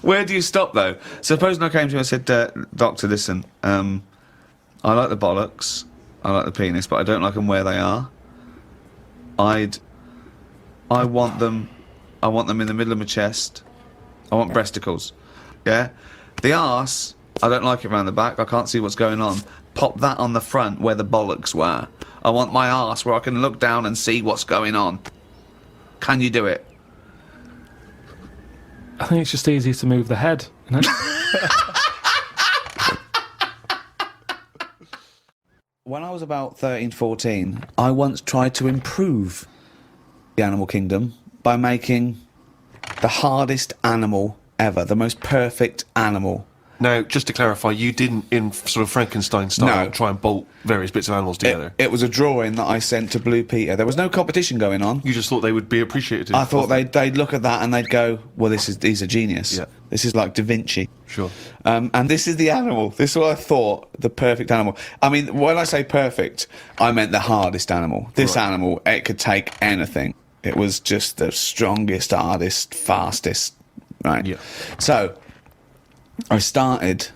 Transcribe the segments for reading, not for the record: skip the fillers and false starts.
Where do you stop, though? Supposing I came to you and said, Doctor, listen, I like the bollocks, I like the penis, but I don't like them where they are. I want them in the middle of my chest. I want breasticles. Yeah? The arse, I don't like it around the back, I can't see what's going on. Pop that on the front where the bollocks were. I want my arse where I can look down and see what's going on. Can you do it? I think it's just easier to move the head, isn't it? When I was about 13, 14, I once tried to improve the animal kingdom by making the hardest animal ever, the most perfect animal. Now, just to clarify, you didn't, in sort of Frankenstein style, No. try and bolt various bits of animals together. It was a drawing that I sent to Blue Peter. There was no competition going on. You just thought they would be appreciative. I thought they'd look at that and they'd go, well, he's a genius. Yeah. This is like Da Vinci. Sure. And this is the animal. This is what I thought, the perfect animal. I mean, when I say perfect, I meant the hardest animal. This animal, it could take anything. It was just the strongest, hardest, fastest. Right? Yeah. So, I started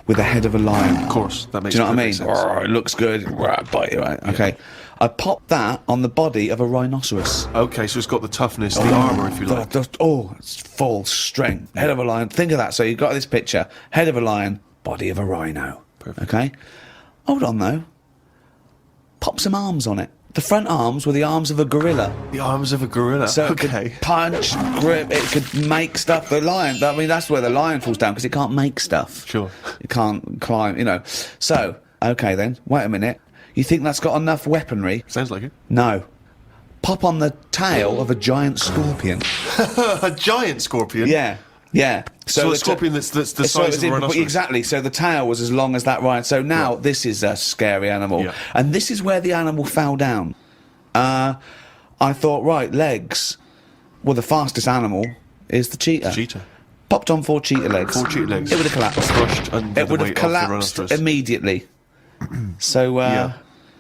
with the head of a lion. Of course, that makes Do you know what I mean? perfect sense. It looks good. Bite you, right? Okay. I popped that on the body of a rhinoceros. Okay, so it's got the toughness, the armour, if you like. It's full strength. Head of a lion. Think of that. So you've got this picture. Head of a lion, body of a rhino. Perfect. Okay? Hold on, though. Pop some arms on it. The front arms were the arms of a gorilla. The arms of a gorilla. So it okay. could punch, grip, it could make stuff. The lion, I mean, that's where the lion falls down, because it can't make stuff. Sure. It can't climb, you know. So, okay then, wait a minute. You think that's got enough weaponry? Sounds like it. No. Pop on the tail of a giant scorpion. A giant scorpion? Yeah, yeah. So a scorpion that's the size of a rhinoceros? Exactly, so the tail was as long as that lion. So now this is a scary animal. Yeah. And this is where the animal fell down. I thought, right, legs. Well, the fastest animal is the cheetah. Cheetah. Popped on 4 cheetah legs. 4 cheetah legs. It would have collapsed. Crushed under It would the have weight of the collapsed rhinoceros. immediately. So, Yeah.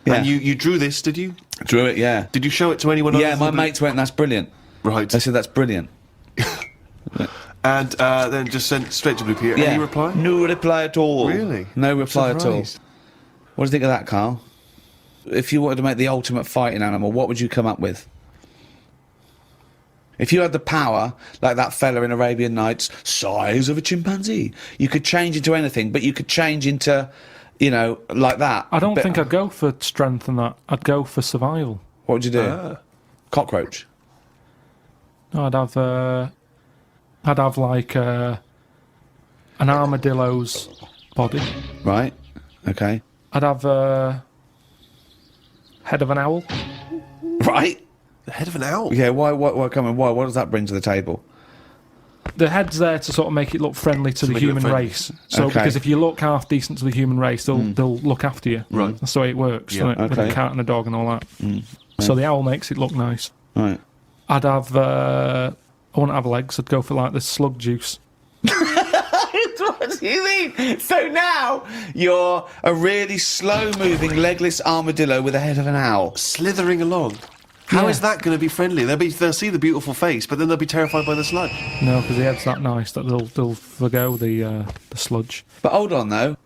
yeah. And you drew this, did you? Drew it, yeah. Did you show it to anyone else? Yeah, my mates went, that's brilliant. Right. They said, that's brilliant. And then just sent straight to Blue Peter. Yeah. Any reply? No reply at all. Really? No reply at all. Surprised. What do you think of that, Carl? If you wanted to make the ultimate fighting animal, what would you come up with? If you had the power, like that fella in Arabian Nights, size of a chimpanzee, you could change into anything, but you could change into, you know, like that. I don't think I'd go for strength and that. I'd go for survival. What would you do? Cockroach. No, I'd have like an armadillo's body. Right. Okay. I'd have a head of an owl. Right. The head of an owl? Yeah. Why? Come on. Why? What does that bring to the table? The head's there to sort of make it look friendly to the make it look human friendly. race. So Okay. because if you look half decent to the human race, they'll look after you. Right. That's the way it works. Yeah. Isn't it? With a Okay. cat and a dog and all that. So the owl makes it look nice. Right. I'd have. I wouldn't have legs. I'd go for like the slug juice. What do you mean? So now you're a really slow-moving, legless armadillo with the head of an owl. Slithering along. How Yeah. is that going to be friendly? They'll see the beautiful face, but then they'll be terrified by the sludge. No, because the head's that nice that they'll forgo the sludge. But hold on though.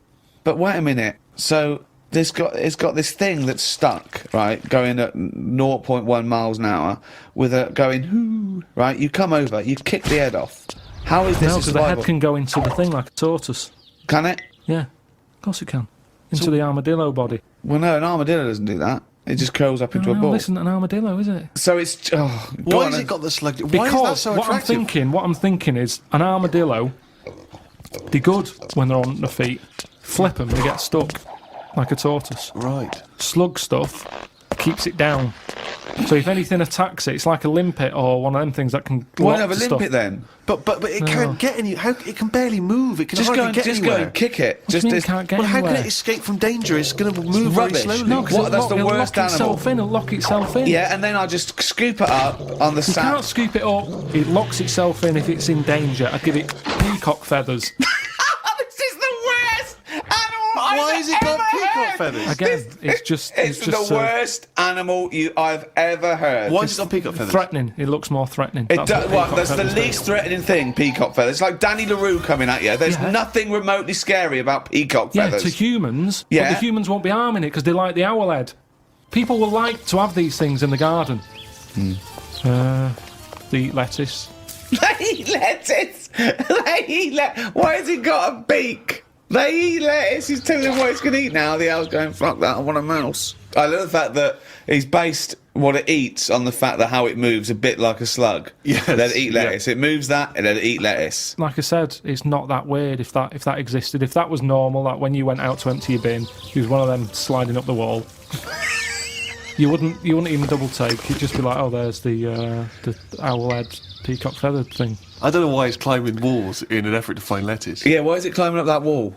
But wait a minute. So it's got this thing that's stuck, right, going at 0.1 miles an hour, with a going whoo, right? You come over, you kick the head off. How is this No, a because the survival? head can go into the thing like a tortoise. Can it? Yeah, of course it can. Into the armadillo body. Well, no, an armadillo doesn't do that. It just curls up into a No, ball. this isn't an armadillo, is it? So it's oh, go Why on has then. it got the sludge? Why Because is that so attractive? what I'm thinking is an armadillo. They're good when they're on their feet. Flip them, they get stuck like a tortoise. Right. Slug stuff keeps it down. So if anything attacks it, it's like a limpet or one of them things that can. Why lock not have a to stuff. limpet then? But it can't get any. How it can barely move. It can Just hardly go and get just anywhere. go and kick it. What do you Just mean it it's- can't get Well, how anywhere? can it escape from danger? It's going to move rubbish. very slowly. No, because What, that's the it'll worst lock itself animal. in. It'll lock itself in. Yeah, and then I just scoop it up on the You sand. can't scoop it up. It locks itself in if it's in danger. I'd give it peacock feathers. This is the worst animal Why I've has it got ever peacock heard. feathers. Again, it's just the worst animal I've ever heard. Why has it got peacock feathers? threatening. It looks more threatening. That's the feathers least do. threatening thing, peacock feathers. It's like Danny LaRue coming at you. There's nothing remotely scary about peacock feathers. Yeah, to humans, but Yeah. the humans won't be harming it because they like the owl head. People will like to have these things in the garden. They eat lettuce. They eat lettuce. Why has he got a beak? They eat lettuce. He's telling them what it's going to eat now. The owl's going, fuck that, I want a mouse. I love the fact that he's based what it eats on the fact that how it moves a bit like a slug. Yes, Let it eat lettuce. yeah. It moves that, and let it eat lettuce. Like I said, it's not that weird if that existed. If that was normal, like when you went out to empty your bin, he was one of them sliding up the wall. You wouldn't even double take. You'd just be like, oh, there's the owl head peacock feathered thing. I don't know why it's climbing walls in an effort to find lettuce. Yeah, why is it climbing up that wall?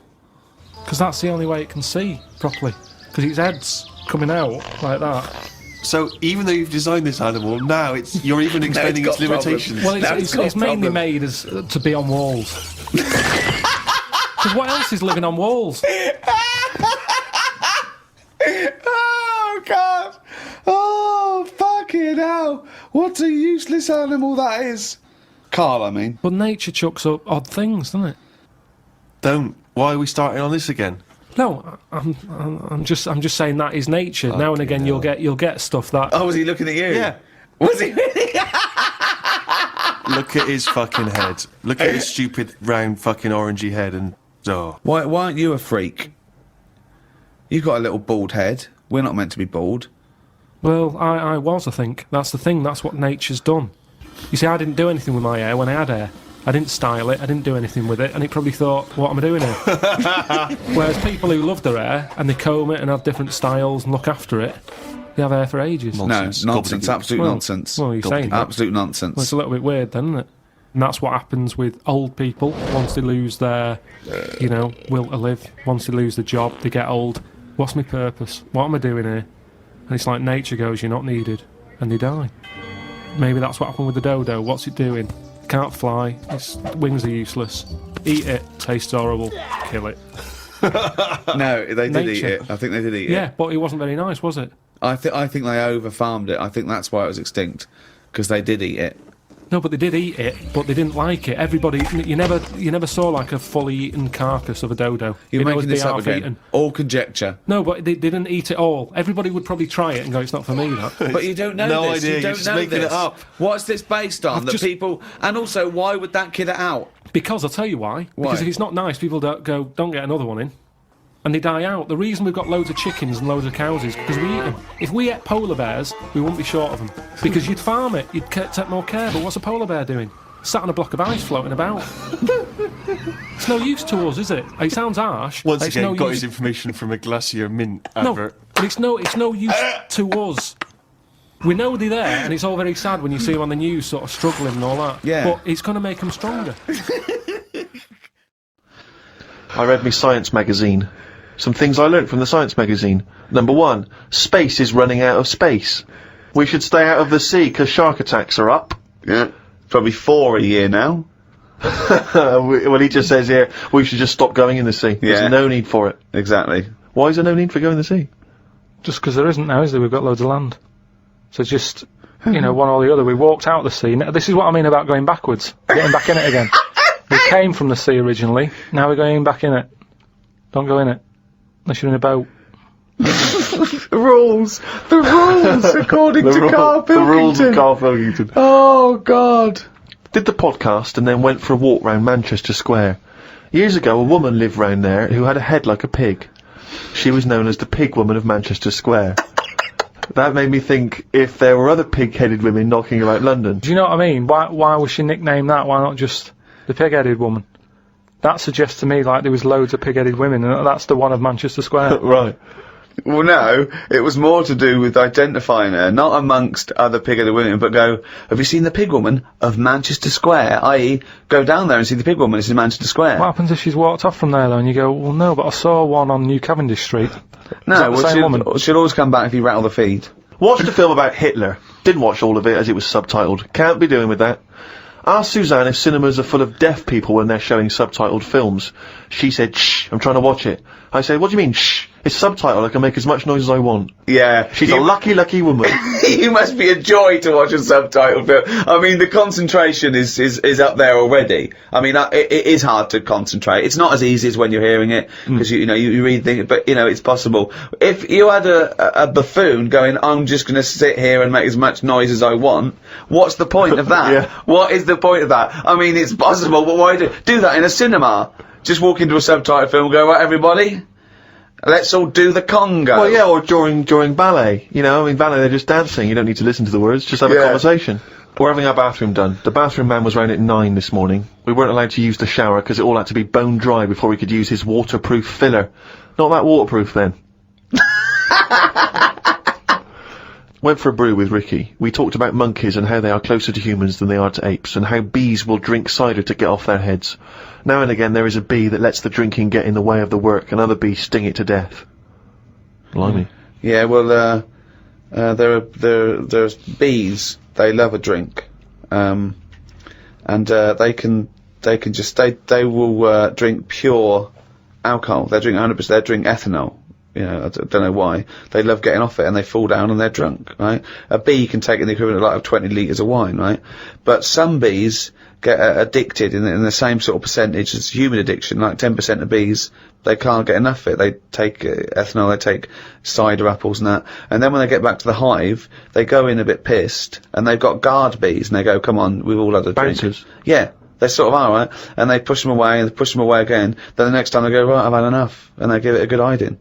Because that's the only way it can see properly. Because its head's coming out like that. So even though you've designed this animal, now you're even explaining got its limitations. problems. Well, Now it's got mainly problems. made as to be on walls. Because what else is living on walls? Oh, God. Oh, fucking hell. What a useless animal that is. KARL, I mean. But nature chucks up odd things, doesn't it? Don't. Why are we starting on this again? No, I'm just saying that is nature. Now and again, you'll get stuff that. Oh, was he looking at you? Yeah. Was he really? Look at his fucking head. Look at his stupid round fucking orangey head and... Oh. Why aren't you a freak? You've got a little bald head. We're not meant to be bald. Well, I was. I think that's the thing. That's what nature's done. You see, I didn't do anything with my hair when I had hair. I didn't style it, I didn't do anything with it, and it probably thought, what am I doing here? Whereas people who love their hair, and they comb it and have different styles and look after it, they have hair for ages. Nonsense. No, nonsense, Gobbledygook. absolute nonsense. Well, you're saying that. Absolute nonsense. Well, it's a little bit weird then, isn't it? And that's what happens with old people once they lose their, will to live. Once they lose the job, they get old. What's my purpose? What am I doing here? And it's like nature goes, you're not needed, and they die. Maybe that's what happened with the dodo. What's it doing? Can't fly. Its wings are useless. Eat it. Tastes horrible. Kill it. No, they did eat Nature. it. I think they did eat Yeah, it. but it wasn't very nice, was it? I think they over-farmed it. I think that's why it was extinct. Because they did eat it. No, but they did eat it, but they didn't like it. Everybody, you never saw like a fully eaten carcass of a dodo. You're making as this they up are again. eaten. All conjecture. No, but they didn't eat it all. Everybody would probably try it and go, it's not for me, that. But you don't know No this. idea, You you're don't just know making this. it up. What's this based on? I've That just- people... And also, why would that kid it out? Because I'll tell you why. Why? Because if it's not nice, people don't get another one in. And they die out. The reason we've got loads of chickens and loads of cows is because we eat them. If we ate polar bears, we wouldn't be short of them. Because you'd farm it, you'd take more care. But what's a polar bear doing? Sat on a block of ice floating about. It's no use to us, is it? It sounds harsh. Once but it's again, no got use. his information from a Glacier Mint No, advert. but it's no use to us. We know they're there, and it's all very sad when you see them on the news sort of struggling and all that. Yeah. But it's going to make them stronger. I read my science magazine. Some things I learnt from the science magazine. Number 1, space is running out of space. We should stay out of the sea because shark attacks are up. Yeah. Probably 4 a year now. Well, he just says here, we should just stop going in the sea. Yeah. There's no need for it. Exactly. Why is there no need for going in the sea? Just because there isn't now, is there? We've got loads of land. So it's just, one or the other. We walked out the sea. Now, this is what I mean about going backwards. Getting back in it again. We came from the sea originally. Now we're going back in it. Don't go in it. Unless you're in a boat. The rules, according to Carl The rules of Carl Pilkington. Oh, God. Did the podcast and then went for a walk round Manchester Square. Years ago, a woman lived round there who had a head like a pig. She was known as the Pig Woman of Manchester Square. That made me think if there were other pig-headed women knocking about London. Do you know what I mean? Why was she nicknamed that? Why not just the pig-headed woman? That suggests to me like there was loads of pig-headed women, and that's the one of Manchester Square. Right. Well, no, it was more to do with identifying her, not amongst other pig-headed women, but go, have you seen the pig woman of Manchester Square? I.e., go down there and see the pig woman, it's in Manchester Square. What happens if she's walked off from there, though, and you go, well, no, but I saw one on New Cavendish Street. No, Is that the same she'll, woman? she'll always come back if you rattle the feed. Watched a film about Hitler. Didn't watch all of it as it was subtitled. Can't be doing with that. Asked Suzanne if cinemas are full of deaf people when they're showing subtitled films. She said, shh, I'm trying to watch it. I said, what do you mean, shh? It's subtitled. I can make as much noise as I want. Yeah. She's a lucky, lucky woman. You must be a joy to watch a subtitled film. I mean, the concentration is up there already. I mean, it is hard to concentrate. It's not as easy as when you're hearing it, because you read things, but it's possible. If you had a buffoon going, I'm just going to sit here and make as much noise as I want, what's the point of that? Yeah. What is the point of that? I mean, it's possible, but why do that in a cinema? Just walk into a subtitled film and go, right, everybody, let's all do the conga. Well, yeah, or during ballet. Ballet, they're just dancing. You don't need to listen to the words, just have a conversation. We're having our bathroom done. The bathroom man was round at 9 this morning. We weren't allowed to use the shower because it all had to be bone dry before we could use his waterproof filler. Not that waterproof then. Went for a brew with Ricky. We talked about monkeys and how they are closer to humans than they are to apes, and how bees will drink cider to get off their heads. Now and again there is a bee that lets the drinking get in the way of the work, and other bees sting it to death. Blimey. Yeah, well, there's bees. They love a drink, and they will drink pure alcohol. They drink 100%. They drink ethanol. I don't know why. They love getting off it, and they fall down and they're drunk, right? A bee can take in the equivalent of 20 litres of wine, right? But some bees get addicted in the same sort of percentage as human addiction. Like 10% of bees, they can't get enough of it. They take ethanol, they take cider apples and that. And then when they get back to the hive, they go in a bit pissed, and they've got guard bees, and they go, come on, we've all had a drink. Bouncers. Yeah. They sort of are, right? And they push them away, and they push them away again. Then the next time they go, right, I've had enough. And they give it a good hiding.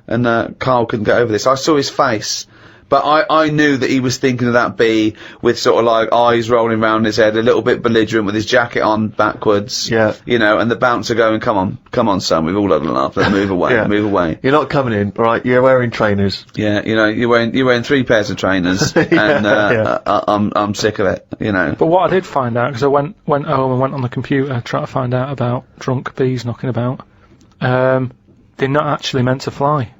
And KARL couldn't get over this. I saw his face, but I knew that he was thinking of that bee with sort of like eyes rolling round his head, a little bit belligerent with his jacket on backwards. Yeah. And the bouncer going, come on, son, we've all had enough. Let's move away, Yeah. move away. You're not coming in, right? You're wearing trainers. Yeah, you're wearing 3 pairs of trainers, and I'm sick of it. But what I did find out, because I went home and went on the computer trying to find out about drunk bees knocking about, they're not actually meant to fly.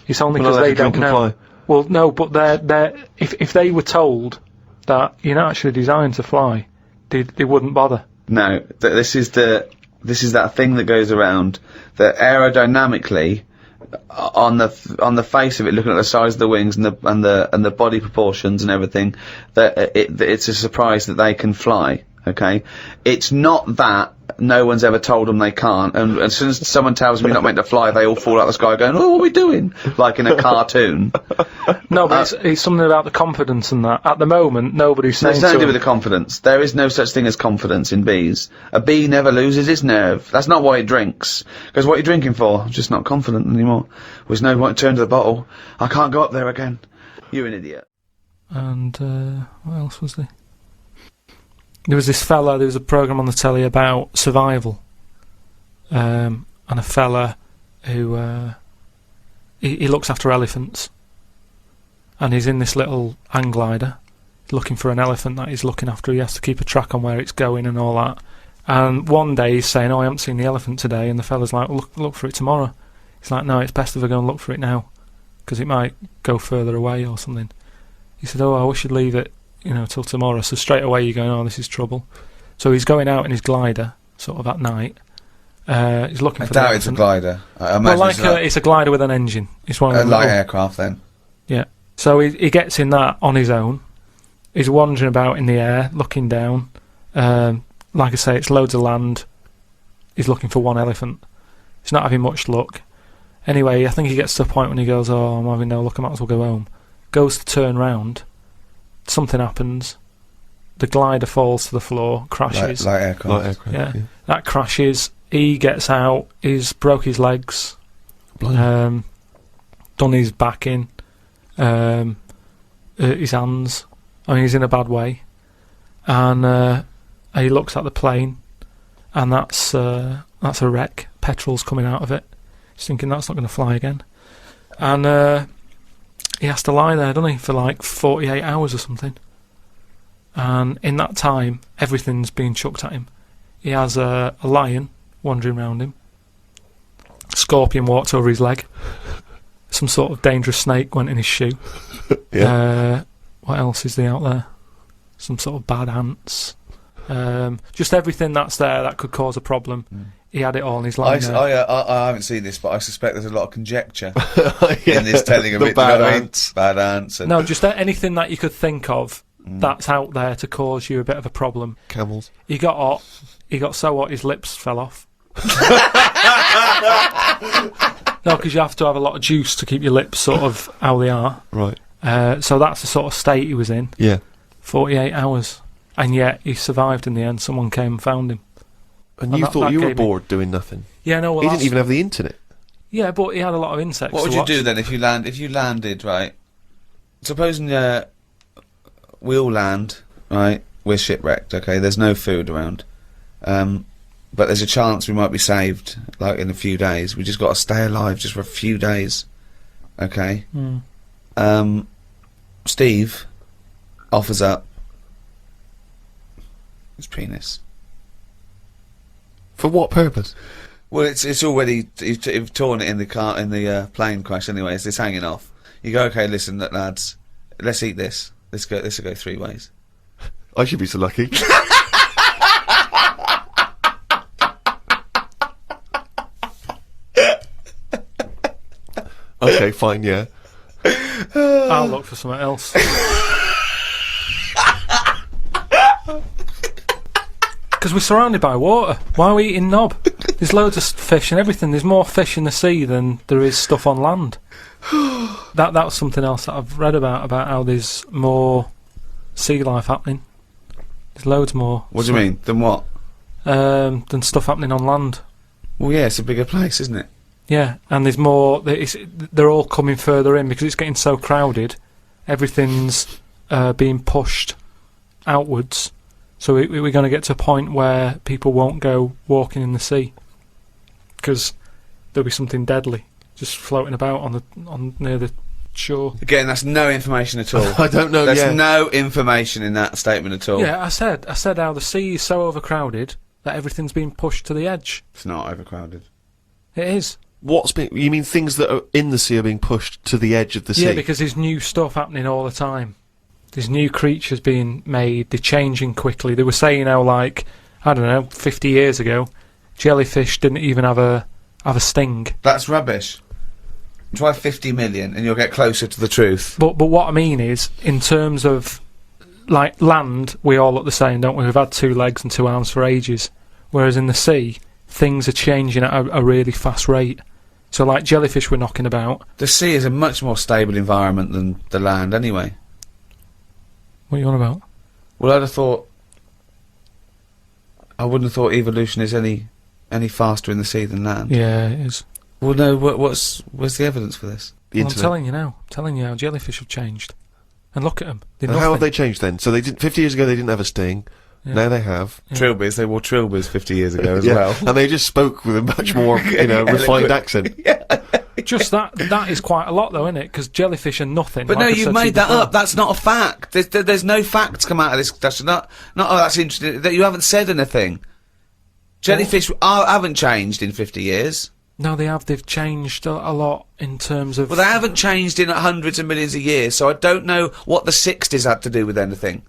It's only because they don't know. Fly. Well, no, but they're if they were told that you're not actually designed to fly, they wouldn't bother. No, this is that thing that goes around that aerodynamically, on the face of it, looking at the size of the wings and the body proportions and everything, that it's a surprise that they can fly. Okay, it's not that no one's ever told them they can't, and as soon as someone tells me you're not meant to fly, they all fall out of the sky going, oh, what are we doing? Like in a cartoon. No, but it's something about the confidence and that. At the moment, nobody's saying It's nothing to do with the confidence. There is no such thing as confidence in bees. A bee never loses its nerve. That's not why it drinks. Because what are you drinking for? I'm just not confident anymore. There's no point to turn to the bottle. I can't go up there again. You're an idiot. And what else was there? There was this fella, there was a programme on the telly about survival, and a fella who he looks after elephants, and he's in this little hang glider looking for an elephant that he's looking after. He has to keep a track on where it's going and all that, and one day he's saying, oh, I haven't seen the elephant today, and the fella's like, well, look for it tomorrow. He's like, no, it's best if I go and look for it now, because it might go further away or something. He said, oh, I wish you'd leave it till tomorrow. So straight away you're going, oh, this is trouble. So he's going out in his glider, sort of at night. He's looking for the elephant. I doubt it's a glider. I imagine it's a glider with an engine. It's one of them light little aircraft then. Yeah. So he gets in that on his own. He's wandering about in the air, looking down. Like I say, it's loads of land. He's looking for one elephant. He's not having much luck. Anyway, I think he gets to the point when he goes, oh, I'm having no luck, I might as well go home. Goes to turn round. Something happens. The glider falls to the floor, crashes. Light aircraft. Yeah. That crashes. He gets out. He's broke his legs. Done his back in. His hands. I mean, he's in a bad way. And he looks at the plane, and that's a wreck. Petrol's coming out of it. He's thinking that's not going to fly again. And he has to lie there, doesn't he, for like 48 hours or something. And in that time, everything's being chucked at him. He has a lion wandering around him. Scorpion walked over his leg. Some sort of dangerous snake went in his shoe. Yeah. What else is there out there? Some sort of bad ants. Just everything that's there that could cause a problem. He had it all in his line. I haven't seen this, but I suspect there's a lot of conjecture in this telling of The it. bad you know what I mean? ants. Bad ants. And No, just anything that you could think of that's out there to cause you a bit of a problem. Camels. He got hot. He got so hot his lips fell off. No, because you have to have a lot of juice to keep your lips sort of how they are. Right. So that's the sort of state he was in. Yeah. 48 hours. And yet he survived in the end. Someone came and found him. And Well, you that thought you were gave me- bored doing nothing. Yeah, no, well, He didn't that's- even have the internet. Yeah, but he had a lot of insects. what would to you watch. do then if you landed, right? Supposing we all land, right? We're shipwrecked, okay? There's no food around. But there's a chance we might be saved, like in a few days. We just got to stay alive just for a few days, okay? Steve offers up his penis. For what purpose? Well, it's already you've torn it in the plane crash anyway. It's hanging off. You go, okay, listen, lads, let's eat this. This will go 3 ways. I should be so lucky. Okay, fine, yeah. I'll look for something else. Because we're surrounded by water. Why are we eating knob? There's loads of fish and everything. There's more fish in the sea than there is stuff on land. That was something else that I've read about how there's more sea life happening. There's loads more. What do you mean? Then what? Than stuff happening on land. Well, yeah, it's a bigger place, isn't it? Yeah, and there's more. They're all coming further in because it's getting so crowded. Everything's being pushed outwards. So we're going to get to a point where people won't go walking in the sea because there'll be something deadly just floating about on near the shore. Again, that's no information at all. I don't know, There's yeah. no information in that statement at all. Yeah, I said how the sea is so overcrowded that everything's being pushed to the edge. It's not overcrowded. It is. You mean things that are in the sea are being pushed to the edge of the sea? Yeah, because there's new stuff happening all the time. There's new creatures being made. They're changing quickly. They were saying how, like, I don't know, 50 years ago, jellyfish didn't even have a sting. That's rubbish. Try 50 million and you'll get closer to the truth. But what I mean is, in terms of, like, land, we all look the same, don't we? We've had 2 legs and 2 arms for ages. Whereas in the sea, things are changing at a really fast rate. So, like, jellyfish were knocking about. The sea is a much more stable environment than the land anyway. What are you on about? Well, I wouldn't have thought evolution is any faster in the sea than land. Yeah, it is. Well, no, where's the evidence for this? The Well, I'm internet. telling you now. I'm telling you how jellyfish have changed. And look at them. They're And how have nothing. they changed then? So they didn't. 50 years ago, they didn't have a sting. Yeah. Now they have. Yeah. Trilbys, they wore trilbys 50 years ago as Yeah. well. And they just spoke with a much more, refined accent. Just that is quite a lot, though, isn't it? Because jellyfish are nothing. But like no, I said you've to you made that before. up. That's not a fact. There's no facts come out of this discussion. Oh, that's interesting. That you haven't said anything. Jellyfish haven't changed in 50 years. No, they have. They've changed a lot in terms of. Well, they haven't changed in hundreds of millions of years, so I don't know what the 60s had to do with anything.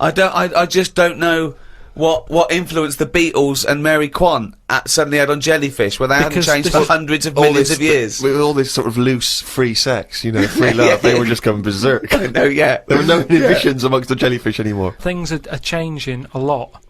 I just don't know what influence the Beatles and Mary Kwan suddenly had on jellyfish, where they hadn't Because changed this for is- hundreds of millions of years. With all this sort of loose, free sex, free love, they were just going berserk. No, yeah. There were no inhibitions amongst the jellyfish anymore. Things are changing a lot.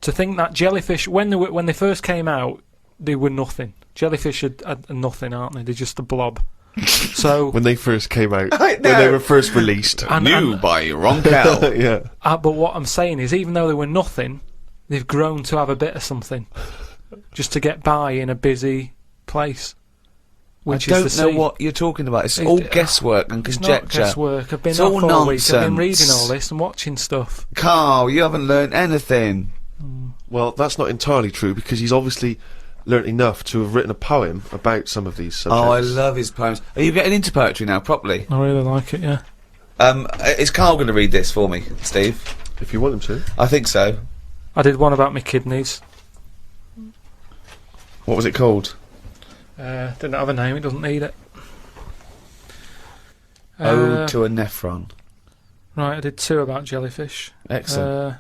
To think that jellyfish, when they first came out, they were nothing. Jellyfish are nothing, aren't they? They're just a blob. So, When they first came out, I when know. they were first released. New by Roncal. Yeah. but what I'm saying is, even though they were nothing, they've grown to have a bit of something, just to get by in a busy place. I Which don't is the know sea. what you're talking about. It's all guesswork and It's conjecture. not guesswork. I've been It's off all all week. I've been nonsense. reading all this and watching stuff. Carl, you haven't learned anything. Well, that's not entirely true because he's obviously learnt enough to have written a poem about some of these subjects. Oh, I love his poems. Are you getting into poetry now, properly? I really like it. Yeah. Is Carl going to read this for me, Steve? If you want him to. I think so. I did one about my kidneys. What was it called? Didn't have a name. It doesn't need it. Ode to a Nephron. Right, I did 2 about jellyfish. Excellent.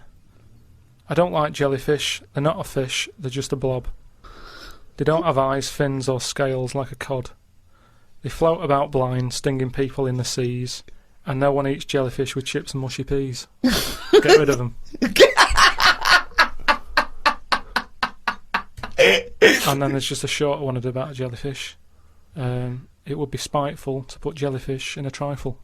I don't like jellyfish. They're not a fish, they're just a blob. They don't have eyes, fins or scales like a cod. They float about blind, stinging people in the seas. And no one eats jellyfish with chips and mushy peas. Get rid of them. And then there's just a shorter one I did about a jellyfish. It would be spiteful to put jellyfish in a trifle.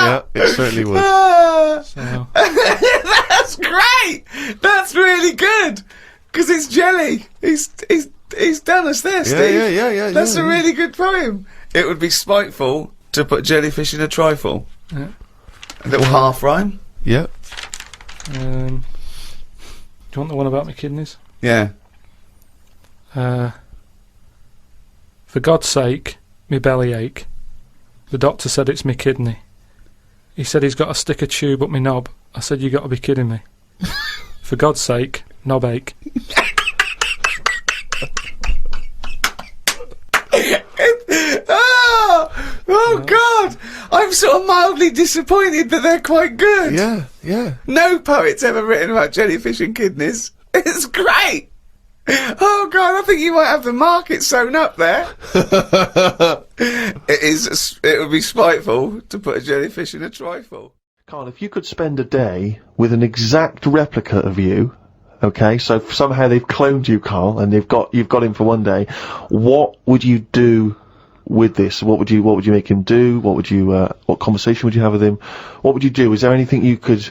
Yeah, it certainly would. So, That's great. That's really good because it's jelly. He's done us there, Steve. Yeah. That's a really good poem. It would be spiteful to put jellyfish in a trifle. yeah. A little half rhyme. Yeah. Do you want the one about my kidneys? Yeah. For God's sake, me belly ache. The doctor said it's me kidney. He said he's got to stick a tube up me knob. I said you got to be kidding me. For God's sake, knob ache. Oh God! I'm sort of mildly disappointed that they're quite good. Yeah. No poet's ever written about jellyfish and kidneys. It's great. Oh God, I think you might have the market sewn up there. It would be spiteful to put a jellyfish in a trifle. Carl, if you could spend a day with an exact replica of you, okay, so somehow they've cloned you, Carl, and you've got him for one day, what would you do with this? What would you make him do? What conversation would you have with him? What would you do? Is there anything you could,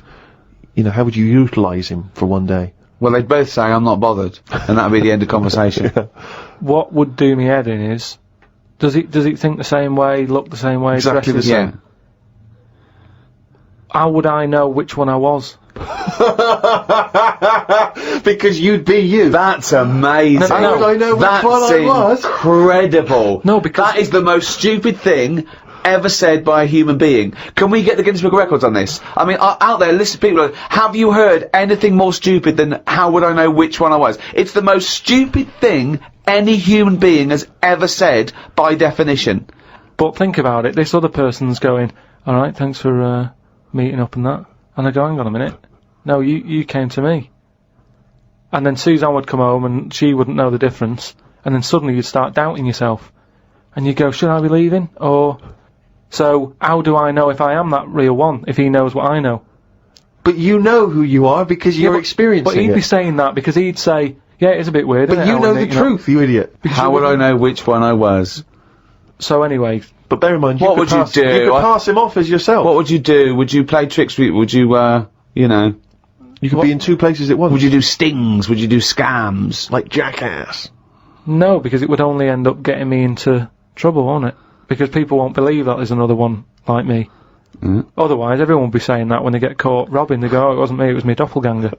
how would you utilise him for one day? Well, they'd both say I'm not bothered, and that'd be the end of conversation. What would do me head in is, does he think the same way, look the same way, Exactly dress the same. Yeah. How would I know which one I was? Because you'd be you. That's amazing. No, How would I know which one I was? Incredible. No, because that is the most stupid thing ever said by a human being. Can we get the Guinness Book of Records on this? I mean, out there, listen, people, have you heard anything more stupid than how would I know which one I was? It's the most stupid thing any human being has ever said by definition. But think about it, this other person's going, alright, thanks for meeting up and that. And I go, hang on a minute. No, you came to me. And then Suzanne would come home and she wouldn't know the difference. And then suddenly you'd start doubting yourself. And you go, should I be leaving? Or... So, how do I know if I am that real one, if he knows what I know? But you know who you are because you're experiencing But he'd it. be saying that because he'd say, yeah, it is a bit weird, But isn't it, you know Alan, the truth, you idiot. How would I know which one I was? So anyway... But bear in mind, What would you do? You could pass him off as yourself. What would you do? Would you play tricks? Would you, You could be in two places at once. would you do stings? Would you do scams? Like Jackass. No, because it would only end up getting me into trouble, won't it? Because people won't believe that there's another one like me. Otherwise, everyone would be saying that when they get caught robbing. They go, oh, it wasn't me, it was my doppelganger.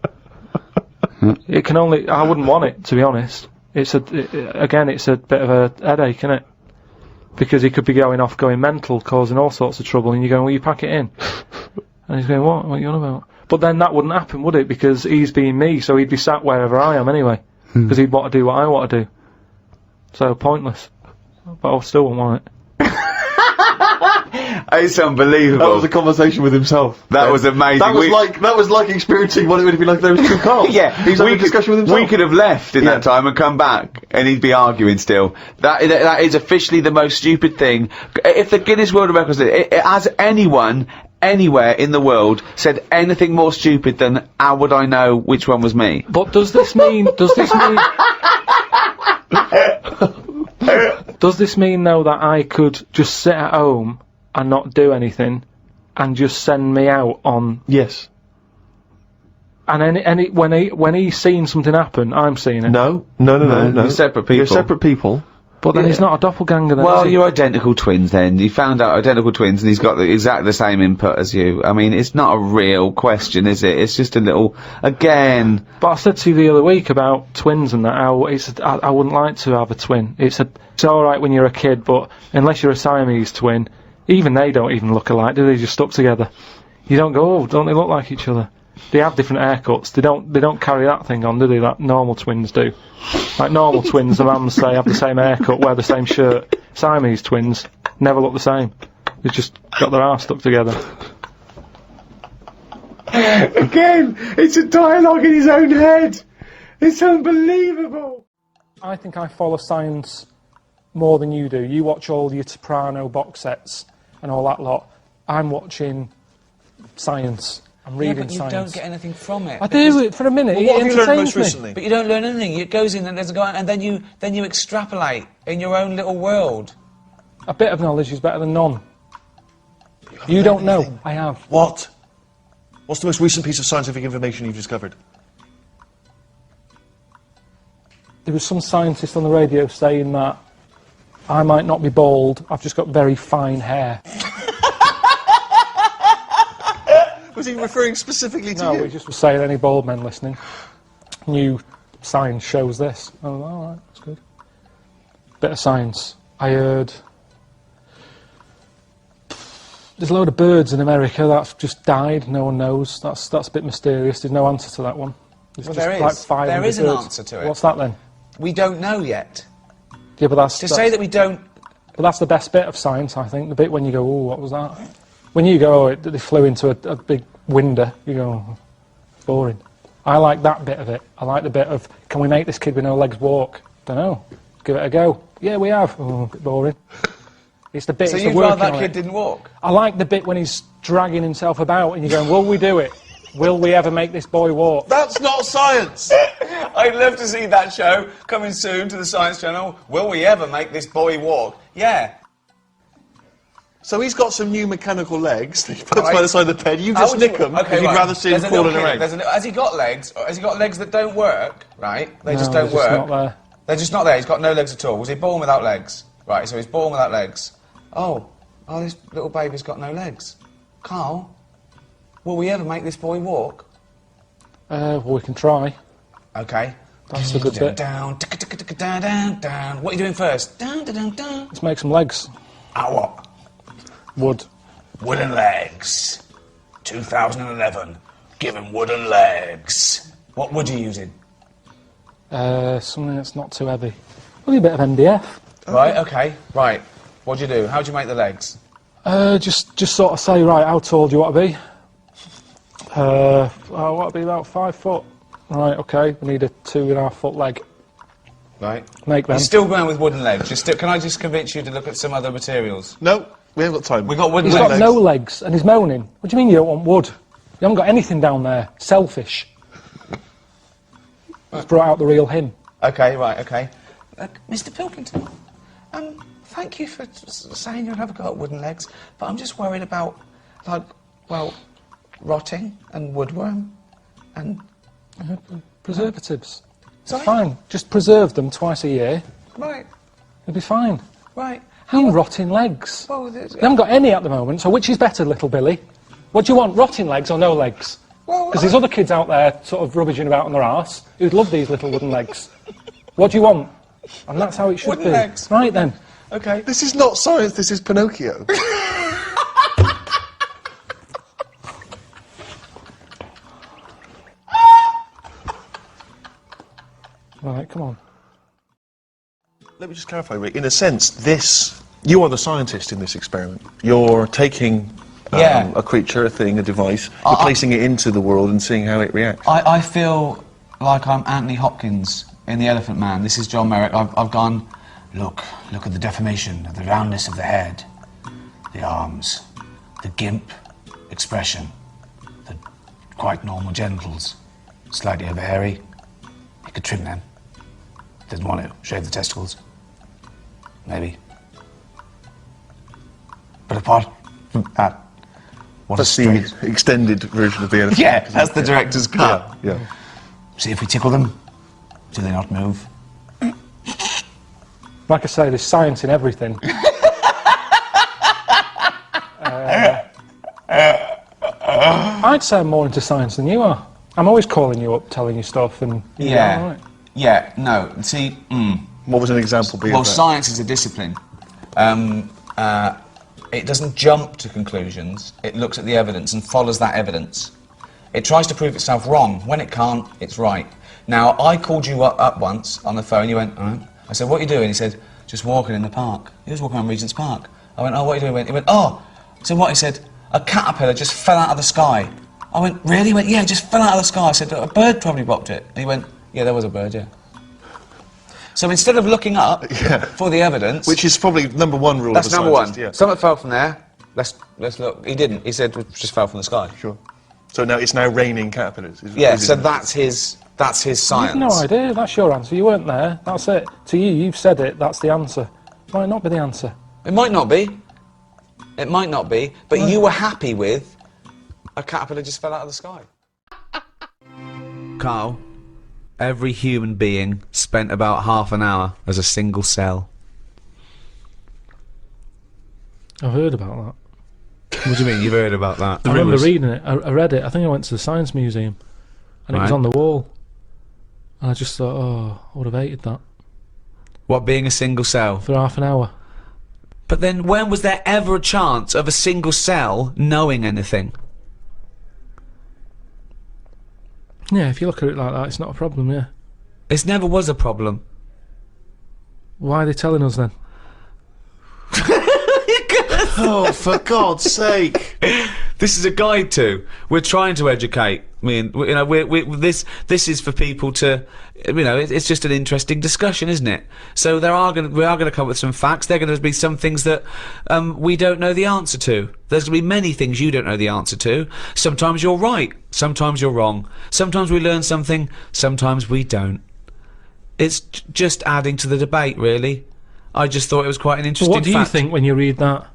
It can only... I wouldn't want it, to be honest. It's a bit of a headache, isn't it? Because he could be going off, going mental, causing all sorts of trouble, and you're going, well, you pack it in. And he's going, what are you on about? But then that wouldn't happen, would it? Because he's being me, so he'd be sat wherever I am anyway. Because he'd want to do what I want to do. So, pointless. But I still wouldn't want it. It's unbelievable. That was a conversation with himself. That was amazing. That was like experiencing what it would have been like if there was two Carls. Yeah, He's having a discussion with himself. We could have left in that time and come back, and he'd be arguing still. That is officially the most stupid thing. If the Guinness World Records, has anyone anywhere in the world said anything more stupid than how would I know which one was me? But does this mean though that I could just sit at home and not do anything and just send me out on... Yes. And when he's seen something happen, I'm seeing it. No. You're separate people. You're separate people. But then he's not a doppelganger then, Well, is he? you're identical twins then. You found out identical twins and he's got exactly the same input as you. I mean, it's not a real question, is it? It's just a little... Again... But I said to you the other week about twins and that, how I wouldn't like to have a twin. It's alright when you're a kid, but unless you're a Siamese twin, even they don't even look alike, do they? Just stuck together. You don't go, oh, don't they look like each other? They have different haircuts. They don't carry that thing on, do they? That normal twins do. Like normal twins, the mums say have the same haircut, wear the same shirt. Siamese twins never look the same. They just got their arse stuck together. Again, it's a dialogue in his own head. It's unbelievable. I think I follow science more than you do. You watch all your Soprano box sets and all that lot. I'm watching science. I'm reading but you science. don't get anything from it. I do it for a minute. Well, It what have you learned entertains most me. recently? But you don't learn anything. It goes in and there's a guy, and then you extrapolate in your own little world. A bit of knowledge is better than none. You don't know. I have. What? What's the most recent piece of scientific information you've discovered? There was some scientist on the radio saying that I might not be bald, I've just got very fine hair. Was he referring specifically to No, you? he just was saying any bald men listening. New science shows this. Oh, all right, that's good. Bit of science. I heard there's a load of birds in America that's just died. No one knows. That's a bit mysterious. There's no answer to that one. There's Well, just there is. like 500 There is an birds. answer to it. What's that then? We don't know yet. Yeah, but that's To say that we don't... But that's the best bit of science, I think. The bit when you go, oh, what was that? When you go, oh, they flew into a big window, you go, oh, boring. I like that bit of it. I like the bit of, can we make this kid with no legs walk? Don't know. Give it a go. Yeah, we have. Oh, a bit boring. It's the bit. So it's the you'd rather working that on kid it. didn't walk? I like the bit when he's dragging himself about and you're going, will we do it? Will we ever make this boy walk? That's not science! I'd love to see that show coming soon to the Science Channel. Will we ever make this boy walk? Yeah. So he's got some new mechanical legs that he puts Right. by the side of the bed. You How just would nick you- them because okay, you'd right. rather see him There's a crawling little kid, around. has he got legs? Or has he got legs that don't work? Right? They just No, don't they're just work. not there. They're just not there. He's got no legs at all. Was he born without legs? Right, so he's born without legs. Oh, this little baby's got no legs. Carl, will we ever make this boy walk? Well, we can try. Okay. That's the good bit. Down, down, down, down. What are you doing first? Down, down, down, down. Let's make some legs. Ah, what? Wood. Wooden legs. 2011. Give him wooden legs. What wood are you using? Something that's not too heavy. Probably a bit of MDF. Right, okay, right. What do you do? How do you make the legs? Just sort of say, right, how tall do you want to be? I want to be about 5 foot. Right, okay, we need a 2.5 foot leg. Right. Make them. You're still going with wooden legs. Can I just convince you to look at some other materials? No, we haven't got time. We got wooden He's legs. got no legs and he's moaning. What do you mean you don't want wood? You haven't got anything down there. Selfish. He's brought out the real him. Okay, right, okay. Mr. Pilkington, thank you for saying you have got wooden legs, but I'm just worried about, like, well, rotting and woodworm and... Preservatives. Sorry? Fine. Just preserve them twice a year. Right, It'll be fine. right. How rotting legs? Well, You haven't got any at the moment, so which is better, little Billy? What do you want, rotting legs or no legs? Well, Because there's other kids out there sort of rubbishing about on their arse who'd love these little wooden legs. What do you want? And that's how it should Wooden be. legs. Right then. okay. This is not science, this is Pinocchio. Right, come on. Let me just clarify, Rick. In a sense, you are the scientist in this experiment. You're taking Yeah. a creature, a thing, a device, you're placing it into the world and seeing how it reacts. I feel like I'm Anthony Hopkins in The Elephant Man. This is John Merrick. I've gone, look at the deformation, the roundness of the head, the arms, the gimp expression, the quite normal genitals, slightly over hairy. He could trim them. Doesn't want to shave the testicles. Maybe. But apart from that, what That's a the straight... extended version of the elephant. Yeah, that's the director's cut. Yeah. See if we tickle them, do they not move? Like I say, there's science in everything. I'd say I'm more into science than you are. I'm always calling you up, telling you stuff, and you go, "All right." Yeah, no, see, What was an example be well, of that? science is a discipline. It doesn't jump to conclusions, it looks at the evidence and follows that evidence. It tries to prove itself wrong. When it can't, it's right. Now, I called you up once on the phone, you went, all right. I said, what are you doing? He said, just walking in the park. He was walking around Regent's Park. I went, oh, what are you doing? He went, oh, So what? He said, a caterpillar just fell out of the sky. I went, really? He went, yeah, it just fell out of the sky. I said, a bird probably dropped it. And he went, yeah, there was a bird, yeah. So instead of looking up for the evidence... Which is probably number one rule of a That's number one. scientist, yeah. Something fell from there. Let's look. He didn't. He said it just fell from the sky. Sure. So now it's now raining caterpillars. Yeah, so that's his science. You've no idea. That's your answer. You weren't there. That's it. To you, you've said it. That's the answer. Might not be the answer. It might not be. It might not be. But you were happy with a caterpillar just fell out of the sky. Carl, every human being spent about half an hour as a single cell. I've heard about that. What do you mean, you've heard about that? I remember reading it. I read it. I think I went to the Science Museum. And it was on the wall. And I just thought, oh, I would have hated that. What, being a single cell? For half an hour. But then when was there ever a chance of a single cell knowing anything? Yeah, if you look at it like that, it's not a problem, yeah. It never was a problem. Why are they telling us then? Oh, for God's sake! This is a guide to. We're trying to educate. I mean, you know, this is for people to, you know, it's just an interesting discussion, isn't it? So we are going to come up with some facts. There are going to be some things that we don't know the answer to. There's going to be many things you don't know the answer to. Sometimes you're right. Sometimes you're wrong. Sometimes we learn something. Sometimes we don't. It's just adding to the debate, really. I just thought it was quite an interesting What do you think when you read that?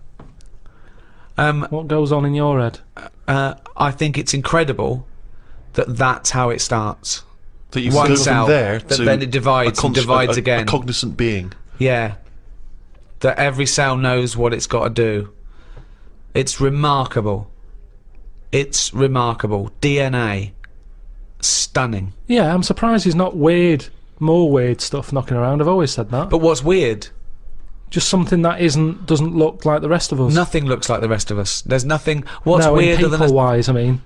What goes on in your head? I think it's incredible that that's how it starts. That you One go cell, from there that to then it divides and divides again. A cognizant being. Yeah. That every cell knows what it's got to do. It's remarkable. It's remarkable. DNA. Stunning. Yeah, I'm surprised there's not more weird stuff knocking around. I've always said that. But what's weird? Just something that doesn't look like the rest of us. Nothing looks like the rest of us. There's nothing. What's no, weirder than people-wise, I mean,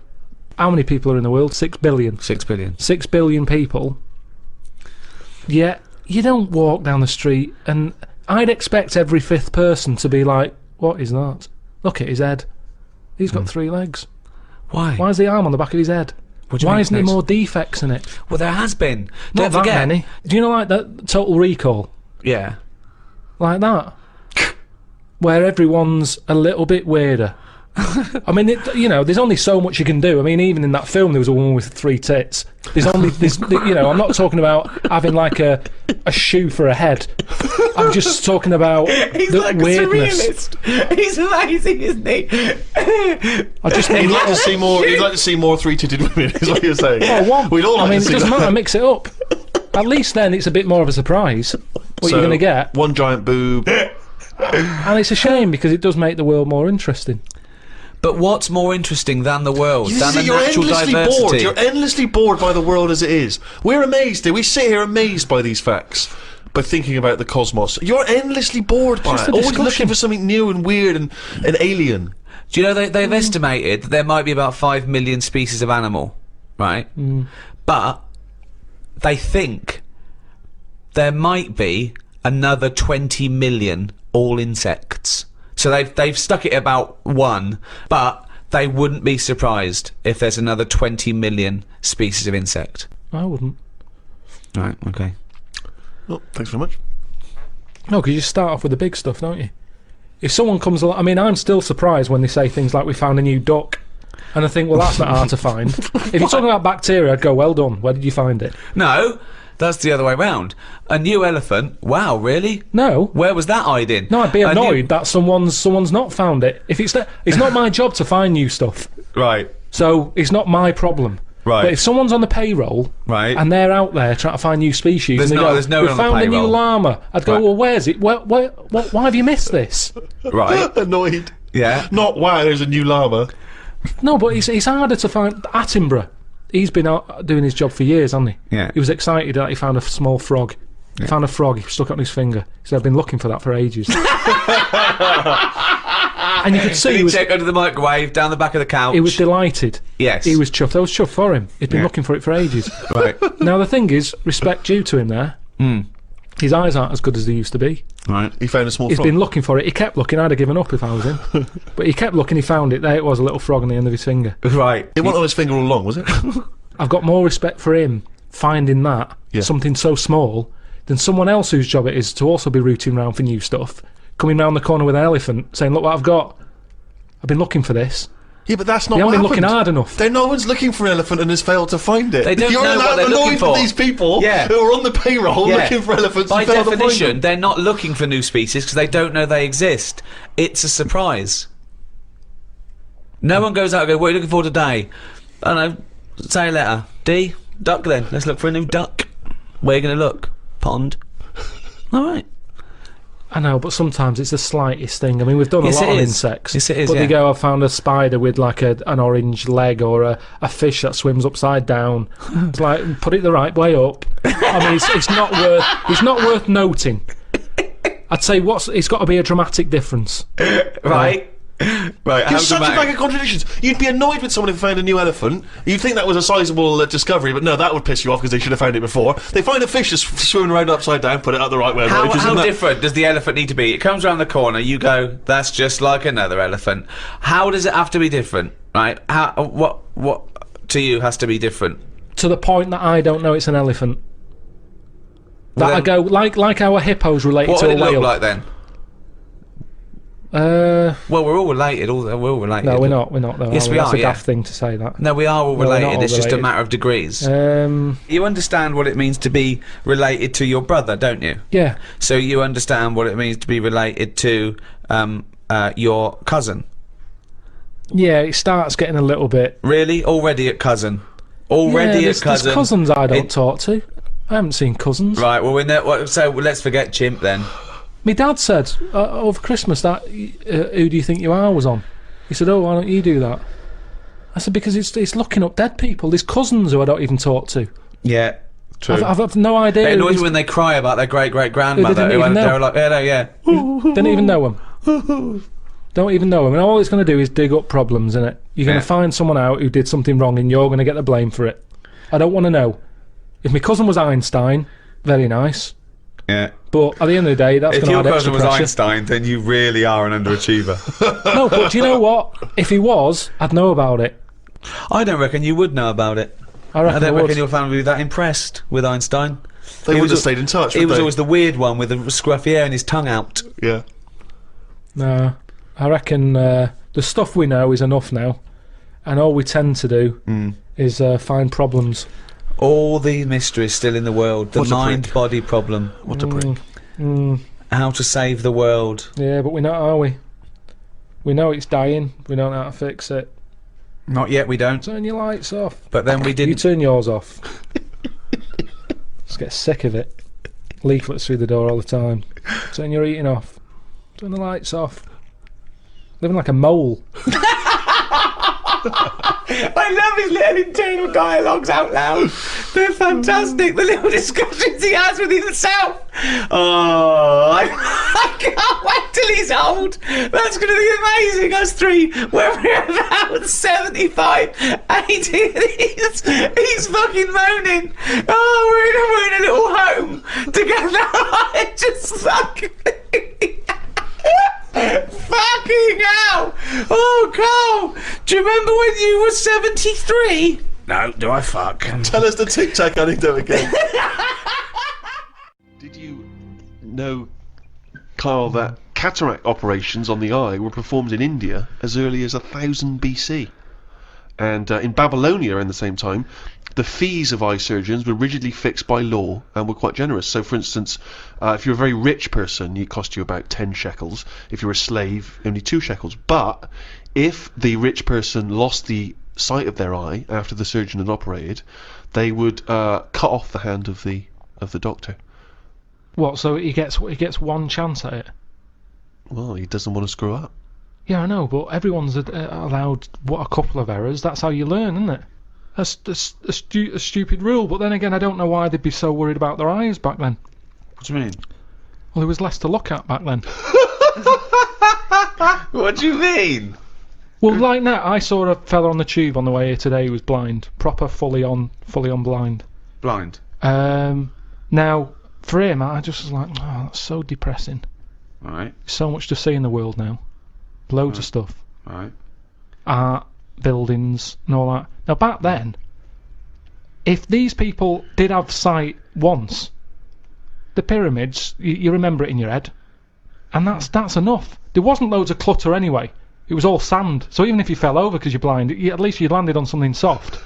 how many people are in the world? 6 billion. 6 billion. 6 billion people. Yet you don't walk down the street, and I'd expect every fifth person to be like, "What is that? Look at his head. He's got 3 legs. Why? Why is the arm on the back of his head? What do you Why mean isn't there next? more defects in it? Well, there has been. Not Don't that forget. many. Do you know, like that Total Recall? Yeah. Like that, where everyone's a little bit weirder. I mean, you know, there's only so much you can do. I mean, even in that film, there was a woman with 3 tits. You know, I'm not talking about having like a shoe for a head. I'm just talking about He's the like weirdness. a surrealist. He's amazing, isn't he? I just mean, You'd like to see more. You'd like to see more 3-titted women. Is what you're saying? well, one. We'd all like I mean, to it see doesn't that. matter. Mix it up. At least then it's a bit more of a surprise what you're going to get. One giant boob. And it's a shame because it does make the world more interesting. But what's more interesting than the world? You Than see, the you're natural endlessly diversity? bored. You're endlessly bored by the world as it is. We're amazed. We sit here amazed by these facts, by thinking about the cosmos. You're endlessly bored by Just it. a Always discussion. looking for something new and weird and alien. Do you know they've estimated that there might be about 5 million species of animal, right? But they think there might be another 20 million all insects. So they've stuck it about 1, but they wouldn't be surprised if there's another 20 million species of insect. I wouldn't. Right, okay. Well, thanks very much. No, because you start off with the big stuff, don't you? If someone comes along, I mean, I'm still surprised when they say things like, "We found a new duck," and I think, well, that's not hard to find. If you're talking about bacteria, I'd go, "Well done. Where did you find it?" No, that's the other way round. A new elephant? Wow, really? No. Where was that hiding? No, I'd be A new- annoyed that someone's not found it. If it's not my job to find new stuff, Right, so it's not my problem. Right. But if someone's on the payroll right. and they're out there trying to find new species, There's and they no- go, there's no "We one on the found a new payroll." llama," I'd go, Right. "Well, where's it? Why have you missed this?" Right, Annoyed. yeah. Not wow. There's a new llama. No, but it's harder to find. Attenborough, he's been out doing his job for years, hasn't he? Yeah. He was excited that he found a small frog. He found a frog, he stuck it on his finger. He said, "I've been looking for that for ages." And you could see Did he check under the microwave, down the back of the couch? he was delighted. Yes. He was chuffed. I was chuffed for him. He'd been Yeah. looking for it for ages. Right. Now, the thing is, respect due to him there. His eyes aren't as good as they used to be. Right. He found a small He's frog. been looking for it. He kept looking. I'd have given up if I was him. But he kept looking. He found it. There it was, a little frog on the end of his finger. Right. It wasn't on his finger all along, was it? I've got more respect for him finding that, Yeah. something so small, than someone else whose job it is to also be rooting around for new stuff, coming round the corner with an elephant, saying, look what I've got. I've been looking for this. Yeah, but that's not They what haven't been happened. looking hard enough. No one's looking for an elephant and has failed to find it. They don't You're know what they're looking annoyed for. with these people Yeah. who are on the payroll Yeah. looking for elephants By and failed to find definition, them. they're not looking for new species because they don't know they exist. It's a surprise. No one goes out and goes, what are you looking for today? I don't know, say a letter. D, duck then. Let's look for a new duck. Where are you going to look? Pond. All right. I know, but sometimes it's the slightest thing. I mean, we've done Yes, a lot it on is. insects. Yes, it is, But yeah. they go, I found a spider with like an orange leg, or a fish that swims upside down. It's like, put it the right way up. I mean, it's not worth noting. I'd say it's got to be a dramatic difference. Right. Right. You're such a bag of contradictions. You'd be annoyed with someone who found a new elephant. You'd think that was a sizable discovery, but no, that would piss you off because they should have found it before. They find a fish just swimming around upside down, put it out the right way. How Isn't that- different does the elephant need to be? It comes around the corner, you go, that's just like another elephant. How does it have to be different, right? What to you has to be different? To the point that I don't know it's an elephant. Well, That I go, like our hippos related What to would a it look whale. like then? Uh, Well, we're all related. We're all related. no, we're not. We're not. Though, Yes, are we That's are, a yeah. daft thing to say that. No, we are all No, we're not related. all It's just a related. matter of degrees. Um, You understand what it means to be related to your brother, don't you? yeah. So you understand what it means to be related to your cousin. Yeah, it starts getting a little bit. Really? Already at cousin? Yeah, Already there's at cousin? cousins I don't It- talk to. I haven't seen cousins. Right, well, so let's forget chimp then. My dad said over Christmas that who do you think you are was on. He said, oh, why don't you do that? I said, because it's looking up dead people. There's cousins who I don't even talk to. Yeah, true. I've no idea. It who annoys these- me when they cry about their great-great-grandmother. Who they didn't even know. They're like, yeah, no, yeah. Don't even know them. Don't even know them. And all it's going to do is dig up problems, innit? You're going Yeah. to find someone out who did something wrong and you're going to get the blame for it. I don't want to know. If my cousin was Einstein, very nice. Yeah. But at the end of the day, that's If going to your add cousin extra was pressure. Einstein, then you really are an underachiever. No, but do you know what? If he was, I'd know about it. I don't reckon you would know about it. I I reckon don't I would. reckon your family would be that impressed with Einstein. They He would was have a- stayed in touch. He would was they? always the weird one with the scruffy hair and his tongue out. Yeah. No, I reckon the stuff we know is enough now, and all we tend to do is find problems. All the mysteries still in the world. The What a prick. mind-body problem. What a prick. How to save the world. Yeah, but we're not, are we? We know it's dying. We don't know how to fix it. Not yet, we don't. Turn your lights off. But then we You didn't. turn yours off. Just get sick of it. Leaflets through the door all the time. Turn your eating off. Turn the lights off. Living like a mole. I love his little internal dialogues out loud. They're fantastic. The little discussions he has with himself. Oh, I can't wait till he's old. That's going to be amazing. Us three, when we're about 75, 80, he's fucking moaning. Oh, we're in a little home together. Just fucking... Fucking hell! Oh, Carl! Do you remember when you were 73? No, do I fuck? Tell us the Tic Tac anecdote again. Did you know, Carl, that cataract operations on the eye were performed in India as early as 1000 BC? And in Babylonia, in the same time, the fees of eye surgeons were rigidly fixed by law and were quite generous. So, for instance, if you're a very rich person, it cost you about 10 shekels. If you're a slave, only 2 shekels. But if the rich person lost the sight of their eye after the surgeon had operated, they would cut off the hand of the doctor. What? So he gets one chance at it? Well, he doesn't want to screw up. Yeah, I know, but everyone's allowed a couple of errors. That's how you learn, isn't it? That's a stupid rule. But then again, I don't know why they'd be so worried about their eyes back then. What do you mean? Well, there was less to look at back then. What do you mean? Well, like that, I saw a fella on the tube on the way here today who was blind, proper fully on blind. Blind. Now, for him, I just was like, oh, that's so depressing. Right. So much to see in the world now. Loads of stuff. Right. Art, buildings, and all that. Now, back then, if these people did have sight once, the pyramids, you remember it in your head, and that's enough. There wasn't loads of clutter anyway. It was all sand, so even if you fell over because you're blind, at least you landed on something soft.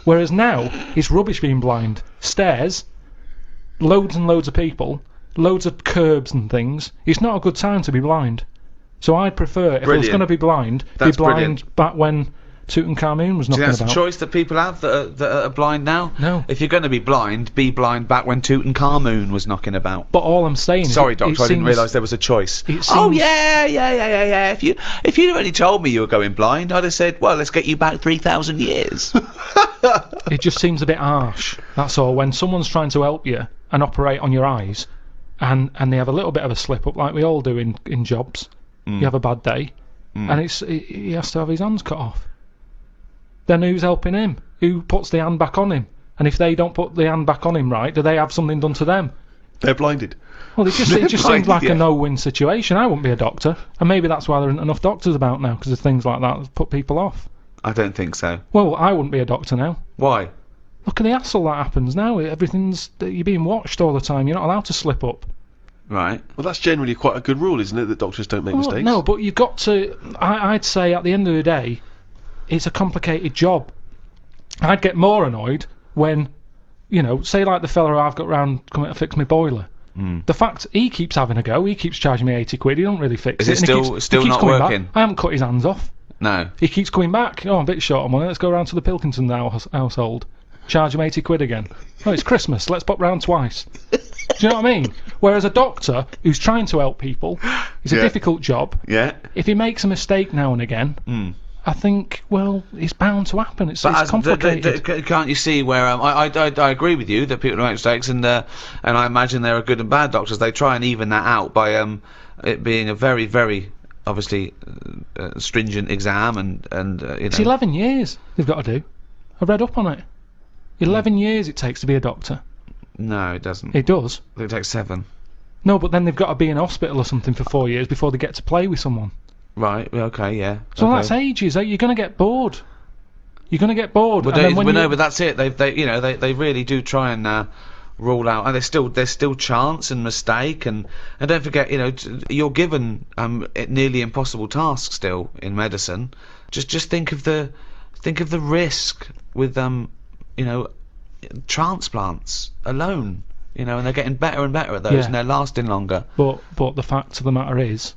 Whereas now, it's rubbish being blind. Stairs, loads and loads of people, loads of curbs and things. It's not a good time to be blind. So I'd prefer, if I was going to be blind, That's be blind brilliant. back when Tutankhamun was Do you knocking think that's about. a choice that people have that are blind now? No. If you're going to be blind back when Tutankhamun was knocking about. But all I'm saying is... Sorry, it Doctor, I didn't seems- realise there was a choice. it Oh, seems- yeah. If you'd already told me you were going blind, I'd have said, well, let's get you back 3,000 years. It just seems a bit harsh, that's all. When someone's trying to help you and operate on your eyes, and they have a little bit of a slip-up, like we all do in jobs, you have a bad day, and he has to have his hands cut off. Then who's helping him? Who puts the hand back on him? And if they don't put the hand back on him right, do they have something done to them? They're blinded. Well, it just Blinded, seems like yeah. a no-win situation. I wouldn't be a doctor, and maybe that's why there aren't enough doctors about now, because of things like that that put people off. I don't think so. Well, I wouldn't be a doctor now. Why? Look at the hassle that happens now. You're being watched all the time. You're not allowed to slip up. Right. Well, that's generally quite a good rule, isn't it? That doctors don't make mistakes. No, but you've got to... I'd say at the end of the day, it's a complicated job. I'd get more annoyed when, say like the fella I've got round coming to fix my boiler. The fact he keeps having a go, he keeps charging me 80 quid, he don't really fix Is it. it and he still keeps not coming back. working? I haven't cut his hands off. No. He keeps coming back. Oh, I'm a bit short on money, let's go round to the Pilkington household. Charge him 80 quid again. Oh, it's Christmas, let's pop round twice. Do you know what I mean? Whereas a doctor who's trying to help people, it's a Yeah. difficult job. Yeah. If he makes a mistake now and again, I think, well, it's bound to happen. It's complicated. Can't you see where I agree with you that people make mistakes, and I imagine there are good and bad doctors. They try and even that out by it being a very, very obviously stringent exam, and It's 11 years they've got to do. I read up on it. 11 years it takes to be a doctor. No, it doesn't. It does. It takes 7. No, but then they've got to be in hospital or something for 4 years before they get to play with someone. Right. Okay. Yeah. So okay. that's ages. You're going to get bored. You're going to get bored. Well, and then when you- but that's it. They really do try and rule out, and there's still chance and mistake, and don't forget, you're given nearly impossible tasks still in medicine. Just think of the risk with transplants alone. And they're getting better and better at those, Yeah. and they're lasting longer. But the fact of the matter is,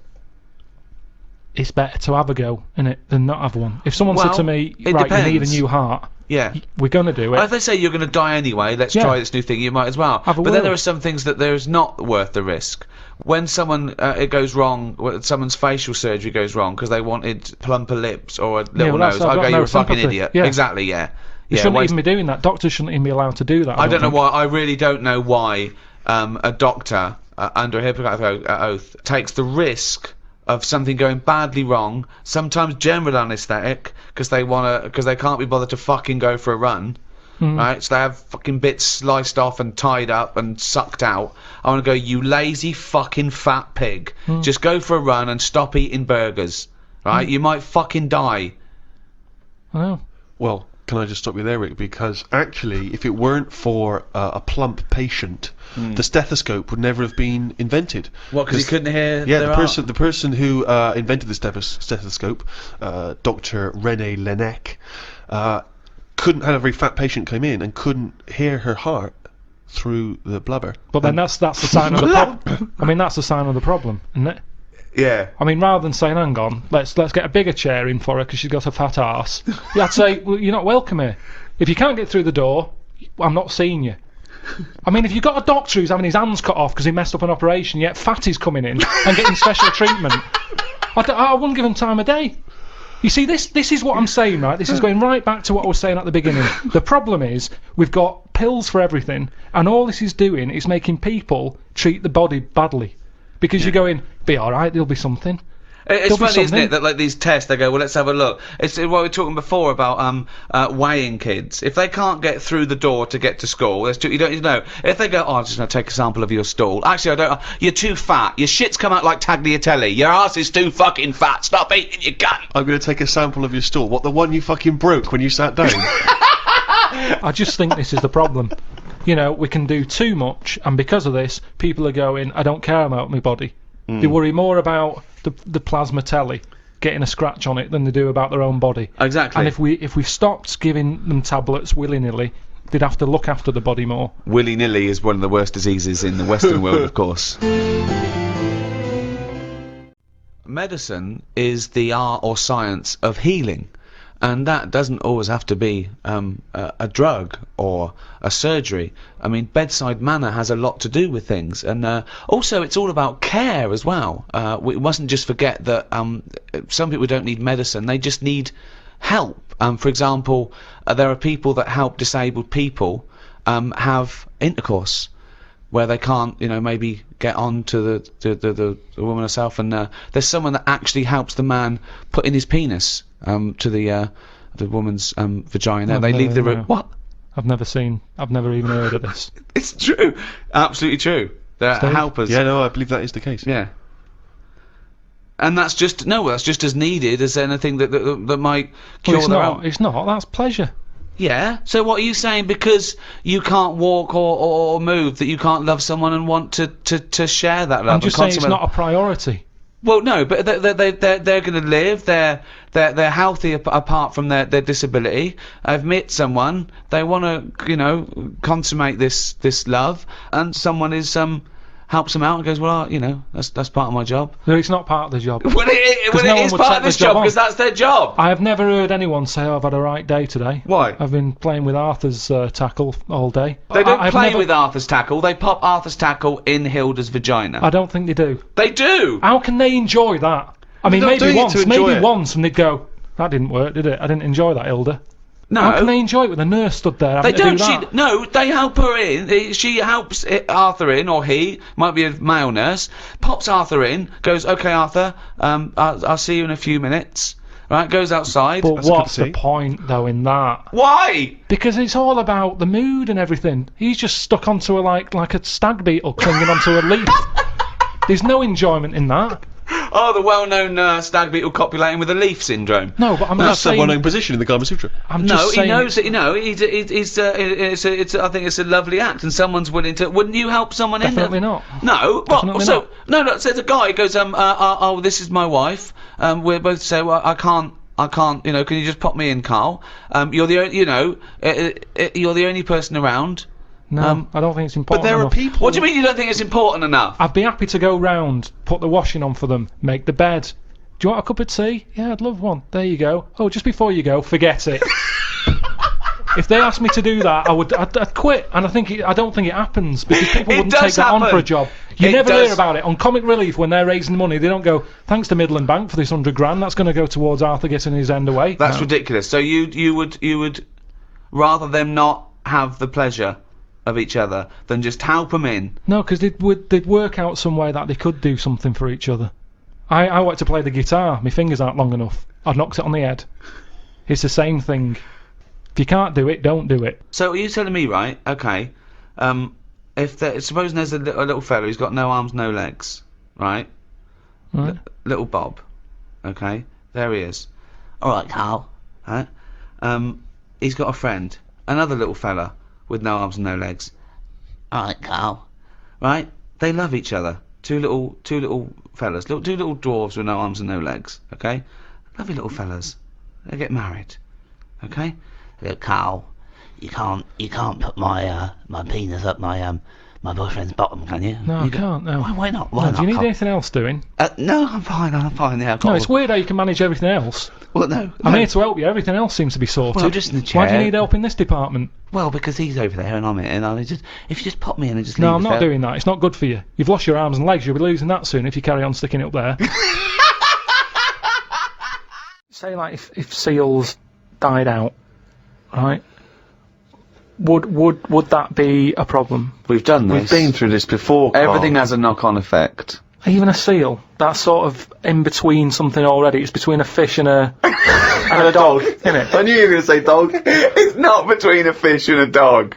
it's better to have a go, innit, than not have one. If someone said Well, to me, it right, you need a depends. new heart, Yeah. we're going to do it. If they say you're going to die anyway, let's Yeah. try this new thing, you might as well. Have a But then whirl. there are some things that there's not worth the risk. When someone it goes wrong, someone's facial surgery goes wrong because they wanted plumper lips or a little well, that's- nose, I've I'll got go, no you're a fucking sympathy. idiot. Yeah. Exactly, yeah. You Yeah, shouldn't waste- even be doing that. Doctors shouldn't even be allowed to do that. I don't know think. why. I really don't know why a doctor under a Hippocratic oath takes the risk of something going badly wrong, sometimes general anaesthetic, because they can't be bothered to fucking go for a run. Right, so they have fucking bits sliced off and tied up and sucked out. I want to go, you lazy fucking fat pig. Just go for a run and stop eating burgers. Right, you might fucking die. I know. Well, can I just stop you there, Rick? Because actually, if it weren't for a plump patient, the stethoscope would never have been invented. What? Because you couldn't hear. Yeah, their the person who invented the stethoscope, Dr. René Laennec, couldn't have a very fat patient come in and couldn't hear her heart through the blubber. But then that's the sign of the problem. I mean, that's the sign of the problem, isn't it? Yeah. I mean, rather than saying, hang on, let's get a bigger chair in for her because she's got a fat arse, I'd say, well, you're not welcome here. If you can't get through the door, I'm not seeing you. I mean, if you've got a doctor who's having his hands cut off because he messed up an operation, yet fatty's coming in and getting special treatment, I wouldn't give him time of day. You see, this is what I'm saying, right? This is going right back to what I was saying at the beginning. The problem is, we've got pills for everything, and all this is doing is making people treat the body badly. Because you're going, be alright, there'll be something. It's There'll be funny, isn't something. it, that like these tests, they go, well, let's have a look. It's what we were talking before about weighing kids. If they can't get through the door to get to school, you don't know. If they go, oh, I'm just going to take a sample of your stool. Actually, I don't. You're too fat. Your shit's come out like tagliatelle. Your ass is too fucking fat. Stop eating your gun. I'm going to take a sample of your stool. What, the one you fucking broke when you sat down? I just think this is the problem. You know, we can do too much, and because of this, people are going, I don't care about my body. They worry more about the plasma telly getting a scratch on it than they do about their own body. Exactly. And if we stopped giving them tablets willy-nilly, they'd have to look after the body more. Willy-nilly is one of the worst diseases in the Western world, of course. Medicine is the art or science of healing. And that doesn't always have to be a drug or a surgery. I mean, bedside manner has a lot to do with things. And also, it's all about care as well. We mustn't just forget that some people don't need medicine. They just need help. For example, there are people that help disabled people have intercourse where they can't, you know, maybe get on to the woman herself. And there's someone that actually helps the man put in his penis to the woman's vagina. They leave the room. What? I've never even heard of this. It's true. Absolutely true. They're Steve? helpers. Yeah, no, I believe that is the case. Yeah. And that's just as needed as anything that might cure Well, their own. it's not. That's pleasure. Yeah. So what are you saying? Because you can't walk or move, that you can't love someone and want to share that love? I'm just saying it's not a priority. Well, no, but they're going to live. They're healthy apart from their disability. I've met someone. They want to, you know, consummate this love, and someone is helps them out and goes, well, you know, that's part of my job. No, it's not part of the job. Well, it no one is would part take of this the job job because that's their job. I have never heard anyone say, oh, I've had a right day today. Why? I've been playing with Arthur's tackle all day. They don't I've play never- with Arthur's tackle. They pop Arthur's tackle in Hilda's vagina. I don't think they do. They do. How can they enjoy that? I mean, They're not doing it to enjoy it. once, and they'd go, that didn't work, did it? I didn't enjoy that, Hilda. No. How can they enjoy it with a nurse stood there They having to don't. do that? No, they help her in. She helps Arthur in, or he might be a male nurse. Pops Arthur in. Goes, okay, Arthur. I'll see you in a few minutes. Right. Goes outside. But That's a good what's the see. point, though, in that? Why? Because it's all about the mood and everything. He's just stuck onto like a stag beetle clinging onto a leaf. There's no enjoyment in that. Oh, the well-known stag beetle copulating with a leaf syndrome. No, but I'm That's just the saying. well-known position in the Kama Sutra. I'm No, just he saying, knows that. You know, I think it's a lovely act, and someone's willing to. Wouldn't you help someone Definitely in? not. No. Definitely What? So not. no. So the guy goes, oh, this is my wife. We're both say, well, I can't. You know, can you just pop me in, Carl? You're the, you're the only person around. No, I don't think it's important But there are enough. people... What do you mean you don't think it's important enough? I'd be happy to go round, put the washing on for them, make the bed. Do you want a cup of tea? Yeah, I'd love one. There you go. Oh, just before you go, forget it. If they asked me to do that, I'd quit. And I don't think it happens because people It wouldn't does take that on happen. for a job. You It never does. hear about it on Comic Relief when they're raising money. They don't go, thanks to Midland Bank for this £100. That's going to go towards Arthur getting his end away. That's No. ridiculous. So you would rather them not have the pleasure of each other than just help them in. No, because they'd work out some way that they could do something for each other. I like to play the guitar. My fingers aren't long enough. I've knocked it on the head. It's the same thing. If you can't do it, don't do it. So are you telling me, right? Okay, supposing there's a little fella who's got no arms, no legs, right? Right? Little Bob. Okay, there he is. All right, Carl. Right? He's got a friend, another little fella with no arms and no legs. All right, Carl. Right? They love each other. Two little fellas, two little dwarves with no arms and no legs. Okay, lovely little fellas. They get married. Okay. Look, Carl, you can't put my penis up my boyfriend's bottom, can you? No, I can't. No. Why not? No, do you need anything else doing? No, I'm fine. Yeah, I've got No, it's weird how you can manage everything else. Well, no. I'm here to help you. Everything else seems to be sorted. Well, just in the chair. Why do you need help in this department? Well, because he's over there and I'm here, and if you just pop me in and just No, leave I'm the not fair- doing that. It's not good for you. You've lost your arms and legs. You'll be losing that soon if you carry on sticking it up there. Say, like, if seals died out, right? Would that be a problem? We've done We've this. been through this before, Carl. Everything has a knock-on effect. Even a seal, that's sort of in between something already. It's between a fish and a and a dog, isn't it? I knew you were going to say dog. It's not between a fish and a dog.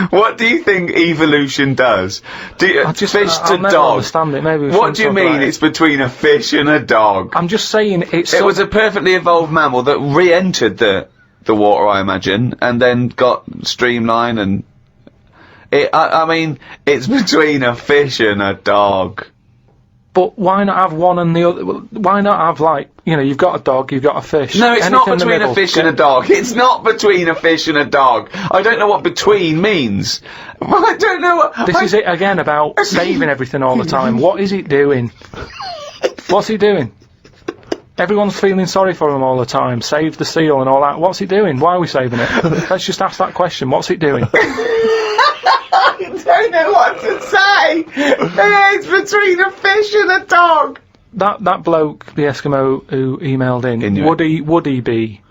What do you think evolution does? Fish I'll to never dog. understand it. Maybe we What shouldn't do you talk mean about it. it's between a fish and a dog? I'm just saying it's. It was a perfectly evolved mammal that re-entered the water, I imagine, and then got streamlined and... I mean, it's between a fish and a dog. But why not have one and the other? Why not have, like, you know, you've got a dog, you've got a fish. No, it's anything not in the between a middle, fish and a dog. It's not between a fish and a dog. I don't know what between means. I don't know what... This is it again about saving everything all the time. What is it doing? What's he doing? Everyone's feeling sorry for him all the time. Save the seal and all that. What's it doing? Why are we saving it? Let's just ask that question. What's it doing? I don't know what to say. It's between a fish and a dog. That bloke, the Eskimo who emailed in, Inuit. would he be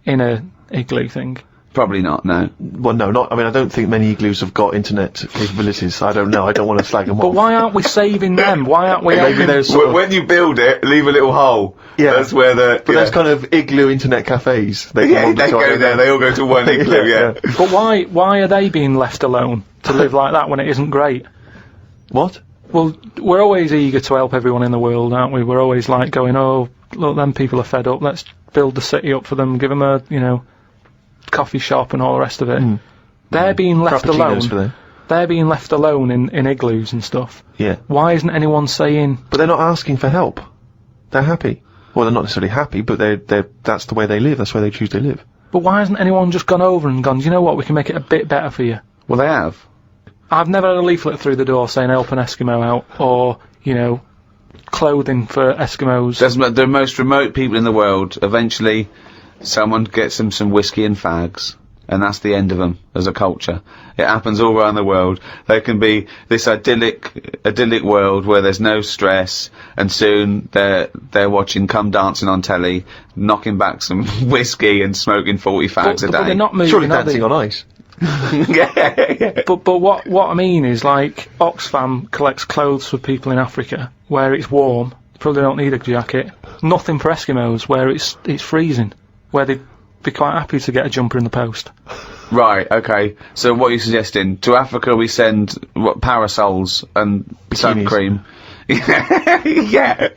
in a igloo thing? Probably not, no. Well, no, not. I mean, I don't think many igloos have got internet capabilities. I don't know. I don't want to slag them But off. why aren't we saving them? Why aren't we Maybe helping? there's sort of, When you build it, leave a little hole. Yeah. That's where the... but there's kind of igloo internet cafes. They Yeah, they go there, they all go to one igloo, yeah. But why are they being left alone to live like that when it isn't great? What? Well, we're always eager to help everyone in the world, aren't we? We're always like going, oh, look, them people are fed up. Let's build the city up for them, give them a, you know, coffee shop and all the rest of it. They're being left Frappuccinos for alone. them. They're being left alone in igloos and stuff. Yeah. Why isn't anyone saying? But they're not asking for help. They're happy. Well, they're not necessarily happy, but that's the way they live. That's where they choose to live. But why hasn't anyone just gone over and gone? Do you know what? We can make it a bit better for you. Well, they have. I've never had a leaflet through the door saying help an Eskimo out, or, you know, clothing for Eskimos. That's the most remote people in the world. Eventually, someone gets them some whiskey and fags, and that's the end of them as a culture. It happens all around the world. There can be this idyllic world where there's no stress, and soon they're watching Come Dancing on telly, knocking back some whiskey and smoking 40 fags a But they're day. not moving, Surely are they? dancing on ice. Yeah. But what I mean is, like, Oxfam collects clothes for people in Africa where it's warm. Probably don't need a jacket. Nothing for Eskimos where it's freezing, where they'd be quite happy to get a jumper in the post. Right, okay. So what are you suggesting? To Africa we send parasols and sun Bikinis. cream. Yeah.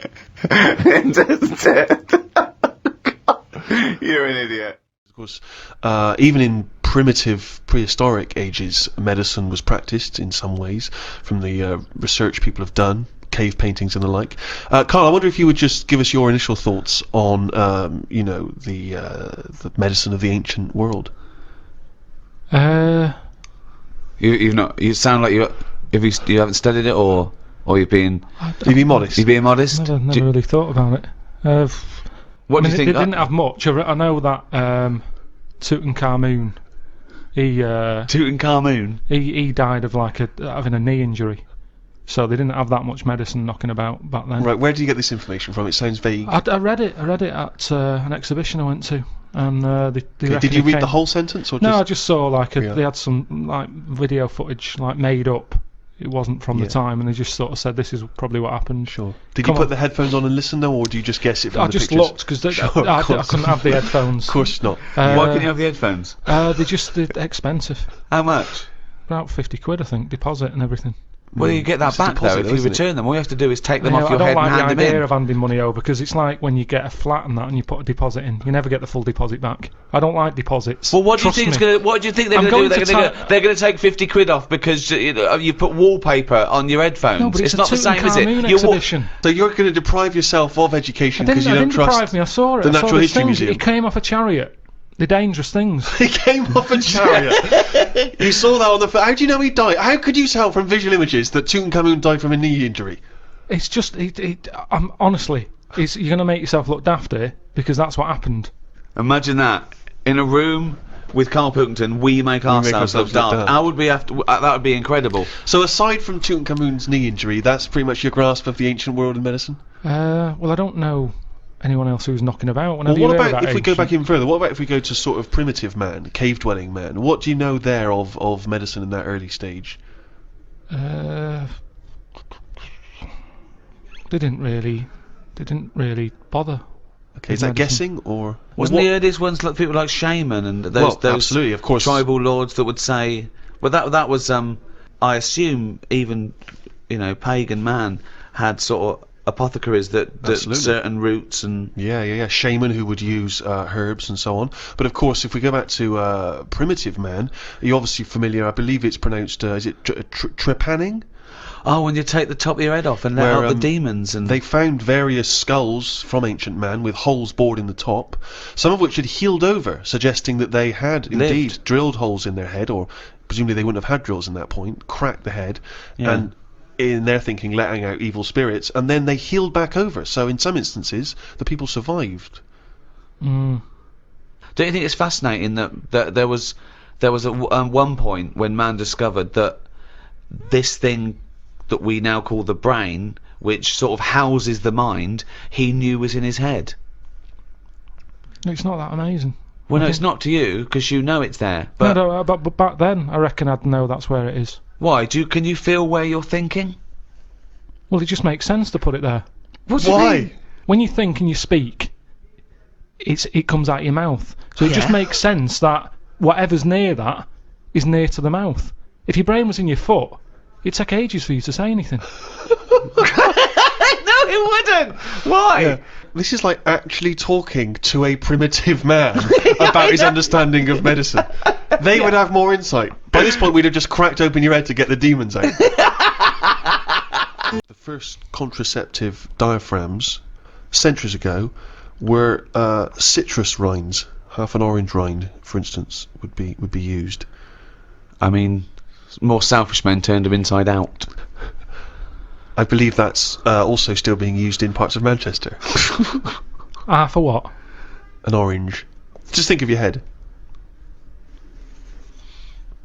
You're an idiot. Of course, even in primitive prehistoric ages, medicine was practiced in some ways from the research people have done, cave paintings and the like. Karl, I wonder if you would just give us your initial thoughts on, the medicine of the ancient world. You've not. You sound like you haven't studied it, or you're being. You be modest. You're being modest. Never really thought about it. What do I mean, you they think? didn't have much. I know that Tutankhamun, Tutankhamun. he died of having a knee injury, so they didn't have that much medicine knocking about back then. Right, where do you get this information from? It sounds vague. I read it at an exhibition I went to, and they Okay, did you read the whole sentence, or just... No, I just saw Yeah. they had some like video footage made up. It wasn't from the time, and they just sort of said this is probably what happened. Sure. Did Come you put on. the headphones on and listen, though, or do you just guess it from I the just pictures? looked because Sure, of I course. couldn't have the headphones. Of course not. Why can you have the headphones? They're expensive. How much? About £50, I think, deposit and everything. Well, you get that It's a back deposit, though. If you isn't it? return them, all you have to do is take them You know, off your I head don't and like hand the them idea in. of handing money over because it's like when you get a flat and that and you put a deposit in, you never get the full deposit back. I don't like deposits. Well, what do you Trust think me. is gonna? What do you think they're I'm going to do? going They're to going to take 50 quid off because you put wallpaper on your headphones. No, but it's a not the same, is it? Tutankhamun You exhibition. So you're going to deprive yourself of education because you I don't didn't trust... deprive me. I saw it. the I saw Natural these History things. Museum. It came off a chariot. The dangerous things. He came off a chariot. You saw that on the... How do you know he died? How could you tell from visual images that Tutankhamun died from a knee injury? It's just, honestly, you're going to make yourself look daft here because that's what happened. Imagine that in a room with Carl Pilkington, we make ourselves look daft. How would we have to? That would be incredible. So aside from Tutankhamun's knee injury, that's pretty much your grasp of the ancient world in medicine? Well, I don't know anyone else who's knocking about. Well, what about if we go back even further? What about if we go to sort of primitive man, cave-dwelling man? What do you know there of medicine in that early stage? they didn't really bother. Okay, is that guessing or Wasn't the earliest ones like people like shaman and those absolutely, of course, tribal lords that would say, well, that was I assume even pagan man had sort of apothecaries that certain roots and yeah, shaman who would use herbs and so on. But of course, if we go back to primitive man, you're obviously familiar. I believe it's pronounced is it trepanning? Oh, when you take the top of your head off and let out the demons. And they found various skulls from ancient man with holes bored in the top, some of which had healed over, suggesting that they had indeed drilled holes in their head, or presumably they wouldn't have had drills in that point, cracked the head, and in their thinking letting out evil spirits, and then they healed back over. So in some instances, the people survived. Mm. Don't you think it's fascinating that there was at one point when man discovered that this thing that we now call the brain, which sort of houses the mind, he knew was in his head. It's not that amazing. Well, no, it's not to you, because you know it's there. But but back then, I reckon I'd know that's where it is. Why? Can you feel where you're thinking? Well, it just makes sense to put it there. What do you mean? When you think and you speak, it comes out your mouth. So it just makes sense that whatever's near that is near to the mouth. If your brain was in your foot, it'd take ages for you to say anything. No, it wouldn't. Why? Yeah. This is like actually talking to a primitive man about his understanding of medicine. They would have more insight. By this point, we'd have just cracked open your head to get the demons out. The first contraceptive diaphragms, centuries ago, were citrus rinds. Half an orange rind, for instance, would be used. I mean, more selfish men turned them inside out. I believe that's also still being used in parts of Manchester. For what? An orange. Just think of your head.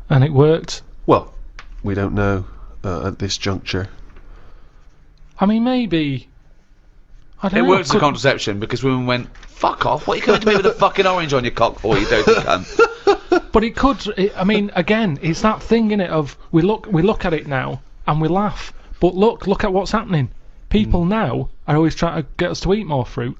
And it worked? Well, we don't know at this juncture. I mean, maybe... I don't know. It works for contraception because women went, fuck off, what are you coming to me with a fucking orange on your cock for, you dirty cunt? But it could... I mean, again, it's that thing, innit, of we look at it now and we laugh. But look at what's happening. People now are always trying to get us to eat more fruit.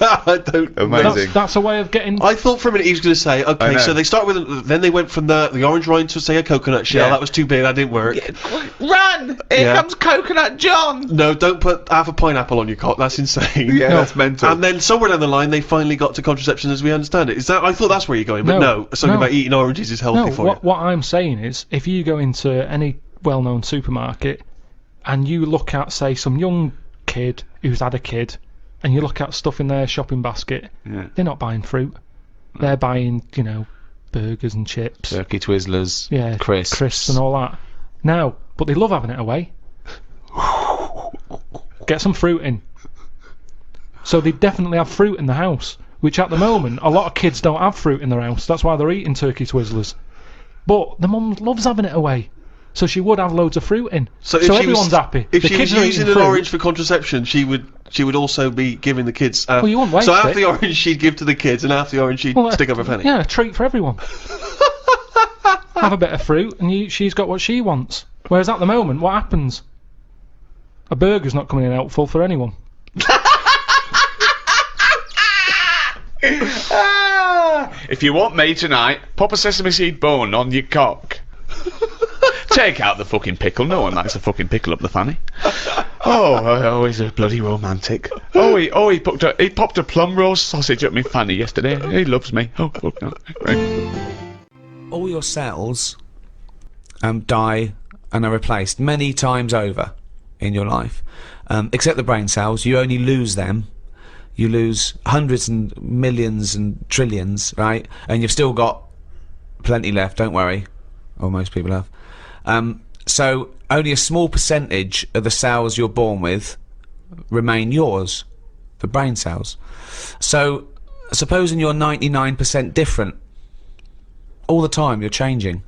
I don't know. Amazing. That's a way of getting... I thought for a minute he was going to say, okay, so they start with... Then they went from the orange rind to, say, a coconut shell. Yeah. That was too big, that didn't work. Run! Here comes Coconut John! No, don't put half a pineapple on your cock. That's insane. Yeah, that's mental. And then somewhere down the line, they finally got to contraception as we understand it. Is that? I thought that's where you're going, but no. Something about eating oranges is healthy for you. What I'm saying is, if you go into any well-known supermarket and you look at, say, some young kid who's had a kid, and you look at stuff in their shopping basket, they're not buying fruit. They're buying, burgers and chips. Turkey Twizzlers, crisps and all that. Now, but they love having it away. Get some fruit in. So they definitely have fruit in the house, which at the moment, a lot of kids don't have fruit in their house. That's why they're eating Turkey Twizzlers. But the mum loves having it away. So she would have loads of fruit in. So everyone's happy. If the she kids was are using eating an fruit. orange for contraception, she would also be giving the kids... well, you wouldn't waste so half it. the orange she'd give to the kids, and half the orange she'd stick up her fanny. Yeah, a treat for everyone. Have a bit of fruit, and she's got what she wants. Whereas at the moment, what happens? A burger's not coming in helpful for anyone. If you want me tonight, pop a sesame seed bone on your cock. Take out the fucking pickle. No one likes a fucking pickle up the fanny. Oh, he's a bloody romantic. He popped a plum roast sausage up my fanny yesterday. He loves me. Oh, fuck no. Right. All your cells die and are replaced many times over in your life. Except the brain cells, you only lose them. You lose hundreds and millions and trillions, right? And you've still got plenty left, don't worry. Or most people have. So only a small percentage of the cells you're born with remain yours, the brain cells. So supposing you're 99% different, all the time you're changing,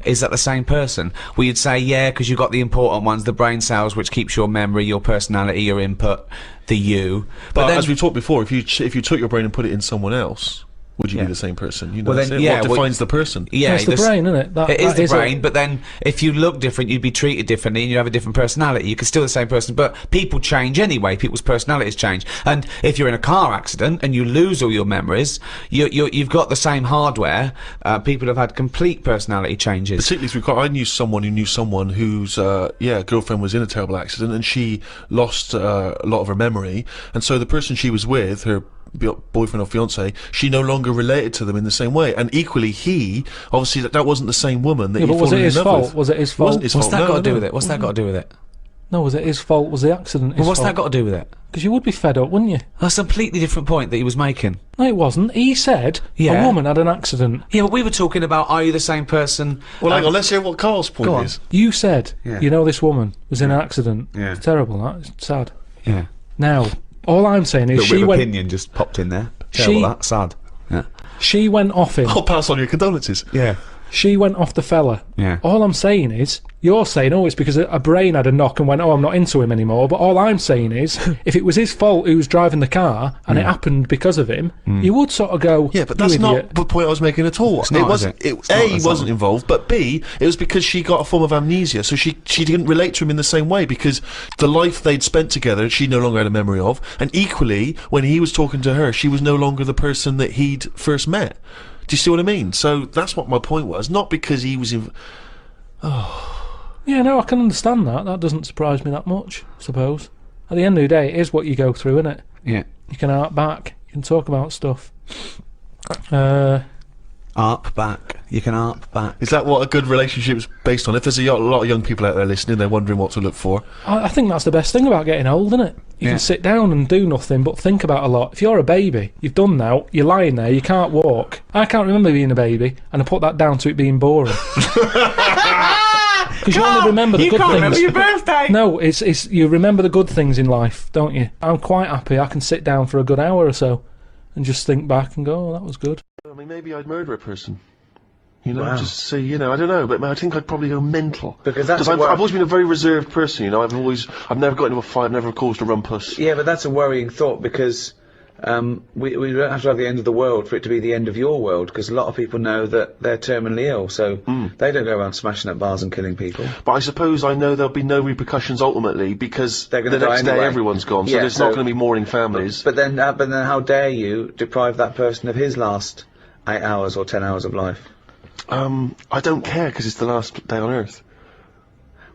is that the same person? Well, you'd say, yeah, because you've got the important ones, the brain cells, which keeps your memory, your personality, your input, the you. But then, as we talked before, if you took your brain and put it in someone else, would you Yeah. be the same person? You know, Well, that's then, it. yeah, What well- defines the person? Yeah, It's the this- brain, isn't it? It is that the it. brain, but then if you look different, you'd be treated differently and you'd have a different personality. You could still be the same person, but people change anyway. People's personalities change. And if you're in a car accident and you lose all your memories, you've got the same hardware. People have had complete personality changes. Particularly through car. I knew someone whose girlfriend was in a terrible accident, and she lost a lot of her memory, and so the person she was with, her boyfriend or fiance, she no longer related to them in the same way. And equally, he obviously that wasn't the same woman that Yeah, he but was fallen it in his love fault? with. Was it his It wasn't fault? his What's fault. that No, got to no, do no. with it? What's that got to do with it? No, was it his fault? Was the accident his Well, what's fault? that got to do with it? Because you would be fed up, wouldn't you? That's a completely different point that he was making. No, it wasn't. He said Yeah. a woman had an accident. Yeah, but we were talking about, are you the same person? Well, hang on, let's hear what Carl's point Go on. is. You said, Yeah. you know, this woman was in an accident. Yeah. It's terrible, that. It's sad. Yeah. Now, all I'm saying is Little bit of opinion just popped in there. Terrible, that. Sad. Yeah. she went off him. I'll pass on your condolences. Yeah. She went off the fella. Yeah. All I'm saying is, you're saying, oh, it's because a brain had a knock and went, oh, I'm not into him anymore. But all I'm saying is, if it was his fault who was driving the car and it happened because of him, you would sort of go, Yeah, but "You that's idiot." not the point I was making at all. It's not, it is wasn't. it? It, It's not, A, that's wasn't not. involved, but B, it was because she got a form of amnesia, so she didn't relate to him in the same way because the life they'd spent together, she no longer had a memory of, and equally, when he was talking to her, she was no longer the person that he'd first met. Do you see what I mean? So that's what my point was. Not because he was in. Yeah, no, I can understand that. That doesn't surprise me that much, I suppose. At the end of the day, it is what you go through, isn't it? Yeah. You can hark back. You can talk about stuff. Arp back. You can arp back. Is that what a good relationship is based on? If there's a lot of young people out there listening, they're wondering what to look for. I think that's the best thing about getting old, isn't it? You Yeah. can sit down and do nothing but think about a lot. If you're a baby, you've done now, you're lying there, you can't walk. I can't remember being a baby, and I put that down to it being boring. Because you only remember the good things. remember your birthday. No, it's you remember the good things in life, don't you? I'm quite happy. I can sit down for a good hour or so and just think back and go, oh, that was good. I mean, maybe I'd murder a person. You know, just say, you know, I don't know, but I think I'd probably go mental. Because that's I've what- always been a very reserved person, you know, I've never got into a fight, I've never caused a rumpus. Yeah, but that's a worrying thought because we don't have to have the end of the world for it to be the end of your world, because a lot of people know that they're terminally ill, so they don't go around smashing up bars and killing people. But I suppose I know there'll be no repercussions ultimately, because They're the gonna die next day anyway. everyone's gone, so Yeah, there's not so- going to be mourning families. But then how dare you deprive that person of his last 8 hours or 10 hours of life? I don't care, because it's the last day on Earth.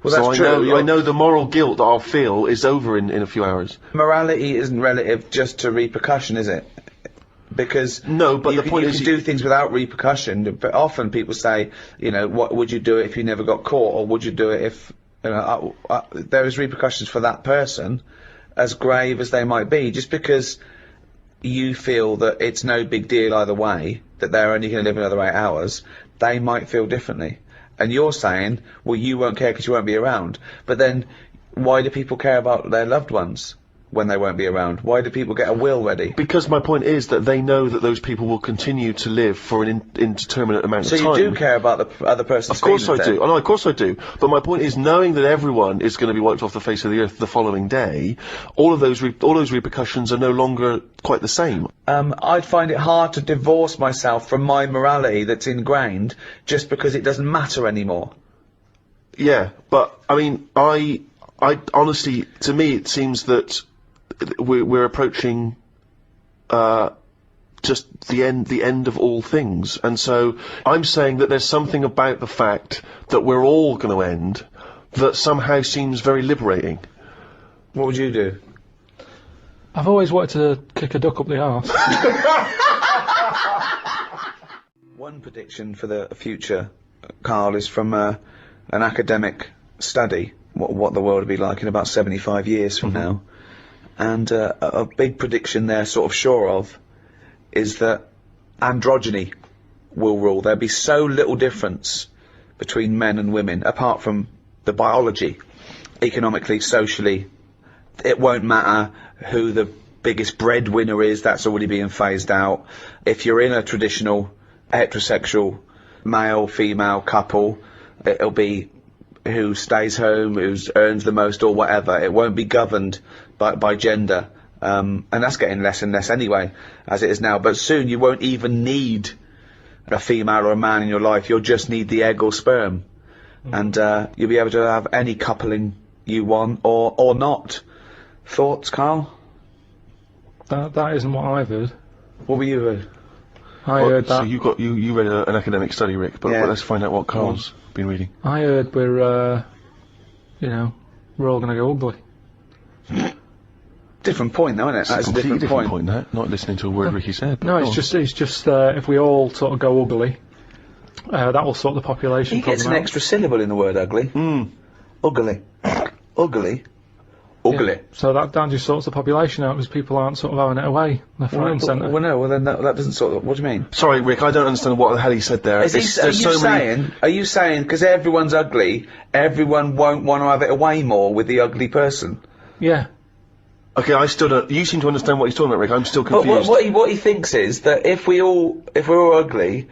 Well, So that's true. I know the moral guilt that I'll feel is over in a few hours. Morality isn't relative just to repercussion, is it? Because No, but you the point you is can you- do things without repercussion. But often people say, you know, what would you do if you never got caught, or would you do it if there is repercussions for that person, as grave as they might be, just because you feel that it's no big deal either way, that they're only going to live another 8 hours, they might feel differently. And you're saying, well, you won't care because you won't be around. But then, why do people care about their loved ones when they won't be around? Why do people get a will ready? Because my point is that they know that those people will continue to live for an indeterminate amount So of you time. do care about the other person's Of course I feelings, do. then? Oh, no, of course I do. But my point is, knowing that everyone is going to be wiped off the face of the earth the following day, all those repercussions are no longer quite the same. I'd find it hard to divorce myself from my morality that's ingrained just because it doesn't matter anymore. Yeah, but I mean, I honestly, to me, it seems that we're approaching just the end of all things, and so I'm saying that there's something about the fact that we're all going to end that somehow seems very liberating. What would you do? I've always wanted to kick a duck up the arse. One prediction for the future, Carl, is from an academic study, what the world will be like in about 75 years from now. And a big prediction they're sort of sure of is that androgyny will rule. There'll be so little difference between men and women, apart from the biology, economically, socially. It won't matter who the biggest breadwinner is, that's already being phased out. If you're in a traditional heterosexual male-female couple, it'll be who stays home, who earns the most or whatever. It won't be governed by gender. and that's getting less and less anyway, as it is now. But soon you won't even need a female or a man in your life. You'll just need the egg or sperm, and you'll be able to have any coupling you want or not. Thoughts, Carl? That isn't what I've heard. What were you heard? I heard that. So you read an academic study, Rick, but Yeah. let's find out what Carl's been reading. I heard we're all going to go ugly. Different point, though, isn't it? It's a That's a completely different point. that. Not listening to a word Ricky said. No, it's just if we all sort of go ugly, that will sort the population He gets an problem out. extra syllable in the word ugly. Ugly. Ugly. Ugly. So that just sorts the population out because people aren't sort of having it away left, right, and centre. Well, no. Well, then that doesn't sort of. What do you mean? Sorry, Rick, I don't understand what the hell he said there. Are you saying because everyone's ugly, everyone won't want to have it away more with the ugly person? Yeah. Okay, I still don't. You seem to understand what he's talking about, Rick. I'm still But confused. what he thinks is that if we're all ugly,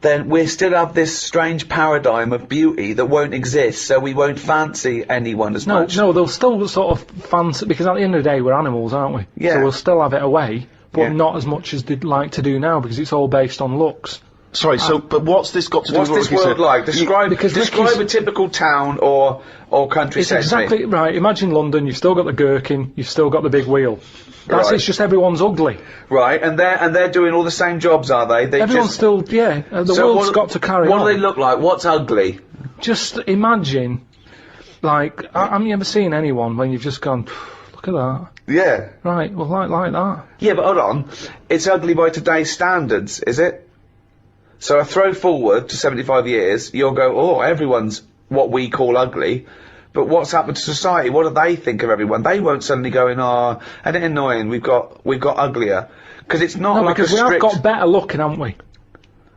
then we still have this strange paradigm of beauty that won't exist, so we won't fancy anyone as much. No, they'll still sort of fancy, because at the end of the day we're animals, aren't we? Yeah. So we'll still have it away, but Yeah. not as much as they'd like to do now because it's all based on looks. Sorry, but what's this got to do What's with this what Ricky world said? like? Describe Ricky's- a typical town or It's countryside. to me. exactly right. Imagine London, you've still got the gherkin, you've still got the big wheel. Right. It's just everyone's ugly. Right, and they're doing all the same jobs, are they? Everyone's still, the So world's got to carry on. What do they look like? What's ugly? Just imagine, like, haven't you ever seen anyone when you've just gone, look at that. Yeah. Right, well, like that. Yeah, but hold on. It's ugly by today's standards, is it? So I throw forward to 75 years, you'll go, oh, everyone's what we call ugly. But what's happened to society? What do they think of everyone? They won't suddenly go in, oh, isn't it annoying? We've got uglier. Because it's not No, like because a we strict... have got better looking, haven't we?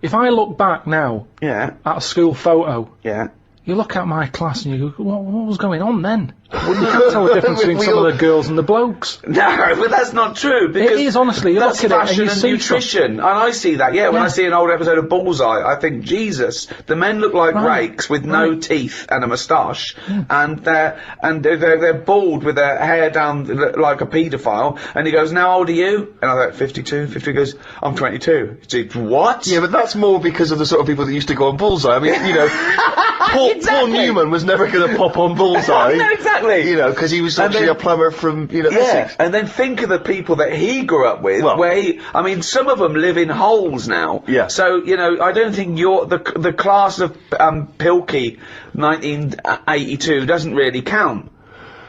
If I look back now Yeah, at a school photo, yeah. you look at my class and you go, what was going on then? You can't tell the difference between some of the girls and the blokes. No, but that's not true, because... It is, honestly. You that's look at it and fashion you and see nutrition, and I see that, when Yeah. I see an old episode of Bullseye, I think, Jesus, the men look like Right. rakes with no teeth and a moustache, and they're bald with their hair down like a paedophile, and he goes, now how old are you? And I go, 52, 50 goes, I'm 22. He's like, what? Yeah, but that's more because of the sort of people that used to go on Bullseye. I mean, Paul Exactly. Newman was never going to pop on Bullseye. No, exactly. Because he was And actually then- a plumber from, Yeah, Essex. and then think of the people that he grew up with, Well- some of them live in holes now. Yeah. So, I don't think the class of Pilkey 1982 doesn't really count.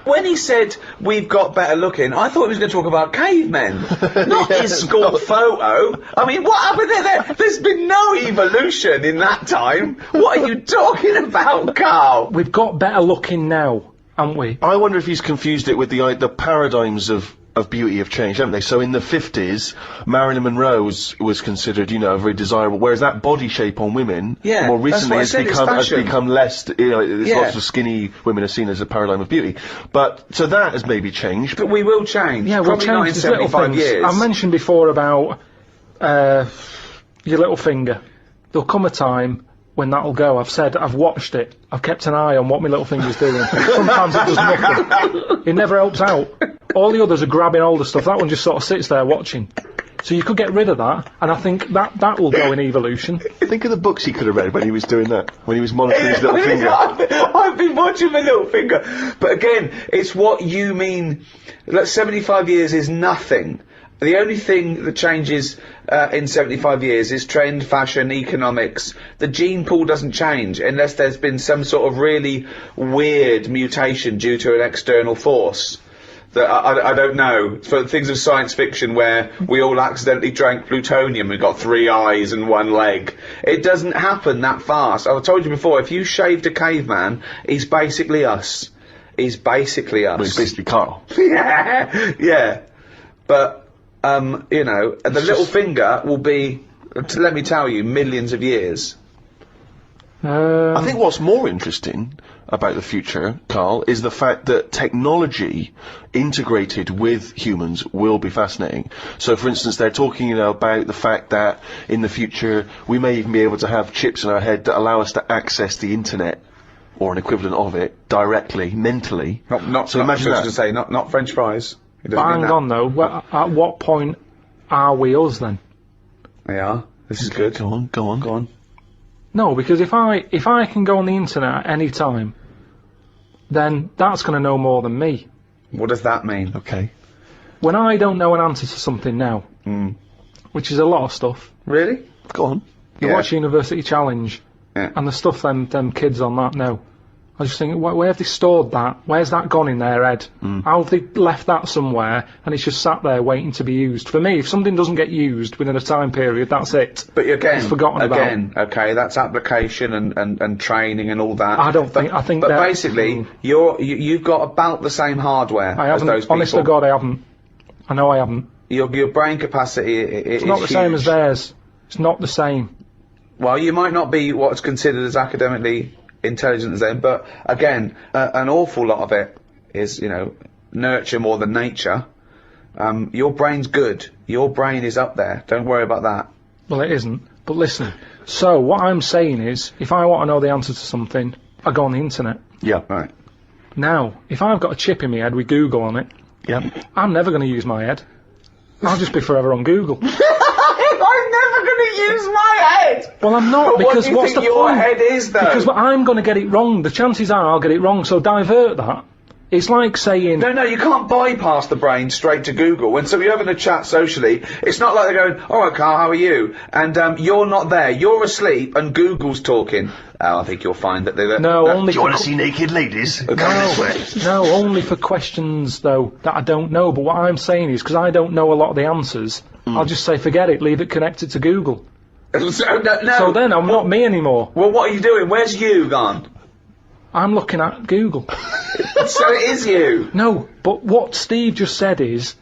When he said, we've got better looking, I thought he was going to talk about cavemen, not his school photo. I mean, what happened there? There's been no evolution in that time. What are you talking about, Carl? We've got better looking now, haven't we? I wonder if he's confused it with the paradigms of beauty have changed, haven't they? So in the 50s, Marilyn Monroe was considered, very desirable, whereas that body shape on women, Yeah, more that's recently what I said, it's has fashion. become less, there's Yeah. lots of skinny women are seen as a paradigm of beauty. But, so that has maybe changed. But we will change. Yeah, we'll Probably not in change. There's little 75 things. years. I mentioned before about your little finger. There'll come a time when that'll go. I've watched it. I've kept an eye on what my little finger's doing. Sometimes it does nothing. It never helps out. All the others are grabbing all the stuff. That one just sort of sits there watching. So you could get rid of that, and I think that will go in evolution. Think of the books he could have read when he was doing that, when he was monitoring his little finger. I've been watching my little finger. But again, it's what you mean. 75 years is nothing. The only thing that changes in 75 years is trend, fashion, economics. The gene pool doesn't change unless there's been some sort of really weird mutation due to an external force. That I don't know. For things of science fiction where we all accidentally drank plutonium and got 3 eyes and 1 leg. It doesn't happen that fast. I've told you before, if you shaved a caveman, he's basically us. He's basically us. Well, it's basically Carl. Yeah, yeah. But, the little finger will be, let me tell you, millions of years. I think what's more interesting about the future, Carl, is the fact that technology integrated with humans will be fascinating. So, for instance, they're talking, about the fact that in the future we may even be able to have chips in our head that allow us to access the internet or an equivalent of it directly, mentally. Not So imagine just that. to say, not French fries. It doesn't But mean hang that. on though, at what point are we us then? Yeah, this is good. Go on, go on. Go on. No, because if I can go on the internet at any time, then that's going to know more than me. What does that mean? Okay. When I don't know an answer to something now, which is a lot of stuff, Really? Go on. you Yeah. watch University Challenge, Yeah. and the stuff them kids on that know. I just think, where have they stored that? Where's that gone in their head? How have they left that somewhere, and it's just sat there waiting to be used? For me, if something doesn't get used within a time period, that's it. But again, It's forgotten about. okay, that's application and training and all that. I don't think- I think But that- basically, you've got about the same hardware I as haven't. those people. Honest to God, I haven't. I know I haven't. Your brain capacity It's not the same as theirs. It's not the same. Well, you might not be what's considered as academically intelligent as them, but again, an awful lot of it is, nurture more than nature. Your brain's good. Your brain is up there. Don't worry about that. Well, it isn't. But listen. So what I'm saying is, if I want to know the answer to something, I go on the internet. Yeah. Right. Now, if I've got a chip in my head with Google on it, Yeah. I'm never going to use my head. I'll just be forever on Google. I'm never going to use my head. Well, I'm not, But what because do you what's think the your point? head is, though? Because I'm going to get it wrong. The chances are I'll get it wrong, so divert that. It's like saying... No, you can't bypass the brain straight to Google. When you're having a chat socially, it's not like they're going, all right, Carl, how are you? And you're not there. You're asleep and Google's talking. Oh, I think you'll find that they're... No, only Do you want to see naked ladies? Come this way. No, only for questions, though, that I don't know. But what I'm saying is, because I don't know a lot of the answers, I'll just say, forget it, leave it connected to Google. no. So then I'm not me anymore. Well, what are you doing? Where's you gone? I'm looking at Google. So it is you. No, but what Steve just said is,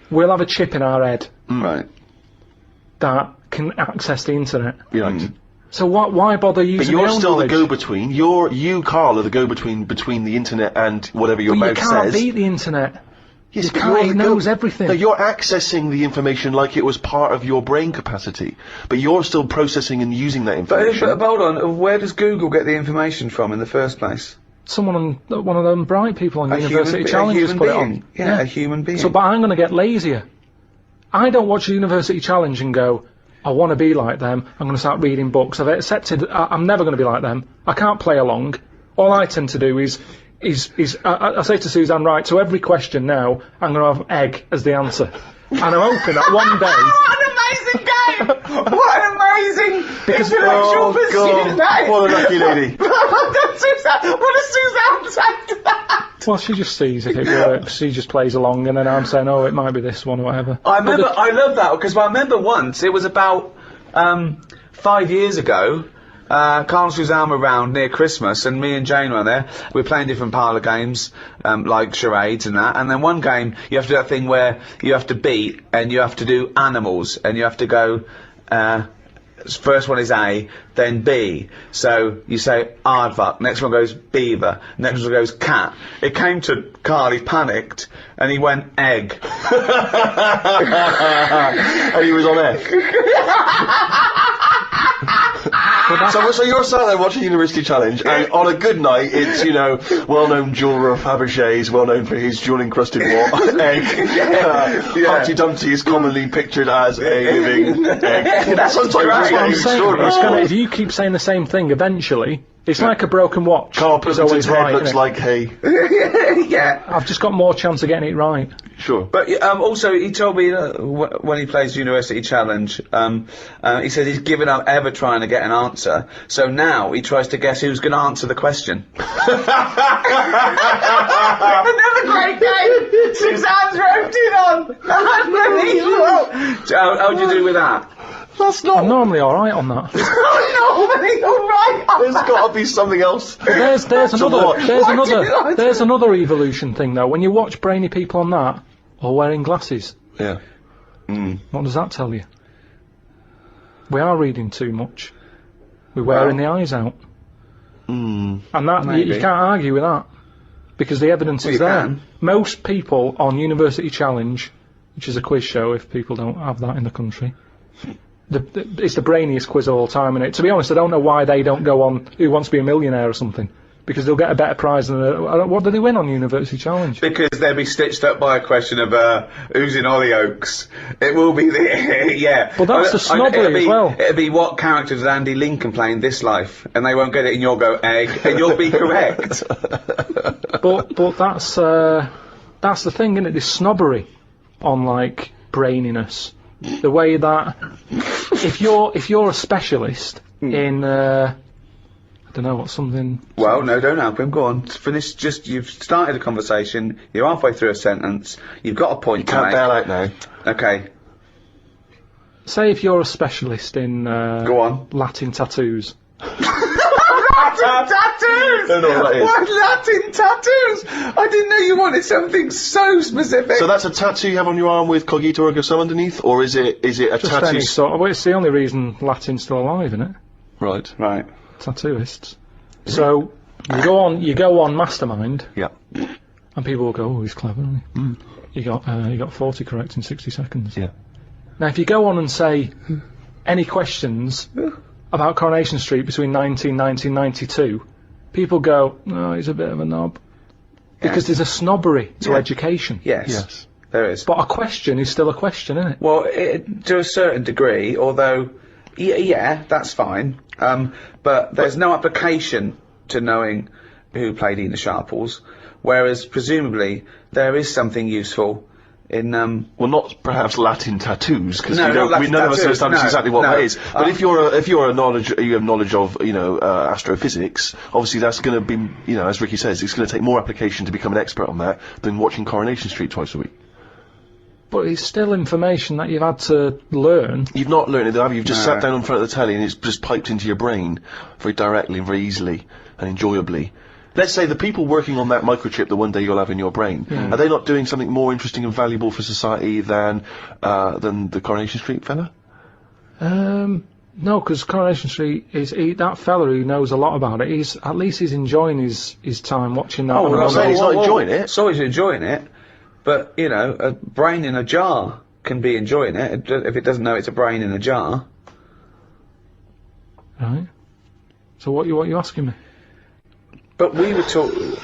we'll have a chip in our head Right. that can access the internet. Right. So why bother But using you're my own still the knowledge? go-between. You, Carl, are the go-between between the internet and whatever your But you mouth can't says. beat the internet. Yes, You but can't, you're it the knows everything. No, you're accessing the information like it was part of your brain capacity, but you're still processing and using that information. But hold on, where does Google get the information from in the first place? Someone on one of them bright people on University Challenge has put it on. Yeah, a human being. So, but I'm going to get lazier. I don't watch the University Challenge and go, I want to be like them. I'm going to start reading books. I've accepted I'm never going to be like them. I can't play along. All I tend to do is I say to Suzanne, right, so every question now, I'm going to have egg as the answer. And I'm hoping that one day... What an amazing game! What an amazing Because- intellectual Oh, pursuit! God, what a lucky lady. What does Suzanne say to that? Well, she just sees if it works. She just plays along, and then I'm saying, oh, it might be this one or whatever. I love that, because I remember once, it was about 5 years ago, Carl and Suzanne were round near Christmas, and me and Jane were there. We were playing different parlour games, like charades and that. And then one game, you have to do that thing where you have to beat, and you have to do animals, and you have to go. First one is A, then B. So you say aardvark. Next one goes beaver. Next one goes cat. It came to Carl. He panicked, and he went egg. And he was on egg. So you're sat there watching University Challenge, and on a good night, it's, well-known jeweller Fabergé's, well-known for his jewel-encrusted egg. Humpty Dumpty is commonly pictured as a living egg. Sometimes it's I'm getting saying, extraordinary. if you keep saying the same thing, eventually, it's like a broken watch. Carl It's Pilkington's always head right, looks innit? like hay. Yeah. I've just got more chance of getting it right. Sure. But also, he told me when he plays University Challenge, he said he's given up ever trying to get an answer. So now he tries to guess who's going to answer the question. Another great game. Suzanne's roped in on. Unbelievable. So how'd you do with that? That's not... I'm normally alright on that. Normally, all right. There's got to be something else. There's To watch. there's another evolution thing though. When you watch brainy people on that, or wearing glasses, Yeah. what does that tell you? We are reading too much. We're wearing the eyes out. And that you Maybe. can't argue with that. Because the evidence is you there. can. Most people on University Challenge, which is a quiz show if people don't have that in the country, it's the brainiest quiz of all time, and to be honest, I don't know why they don't go on Who Wants to Be a Millionaire or something. because they'll get a better prize than what do they win on University Challenge? Because they'll be stitched up by a question of who's in Hollyoaks. It will be the yeah. But that's the snobbery as well. It'll be what character does Andy Lincoln play in this life, and they won't get it, and you'll go egg, and you'll be correct. But that's the thing, isn't it? This snobbery on like braininess, the way that if you're a specialist in I don't know what something. Well, no, don't help him. Go on, finish. You've started a conversation. You're halfway through a sentence. You've got a point. Can't bail out now. Okay. Say if you're a specialist in Go on. Latin tattoos. Latin tattoos! Don't know what that is. What Latin tattoos? I didn't know you wanted something so specific. So that's a tattoo you have on your arm with Cogito ergo sum underneath, or is it a Just tattoo? any sort of. Well, it's the only reason Latin's still alive, isn't it? Right. Right. Tattooists. So you go on Mastermind, Yeah. and people will go, "Oh, he's clever, isn't he?" You got 40 correct in 60 seconds. Yeah. Now, if you go on and say any questions about Coronation Street between 1990 and 92, people go, "No, he's a bit of a knob," because there's a snobbery to education. Yes. Yes. There is. But a question is still a question, isn't it? Well, to a certain degree, although, yeah, that's fine. But there's no application to knowing who played Ena Sharples, whereas presumably there is something useful in. Well, not perhaps Latin tattoos, because No, not Latin none of us tattoos, understand no, exactly what no. that is. But if you have knowledge of astrophysics, obviously that's going to be as Ricky says, it's going to take more application to become an expert on that than watching Coronation Street twice a week. But it's still information that you've had to learn. You've not learned it, have you? You've just sat down in front of the telly and it's just piped into your brain very directly and very easily and enjoyably. Let's say the people working on that microchip that one day you'll have in your brain, are they not doing something more interesting and valuable for society than the Coronation Street fella? No, because Coronation Street that fella who knows a lot about it. He's enjoying his time watching that. Oh, we're not saying he's not enjoying it. So he's enjoying it, but a brain in a jar can be enjoying it if it doesn't know it's a brain in a jar. Right. So what you asking me? But we were talking.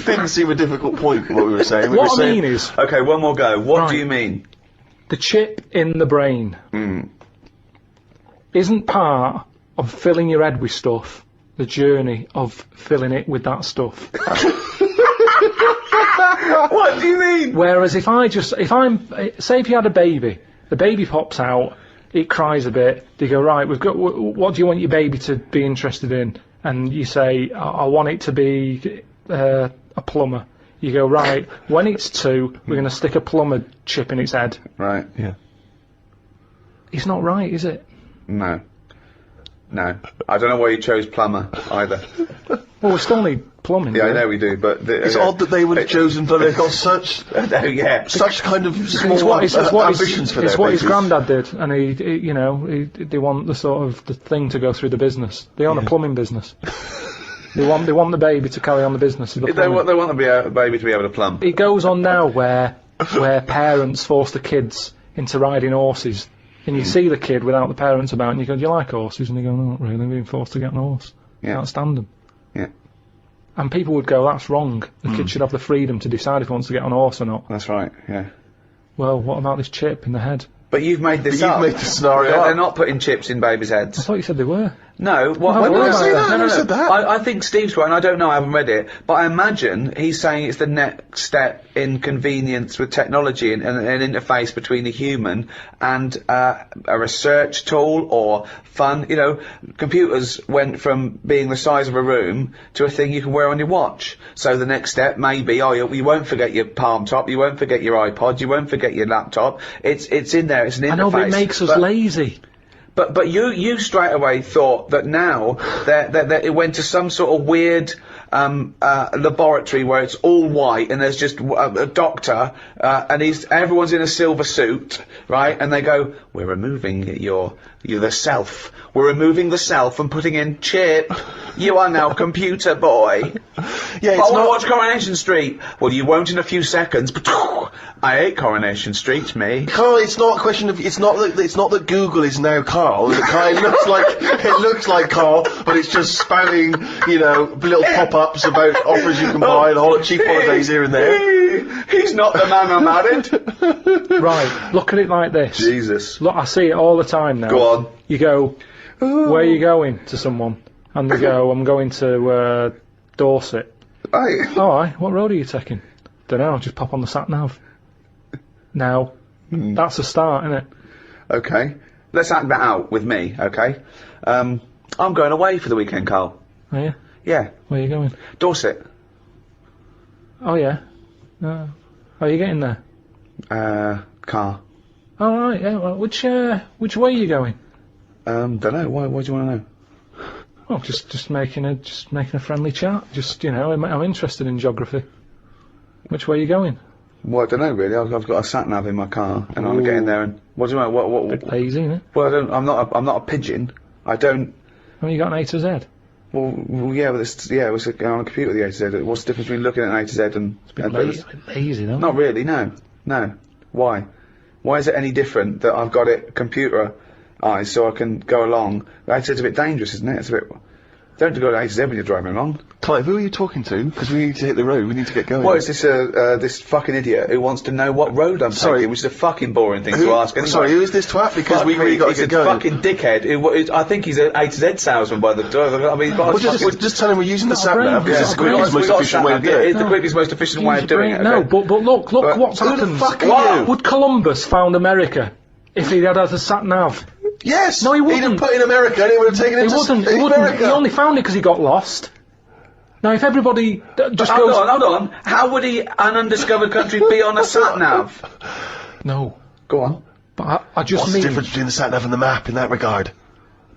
Didn't seem a difficult point what we were saying. What I mean is, Okay, one more go. What Right. do you mean? the chip in the brain isn't part of filling your head with stuff. The journey of filling it with that stuff. What do you mean? Whereas if if you had a baby, the baby pops out, it cries a bit. They go, right, we've got. What do you want your baby to be interested in? And you say, I want it to be a plumber. You go, right, when it's 2, we're going to stick a plumber chip in its head. Right. Yeah. It's not right, is it? No. I don't know why you chose plumber either. Well, we still need plumbing. Yeah, I don't we? know we do, but It's odd that they would have chosen, but they've got such Oh yeah. such kind of small It's what ambitions for it's their what his babies. granddad did, and they want the sort of the thing to go through the business. They own a plumbing business. They want the baby to carry on the business of the They plumbing. want a baby to be able to plumb. It goes on now where parents force the kids into riding horses, and you see the kid without the parents about, and you go, "Do you like horses?" And they go, "No, not really. Being forced to get on a horse. Yeah. Can't stand them." Yeah. And people would go, "That's wrong. The kid should have the freedom to decide if he wants to get on a horse or not." That's right. Yeah. Well, what about this chip in the head? But you've made this But you've up. made the scenario They're up. not putting chips in babies' I heads. thought you said they were. No, what? Well, what I did didn't say that. No, I never said that. I think Steve's right, and I don't know. I haven't read it, but I imagine he's saying it's the next step in convenience with technology and an interface between a human and a research tool or fun. Computers went from being the size of a room to a thing you can wear on your watch. So the next step may be, you won't forget your palm top, you won't forget your iPod, you won't forget your laptop. It's in there. It's an interface. I know, but it makes us lazy. But you straight away thought that now that it went to some sort of weird laboratory where it's all white and there's just a doctor, and everyone's in a silver suit, right? And they go, "We're removing the self. We're removing the self and putting in chip. You are now computer boy." Yeah, I it's want to not. watch Coronation Street. Well, you won't in a few seconds. I hate Coronation Street, me. Carl, it's not a question of. It's not that Google is now Carl. It looks like Carl, but it's just spouting, little pop-ups about offers you can buy and cheap holidays here and there. He's not the man I'm married. Right, look at it like this. Jesus. Look, I see it all the time now. Go on. You go, where are you going, to someone? And they go, I'm going to Dorset. Hey. Alright, what road are you taking? Dunno, just pop on the sat-nav. Now, that's a start, isn't it? Okay. Let's act that out with me, okay? I'm going away for the weekend, Carl. Are you? Yeah. Where are you going? Dorset. Oh, yeah. How are you getting there? Car. Alright, yeah, well, which way are you going? Dunno, why do you want to know? Oh, just making a friendly chat. I'm interested in geography. Which way are you going? Well, I don't know really. I've got a sat nav in my car, and I'm getting there. And what do you want? What? Bit lazy, isn't it? Well, I'm not a pigeon. I don't. Have you got an A to Z? Well, yeah, but it's on a computer. The A to Z. What's the difference between looking at an A to Z and? Bit lazy, though. Not really. No. Why? Why is it any different that I've got it computerized so I can go along? A to Z's a bit dangerous, isn't it? It's a bit. Don't go to A to Z when you're driving along. Clive, who are you talking to? Because we need to hit the road. We need to get going. Well, it's this fucking idiot who wants to know what road I'm taking, which is a fucking boring thing to ask. Anyway. Sorry, who is this twat? Because we really got to get going. He's a fucking dickhead. I think he's an A to Z salesman by the door. I mean, just tell him we're using the sat nav because it's the brain. quickest, most efficient way to do it. It's the quickest, most efficient way of doing it. No, but look what's Who happened. the fuck are you? Would Columbus found America if he had a sat nav? Yes! No, he wouldn't. He'd have put in America and he would have taken him He to wouldn't. America. He only found it because he got lost. Now, if everybody just goes... Hold on. How would an undiscovered country be on a sat nav? No. Go on. But I just What's mean... the difference between the sat nav and the map in that regard?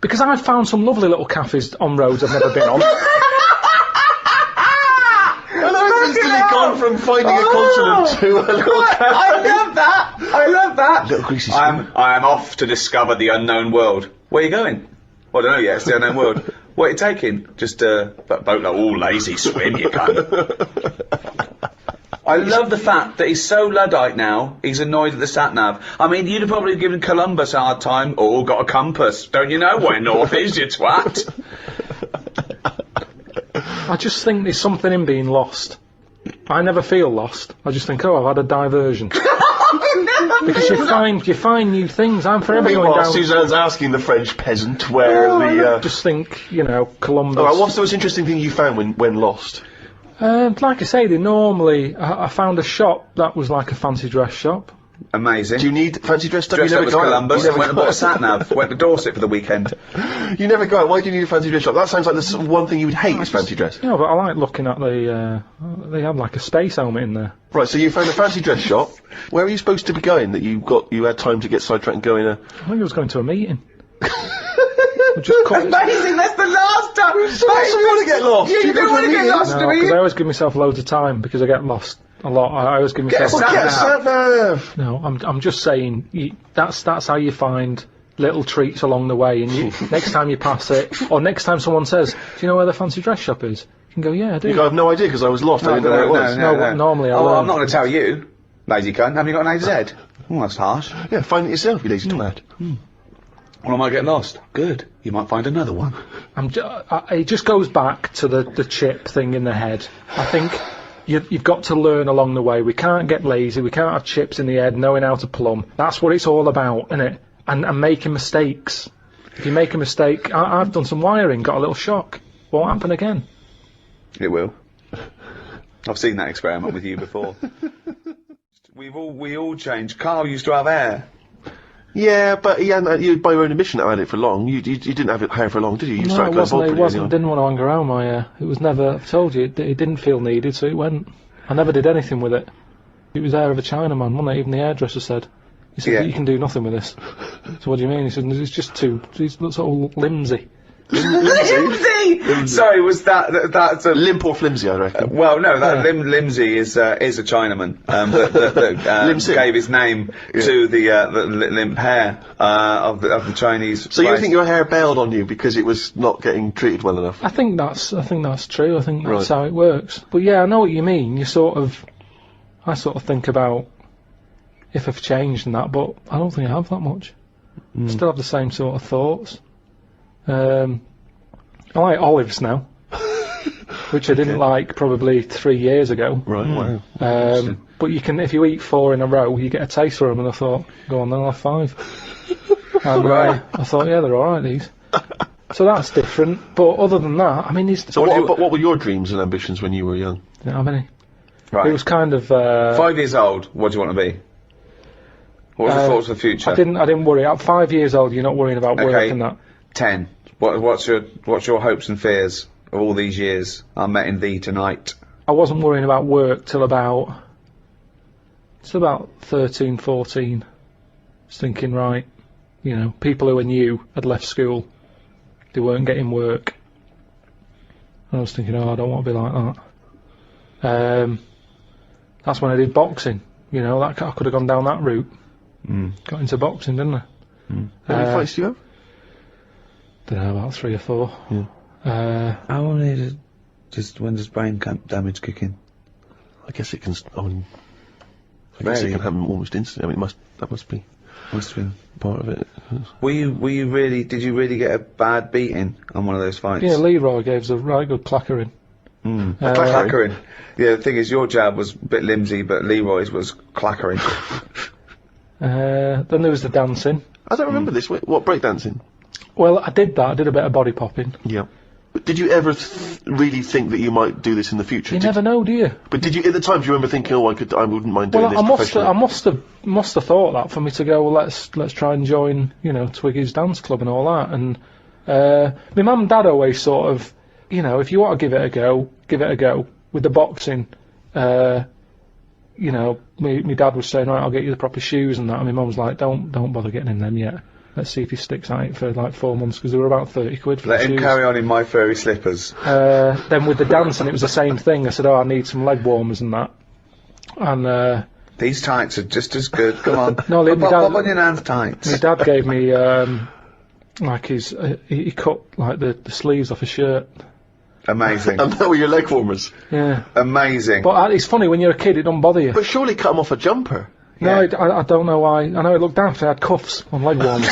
Because I've found some lovely little cafes on roads I've never been on. And I've instantly gone from finding a continent to a little cafe. I love that. Little greasy I am off to discover the unknown world. Where are you going? Well, I don't know yet. It's the unknown world. What are you taking? Just a boat, like all lazy swim, you cunt. I love the fact that he's so Luddite now, he's annoyed at the sat-nav. I mean, you'd have probably given Columbus a hard time. Oh, got a compass. Don't you know where north is, you twat? I just think there's something in being lost. I never feel lost. I just think, oh, I've had a diversion. Because you find new things. I'm forever going Meanwhile, down... Suzanne's asking the French peasant where I just think, Columbus... Alright, what's the most interesting thing you found when lost? Like I say, they normally... I found a shop that was like a fancy dress shop. Amazing. Do you need fancy dress stuff? Dressed You up never as go out. Columbus You and went and bought a sat-nav. Went to Dorset for the weekend. You never go out. Why do you need a fancy dress shop? That sounds like the sort of one thing you would hate is fancy dress. Yeah, but I like looking at the... they have like a space helmet in there. Right, so you found a fancy dress shop. Where are you supposed to be going that you had time to get sidetracked and go in a... I think I was going to a meeting. Just cut it. Amazing, that's the last time. So you want to get lost? Yeah, you don't want to get lost, No, do because you? I always give myself loads of time because I get lost a lot. I always give myself... Get a Get a sat nav! No, I'm just saying that's how you find little treats along the way. And next time you pass it, or next time someone says, "Do you know where the fancy dress shop is?" You can go, "Yeah, I do." You go, I have no idea because I was lost. I didn't know where it was. No, normally I Oh, learn. I'm not going to tell you, lazy cunt. Haven't you got an AZ? Oh, that's harsh. Yeah, find it yourself, you lazy twat. Well, I might get lost. Good. You might find another one. It just goes back to the chip thing in the head. I think you've got to learn along the way. We can't get lazy. We can't have chips in the head knowing how to plumb. That's what it's all about, isn't it? And making mistakes. If you make a mistake, I've done some wiring, got a little shock. Won't happen again. It will. I've seen that experiment with you before. We all changed. Carl used to have hair. Yeah, but he hadn't, you, by your own admission, had it for long. You didn't have it hair for long, did you? You No, started it going wasn't. bald It pretty wasn't. early on. Didn't want to hang around my hair. It was never. I've told you, it didn't feel needed, so it went. I never did anything with it. It was hair of a Chinaman, wasn't it? Even the hairdresser said. He said, Yeah. "You can do nothing with this." So what do you mean? He said, "It's just too. It looks all limsy." Limsey! Sorry, was that's a... Limp or flimsy, I reckon. Well, no, that Limsey is a Chinaman that gave his name to the limp hair of the Chinese. So you race. think your hair bailed on you because it was not getting treated well enough? I think that's true. I think that's Right. how it works. But yeah, I know what you mean. I sort of think about if I've changed and that, but I don't think I have that much. I still have the same sort of thoughts. I like olives now, which I didn't like probably 3 years ago. Right, wow. But you can, if you eat 4 in a row, you get a taste for them. And I thought, go on, then I'll have 5. And Right. I thought, yeah, they're all right, these. So that's different. But other than that, I mean, So what were your dreams and ambitions when you were young? didn't have any. Right. It was kind of 5 years old, what do you want to be? What was your thoughts for the future? I didn't worry. At 5 years old, you're not worrying about work Okay. and that. 10. What's your hopes and fears of all these years I met in thee tonight? I wasn't worrying about work till about 13, 14. Just thinking, right, you know, people who are new had left school, they weren't getting work. And I was thinking, I don't want to be like that. That's when I did boxing. You know, I could have gone down that route. Got into boxing, didn't I? How many fights do you have? Don't know, about 3 or 4. How long is it? Just when does brain damage kick in? I guess it can. I guess it can happen almost instantly. I mean, that must be Must have been. part of it. Were you really? Did you really get a bad beating on one of those fights? Yeah, Leroy gave us a right good clackering. Clackering. Yeah, the thing is, your jab was a bit limsy, but Leroy's was clackering. Then there was the dancing. I don't remember this. What, breakdancing? Well, I did that. I did a bit of body popping. Yeah. But did you ever really think that you might do this in the future? You never know, do you? But did you, at the time, do you remember thinking, oh, I wouldn't mind doing Well, this I professionally? must have thought that for me to go. Well, let's try and join, you know, Twiggy's dance club and all that. And my mum and dad always sort of, you know, if you want to give it a go, give it a go. With the boxing, you know, my dad was saying, right, I'll get you the proper shoes and that. And my mum was like, don't bother getting in them yet. Let's see if he sticks at it for like 4 months, because they were about 30 quid for Let the him shoes. carry on in my furry slippers. Then with the dancing, it was the same thing. I said, I need some leg warmers and that. And These tights are just as good. Come on. No, my pop dad- on your nan's tights. my dad gave me like his he cut like the sleeves off his shirt. Amazing. And that were your leg warmers. Yeah, Amazing. but it's funny when you're a kid, it don't bother you. But surely cut them off a jumper. No, I don't know why. I know it looked daft. I had cuffs on leg warmers.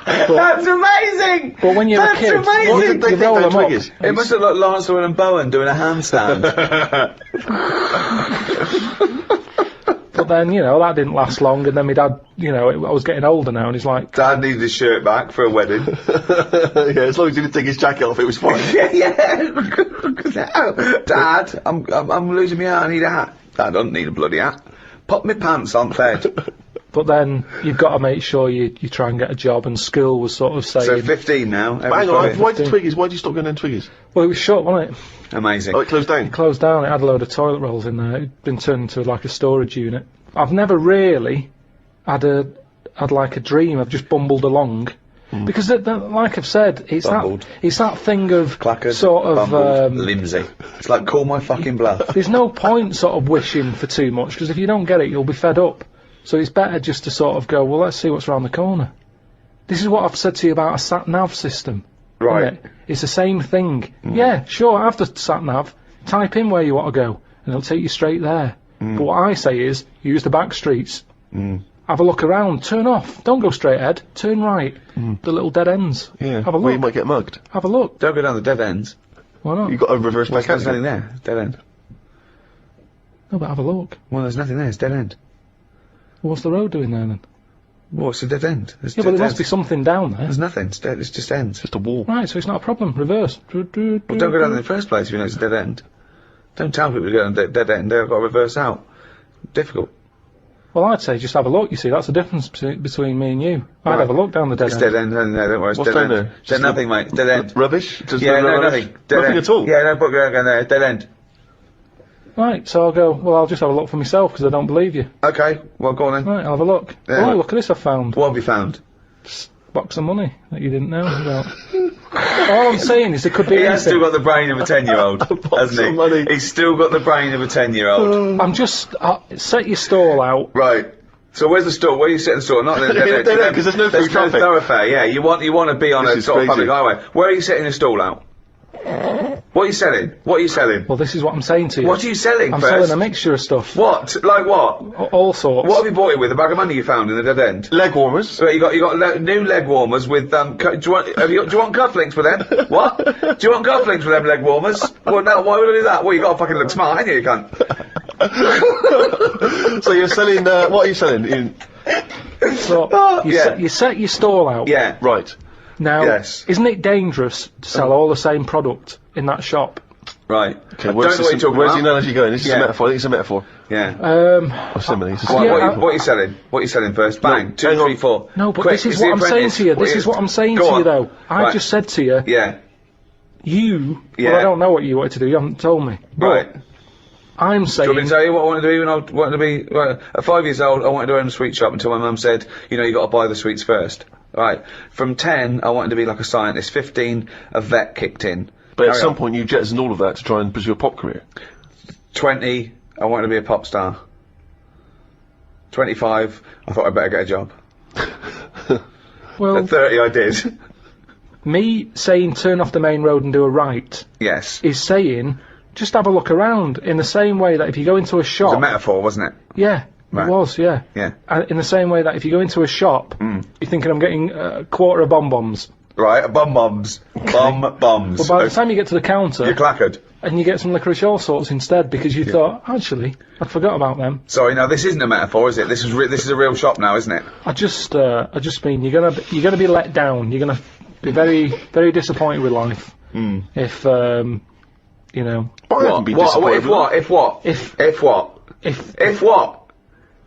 That's amazing! But when you're That's a kid, amazing! What did they you think roll about them up. Twiggies? It must have looked like Lancelot and Bowen doing a handstand. But then, you know, that didn't last long. And then my dad, you know, I was getting older now, and he's like, Dad needed his shirt back for a wedding. Yeah, as long as he didn't take his jacket off, it was fine. Dad, I'm losing my hat. I need a hat. Dad, I don't need a bloody hat. Pop my pants on bed. but then you've got to make sure you try and get a job. And school was sort of saying, So 15 now. But hang on, everybody. why did Twiggies? Why did you stop going down Twiggies? well, it was shut, wasn't it? Amazing. Oh, it closed down. Closed down. It had a load of toilet rolls in there. It'd been turned into like a storage unit. I've never really had like a dream. I've just bumbled along. Because, like I've said, it's Bumbled. that thing of Clackered, sort of. bumbled, limsy. It's like, call my fucking bluff. There's no point sort of wishing for too much, because if you don't get it, you'll be fed up. So it's better just to sort of go, well, let's see what's around the corner. This is what I've said to you about a sat-nav system. Right. Isn't it? It's the same thing. Yeah, sure, have the sat-nav, type in where you want to go, and it'll take you straight there. But what I say is, use the back streets. Have a look around, turn off, don't go straight ahead, turn right. The little dead ends. Yeah. Have a Well, you look. might get mugged. Have a look. Don't go down the dead ends. Why not? You've got to reverse back There's out. nothing there. Dead end. No, but have a look. Well, there's nothing there. It's dead end. What's the road doing there then? Well, it's a dead end. There's Yeah, but dead there must be ends. something down there. There's nothing. It's dead. It's just ends. Just a wall. Right, so it's not a problem. Reverse. Well, don't go down in the first place if you know it's a dead end. Don't tell people to go down the dead end. They've got to reverse out. Difficult. Well, I'd say just have a look. You see, that's the difference between me and you. I'd have a look down the dead It's end. dead end. No, don't worry. It's What's dead down end. there? There's Just nothing, mate. Dead end. Rubbish? Just Yeah, no, rubbish? nothing. Dead Nothing end. at all? Yeah, don't put going there. Dead end. Right, so I'll go, well, I'll just have a look for myself because I don't believe you. Okay, well, go on then. Right, I'll have a look. Yeah. Oh, look at this I've found. What have you found? box of money that you didn't know about. All I'm saying is it could be He has still anything. got the brain of a 10-year-old, hasn't of money. he? He's still got the brain of a 10-year-old. I'm just set your stall out. Right. So where's the store? Where are you setting the store? Not They don't, 'cause there's no through traffic. thoroughfare. Yeah, you want to be on This a is sort of crazy. public highway. Where are you setting the stall out? What are you selling? What are you selling? Well, this is what I'm saying to you. What are you selling I'm first? selling a mixture of stuff. What? Like what? All sorts. What have you bought it with? A bag of money you found in the dead end? Leg warmers. So you got new leg warmers with do you want cufflinks for them? What? Do you want cufflinks for them leg warmers? Well, no. Why would I do that? Well, you got to fucking look smart, ain't you? You cunt. So you're selling, what are you selling? So yeah. you set your stall out. Yeah. Right. Now, Yes. isn't it dangerous to sell all the same product in that shop? Right. Okay, I don't know what you're talking where's the about. analogy going? This is Yeah. a metaphor. I think it's a metaphor. Yeah. Or simile. It's a What, Yeah, what are you selling? What are you selling first? Bang. No, 2, hang on. 3, 4. No, but Quick, this is it's what The I'm saying Apprentice. to you. What This is what I'm saying Go to you, on. though. I Right. just said to you, Yeah. well, Yeah. I don't know what you wanted to do. You haven't told me. But Right. I'm Do you want me saying, to tell you what I wanted to do when I wanted to be at 5 years old? I wanted to own a sweet shop until my mum said, you know, you got to buy the sweets first. Right. From 10, I wanted to be like a scientist. 15, a vet kicked in. But at Carry some on. point you jettisoned all of that to try and pursue a pop career. 20, I wanted to be a pop star. 25, I thought I'd better get a job. well, At 30, I did. me saying turn off the main road and do a right Yes. is saying just have a look around in the same way that if you go into a It's a shop, metaphor, wasn't it? yeah, Right. it was, yeah. Yeah. In the same way that if you go into a shop, you're thinking I'm getting a quarter of bonbons. Right, bombs. Bombs. But by the time you get to the counter, You're clackered. and you get some licorice all sorts instead because you thought, actually, I'd forgot about them. Sorry, no, this isn't a metaphor, is it? This is a real shop now, isn't it? I just mean you're gonna be let down. You're gonna be very, very disappointed with life if you know But I haven't been What? disappointed If with what? If what? if If what? if If what?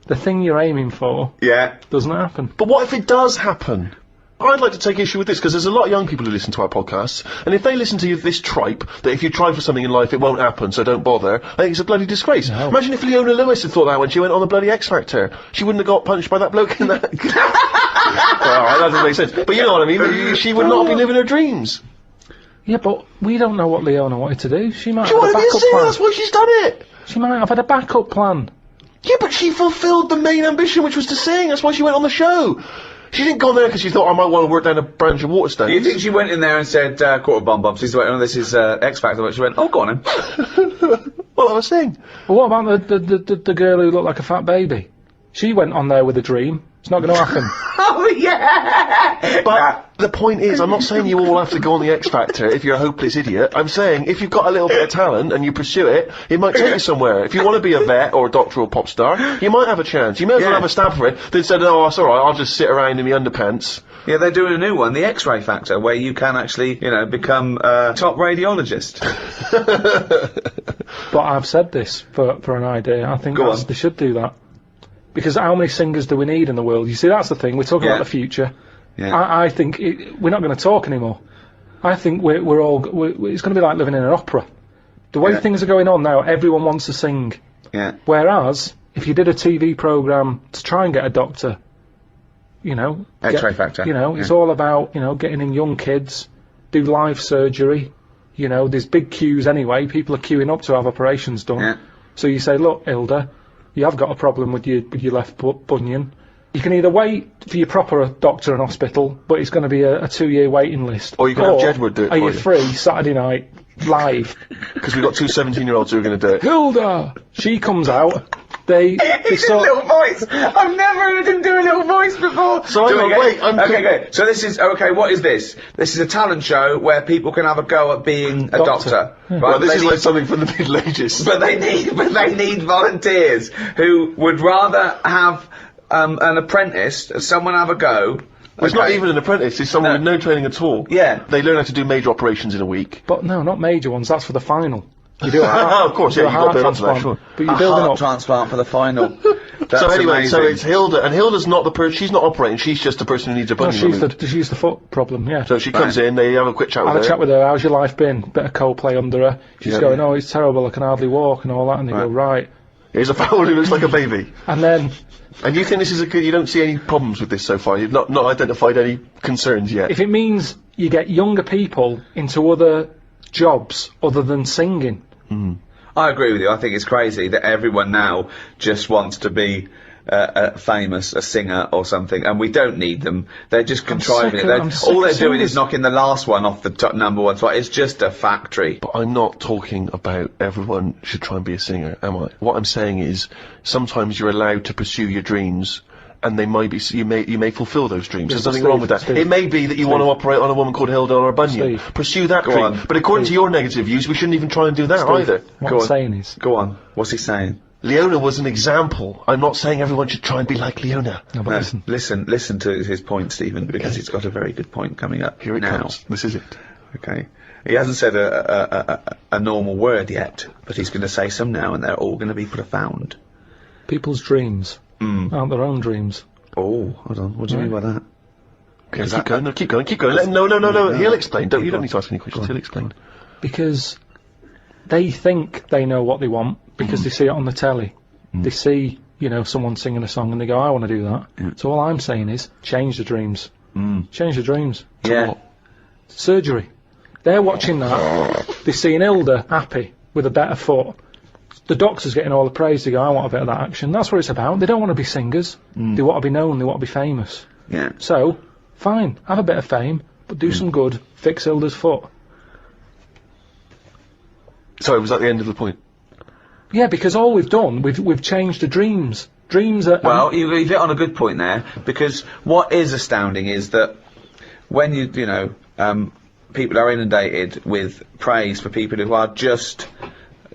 the thing you're aiming for Yeah. doesn't happen. But what if it does happen? I'd like to take issue with this because there's a lot of young people who listen to our podcasts, and if they listen to this tripe that if you try for something in life it won't happen, so don't bother, I think it's a bloody disgrace. No. Imagine if Leona Lewis had thought that when she went on the bloody X Factor. She wouldn't have got punched by that bloke in that. Alright, that doesn't make sense. But you know what I mean? She would not be living her dreams. Yeah, but we don't know what Leona wanted to do. She might She have had a wanted to be a backup singer, plan. that's why she's done it. She might have had a backup plan. Yeah, but she fulfilled the main ambition, which was to sing. That's why she went on the show. She didn't go there because she thought I might want to work down a branch of water Do you stands. think she went in there and said, quarter bombs? She went, oh, this is X Factor. But she went, oh, go on then. Well, I was saying. But what about the girl who looked like a fat baby? She went on there with a dream. It's not going to happen. Oh, yeah! But the point is, I'm not saying you all have to go on the X Factor if you're a hopeless idiot. I'm saying if you've got a little bit of talent and you pursue it, it might take you somewhere. If you want to be a vet or a doctor or pop star, you might have a chance. You may as well Yeah. have a stab for it than say, oh, it's alright, I'll just sit around in my underpants. Yeah, they're doing a new one, the X-ray Factor, where you can actually, you know, become a top radiologist. But I've said this for an idea. I think Go on. they should do that. Because how many singers do we need in the world? You see, that's the thing. We're talking Yeah. about the future. Yeah. I think we're not going to talk anymore. I think it's going to be like living in an opera. The way Yeah. things are going on now, everyone wants to sing. Yeah. Whereas, if you did a TV programme to try and get a doctor, you know... X-ray Factor. You know, it's Yeah. all about, you know, getting in young kids, do live surgery. You know, there's big queues anyway. People are queuing up to have operations done. Yeah. So you say, look, Hilda, you have got a problem with your left bunion. You can either wait for your proper doctor and hospital, but it's going to be a 2-year waiting list. Or you can have Jedward do it Are for you you. free Saturday night, live? Because we've got two 17-year-olds who are going to do it. Hilda! She comes out, they sort little voice. I've never heard him do a little voice before. So hang on, wait, I'm okay, okay. So this is okay. What is this? This is a talent show where people can have a go at being a doctor. Right? Well, this They is need- like something from the Middle Ages. But they need volunteers who would rather have an apprentice, someone have a go. It's not even an apprentice, it's someone No. with no training at all. Yeah. They learn how to do major operations in a week. But no, not major ones, that's for the final. You do a heart, Of course, you yeah, do a you've got to heart build onto that, transplant, sure. But you're building up. transplant for the final. That's So anyway, so amazing. it's Hilda, and Hilda's not the person, she's not operating, she's just the person who needs a No, bunion she's removed. the foot problem, yeah. So she comes in, they have a quick chat I with had her. a chat with her, how's your life been? Bit of Coldplay under her. She's Yeah. going, oh, it's terrible, I can hardly walk and all that. And they go, Right. right. Here's a fat woman who looks like a baby. And then, And you think this is a good... You don't see any problems with this so far? You've not identified any concerns yet? if it means you get younger people into other jobs other than singing, I agree with you. I think it's crazy that everyone now just wants to be famous, a singer or something, and we don't need them. They're just contriving it. All they're doing is knocking the last one off the top number one spot. It's just a factory. But I'm not talking about everyone should try and be a singer, am I? What I'm saying is sometimes you're allowed to pursue your dreams, and they might be you may fulfil those dreams. There's nothing wrong with that. It may be that you want to operate on a woman called Hilda or a bunion. Pursue that dream. on. But according to your negative views, we shouldn't even try and do that either. what Go I'm on. saying is, Go on. What's he saying? Leona was an example. I'm not saying everyone should try and be like Leona. no, but No, listen to his point, Stephen, because he's got a very good point coming up. Here it now. comes. This is it. Okay. He hasn't said a normal word yet, but he's going to say some now, and they're all going to be profound. people's dreams aren't their own dreams. Oh, hold on. What do you mean by that? Okay, keep going. No, keep going. Keep going. Let him, no. He'll explain. You don't need to ask any questions. He'll explain. Because they think they know what they want because they see it on the telly. They see, someone singing a song and they go, I want to do that. So all I'm saying is, change the dreams. Change the dreams. Yeah. Surgery. They're watching that. They're seeing Hilda happy with a better foot. The doctor's getting all the praise. They go, I want a bit of that action. That's what it's about. They don't want to be singers. They want to be known. They want to be famous. Yeah. So, fine, have a bit of fame, but do some good. Fix Hilda's foot. Sorry, was that the end of the point? Yeah, because all we've done, we've changed the dreams. Dreams are... Well, you hit on a good point there, because what is astounding is that when people are inundated with praise for people who are just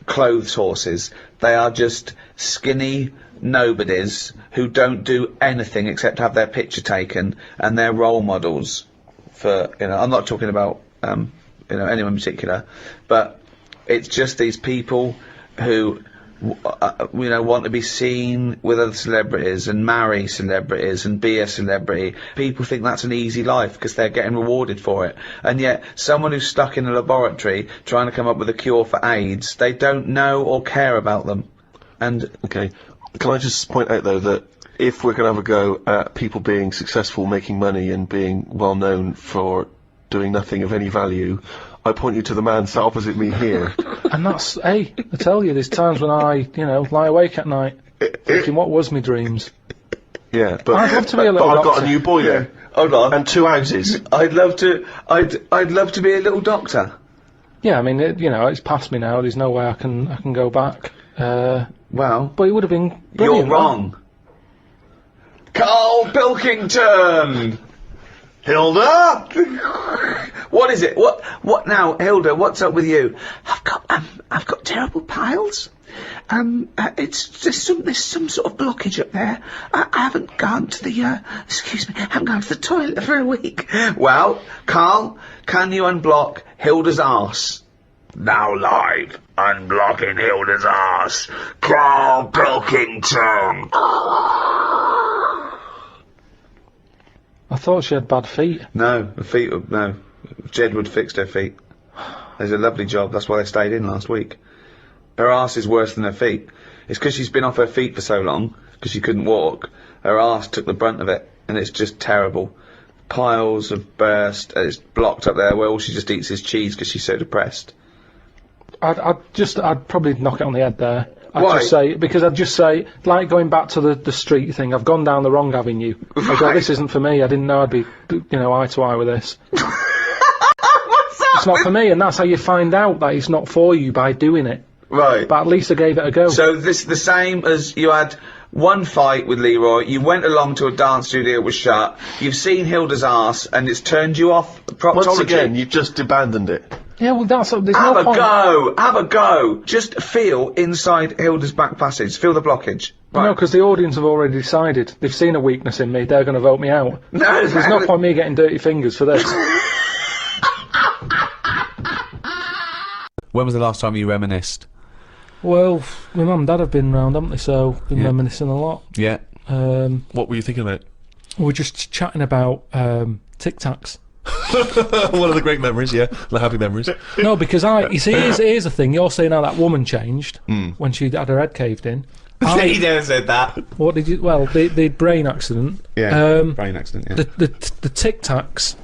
clothes horses. They are just skinny nobodies who don't do anything except have their picture taken, and they're role models for, I'm not talking about, anyone in particular, but it's just these people who want to be seen with other celebrities and marry celebrities and be a celebrity. People think that's an easy life because they're getting rewarded for it. And yet, someone who's stuck in a laboratory trying to come up with a cure for AIDS, they don't know or care about them. And okay, can I just point out though that if we're going to have a go at people being successful, making money, and being well known for doing nothing of any value, I point you to the man sat opposite me here. And that's, hey, I tell you, there's times when I, lie awake at night thinking, what was my dreams? Yeah, but I'd love to be a little but I've got doctor. a new boiler. hold on, And 2 houses. I'd love to be a little doctor. Yeah, I mean, it's past me now. There's no way I can go back. Well, But it would have been you're brilliant. wrong. KARL Pilkington! Hilda! What is it? What now, Hilda? What's up with you? I've got terrible piles. There's some sort of blockage up there. I haven't gone to the I haven't gone to the toilet for a week. Well, KARL, can you unblock Hilda's arse? Now live, unblocking Hilda's arse. KARL Pilkington. I thought she had bad feet. No, the feet. No, Jedward fixed her feet. There's a lovely job. That's why they stayed in last week. Her arse is worse than her feet. It's because she's been off her feet for so long, because she couldn't walk. Her arse took the brunt of it, and it's just terrible. Piles have burst. It's blocked up there where all she just eats is cheese because she's so depressed. I'd probably knock it on the head there. Why? I'd just say, like going back to the street thing, I've gone down the wrong avenue. I go, this isn't for me. I didn't know I'd be, eye to eye with this. It's not for me, and that's how you find out that it's not for you, by doing it. Right. But at least I gave it a go. So this is the same as you had one fight with Leroy, you went along to a dance studio that was shut, you've seen Hilda's arse, and it's turned you off proctology. Once again, you've just abandoned it. Yeah, well, there's Have no point. Have a go. Just feel inside Hilda's back passage. Feel the blockage. Right. No, because the audience have already decided. They've seen a weakness in me. They're going to vote me out. No, There's no point me getting dirty fingers for this. When was the last time you reminisced? Well, my mum and dad have been round, haven't they? So been reminiscing a lot. Yeah. What were you thinking about? We're just chatting about Tic Tacs. One of the great memories, yeah. The happy memories. No, because you see, here's the thing. You're saying how that woman changed when she had her head caved in. He never said that. What did you? Well, the brain accident. Yeah, brain accident. Yeah. The Tic Tacs.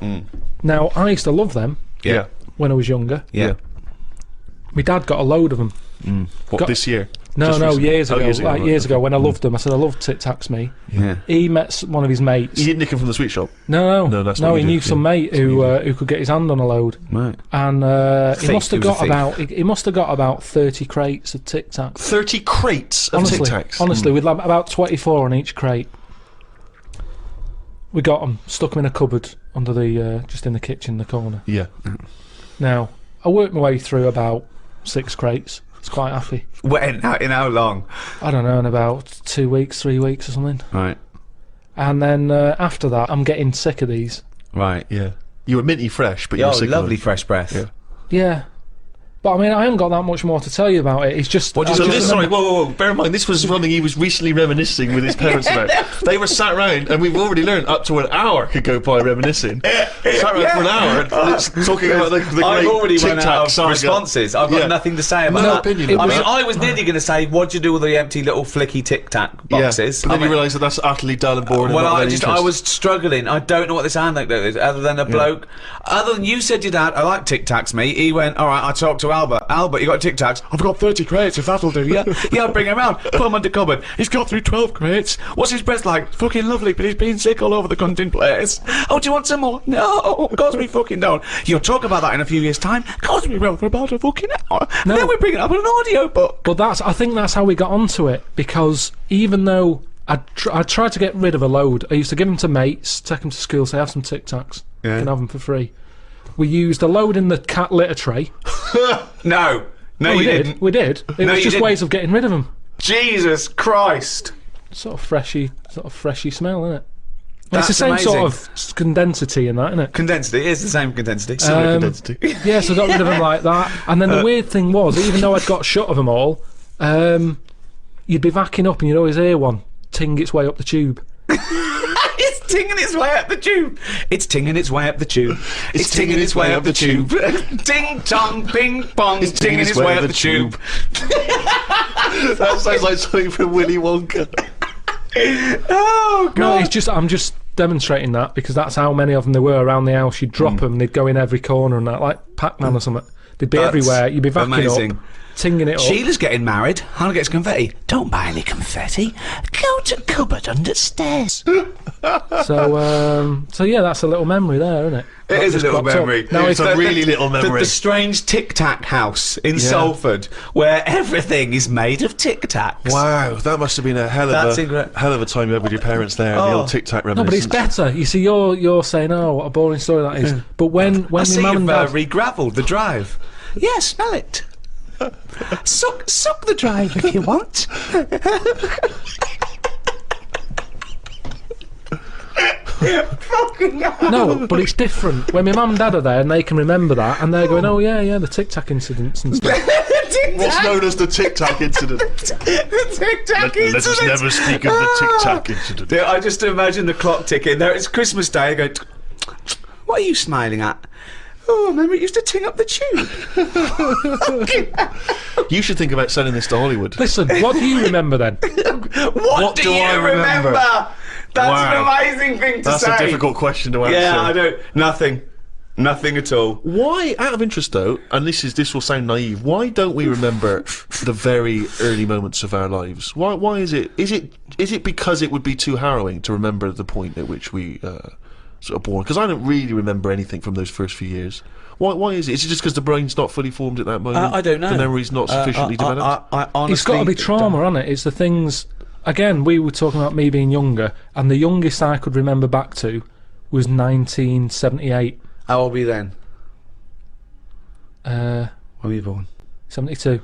Now, I used to love them Yeah. when I was younger. Yeah. My dad got a load of them. What, this year? No, Just no, recently? years ago. Years ago, Like right, years okay. ago when I loved them. I said I loved Tic Tacs. Me. Yeah. He met one of his mates. You didn't nick him from the sweet shop? No, No, that's what he you knew did, some yeah. mate who could get his hand on a load, Right. and he Thief, must have he was a got thief. about he must have got about 30 crates of Tic Tacs. 30 crates of Tic Tacs. Honestly, with like about 24 on each crate. We got them, stuck them in a cupboard under the just in the kitchen in the corner. Yeah. Now I worked my way through about 6 crates. I was quite happy. In how long? I don't know, in about 2 weeks, 3 weeks or something. Right. And then after that, I'm getting sick of these. Right. Yeah. You were minty fresh, but you were sick lovely of them. fresh breath. Yeah. Yeah. But I mean, I haven't got that much more to tell you about it. It's just. What do you- I So Just this, remember- sorry, whoa. Bear in mind, this was something he was recently reminiscing with his parents about. They were sat round, and we've already learned up to an hour could go by reminiscing. Sat round for an hour, and it's talking about the great I've already Tic run Tac out of saga. responses. I've got Yeah. nothing to say about No that. opinion I on mean, that. I was nearly going to say, what do you do with the empty little flicky Tic Tac boxes? Yeah, but then I mean, you realise that that's utterly dull and boring. well, and not I of any I interest. was struggling. I don't know what this anecdote is, other than a bloke. Other than you said your dad, I like Tic Tacs, mate. He went, all right, I talked to Albert. Albert, you got Tic Tacs? I've got 30 crates, if that'll do, yeah? Yeah, bring him round. Put him under cupboard. He's got through 12 crates. What's his breath like? Fucking lovely, but he's been sick all over the cunting place. Oh, do you want some more? No, of course we fucking don't. You'll talk about that in a few years' time. Of course we will, for about a fucking hour. No. And then we bring it up in an audio book. But I think that's how we got onto it, because even though I tried to get rid of a load, I used to give them to mates, take them to school, say, have some Tic Tacs. You can have them for free. We used a load in the cat litter tray. No. No, we you did. didn't. We did. It No, was you just didn't. ways of getting rid of them. Jesus Christ. Sort of freshy smell, isn't it? It's That's the same amazing. sort of condensity in that, isn't it? Condensity. It is the same condensity. Condensity. Yeah, so I got rid of them like that. And then the weird thing was, even though I'd got shut of them all, you'd be backing up and you'd always hear one ting its way up the tube. It's tinging its way up the tube. It's tinging its way up the tube. It's tinging its way up the tube. Ding tong, ping pong. It's tinging its way up the tube. That sounds like something from Willy Wonka. Oh No, god. it's just I'm just demonstrating that because that's how many of them there were around the house. You'd drop them, they'd go in every corner and that, like Pac-Man or something. They'd be That's everywhere. You'd be backing amazing. up, tinging it up. Sheila's getting married. Hannah gets confetti. Don't buy any confetti. Go to cupboard under stairs. So yeah, that's a little memory there, isn't it? It That is a just little cropped up. memory. Now It's it's a really little memory. The strange Tic Tac house in Salford, where everything is made of Tic Tacs. Wow, that must have been a hell That's of a time you had with your parents there. The Oh. old Tic Tac no, but it's reminiscence. better. You see, you're saying, oh, what a boring story that is. But when I my see mum you've and dad, re-gravelled the drive. Yeah, smell it. Suck the drive if you want. Fucking hell. no, but it's different. When my mum and dad are there and they can remember that, and they're going, oh yeah, the Tic Tac incidents and stuff. What's known as the Tic Tac incident. The Tic Tac Let us incident. never speak of the Tic Tac incident. Yeah, I just imagine the clock ticking. There, it's Christmas Day. I go, what are you smiling at? Oh, remember it used to ting up the tube. You should think about selling this to Hollywood. Listen, what do you remember then? What do do you I remember? That's Wow. an amazing thing to That's say. a difficult question to answer. Yeah, I don't. Nothing at all. Why, out of interest though, and this will sound naive, why don't we remember the very early moments of our lives? Why is it? Is it because it would be too harrowing to remember the point at which we sort of born? Because I don't really remember anything from those first few years. Why is it? Is it just because the brain's not fully formed at that moment? I don't know. The memory's not sufficiently developed. I honestly, It's got to be trauma, hasn't it? It's the things. Again, we were talking about me being younger, and the youngest I could remember back to was 1978. How old were you then? Uh, When were you born? 72. And it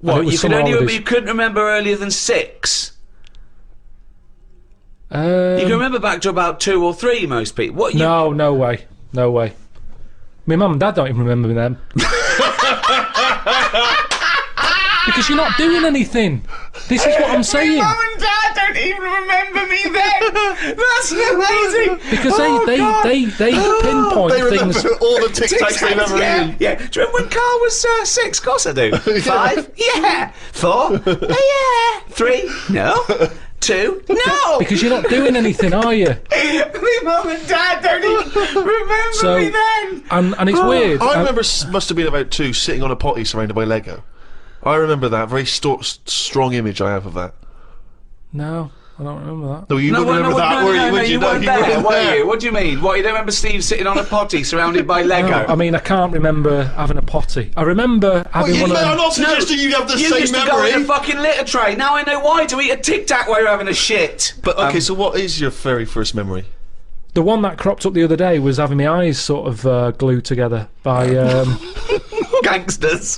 What? was You summer holidays. you couldn't remember earlier than 6. You Um, can remember back to about 2 or 3. Most people. What? You, no way. My mum and dad don't even remember them. Because Because you're not doing anything. This is what I'm saying. Mum and Dad don't even remember me then. That's amazing. Because they pinpoint They remember things. all the Tic Tacs they've ever yeah, eaten. yeah. Do you remember when Carl was 6? Of course I do. 5? Yeah. 4? Yeah. 3? No. 2? No. Because you're not doing anything, are you? My mum and Dad don't even remember So, me then. and it's weird. I remember must have been about 2 sitting on a potty surrounded by Lego. I remember that very strong image I have of that. No, I don't remember that. No, you wouldn't remember that, would you? you weren't there, were you? What do you mean? What, you don't remember Steve sitting on a potty surrounded by Lego? No, I mean, I can't remember having a potty. I remember having one of I'm them. not suggesting you have the You same used to go in memory. a fucking litter tray. Now I know why, to eat a Tic Tac while you're having a shit. But okay, so what is your very first memory? The one that cropped up the other day was having my eyes sort of glued together by. Gangsters.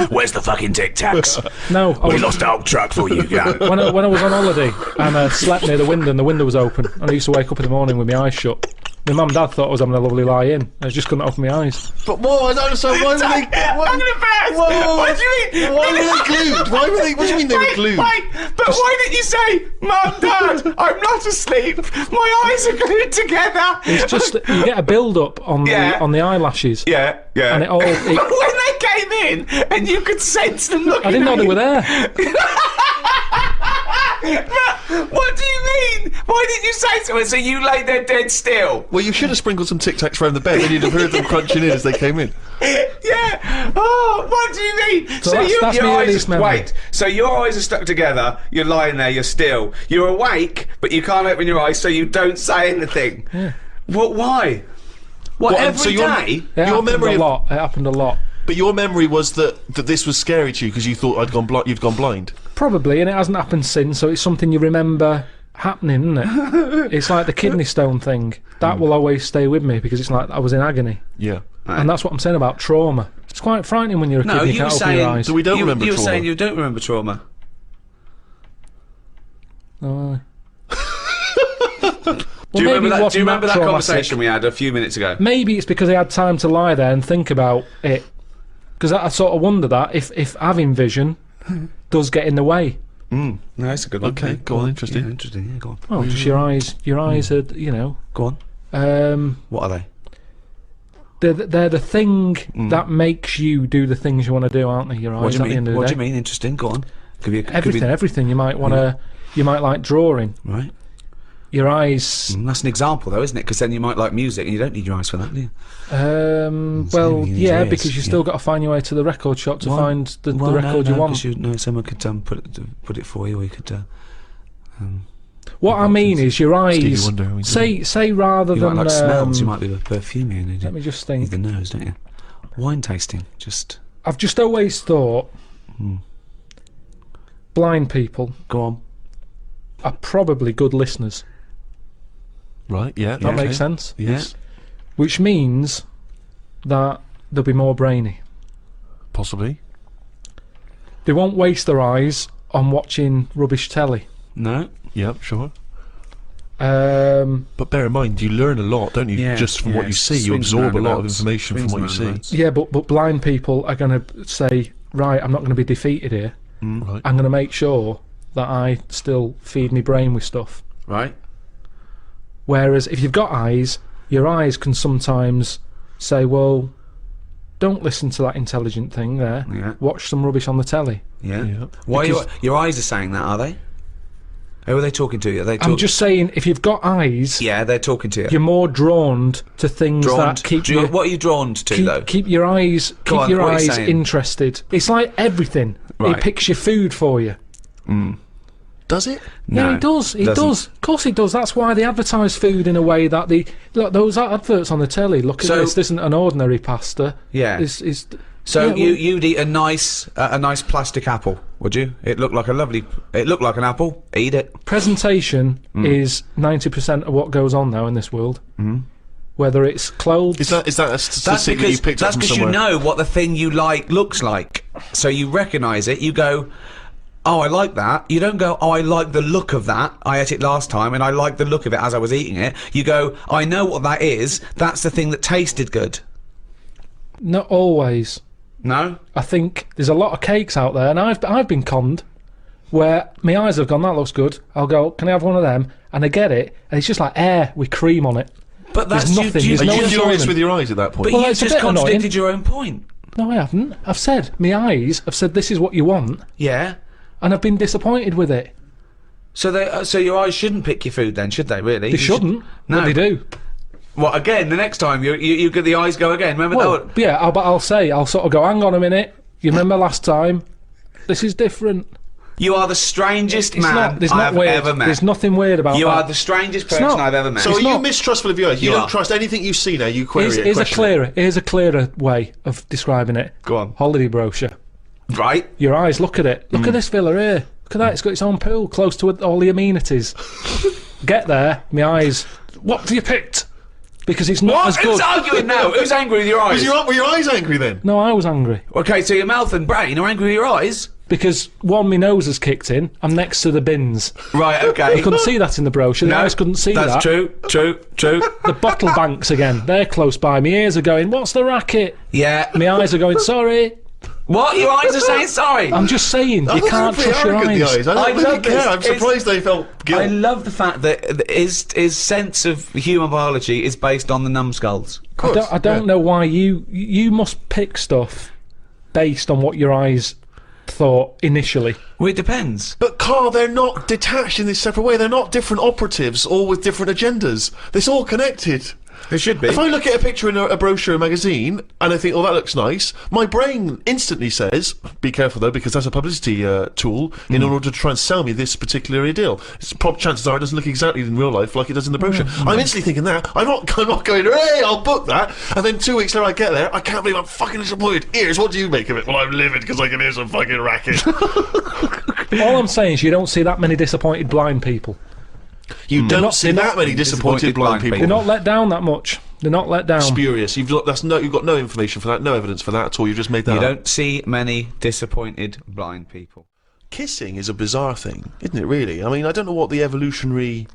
Where's the fucking Tic Tacs? No, I was, lost our truck for you, guys. when I was on holiday and I slept near the window and the window was open and I used to wake up in the morning with my eyes shut. My mum and dad thought I was having a lovely lie in. I just couldn't open my eyes. But whoa, I don't understand. Why were they? I'm gonna burst. Whoa, What do you mean? Why were they glued? Why were they? What do you mean they were glued? Wait, but why didn't you say, Mum, Dad, I'm not asleep. My eyes are glued together. It's just that you get a build up on Yeah. the eyelashes. Yeah, yeah. And it all. But when they came in and you could sense them looking I didn't know at they you. were there. But what do you mean? Why didn't you say so? So you lay there dead still? Well, you should have sprinkled some Tic Tacs around the bed, and you'd have heard them crunching in as they came in. Yeah. Oh, what do you mean? So that's your my eyes earliest memory. wait. So your eyes are stuck together. You're lying there. You're still. You're awake, but you can't open your eyes, so you don't say anything. Yeah. What? Why? What? What, Every so your- day? It Your happened memory a of- lot. It happened a lot. But your memory was that this was scary to you because you thought you'd gone blind. Probably, and it hasn't happened since, so it's something you remember happening, isn't it? It's like the kidney stone thing. That will always stay with me because it's like I was in agony. Yeah. And that's what I'm saying about trauma. It's quite frightening when you're a kid No, and you you were can't open your saying. eyes. So we don't remember You were trauma. saying you don't remember trauma. Oh, Do you remember that? Do you remember that traumatic. conversation we had a few minutes ago? Maybe it's because I had time to lie there and think about it. Because I sort of wonder that if having vision does get in the way. No, that's a good one. Okay, go on, interesting. Yeah, interesting. Yeah, go on. Oh, just your eyes are, you know. Go on. What are they? They're the thing that makes you do the things you want to do, aren't they? Your eyes What do you at the end mean? of the What day. do you mean? Interesting. Go on. Everything. You might want to. You might like drawing. Right. Your eyes. That's an example, though, isn't it? Because then you might like music, and you don't need your eyes for that, do you? Well, you need yeah, your ears, because you yeah. still got to find your way to the record shop to find the record you want. Someone could put it for you, or you could. What I mean is your eyes. Wonder how we do Say rather You than. might like smells. You might be a perfume. You need Let me just need think. the nose, don't you? Wine tasting, just I've just always thought blind people go on. are probably good listeners. Right, yeah. That makes sense. Yes, Which means that they'll be more brainy. possibly. They won't waste their eyes on watching rubbish telly. No. Yep, sure. Um, But bear in mind, you learn a lot, don't you? Yeah, Just from what yeah, you see, you swings absorb and a lot of roundabouts. information from Swings what you and see. roundabouts. yeah, but blind people are going to say, right, I'm not going to be defeated here. Right. I'm going to make sure that I still feed my brain with stuff. Right. Whereas if you've got eyes, your eyes can sometimes say, well, don't listen to that intelligent thing there. Yeah. Watch some rubbish on the telly. Yeah. Yeah. Why Because- your eyes are saying that? Are they? Who are they talking to? Are they? I'm just saying, if you've got eyes, Yeah, they're talking to you. you're more drawn to things Drawn. that keep you... What are you drawn to, though? Keep your eyes, Go on, keep your what are you eyes saying? interested. It's like everything. Right. It picks your food for you. Does it? No, Yeah, it does. It doesn't. does. Of course, it does. That's why they advertise food in a way that look those adverts on the telly. Look at So- this. This isn't an ordinary pasta. Yeah. It's So yeah, well- you'd eat a nice plastic apple, would you? It looked like an apple. Eat it. presentation is 90% of what goes on now in this world. Whether it's clothes, Is that a That's statistic that you because picked up that's from because you somewhere? know what the thing you like looks like. So you recognise it. You go, oh, I like that. You don't go, oh, I like the look of that. I ate it last time and I like the look of it as I was eating it. You go, I know what that is. That's the thing that tasted good. not always. No? I think there's a lot of cakes out there, and I've been conned, where my eyes have gone, that looks good. I'll go, can I have one of them? And I get it, and it's just like air with cream on it. But There's that's nothing. You, There's Are no you furious enjoyment. with your eyes at that point? but Well, you it's a just bit annoying. contradicted your own point. No, I haven't. I've said, my eyes have said this is what you want, Yeah. and I've been disappointed with it. So your eyes shouldn't pick your food then, should they? Really? They shouldn't. No. But they do. What again? The next time you get the eyes go again. Remember Well, that? yeah, I'll sort of go, hang on a minute. You remember last time? This is different. You are the strangest It's man not. There's I not have weird. ever met. There's nothing weird about You that. are the strangest person not. I've ever met. So are It's you not. mistrustful of your eyes? You You don't are. trust anything you see now. You query it. Here's question it. a clearer way of describing it. Go on. Holiday brochure. Right? Your eyes, look at it. Look at this villa here. Look at that. It's got its own pool close to all the amenities. Get there, my eyes. What have you picked? Because it's not as What? good. Who's arguing now? Who's angry with your eyes? Were your eyes angry then? No, I was angry. Okay, so your mouth and brain are angry with your eyes? Because one, my nose has kicked in. I'm next to the bins. Right, okay. You couldn't see that in the brochure. The eyes couldn't see that's that. true. The bottle banks again. They're close by. My ears are going, what's the racket? Yeah. My eyes are going, sorry. What? Your eyes are saying sorry? I'm just saying, you can't trust your The eyes. eyes. I I don't really love this. care. I'm It's- surprised they felt guilt. I love the fact that his sense of human biology is based on the numbskulls. I don't know why you must pick stuff based on what your eyes thought initially. Well, it depends. But Carl, they're not detached in this separate way. They're not different operatives, all with different agendas. It's all connected. It should be. If I look at a picture in a brochure, a magazine, and I think, oh, that looks nice, my brain instantly says, be careful though, because that's a publicity tool in order to try and sell me this particular deal. Chances are it doesn't look exactly in real life like it does in the brochure. I'm instantly thinking that. I'm not going, hey, I'll book that. And then 2 weeks later I get there, I can't believe I'm fucking disappointed. Ears, what do you make of it? Well, I'm livid because I can hear some fucking racket. All I'm saying is you don't see that many disappointed blind people. You don't see they're that not many disappointed blind people. They're not let down that much. They're not let down. Spurious. You've got no information for that, no evidence for that at all. You've just made that You up. don't see many disappointed blind people. Kissing is a bizarre thing, isn't it, really? I mean, I don't know what the evolutionary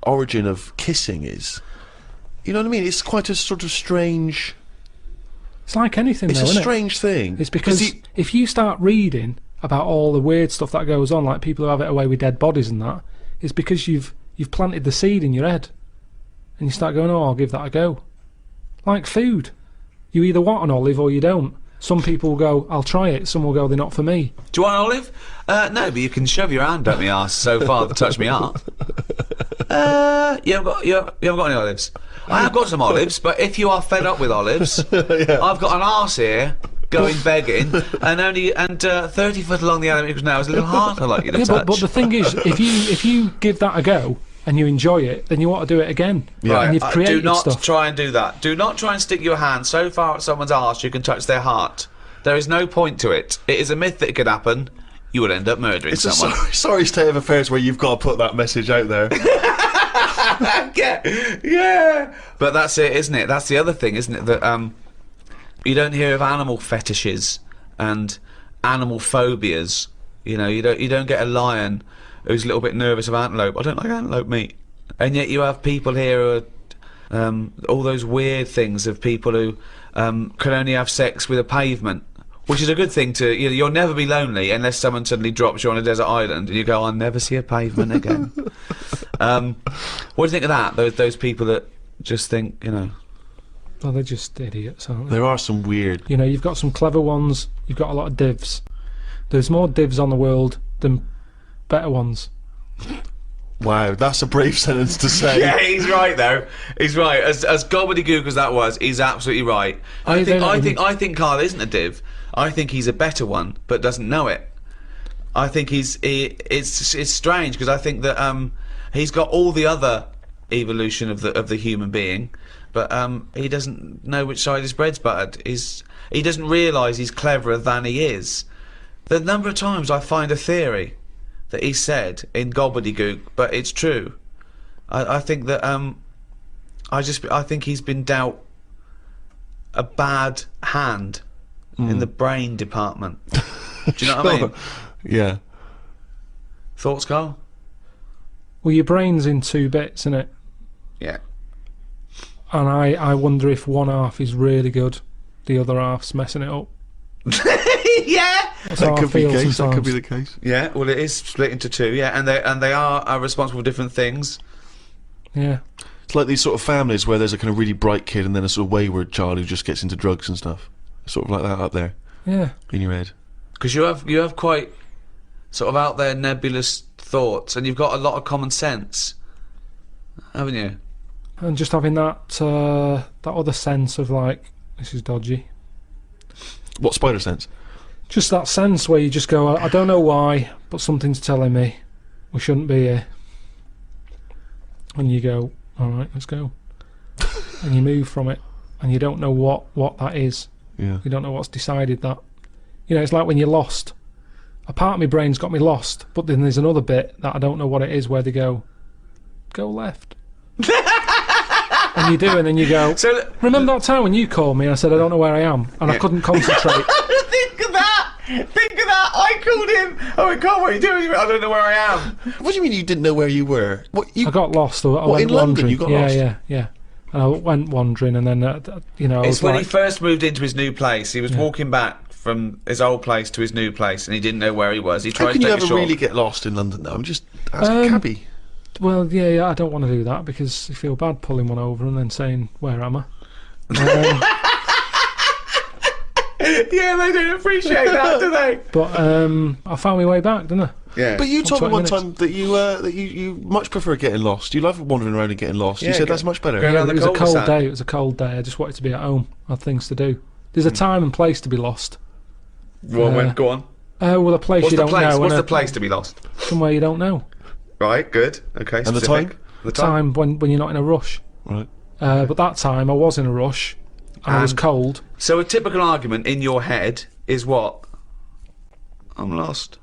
origin of kissing is. You know what I mean? It's quite a sort of strange... It's like anything, It's though, a isn't strange thing. it? It's because if you start reading about all the weird stuff that goes on, like people who have it away with dead bodies and that, it's because you've planted the seed in your head. And you start going, oh, I'll give that a go. Like food. You either want an olive or you don't. Some people will go, I'll try it. Some will go, they're not for me. Do you want an olive? No, but you can shove your hand up my arse so far to touch me heart. You haven't got any olives. I have got some olives, but if you are fed up with olives, I've got an arse here going begging, and 30 foot along the elevator now is a little heart I'd like you to touch. But the thing is, if you give that a go and you enjoy it, then you want to do it again. Right, And you've created do not stuff. try and do that. Do not try and stick your hand so far at someone's arse you can touch their heart. There is no point to it. It is a myth that it could happen. You would end up murdering It's a someone. sorry state of affairs where you've got to put that message out there. yeah. But that's it, isn't it? That's the other thing, isn't it? That you don't hear of animal fetishes and animal phobias. You know, you don't get a lion who's a little bit nervous of antelope. I don't like antelope meat. And yet you have people here who are all those weird things of people who can only have sex with a pavement. Which is a good thing to... You'll never be lonely unless someone suddenly drops you on a desert island and you go, I'll never see a pavement again. What do you think of that? Those people that just think, Well, they're just idiots, aren't they? There are some weird... You know, you've got some clever ones. You've got a lot of divs. There's more divs on the world than better ones. Wow, that's a brave sentence to say. Yeah, he's right though. He's right. As gobbledygook as that was, he's absolutely right. I think Karl isn't a div. I think he's a better one, but doesn't know it. I think it's strange because I think that he's got all the other evolution of the human being, but he doesn't know which side his bread's buttered. He doesn't realise he's cleverer than he is. The number of times I find a theory that he said in gobbledygook, but it's true. I think that I think he's been dealt a bad hand in the brain department. Do you know what I mean? Yeah. Thoughts, Karl? Well, your brain's in 2 bits, isn't it? Yeah. And I wonder if one half is really good, the other half's messing it up. Yeah. That's how That I could be feel the case. That sometimes. could be the case. Yeah, well, it is split into two. Yeah, and they are responsible for different things. Yeah. It's like these sort of families where there's a kind of really bright kid and then a sort of wayward child who just gets into drugs and stuff. Sort of like that up there Yeah. in your head. Because you have quite sort of out there nebulous thoughts, and you've got a lot of common sense, haven't you? And just having that that other sense of like, this is dodgy. What spider sense? Just that sense where you just go, I don't know why, but something's telling me we shouldn't be here. And you go, all right, let's go. And you move from it, and you don't know what that is. Yeah. You don't know what's decided that. You know, it's like when you're lost. A part of my brain's got me lost, but then there's another bit that I don't know what it is, where they go left. And you do, and then you go, So remember that time when you called me and I said I don't know where I am, and I couldn't concentrate. Think of that. I called him. I went, Carl, what are you doing? He went, I don't know where I am. What do you mean you didn't know where you were? What you? I got lost. I What, went in London wandering. you got yeah, lost? Yeah. And I went wandering, and then you know, I it's was when like, he first moved into his new place. He was walking back from his old place to his new place, and he didn't know where he was. He tried How can to you take a ever short. really get lost in London though? I'm just ask a cabbie. well, yeah, I don't want to do that because you feel bad pulling one over and then saying, "Where am I?" Yeah, they don't appreciate that, do they? But I found my way back, didn't I? Yeah, But you told me 20 one minutes. time that you much prefer getting lost. You love wandering around and getting lost. Yeah, you said go- that's much better. go around It the was a cold cul-de-sac. day. It was a cold day. I just wanted to be at home. I had things to do. There's a time and place to be lost. Well, go on. Well, a place What's you the don't place? know. What's and the place to be lost? Somewhere you don't know. Right, good. Okay, And the specific. time? The time. Time when you're not in a rush. Right. But that time I was in a rush. And I was And- cold. So a typical argument in your head is what? I'm lost.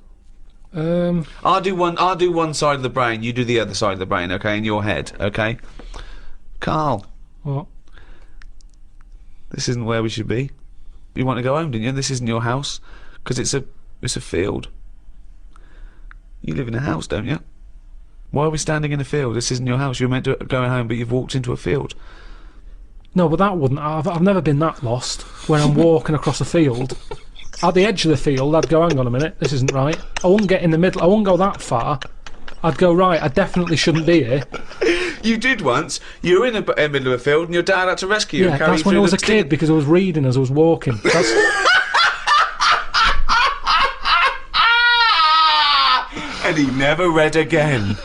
I'll do one side of the brain. You do the other side of the brain. Okay, in your head. Okay. Carl, What? this isn't where we should be. You want to go home, didn't you? This isn't your house because it's a field. You live in a house, don't you? Why are we standing in a field? This isn't your house. You're meant to go home, but you've walked into a field. No, but that wouldn't. I've never been that lost. When I'm walking across a field, at the edge of the field, I'd go, hang on a minute, this isn't right. I wouldn't get in the middle. I wouldn't go that far. I'd go, right, I definitely shouldn't be here. You did once. You were in the middle of a field, and your dad had to rescue you. Yeah, and carry that's you when I through was the a kid because I was reading as I was walking. That's, And he never read again.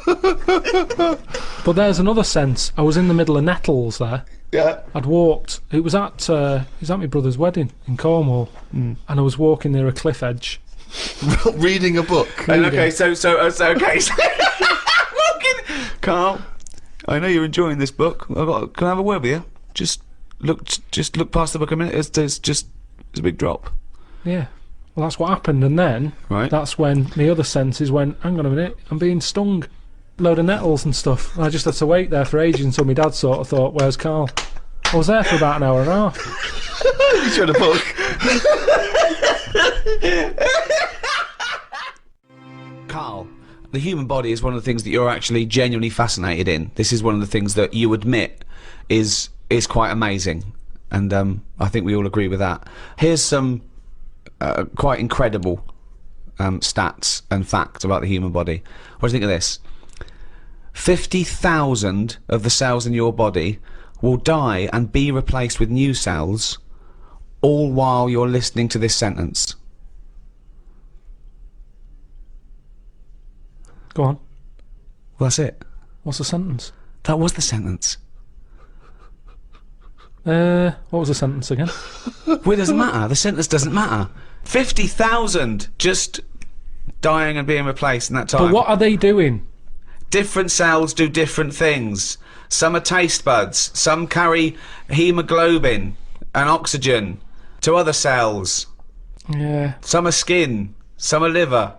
but there's another sense. I was in the middle of nettles there. Yeah. I'd walked. It was at my brother's wedding in Cornwall, and I was walking near a cliff edge. Reading a book. And okay, so okay. Walking. Carl, I know you're enjoying this book. Can I have a word with you? Just look past the book a minute. There's a big drop. Yeah. Well, that's what happened, and then Right. that's when my other senses went, hang on a minute, I'm being stung. Load of nettles and stuff. And I just had to wait there for ages until my dad sort of thought, where's Carl? I was there for about an hour and a half. You showed a book. Carl, the human body is one of the things that you're actually genuinely fascinated in. This is one of the things that you admit is quite amazing, and I think we all agree with that. Here's some quite incredible stats and facts about the human body. What do you think of this? 50,000 of the cells in your body will die and be replaced with new cells, all while you're listening to this sentence. Go on. Well, that's it. What's the sentence? That was the sentence. What was the sentence again? Well, it doesn't matter. The sentence doesn't matter. 50,000 just dying and being replaced in that time. But what are they doing? Different cells do different things. Some are taste buds. Some carry hemoglobin and oxygen to other cells. Yeah. Some are skin. Some are liver.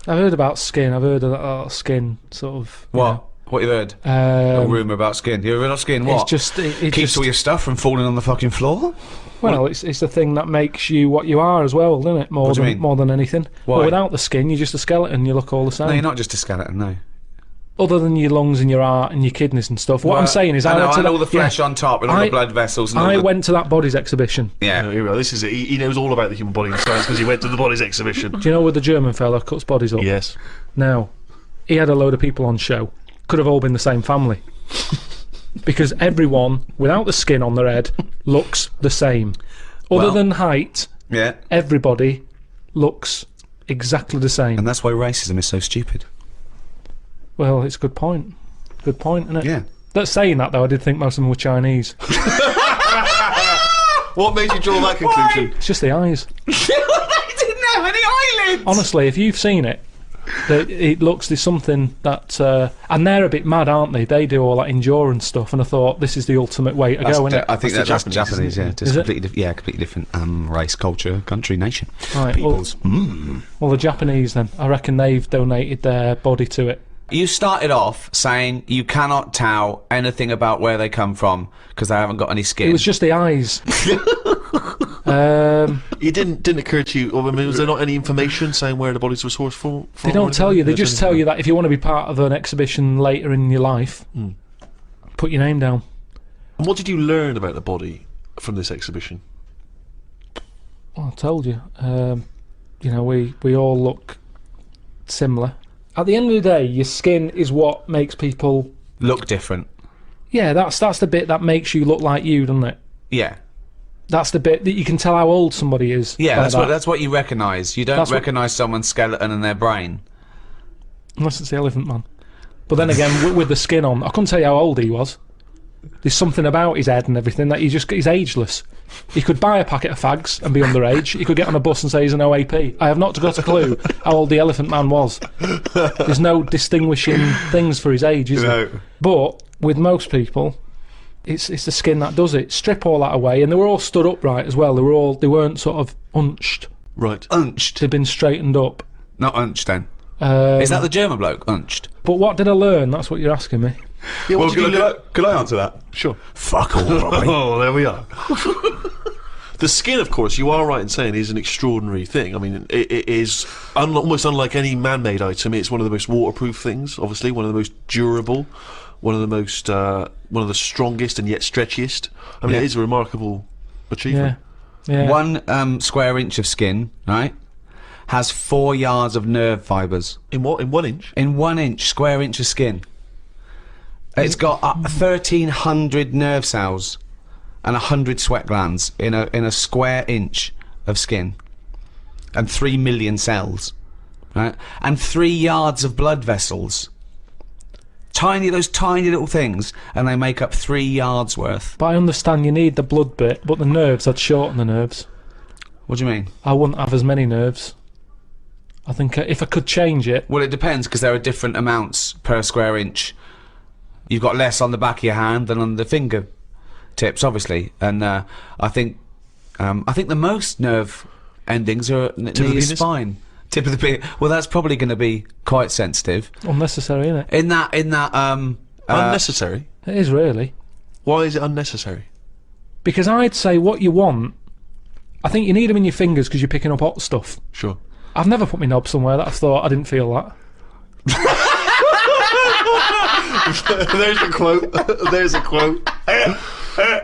I've heard about skin. I've heard of skin, sort of. you What? What you heard? know. A rumour about skin. You heard of skin? What? It's just. It Keeps just all your stuff from falling on the fucking floor? well, it's the thing that makes you what you are as well, isn't it? More What do you than mean? more than anything. Why? Well, without the skin, you're just a skeleton. You look all the same. No, you're not just a skeleton, no. other than your lungs and your heart and your kidneys and stuff. What I'm saying is, I know, went to and all the yeah, flesh on top and all the blood vessels. And all I the, went to that bodies exhibition. Yeah. Here we are. This is it. He knows all about the human body and science because he went to the bodies exhibition. Do you know where the German fella cuts bodies up? Yes. Now, he had a load of people on show. Could have all been the same family. Because everyone, without the skin on their head, looks the same. Other than height, Yeah. everybody looks exactly the same. And that's why racism is so stupid. Well, it's a good point. Good point, isn't it? Yeah. That's saying that, though, I did think most of them were Chinese. What made you draw that conclusion? It's just the eyes. They didn't have any eyelids! Honestly, if you've seen it, it looks, there's something that... and they're a bit mad, aren't they? They do all that endurance stuff, and I thought, this is the ultimate way to go, isn't it? I think that's Japanese, yeah. Just Is it? completely different race, culture, country, nation. Right, well, Peoples. well, the Japanese, then, I reckon they've donated their body to it. You started off saying you cannot tell anything about where they come from because they haven't got any skin. It was just the eyes. It didn't occur to you, or I mean, was there not any information saying where the bodies were sourced from? They don't tell you, they just tell you that if you want to be part of an exhibition later in your life, put your name down. And what did you learn about the body from this exhibition? Well, I told you. You know, we all look similar. At the end of the day, your skin is what makes people... Look different. Yeah, that's the bit that makes you look like you, doesn't it? Yeah. That's the bit that you can tell how old somebody is. Yeah, by that's what you recognise. You don't That's what- recognise someone's skeleton and their brain. Unless it's the Elephant Man. But then again, with the skin on, I couldn't tell you how old he was. There's something about his head and everything that he's ageless. He could buy a packet of fags and be underage. He could get on a bus and say he's an OAP. I have not got a clue how old the Elephant Man was. There's no distinguishing things for his age, is there? But with most people, it's the skin that does it. Strip all that away, and they were all stood upright as well. They weren't sort of unched. Right. Unched. They'd been straightened up. Not unched then. Is that the German bloke? Unched. But what did I learn? That's what you're asking me. Yeah, what did you learn? Could I answer that? Sure. Fuck all, probably. Oh, there we are. The skin, of course, you are right in saying, is an extraordinary thing. I mean, it is almost unlike any man-made item. It's one of the most waterproof things, obviously, one of the most durable, one of the strongest and yet stretchiest. I mean, Yeah. it is a remarkable achievement. Yeah. 1 square inch of skin, right, has 4 yards of nerve fibres. In what? In 1 inch? In 1 inch, square inch of skin. It's got 1,300 nerve cells and 100 sweat glands in a square inch of skin, and 3 million cells, right? And 3 yards of blood vessels. Those tiny little things, and they make up 3 yards worth. But I understand you need the blood bit, but the nerves, I'd shorten the nerves. What do you mean? I wouldn't have as many nerves. I think if I could change it... Well, it depends, because there are different amounts per square inch. You've got less on the back of your hand than on the finger tips, obviously, and I think the most nerve endings are near your spine. Tip of the penis. Well, that's probably going to be quite sensitive. Unnecessary, isn't it? In that Unnecessary? It is, really. Why is it unnecessary? Because I'd say what you want... I think you need them in your fingers because you're picking up hot stuff. Sure. I've never put my knob somewhere that I've thought I didn't feel that. There's a quote. There's a quote.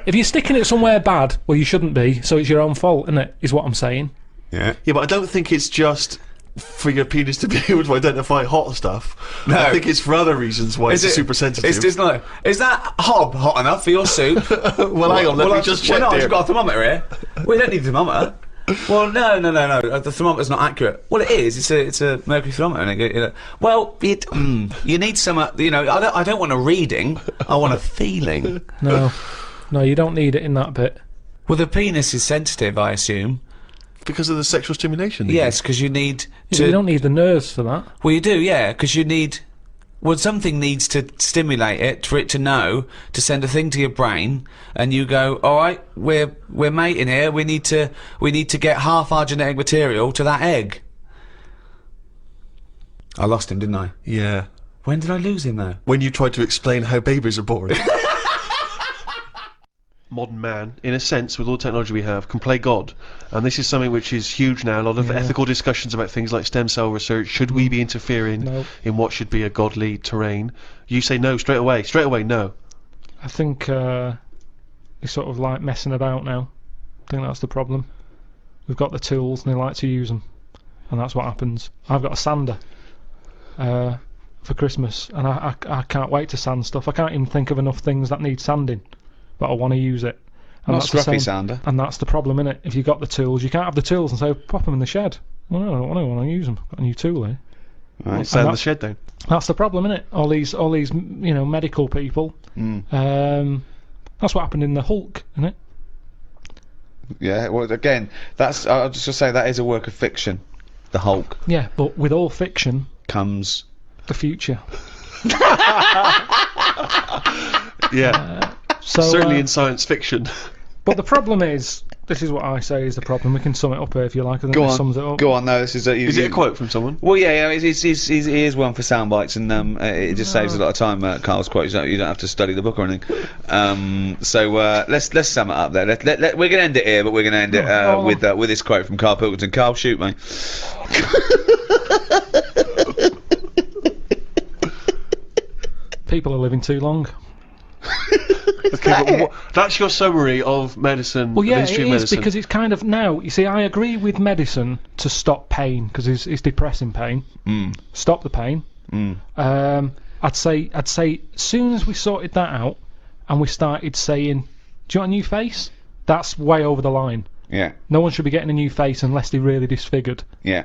If you're sticking it somewhere bad, well, you shouldn't be, so it's your own fault, isn't it? Is what I'm saying. Yeah. Yeah, but I don't think it's just for your penis to be able to identify hot stuff. No. I think it's for other reasons why it's super sensitive. It's just like, is that hob hot enough for your soup? Well, hang on, let me just check Well, no, here. I've got a thermometer here. We don't need a thermometer. Well, no. The thermometer's not accurate. Well, it is. It's a mercury thermometer. Well, you need some. I don't want a reading. I want a feeling. No, you don't need it in that bit. Well, the penis is sensitive, I assume. Because of the sexual stimulation. Yes, because you need to. You don't need the nerves for that. Well, you do, yeah, because you need. Well, something needs to stimulate it for it to know to send a thing to your brain, and you go, all right, we're mating here. We need to get half our genetic material to that egg. I lost him, didn't I? Yeah. When did I lose him though? When you tried to explain how babies are born. modern man, in a sense, with all the technology we have, can play God. And this is something which is huge now. A lot of ethical discussions about things like stem cell research. Should we be interfering in what should be a godly terrain? You say no straight away. Straight away, no. I think you're sort of like messing about now. I think that's the problem. We've got the tools and they like to use them. And that's what happens. I've got a sander for Christmas, and I can't wait to sand stuff. I can't even think of enough things that need sanding, but I want to use it. And Not that's the scruffy same. sander. And that's the problem, innit? If you've got the tools, you can't have the tools and say, pop them in the shed. Well, no, I don't want to use them. Got a new tool here. Right. Sand the shed down. That's the problem, innit? All these medical people. That's what happened in the Hulk, innit? Yeah, well, again, I'll just say that is a work of fiction. The Hulk Yeah, but with all fiction, comes. the future. Yeah. So Certainly in science fiction. But the problem is, this is what I say is the problem. We can sum it up here if you like. I think Go this on. sums it up. Go on. No, this is. Is it a quote from someone? Well, yeah, he is one for sound bites, and it just saves a lot of time. Carl's quote. You don't have to study the book or anything. So let's sum it up there. We're going to end it here, but we're going to end it with this quote from Carl Pilkington. Carl, shoot me. People are living too long. Okay, but that's your summary of medicine. Well, the yeah, it history of is medicine. because it's kind of now. You see, I agree with medicine to stop pain because it's depressing pain. Stop the pain. I'd say as soon as we sorted that out and we started saying, "Do you want a new face?" That's way over the line. Yeah. No one should be getting a new face unless they're really disfigured. Yeah.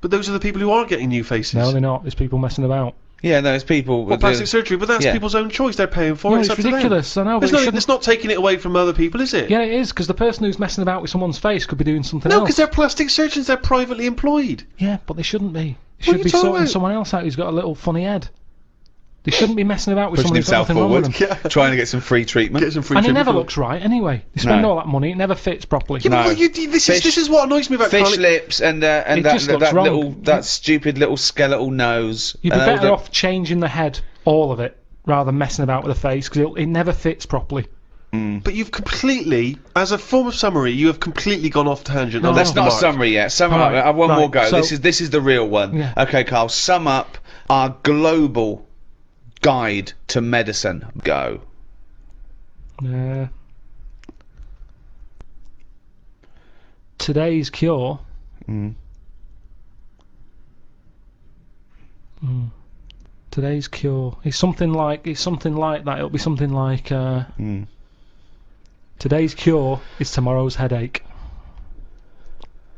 But those are the people who aren't getting new faces. No, they're not. There's people messing about. Yeah, no, it's people. Well, plastic surgery, but that's Yeah. people's own choice. They're paying for No, it. it's up to them. ridiculous. I know, but It's not taking it away from other people, is it? Yeah, it is, because the person who's messing about with someone's face could be doing something No, else. because they're plastic surgeons. They're privately employed. Yeah, but they shouldn't be. They What are should you be talking sorting about? someone else out who's got a little funny head. They shouldn't be messing about with Pushing someone who's got himself nothing wrong with forward, them. trying to get some free treatment. Get some free And it treatment never for- looks right anyway. They spend No. all that money, it never fits properly. Yeah, but No. this Fish- is what annoys me about Fish Carl. lips and It that just looks wrong. that stupid little skeletal nose. You'd be and all better the- off changing the head, all of it, rather than messing about with the face, because it never fits properly. But you've completely, as a form of summary, you have completely gone off tangent. No, on That's the not a mark. summary yet. Sum Right, up. I have one more right, go. so- This is the real one. Yeah. Okay, Carl. Sum up our global guide to medicine. Go. Today's cure. Today's cure. It's something like that. It'll be something like today's cure is tomorrow's headache.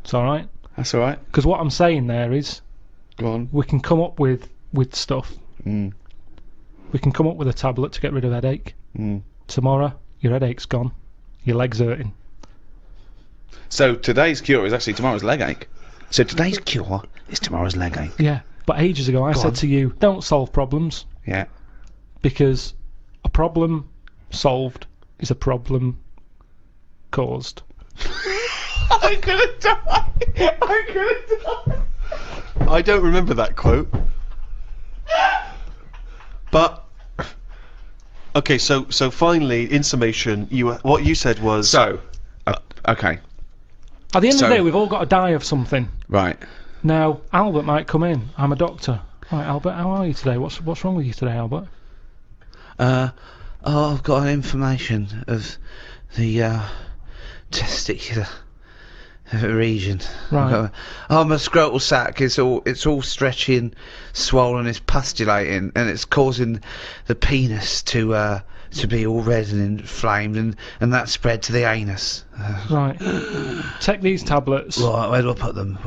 It's all right. That's all right. Because what I'm saying there is, Go on. we can come up with stuff. We can come up with a tablet to get rid of headache. Tomorrow, your headache's gone. Your leg's hurting. So today's cure is actually tomorrow's leg ache. So today's cure is tomorrow's leg ache. Yeah, but ages ago I said on. to you, don't solve problems, Yeah. because a problem solved is a problem caused. I'm gonna die. I'm gonna die. I don't remember that quote. But okay, so finally, in summation, what you said was So, okay, At the end of So- the day, we've all got to die of something. right. Now, Albert might come in. I'm a doctor. Right, Albert, how are you today? What's wrong with you today, Albert? I've got an inflammation of the testicular region. Right. My scrotal sac is all stretchy and swollen. It's pustulating, and it's causing the penis to be all red and inflamed, and that spread to the anus. Right. Take these tablets. Right, where do I put them?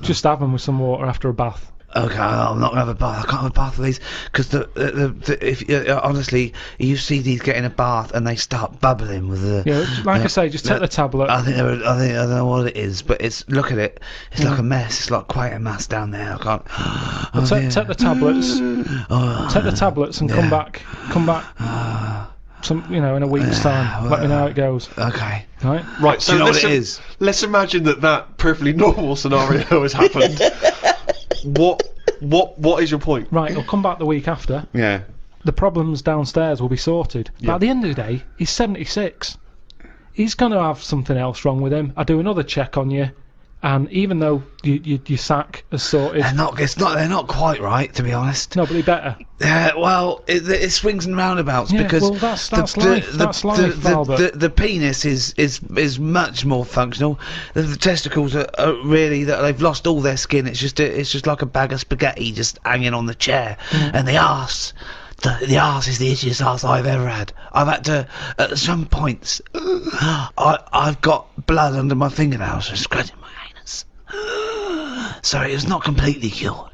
Just have them with some water after a bath. Okay, I'm not gonna have a bath. I can't have a bath of these because honestly, you see these get in a bath and they start bubbling with the. Yeah, like I say, just take the tablet. I don't know what it is, but look at it. It's like a mess. It's like quite a mess down there. I can't. Well, take the tablets. Take the tablets and come back. In a week's time. Let me know how it goes. Okay. Right. right. So Do you know what let's it is? Let's imagine that perfectly normal scenario has happened. What is your point? Right. He'll come back the week after. Yeah. The problems downstairs will be sorted. But Yeah. at the end of the day, he's 76. he's going to have something else wrong with him. I do another check on you, and even though your sack is sorted, They're not quite right, to be honest. no, but he better. Well, it swings and roundabouts Yeah, because well, that's life. That's life, Albert. the penis is much more functional. The testicles are really that they've lost all their skin. It's just like a bag of spaghetti just hanging on the chair, and the arse. The arse is the itchiest arse I've ever had. I've had to, at some points, I've got blood under my fingernails from scratching my anus. So it was not completely cured.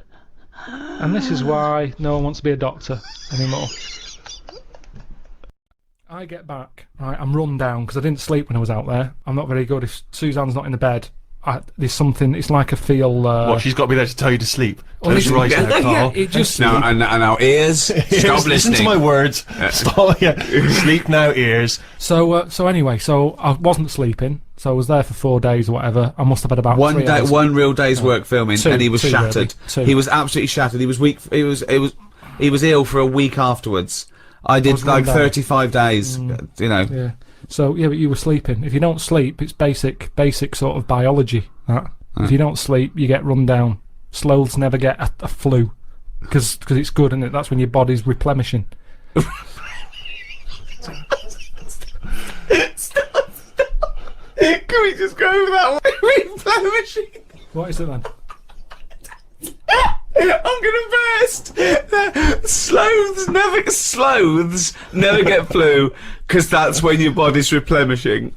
And this is why no one wants to be a doctor anymore. I get back, right, I'm run down because I didn't sleep when I was out there. I'm not very good. If Suzanne's not in the bed, there's something, it's like I feel... What, she's got to be there to tell you to sleep? Close it's- your eyes now, yeah, Carl. it just... Now, and our ears, stop Listen listening. to my words. Stop. Yeah. Sleep now, ears. So anyway, so I wasn't sleeping, so I was there for 4 days or whatever. I must have had about 3 hours. One real day's work filming, Two- and he was two, shattered. really. Two. He was absolutely shattered. He was weak. He was ill for a week afterwards. I did was like run down. 35 days. You know. Yeah. So, yeah, but you were sleeping. If you don't sleep, it's basic sort of biology, that. If you don't sleep, you get run down. Sloths never get a flu. Because it's good, isn't it? That's when your body's replenishing. Can we just go over that way? Replenishing. What is it then? I'm gonna burst. Sloths never get flu because that's when your body's replenishing.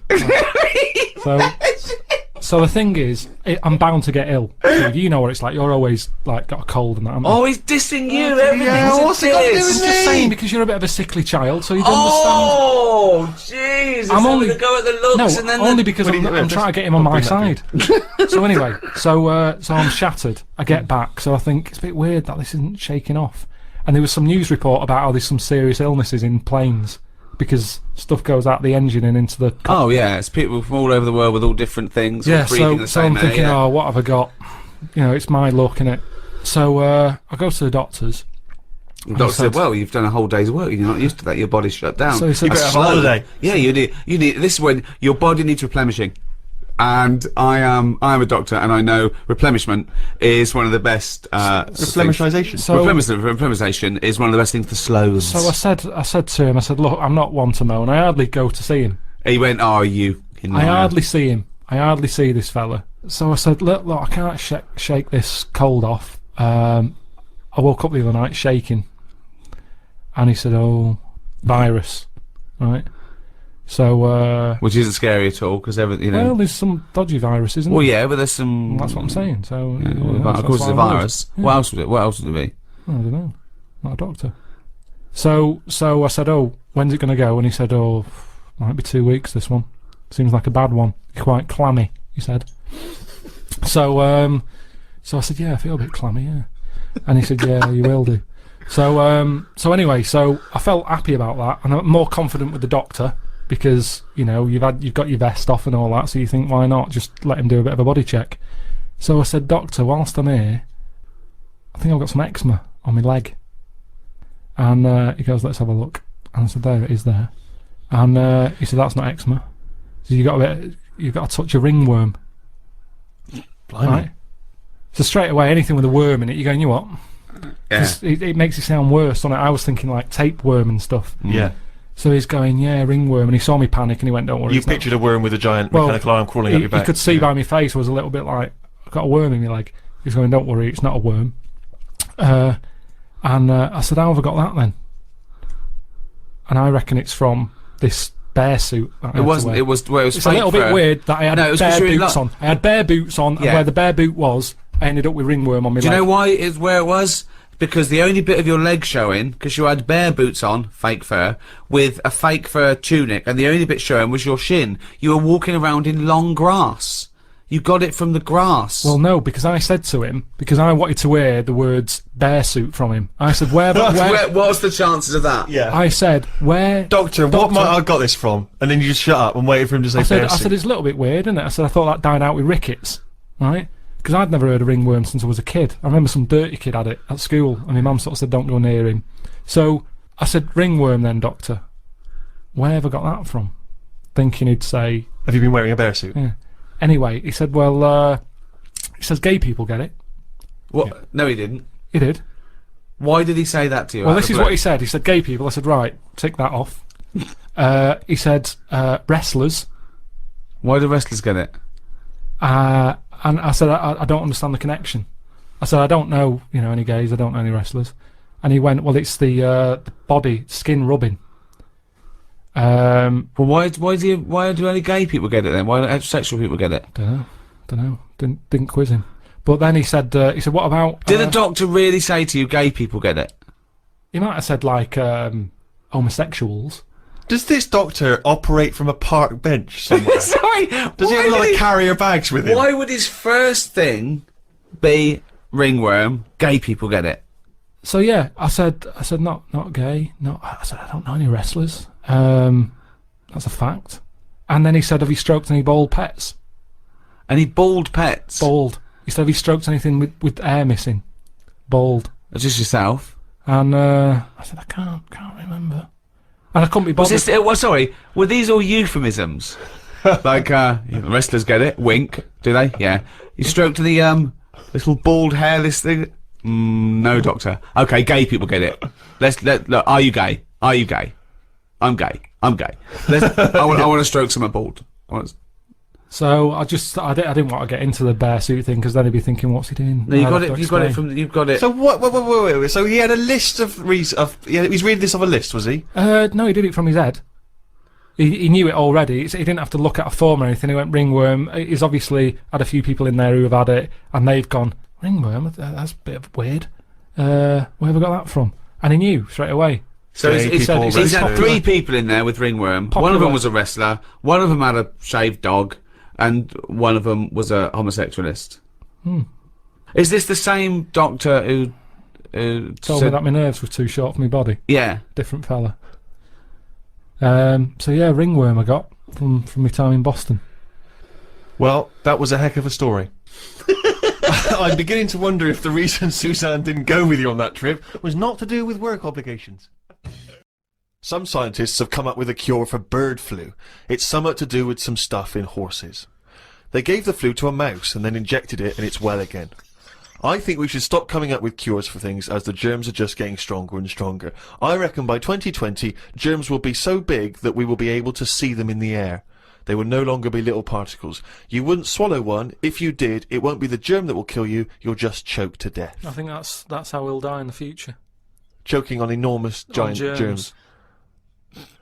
So the thing is, I'm bound to get ill. Steve, you know what it's like. You're always like got a cold and that. haven't you? Oh, he's dissing you. Everything's what's it got to do diss. with I'm just saying because you're a bit of a sickly child, so you don't Oh, jeez! I'm only- to go at the looks understand. and then No, only because I'm trying to get him on my side. So anyway, so I'm shattered. I get back, so I think it's a bit weird that this isn't shaking off. And there was some news report about how there's some serious illnesses in planes because stuff goes out the engine and into the. Oh yeah, it's people from all over the world with all different things. all Yeah, breathing the so same I'm air, thinking, yeah. oh, what have I got? You know, it's my luck, innit? So I go to the doctors. The doctor said- said, "Well, you've done a whole day's work. You're not used to that. Your body's shut down. So he said- You better That's have a slow. holiday. Yeah, you need. This is when your body needs replenishing." And I am a doctor, and I know replenishment is one of the best. Replenishization. So- Replenishization is one of the best things for sloths. So I said to him, I said, look, I'm not one to moan. I hardly go to see him. He went, "Oh, you." I hardly see him. I hardly see this fella. So I said, look, I can't shake this cold off. I woke up the other night shaking. And he said, oh, virus. Right? So, Which isn't scary at all because everything, you know. well, there's some dodgy virus, isn't Well, there? yeah, but there's some. That's what I'm saying. So, Yeah, yeah, well, that's of course, it's a why I'm worried. virus. Yeah. What else would it? What else would it be? I don't know. Not a doctor. So I said, oh, when's it going to go? And he said, oh, might be 2 weeks, this one. Seems like a bad one. Quite clammy, he said. So I said, yeah, I feel a bit clammy, yeah. And he said, yeah, you will do. So anyway, so I felt happy about that, and I'm more confident with the doctor because, you know, you've got your vest off and all that, so you think, why not just let him do a bit of a body check? So I said, doctor, whilst I'm here, I think I've got some eczema on my leg. And he goes, let's have a look. And I said, there it is there. And he said, that's not eczema. So you've got to touch a ringworm. Blimey. Right? So straight away, anything with a worm in it, you're going, you know what? Yeah. It makes it sound worse, doesn't it? I was thinking like tapeworm and stuff. Yeah. So he's going, yeah, ringworm. And he saw me panic and he went, don't worry. You it's not- pictured a worm with a giant Well, mechanical arm crawling up your back. You could see by my face I was a little bit like, I've got a worm in my leg. He's going, don't worry, it's not a worm. And I said, how have I got that then? And I reckon it's from this bear suit. That I had It to wasn't. wear. It was. Well, it was It's a fake little bit fur. weird that I had No, it was bare 'cause you're in boots on. I had bare boots on, and Yeah. where the bare boot was, I ended up with ringworm on my Do you leg. know why it's where it was? Because the only bit of your leg showing, because you had bare boots on, fake fur, with a fake fur tunic, and the only bit showing was your shin. You were walking around in long grass. You got it from the grass. Well, no, because I said to him, because I wanted to hear the words bear suit from him. I said, where? What's the chances of that? Yeah. I said, where? Doctor, what might I got this from? And then you just shut up and waited for him to say I said, bear suit. it's a little bit weird, isn't it? I said, I thought that died out with rickets, right? Because I'd never heard of ringworm since I was a kid. I remember some dirty kid had it at school, and my mum sort of said, don't go near him. So I said, ringworm then, doctor. Where have I got that from? thinking he'd say, Have you been wearing a bear suit? yeah. Anyway, he said, well, he says gay people get it. What? No, he didn't. He did. Why did he say that to you? Well, out this of is the what blue? he said. He said gay people. I said, right, tick that off. He said wrestlers. Why do wrestlers get it? And I said, I don't understand the connection. I said, I don't know, any gays. I don't know any wrestlers. And he went, well, it's the body skin rubbing. Well, why do only gay people get it then? Why don't heterosexual people get it? Don't know. Didn't quiz him. But then he said, what about? Did a doctor really say to you, gay people get it? He might have said like homosexuals. Does this doctor operate from a park bench somewhere? Sorry, Does he have a lot of carrier bags with him? Why would his first thing be ringworm? Gay people get it. So yeah, I said not gay. No, I said I don't know any wrestlers. That's a fact. And then he said, have you stroked any bald pets? Any bald pets? Bald. He said, have you stroked anything with hair missing? Bald. Just yourself. And I said, I can't remember. And I couldn't be bothered. Was this, sorry, were these all euphemisms? Like, wrestlers get it. Wink. Do they? Yeah. You stroked the little bald hairless thing. No, doctor. Okay, gay people get it. Look. Are you gay? Are you gay? I'm gay. I'm gay. I want to stroke someone bald. So I didn't want to get into the bear suit thing because then he'd be thinking, what's he doing? No, you've got it. So what? Wait. So he had a list of he's reading this off a list, was he? No, he did it from his head. He knew it already. He didn't have to look at a form or anything. He went ringworm. He's obviously had a few people in there who have had it, and they've gone ringworm. That's a bit of weird. Where have I got that from? And he knew straight away. So He's had 3 people in there with ringworm. Popular. One of them was a wrestler. One of them had a shaved dog, and one of them was a homosexualist. Is this the same doctor who Told me that my nerves were too short for my body. Yeah. Different fella. So yeah, ringworm I got from my time in Boston. Well, that was a heck of a story. I'm beginning to wonder if the reason Suzanne didn't go with you on that trip was not to do with work obligations. Some scientists have come up with a cure for bird flu. It's somewhat to do with some stuff in horses. They gave the flu to a mouse and then injected it and it's well again. I think we should stop coming up with cures for things as the germs are just getting stronger and stronger. I reckon by 2020 germs will be so big that we will be able to see them in the air. They will no longer be little particles. You wouldn't swallow one. If you did, it won't be the germ that will kill you. You'll just choke to death. I think that's how we'll die in the future. Choking on enormous giant germs.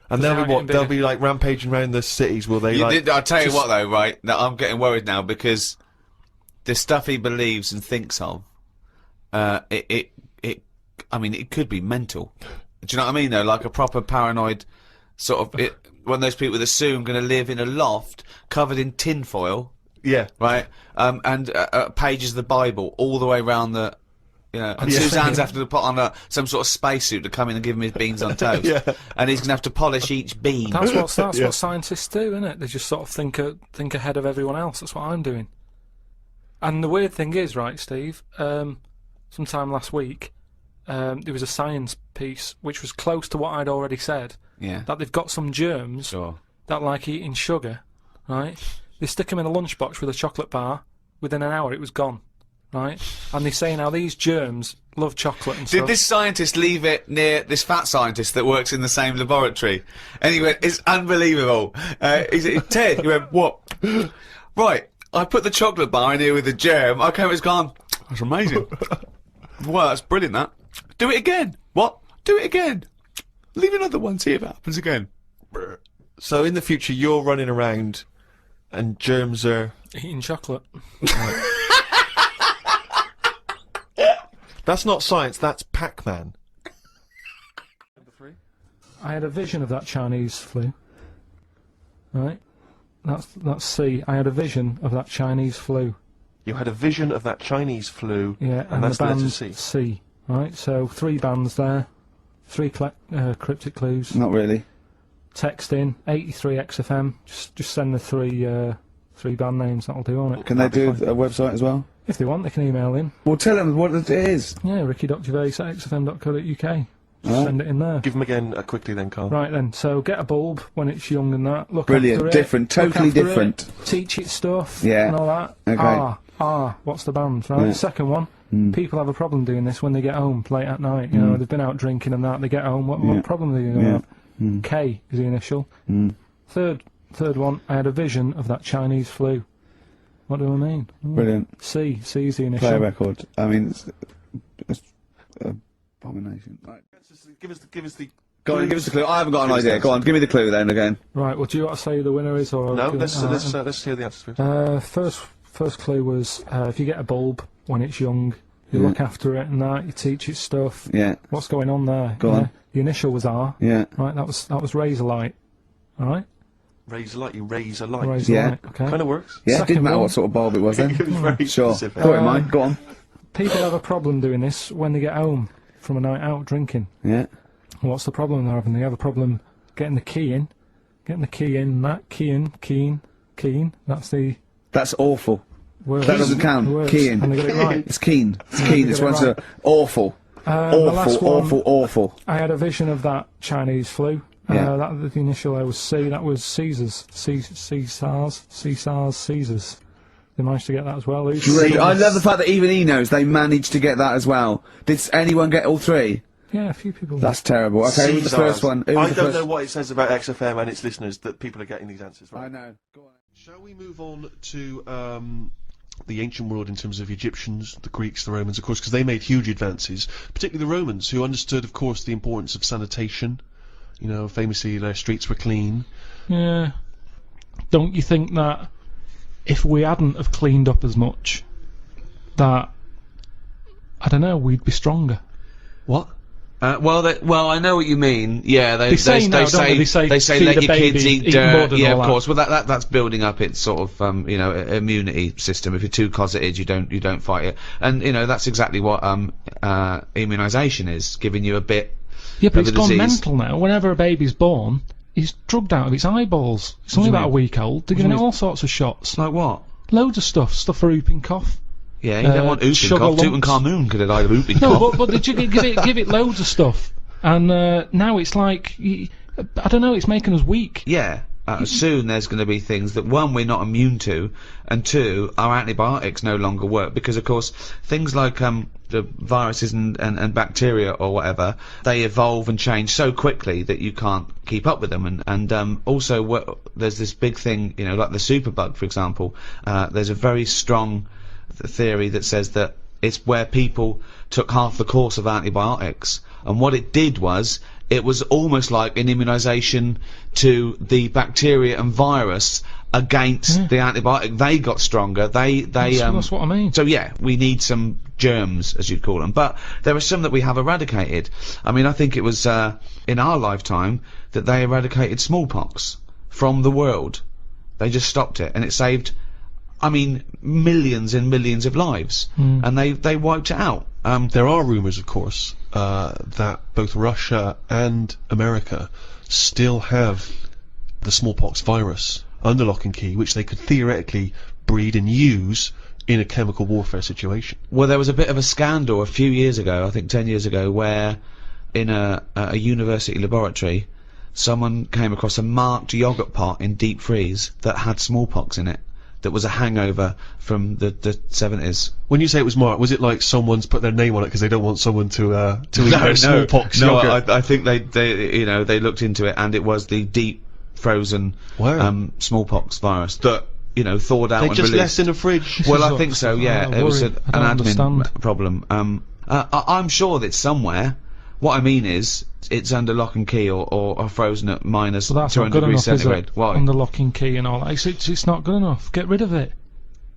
And Does it they'll be not what? get They'll bigger? be like rampaging around the cities, will they? I'll tell you what though, right? Now, I'm getting worried now because the stuff he believes and thinks of, I mean, it could be mental. Do you know what I mean though? Like a proper paranoid sort of, one of those people that assume going to live in a loft covered in tinfoil, Yeah. right? And pages of the Bible all the way around the. And Yeah. Suzanne's having to put on some sort of spacesuit to come in and give him his beans on toast. Yeah. And he's going to have to polish each bean. That's what Yeah. scientists do, isn't it? They just sort of think ahead of everyone else. That's what I'm doing. And the weird thing is, right, Steve? Sometime last week, there was a science piece which was close to what I'd already said. Yeah. That they've got some germs Sure. that like eating sugar, right? They stick them in a lunchbox with a chocolate bar. Within an hour, it was gone. Right, and they say now these germs love chocolate and stuff. Did this scientist leave it near this fat scientist that works in the same laboratory? And he went, it's unbelievable. He said, Ted, he went, what? Right, I put the chocolate bar in here with the germ. I came, it's gone. That's amazing. Wow, that's brilliant, that. Do it again. What? Do it again. Leave another one, see if it happens again. So in the future, you're running around, and germs are. Eating chocolate. That's not science. That's Pac-Man. I had a vision of that Chinese flu. Right, that's C. I had a vision of that Chinese flu. You had a vision of that Chinese flu. Yeah, and that's the the letter band C. C. Right, so 3 bands there, 3 cryptic clues. Not really. Text in 83 XFM. Just send the 3 band names. That'll do on it. Can they do a website as well? If they want, they can email in. Well, tell them what it is. Yeah, ricky.gervais@xfm.co.uk. Send it in there. Give them again quickly then, Carl. Right then, so get a bulb when it's young and that. Look Brilliant, after it, different, look totally after different. It, teach it stuff. Yeah. And all that. Okay. What's the band? Right. Yeah. Second one. People have a problem doing this when they get home late at night. You know, they've been out drinking and that. They get home. What problem are they going to have? K is the initial. Third one. I had a vision of that Chinese flu. What do I mean? Brilliant. C is the initial. Play a record. I mean, it's abomination. Right. Give us the. Go on, give us a clue. I haven't got an idea. Go on, give me the clue then again. Right. Well, do you want to say who the winner is or? No, do you- let's hear the answers first. First clue was if you get a bulb when it's young, you look after it and that, you teach it stuff. Yeah. What's going on there? Go on. The initial was R. Yeah. Right, that was razor light. Alright? Raise a light. You raise a light. Razor Yeah. light, okay. Kind of works. Yeah, Second didn't matter one. what sort of bulb it was then. It was very Sure. specific. Got it, mate. Go on. People have a problem doing this when they get home from a night out drinking. Yeah. What's the problem they're having? They have a problem getting the key in. Keying. That's the That's awful. word. That doesn't count. The words. Keying. And they got it right. It's keen. It's keen. It's Get it one's right. awful. The last one, Awful. I had a vision of that Chinese flu. Yeah. That the initial I was C. That was Caesars. Caesars. They managed to get that as well. Great. I love the fact that even he knows they managed to get that as well. Did anyone get all three? Yeah, a few people. That's terrible. Okay, who was the first one? Who was I the don't first? know what it says about XFM and its listeners that people are getting these answers right. I know. Go on. Shall we move on to the ancient world in terms of Egyptians, the Greeks, the Romans, of course, because they made huge advances, particularly the Romans, who understood, of course, the importance of sanitation. You know, famously, their streets were clean. Yeah. Don't you think that if we hadn't have cleaned up as much, that I don't know, we'd be stronger? What? Well, I know what you mean. Yeah, they say now, don't they? They say let feed a your kids baby, eat eat dirt. mud and Yeah, all of that. course. Well, that's building up its sort of immunity system. If you're too closeted, you don't fight it. And that's exactly what immunisation is, giving you a bit. Yeah, but of it's the gone disease. mental now. Whenever a baby's born, he's drugged out of its eyeballs. It's only do you about a mean? week old. They're giving it all sorts of shots. Like what? Loads of stuff for whooping cough. Yeah, you don't want whooping sugar cough. lumps. Tutankhamun could have died of whooping No, cough. but give it loads of stuff. And now it's like, I don't know, it's making us weak. Yeah. Soon there's going to be things that, one, we're not immune to, and two, our antibiotics no longer work, because of course things like the viruses and bacteria or whatever, they evolve and change so quickly that you can't keep up with them. And also there's this big thing, like the superbug, for example. There's a very strong theory that says that it's where people took half the course of antibiotics, and what it did was it was almost like an immunisation to the bacteria and virus against the antibiotic. They got stronger. That's what I mean. So yeah, we need some germs, as you'd call them, but there are some that we have eradicated. I mean, I think it was in our lifetime that they eradicated smallpox from the world. They just stopped it, and it saved, I mean, millions and millions of lives, and they wiped it out. There are rumours, of course, that both Russia and America still have the smallpox virus under lock and key, which they could theoretically breed and use in a chemical warfare situation. Well, there was a bit of a scandal a few years ago, I think 10 years ago, where in a university laboratory, someone came across a marked yogurt pot in deep freeze that had smallpox in it. That was a hangover from the 70s. When you say it was marked, was it like someone's put their name on it because they don't want someone to eat their smallpox no, yogurt? I think they looked into it, and it was the deep frozen smallpox virus that thawed out They and just released. left in a fridge. Well, I think so. Yeah, it was an I don't admin understand. problem. I'm sure that it's somewhere. What I mean is, it's under lock and key or frozen at minus Well, that's 200 not good degrees enough, is centigrade. it? Why? Under lock and key and all that. It's not good enough. Get rid of it.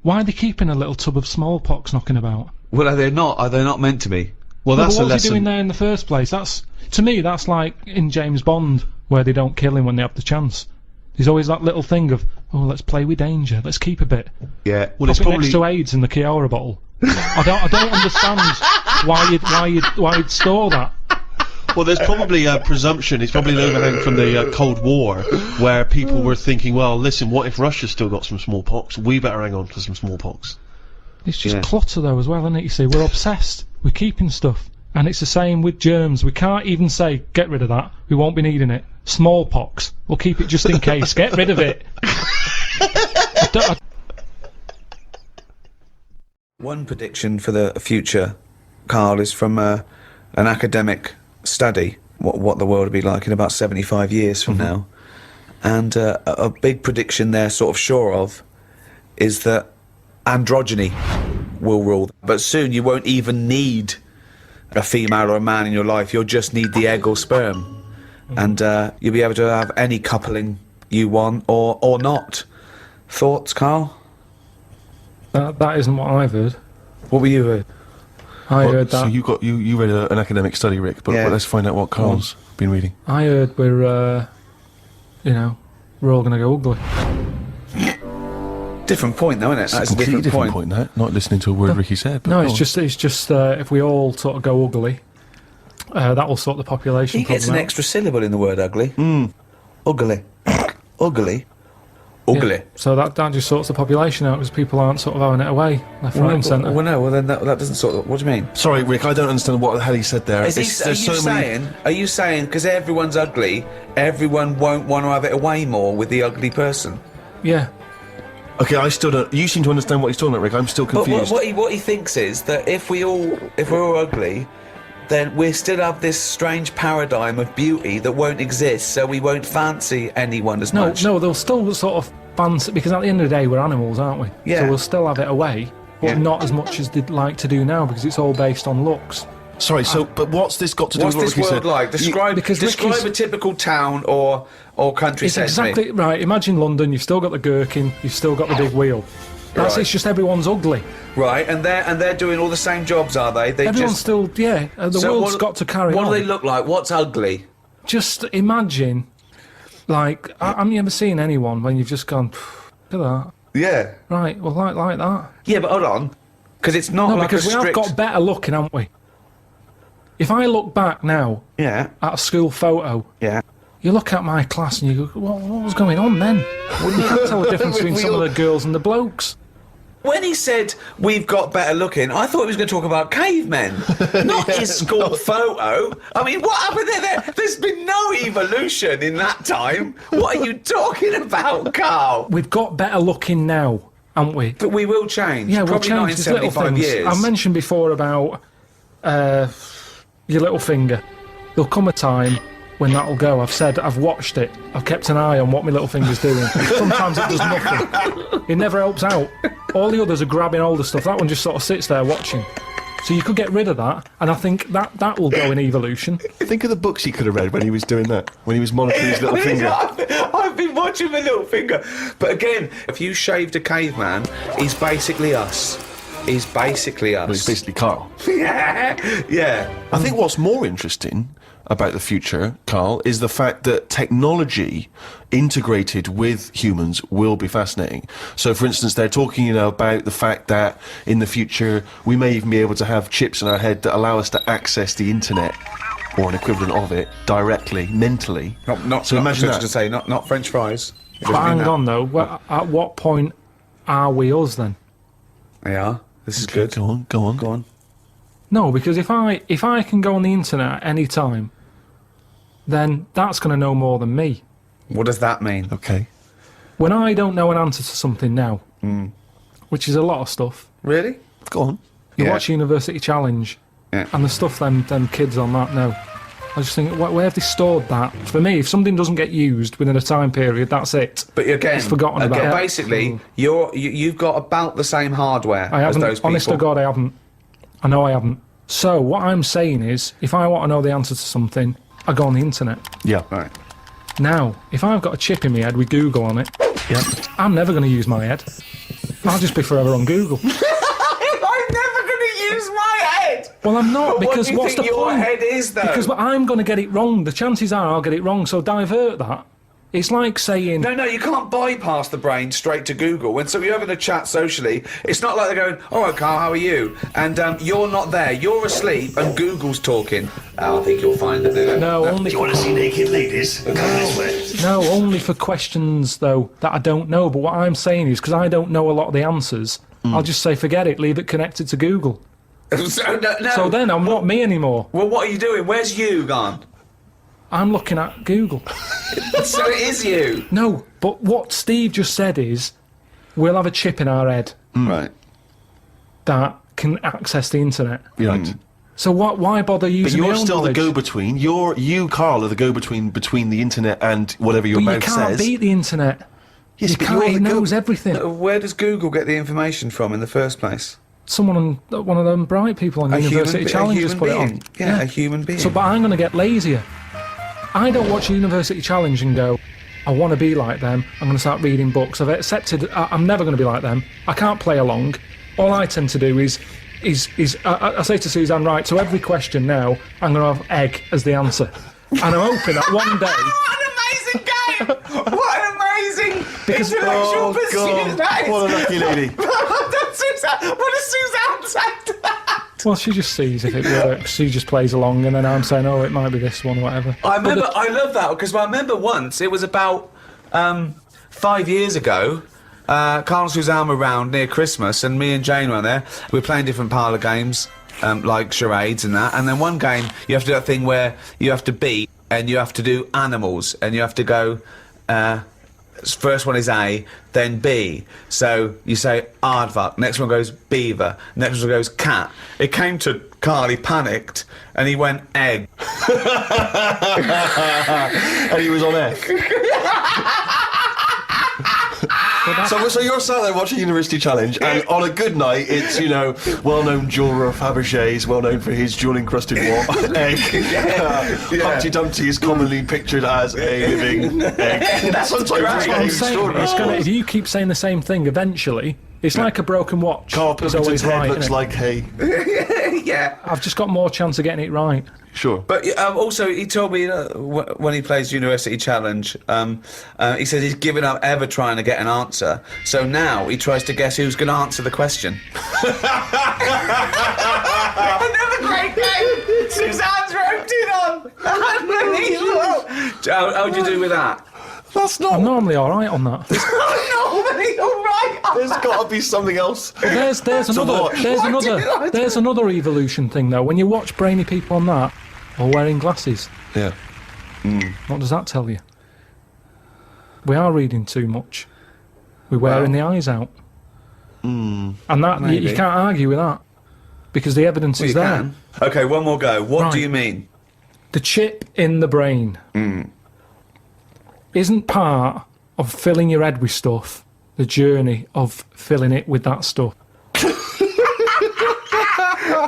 Why are they keeping a little tub of smallpox knocking about? Well, are they not? Are they not meant to be? Well, No, that's but a what was he lesson. doing there in the first place? To me, that's like in James Bond, where they don't kill him when they have the chance. There's always that little thing of, oh, let's play with danger, let's keep a bit. Yeah. Well, it's Pop it probably next to AIDS in the Kiora bottle. I don't understand why you'd store that. Well, there's probably a presumption, it's probably an overhang from the Cold War, where people were thinking, well, listen, what if Russia's still got some smallpox? We better hang on to some smallpox. It's just clutter though as well, isn't it? You see, we're obsessed. We're keeping stuff. And it's the same with germs. We can't even say, get rid of that. We won't be needing it. Smallpox. We'll keep it just in case. Get rid of it. One prediction for the future, Karl, is from an academic study, what the world will be like in about 75 years from now. And a big prediction they're sort of sure of is that androgyny will rule. But soon you won't even need a female or a man in your life. You'll just need the egg or sperm. And you'll be able to have any coupling you want or not. Thoughts, Karl? That isn't what I've heard. What were you heard? I heard that. So you read an academic study, Rick, but Yeah. let's find out what Carl's been reading. I heard we're all going to go ugly. Different point, though, isn't it? That's a Completely different point. that. Not listening to a word Ricky said. But No, go it's on. just if we all sort of go ugly, that will sort the population He gets an problem out. extra syllable in the word ugly. Ugly. Ugly. Ugly. Yeah. So that just sorts the population out because people aren't sort of having it away left, right, and centre. Well, no, well, then that doesn't sort of... What do you mean? Sorry, Rick, I don't understand what the hell he said there. Are you saying, because everyone's ugly, everyone won't want to have it away more with the ugly person? Yeah. Okay, I still don't... You seem to understand what he's talking about, Rick. I'm still But confused. what he thinks is that if we're all ugly, then we still have this strange paradigm of beauty that won't exist, so we won't fancy anyone as much. No, they'll still sort of fancy, because at the end of the day, we're animals, aren't we? Yeah. So we'll still have it away, but Yeah. not as much as they'd like to do now, because it's all based on looks. Sorry, but what's this got to do What's with what this Ricky world said? like? Describe Ricky's- a typical town or country It's set to me. exactly right. Imagine London, you've still got the gherkin, you've still got the big wheel. That's Right. It's just everyone's ugly. Right, and they're doing all the same jobs, are they? They Everyone's just... still, the So world's got to carry What on. do they look like? What's ugly? Just imagine, like, have you ever seen anyone when you've just gone, look at that? Yeah. Right, well, like that. Yeah, but hold on. Because it's not No, like because a we strict... have got better looking, haven't we? If I look back now Yeah, at a school photo, yeah. you look at my class and you go, what was going on then? You can't tell the difference between some of the girls and the blokes. When he said, we've got better looking, I thought he was going to talk about cavemen, not his school photo. I mean, what happened there? There's been no evolution in that time. What are you talking about, Karl? We've got better looking now, haven't we? But we will change. Yeah, we'll Probably not in change these little 75 things. years. I mentioned before about your little finger. There'll come a time when that'll go. I've watched it. I've kept an eye on what my little finger's doing. Sometimes it does nothing. It never helps out. All the others are grabbing all the stuff. That one just sort of sits there watching. So you could get rid of that, and I think that will go in evolution. Think of the books he could have read when he was doing that, when he was monitoring his little finger. I've been watching my little finger. But again, if you shaved a caveman, he's basically us. He's basically us. Well, it's basically Carl. Yeah. I think what's more interesting about the future, Carl, is the fact that technology integrated with humans will be fascinating. So, for instance, they're talking, about the fact that in the future we may even be able to have chips in our head that allow us to access the internet or an equivalent of it directly, mentally. So imagine that. To say, not French fries. It But doesn't mean hang that. on though, at what point are we us then? Yeah, this is good. Go on. No, because if I can go on the internet at any time, then that's going to know more than me. What does that mean? Okay. When I don't know an answer to something now, which is a lot of stuff, Really? Go on. you Yeah. watch University Challenge, Yeah. and the stuff them kids on that know. I just think, where have they stored that? For me, if something doesn't get used within a time period, that's it. But again, It's forgotten about. basically, you've got about the same hardware I as haven't. those people. Honest to God, I haven't. I know I haven't. So what I'm saying is, if I want to know the answer to something, I go on the internet. Yeah. Right. Now, if I've got a chip in my head with Google on it, I'm never going to use my head. I'll just be forever on Google. I'm never going to use my head. Well, I'm not, But because what do you what's think the your point? head is, though? Because I'm going to get it wrong. The chances are I'll get it wrong, so divert that. It's like saying... No, you can't bypass the brain straight to Google. When you're having a chat socially, it's not like they're going, all right, Carl, how are you? And you're not there. You're asleep and Google's talking. I think you'll find that they don't. No, only... Want to see naked ladies? Come this way. No, only for questions, though, that I don't know. But what I'm saying is, because I don't know a lot of the answers, I'll just say, forget it, leave it connected to Google. So then I'm not me anymore. Well, what are you doing? Where's you gone? I'm looking at Google. So it is you. No, but what Steve just said is, we'll have a chip in our head Right. that can access the internet. Right. So why bother But using my you're own still knowledge? the go-between. You, Carl, are the go-between between the internet and whatever your But you mouth can't says. beat the internet. Yes, You but can't, you're it the knows everything. Where does Google get the information from in the first place? Someone on one of them bright people on University Challenge has put it on. Yeah, a human being. So, but I'm going to get lazier. I don't watch University Challenge and go, I want to be like them. I'm going to start reading books. I've accepted I'm never going to be like them. I can't play along. All I tend to do is I say to Suzanne, right, so every question now, I'm going to have egg as the answer. And I'm hoping that one day... What an amazing game! What an amazing intellectual pursuit that is! What a lucky lady. What does Suzanne say to that? Well, she just sees if it works. She just plays along, and then I'm saying, oh, it might be this one or whatever. I love that, because I remember once, it was about 5 years ago, Carl and Suzanne were around near Christmas, and me and Jane were there. We were playing different parlour games, like charades and that, and then one game, you have to do that thing where you have to beat, and you have to do animals, and you have to go, first one is A, then B. So you say aardvark, next one goes beaver, next one goes cat. It came to Carl, he panicked, and he went egg. And he was on F. So you're sat there watching University Challenge, and on a good night, it's, you know, well-known jeweller Fabergé is well known for his jewel-encrusted egg. Humpty Dumpty is commonly pictured as a living egg. Sometimes it's I'm saying, extraordinary. if you keep saying the same thing, eventually, it's like a broken watch. Carl It's Pilkington's always head right, looks innit? like hay. Yeah. I've just got more chance of getting it right. Sure. But also, he told me when he plays University Challenge, he says he's given up ever trying to get an answer. So now he tries to guess who's going to answer the question. Another great game! Suzanne's roped in on! Unbelievable! How'd you do with that? That's not... I'm normally all right on that. Normally, all right. There's got to be something else. There's watch. another evolution thing though. When you watch brainy people on that, or wearing glasses, Yeah. what does that tell you? We are reading too much. We're wearing the eyes out, and that you can't argue with that because the evidence is You there. can. Okay, one more go. What Right. do you mean? The chip in the brain isn't part of filling your head with stuff. The journey of filling it with that stuff.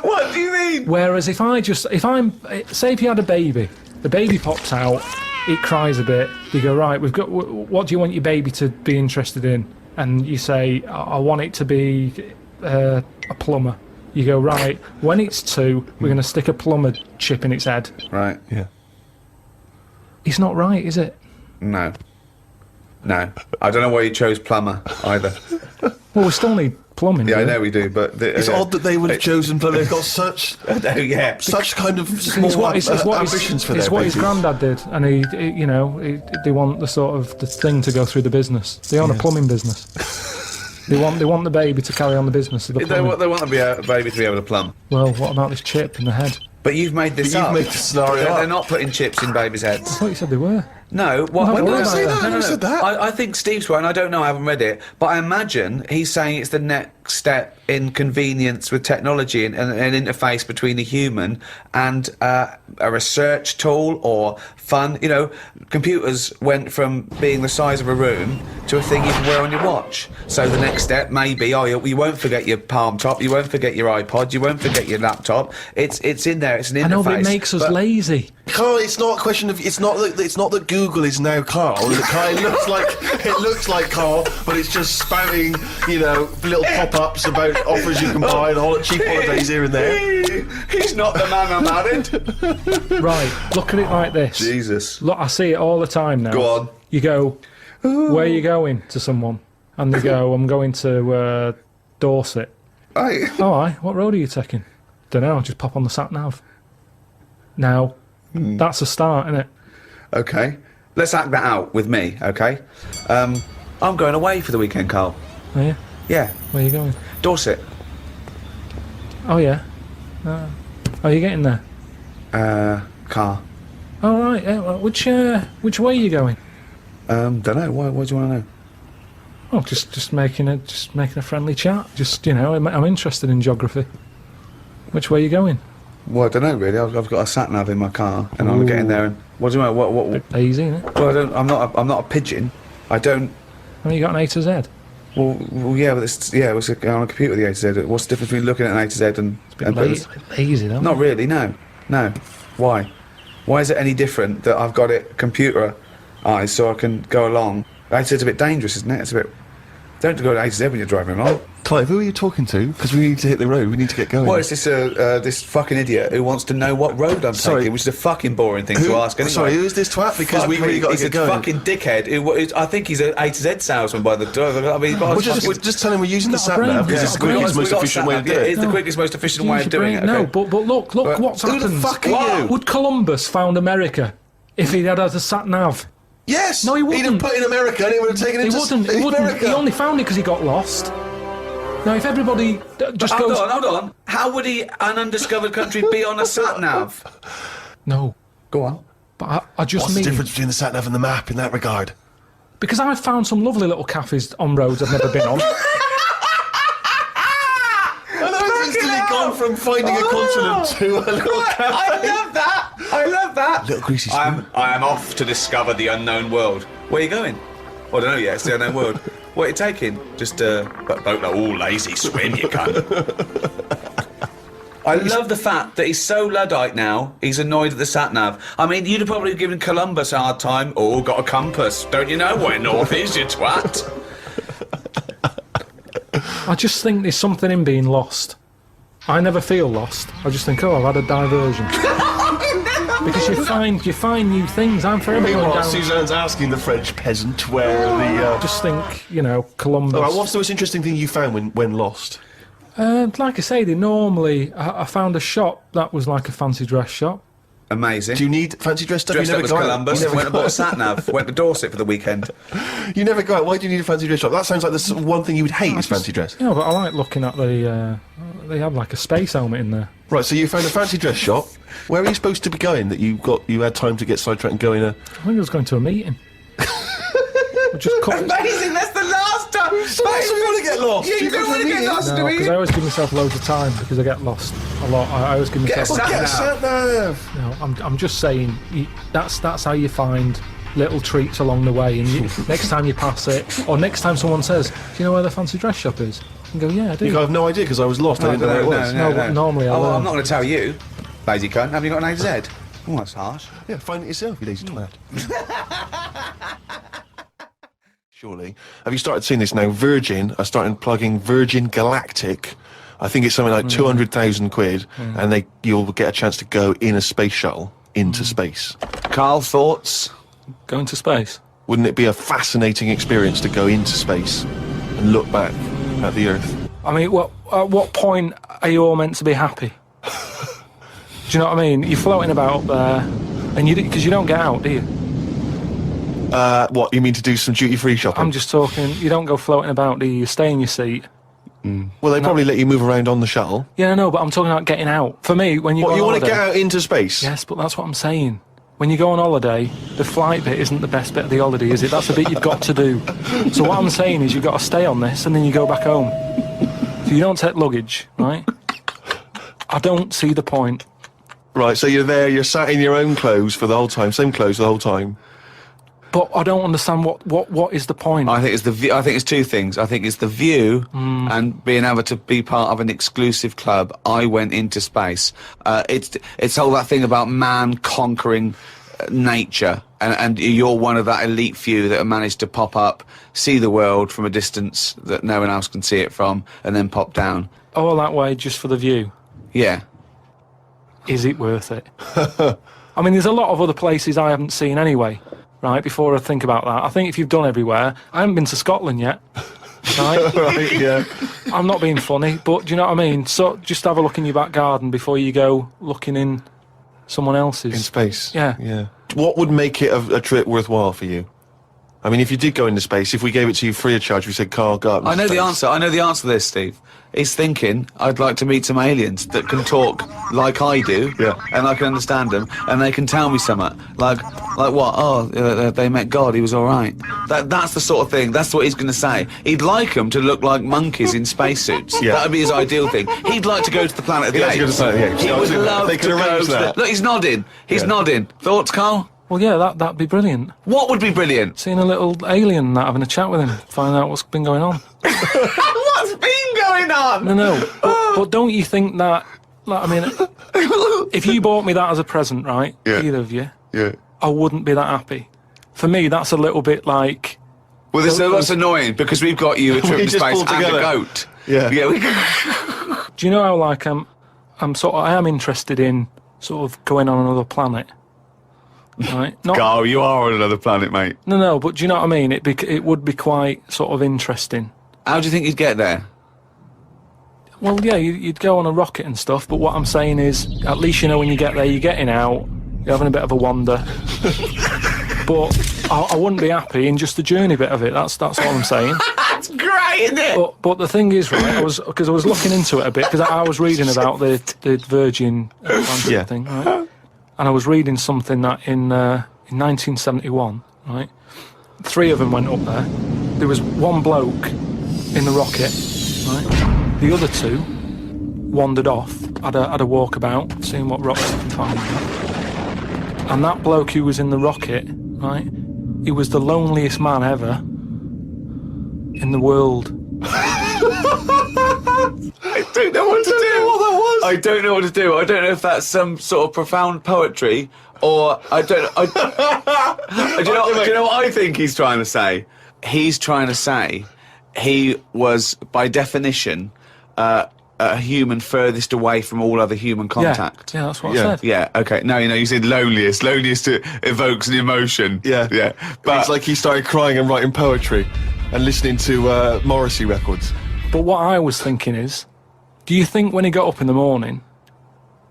What do you mean? Whereas if say if you had a baby, the baby pops out, it cries a bit. You go, right, we've got. What do you want your baby to be interested in? And you say, I want it to be a plumber. You go, right. When it's 2, we're going to stick a plumber chip in its head. Right. Yeah. It's not right, is it? No. I don't know why you chose plumber either. Well, we still need plumbing. Yeah, I do we? know we do, but... It's odd that they would have chosen, but they've got such yeah. such kind of small It's what ambitions for it's their what his babies. granddad did, and they want the sort of the thing to go through the business. They own a plumbing business. They want the baby to carry on the business of the They plumbing. want the baby to be able to plumb. Well, what about this chip in the head? But you've made this But you've up. made the scenario They're up. not putting chips in babies' heads. I thought you said they were. No, what? No, When I did I didn't say say that? that. I never said that. I think Steve's right, and I don't know, I haven't read it, but I imagine he's saying it's the next step in convenience with technology and an interface between a human and a research tool or fun. You know, computers went from being the size of a room to a thing you can wear on your watch. So the next step may be, you won't forget your palm top, you won't forget your iPod, you won't forget your laptop. It's in there, it's an interface. I know, but it makes us lazy. Carl, it's not a question of. It's not that Google is now Carl. It looks like Carl, but it's just spamming, little pop-ups about offers you can buy and cheap holidays here and there. He's not the man I'm married. Right, look at it like this. Jesus. Look, I see it all the time now. Go on. You go, where are you going to someone? And they go, I'm going to Dorset. Aye. Oh, aye, what road are you taking? Don't know, just pop on the sat-nav. Now, that's a start, isn't it? Okay. Let's act that out with me, okay? I'm going away for the weekend, Carl. Are you? Yeah. Where are you going? Dorset. Oh, yeah. How are you getting there? Car. All right. Yeah, well, which way are you going? Don't know. Why do you want to know? Oh, just making a friendly chat. Just I'm interested in geography. Which way are you going? Well, I don't know really. I've got a sat nav in my car, and I'm getting there. And what do you know? What? Easy, isn't it? Well, I'm not a pigeon. I don't. I mean, you got an A to Z. Well, yeah, but it's on a computer the A to Z. What's the difference between looking at an A to Z and Lazy, though. Not really. No. Why? Why is it any different that I've got it computer eyes so I can go along? A to Z's a bit dangerous, isn't it? It's a bit. Don't go to A to Z when you're driving along. Clive, who are you talking to? Because we need to hit the road. We need to get going. What is this? This fucking idiot who wants to know what road I'm taking, which is a fucking boring thing to ask. Anyway. Sorry, who is this twat? Because we really got to get going. He's a fucking dickhead. I think he's an A to Z salesman by the door. I mean, just tell him we're using the sat nav because it's the quickest, most efficient way of doing it. It's the quickest, most efficient way of doing it. No, but look, what's happened. Who the fuck are you? Would Columbus found America if he had a sat nav? Yes. No, he wouldn't. He'd have put in America and he would have taken it to He wouldn't. America. He only found it because he got lost. Now, if everybody just goes... Hold on. How would an undiscovered country be on a sat-nav? No. Go on. But I just What's mean... the difference between the sat-nav and the map in that regard? Because I've found some lovely little cafes on roads I've never been on. And I've instantly gone from finding a continent to a little cafe. I love that. Little greasy I am off to discover the unknown world. Where are you going? Well, I don't know yet. It's the unknown world. What are you taking? Just a boat. All lazy swim, you cunt. I love the fact that he's so Luddite now, he's annoyed at the sat-nav. I mean, you'd have probably given Columbus a hard time. Oh, got a compass. Don't you know where north is, you twat? I just think there's something in being lost. I never feel lost. I just think, I've had a diversion. Because you find new things. I'm forever going Meanwhile, down... Suzanne's asking the French peasant where the... Just think, Columbus... All right, what's the most interesting thing you found when lost? Like I say, I found a shop that was like a fancy dress shop. Amazing. Do you need fancy dress stuff? Dressed You up never as go Columbus, out. went and bought a sat-nav, went to Dorset for the weekend. You never go out. Why do you need a fancy dress shop? That sounds like the sort of one thing you would hate is fancy dress. Yeah, but I like looking at they have like a space helmet in there. Right, so you found a fancy dress shop. Where are you supposed to be going that you had time to get sidetracked and go in a... I think I was going to a meeting. Amazing, that's the last time! So why do you want to get lost? Yeah, you don't want to get lost, do No, we? because I always give myself loads of time because I get lost a lot. I always give myself... Get a sat-nav! No, I'm just saying, that's how you find little treats along the way, and next time you pass it, or next time someone says, do you know where the fancy dress shop is? You go, yeah, I do. You have no idea because I was lost. I didn't know where it was. No, but normally I learn. I'm not going to tell you, lazy cunt. Have you got an A to Z? Oh, that's harsh. Yeah, find it yourself, you lazy twat. Surely. Have you started seeing this now? Virgin are starting plugging Virgin Galactic. I think it's something like 200,000 quid, and you'll get a chance to go in a space shuttle into space. KARL, thoughts? Going to space? Wouldn't it be a fascinating experience to go into space and look back at the Earth? I mean, at what point are you all meant to be happy? Do you know what I mean? You're floating about up there, and because you don't get out, do you? What, you mean to do some duty-free shopping? I'm just talking, you don't go floating about, do you? You stay in your seat. Well, they probably let you move around on the shuttle. Yeah, I know, but I'm talking about getting out. For me, when you go on you want to holiday... get out into space? Yes, but that's what I'm saying. When you go on holiday, the flight bit isn't the best bit of the holiday, is it? That's the bit you've got to do. So what I'm saying is you've got to stay on this and then you go back home. So you don't take luggage, right? I don't see the point. Right, so you're there, you're sat in your own clothes for the whole time, same clothes the whole time. But I don't understand what is the point. I think it's the view. I think it's two things. I think it's the view and being able to be part of an exclusive club. I went into space. It's all that thing about man conquering nature, and you're one of that elite few that have managed to pop up, see the world from a distance that no one else can see it from, and then pop down. All that way just for the view. Yeah. Is it worth it? I mean, there's a lot of other places I haven't seen anyway. Right, before I think about that, I think if you've done everywhere, I haven't been to Scotland yet. Right? Right, yeah. I'm not being funny, but do you know what I mean? So just have a look in your back garden before you go looking in someone else's. In space. Yeah. Yeah. What would make it a trip worthwhile for you? I mean, if you did go into space, if we gave it to you free of charge, we said, Carl, go up. I know the answer. I know the answer to this, Steve. He's thinking, I'd like to meet some aliens that can talk like I do, and I can understand them, and they can tell me something. Like what? Oh, they met God, he was all right. That's the sort of thing, that's what he's going to say. He'd like them to look like monkeys in spacesuits. Yeah. That would be his ideal thing. He'd like to go to the planet of the apes. He'd like to go to the planet of the apes. He I was would gonna- love they to could go arrange to the... that. Look, he's nodding. He's nodding. Thoughts, Carl? Well, yeah, that'd be brilliant. What would be brilliant? Seeing a little alien and that, having a chat with him, find out what's been going on. What's been going on? No, but don't you think that, like, I mean, if you bought me that as a present, right, either of you, I wouldn't be that happy. For me, that's a little bit like... Well, that's annoying, because we've got you a trip We to just space pulled and a together. goat. Yeah. Do you know how, like, I am interested in sort of going on another planet, right? Not, Carl, you are on another planet, mate. no, but do you know what I mean? It would be quite sort of interesting. How do you think you'd get there? Well, yeah, you'd go on a rocket and stuff, but what I'm saying is, at least you know when you get there, you're getting out, you're having a bit of a wander. But I wouldn't be happy in just the journey bit of it. That's all I'm saying. That's great, isn't it? But the thing is, right, because I was looking into it a bit, because I was reading about the Virgin Atlantic thing, right? And I was reading something that in 1971, right, 3 of them went up there. There was 1 bloke in the rocket, right? The other 2 wandered off, had a walkabout, seeing what rocks they can find. And that bloke who was in the rocket, right, he was the loneliest man ever in the world. I don't know what to do. What that was. I don't know what to do. I don't know if that's some sort of profound poetry, or I don't. Do you know what I think he's trying to say? He's trying to say he was, by definition, a human furthest away from all other human contact. Yeah, that's what I said. Yeah, okay. No, you said loneliest. Loneliest evokes an emotion. Yeah. But it's like he started crying and writing poetry and listening to Morrissey records. But what I was thinking is, do you think when he got up in the morning,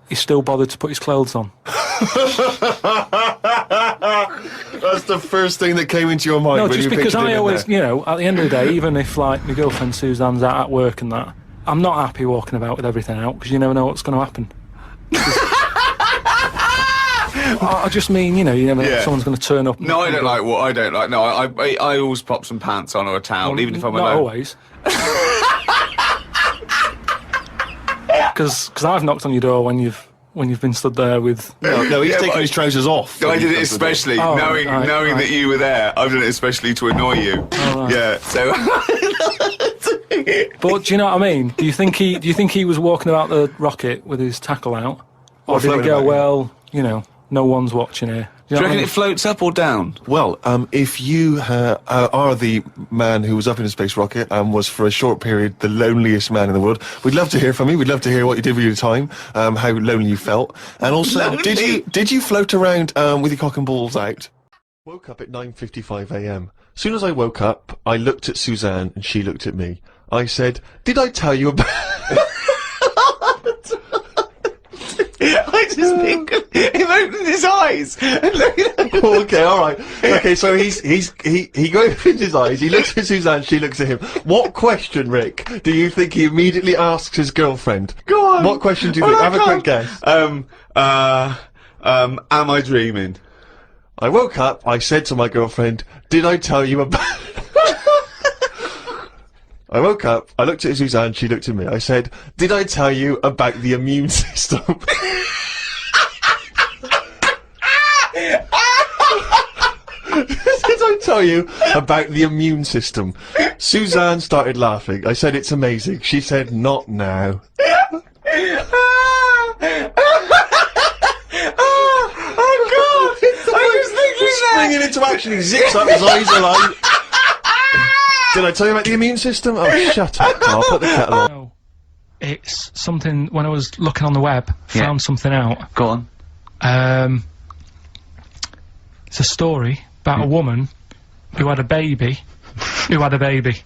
he still bothered to put his clothes on? That's the first thing that came into your mind. No, when just you because pictured him I in always, there. you know, at the end of the day, even if, like, my girlfriend Suzanne's out at work and that, I'm not happy walking about with everything out, because you never know what's going to happen. I just mean, you never know if someone's going to turn up. no, I don't like what I don't like. No, I always pop some pants on or a towel, even if I'm not alone. always. Because I've knocked on your door when you've been stood there with... No, he's Yeah, taking but his trousers off. No, I when did he it comes to the door. especially Oh, knowing right. that you were there. I've done it especially to annoy you. Oh, right. Yeah, so. But do you know what I mean? Do you think he was walking about the rocket with his tackle out, or did he floating go, about, well, no one's watching here? Do Do you know what I reckon mean? it floats up or down? Well, if you are the man who was up in a space rocket and was for a short period the loneliest man in the world, we'd love to hear from you. We'd love to hear what you did with your time, how lonely you felt, and also did you float around with your cock and balls out? Woke up at 9:55 a.m. Soon as I woke up, I looked at Suzanne and she looked at me. I said, "Did I tell you about?" I just think of him opening his eyes and looking at him. Okay, all right. Okay, so he opens his eyes. He looks at Suzanne. She looks at him. What question, Rick, do you think he immediately asks his girlfriend? Go on. What question do you think? Have a quick guess. Am I dreaming? I woke up. I said to my girlfriend, "Did I tell you about?" I woke up. I looked at Suzanne. She looked at me. I said, "Did I tell you about the immune system?" Did I tell you about the immune system? Suzanne started laughing. I said, "It's amazing." She said, "Not now." Oh God! I was thinking that. Springing into action, he zips up, his eyes are like... Did I tell you about the immune system? Oh, shut up, Carl. Put the kettle on. No, it's something. When I was looking on the web, found something out. Go on. It's a story about a woman who had a baby. Who had a baby?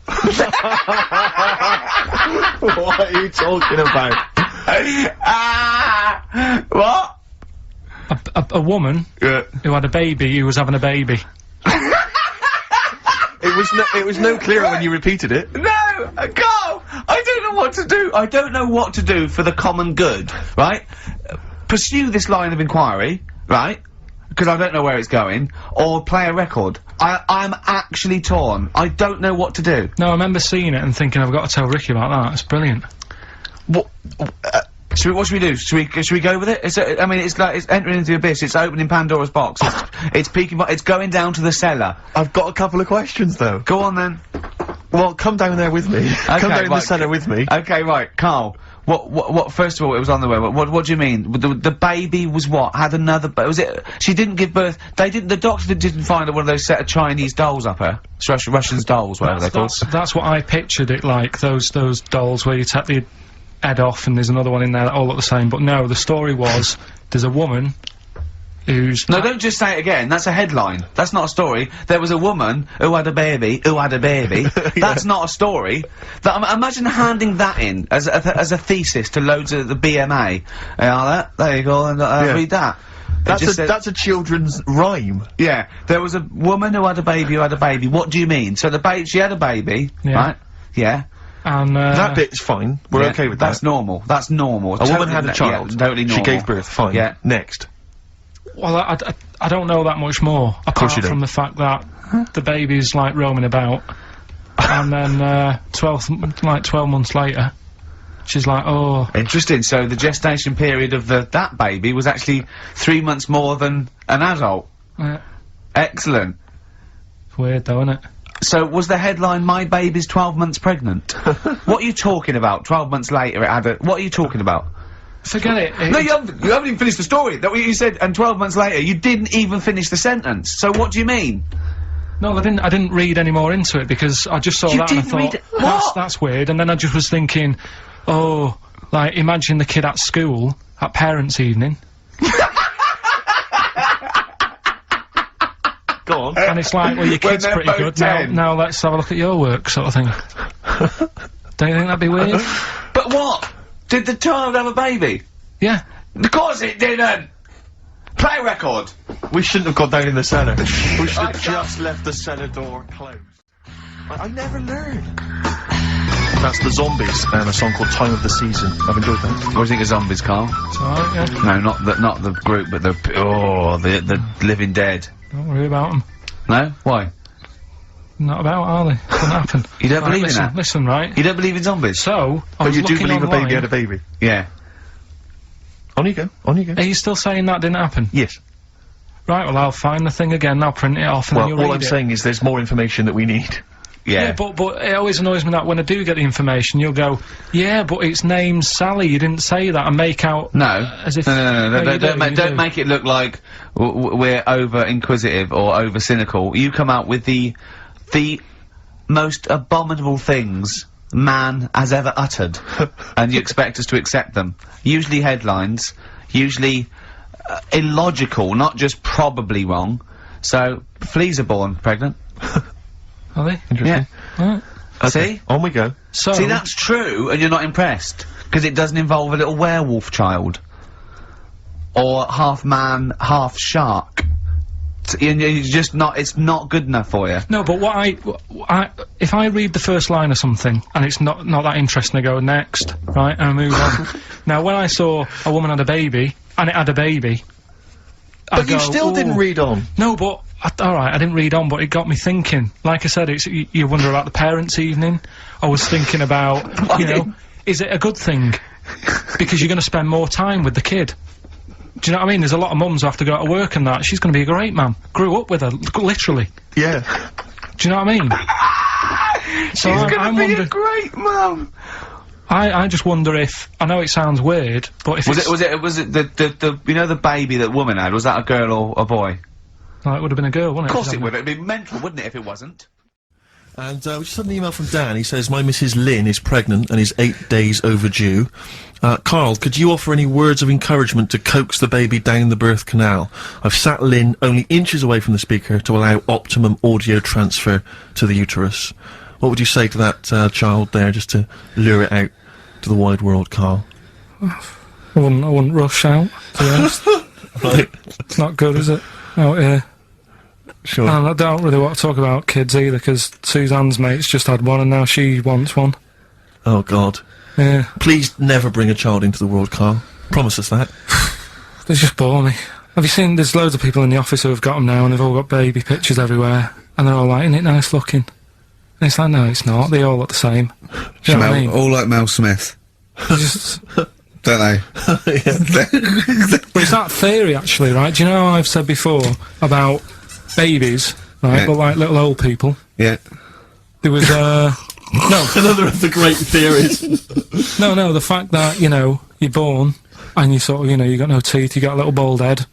What are you talking about? What? A woman who had a baby who was having a baby. It was no clearer when you repeated it. No, Carl, I don't know what to do. I don't know what to do for the common good, right? Pursue this line of inquiry, right? Because I don't know where it's going, or play a record. I'm actually torn. I don't know what to do. No, I remember seeing it and thinking, I've got to tell Ricky about that. It's brilliant. What should we do? Should we go with it? I mean, it's like, it's entering into the abyss. It's opening Pandora's box. It's peeking, it's going down to the cellar. I've got a couple of questions though. Go on then. Well, come down there with me. Come down in the cellar with me. Okay, right, Carl. What, first of all, it was on the way. What do you mean? The baby was what? Had another, was it, she didn't give birth, the doctor didn't find one of those set of Chinese dolls up her? Russian dolls, whatever they're called. That's what I pictured it like, those dolls where you take the head off and there's another one in there that all look the same, but no, the story was, there's a woman who's... No, don't just say it again, that's a headline. That's not a story. There was a woman who had a baby, That's not a story. Imagine handing that in as a thesis to loads of the BMA. There you go, and read that. That's a children's rhyme. Yeah, there was a woman who had a baby What do you mean? So she had a baby, right? Yeah. And, that bit's fine. We're okay with that. That's normal. That's normal. A woman had a child. Yeah, totally normal. She gave birth. Fine. Yeah. Next. Well, I don't know that much more, apart from the fact that the baby's, like, roaming about, and then, 12 months later, she's like, oh... Interesting, so the gestation period of that baby was actually 3 months more than an adult. Yeah. Excellent. It's weird, though, isn't it? So, was the headline, "My baby's 12 months pregnant"? What are you talking about? 12 months later it had a... What are you talking about? Forget it. No, you haven't even finished the story. That what you said, and 12 months later, you didn't even finish the sentence. So what do you mean? No, I didn't read any more into it because I just saw that and I thought, that's weird, and then I just was thinking, oh, like, imagine the kid at school, at parents' evening. Go on. And it's like, well, your kid's pretty good, now let's have a look at your work, sort of thing. Don't you think that'd be weird? But what? Did the child have a baby? Yeah. Of course it didn't! Play a record! We shouldn't have gone down in the cellar. We should have just left the cellar door closed. I never learned. That's the Zombies and a song called Time of the Season. I've enjoyed that. What do you think of Zombies, Carl? It's alright, yeah. No, not the group, but the Living Dead. Don't worry about them. No? Why? Not about, are they? Doesn't happen. You don't believe in that? Listen, right? You don't believe in zombies? So, but you do believe a baby had a baby? Yeah. On you go, on you go. Are you still saying that didn't happen? Yes. Right, well, I'll find the thing again, I'll print it off and then you'll read it. All I'm saying is there's more information that we need. Yeah. But it always annoys me that when I do get the information, you'll go, yeah, but its name's Sally, you didn't say that, and make out... No. As if... No, don't make it look like we're over-inquisitive or over-cynical. You come out with the most abominable things man has ever uttered, and you expect us to accept them. Usually headlines, usually illogical, not just probably wrong. So, fleas are born pregnant. Are they? Interesting. Yeah. Right. Okay. See? On we go. So... See, that's true, and you're not impressed, because it doesn't involve a little werewolf child. Or half man, half shark. You're just not, it's not good enough for you. No, but if I read the first line of something, and it's not that interesting, I go next, right, and I move on. Now, when I saw a woman had a baby, and it had a baby, but you still didn't read on. No, but, alright, I didn't read on, but it got me thinking. Like I said, you wonder about the parents' evening. I was thinking about, you know, is it a good thing? Because you're gonna spend more time with the kid. Do you know what I mean? There's a lot of mums who have to go to work and that. She's gonna be a great mum. Grew up with her, literally. Yeah. Do you know what I mean? So She's gonna be a great mum! I just wonder if, I know it sounds weird, but if was it the you know the baby that woman had, was that a girl or a boy? No, it would have been a girl, wouldn't it? Of course it would, it'd be mental, wouldn't it, if it wasn't? And, we just had an email from Dan. He says, my Mrs. Lynn is pregnant and is 8 days overdue. Karl, could you offer any words of encouragement to coax the baby down the birth canal? I've sat Lynn only inches away from the speaker to allow optimum audio transfer to the uterus. What would you say to that, child there, just to lure it out to the wide world, Karl? I wouldn't rush out, to be honest. Right. It's not good, is it? Out here. Sure. And I don't really want to talk about kids either, because Suzanne's mate's just had one and now she wants one. Oh, God. Yeah. Please never bring a child into the world, Carl. Promise us that. They just bore me. Have you seen, there's loads of people in the office who have got them now and they've all got baby pictures everywhere. And they're all like, isn't it nice looking? And it's like, no, it's not. They all look the same. Do you know what I mean? All like Mel Smith, They just... don't they? But it's that theory, actually, right? Do you know how I've said before about babies, right, Yeah. but like little old people? Yeah. There was, no, Another of the great theories. no, the fact that, you know, you're born and you sort of, you know, you got no teeth, you got a little bald head,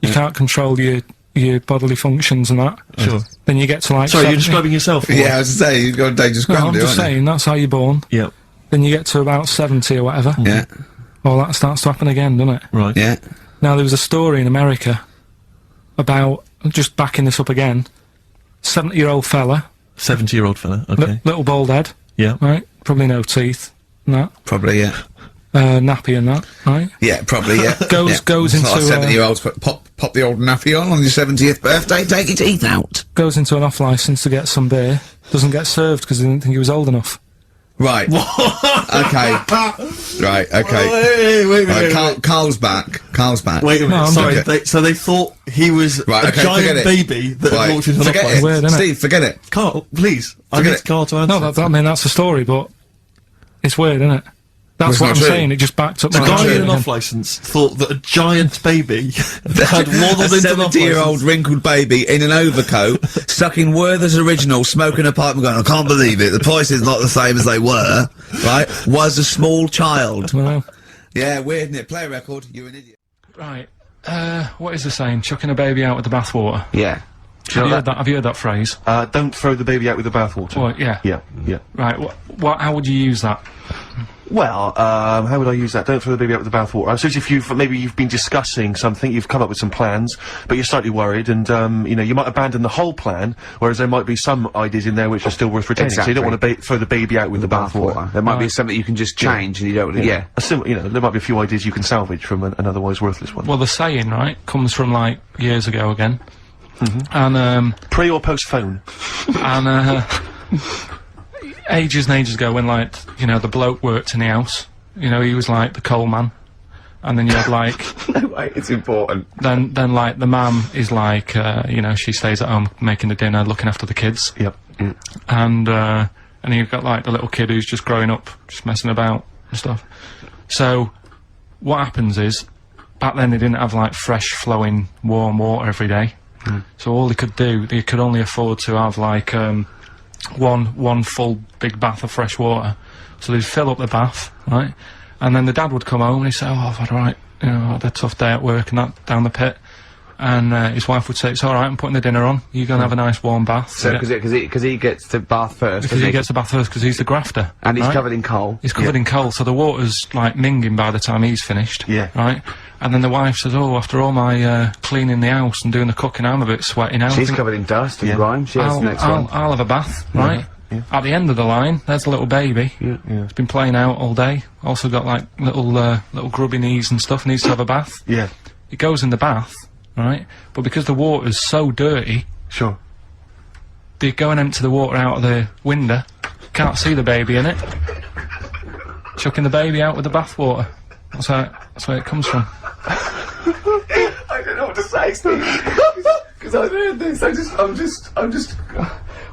you can't control your bodily functions and that. Sure. Then you get to like Sorry, 70. you're describing yourself? or Yeah, I was saying, you've got a dangerous No, ground, I'm aren't just you? saying, that's how you're born. Yeah. Then you get to about 70 or whatever. Yeah, All that starts to happen again, doesn't it? Right. yeah. Now, there was a story in America about, just backing this up again, 70-year-old fella, 70-year-old fella, okay. little bald head, Yeah. right? Probably no teeth and that. Probably, yeah. Nappy and that, right? Yeah, probably, yeah. Goes It's into, like 70-year-olds, pop the old nappy on your 70th birthday, take your teeth out. Goes into an off-licence to get some beer, doesn't get served because they didn't think he was old enough. Right. Okay. Right, okay. Wait, Right, Carl's back. Carl's back. Wait a minute, No, I'm sorry. joking. So they thought he was Right, a okay, forget giant it. baby that had Right, walked into an forget off-licence. it. Weird, innit? Steve, forget it. Carl, please. I Forget need it. Carl to answer. No, I mean, that's the story, but it's weird, isn't it? That's Well, what I'm it's not true. saying, it just backed up The my guy theory in an again. off-licence thought that a giant baby had waddled A into an 70-year-old off-licence. wrinkled baby in an overcoat, stuck in Werther's Original, smoking a pipe and going, I can't believe it, the price is not the same as they were, right, was a small child. Well, Yeah, weird, isn't it? Play a record, you're an idiot. right, what is the saying? Chucking a baby out with the bathwater. Yeah. Have you heard that phrase? Don't throw the baby out with the bathwater. Well, yeah. Yeah. Right, how would you use that? Well, how would I use that? Don't throw the baby out with the bathwater. I suppose if you've been discussing something, you've come up with some plans, but you're slightly worried, and you know, you might abandon the whole plan, whereas there might be some ideas in there which are still worth retaining. So you don't want to throw the baby out with the bathwater. There might be Right. something you can just change and you don't really, yeah. You know, there might be a few ideas you can salvage from an otherwise worthless one. Well, the saying, right, comes from like years ago again. And Pre or post phone? ages and ages ago when, like, you know, the bloke worked in the house, you know, he was like the coal man, and then you had like No way, it's important. then like the mum is like you know, she stays at home making the dinner, looking after the kids. Yep. And you've got like the little kid who's just growing up, just messing about and stuff. So what happens is, back then they didn't have like fresh flowing warm water every day. So all they could only afford to have like one full big bath of fresh water. So they'd fill up the bath, right? And then the dad would come home and he'd say, oh, I've had you know, I had a tough day at work and that, down the pit. And his wife would say, it's alright, I'm putting the dinner on, you're gonna have a nice warm bath. So, because he gets to bath first, Because doesn't he gets the bath first, because he's the grafter. and he's right? covered in coal. He's covered in coal, so the water's like minging by the time he's finished. Yeah. Right? And then the wife says, oh, after all my cleaning the house and doing the cooking, I'm a bit sweaty now. I She's think covered in dust and grime. She has the next one. I'll have a bath, right? Yeah. At the end of the line, there's a little baby. Yeah. He's been playing out all day. Also got like little grubby knees and stuff, needs to have a bath. Yeah. He goes in the bath, right? But because the water's so dirty, Sure. they go and empty the water out of the window. Can't see the baby in it. Chucking the baby out with the bathwater. That's where it comes from. I don't know what to say, Steve. Because I heard this. I'm just.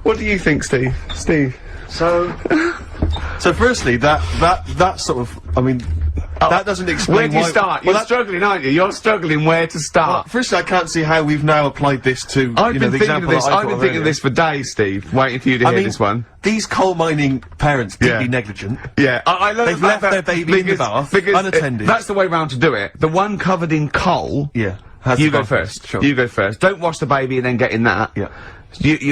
What do you think, Steve? So firstly, that sort of, I mean, that doesn't explain Where do you why- start? Well, You're struggling, aren't you? You're struggling where to start. firstly, I can't see how we've now applied this to, I've you know, been the thinking of example this. that I I've thought been of thinking of earlier. this for days, Steve. Waiting for you to hear this one. These coal mining parents, deeply Yeah. negligent. Yeah, I learned They've about left their that baby in the bath, unattended. That's the way round to do it. The one covered in coal. Yeah. You go first. Sure. You go first. Don't wash the baby and then get in that. Yeah.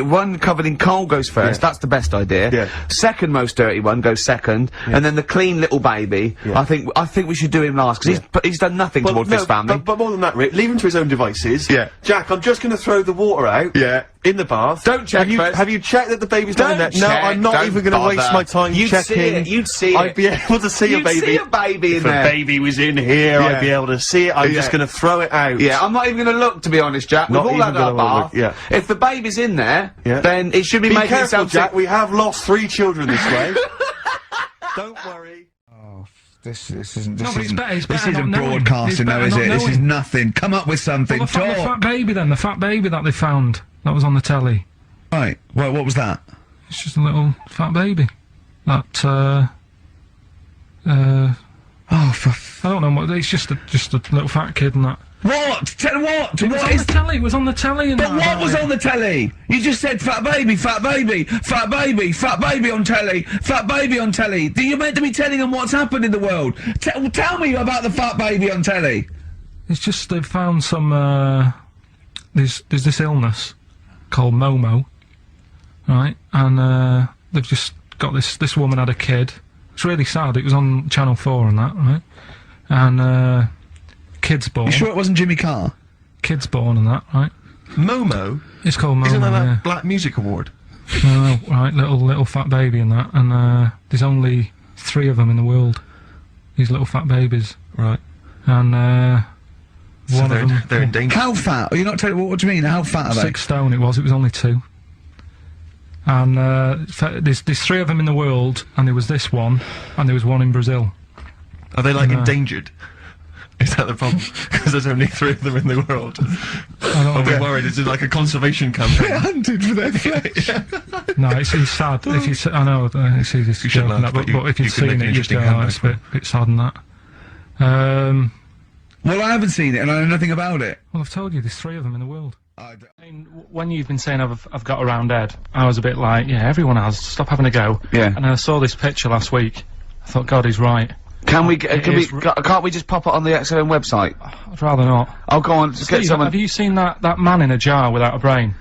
One covered in coal goes first. Yeah. That's the best idea. Yeah. Second most dirty one goes second, and then the clean little baby. Yeah. I think we should do him last because he's done nothing towards this family. But more than that, Rick, leave him to his own devices. Yeah. Jack, I'm just going to throw the water out. Yeah. In the bath. Don't check first. Have you checked that the baby's down there? Don't No, check, I'm not don't even going to waste bother. my time You'd checking. see it, you'd see it. I'd be able to see a You'd baby. see a baby in if there. a baby was in here, Yeah. I'd be able to see it. I'm Yeah. just going to throw it out. Yeah, I'm not even going to look, to be honest, Jack. Not We've all even had our gonna look, bath. yeah. If the baby's in there, Yeah. then it should be, Be making careful, itself Jack. We have lost 3 children this way. Don't worry. This isn't. No, but it's better. It's This better isn't not knowing. broadcasting, It's better though, is not it? This is knowing. nothing. Come up with something. Well, the fat Talk. baby then, the fat baby that they found, that was on the telly. Right. Well, what was that? It's just a little fat baby. That, Oh, for I don't know what, it's just a little fat kid and that. what? Tell what? It was on the telly, it was on the telly and But that. what was on the telly? You just said fat baby, fat baby, fat baby, fat baby on telly, fat baby on telly. You're meant to be telling them what's happened in the world. Tell me about the fat baby on telly. It's just they've found some, there's this illness called Momo, right? And, they've just got this woman had a kid. It's really sad, it was on Channel 4 and that, right? And, kid's born. You sure it wasn't Jimmy Carr? Kid's born and that, right? Momo? It's called Momo, Isn't that yeah. a Black Music Award? No, right, little fat baby and that, and there's only 3 of them in the world. These little fat babies, Right. and So one of them, they're in danger. How fat? Are you not telling what do you mean? How fat are they? 6 stone. It was only 2. And there's 3 of them in the world, and there was this one, and there was one in Brazil. Are they like No. endangered? Is that the problem? Because there's only 3 of them in the world. I don't Are we know. worried? Is it like a conservation campaign? Hunted for their flesh. No, it's sad. If you, I know, it's easy to You shouldn't joke and laugh, that, but but if you you'd could make seen an it, you'd interesting go, oh, handbag it's a bit sad and that. Well, I haven't seen it, and I know nothing about it. Well, I've told you, there's 3 of them in the world. I mean, when you've been saying I've got a round head, I was a bit like, yeah, everyone has. Stop having a go. Yeah. And then I saw this picture last week. I thought, God, he's right. Can we, It can we, is can't we just pop it on the XOM website? I'd rather not. I'll go on, just get Steve, someone. have you seen that man in a jar without a brain?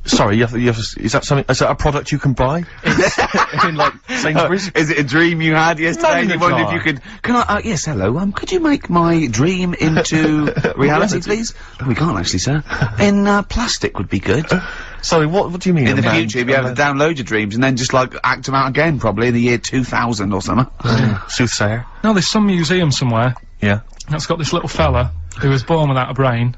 Sorry, is that something? Is that a product you can buy? in like Sainsbury's? Is it a dream you had yesterday? Man in And you a wondered if jar. you could. Can I? Yes, hello. Could you make my dream into reality, please? We can't actually, sir. In plastic would be good. Sorry, what do you mean? In the a man- future, you'd be able to download your dreams and then just like act them out again, probably in the year 2000 or something. Soothsayer. No, there's some museum somewhere Yeah. that's got this little fella who was born without a brain,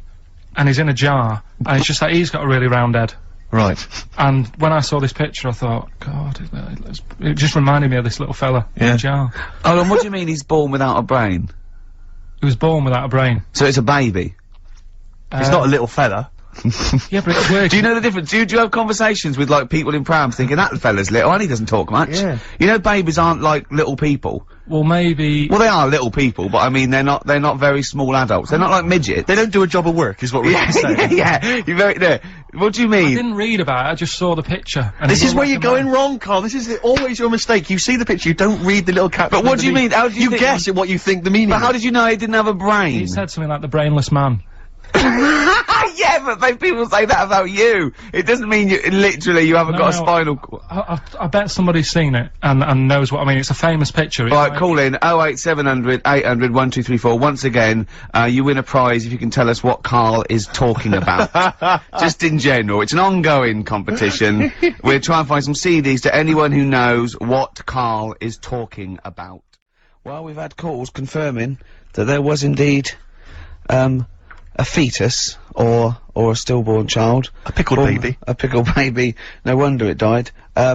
and he's in a jar, and it's just that he's got a really round head. Right. And when I saw this picture, I thought, God, it just reminded me of this little fella in Yeah. a jar. Hold on, what do you mean he's born without a brain? He was born without a brain. So it's a baby. He's not a little fella. Yeah, but it's working. Do you know the difference? Do you have conversations with like people in prams thinking that fella's little and he doesn't talk much? Yeah. You know babies aren't like little people. Well, maybe. Well, they are little people, but I mean they're not very small adults. They're not like midgets. They don't do a job of work, is what we're Yeah, saying. yeah. You're very there. What do you I mean? didn't read about it. I just saw the picture. And This it is looked where like you're a going man. wrong, Carl. This is always your mistake. You see the picture, you don't read the little caption. But what do you underneath. mean? How do you think guess at what you think the meaning But is. how did you know he didn't have a brain? He said something like the brainless man. Yeah, but people say that about you. It doesn't mean you literally you haven't No, got a no. spinal cord. I bet somebody's seen it and knows what I mean. It's a famous picture. It's Right, like- call in 08700 800 1234. Once again, you win a prize if you can tell us what Carl is talking about. Just in general, it's an ongoing competition. We're trying to find some CDs to anyone who knows what Carl is talking about. Well, we've had calls confirming that there was indeed a fetus or a stillborn child. A pickled baby. A pickled baby. No wonder it died.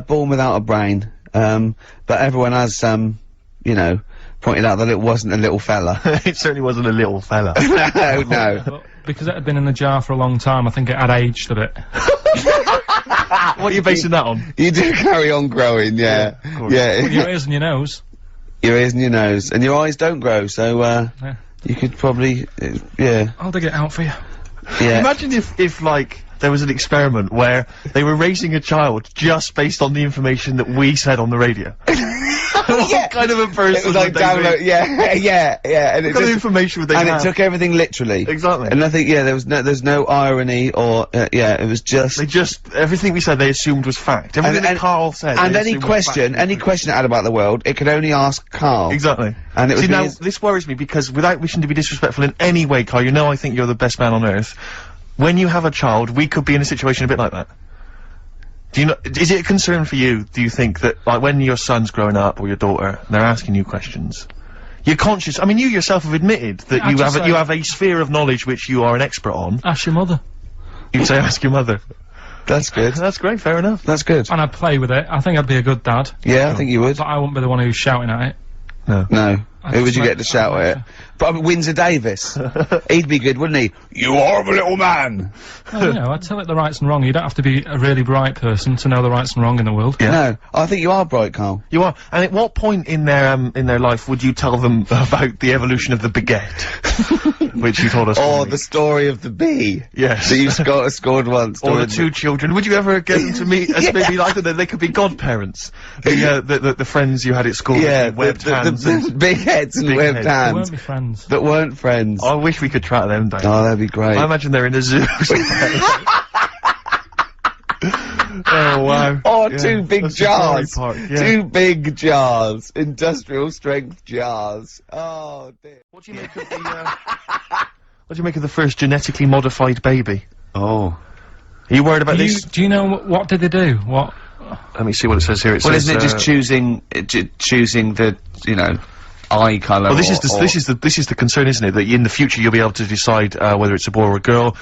Born without a brain. But everyone has, you know, pointed out that it wasn't a little fella. It certainly wasn't a little fella. No, no. But because it had been in the jar for a long time, I think it had aged a bit. What are you basing that on? You do carry on growing, yeah. of course. Yeah. Your ears and your nose. Your ears and your nose. And your eyes don't grow, so, Yeah. you could probably, yeah. I'll dig it out for you. Yeah. Imagine if like there was an experiment where they were raising a child just based on the information that we said on the radio. What kind of a person It was like would they download, be? yeah, yeah, yeah. And What it kind of just, information would they and have? it took everything literally. Exactly. And I think, yeah, there's no irony or, yeah, it was just. They just everything we said they assumed was fact. Everything that Carl said. And they any assumed was question, fact. any question it had about the world, it could only ask Carl. Exactly. And it would See, be now, his- this worries me because without wishing to be disrespectful in any way, Carl, you know I think you're the best man on earth. when you have a child, we could be in a situation a bit like that. Do you know, is it a concern for you, do you think, that, like, when your son's growing up, or your daughter, and they're asking you questions, you're conscious, I mean, you yourself have admitted that you have a sphere of knowledge which you are an expert on. Ask your mother. You'd say ask your mother. That's good. That's great, fair enough. That's good. And I'd play with it. I think I'd be a good dad. Yeah, I think you would. But I wouldn't be the one who's shouting at it. No. Who would just you like- get to shout at it? Probably Windsor Davis. He'd be good, wouldn't he? You horrible little man! Well, you know, I'd tell it the rights and wrong. You don't have to be a really bright person to know the rights and wrong in the world. Yeah. No, I think you are bright, Carl. You are. And at what point in their life would you tell them about the evolution of the baguette? Which you told us. Or the story of the bee. Yes. That you scored once. Or the two children. Would you ever get them to meet as maybe like that? They could be godparents. The friends you had at school. Yeah, with webbed hands. the big heads and big webbed heads. They hands. won't be friends. That weren't friends. I wish we could track them down. Oh, that'd be great. I imagine they're in a zoo. Oh wow. Oh, Yeah. two big That's Safari jars. Park, yeah. Two big jars. Industrial strength jars. Oh, dear. What do you make of the what do you make of the first genetically modified baby? Oh. Are you worried about this? Do you know what did they do? What? Let me see what it says here. It Well, says, isn't it just choosing the, you know, eye colour? Well, this is the concern, isn't it? That in the future you'll be able to decide whether it's a boy or a girl,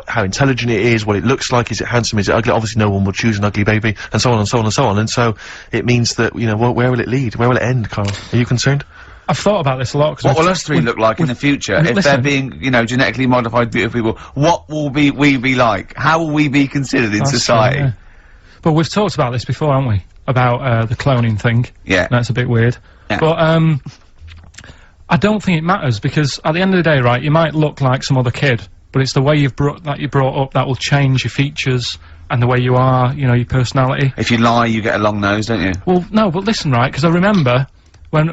how intelligent it is, what it looks like, is it handsome, is it ugly? Obviously, no one will choose an ugly baby, and so on and so on and so on. And so it means that, you know, where will it lead? Where will it end, Carl? Are you concerned? I've thought about this a lot. What will us three look like in the future if they're listen. being, you know, genetically modified beautiful people? What will we be like? How will we be considered in That's society? true, yeah. But we've talked about this before, haven't we? About the cloning thing. Yeah. That's a bit weird. Yeah. But I don't think it matters, because at the end of the day, right, you might look like some other kid, but it's the way you're brought up that will change your features and the way you are, you know, your personality. If you lie, you get a long nose, don't you? Well, no, but listen, right, because I remember when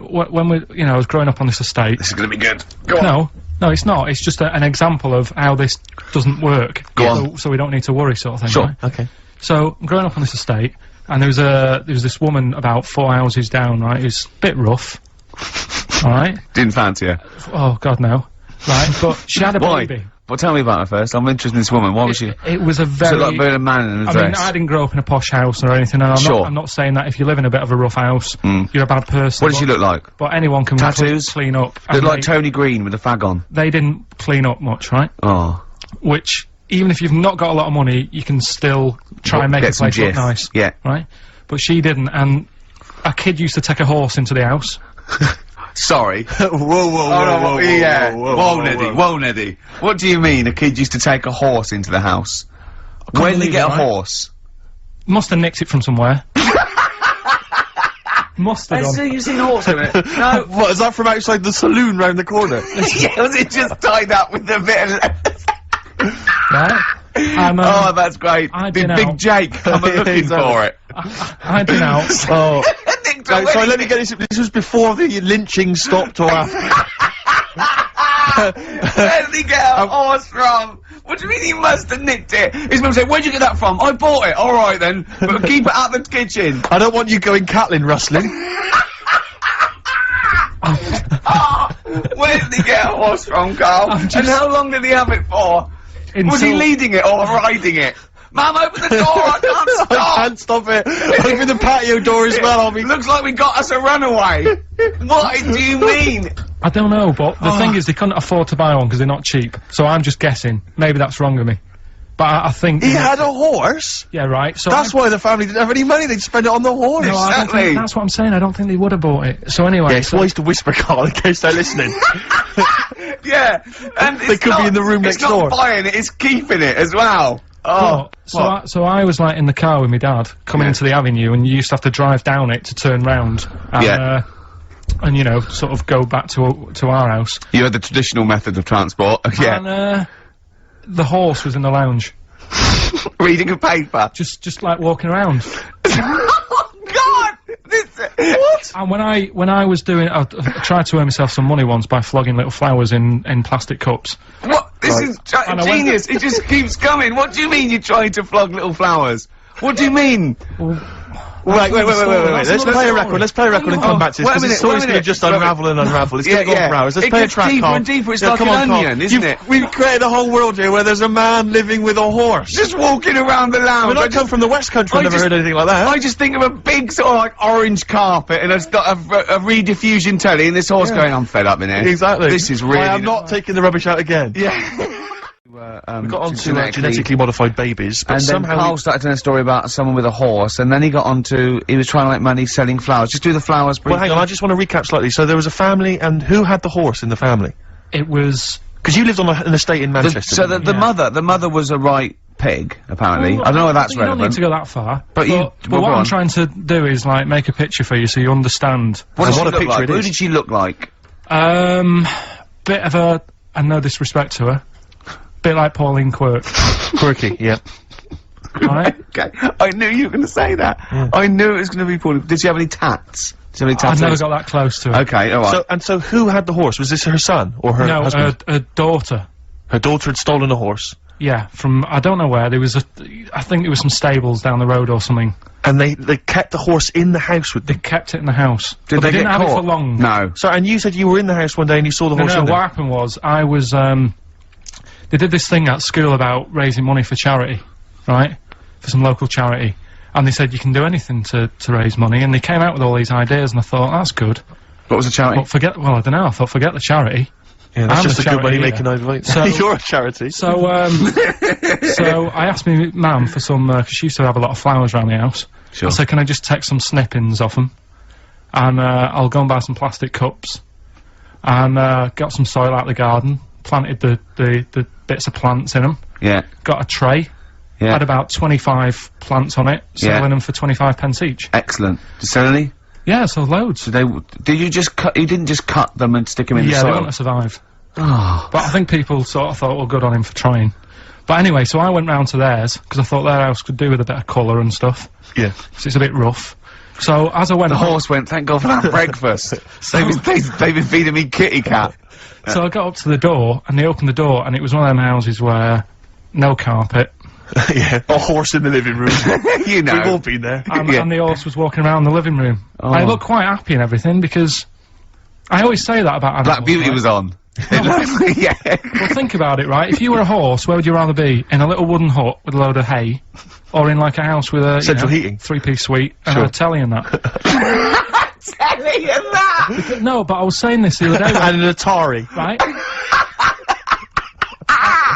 we, you know, I was growing up on this estate. This is gonna be good. Go on. No, it's not. It's just an example of how this doesn't work. Go on. So we don't need to worry, sort of thing. Sure. Right? Okay. So I'm growing up on this estate, and there was this woman about 4 houses down, right? Who's a bit rough. All right. Didn't fancy her. Oh God, no. Right, but she had a Why? baby. Well, tell me about her first. I'm interested in this woman. Why was she? It was a So very. like being a man in a I dress. mean, I didn't grow up in a posh house or anything, and Sure. I'm not saying that if you live in a bit of a rough house, you're a bad person. What did she look like? But anyone can Tattoos? clean up. Looked and like Tony Green with a fag on. they didn't clean up much, right? Oh. Which, even if you've not got a lot of money, you can still try and make Get a some place look jiff. nice. Yeah. Right? But she didn't, and a kid used to take a horse into the house. Sorry. whoa, Oh, no, yeah. Whoa, Neddy. Whoa, Neddy. What do you mean a kid used to take a horse into the house? Where did they believe get it, a right? horse? Must have nicked it from somewhere. Must have done. you seen a horse in it? No. What, is that from outside the saloon round the corner? Yeah, was it just tied up with a bit of... Right? Oh, that's great. I've Big been Big out. Jake, come and looking Exactly. for it. I'd been out. Oh. Nicked Sorry, already. let me get this. This was before the lynching stopped or after. Where did he get a horse from? What do you mean he must have nicked it? His mum said, where'd you get that from? I bought it. Alright then. But keep it out the kitchen. I don't want you going Catlin rustling. Where did he get a horse from, Carl? And how long did he have it for? Was he Until- leading it or riding it? Mum, open the door, I can't I stop! can't stop it. Open the patio door as well. I'll be. Looks like we got us a runaway. What do you mean? I don't know, but the thing is, they couldn't afford to buy one because they're not cheap. So I'm just guessing. Maybe that's wrong of me. But I think. He had a horse. Yeah, right. So That's why the family didn't have any money. They'd spend it on the horse. No, I don't Exactly. think, that's what I'm saying. I don't think they would have bought it. So anyway. Yeah, it's wise to whisper, Carl, in case they're listening. Yeah, and They could be in the room next door. It's not buying it, it's keeping it as well. Oh, So I was like in the car with my dad coming into the avenue, and you used to have to drive down it to turn round. And, Yeah. and you know, sort of go back to our house. you had the traditional method of transport. Yeah. And the horse was in the lounge, Reading a paper. just like walking around. Oh God! What? And when I was doing, I tried to earn myself some money once by flogging little flowers in plastic cups. What? This is And I went- genius. It just keeps coming. What do you mean you're trying to flog little flowers? What do you mean? Wait. Let's play a record. Let's play a record and come back to this, wait a because this minute, story's going to just unravel and unravel. It's Yeah, going to go on yeah. for hours. Let's It play a gets track, deeper Carl. and deeper. It's Yeah, like come an on, Carl. onion, isn't it? We've created a whole world here where there's a man living with a horse. Just walking around the lounge. I mean, I come from the West Country. I've never heard anything like that. I just think of a big sort of like orange carpet and a rediffusion telly and this horse going, I'm fed up in here. Exactly. This is really I am not taking the rubbish out again. Yeah. We got on to genetically modified babies, but and then somehow Carl started telling a story about someone with a horse, and then he got on to, he was trying to make money selling flowers. Just do the flowers briefly. Well, hang on, I just want to recap slightly. So there was a family, and who had the horse in the family? It was. Because you lived on an estate in Manchester. So the mother was a right pig, apparently. Well, I don't know whether that's you don't need relevant. to go that far. But you- But well, what go I'm on. trying to do is like make a picture for you so you understand. What does what she a look picture like? it Who is. did she look like? Bit of a, and no disrespect to her, bit like Pauline Quirk, Quirky, yeah. right? Okay, I knew you were going to say that. I knew it was going to be Paul. Did she have any tats? Did she have any I've tattoos? never got that close to her. Okay, alright. So who had the horse? Was this her son or her No, husband? her daughter. Her daughter had stolen a horse, Yeah, from I don't know where. There was I think there was some stables down the road or something. and they kept the horse in the house with They them. kept it in the house. Did but they didn't get have caught? it for long. No. So, and you said you were in the house one day and you saw the No, horse no, in what there. happened was, I was, they did this thing at school about raising money for charity, right? For some local charity. And they said you can do anything to raise money, and they came out with all these ideas, and I thought, that's good. What was the charity? But well, I don't know, I thought, forget the charity. Yeah, that's I'm just the a good money charity making here. idea. So- You're a charity. So, so I asked my mum for some, because she used to have a lot of flowers around the house. Sure. I said, can I just take some snippings off them? And I'll go and buy some plastic cups. And got some soil out of the garden, planted the bits of plants in them, Yeah. got a tray, Yeah. had about 25 plants on it, selling Yeah. them for 25 pence each. Excellent. Did you sell any? Yeah, so loads. Did you just cut, you didn't just cut them and stick them in the Yeah, they soil? wouldn't have survived. Oh. But I think people sort of thought, well, good on him for trying. But anyway, so I went round to theirs, because I thought their house could do with a bit of colour and stuff. Yeah. So it's a bit rough. So as I went The home- horse went, thank God for that breakfast. They've been feeding me kitty cat. So I got up to the door, and they opened the door, and it was one of them houses where no carpet, Yeah. A horse in the living room. You know. We've all been there. and the horse was walking around the living room. Oh. I looked quite happy and everything, because I always say that about animals. Black Beauty right? was on. Yeah. Well, think about it, right? If you were a horse, where would you rather be? In a little wooden hut with a load of hay, or in like a house with a Central heating. 3-piece suite and Sure. a telly and that? Telling you that! No, but I was saying this the other day, And an Atari. right?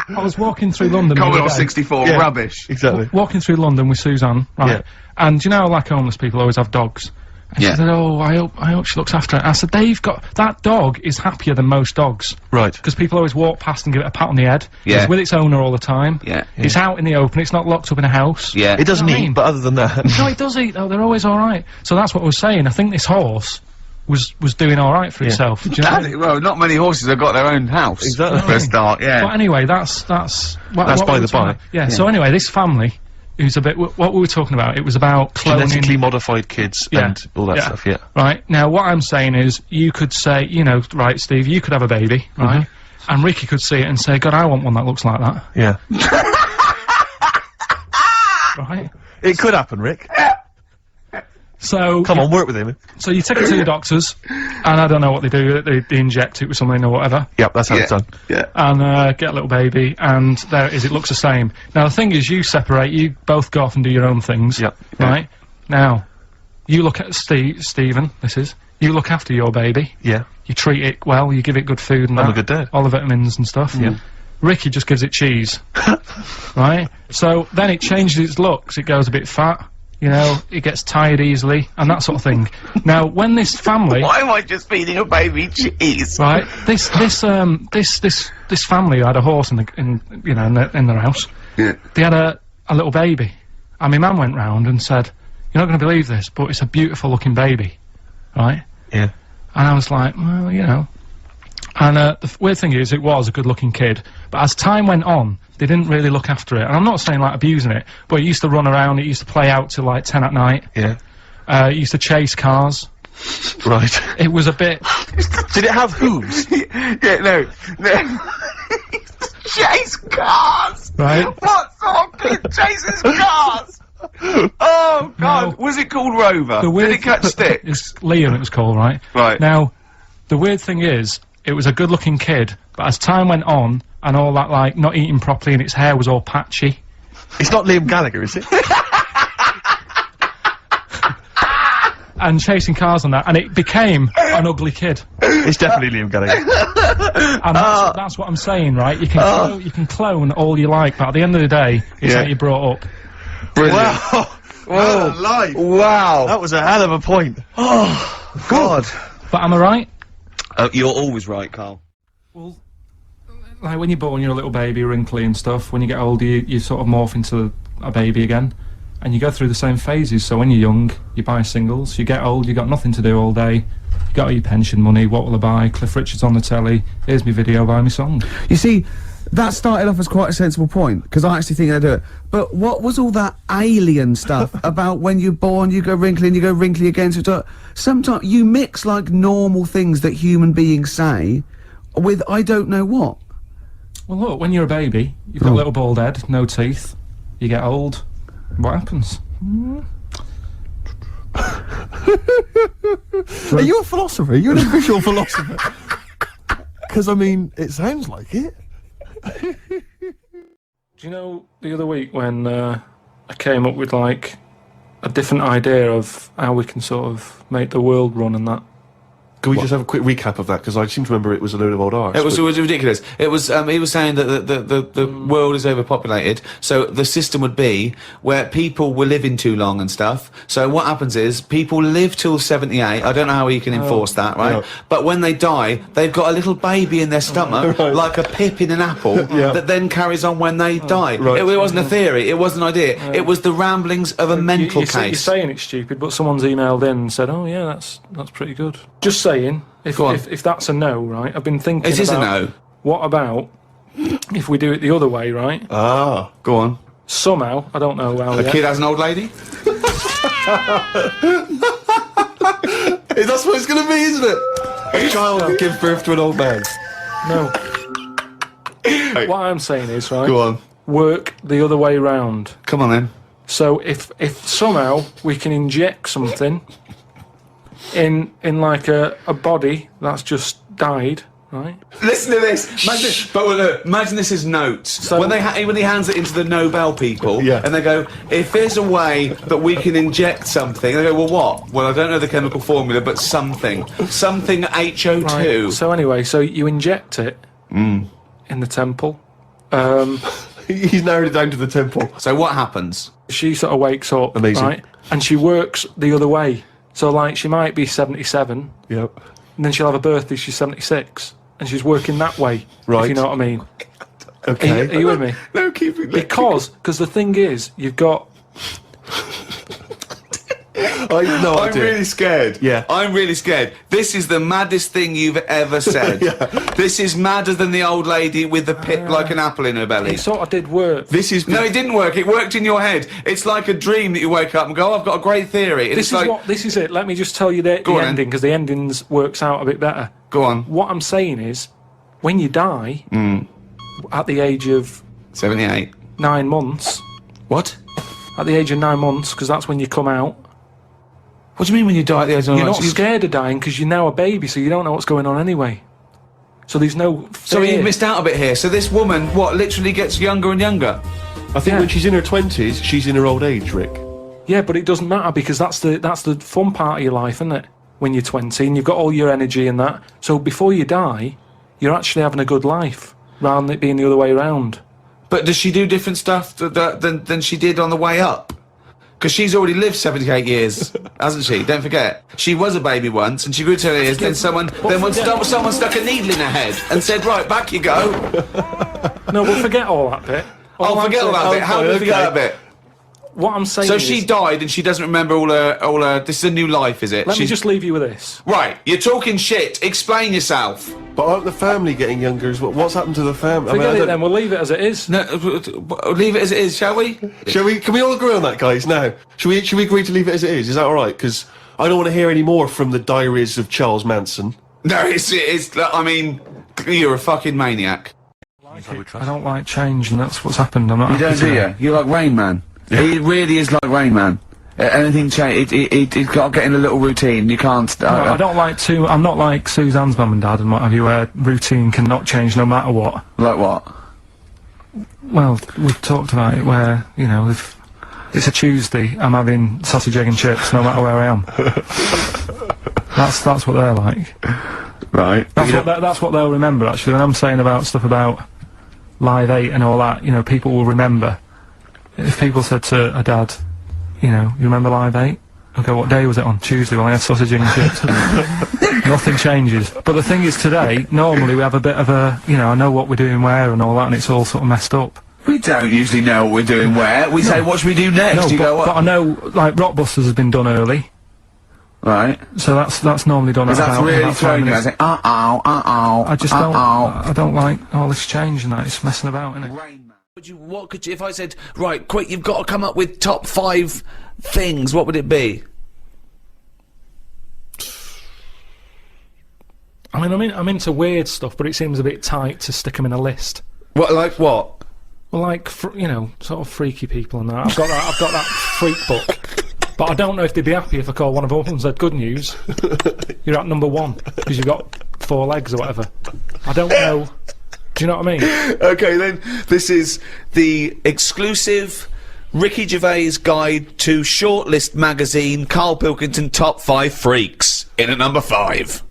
I was walking through London. the other Commodore day. 64, Yeah. rubbish. Exactly. Walking through London with Suzanne, right? Yeah. And you know, like homeless people always have dogs. And Yeah. she said, "Oh, I hope she looks after it." I said, "They've got that dog is happier than most dogs Right. because people always walk past and give it a pat on the head. Yeah. It's with its owner all the time. Yeah. It's out in the open. It's not locked up in a house. Yeah. It doesn't You know what I eat, mean? but other than that. No, it does eat though. They're always all right. So that's what I was saying. I think this horse was doing all right for itself. Do you know what I mean? Well, not many horses have got their own house. Exactly. For a start, yeah. But anyway, that's That's what by we the were talking by. about. Yeah. So anyway, this family, who's a bit what we were talking about. It was about cloning. Genetically modified kids Yeah. and all that Yeah. stuff, yeah. Right, now what I'm saying is, you could say, you know, right, Steve, you could have a baby, right? And Ricky could see it and say, God, I want one that looks like that, Yeah. right? It could happen, Rick. So, Come on, work with him. so you take it to your doctors, and I don't know what they do, they inject it with something or whatever, Yep, that's how it's done. Yeah. and get a little baby, and there it is, it looks the same. Now the thing is, you separate, you both go off and do your own things, Yep. right? Now, you look at Stephen, you look after your baby, Yeah. you treat it well, you give it good food and I'm that, a good dad. all the vitamins and stuff. Yeah. Ricky just gives it cheese, right? So then it changes its looks. It goes a bit fat, you know. It gets tired easily and that sort of thing. Now, when this family, Why am I just feeding a baby cheese? right? This family who had a horse in their house. Yeah. They had a little baby, and my mum went round and said, "You're not going to believe this, but it's a beautiful looking baby, right?" Yeah. And I was like, well, you know. And the weird thing is, it was a good-looking kid, but as time went on, they didn't really look after it. And I'm not saying, like, abusing it, but it used to run around, it used to play out till, like, 10 at night. Yeah. It used to chase cars. Right. It was a bit... Did it have hooves? Yeah, no. Chase cars! Right? What sort of kid chases cars? Oh God! No. Was it called Rover? Did it catch sticks? It's Liam, it was called, right? Right. Now, the weird thing is, it was a good-looking kid, but as time went on, and all that, like, not eating properly and its hair was all patchy. It's not Liam Gallagher, is it? And chasing cars and that, and it became an ugly kid. It's definitely Liam Gallagher. And that's what I'm saying, right? You can clone all you like, but at the end of the day, it's how you brought up. Brilliant. Wow. Whoa. Life. Wow. That was a hell of a point. Oh God. But am I right? You're always right, Carl. Well, like when you're born, you're a little baby, wrinkly and stuff. When you get older, you sort of morph into a baby again. And you go through the same phases. So when you're young, you buy singles. You get old, you got nothing to do all day. You got all your pension money. What will I buy? Cliff Richard's on the telly. Here's my video, buy me song. You see, that started off as quite a sensible point, because I actually think they do it. But what was all that alien stuff about when you're born, you go wrinkly and you go wrinkly again? So sometimes you mix like normal things that human beings say with I don't know what. Well, look, when you're a baby, you've got a little bald head, no teeth. You get old. What happens? Are you a philosopher? Are you an official philosopher? Because, I mean, it sounds like it. Do you know, the other week when I came up with, like, a different idea of how we can sort of make the world run and that? Can we just have a quick recap of that? Because I seem to remember it was a load of old arse. It was ridiculous. It was he was saying that the world is overpopulated, so the system would be where people were living too long and stuff. So what happens is people live till 78. I don't know how you can enforce that, right? Yeah. But when they die, they've got a little baby in their stomach, Right. like a pip in an apple, that then carries on when they die. Right. It wasn't a theory. It wasn't an idea. It was the ramblings of a mental You're case. saying it's stupid, but someone's emailed in and said, "Oh yeah, that's pretty good." Just saying, if that's a no, right? I've been thinking. It is a about, no. What about if we do it the other way, right? Ah. Go on. Somehow, I don't know how. A kid has an old lady? That's what it's going to be, isn't it? A child will give birth to an old man. No. What I'm saying is, right? Go on. Work the other way round. Come on then. So if somehow we can inject something in like a body that's just died, right? Listen to this. Imagine this is notes. So- when he hands it into the Nobel people, Yeah. and they go, if there's a way that we can inject something, they go, well, what? Well, I don't know the chemical formula, but something HO2. Right. So anyway, so you inject it in the temple. He's narrowed it down to the temple. So what happens? She sort of wakes up, Amazing. right? And she works the other way. So like she might be 77, Yep. and then she'll have a birthday. She's 76, and she's working that way. Right. If you know what I mean. Okay. Are you with me? No, keep it. Because the thing is, you've got. I'm really scared. Yeah. I'm really scared. This is the maddest thing you've ever said. This is madder than the old lady with the pip like an apple in her belly. It sort of did work. This is... No, it didn't work. It worked in your head. It's like a dream that you wake up and go, oh, I've got a great theory. And This it's is like, this is it. Let me just tell you the Go on then. ending, because the endings works out a bit better. Go on. What I'm saying is, when you die, at the age of 78. 9 months, What? at the age of 9 months, because that's when you come out, What do you mean when you die at the age of you're 9 not scared of dying because you're now a baby, so you don't know what's going on anyway. So there's no fear. So you missed out a bit here. So this woman, literally gets younger and younger? I think when she's in her 20s, she's in her old age, Rick. Yeah, but it doesn't matter because that's the fun part of your life, isn't it? When you're 20 and you've got all your energy and that. So before you die, you're actually having a good life rather than it being the other way around. But does she do different stuff than she did on the way up? Because she's already lived 78 years, hasn't she? Don't forget. She was a baby once, and she grew to her ears, then someone stuck a needle in her head and said, right, back you go. No, we'll forget all that bit. I'll forget all that bit. How do we forget that bit? What I'm saying So is... she died and she doesn't remember all her... This is a new life, is it? Let me just leave you with this. Right, you're talking shit. Explain yourself. But aren't the family getting younger as well? What's happened to the family? Forget it then, we'll leave it as it is. No, leave it as it is, shall we? Shall we? Can we all agree on that, guys? Now, should we agree to leave it as it is? Is that all right? Because I don't want to hear any more from the diaries of Charles Manson. No, it's. I mean, you're a fucking maniac. I don't like change, and that's what's happened. I'm not You don't, happy do to- you? You're like Rain Man. He really is like Rain Man. Anything change? It's got to get in a little routine. You can't. No, I don't like to. I'm not like Suzanne's mum and dad and what have you, where routine cannot change no matter what. Like what? Well, we've talked about it where, you know, if it's a Tuesday, I'm having sausage, egg and chips no matter where I am. That's what they're like. Right. That's what they'll remember, actually. When I'm saying about stuff about Live 8 and all that, you know, people will remember. If people said to a dad, you know, you remember Live 8? Okay, what day was it on? Tuesday. Well, I had sausage, egg and chips. Nothing changes. But the thing is, today, normally we have a bit of a, you know, I know what we're doing where and all that, and it's all sort of messed up. We don't usually know what we're doing where. We say, what should we do next? No, You go, but I know, like, Rockbusters has been done early. Right. So that's normally done at That's about, really about 5 throwing you. I minutes. say, I just don't. I don't like all this change and that. It's messing about, innit? What could you, if I said, right, quick, you've got to come up with top 5 things, what would it be? I mean, I'm into weird stuff, but it seems a bit tight to stick them in a list. What, like what? Well, like, you know, sort of freaky people and that. I've got that freak book. But I don't know if they'd be happy if I called one of them up and said, good news, you're at number 1, because you've got 4 legs or whatever. I don't know. Do you know what I mean? Okay, then, this is the exclusive Ricky Gervais guide to Shortlist magazine, Carl Pilkington Top 5 Freaks, in at number 5.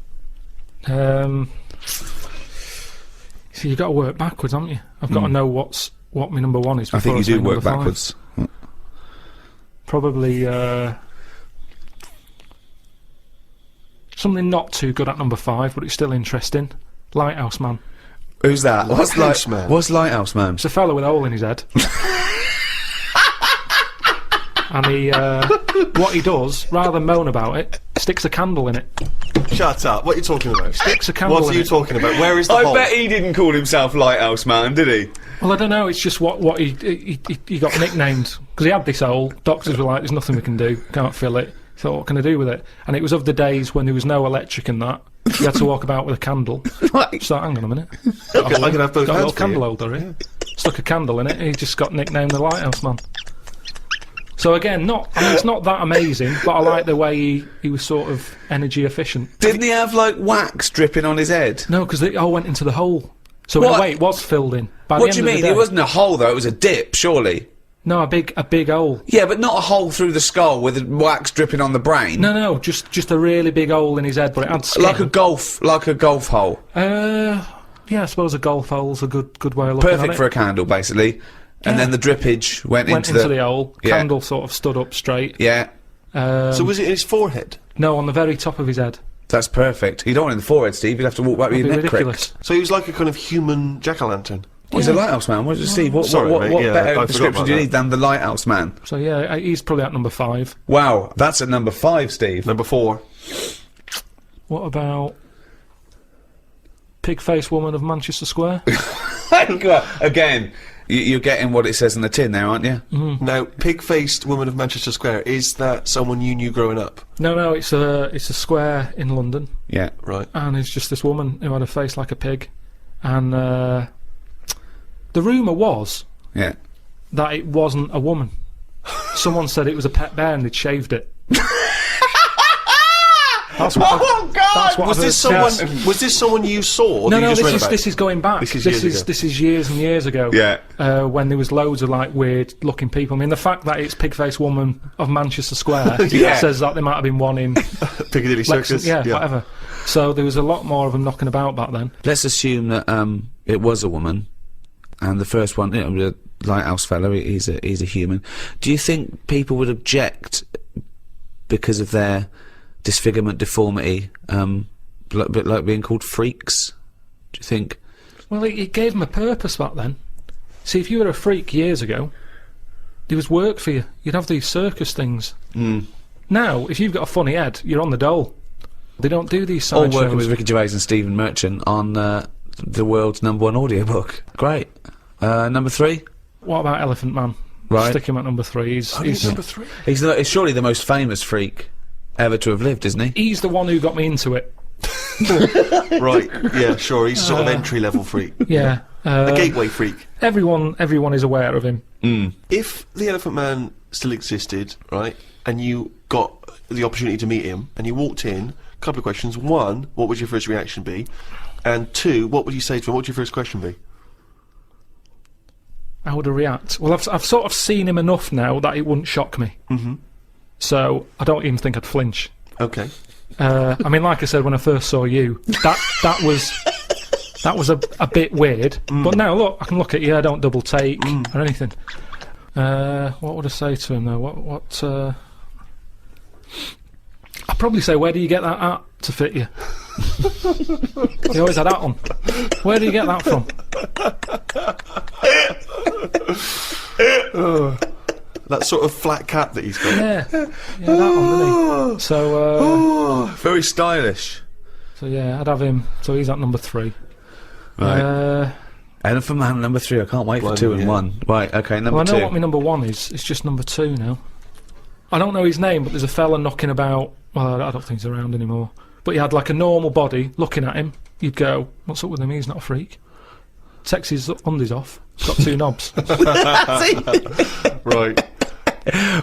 So you've got to work backwards, haven't you? I've got to know what my number 1 is. I think you say do work number 5. backwards. Probably something not too good at number 5, but it's still interesting. Lighthouse Man. Who's that? Lighthouse Man? What's Lighthouse Man? It's a fella with a hole in his head. And he, what he does, rather than moan about it, sticks a candle in it. Shut up. What are you talking about? Sticks a candle What are in you it. talking about? Where is the hole? I bet he didn't call himself Lighthouse Man, did he? Well, I don't know, it's just what he got nicknamed. Because he had this hole, doctors were like, there's nothing we can do, can't fill it. So what can I do with it? And it was of the days when there was no electric and that. You had to walk about with a candle. Right. So hang on a minute. I can have both Got a hands little for candle you. holder here. Stuck a candle in it, and he just got nicknamed the Lighthouse Man. So again, it's not that amazing, but I like the way he was sort of energy efficient. Didn't he have, like, wax dripping on his head? No, because it all went into the hole. So in What? a way, it was filled in. By What the do you end of mean? the It day- wasn't a hole, though, it was a dip, surely. No, a big hole. Yeah, but not a hole through the skull with wax dripping on the brain. No, just a really big hole in his head, but it had skin. Like a golf hole. Yeah, I suppose a golf hole's a good way of looking at Perfect it. for a candle, basically. And Yeah. then the drippage went Went into the hole. Yeah. Candle sort of stood up straight. Yeah, So was it in his forehead? No, on the very top of his head. that's perfect. You don't want it in the forehead, Steve. You'd have to walk back with It'd your be neck ridiculous. cricked. So he was like a kind of human jack-o'-lantern. He's a lighthouse man. What is it, Steve? What Sorry, mate. Yeah, I better forgot description about do you that. need than the lighthouse man? So yeah, he's probably at number 5. Wow, that's at number 5, Steve. Number 4. What about Pig-faced Woman of Manchester Square? Again, you're getting what it says in the tin there, aren't you? Now, pig-faced woman of Manchester Square, is that someone you knew growing up? No, it's a square in London, Yeah. Right. and it's just this woman who had a face like a pig, and the rumour was Yeah. that it wasn't a woman. Someone said it was a pet bear and they'd shaved it. That's what Oh, God! That's what Was I've this heard. someone? Was this someone you saw? Or No, that you just read this about? is going back. This is years ago. This is years and years ago. Yeah. When there was loads of like weird looking people. I mean, the fact that it's Pig-faced Woman of Manchester Square Yeah. says that there might have been one in Piccadilly Circus. yeah, whatever. So there was a lot more of them knocking about back then. Let's assume that it was a woman, and the first one, the lighthouse fellow, he's a human. Do you think people would object because of their disfigurement, deformity, a bit like being called freaks? Do you think? Well, it gave them a purpose back then. See, if you were a freak years ago, there was work for you. You'd have these circus things. Now, if you've got a funny head, you're on the dole. They don't do these All side working shows. with Ricky Gervais and Stephen Merchant on the world's #1 audiobook. Great. Number 3? What about Elephant Man? Right. Stick him at number 3. He's Number 3. He's surely the most famous freak ever to have lived, isn't he? he's the one who got me into it. Right. Yeah. Sure. He's sort of entry-level freak. Yeah. A gateway freak. Everyone is aware of him. If the Elephant Man still existed, right, and you got the opportunity to meet him, and you walked in, a couple of questions. One, what would your first reaction be? And two, what would you say to him? What would your first question be? How would I react? Well, I've sort of seen him enough now that it wouldn't shock me. So I don't even think I'd flinch. Okay. I mean, like I said when I first saw you, that was a bit weird. But now look, I can look at you. I don't double take or anything. What would I say to him though? I'd probably say, where do you get that hat to fit you? He always had that on. Where do you get that from? That sort of flat cap that he's got. Yeah, that one, didn't he? So, very stylish. so yeah, I'd have him. So he's at number 3. Right. Elephant Man number 3. I can't wait for 2 and yeah. 1. Right. Okay. Number Well, I 2. know what my number 1 is. It's just number 2 now. I don't know his name, but there's a fella knocking about. Well, I don't think he's around anymore. But he had like a normal body. Looking at him, you'd go, "What's up with him? He's not a freak." Takes his undies off. He's got 2 knobs. Right.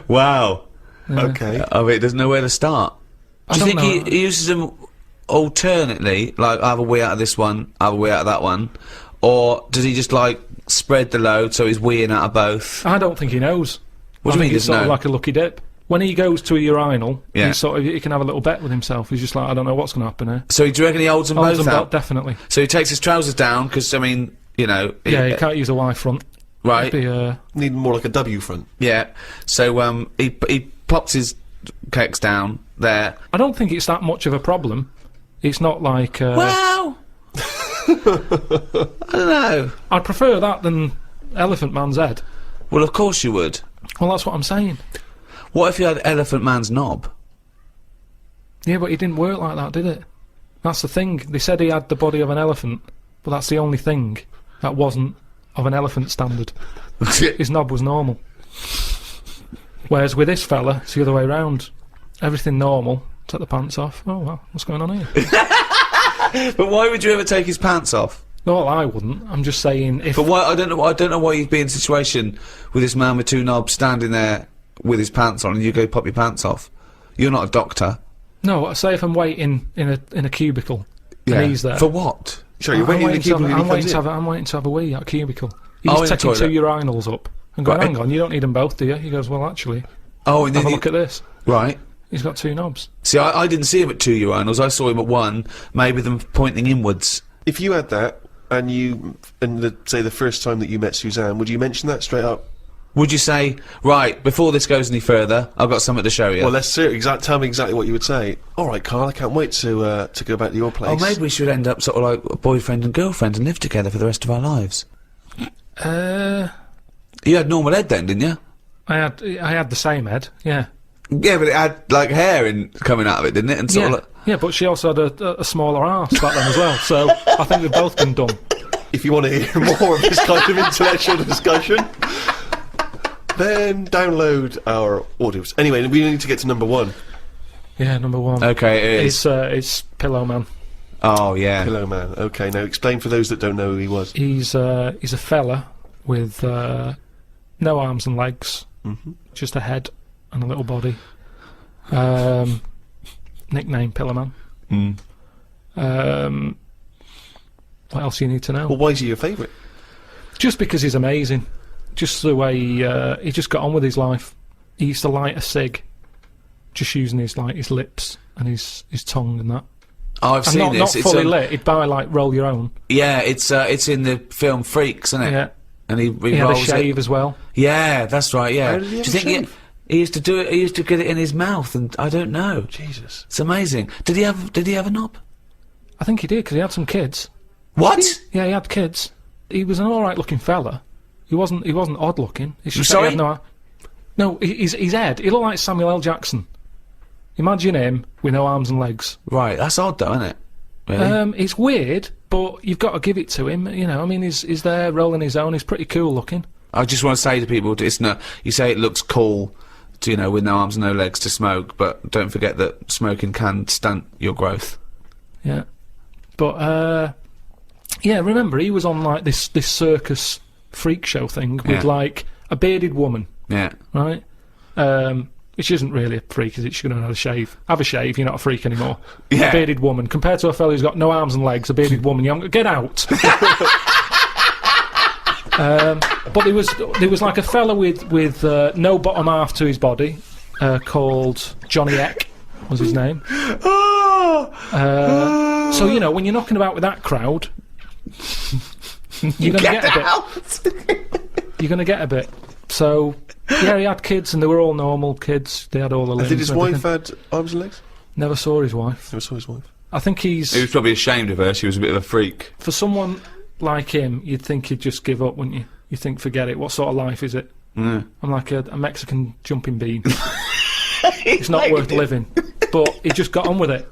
Wow. Okay. I mean, there's nowhere to start. Do you don't think know. he uses them alternately, like have a wee out of this one, have a wee out of that one, or does he just like spread the load so he's weeing out of both? I don't think he knows. What I do you think mean? it's sort of No? like a lucky dip. When he goes to a urinal, Yeah. he can have a little bet with himself. He's just like, I don't know what's going to happen here. So do you reckon he holds them Holds both them out? definitely. So he takes his trousers down because I mean, you know. Yeah, you can't use a Y front. Right. It'd be, Need more like a W front. Yeah. So he pops his cakes down there. I don't think it's that much of a problem. It's not like. Well, I don't know. I'd prefer that than Elephant Man's head. Well, of course you would. Well, that's what I'm saying. What if you had Elephant Man's knob? Yeah, but it didn't work like that, did it? That's the thing. They said he had the body of an elephant, but that's the only thing that wasn't of an elephant standard. His knob was normal. Whereas with this fella, it's the other way round. Everything normal. Take the pants off. Oh, well, what's going on here? But why would you ever take his pants off? No, I wouldn't. I'm just saying if... But why? I don't know why you'd be in a situation with this man with 2 knobs standing there with his pants on, and you go pop your pants off. You're not a doctor. No, say if I'm waiting in a cubicle, and he's there. For what? Sure, you're waiting in the cubicle and he I'm comes waiting, in. I'm waiting to have a wee at a cubicle. Oh, He's in the taking 2 toilet. urinals up and going, Right. hang on, you don't need them both, do you? He goes, well, actually, Oh, and have then a look at this. right. He's got 2 knobs. See, I didn't see him at 2 urinals. I saw him at 1, maybe them pointing inwards. If you had that, and say the first time that you met Suzanne, would you mention that straight up? Would you say, right, before this goes any further, I've got something to show you? Well, let's see. Tell me exactly what you would say. All right, Carl, I can't wait to go back to your place. Oh, maybe we should end up sort of like boyfriend and girlfriend and live together for the rest of our lives. You had normal head then, didn't you? I had the same head, yeah. Yeah, but it had like hair coming out of it, didn't it? And sort Yeah, of like, yeah, but she also had a smaller arse back then as well, so I think we've both been dumb. If you want to hear more of this kind of intellectual discussion, then download our audios. Anyway, we need to get to number 1. Yeah, number 1. okay, it is. It's Pillow Man. Oh yeah. Pillow Man. Okay, now explain for those that don't know who he was. He's a fella with no arms and legs, just a head and a little body. Nickname Pillow Man. What else do you need to know? Well, why is he your favourite? Just because he's amazing. Just the way he just got on with his life. He used to light a cig, just using his lips and his tongue and that. Oh, I've And seen not this. It's fully lit. He'd buy like roll your own. Yeah, it's in the film Freaks, isn't it? Yeah. And he He had a rolls shave it. as well. Yeah, that's right. Yeah. How did he Do you have a think shave? he used to do it? He used to get it in his mouth, and I don't know. Jesus. It's amazing. Did he have a knob? I think he did because he had some kids. What? Yeah, he had kids. He was an all right looking fella. He wasn't odd looking. It's just that Sorry? he had no, his head. He looked like Samuel L. Jackson. Imagine him with no arms and legs. Right. That's odd, though, isn't it? Really? It's weird, but you've got to give it to him. You know, I mean, he's there rolling his own. He's pretty cool looking. I just want to say to people, it's not. You say it looks cool, to, with no arms and no legs to smoke, but don't forget that smoking can stunt your growth. Yeah, but yeah. Remember, he was on like this circus freak show thing with Yeah. like a bearded woman, Yeah. right? Which isn't really a freak, is it? She's going to have a shave. Have a shave, you're not a freak anymore. Yeah. A bearded woman. Compared to a fella who's got no arms and legs, a bearded woman, get out! But there was like a fella with no bottom half to his body, called Johnny Eck, was his name. So, you know, when you're knocking about with that crowd, you're going to get a bit. You're going to get a bit. So, yeah, he had kids, and they were all normal kids. They had all the limbs. Did his and wife everything. had arms and legs? Never saw his wife. Never saw his wife. I think He was probably ashamed of her. She was a bit of a freak. for someone like him, you'd think he'd just give up, wouldn't you? You think, forget it. What sort of life is it? Yeah. I'm like a Mexican jumping bean. It's not worth living. But he just got on with it.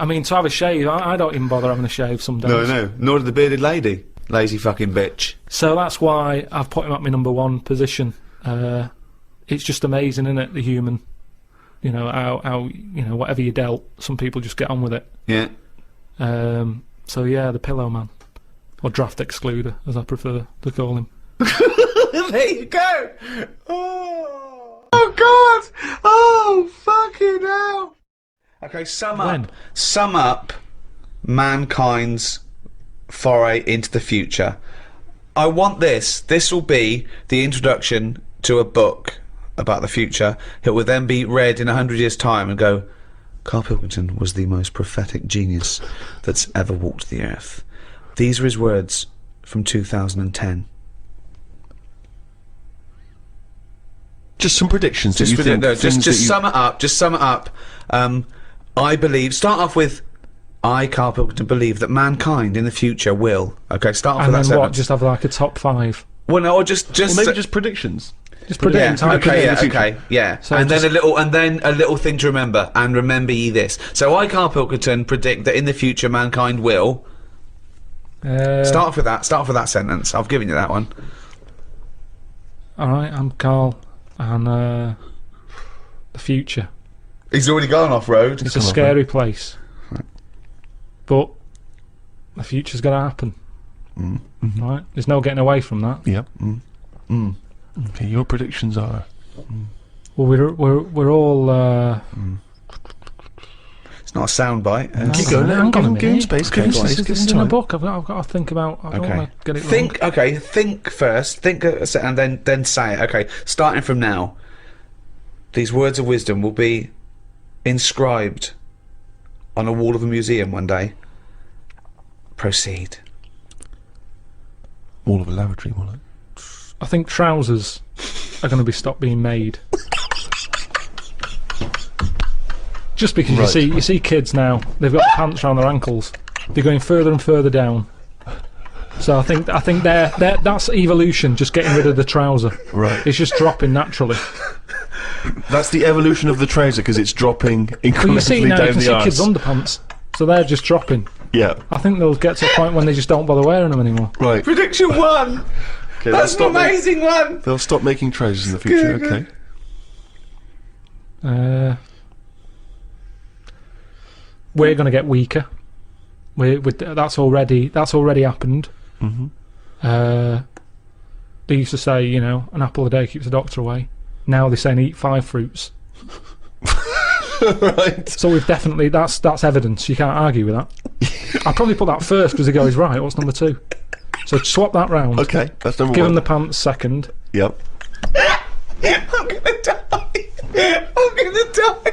I mean, to have a shave, I don't even bother having a shave some days. No. Nor did the bearded lady. Lazy fucking bitch. So that's why I've put him at my number one position. It's just amazing, isn't it, the human? You know, how you know, whatever you dealt, some people just get on with it. Yeah. So yeah, the Pillow Man. Or Draft Excluder, as I prefer to call him. There you go. Oh God. Oh fucking hell. Okay, sum up mankind's foray into the future. I want this. This will be the introduction to a book about the future. It will then be read in 100 years' time and go, Karl Pilkington was the most prophetic genius that's ever walked the earth. These are his words from 2010. Just some predictions. Just sum it up. Just sum it up. I believe. Start off with, I, Karl Pilkington, believe that mankind in the future will. Okay, start off And with that then what? sentence. Just have like a top 5. Well, no, or just Or maybe just predictions. Just predict. Yeah. So and just- then a little thing to remember. And remember ye this. So I, Karl Pilkington, predict that in the future mankind will. Start off with that. Start off with that sentence. I've given you that one. Alright, I'm Karl, and the future. He's already gone off road. It's a scary place. But the future's going to happen. Right? There's no getting away from that. Yep. Okay, your predictions are. Well, we're all. It's not a soundbite. Keep going. Hang on a minute. Give him space. Give him space. Give This him is in a time. book. I've got to think about. I don't want to get it wrong. Think first. Think and then say it. Okay, starting from now. These words of wisdom will be inscribed on a wall of a museum one day. Proceed. Wall of a lavatory, will it? I think trousers are going to be stopped being made. Just because you see kids now, they've got pants around their ankles. They're going further and further down. So I think that's evolution, just getting rid of the trouser. Right. It's just dropping naturally. That's the evolution of the trouser because it's dropping incrementally But you see now, down you can the see arse. kids' underpants, so they're just dropping. Yeah. I think they'll get to a point when they just don't bother wearing them anymore. Right. Prediction 1. Okay, That's an amazing one. They'll stop making trousers in the future. Good. Okay. We're going to get weaker. That's already happened. They used to say, you know, an apple a day keeps the doctor away. Now they're saying eat 5 fruits. Right. So we've definitely that's evidence. You can't argue with that. I'll probably put that first because the guy's right. What's number 2? So swap that round. Okay, that's number Give 1. him the pants second. Yep. I'm gonna die.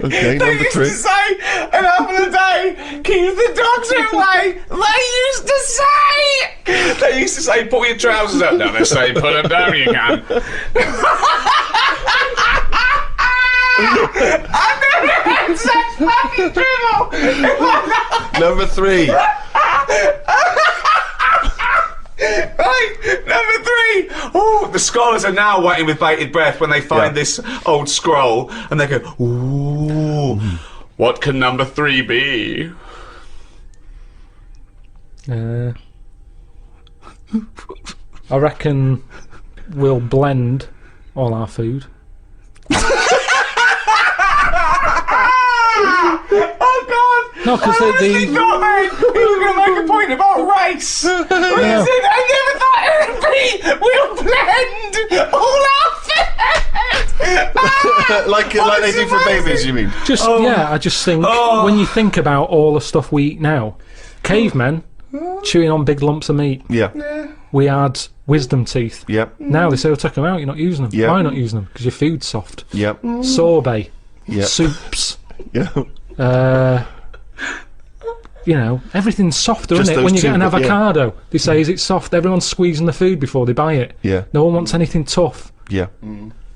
Okay, They number used 3. to say an apple a day keeps the doctor away. They used to say pull your trousers up. Now they say put them down. You can. I've never had such fucking dribble. Number 3. Right, number 3. Oh, the scholars are now waiting with bated breath when they find this old scroll, and they go, "Ooh, what can number 3 be?" I reckon we'll blend all our food. Oh God! No, because I honestly thought, mate, he was going to make a point about race. When he said, I never thought it would be we will blend all our food. like they do for babies, you mean? Just yeah, I just think when you think about all the stuff we eat now, cavemen chewing on big lumps of meat. Yeah. We had wisdom teeth. Yep. Now they say, "Take them out. You're not using them." Yeah. Why not using them? Because your food's soft. Yep. Sorbet. Yep. Soups. Yeah. You know, everything's softer, Just isn't it? those When you two, get an but yeah. avocado, they say, "Is it soft?" Everyone's squeezing the food before they buy it. Yeah. No one wants anything tough. Yeah.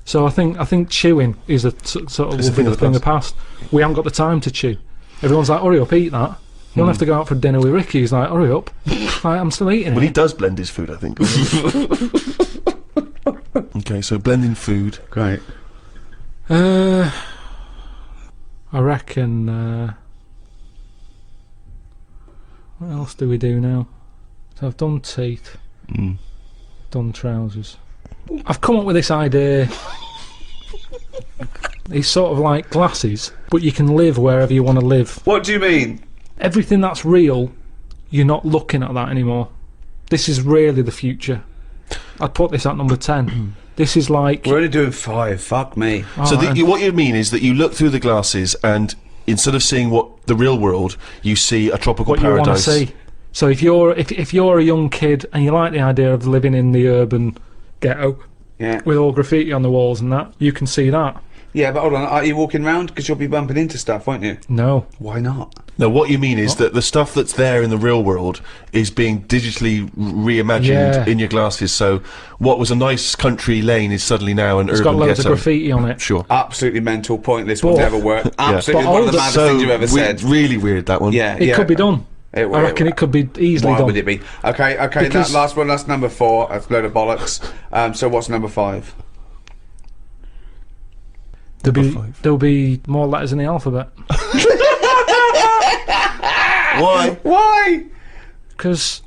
So I think chewing is sort of It's a thing of the thing of the past. We haven't got the time to chew. Everyone's like, "Hurry up, eat that." You don't have to go out for dinner with Ricky. He's like, "Hurry up!" Like, I'm still eating Well, it. he does blend his food, I think. Okay, so blending food. Great. I reckon. What else do we do now? So I've done teeth. Done trousers. I've come up with this idea. It's sort of like glasses, but you can live wherever you want to live. What do you mean? Everything that's real, you're not looking at that anymore. This is really the future. I'd put this at number 10. This is like... We're only doing 5. Fuck me. So what you mean is that you look through the glasses and instead of seeing what the real world, you see a tropical what you want to paradise. see. So if you're a young kid and you like the idea of living in the urban ghetto with all graffiti on the walls and that, you can see that. Yeah, but hold on. Are you walking around? Because you'll be bumping into stuff, won't you? No. Why not? No, what you mean is that the stuff that's there in the real world is being digitally reimagined in your glasses. So what was a nice country lane is suddenly now an It's urban got loads ghetto. of graffiti on it. Sure. Absolutely mental, pointless, will never work. Absolutely But one of the older- maddest So things you've ever said. really weird, that one. Yeah, It could be done. I reckon it could be easily Why done. would it be? Okay, Because- that last one, that's number 4. That's a load of bollocks. So what's number 5? There'll be more letters in the alphabet. Why? Why? Because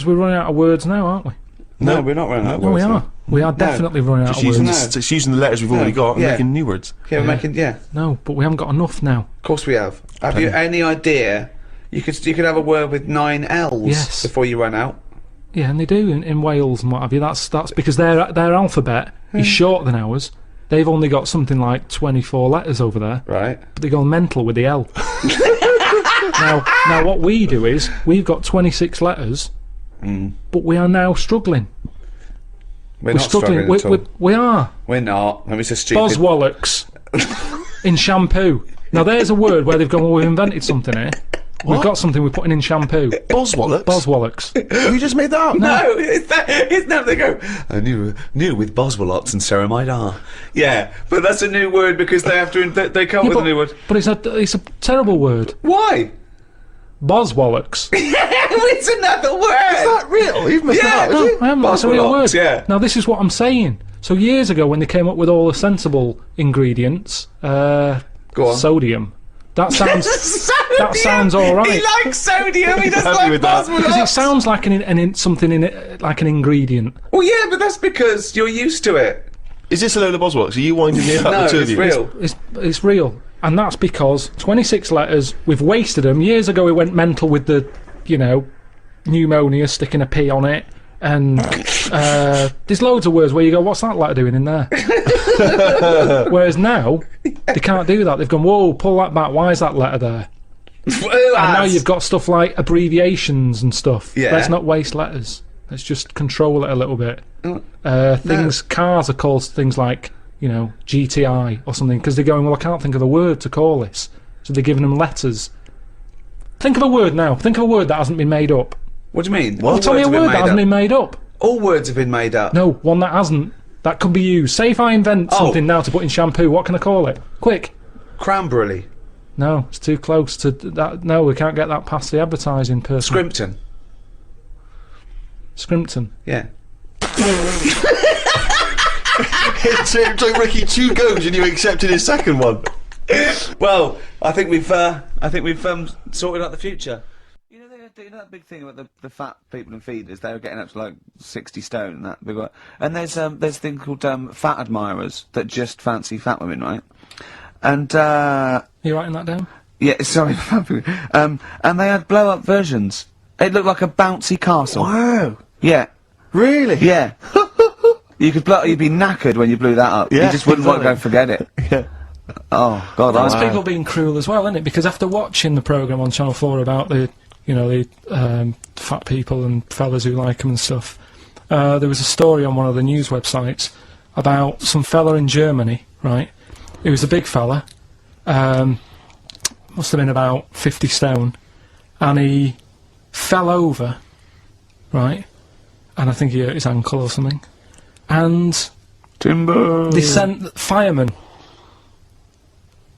we're running out of words now, aren't we? No, we're not running out of No, we words. are. We are definitely running out Just of using, words. just using the letters we've already got and yeah. making new words. Yeah, we're making, No, but we haven't got enough now. Of course we have. Have you any idea? You could have a word with 9 L's Yes. before you run out. Yeah, and they do in Wales and what have you. That's because their alphabet is shorter than ours. They've only got something like 24 letters over there. Right. But they go mental with the L. now what we do is we've got 26 letters, but we are now struggling. We're not struggling at all. We are. We're not. I mean, it's a stupid... Boswallocks in shampoo. Now there's a word where they've gone, well, we've invented something here. We've got something we're putting in shampoo. Boswallocks? Boswallocks. Have you just made that up? No, it's not. They go, I knew with Boswallots and ceramide R. Yeah, but that's a new word because they have to. They come up with a new word. But it's a terrible word. Why? Boswallocks. It's another word. Is that real? You've missed that out, No, is it? I haven't. That's a real word. Yeah. Now this is what I'm saying. So years ago, when they came up with all the sensible ingredients, Go on. sodium. That sounds. Sodium. That sounds all right. He likes sodium. He doesn't Happy like with that. Because it Boswallots. sounds like something in it, like an ingredient. Well, yeah, but that's because you're used to it. Is this a load of Boswallocks? Are you winding me up? No, the two of it's you? real. It's real, and that's because 26 letters. We've wasted them. Years ago, we went mental with the, pneumonia, sticking a P on it, and there's loads of words where you go, "What's that letter doing in there?" Whereas now, they can't do that. They've gone, "Whoa, pull that back. Why is that letter there?" And now you've got stuff like abbreviations and stuff. Yeah. Let's not waste letters. Let's just control it a little bit. Cars are called things like, GTI or something, because they're going, well, I can't think of a word to call this. So they're giving them letters. Think of a word now. Think of a word that hasn't been made up. What do you mean? Well, tell me a word that hasn't been made up. All words have been made up. No, one that hasn't. That could be used. Say if I invent something now to put in shampoo, what can I call it? Quick. Cranberry. No, it's too close to that. No, we can't get that past the advertising person. Scrimpton. Scrimpton. Yeah. It took Ricky 2 goes and you accepted his second one. Well, I think we've sorted out the future. You know that big thing about the fat people in feeders. They were getting up to like 60 stone and that big one. And there's a thing called fat admirers that just fancy fat women, right? And You writing that down? yeah, sorry, and they had blow up versions. It looked like a bouncy castle. Wow. Yeah, Really? Yeah. You'd be knackered when you blew that up. Yeah, You just wouldn't want to go and exactly. forget it. Yeah. Oh, God, That's I people being cruel as well, isn't it? Because after watching the programme on Channel 4 about the fat people and fellas who like them and stuff, there was a story on one of the news websites about some fella in Germany, right? He was a big fella, must have been about 50 stone, and he fell over, right? And I think he hurt his ankle or something. And Timber. they sent firemen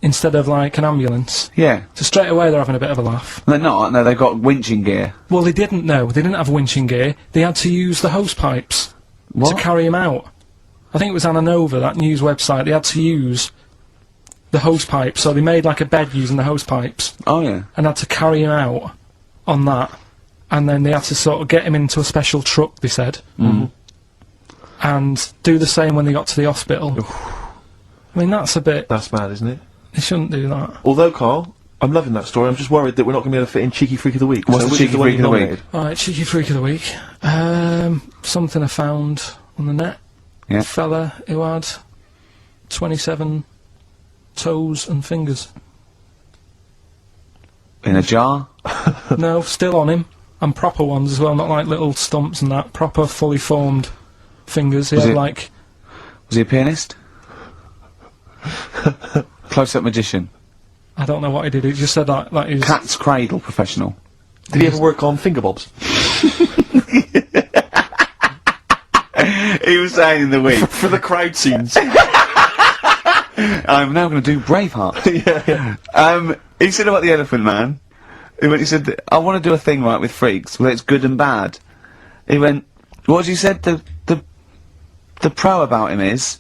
instead of like an ambulance. Yeah. So straight away they're having a bit of a laugh. They're not. No, they've got winching gear. Well, they didn't know. They didn't have winching gear. They had to use the hose pipes What? to carry him out. I think it was Ananova, that news website. They had to use the hose pipes, so they made like a bed using the hose pipes Oh, yeah. and had to carry him out on that. And then they had to sort of get him into a special truck, they said, and do the same when they got to the hospital. I mean, that's a bit... That's mad, isn't it? They shouldn't do that. Although, Carl, I'm loving that story. I'm just worried that we're not going to be able to fit in Cheeky Freak of the Week. What's So the which Cheeky is one Freak you of the week? nominated? Alright, Cheeky Freak of the Week. Something I found on the net. Yeah. A fella who had 27 toes and fingers. In a jar. No, still on him. And proper ones as well, not like little stumps and that. Proper, fully formed fingers. He Was had it- like... Was he a pianist? Close-up magician. I don't know what he did. He just said that he was... Cat's cradle professional. Did he ever work on finger bobs? He was saying in the week, For the crowd scenes. I'm now going to do Braveheart. yeah. He said about the Elephant Man. He said, I want to do a thing right with freaks, where it's good and bad. He went, what did you said? The pro about him is...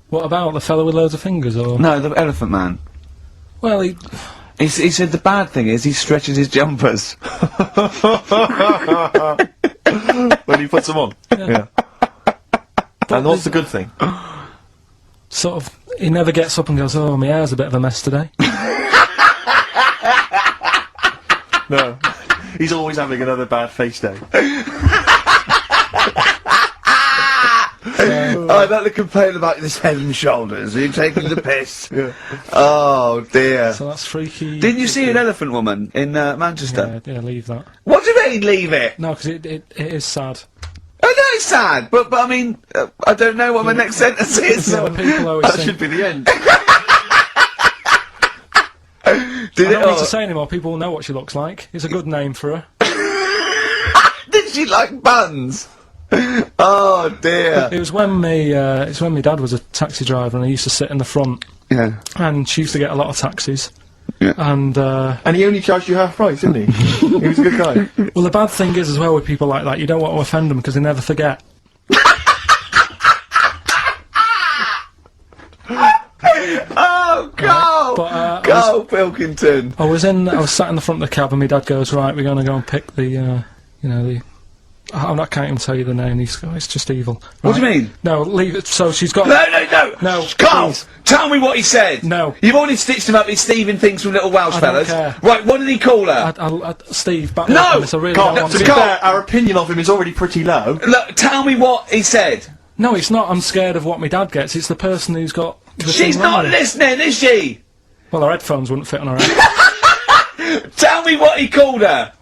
What about the fella with loads of fingers, or...? No, the Elephant Man. Well, he... He said the bad thing is he stretches his jumpers. When he puts them on. Yeah. And what's the good thing? Sort of... He never gets up and goes, oh, my hair's a bit of a mess today. No. He's always having another bad face day. I like to complain about this head and shoulders. Are you taking the piss? Oh, dear. So that's freaky... Didn't you see an elephant woman in Manchester? Yeah, leave that. What do you mean, leave it? No, because it is sad. I know it's sad, but I mean, I don't know what my next sentence is. Yeah, but people always That think... should be the end. Did I don't need oh, to say anymore, people will know what she looks like. It's a good name for her. Did she like buns? Oh dear. It was when it's when my dad was a taxi driver and I used to sit in the front, Yeah. and she used to get a lot of taxis. Yeah. And, And he only charged you half price, didn't he? He was a good guy. well, the bad thing is as well with people like that, you don't want to offend them because they never forget. Oh, go! But, Go, Pilkington! I was sat in the front of the cab and my dad goes, right, we're going to go and pick the, I can't even tell you the name, these guys, it's just evil. What do Right. you mean? No, leave it, so she's got... No! No, Carl! please. Tell me what he said! No. You've already stitched him up with Stephen things from Little Welsh I don't Fellas. care. Right, what did he call her? Steve, back No! me up on this, I really Carl, don't want to be to... fair, our opinion of him is already pretty low. Look, tell me what he said. No, it's not, I'm scared of what my dad gets, it's the person who's got... the She's thing not wrong. listening, is she? Well, her headphones wouldn't fit on her head. Tell me what he called her.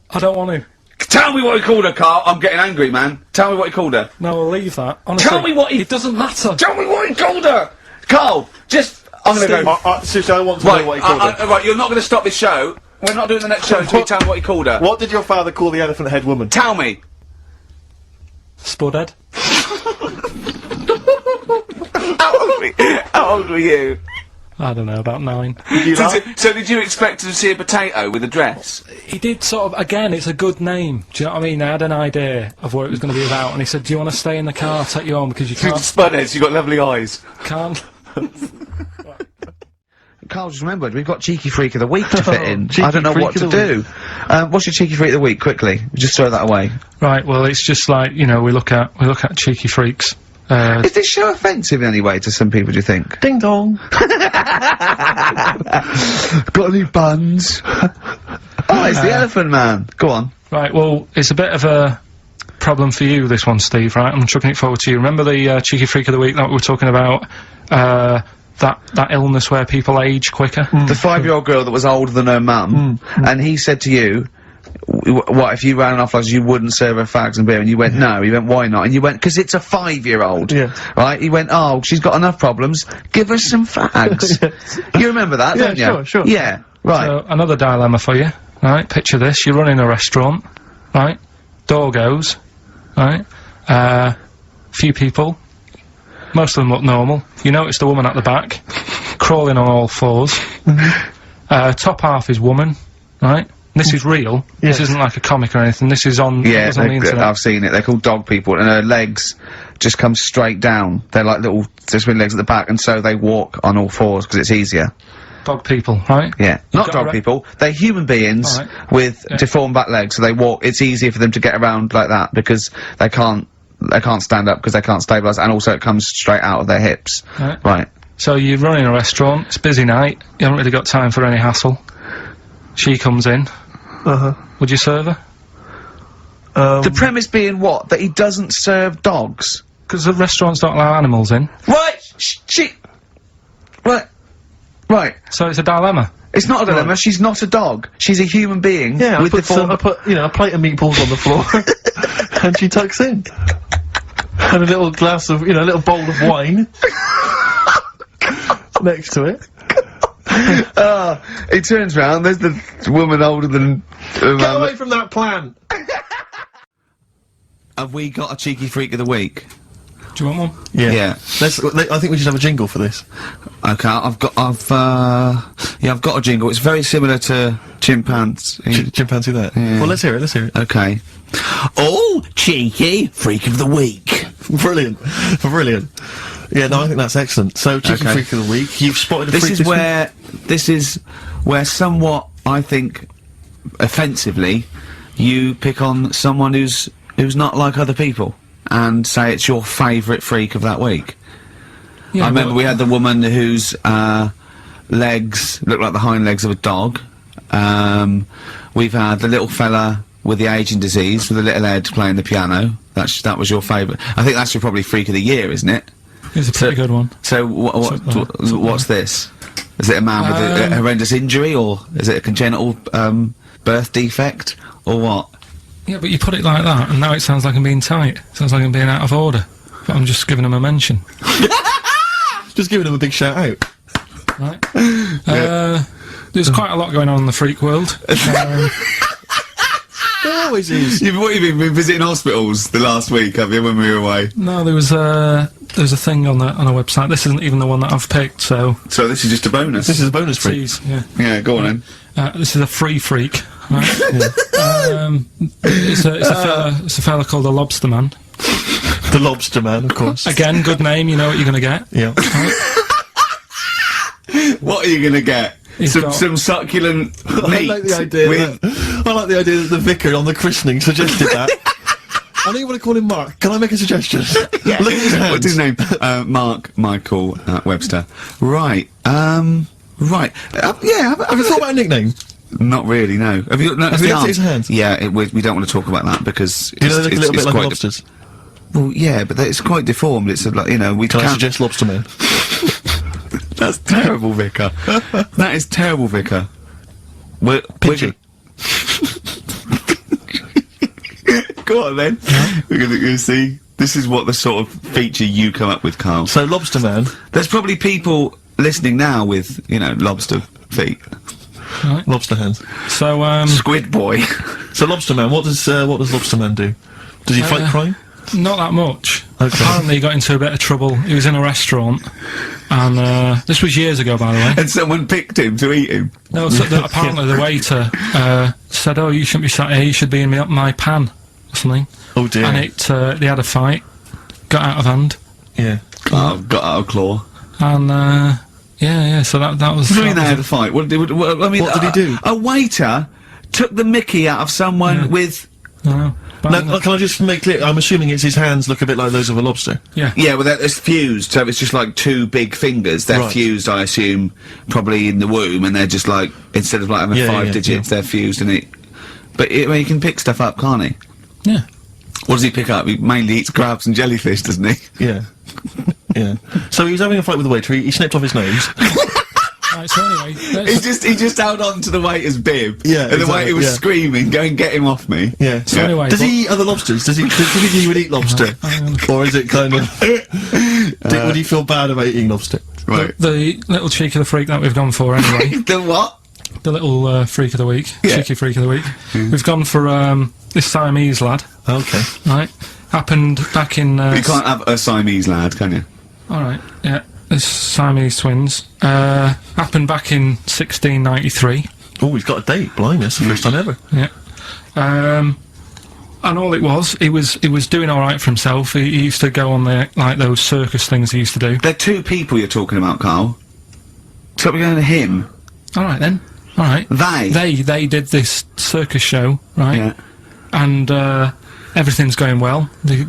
I don't want to. Tell me what he called her, Carl. I'm getting angry, man. Tell me what he called her. No, I'll leave that. Honestly, Tell me what he... It doesn't matter. Tell me what he called her! Carl, just... I'm gonna Steve. go... Seriously, I want to know what he called her. Right, you're not gonna stop this show. We're not doing the next show until you tell me what he called her. What did your father call the elephant head woman? Tell me. Spudhead. How old were you? I don't know, about 9. Did you laugh? So did you expect to see a potato with a dress? He did sort of, again, it's a good name. Do you know what I mean? I had an idea of what it was going to be about, and he said, do you want to stay in the car? I'll take you home because you Spudheads, you got lovely eyes. can't. Carl just remembered, we've got Cheeky Freak of the Week to fit in. Cheeky I don't know Freak what of to the do. What's your Cheeky Freak of the Week, quickly? Just throw that away. Right, well, it's just like, we look at cheeky freaks. Is this show offensive in any way to some people, do you think? Ding dong. Got any buns? Oh, it's the Elephant Man. Go on. Right, well, it's a bit of a problem for you, this one, Steve, right? I'm chucking it forward to you. Remember the cheeky freak of the week that we were talking about? That illness where people age quicker? The 5-year-old girl that was older than her mum, and he said to you, what, if you ran off like you wouldn't serve her fags and beer? And you went, no. He went, why not? And you went, because it's a 5-year-old. Yeah. Right? He went, oh, she's got enough problems, give her some fags. You remember that, don't you? Sure. Yeah, right. So, another dilemma for you, right? Picture this, you're running a restaurant, right? Door goes, right? Few people, most of them look normal. You notice the woman at the back, crawling on all fours. Top half is woman, right? This is real. Yes. This isn't like a comic or anything. This is on, Yeah, it was on the internet. I've seen it. They're called dog people, and her legs just come straight down. They're like little, just with legs at the back, and so they walk on all fours because it's easier. Dog people, right? Yeah, not got a dog people. They're human beings with deformed back legs, so they walk. It's easier for them to get around like that because they can't stand up because they can't stabilise, and also it comes straight out of their hips. Right. So you're running a restaurant, it's a busy night, you haven't really got time for any hassle. She comes in. Would you serve her? The premise being what? That he doesn't serve dogs? Because the restaurants don't allow animals in. Right! Right. So it's a dilemma. It's not a dilemma, she's not a dog. She's a human being. Yeah, with I put, you know, a plate of meatballs on the floor, and she tucks in. And a little glass of, you know, a little bowl of wine next to it. He turns round, there's the woman older than... Get away from that plant! Have we got a cheeky freak of the week? Do you want one? Yeah. I think we should have a jingle for this. Okay, I've got a jingle. It's very similar to chimpanzee. Chimpanzee that? Yeah. Well, let's hear it. Okay. Oh, cheeky freak of the week. Brilliant. Yeah, no, I think that's excellent. So, cheeky Okay. freak of the week. You've spotted a This freak is where somewhat, I think, offensively, you pick on someone who's not like other people and say it's your favourite freak of that week. Yeah, I remember we had the woman whose legs looked like the hind legs of a dog. We've had the little fella with the ageing disease with the little head playing the piano. That was your favourite. I think that's your probably freak of the year, isn't it? It's a pretty good one. So what's this? Is it a man with a horrendous injury, or is it a congenital birth defect, or what? Yeah, but you put it like that, and now it sounds like I'm being tight. Sounds like I'm being out of order. But I'm just giving him a mention. Just giving him a big shout out. Right. There's quite a lot going on in the freak world. There always is. You've been visiting hospitals the last week, have you, when we were away? No, there was a thing on a website. This isn't even the one that I've picked, so... So this is just a bonus? This is a bonus freak. Tease, yeah. Yeah, go on then. This is a free freak, right? It's a fella called the Lobster Man. The Lobster Man, of course. Again, good name, you know what you're gonna get. Yeah. What are you gonna get? Some succulent meat. I like the idea that the vicar on the christening suggested that. I don't even want to call him Mark. Can I make a suggestion? Yeah. Look at his hands. What's his name? Mark Michael Webster. Right. Right. Yeah. Have you thought about a nickname? Not really. No. Have you? No, Has he looked at his hands? Yeah. We don't want to talk about that because You know, they look a little bit like quite lobsters. well, yeah, but it's quite deformed. It's like, you know, we Can I can't. suggest Lobster Man? That's terrible, Vicar. That is terrible, Vicar. Pinchy. Go on then. We're gonna see. This is what the sort of feature you come up with, Carl. So, Lobster Man. There's probably people listening now with, you know, lobster feet. Right. Lobster hands. So, Squid boy. So, Lobster Man, what does Lobster Man do? Does he fight crime? not that much. Okay. Apparently he got into a bit of trouble. He was in a restaurant, and this was years ago, by the way. And someone picked him to eat him. No, so apparently the waiter said, "Oh, you shouldn't be sat here. You should be in my pan," or something. Oh dear. And they had a fight, got out of hand. Yeah. Got out of claw. And yeah. So that was. What do you mean they had a fight? What did he do? A waiter took the mickey out of someone with. No. Now, can I just make clear? I'm assuming his hands look a bit like those of a lobster. Yeah. Yeah, well, it's fused, so it's just like two big fingers. They're Right. fused, I assume, probably in the womb, and they're just like, instead of like having Yeah, five yeah, digits, they're fused, and it. But you can pick stuff up, can't he? Yeah. What does he pick up? He mainly eats crabs and jellyfish, doesn't he? Yeah. Yeah. So he was having a fight with the waiter, he snipped off his nose. Right, so anyway, He just held on to the waiter's bib. Yeah, And the exactly, waiter was yeah. screaming, "Go and get him off me." Yeah. so anyway, Does he eat other lobsters? Do you think he would eat lobster? Or is it kind of... would he feel bad about eating lobster? Right. the little cheek of the freak that we've gone for anyway. The what? The little freak of the week, Yeah. cheeky freak of the week. We've gone for this Siamese lad, Okay. right? Happened back in. You can't have a Siamese lad, can you? All right, yeah. This Siamese twins happened back in 1693. Oh, he's got a date. Blimey, that's the first time ever. Yeah. And all it was, he was doing all right for himself. He used to go on the like those circus things he used to do. They're two people you're talking about, Carl. So we're going to him. All right then. All right. They did this circus show, right? Yeah. And everything's going well. They're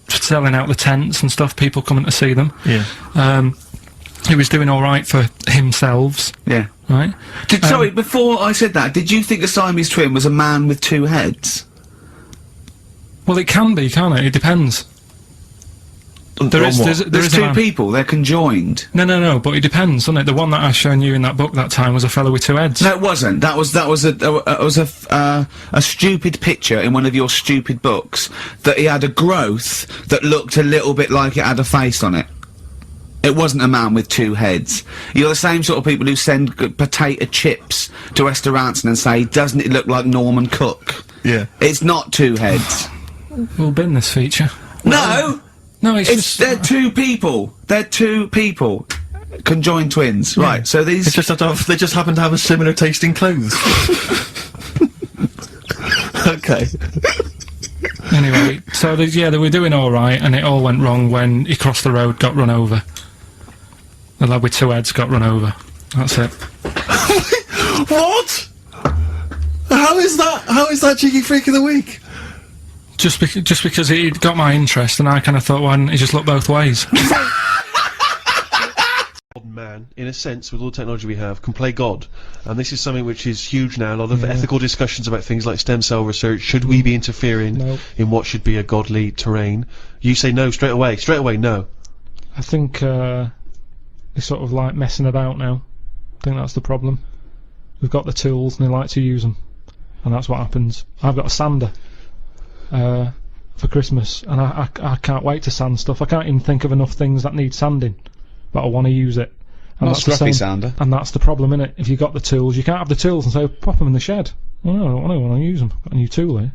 selling out the tents and stuff. People coming to see them. Yeah. He was doing all right for himself, Yeah. right? Sorry, before I said that, did you think a Siamese twin was a man with two heads? Well, it can be, can't it? It depends. There's There's a two man. people, they're conjoined. No, but it depends, doesn't it? The one that I shown you in that book that time was a fellow with two heads. No, it wasn't. That was a stupid picture in one of your stupid books that he had a growth that looked a little bit like it had a face on it. It wasn't a man with two heads. You're the same sort of people who send potato chips to restaurants and say, "Doesn't it look like Norman Cook?" Yeah. It's not two heads. We'll bin this feature. No! No, it's just... They're two people. They're two people. Conjoined twins. Right, so these... They just happen to have a similar taste in clothes. Okay. Anyway, so they were doing all right, and it all went wrong when he crossed the road, got run over. The lad with two heads got run over. That's it. What? How is that cheeky freak of the week? Just because he got my interest, and I kind of thought, why didn't he just look both ways? Modern man, in a sense, with all the technology we have, can play God, and this is something which is huge now. A lot of ethical discussions about things like stem cell research. Should we be interfering in what should be a godly terrain? You say no straight away. Straight away, no. I think they're sort of like messing about now. I think that's the problem. We've got the tools, and they like to use them, and that's what happens. I've got a sander for Christmas, and I can't wait to sand stuff. I can't even think of enough things that need sanding, but I want to use it. And Not that's the scruffy same, sander. And that's the problem, innit? If you've got the tools, you can't have the tools and say, pop them in the shed. Well, no, I don't want to use them. I've got a new tool here.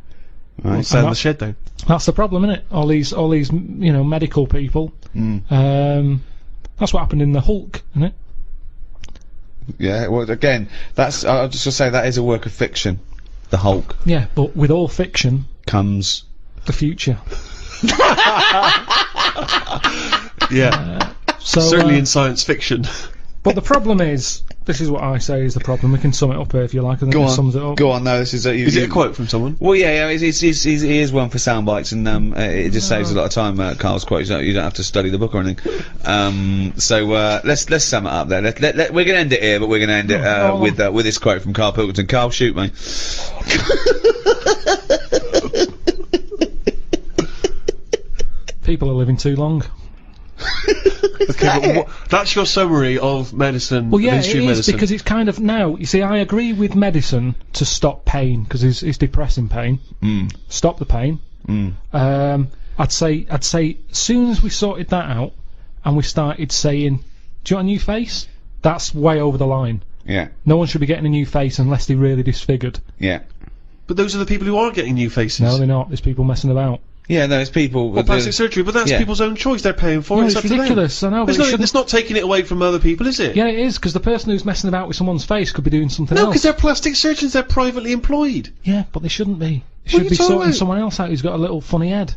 Right. Sand the shed down. That's the problem, innit? All these medical people. That's what happened in the Hulk, innit? Yeah, well, again, I'll just say that is a work of fiction. The Hulk Yeah, but with all fiction, comes... the future. Yeah. So Certainly in science fiction. But the problem is, this is what I say is the problem. We can sum it up here if you like. I think Go it on, sums it up. go on. No, this is... Is it a quote from someone? Well, yeah, he is one for sound bites, and it just saves a lot of time. Carl's quote. You don't have to study the book or anything. So let's sum it up there. We're gonna end it here, but we're gonna end it with this quote from Carl Pilkington. Carl, shoot me. People are living too long. Okay, but that's your summary of medicine. Well, yeah, the it history of is, medicine. because it's kind of now. You see, I agree with medicine to stop pain because it's depressing pain. Stop the pain. I'd say, as soon as we sorted that out, and we started saying, "Do you want a new face?" That's way over the line. Yeah. No one should be getting a new face unless they're really disfigured. Yeah. But those are the people who are getting new faces. No, they're not. There's people messing about. Yeah, no, it's people... Well, plastic surgery, but that's people's own choice. They're paying for No, it. it's up to them. ridiculous. I know, but It's not taking it away from other people, is it? Yeah, it is, because the person who's messing about with someone's face could be doing something No, else. because they're plastic surgeons. They're privately employed. Yeah, but they shouldn't be. They What are should you be talking sorting about? someone else out who's got a little funny head.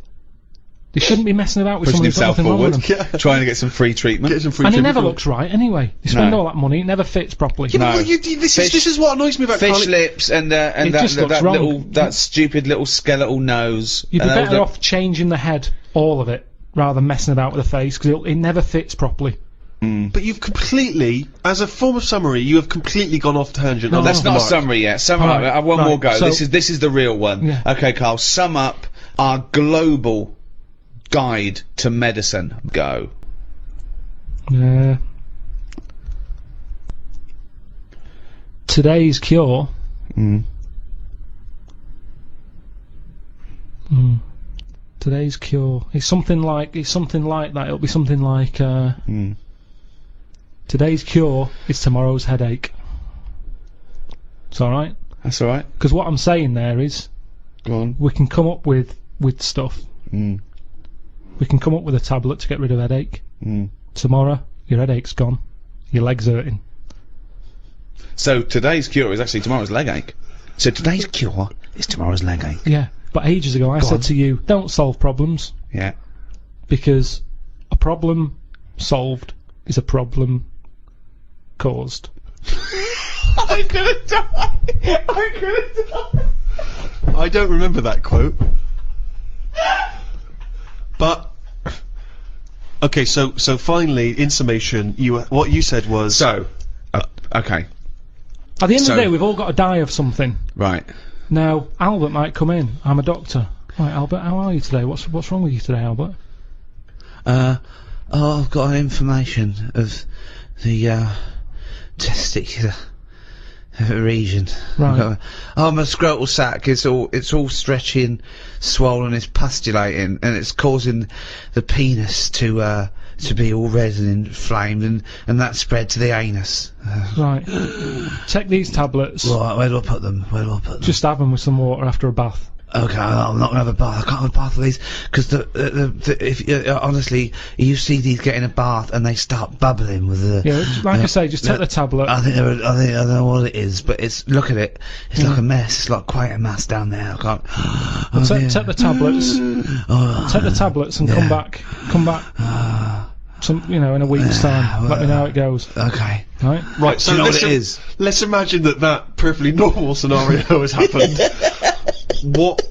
They shouldn't be messing about with Pushing someone who's got himself nothing wrong with forward, them. trying to get some free treatment. Get some free And he treatment never for it. looks right anyway. You spend No. all that money, it never fits properly. Yeah, No. but this is what annoys me about Fish Carl. lips and It just looks wrong. that stupid little skeletal nose. You'd be and all better the- off changing the head, all of it, rather than messing about with the face, because it never fits properly. But you've completely, as a form of summary, you have completely gone off tangent. No, on That's the not a mark. summary yet. Sum up. Right, I have one right, more go. so- This is the real one. Yeah. Okay, Carl. Sum up our global guide to medicine. Go. Yeah. Today's cure. Today's cure. It's something like that. It'll be something like today's cure is tomorrow's headache. It's all right. That's all right. Because what I'm saying there is, Go on. we can come up with stuff. We can come up with a tablet to get rid of headache. Tomorrow, your headache's gone. Your leg's hurting. So today's cure is actually tomorrow's leg ache. So today's cure is tomorrow's leg ache. Yeah, but ages ago I said to you, don't solve problems, Yeah. because a problem solved is a problem caused. I'm gonna die. I'm gonna die. I don't remember that quote. But okay, so finally, in summation, what you said was So, okay. At the end of So- the day, we've all got to die of something. Right. Now, Albert might come in. I'm a doctor. Right, Albert, how are you today? What's wrong with you today, Albert? I've got an inflammation of the testicular region. Right. Oh, my scrotal sac is all stretchy and swollen. It's pustulating, and it's causing the penis to be all red and inflamed, and that spread to the anus. Right. Take these tablets. Right, where do I put them? Just have them with some water after a bath. Okay, I'm not gonna have a bath. I can't have a bath of these because honestly, you see these get in a bath and they start bubbling with the. Yeah, like I say, just take the tablet. I don't know what it is, but look at it. It's like a mess. It's like quite a mess down there. I can't. Take the tablets. Take the tablets and come back. In a week's time. Let me know how it goes. Okay. Right. right. So Do you know let's what it is? Let's imagine that perfectly normal scenario has happened. What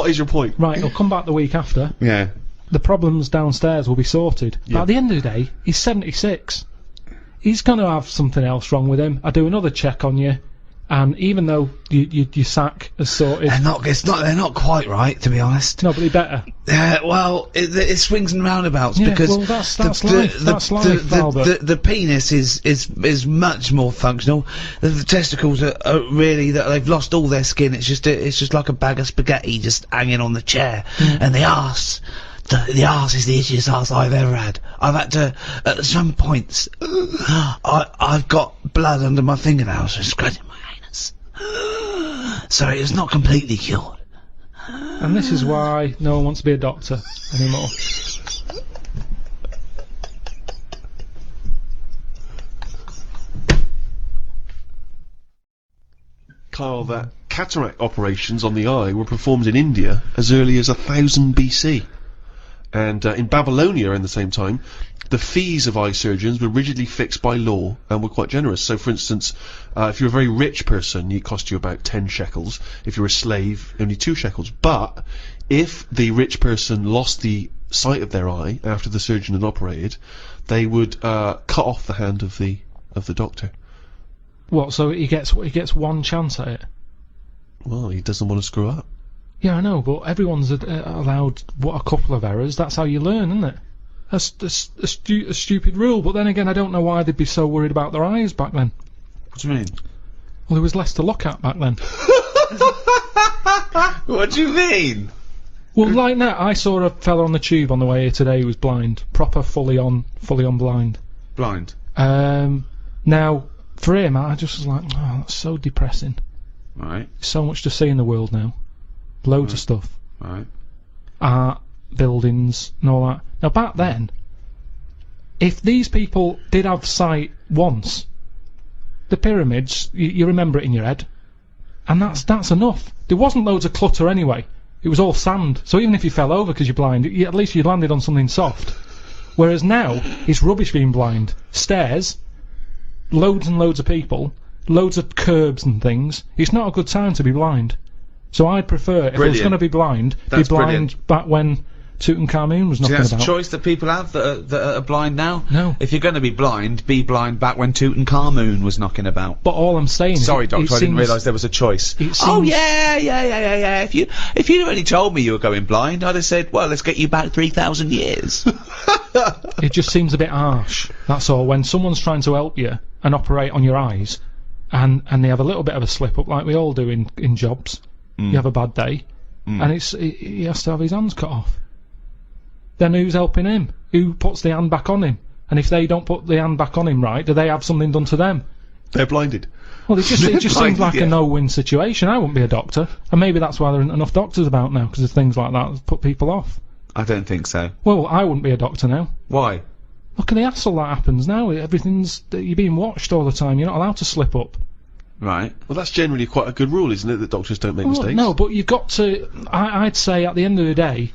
is your point? Right. He'll come back the week after. Yeah. The problems downstairs will be sorted. But at the end of the day, he's 76. He's going to have something else wrong with him. I do another check on you, and even though your sack is sorted, They're not quite right, to be honest. no, but he better. Well, it swings and roundabouts Yeah, because well, that's life. That's life, Albert. the penis is much more functional. The testicles are really they've lost all their skin. It's just like a bag of spaghetti just hanging on the chair, and the arse. The arse is the itchiest arse I've ever had. I've had to, at some points, I've got blood under my fingernails from scratching my anus. So it's not completely cured. And this is why no one wants to be a doctor anymore. KARL, that cataract operations on the eye were performed in India as early as 1000 BC. And in Babylonia, in the same time, the fees of eye surgeons were rigidly fixed by law and were quite generous. So, for instance, if you're a very rich person, it cost you about 10 shekels. If you're a slave, only 2 shekels. But if the rich person lost the sight of their eye after the surgeon had operated, they would cut off the hand of the doctor. What? So he gets one chance at it? Well, he doesn't want to screw up. Yeah, I know, but everyone's allowed a couple of errors. That's how you learn, isn't it? That's a stupid rule. But then again, I don't know why they'd be so worried about their eyes back then. What do you mean? Well, there was less to look at back then. What do you mean? Well, like that, I saw a fella on the tube on the way here today who was blind, proper fully on blind. Blind. Now for him, I just was like, oh, that's so depressing. Right. So much to see in the world now. Loads of stuff. Right. Art, buildings, and all that. Now back then, if these people did have sight once, the pyramids, you remember it in your head, and that's enough. There wasn't loads of clutter anyway. It was all sand, so even if you fell over because you're blind, at least you landed on something soft. Whereas now, it's rubbish being blind. Stairs, loads and loads of people, loads of curbs and things. It's not a good time to be blind. So I'd prefer, if I was going to be blind, That's be blind brilliant. back when Tutankhamun was See, knocking that's a about. choice that people have that are blind now. No. If you're going to be blind back when Tutankhamun was knocking about. But all I'm saying is... Sorry, Doctor, I didn't seems- realise there was a choice. It Oh, seems- yeah. If you'd only told me you were going blind, I'd have said, well, let's get you back 3,000 years. It just seems a bit harsh, that's all. When someone's trying to help you and operate on your eyes, and they have a little bit of a slip-up, like we all do in jobs, you have a bad day, and he has to have his hands cut off. Then who's helping him? Who puts the hand back on him? And if they don't put the hand back on him right, do they have something done to them? They're blinded. Well, it just seems like yeah. a no-win situation. I wouldn't be a doctor, and maybe that's why there aren't enough doctors about now, because of things like that that put people off. I don't think so. Well, I wouldn't be a doctor now. Why? Look at the hassle that happens now. You're being watched all the time. You're not allowed to slip up. Right. Well, that's generally quite a good rule, isn't it, that doctors don't make mistakes? No, but you've got to... I'd say at the end of the day,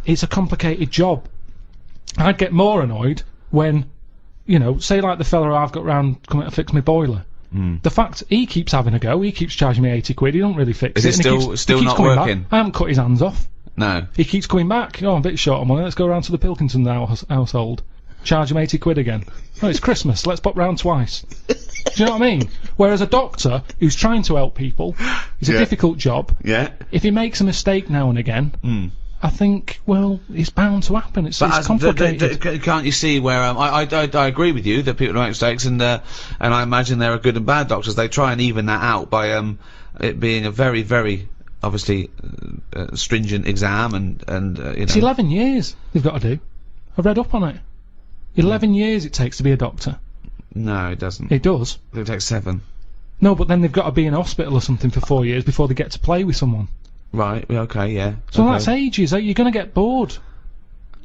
it's a complicated job. I'd get more annoyed when, you know, say like the fella I've got round coming to fix my boiler. The fact he keeps having a go, he keeps charging me 80 quid, he don't really fix Is it. it and he still keeps not coming working? Back. I haven't cut his hands off. No. He keeps coming back. Oh, I'm a bit short on money, let's go round to the Pilkington household. Charge him 80 quid again. Oh, it's Christmas, let's pop round twice. Do you know what I mean? Whereas a doctor who's trying to help people, it's a difficult job. Yeah. If he makes a mistake now and again, I think, well, it's bound to happen. It's complicated. Can't you see where I agree with you that people make mistakes, and I imagine there are good and bad doctors. They try and even that out by it being a very, very obviously stringent exam, and you know. It's 11 years they've got to do. I read up on it. 11 years it takes to be a doctor. No, it doesn't. It does. It takes 7. No, but then they've got to be in a hospital or something for 4 years before they get to play with someone. Right. Okay. Yeah. So okay. that's ages. You're going to get bored.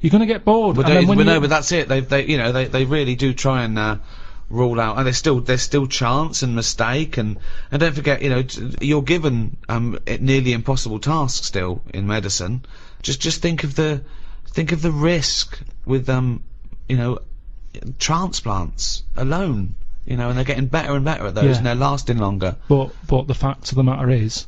You're going to get bored. But and then when you- but that's it. They really do try and rule out, and there's still chance and mistake, and don't forget, you know, you're given nearly impossible tasks still in medicine. Just think of the risk with you know, transplants alone. You know, and they're getting better and better at those, Yeah. and they're lasting longer. But the fact of the matter is,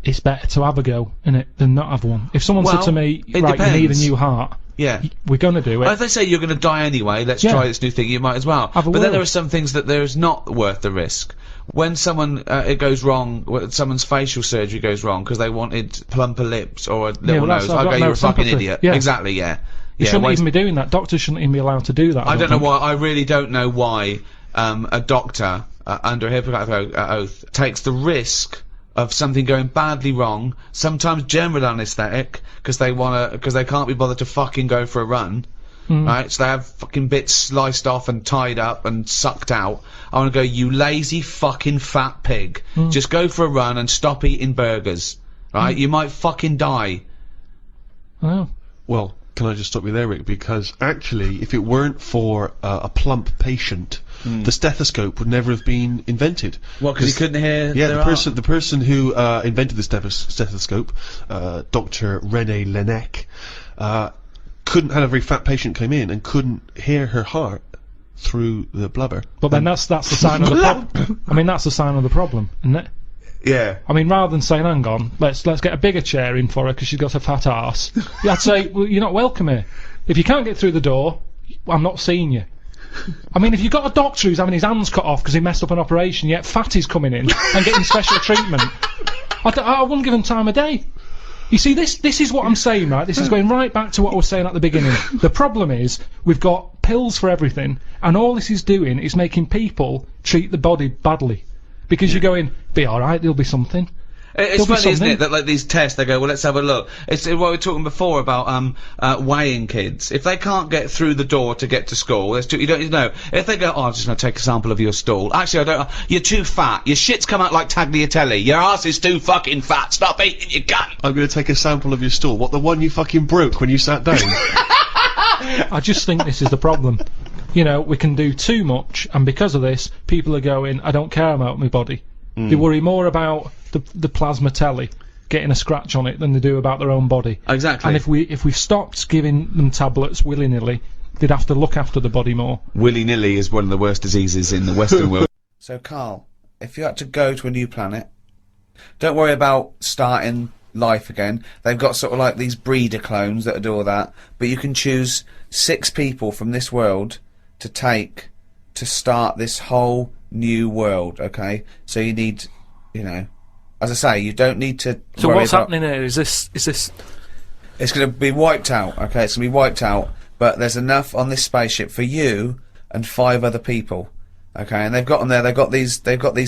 it's better to have a go, innit, than not have one. If someone said to me, it right, you need a depends. new heart, Yeah. we're going to do it. If they say you're going to die anyway, let's Yeah. try this new thing, you might as well. Have a But then whirl. there are some things that there is not worth the risk. When someone, it goes wrong, when someone's facial surgery goes wrong because they wanted plumper lips or a little well, that's- nose, I've I got go, no you're a fucking sympathy. idiot. Yeah. Exactly, yeah. You Yeah, shouldn't waste- even be doing that. Doctors shouldn't even be allowed to do that. I don't know think. why, I really don't know why a doctor, under a Hippocratic oath, takes the risk of something going badly wrong, sometimes general anaesthetic, because they can't be bothered to fucking go for a run. Right, so they have fucking bits sliced off and tied up and sucked out. I want to go, you lazy fucking fat pig. Just go for a run and stop eating burgers. Right, you might fucking die. Oh. Well, can I just stop you there, Rick? Because actually, if it weren't for a plump patient, the stethoscope would never have been invented. What, because he couldn't hear Yeah, their the person who invented the stethoscope, Dr. René Laennec, couldn't have a very fat patient come in and couldn't hear her heart through the blubber. But then that's the sign of the problem. I mean, that's the sign of the problem, isn't it? Yeah. I mean, rather than saying, hang on, let's get a bigger chair in for her because she's got a fat arse, I'd say, well, you're not welcome here. If you can't get through the door, I'm not seeing you. I mean, if you've got a doctor who's having his hands cut off because he messed up an operation, yet fatty's coming in and getting special treatment, I wouldn't give him time of day. You see, this is what I'm saying, right? This is going right back to what I was saying at the beginning. The problem is, we've got pills for everything, and all this is doing is making people treat the body badly. Because you're going, be alright, there'll be something. It's There'll be funny, isn't something. it, that like these tests, they go, well, let's have a look. It's what we were talking before about weighing kids. If they can't get through the door to get to school, you don't know. If they go, oh, I'm just going to take a sample of your stool. Actually, I don't. You're too fat. Your shit's come out like tagliatelle. Your ass is too fucking fat. Stop eating your cunt. I'm going to take a sample of your stool. What, the one you fucking broke when you sat down? I just think this is the problem. You know, we can do too much, and because of this, people are going, I don't care about my body. They worry more about the plasma telly getting a scratch on it than they do about their own body. Exactly. And if we stopped giving them tablets willy-nilly, they'd have to look after the body more. Willy-nilly is one of the worst diseases in the Western world. So, Carl, if you had to go to a new planet, don't worry about starting life again. They've got sort of like these breeder clones that do all that, but you can choose 6 people from this world to take to start this whole new world. Okay, so you need, you know, as I say, you don't need to. So worry what's about, happening here? Is this? It's going to be wiped out. Okay, it's going to be wiped out. But there's enough on this spaceship for you and 5 other people. Okay, and they've got them there. They've got these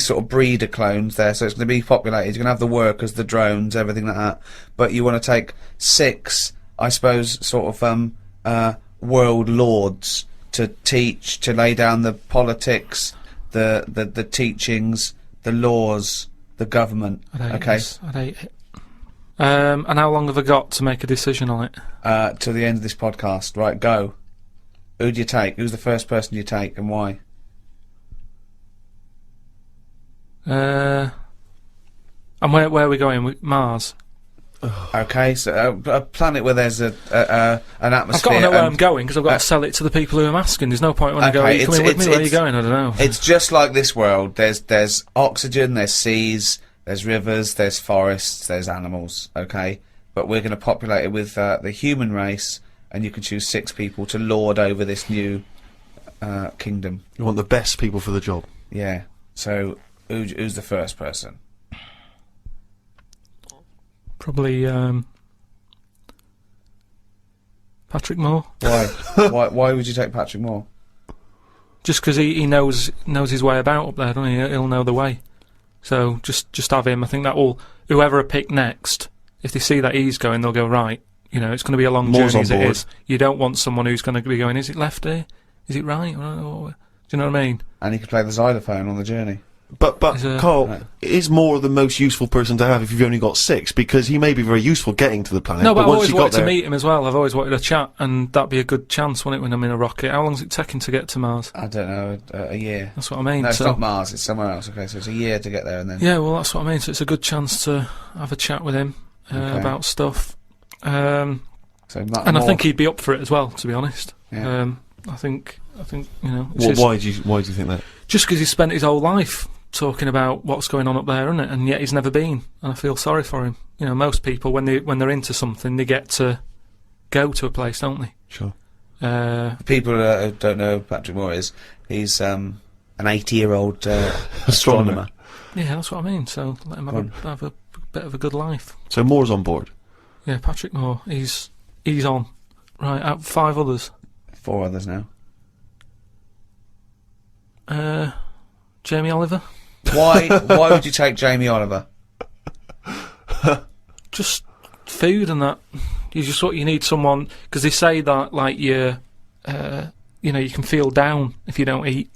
sort of breeder clones there, so it's going to be populated. You're going to have the workers, the drones, everything like that. But you want to take 6, I suppose, sort of world lords to teach, to lay down the politics, the teachings, the laws, the government. I'd hate it. And how long have I got to make a decision on it? Till the end of this podcast. Right, go. Who do you take? Who's the first person you take, and why? And where are we going? Mars. Okay, so a planet where there's an atmosphere. I've got to know where I'm going because I've got to sell it to the people who I'm asking. There's no point when I go, are you coming with me? Where are you going? I don't know. It's just like this world. There's oxygen, there's seas, there's rivers, there's forests, there's animals. Okay, but we're going to populate it with the human race, and you can choose 6 people to lord over this new kingdom. You want the best people for the job. Yeah. So who's the first person? Probably Patrick Moore. Why? Why would you take Patrick Moore? Just because he knows his way about up there, doesn't he? He'll know the way. So just have him. I think that will, whoever I pick next, if they see that he's going, they'll go, right, you know, it's going to be a long Moore's journey as on it board. is. You don't want someone who's going to be going, is it left here? Is it right? Do you know what I mean? And he could play the xylophone on the journey. But Carl Right. is more the most useful person to have if you've only got 6, because he may be very useful getting to the planet. No, but I've once always you got wanted to there, meet him as well. I've always wanted a chat, and that'd be a good chance, wouldn't it, when I'm in a rocket? How long's it taking to get to Mars? I don't know, a year. That's what I mean. No, it's so, not Mars, it's somewhere else. Okay, so it's a year to get there, and then... yeah, well, that's what I mean. So it's a good chance to have a chat with him Okay. about stuff. So And I think he'd be up for it as well, to be honest. Yeah. I think you know. it's his- why do you think that? Just because he spent his whole life talking about what's going on up there, isn't it? And yet he's never been. And I feel sorry for him. You know, most people when they're into something, they get to go to a place, don't they? Sure. People who don't know who Patrick Moore is, he's an 80-year-old astronomer. Yeah, that's what I mean. So let him have a bit of a good life. So Moore's on board. Yeah, Patrick Moore. He's on. Right, out 5 others. 4 others now. Jamie Oliver. Why would you take Jamie Oliver? Just food and that. You need someone, because they say that like you know, you can feel down if you don't eat.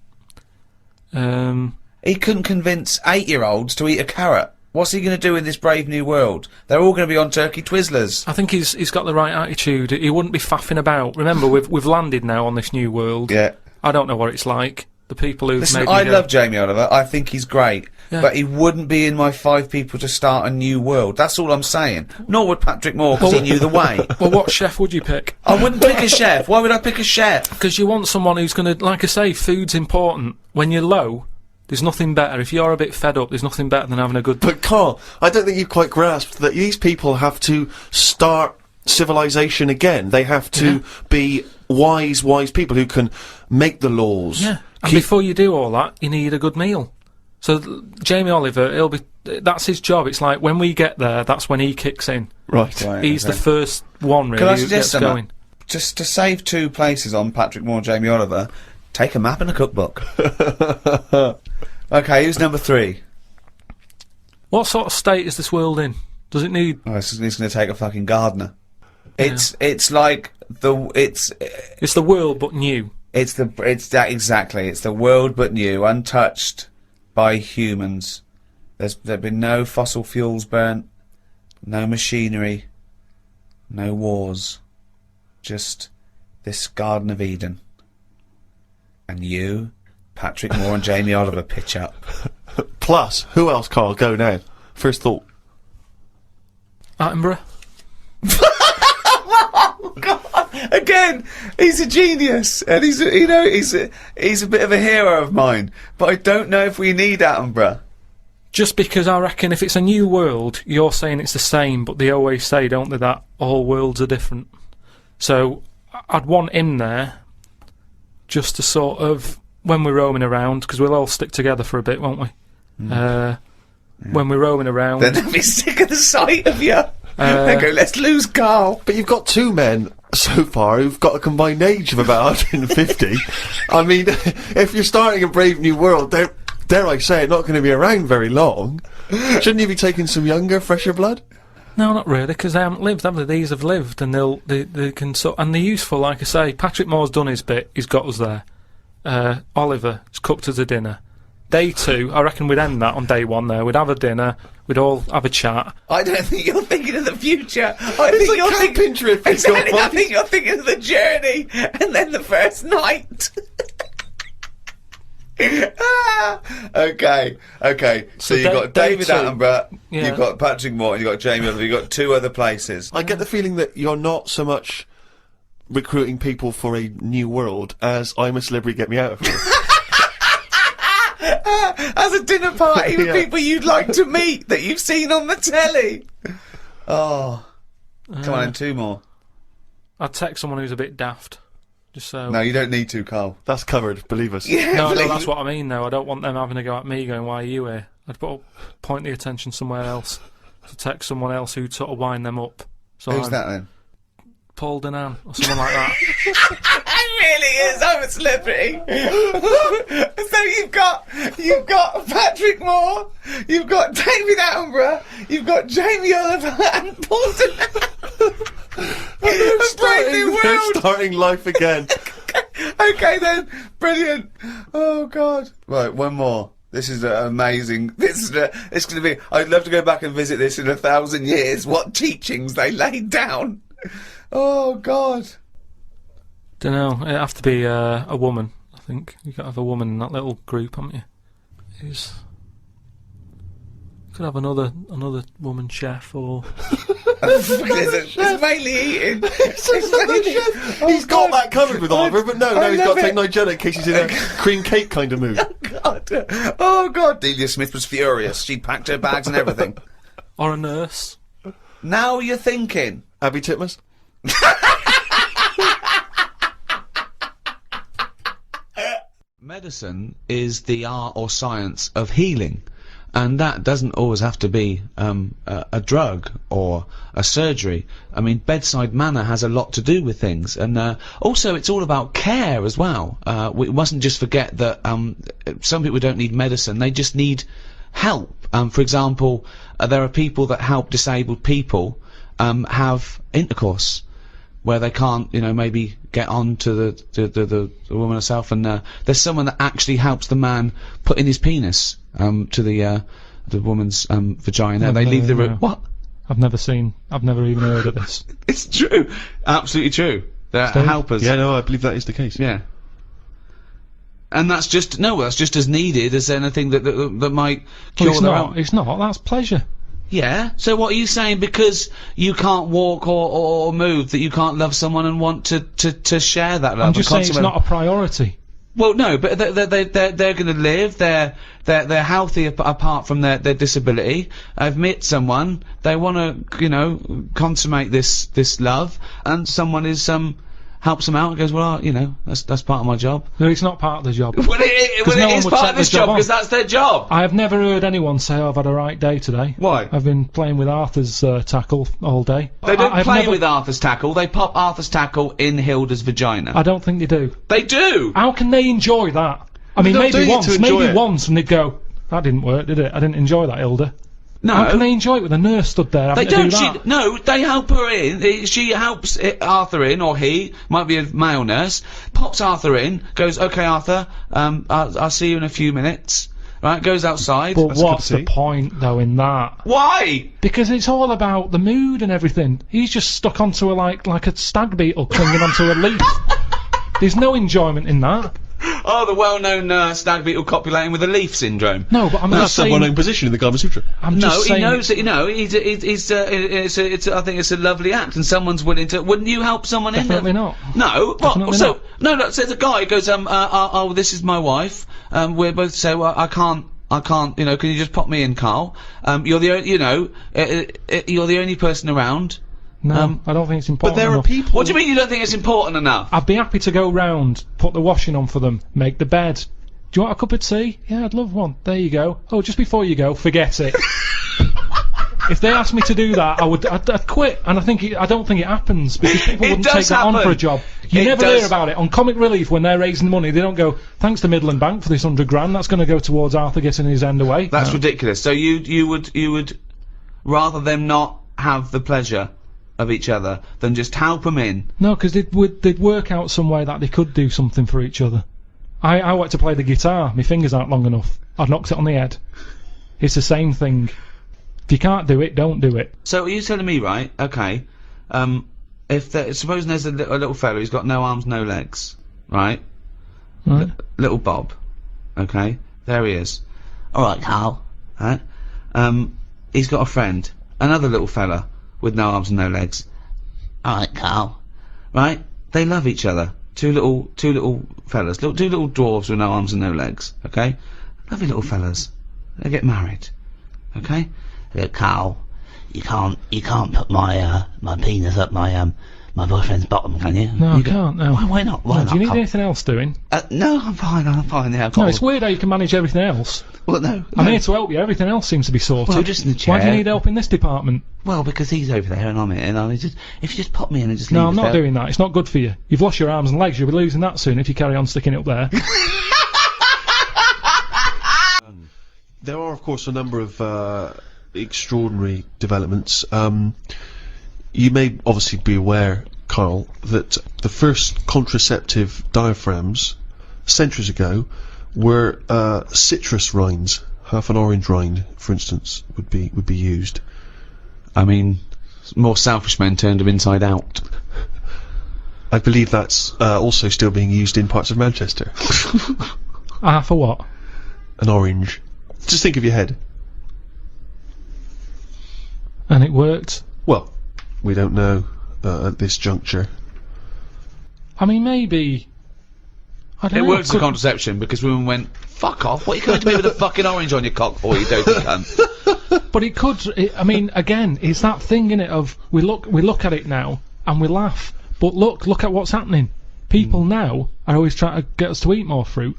He couldn't convince 8-year-olds to eat a carrot. What's he going to do in this brave new world? They're all going to be on turkey Twizzlers. I think he's got the right attitude. He wouldn't be faffing about. Remember, we've landed now on this new world. Yeah. I don't know what it's like. The people who've Listen, maybe I love Jamie Oliver. I think he's great. Yeah. But he wouldn't be in my 5 people to start a new world. That's all I'm saying. Nor would Patrick Moore, because he knew the way. Well, what chef would you pick? I wouldn't pick a chef. Why would I pick a chef? Because you want someone who's going to, like I say, food's important. When you're low, there's nothing better. If you're a bit fed up, there's nothing better than having a good... But Carl, I don't think you've quite grasped that these people have to start civilization again. They have to be wise people who can make the laws. Yeah, and before you do all that, you need a good meal. So Jamie Oliver, that's his job. It's like when we get there, that's when he kicks in. Right. He's the first one, really, Can I who suggest gets going. Just to save 2 places on Patrick Moore and Jamie Oliver, take a map and a cookbook. Okay, who's number 3? What sort of state is this world in? Does it need... Oh, he's going to take a fucking gardener. It's like It's the world, but new. It's that exactly. It's the world, but new, untouched by humans. There've been no fossil fuels burnt, no machinery, no wars, just this Garden of Eden. And you, Patrick Moore and Jamie Oliver pitch up. Plus, who else, Carl? Go now. First thought. Attenborough. Again, he's a genius, and he's a bit of a hero of mine. But I don't know if we need Attenborough. Just because I reckon if it's a new world, you're saying it's the same, but they always say, don't they, that all worlds are different. So I'd want him there just to sort of, when we're roaming around, because we'll all stick together for a bit, won't we? When we're roaming around. Then they'll be sick of the sight of you. They go, let's lose Carl. But you've got two men so far who've got a combined age of about 150. I mean, if you're starting a brave new world, they're, dare I say it, not going to be around very long. Shouldn't you be taking some younger, fresher blood? No, not really, because they haven't lived, have they? These have lived, and they can and they're useful. Like I say, Patrick Moore's done his bit. He's got us there. Oliver has cooked us a dinner. Day 2, I reckon we'd end that on day 1 there. We'd have a dinner, we'd all have a chat. I don't think you're thinking of the future. It's like camping trip. Exactly, I think you're thinking of the journey, and then the first night. Okay. So you've got David Attenborough, you've got Patrick Moore, and you've got Jamie Oliver, you've got 2 other places. I get the feeling that you're not so much recruiting people for a new world as I'm a celebrity, get me out of here. As a dinner party with people you'd like to meet that you've seen on the telly. Oh. Come on, 2 more. I'd text someone who's a bit daft. Just so. No, you don't need to, Carl. That's covered, believe us. Yeah, no, that's what I mean, though. I don't want them having a go at me going, why are you here? I'd point the attention somewhere else. To text someone else who'd sort of wind them up. So Who's that then? Paul Denan, or someone like that. It really is. I'm a celebrity. So you've got Patrick Moore, you've got David Attenborough, you've got Jamie Oliver and Paul Denan. They're starting life again. Okay then, brilliant. Oh God! Right, one more. This is amazing. It's going to be. I'd love to go back and visit this in 1,000 years. What teachings they laid down. Oh God! Don't know. It'd have to be a woman. I think you got to have a woman in that little group, haven't you? Could have another woman chef or. It's mainly eating. He's got that covered with Oliver, but no, he's got to take Nigella in case he's in a cream cake kind of mood. Oh God! Delia Smith was furious. She packed her bags and everything. Or a nurse. Now you're thinking. Abby Titmus? Medicine is the art or science of healing, and that doesn't always have to be a drug or a surgery. I mean, bedside manner has a lot to do with things, and also it's all about care as well. We mustn't just forget that some people don't need medicine, they just need help. For example, there are people that help disabled people have intercourse where they can't, maybe get on to the woman herself, and there's someone that actually helps the man put in his penis to the woman's vagina. They leave the room. What? I've never even heard of this. It's true, absolutely true. They're helpers. Yeah, no, I believe that is the case. Yeah. And that's just as needed as anything that might cure It's not. That's pleasure. Yeah. So what are you saying? Because you can't walk or move, that you can't love someone and want to share that love? I'm just saying it's not a priority. Well, no, but they're going to live. They're healthy apart from their disability. I've met someone. They want to consummate this love, and someone is helps them out and goes, well, that's part of my job. No, it's not part of the job. Well, it is part of this job because that's their job. I have never heard anyone say, I've had a right day today. Why? I've been playing with Arthur's tackle all day. They don't play with Arthur's tackle. They pop Arthur's tackle in Hilda's vagina. I don't think they do. They do. How can they enjoy that? I mean, maybe once, and they'd go, that didn't work, did it? I didn't enjoy that, Hilda. No. How can they enjoy it with a nurse stood there having to do that? No, they help her in. She helps Arthur in, or he, might be a male nurse, pops Arthur in, goes, okay, Arthur, I'll see you in a few minutes. Right, goes outside. But what's the point, though, in that? Why? Because it's all about the mood and everything. He's just stuck onto like a stag beetle clinging onto a leaf. There's no enjoyment in that. Oh, the well-known stag beetle copulating with a leaf syndrome. No, but I'm That's not saying... a well-known position in the Kama Sutra. I'm just saying... he knows that, I think it's a lovely act, and someone's willing to... Wouldn't you help someone Definitely in there? not. No? Definitely not. No, so the guy goes, oh, this is my wife, we're both, so I can't I can't, you know, can you just pop me in, Carl? You're the, you know, you're the only person around. No, I don't think it's important But there are enough. people. What do you mean you don't think it's important enough? I'd be happy to go round, put the washing on for them, make the bed. Do you want a cup of tea? Yeah, I'd love one. There you go. Oh, just before you go, forget it. If they asked me to do that, I'd quit. And I don't think it happens because people It wouldn't does take that on happen. for a job. You It never does. hear about it on Comic Relief when they're raising money. They don't go, thanks to Midland Bank for this £100 that's going to go towards Arthur getting his end away. That's No. ridiculous. So you would rather them not have the pleasure of each other than just help them in. No, because they'd work out some way that they could do something for each other. I want to play the guitar. My fingers aren't long enough. I've knocked it on the head. It's the same thing. If you can't do it, don't do it. So are you telling me, right? Okay, supposing there's a little fella who's got no arms, no legs, right? Right? Little Bob. Okay, there he is. All right, Carl. Right? He's got a friend, another little fella with no arms and no legs. All right, Carl. Right? They love each other. Two little fellas, two little dwarves with no arms and no legs. Okay, lovely little fellas. They get married. Okay. Look, Carl, you can't put my my penis up my boyfriend's bottom, can you? No, I can't. No. Why not? Why No, not? do you need Carl? anything else doing? No, I'm fine. Yeah, No, it's weird how you can manage everything else. Well, no. I'm here to help you. Everything else seems to be sorted. Well, just in the Why do chair. you need help in this department? Well, because he's over there and I'm here, and if you just pop me in and just leave No, I'm us not there. doing that. It's not good for you. You've lost your arms and legs. You'll be losing that soon if you carry on sticking it up there. There are, of course, a number of extraordinary developments. You may obviously be aware, Carl, that the first contraceptive diaphragms, centuries ago, were citrus rinds. Half an orange rind, for instance, would be used. I mean, more selfish men turned them inside out. I believe that's also still being used in parts of Manchester. For what? An orange. Just think of your head. And it worked. Well, we don't know at this juncture. I mean, maybe. I don't It know. works for contraception because women went, fuck off, what are you going to do with a fucking orange on your cock for, you dopey cunt? But it could. I mean, again, it's that thing in it of we look at it now and we laugh, but look at what's happening. People now are always trying to get us to eat more fruit.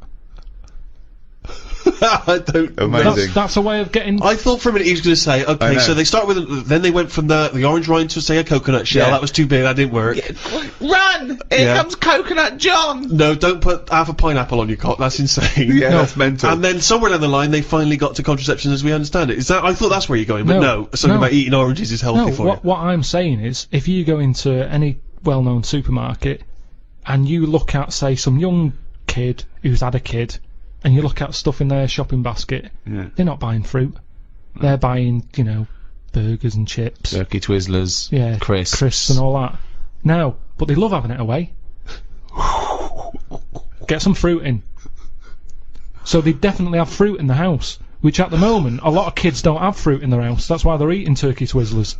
I don't. Amazing. That's a way of getting. I thought for a minute he was going to say, I okay, know. so they start with, then they went from the orange rind to, say, a coconut shell. Yeah. That was too big, that didn't work. Run! Here Yeah. comes Coconut John! No, don't put half a pineapple on your cock, that's insane. Yeah, that's mental. And then somewhere down the line, they finally got to contraception as we understand it. Is that, I thought that's where you're going, but No, no, something no. about eating oranges is healthy No, for you. what I'm saying is, if you go into any well-known supermarket and you look at, say, some young kid who's had a kid, and you look at stuff in their shopping basket, Yeah. they're not buying fruit. They're buying, you know, burgers and chips. Turkey Twizzlers, Yeah, crisps. and all that. No, but they love having it away. Get some fruit in. So they definitely have fruit in the house, which at the moment, a lot of kids don't have fruit in their house. That's why they're eating Turkey Twizzlers.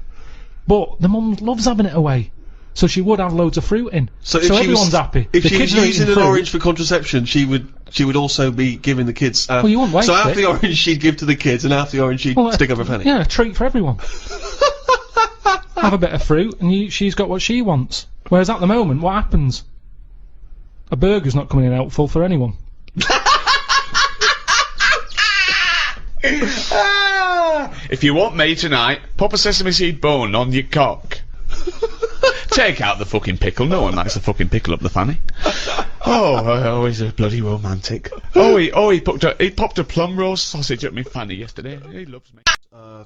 But the mum loves having it away. So she would have loads of fruit in. So if she everyone's was, happy. If The she was kids are using eating an fruit. orange for contraception, she would also be giving the kids. Well, you wouldn't waste so half it. the orange she'd give to the kids, and half the orange she'd Well, stick up her fanny. Yeah, a treat for everyone. Have a bit of fruit, and she's got what she wants. Whereas at the moment, what happens? A burger's not coming in helpful for anyone. If you want me tonight, pop a sesame seed bone on your cock. Take out the fucking pickle. No one likes a fucking pickle up the fanny. Oh, he's a bloody romantic. He popped a plum roast sausage up my fanny yesterday. He loves me.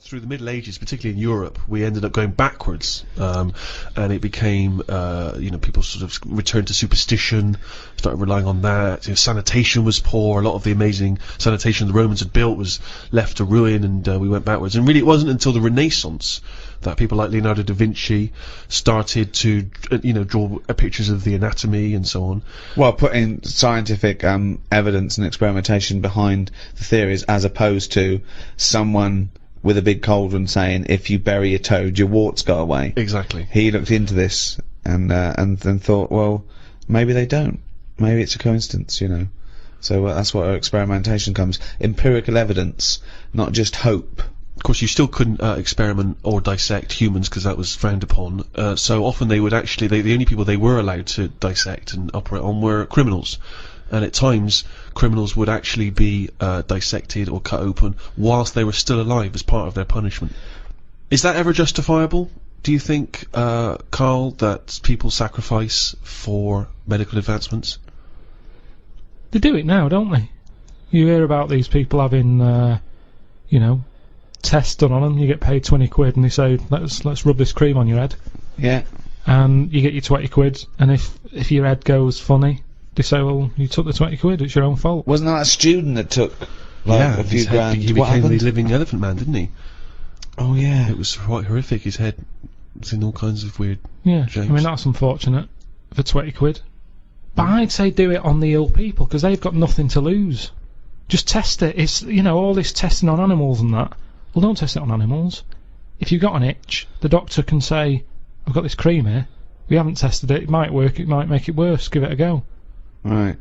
Through the Middle Ages, particularly in Europe, we ended up going backwards, and it became, people sort of returned to superstition, started relying on that. Sanitation was poor. A lot of the amazing sanitation the Romans had built was left to ruin, and we went backwards. And really, it wasn't until the Renaissance that people like Leonardo da Vinci started to, draw pictures of the anatomy and so on. Well, putting scientific evidence and experimentation behind the theories, as opposed to someone with a big cauldron saying, if you bury a toad, your warts go away. Exactly. He looked into this and then thought, well, maybe they don't. Maybe it's a coincidence, So that's where experimentation comes. Empirical evidence, not just hope. Of course, you still couldn't experiment or dissect humans because that was frowned upon. So often they would actually, the only people they were allowed to dissect and operate on were criminals. And at times, criminals would actually be dissected or cut open whilst they were still alive as part of their punishment. Is that ever justifiable? Do you think, Karl, that people sacrifice for medical advancements? They do it now, don't they? You hear about these people having, you know, tests done on them. You get paid 20 quid, and they say, "Let's rub this cream on your head." Yeah. And you get your 20 quid, and if your head goes funny, they say, "Well, you took the 20 quid. It's your own fault." Wasn't that a student that took a few grand? He What became the happened? living elephant man, didn't he? Oh yeah. It was quite horrific. His head was in all kinds of weird Yeah, shapes. I mean that's unfortunate for 20 quid. But I'd say do it on the ill people because they've got nothing to lose. Just test it. It's, you know, all this testing on animals and that. Well, don't test it on animals. If you've got an itch, the doctor can say, "I've got this cream here. We haven't tested it. It might work. It might make it worse. Give it a go." Right.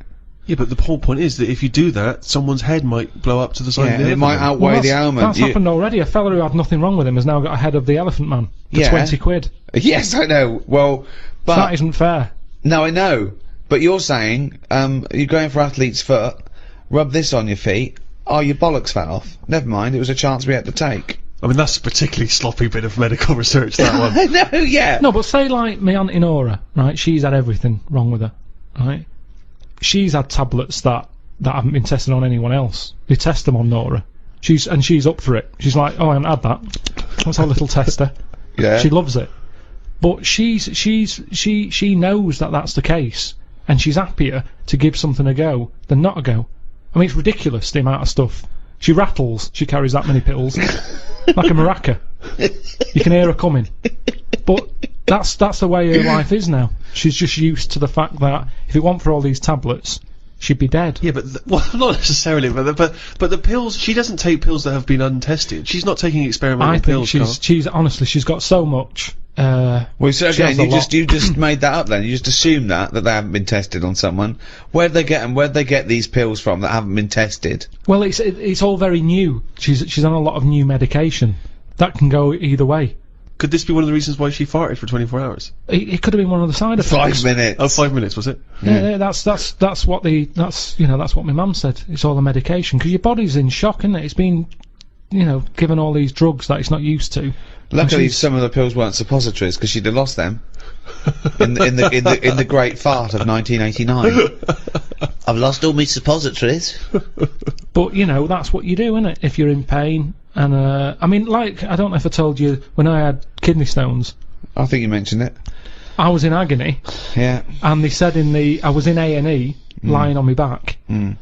Yeah, but the whole point is that if you do that, someone's head might blow up to the side Yeah, of the and it elephant might man. outweigh the that's, ailment. That's You- happened already. A fella who had nothing wrong with him has now got a head of the elephant man for Yeah. 20 quid. Yes, I know. Well, but That isn't fair. no, I know. But you're saying, you're going for athlete's foot. Rub this on your feet. Oh, your bollocks fell off. Never mind. It was a chance we had to take. I mean, that's a particularly sloppy bit of medical research, that one. I know. Yeah. No, but say like my Auntie Nora, right? She's had everything wrong with her, right? She's had tablets that haven't been tested on anyone else. They test them on Nora. She's up for it. She's like, "Oh, I haven't had that. Let's have a little tester." Yeah. She loves it. But she knows that that's the case, and she's happier to give something a go than not a go. I mean, it's ridiculous the amount of stuff. She rattles. She carries that many pills, like a maraca. You can hear her coming. But that's the way her life is now. She's just used to the fact that if it weren't for all these tablets, she'd be dead. Yeah, but well, not necessarily. But the pills. She doesn't take pills that have been untested. She's not taking experimental I think pills. Karl. she's honestly, she's got so much. Well, so she again, has a you lot. just made that up. Then you just assume that they haven't been tested on someone. Where'd they get them? Where'd they get these pills from that haven't been tested? Well, it's all very new. She's on a lot of new medication. That can go either way. Could this be one of the reasons why she farted for 24 hours? It could have been one of the side effects. 5 minutes. Oh, 5 minutes, was it? Yeah, that's what that's what my mum said. It's all the medication because your body's in shock, isn't it? It's been, you know, given all these drugs that it's not used to. Luckily, she's- some of the pills weren't suppositories because she'd have lost them in the great fart of 1989. I've lost all my suppositories. But you know, that's what you do, innit? If you're in pain, and I mean, like, I don't know if I told you when I had kidney stones, I think you mentioned it. I was in agony, Yeah. and they said I was in A&E, lying on my back, and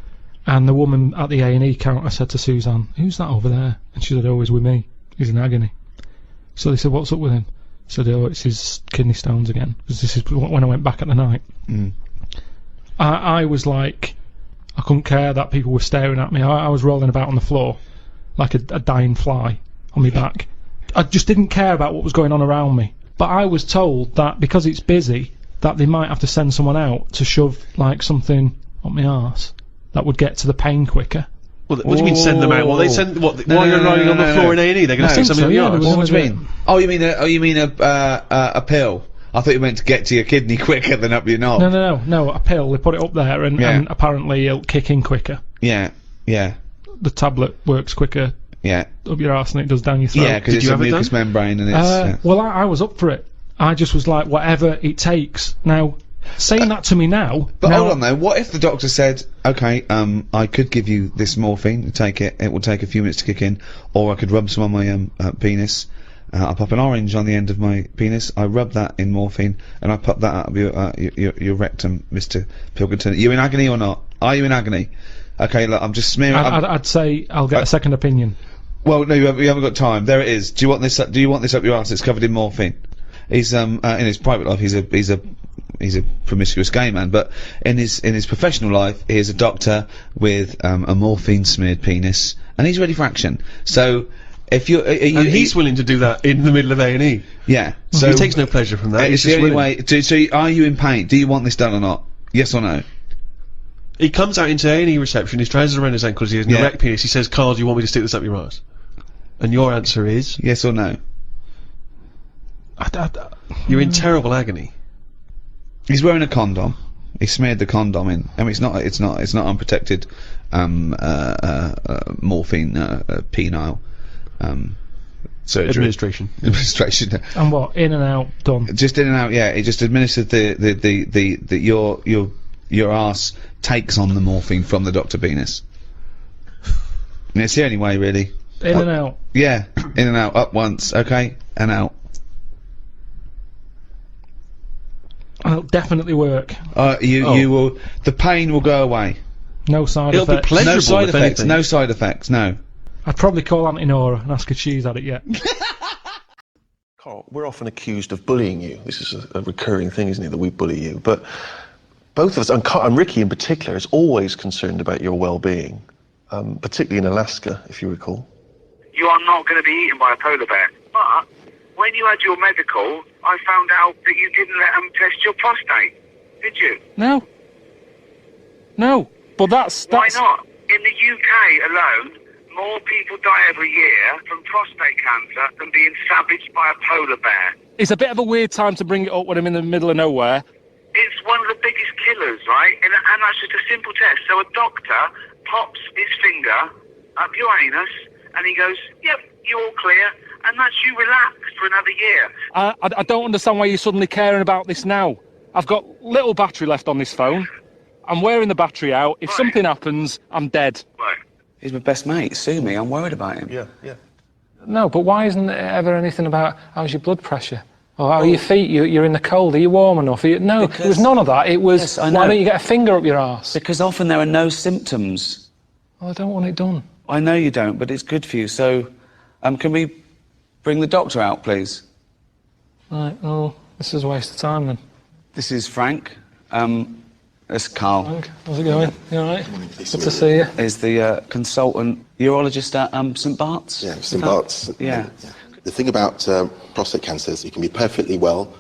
the woman at the A&E counter said to Suzanne, "Who's that over there?" And she said, "Oh, he's with me. He's in agony." So they said, "What's up with him?" I said, "Oh, it's his kidney stones again." Because this is when I went back at the night. I was like, I couldn't care that people were staring at me. I was rolling about on the floor like a dying fly on my back. I just didn't care about what was going on around me. But I was told that because it's busy, that they might have to send someone out to shove like something up my arse that would get to the pain quicker. Well, what do you mean send them out? Well, they send what? No, while no, you're no, lying no, on the no, floor no. in A&E, they're going No, to I stick think something so, up yeah, your there arse. was What do you a bit- mean? Oh, you mean a pill? I thought you meant to get to your kidney quicker than up your knob. No, a pill. They put it up there, and apparently it'll kick in quicker. Yeah. The tablet works quicker Yeah. up your arse than it does down your throat. Yeah, because Did it's you a have it mucous done? membrane and it's. yeah. Well, I was up for it. I just was like, whatever it takes. Now, saying that to me now... But now, hold on though, what if the doctor said, okay, I could give you this morphine, take it, it will take a few minutes to kick in, or I could rub some on my penis, I pop an orange on the end of my penis, I rub that in morphine, and I pop that out of your rectum, Mr. Pilkington. Are you in agony or not? Are you in agony? Okay, look, I'm just smearing... I'd say I'll get a second opinion. Well, no, you haven't got time. There it is. Do you want this up your arse? It's covered in morphine. He's in his private life he's a promiscuous gay man, but in his professional life he is a doctor with a morphine smeared penis, and he's ready for action. So if you're And he's willing to do that in the middle of A&E. yeah, so He takes no pleasure from that. it's He's the just only willing. way. So are you in pain? Do you want this done or not? Yes or no? He comes out into A&E reception, his trousers around his ankles, he has an Yeah. erect penis, he says, "Carl, do you want me to stick this up your arse?" And your answer is? Yes or no? You're in terrible agony. He's wearing a condom. He smeared the condom in. I mean, it's not unprotected morphine penile surgery. Administration. And what? In and out, done. Just in and out. Yeah, he just administered your arse takes on the morphine from the Dr. Penis. And it's the only way, really. In and out. Yeah, in and out. Up once, okay, and out. It'll definitely work. You will. The pain will go away. No side It'll be effects. pleasurable, No side if effects. anything. No side effects. No. I'd probably call Auntie Nora and ask if she's had it yet. Carl, we're often accused of bullying you. This is a recurring thing, isn't it, that we bully you? But both of us, and Ricky in particular, is always concerned about your well-being, particularly in Alaska, if you recall. You are not going to be eaten by a polar bear. But when you had your medical, I found out that you didn't let them test your prostate. Did you? No. No. But that's... Why not? In the UK alone, more people die every year from prostate cancer than being savaged by a polar bear. It's a bit of a weird time to bring it up when I'm in the middle of nowhere. It's one of the biggest killers, right? And that's just a simple test. So a doctor pops his finger up your anus and he goes, "Yep, you're all clear." And that's you relaxed for another year. I don't understand why you're suddenly caring about this now. I've got little battery left on this phone. I'm wearing the battery out. If something happens, I'm dead. Right. He's my best mate. Sue me. I'm worried about him. Yeah, yeah. No, but why isn't there ever anything about how's your blood pressure? Or how are your feet? You're in the cold. Are you warm enough? No, there was none of that. It was, Yes, I know. why don't you get a finger up your arse? Because often there are no symptoms. Well, I don't want it done. I know you don't, but it's good for you. So, can we bring the doctor out, please? Right, well, this is a waste of time then. This is Frank. That's Carl. Frank, how's it going? You alright? Good to see you. Is the consultant urologist at St Bart's? Yeah, St Bart's. Yeah. The thing about prostate cancer is you can be perfectly well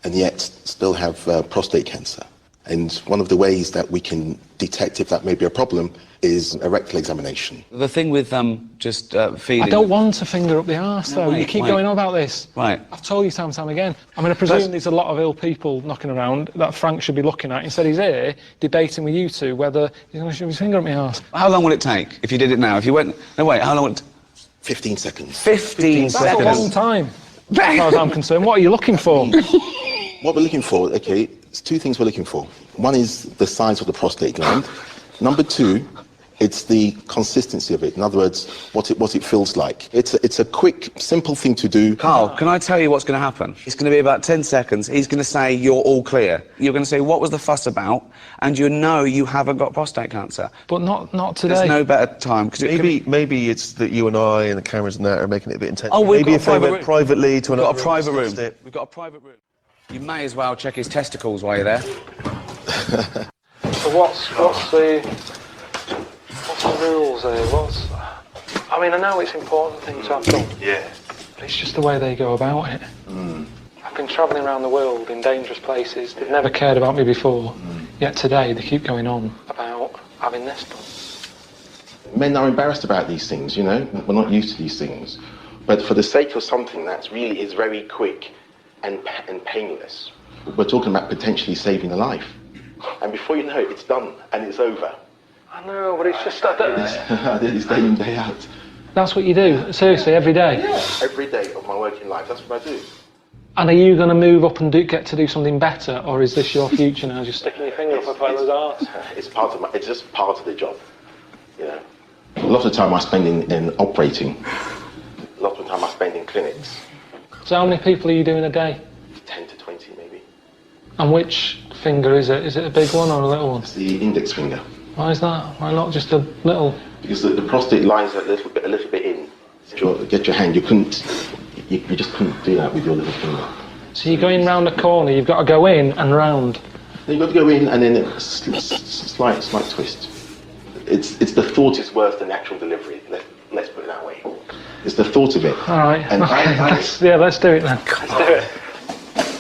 and yet still have prostate cancer. And one of the ways that we can detect if that may be a problem is a rectal examination. The thing with just feeding. I don't want a finger up the arse though. wait, You keep wait. going on about this. Right. I've told you time and time again. I mean, I presume there's a lot of ill people knocking around that Frank should be looking at. Instead he's here debating with you two whether he's going to shove his finger up my arse. How long will it take if you did it now? If you went. No, wait. How long would it? 15 seconds. 15 That's a seconds. long time. As far as I'm concerned. What are you looking for? What we're looking for, okay, there's two things we're looking for. One is the size of the prostate gland. Number two, it's the consistency of it. In other words, what it feels like. It's a quick, simple thing to do. Carl, can I tell you what's going to happen? It's going to be about 10 seconds. He's going to say, "You're all clear." You're going to say, "What was the fuss about?" And you know you haven't got prostate cancer. But not today. There's no better time. Cause Maybe it's that you and I and the cameras and that are making it a bit intense. Oh, we've maybe got a if they private went room. privately to We've another got a private room. discussed it. We've got a private room. You may as well check his testicles while you're there. So what's the rules here? I mean, I know it's an important thing to have done. Yeah. But it's just the way they go about it. I've been travelling around the world in dangerous places. They've never cared about me before. Yet today they keep going on about having this done. Men are embarrassed about these things, you know. We're not used to these things. But for the sake of something that really is very quick and painless, we're talking about potentially saving a life. And before you know it, it's done and it's over. I know, but it's just... I did this day in, day out. That's what you do, seriously, every day? Yeah, every day of my working life, that's what I do. And are you going to move up and get to do something better, or is this your future now, just sticking your finger up a fella's arse? It's just part of the job, you know. A lot of the time I spend in operating. A lot of the time I spend in clinics. So how many people are you doing a day? 10 to 20 maybe. And which finger is it? Is it a big one or a little one? It's the index finger. Why is that? Why not just a little? Because the prostate lies a little bit in. Get your hand, you just couldn't do that with your little finger. So you're going round a corner, you've got to go in and round. Then you've got to go in and then a slight twist. It's the thought is worse than the actual delivery. Let's put it that way. It's the thought of it. All right. And Okay, let's do it then. Let's do it.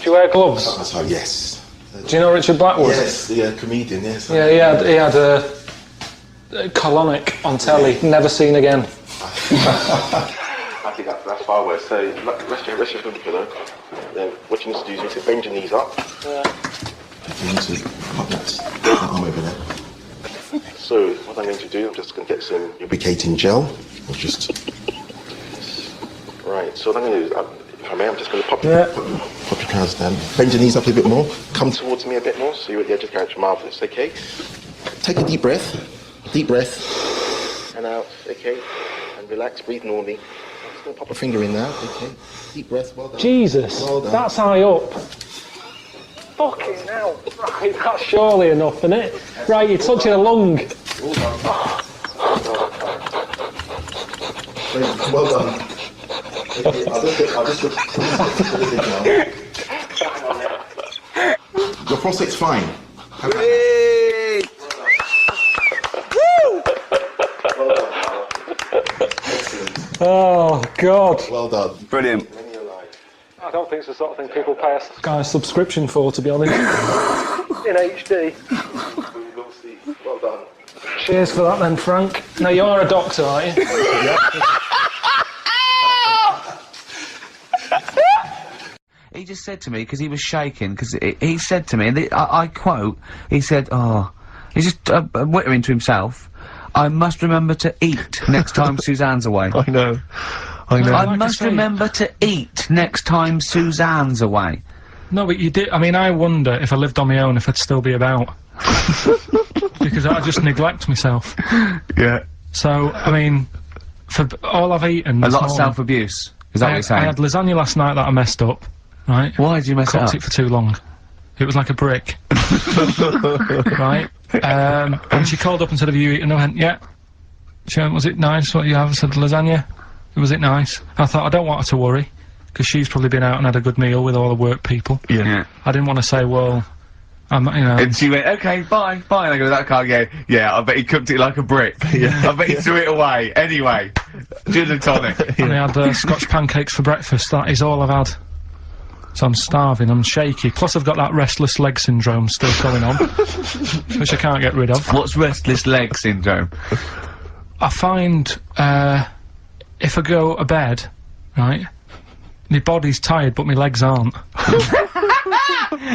Do you wear gloves? So yes, Do you know Richard Blackwood? Yes, the comedian, yes. Yeah, he had a colonic on telly, never seen again. I think that's far worse. So, rest your pillow. Then what you need to do is you need to bend your knees up. Yeah. You need to pop that arm over there. So, what I'm going to do, I'm just going to get some lubricating gel. Or just... Right, so what I'm going to do is, if I may, I'm just going to pop your trousers down. Bend your knees up a bit more. Come towards me a bit more, so you're at the edge of the couch. Marvellous, okay? Take a deep breath. Deep breath. And out, okay? And relax, breathe normally. I'm just going to pop a finger in now, okay? Deep breath, well done. Jesus, well done. that's high up. Fucking hell. Right, that's surely enough, isn't it? Right, you're touching a lung. Well done. Well done. Okay, I'll just look at now. Your prostate's fine. Oh, God. Well done. Brilliant. I don't think it's the sort of thing people pay a guy's subscription for, to be honest. In HD. Well done. Cheers for that then, Frank. Now, you're a doctor, aren't you? He just said to me, because he was shaking, because he said to me, and I quote, he said, oh, he's just whittering to himself, I must remember to eat next time Suzanne's away. I know. I must remember to eat next time Suzanne's away. No, but you did. I mean, I wonder if I lived on my own if I'd still be about. Because I just neglect myself. Yeah. So, I mean, for all I've eaten. A this lot of morning, self-abuse. Is that what you're saying? I had lasagna last night that I messed up. Right? Why did you mess it up? Cooked it for too long. It was like a brick. Right? And she called up and said, have you eaten? I went, yeah. She went, was it nice what you have? I said, lasagna. Was it nice? I thought, I don't want her to worry, because she's probably been out and had a good meal with all the work people. Yeah. I didn't want to say, well, you know. And she went, okay, bye. And I go, that can't go, yeah, I bet he cooked it like a brick. I bet he threw it away. Anyway, gin and tonic. And I had Scotch pancakes for breakfast. That is all I've had. So I'm starving, I'm shaky. Plus I've got that restless leg syndrome still going on, which I can't get rid of. What's restless leg syndrome? I find, if I go to bed, right, my body's tired but my legs aren't.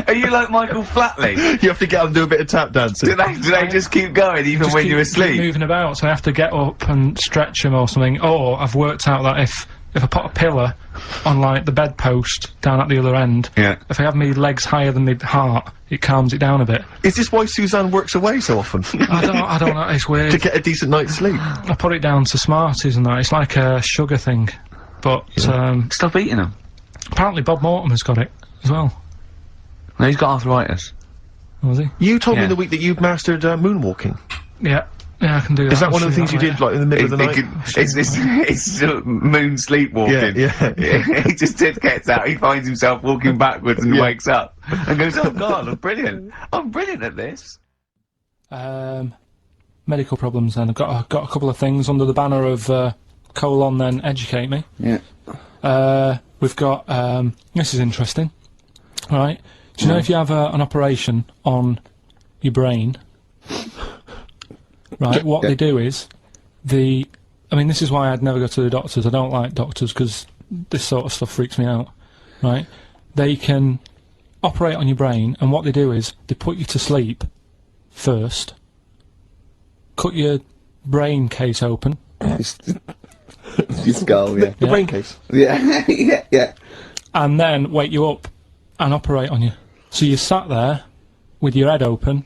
Are you like Michael Flatley? You have to get up and do a bit of tap dancing. Do they just keep going even when you're asleep? Keep moving about, so I have to get up and stretch them or something. Or I've worked out that if I put a pillar on, like, the bedpost down at the other end, if I have my legs higher than my heart, it calms it down a bit. Is this why Suzanne works away so often? I don't know, it's weird. To get a decent night's sleep? I put it down to Smarties and that, it's like a sugar thing. But, stop eating them. Apparently Bob Mortimer's got it, as well. No, he's got arthritis. Was he? You told me the week that you'd mastered moonwalking. Yeah. Yeah, I can do that. Is that one of the things you did, like, in the middle of the night? It's moon sleepwalking. Yeah. He just gets out, he finds himself walking backwards and wakes up and goes, oh God, I'm brilliant. I'm brilliant at this. Medical problems then. I've got a couple of things under the banner of colon then educate me. Yeah. We've got, this is interesting. Right. Do you know if you have an operation on your brain, right, what they do is, I mean, this is why I'd never go to the doctors. I don't like doctors, because this sort of stuff freaks me out, right? They can operate on your brain, and what they do is, they put you to sleep first, cut your brain case open. Your skull, yeah. The brain case? Yeah, yeah. And then wake you up and operate on you. So you're sat there, with your head open,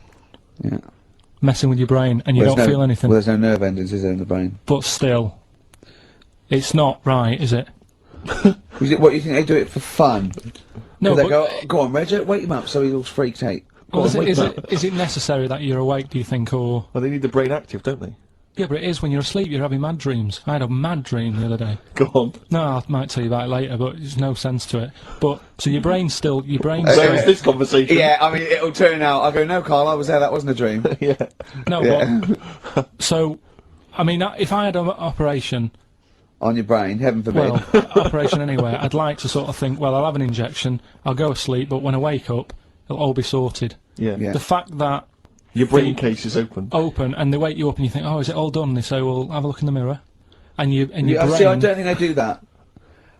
messing with your brain, and you don't feel anything. Well, there's no nerve endings, is there, in the brain? But still, it's not right, is it? What, do you think they do it for fun? No, they but go on, Reg, wake him up so he's all freaked out. well, is it necessary that you're awake, do you think, or... Well, they need the brain active, don't they? Yeah, but it is when you're asleep, you're having mad dreams. I had a mad dream the other day. Go on. No, I might tell you about it later, but there's no sense to it. But, so your brain's still... There's this conversation. Yeah, I mean, it'll turn out, I'll go, no, Carl, I was there, that wasn't a dream. Yeah. No, but... So, I mean, if I had an operation... On your brain, heaven forbid. Well, operation anywhere, I'd like to sort of think, well, I'll have an injection, I'll go asleep, but when I wake up, it'll all be sorted. Yeah. Yeah. The fact that Your brain case is open. and they wake you up and you think, oh, is it all done? And they say, well, have a look in the mirror, and your brain. See, I don't think they do that.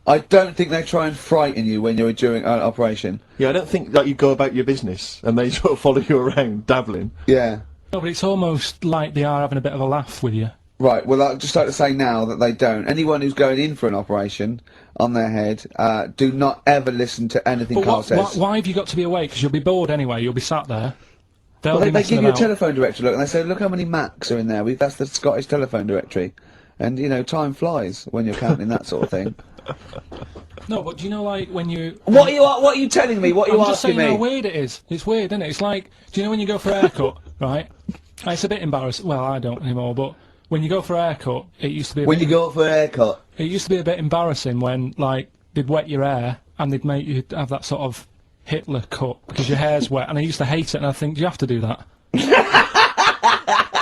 I don't think they try and frighten you when you're during an operation. Yeah, I don't think that you go about your business and they sort of follow you around, dabbling. Yeah. No, but it's almost like they are having a bit of a laugh with you. Right, well, I'd just like to say now that they don't. Anyone who's going in for an operation on their head, do not ever listen to anything But Carl says. why have you got to be awake? Because you'll be bored anyway. You'll be sat there. They'll Well, be they messing give you a about. telephone directory look, and they say, look how many Macs are in there. That's the Scottish telephone directory. And, you know, time flies when you're counting that sort of thing. No, but do you know, like, when you... What are you telling me? What are you I'm just asking saying me? how weird it is. It's weird, isn't it? It's like, do you know when you go for a haircut, right? It's a bit embarrassing. Well, I don't anymore, but when you go for a haircut, it used to be... When you go for a haircut? It used to be a bit embarrassing when, like, they'd wet your hair and they'd make you have that sort of Hitler cut because your hair's wet, and I used to hate it, and I think, do you have to do that?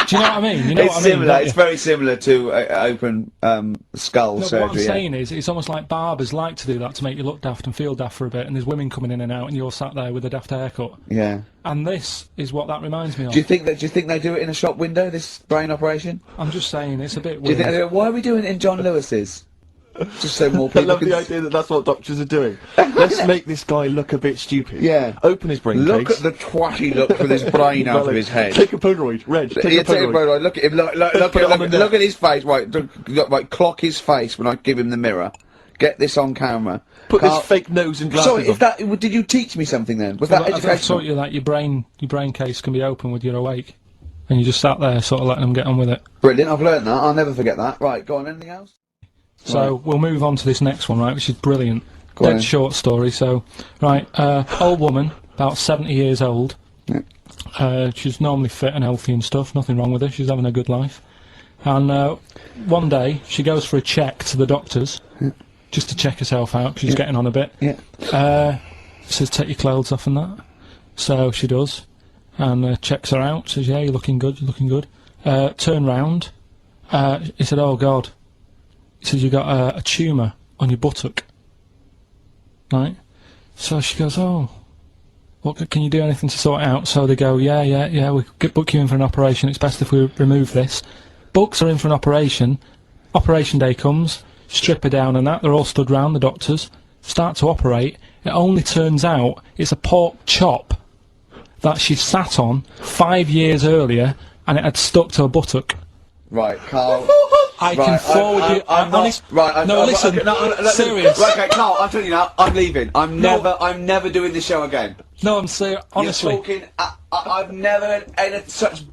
Do you know what I mean? You know It's what I mean, similar. don't It's you? very similar to open skull No, but surgery. what I'm yeah. saying is, it's almost like barbers like to do that to make you look daft and feel daft for a bit, and there's women coming in and out, and you're sat there with a daft haircut. Yeah. And this is what that reminds me of. Do you think they do it in a shop window? This brain operation? I'm just saying, it's a bit Do you weird. think they do it? Why are we doing it in John Lewis's? Just so more I people love can the idea that that's what doctors are doing. Let's make this guy look a bit stupid. Yeah. Open his brain Look case. at the twatty look with his brain out of his head. Take a Polaroid, Reg. Take Yeah, a Polaroid. Look at him. Look at his face. Right, clock his face when I give him the mirror. Get this on camera. Put Carl- this fake nose and glasses Sorry, on. if that did you teach me something then? Was that Well, I've educational? taught you that your brain case can be open with your awake, and you just sat there sort of letting them get on with it. Brilliant. I've learned that. I'll never forget that. Right, go on. Anything else? So we'll move on to this next one, right, which is brilliant. Go on Dead then. short story. So, right, old woman, about 70 years old. Yeah. She's normally fit and healthy and stuff. Nothing wrong with her. She's having a good life. And one day she goes for a check to the doctors, just to check herself out. 'Cause she's getting on a bit. Yeah. Says take your clothes off and that. So she does, and checks her out. Says yeah, you're looking good. You're looking good. Turn round. He said, oh God. He says, you got a tumour on your buttock. Right? So she goes, oh, can you do anything to sort it out? So they go, yeah, we could book you in for an operation. It's best if we remove this. Books are in for an operation. Operation day comes, strip her down and that. They're all stood round, the doctors. Start to operate. It only turns out it's a pork chop that she sat on 5 years earlier, and it had stuck to her buttock. Right, Carl. I can forward you. I'm not. honest- Right. No, listen. Serious. Right, okay, Carl. I'm telling you now. I'm leaving. I'm never doing this show again. No, I'm serious. Honestly. You're talking. I've never had such.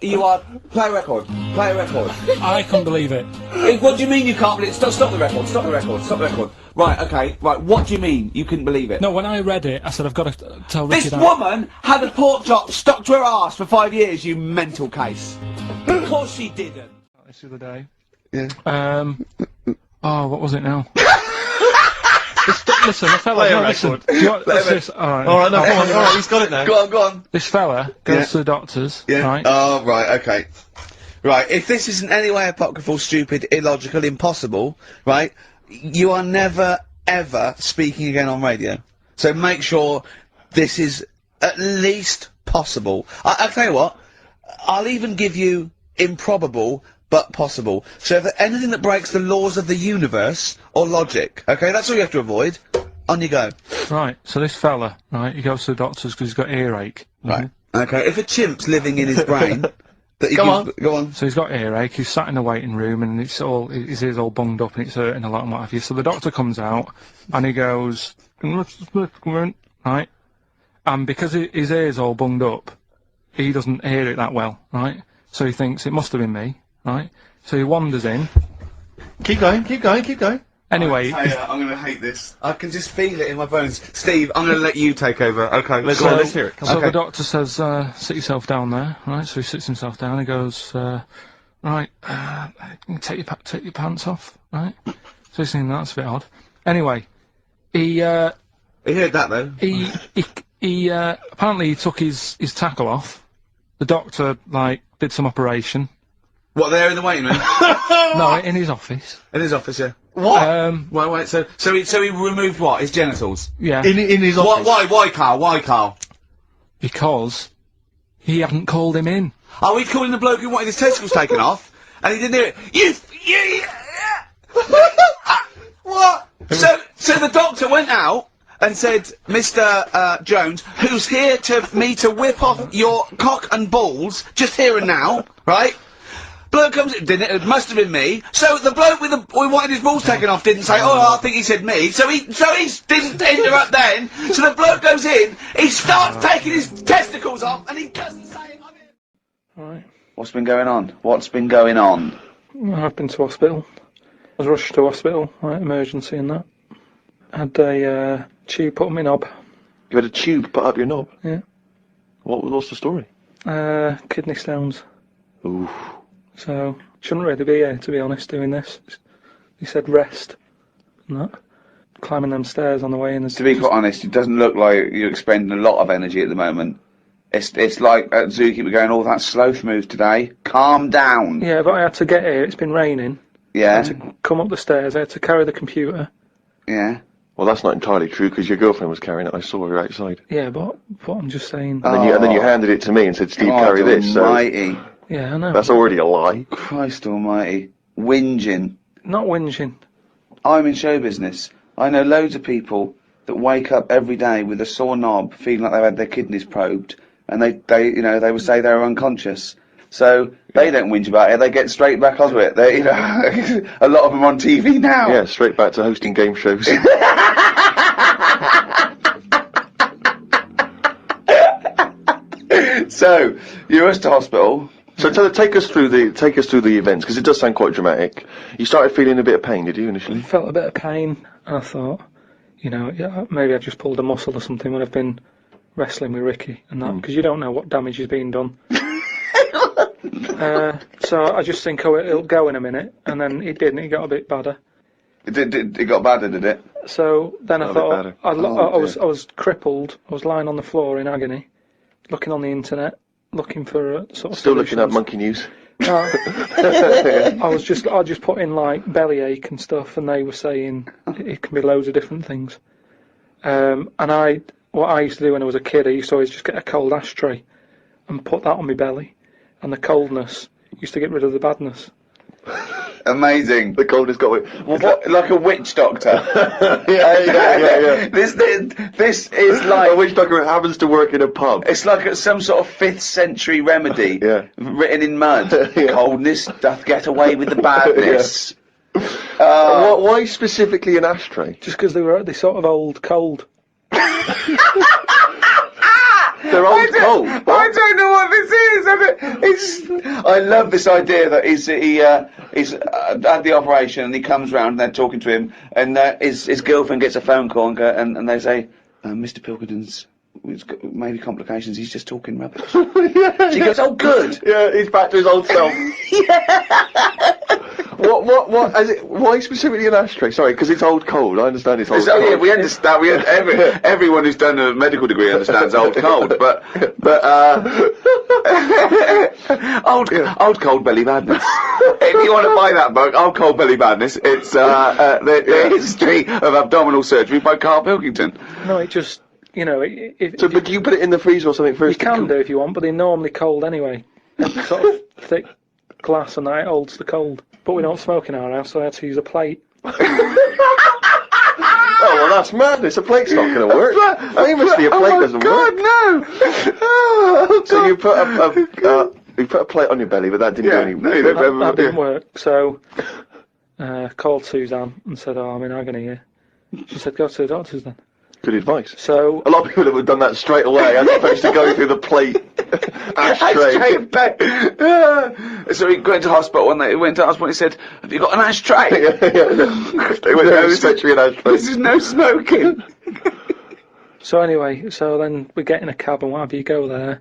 You are. Play a record. Play a record. I couldn't believe it. What do you mean you can't believe it? Stop the record. Stop the record. Stop the record. Right. Okay. Right. What do you mean you couldn't believe it? No, when I read it, I said I've got to tell Ricky This that. woman had a pork chop stuck to her arse for 5 years. You mental case. Of course she didn't. This the other day. Yeah. Oh, what was it now? Listen, the fella. Play a No, listen. record. Do you want, this, alright. Alright, no, come on, alright, he's got it now. Go on. This fella goes to the doctors, right? Oh, right, okay. Right, if this is in any way apocryphal, stupid, illogical, impossible, right, you are never, ever speaking again on radio. So make sure this is at least possible. I'll tell you what, I'll even give you improbable, but possible. So if anything that breaks the laws of the universe or logic, okay, that's all you have to avoid. On you go. Right, so this fella, right, he goes to the doctors because he's got earache. Right. Okay, if a chimp's living in his brain... Go on. So he's got earache, he's sat in the waiting room and his ear's all bunged up and it's hurting a lot and what have you. So the doctor comes out and he goes, right? And because his ear's all bunged up, he doesn't hear it that well, right? So he thinks it must have been me, right? So he wanders in. Keep going. Anyway, I'm gonna hate this. I can just feel it in my bones. Steve, I'm gonna let you take over. Okay, Let's hear it. Come So on. the doctor says, sit yourself down there, right? So he sits himself down, he goes, right, take your pants off, right? So he's thinking that's a bit odd. Anyway, he heard that though. He apparently he took his tackle off. The doctor, like, did some operation. What, there in the waiting room? No, in his office. In his office, yeah. What? Wait, so he removed what? His genitals? Yeah. In his office. Why, Carl? Why, Carl? Because he hadn't called him in. Oh, he's calling the bloke who wanted his testicles taken off, and he didn't hear it. You. What? So the doctor went out and said, Mr. Jones, who's here to whip off your cock and balls, just here and now, right? Bloke comes in, didn't it? It must have been me. So the bloke we wanted his balls taken off didn't say, oh, I think he said me. So he didn't interrupt then. So the bloke goes in, he starts taking his testicles off, and he doesn't say I'm in. Right. What's been going on? What's been going on? I've been to hospital. I was rushed to hospital, like emergency and that. Had a tube put on my knob. You had a tube put up your knob? Yeah. What's the story? Kidney stones. Ooh. So, shouldn't really be here, to be honest, doing this. He said rest. And that. Climbing them stairs on the way in. To be quite honest, it doesn't look like you're expending a lot of energy at the moment. It's like at Zookeeper going, oh, that sloth move today. Calm down. Yeah, but I had to get here. It's been raining. Yeah. I had to come up the stairs. I had to carry the computer. Yeah. Well, that's not entirely true, because your girlfriend was carrying it. I saw her outside. Yeah, but I'm just saying. And then you handed it to me and said, Steve, carry this. Almighty. Yeah, I know. That's already a lie. Christ almighty. Whinging. Not whinging. I'm in show business. I know loads of people that wake up every day with a sore knob, feeling like they've had their kidneys probed, and they would say they're unconscious. So they don't whinge about it. They get straight back onto it. They, a lot of them on TV now. Yeah, straight back to hosting game shows. So you're rushed to hospital. So take us through the events, because it does sound quite dramatic. You started feeling a bit of pain, did you, initially? I felt a bit of pain, and I thought, yeah, maybe I just pulled a muscle or something when I've been wrestling with Ricky and that, because you don't know what damage is being done. So I just think, it'll go in a minute, and then it didn't. It got a bit badder. It got badder, did it? So then I thought, I dear. was crippled. I was lying on the floor in agony, looking on the internet, looking for sort of Still looking at solutions. Monkey News. No. I just put in like bellyache and stuff, and they were saying it can be loads of different things. And what I used to do when I was a kid, I used to always just get a cold ashtray and put that on my belly, and the coldness used to get rid of the badness. Amazing. The coldness got away. Well, what, like a witch doctor? Yeah. This is like a witch doctor happens to work in a pub. It's like some sort of 5th century remedy, written in mud. Coldness doth get away with the badness. Why specifically an ashtray? Just because they sort of old cold. They're old cold. I don't know what this is. I love this idea that he's had the operation and he comes round and they're talking to him, and his girlfriend gets a phone call and they say, Mr. Pilkington's maybe complications. He's just talking rubbish. She goes, oh, good. Yeah, he's back to his old self. What? Why specifically an ashtray? Sorry, because it's old cold. I understand it's old cold. Yeah, we understand. Everyone who's done a medical degree understands old cold, but old cold belly madness. If you want to buy that book, Old Cold Belly Madness, it's the history of abdominal surgery by KARL Pilkington. No, it just. But you put it in the freezer or something first? You can do if you want, but they're normally cold anyway. They're sort of thick glass, and that holds the cold. But we don't smoke in our house, so I had to use a plate. Oh, well, that's madness. A plate's not going to work. Famously, a plate doesn't work. No! Oh, so you put a plate on your belly, but that didn't do any. That didn't work. So called Suzanne and said, "Oh, I'm in agony here." She said, "Go to the doctors then." Good advice. So a lot of people would have done that straight away, as opposed to going through the plate ashtray. So he went to hospital, and they went to hospital and he said, have you got an ashtray? They went, no, essentially an ashtray. This is no smoking. So anyway, then we get in a cab and what have you, go there.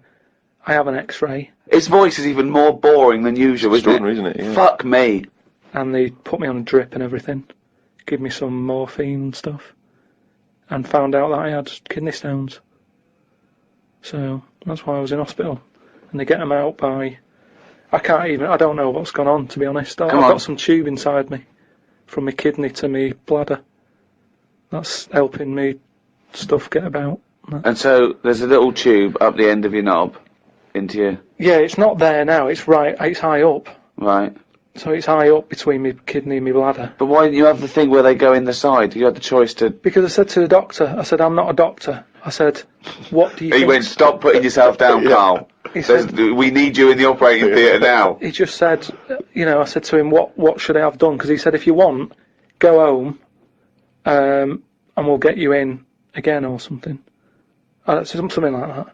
I have an X-ray. His voice is even more boring than usual, isn't it? Yeah. Fuck me. And they put me on a drip and everything. Give me some morphine and stuff. And found out that I had kidney stones. So that's why I was in hospital. And they get them out by... I don't know what's gone on, to be honest. I've got some tube inside me. From my kidney to my bladder. That's helping me stuff get about. And so there's a little tube up the end of your knob into your... Yeah, it's not there now. It's high up. Right. So it's high up between my kidney and my bladder. But why didn't you have the thing where they go in the side? You had the choice to... Because I said to the doctor, I said, I'm not a doctor. I said, what do you He think? went, stop putting yourself down, Carl. He said, We need you in the operating theatre now. he just said, I said to him, what should I have done? Because he said, if you want, go home, and we'll get you in again or something. Something like that.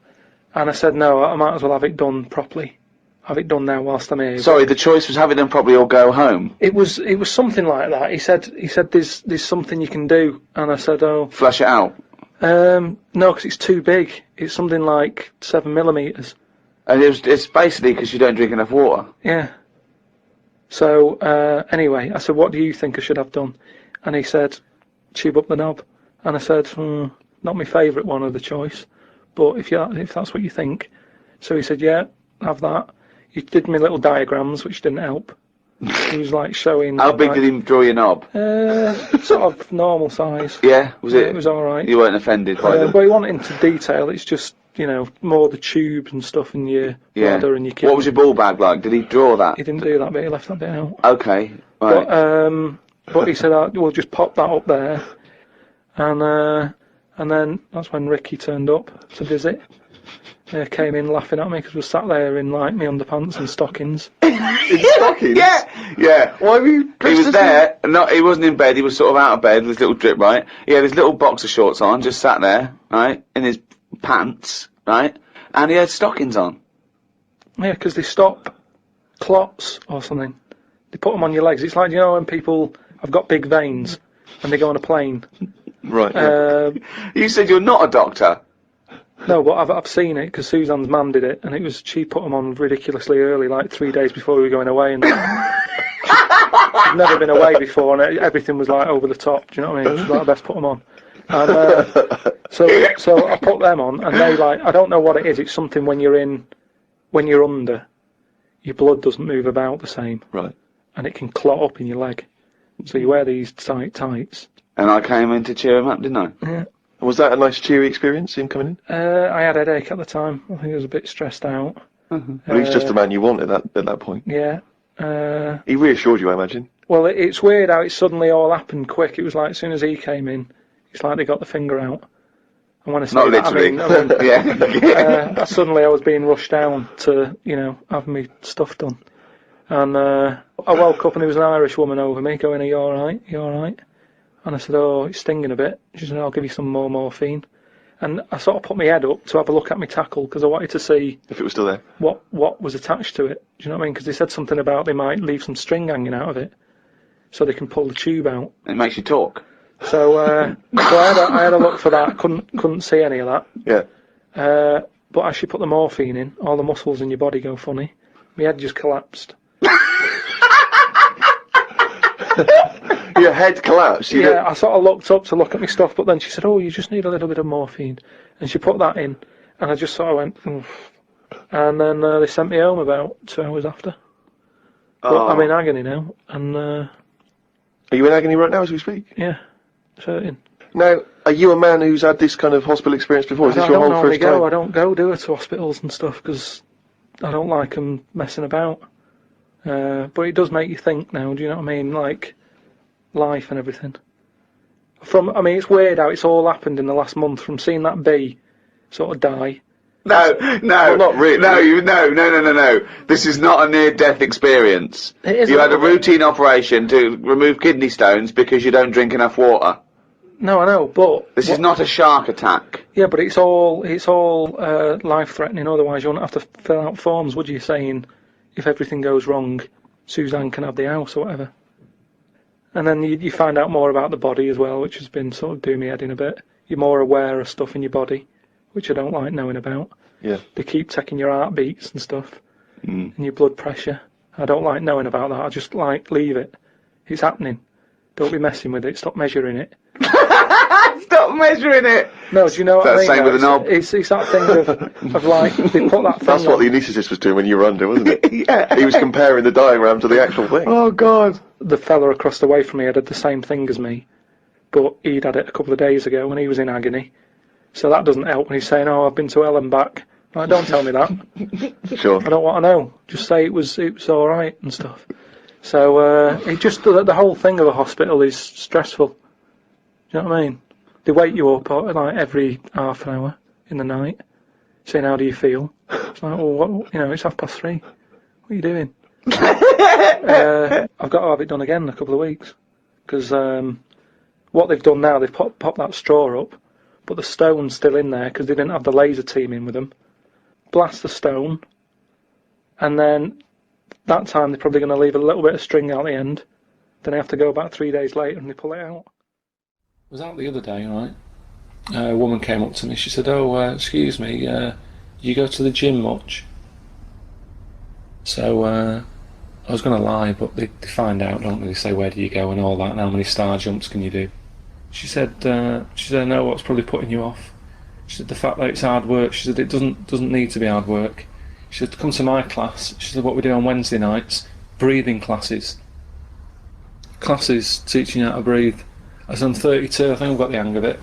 And I said, no, I might as well have it done properly. Have it done now whilst I'm here. Sorry, the choice was have it done properly or go home. It was something like that. He said there's something you can do, and I said, oh. Flush it out. No, because it's too big. It's something like 7mm. And it's basically because you don't drink enough water. Yeah. So anyway, I said, what do you think I should have done? And he said, tube up the knob. And I said, not my favourite one of the choice, but if that's what you think. So he said, yeah, have that. He did me little diagrams, which didn't help. He was like showing... How big did he draw your knob? Sort of normal size. Yeah? Was it? It was alright. You weren't offended by them? But he went into detail. It's just, more the tubes and stuff in your bladder and your kidney. What was your ball bag like? Did he draw that? He didn't do that bit. He left that bit out. Okay. Right. But he said, we'll just pop that up there. And then that's when Ricky turned up to visit. Came in laughing at me because we sat there in like my underpants and stockings. In stockings? Yeah. Why were you? He was there. No, he wasn't in bed. He was sort of out of bed with his little drip, right? He had his little boxer shorts on, just sat there, right, in his pants, right, and he had stockings on. Yeah, because they stop clots or something. They put them on your legs. It's like, when people have got big veins and they go on a plane. Right. Yeah. You said you're not a doctor. No, but I've seen it because Suzanne's mum did it, and she put them on ridiculously early, like 3 days before we were going away, and she'd never been away before, and everything was like over the top. Do you know what I mean? She's like, I best put them on. And so I put them on, and they I don't know what it is. It's something when you're under, your blood doesn't move about the same, right? And it can clot up in your leg. So you wear these tights. And I came in to cheer him up, didn't I? Yeah. Was that a nice cheery experience, him coming in? I had a headache at the time. I think I was a bit stressed out. Well, he's just the man you wanted at that point. Yeah. He reassured you, I imagine. Well, it's weird how it suddenly all happened quick. It was like as soon as he came in, it's like they got the finger out. And when I say not that, literally. I mean, suddenly I was being rushed down to, have my stuff done. And I woke up and there was an Irish woman over me going, "Are you all right? You all right?" And I said, "Oh, it's stinging a bit." She said, "I'll give you some more morphine." And I sort of put my head up to have a look at my tackle because I wanted to see if it was still there. What was attached to it. Do you know what I mean? Because they said something about they might leave some string hanging out of it, so they can pull the tube out. It makes you talk. So, I had a look for that. Couldn't see any of that. Yeah. But as she put the morphine in, all the muscles in your body go funny. My head just collapsed. Your head collapsed? I sort of looked up to look at my stuff, but then she said, "Oh, you just need a little bit of morphine." And she put that in, and I just sort of went, oof. And then they sent me home about 2 hours after. But I'm in agony now, and... Are you in agony right now as we speak? Yeah, it's hurting. Now, are you a man who's had this kind of hospital experience before? Is this your whole first time? I don't go to hospitals and stuff, because I don't like them messing about. But it does make you think now, do you know what I mean? Like, life and everything. It's weird how it's all happened in the last month, from seeing that bee sort of die. No, well, not really. No. This is not a near-death experience. You had a routine operation to remove kidney stones because you don't drink enough water. No, I know, but... This is not a shark attack. Yeah, but it's all life-threatening, otherwise you wouldn't have to fill out forms, would you, saying, if everything goes wrong, Suzanne can have the house or whatever. And then you find out more about the body as well, which has been sort of doing me head in a bit. You're more aware of stuff in your body, which I don't like knowing about. Yeah. They keep checking your heartbeats and stuff, and your blood pressure. I don't like knowing about that. I just leave it. It's happening. Don't be messing with it. Stop measuring it. Stop measuring it! No, do you know what I mean? Same with the knob. It's that thing of like, they put that thing That's what on. the anaesthetist was doing when you were under, wasn't it? Yeah. He was comparing the diagram to the actual thing. Oh, God. The fella across the way from me had the same thing as me, but he'd had it a couple of days ago when he was in agony. So that doesn't help when he's saying, "Oh, I've been to hell and back." Like, don't tell me that. Sure. I don't want to know. Just say it was all right and stuff. So it just the whole thing of a hospital is stressful. Do you know what I mean? They wake you up like every half an hour in the night, saying, "How do you feel?" It's like, "Well, what, it's 3:30. What are you doing?" I've got to have it done again in a couple of weeks because what they've done now, they've popped that straw up, but the stone's still in there because they didn't have the laser team in with them. Blast the stone, and then that time they're probably going to leave a little bit of string out the end. Then I have to go about 3 days later and they pull it out. I was out the other day, right? A woman came up to me. She said, "Oh, excuse me, you go to the gym much?" So I was going to lie, but they find out, don't they? They say, "Where do you go?" and all that, and how many star jumps can you do? She said, "I know what's probably putting you off." She said, "The fact that it's hard work." She said, "It doesn't need to be hard work." She said, "Come to my class." She said, "What we do on Wednesday nights, breathing classes. Classes teaching you how to breathe." I said, "I'm 32, I think I've got the hang of it."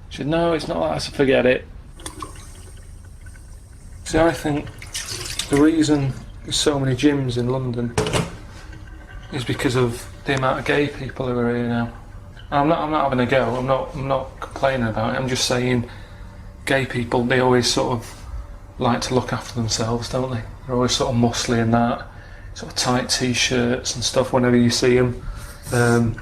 She said, "No, it's not that." I said, "Forget it." See, I think the reason there's so many gyms in London is because of the amount of gay people who are here now. I'm not having a go. I'm not complaining about it. I'm just saying, gay people, they always sort of like to look after themselves, don't they? They're always sort of muscly and that, sort of tight t-shirts and stuff. Whenever you see them, and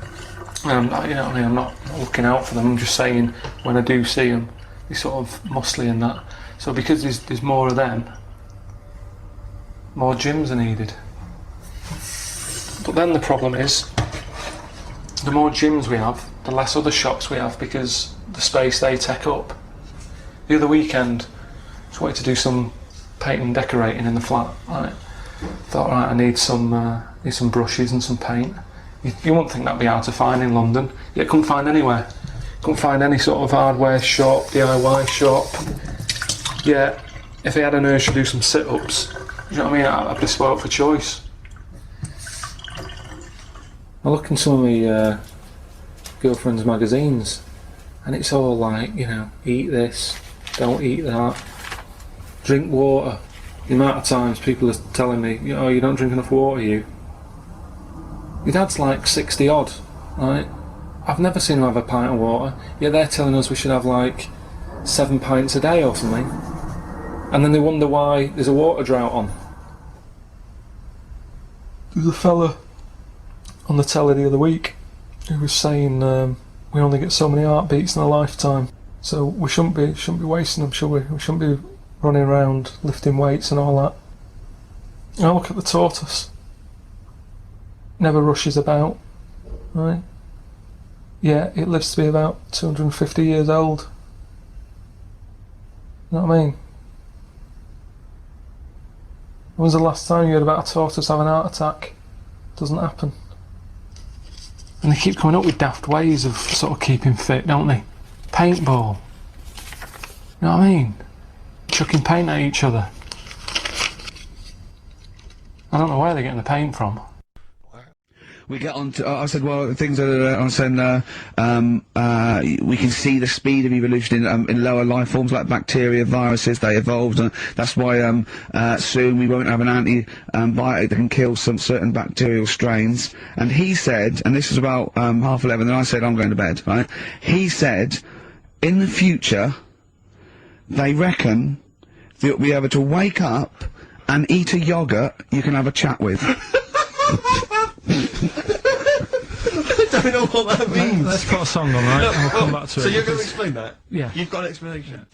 I'm not, you know what I mean. I'm not looking out for them. I'm just saying, when I do see them, they're sort of muscly and that. So because there's more of them, more gyms are needed. But then the problem is, the more gyms we have, the less other shops we have because the space they take up. The other weekend, I just wanted to do some painting and decorating in the flat. Right? Thought, right, I need some brushes and some paint. You wouldn't think that'd be hard to find in London. Yet couldn't find anywhere. Couldn't find any sort of hardware shop, DIY shop. Yeah, if I had an urge to do some sit-ups, you know what I mean, I'd be spoilt for choice. I look in some of my girlfriend's magazines and it's all like, eat this, don't eat that, drink water. The amount of times people are telling me, "Oh, you don't drink enough water, you." Your dad's like 60 odd, right? I've never seen him have a pint of water, yet they're telling us we should have like 7 pints a day or something. And then they wonder why there's a water drought on. There was a fella on the telly the other week who was saying we only get so many heartbeats in a lifetime, so we shouldn't be wasting them, should we? We shouldn't be running around lifting weights and all that. And I look at the tortoise. Never rushes about, right? Yeah, it lives to be about 250 years old. You know what I mean? When was the last time you heard about a tortoise having a heart attack? Doesn't happen. And they keep coming up with daft ways of sort of keeping fit, don't they? Paintball. You know what I mean? Chucking paint at each other. I don't know where they're getting the paint from. We get on to, I said, well, things are, I'm saying, we can see the speed of evolution in lower life forms like bacteria, viruses, they evolved, and that's why, soon we won't have an antibiotic that can kill some certain bacterial strains. And he said, and this was about, 11:30, and I said, I'm going to bed, right? He said, in the future, they reckon that you'll be able to wake up and eat a yogurt you can have a chat with. I don't know what that means. Let's put a song on, right? And we'll come back to it. So you're going to explain that? Yeah. You've got an explanation?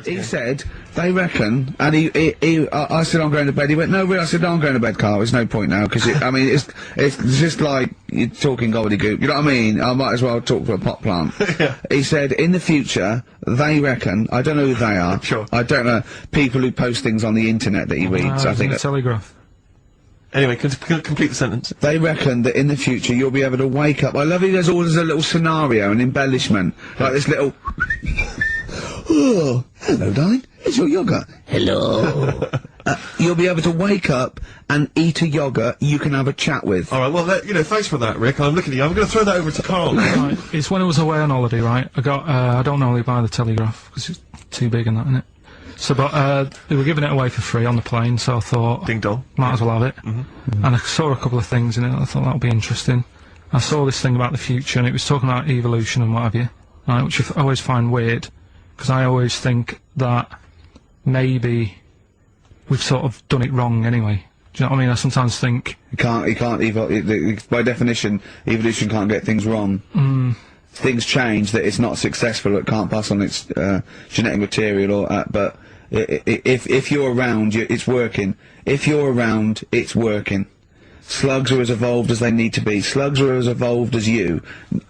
He said, they reckon, and I said, I'm going to bed. He went, no, really? I said, no, I'm going to bed, Carl. There's no point now, because I mean, it's just like you're talking gobbledygook. You know what I mean? I might as well talk to a pot plant. Yeah. He said, in the future, they reckon, I don't know who they are. Sure. I don't know, people who post things on the internet that he reads, I think. The Telegraph. Anyway, complete the sentence. They reckon that in the future you'll be able to wake up. I love it. There's always a little scenario, an embellishment, like this little. Oh, hello, darling. It's your yogurt. Hello. you'll be able to wake up and eat a yogurt you can have a chat with. All right. Well, thanks for that, Rick. I'm looking at you. I'm going to throw that over to Carl. Right, it's when I was away on holiday, right? I got, I don't normally buy the Telegraph, because it's too big and that, innit? So, but, they were giving it away for free on the plane, so I thought... Ding dong. Might as well have it. And I saw a couple of things in it, I thought that would be interesting. I saw this thing about the future, and it was talking about evolution and what have you, right, which I always find weird, because I always think that maybe we've sort of done it wrong anyway. Do you know what I mean? I sometimes think... You can't by definition, evolution can't get things wrong. Things change, that it's not successful, it can't pass on its genetic material, or but if you're around, it's working. If you're around, it's working. Slugs are as evolved as they need to be. Slugs are as evolved as you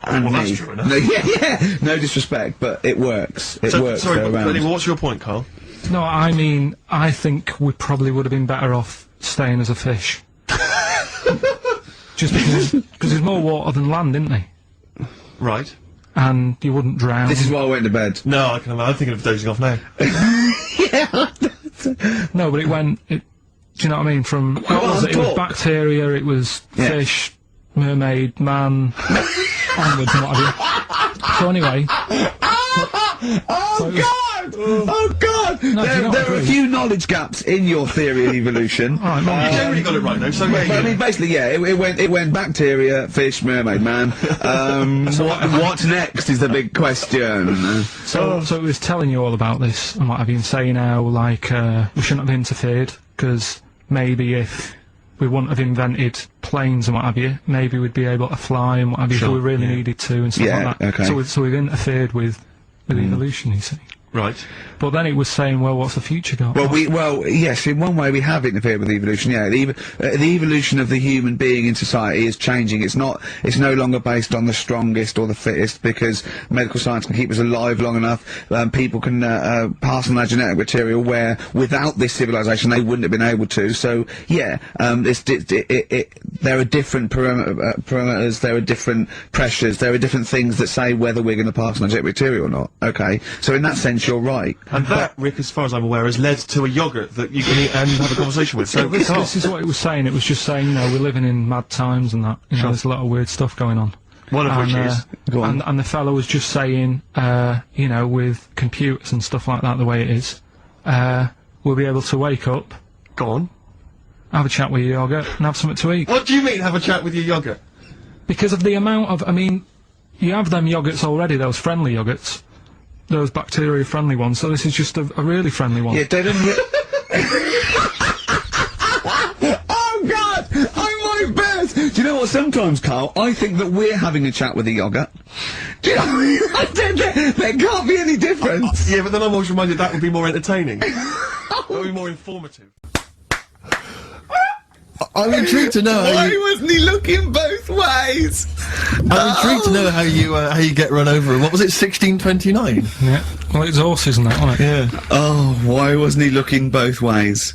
and me. That's true enough. Yeah. No disrespect, but it works. It works. Sorry, they're around. anyway, what's your point, Carl? No, I mean, I think we probably would have been better off staying as a fish. Just because there's more water than land, isn't there? Right. And you wouldn't drown. This is why I went to bed. No, I'm thinking of dozing off now. No, but do you know what I mean? From what was it? It was bacteria, it was fish, mermaid, man, onwards and what have you. So anyway. Oh God! No, there are a few knowledge gaps in your theory of evolution. All right, man. You generally got it right, though. So I mean, basically, yeah, it went bacteria, fish, mermaid, man. What's next is the big question. So it was telling you all about this and what have you, and saying how like we shouldn't have interfered because maybe if we wouldn't have invented planes and what have you, maybe we'd be able to fly and what have you if we really needed to and stuff like that. Okay. So we've interfered with evolution, you see. Right. But then it was saying, well, what's the future got? Well, yes, in one way we have interfered with evolution. Yeah, the evolution of the human being in society is changing. It's no longer based on the strongest or the fittest, because medical science can keep us alive long enough. People can pass on their genetic material where without this civilization they wouldn't have been able to. So yeah, there are different parameters, there are different pressures, there are different things that say whether we're going to pass on our genetic material or not. Okay, so in that sense you're right. And that, Rick, as far as I'm aware, has led to a yogurt that you can eat and have a conversation with. So this is what it was saying. It was just saying, we're living in mad times and that. You know, there's a lot of weird stuff going on. One of which is... And the fellow was just saying, with computers and stuff like that, the way it is, we'll be able to wake up... Go on. Have a chat with your yogurt and have something to eat. What do you mean, have a chat with your yogurt? Because of the amount of... I mean, you have them yogurts already, those friendly yogurts. Those bacteria-friendly ones, so this is just a really friendly one. Yeah, they don't Oh God! I'm my best! Do you know what, sometimes, Carl, I think that we're having a chat with a yogurt. Do you know what I mean? There can't be any difference. Yeah, but then I'm always reminded that would be more entertaining. That would be more informative. I'm intrigued to know how Why wasn't he looking both ways? I'm intrigued to know how you get run over. What was it, 1629? Yeah. Well, it's horses and that, wasn't it? Yeah. Oh, why wasn't he looking both ways?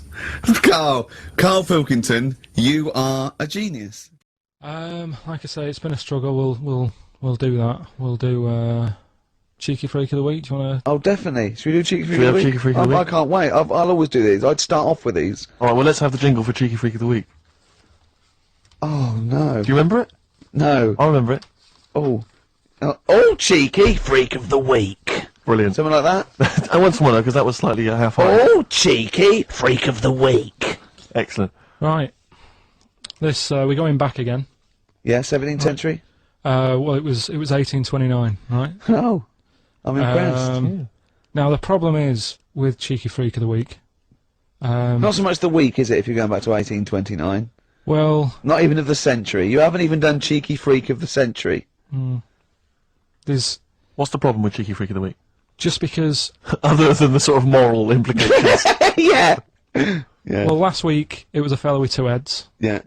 Carl Pilkington, you are a genius. Like I say, it's been a struggle. We'll do that. We'll do Cheeky Freak of the Week. Do you want to? Oh, definitely. Should we do Cheeky Freak of the Week? Cheeky Freak of the Week? I can't wait. I'll always do these. I'd start off with these. Alright, well, let's have the jingle for Cheeky Freak of the Week. Oh, no. Do you remember it? No. I remember it. Oh. Oh, Cheeky Freak of the Week. Brilliant. Something like that? I want someone, because that was slightly half-hearted. Oh, Cheeky Freak of the Week. Excellent. Right. This, we're going back again. Yeah, 17th century? Well, it was 1829, right? Oh. I'm impressed. Yeah. Now, the problem is, with Cheeky Freak of the Week... Not so much the week, is it, if you're going back to 1829? Well... Not even of the century. You haven't even done Cheeky Freak of the century. There's... What's the problem with Cheeky Freak of the Week? Just because... Other than the sort of moral implications. Yeah! Well, last week, it was a fellow with two heads. Yeah.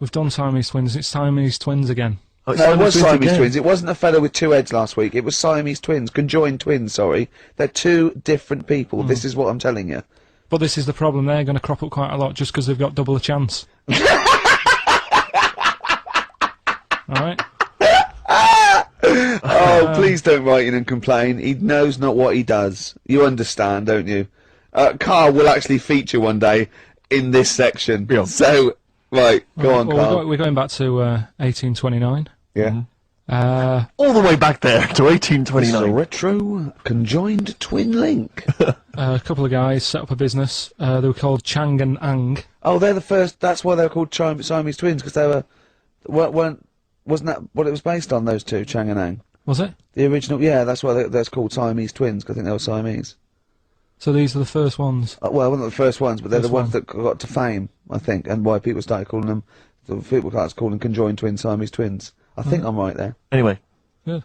We've done Siamese twins. It's Siamese twins again. Oh, no, it was Siamese twins. It wasn't a fellow with two heads last week. It was Siamese twins. Conjoined twins, sorry. They're two different people. This is what I'm telling you. But this is the problem. They're going to crop up quite a lot just because they've got double a chance. Alright? Oh, please don't write in and complain. He knows not what he does. You understand, don't you? KARL will actually feature one day in this section. Yeah. So, right, go on, well, KARL. we're going back to 1829. Yeah. All the way back there to This is a 1829. retro conjoined twin link. A couple of guys set up a business. They were called Chang and Ang. Oh, they're the first. That's why they were called Siamese twins, because they wasn't that what it was based on? Those two, Chang and Ang. Was it? The original, yeah. That's why they're called Siamese twins, 'cause I think they were Siamese. So these are the first ones. Well, they're not the first ones, but they're the First ones one. that got to fame, I think, and why people started calling them. The people started calling them conjoined twins, Siamese twins. I think I'm right there. Anyway, Good.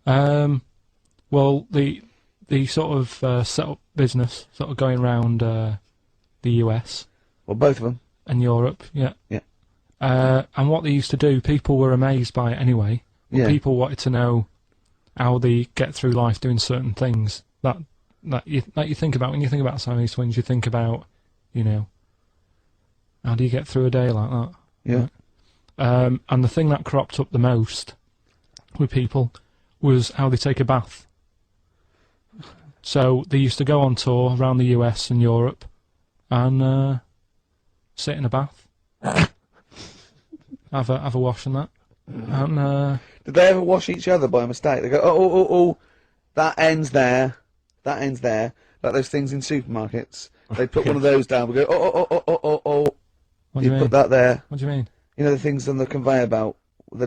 Well, the sort of set up business, sort of going around the US Well, both of them. and Europe, yeah. Yeah. And what they used to do, people were amazed by it anyway. But Yeah. people wanted to know how they get through life doing certain things that you think about when you think about Siamese twins. You think about, you know, how do you get through a day like that? Yeah. And the thing that cropped up the most with people was how they take a bath. So they used to go on tour around the US and Europe and sit in a bath, have a wash and that. And Did they ever wash each other by mistake? They go, oh, that ends there. That ends there. Like those things in supermarkets. They put one of those down. We go, oh. what do you You mean? put that there. What do you mean? You know the things on the conveyor belt, the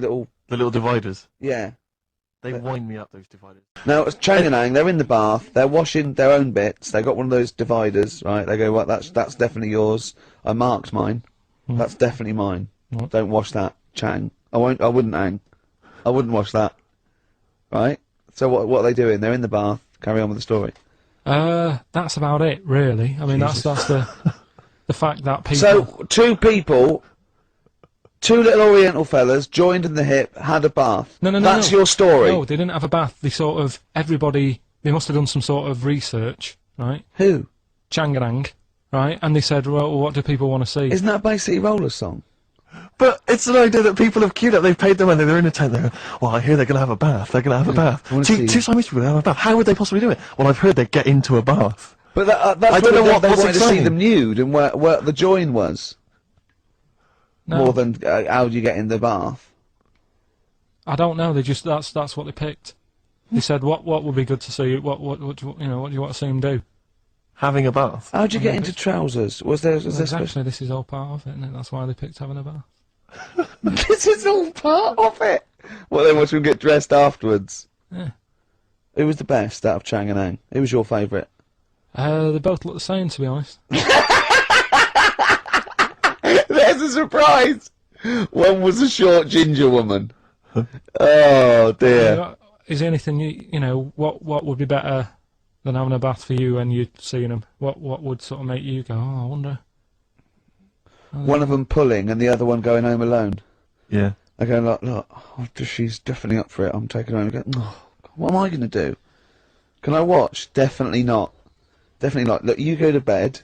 little dividers. Yeah. They wind me up, those dividers. Now it's Chang and Ang. They're in the bath. They're washing their own bits. They got one of those dividers, right? They go, well, that's definitely yours. I marked mine. That's definitely mine. What? Don't wash that, Chang. I wouldn't, Ang. I wouldn't wash that. Right? So what are they doing? They're in the bath. Carry on with the story. That's about it, really. I mean, that's the fact that people. So two little Oriental fellas joined in the hip, had a bath. No. That's your story. No, they didn't have a bath. They sort of they must have done some sort of research, right? Who? Chang and Ang, right? And they said, well, what do people want to see? Isn't that basically Roller's song? But it's an idea that people have queued up. They've paid their money. They're in a tent. They're well, I hear they're going to have a bath. They're going to have a bath. Two Siamese people have a bath. How would they possibly do it? Well, I've heard they get into a bath. But that's I don't know they what's wanted to see exciting. them nude and where the join was. No. More than how do you get in the bath? I don't know. They just that's what they picked. They said, what would be good to see? What do you want to see them do? Having a bath. How would you get into trousers? Was there Exactly. This is all part of it, isn't it? That's why they picked having a bath. This is all part of it. Well, then watch them get dressed afterwards. Yeah. Who was the best out of Chang and Ang? Who was your favourite? They both look the same, to be honest. There's a surprise. One was a short ginger woman. Oh dear. Is there anything you know? What would be better than having a bath for you when you're seeing them? What would sort of make you go? Oh, I wonder. One of them pulling and the other one going home alone. Yeah. I go, look, she's definitely up for it. I'm taking her home. I go, oh, what am I going to do? Can I watch? Definitely not. Definitely not. Look, you go to bed.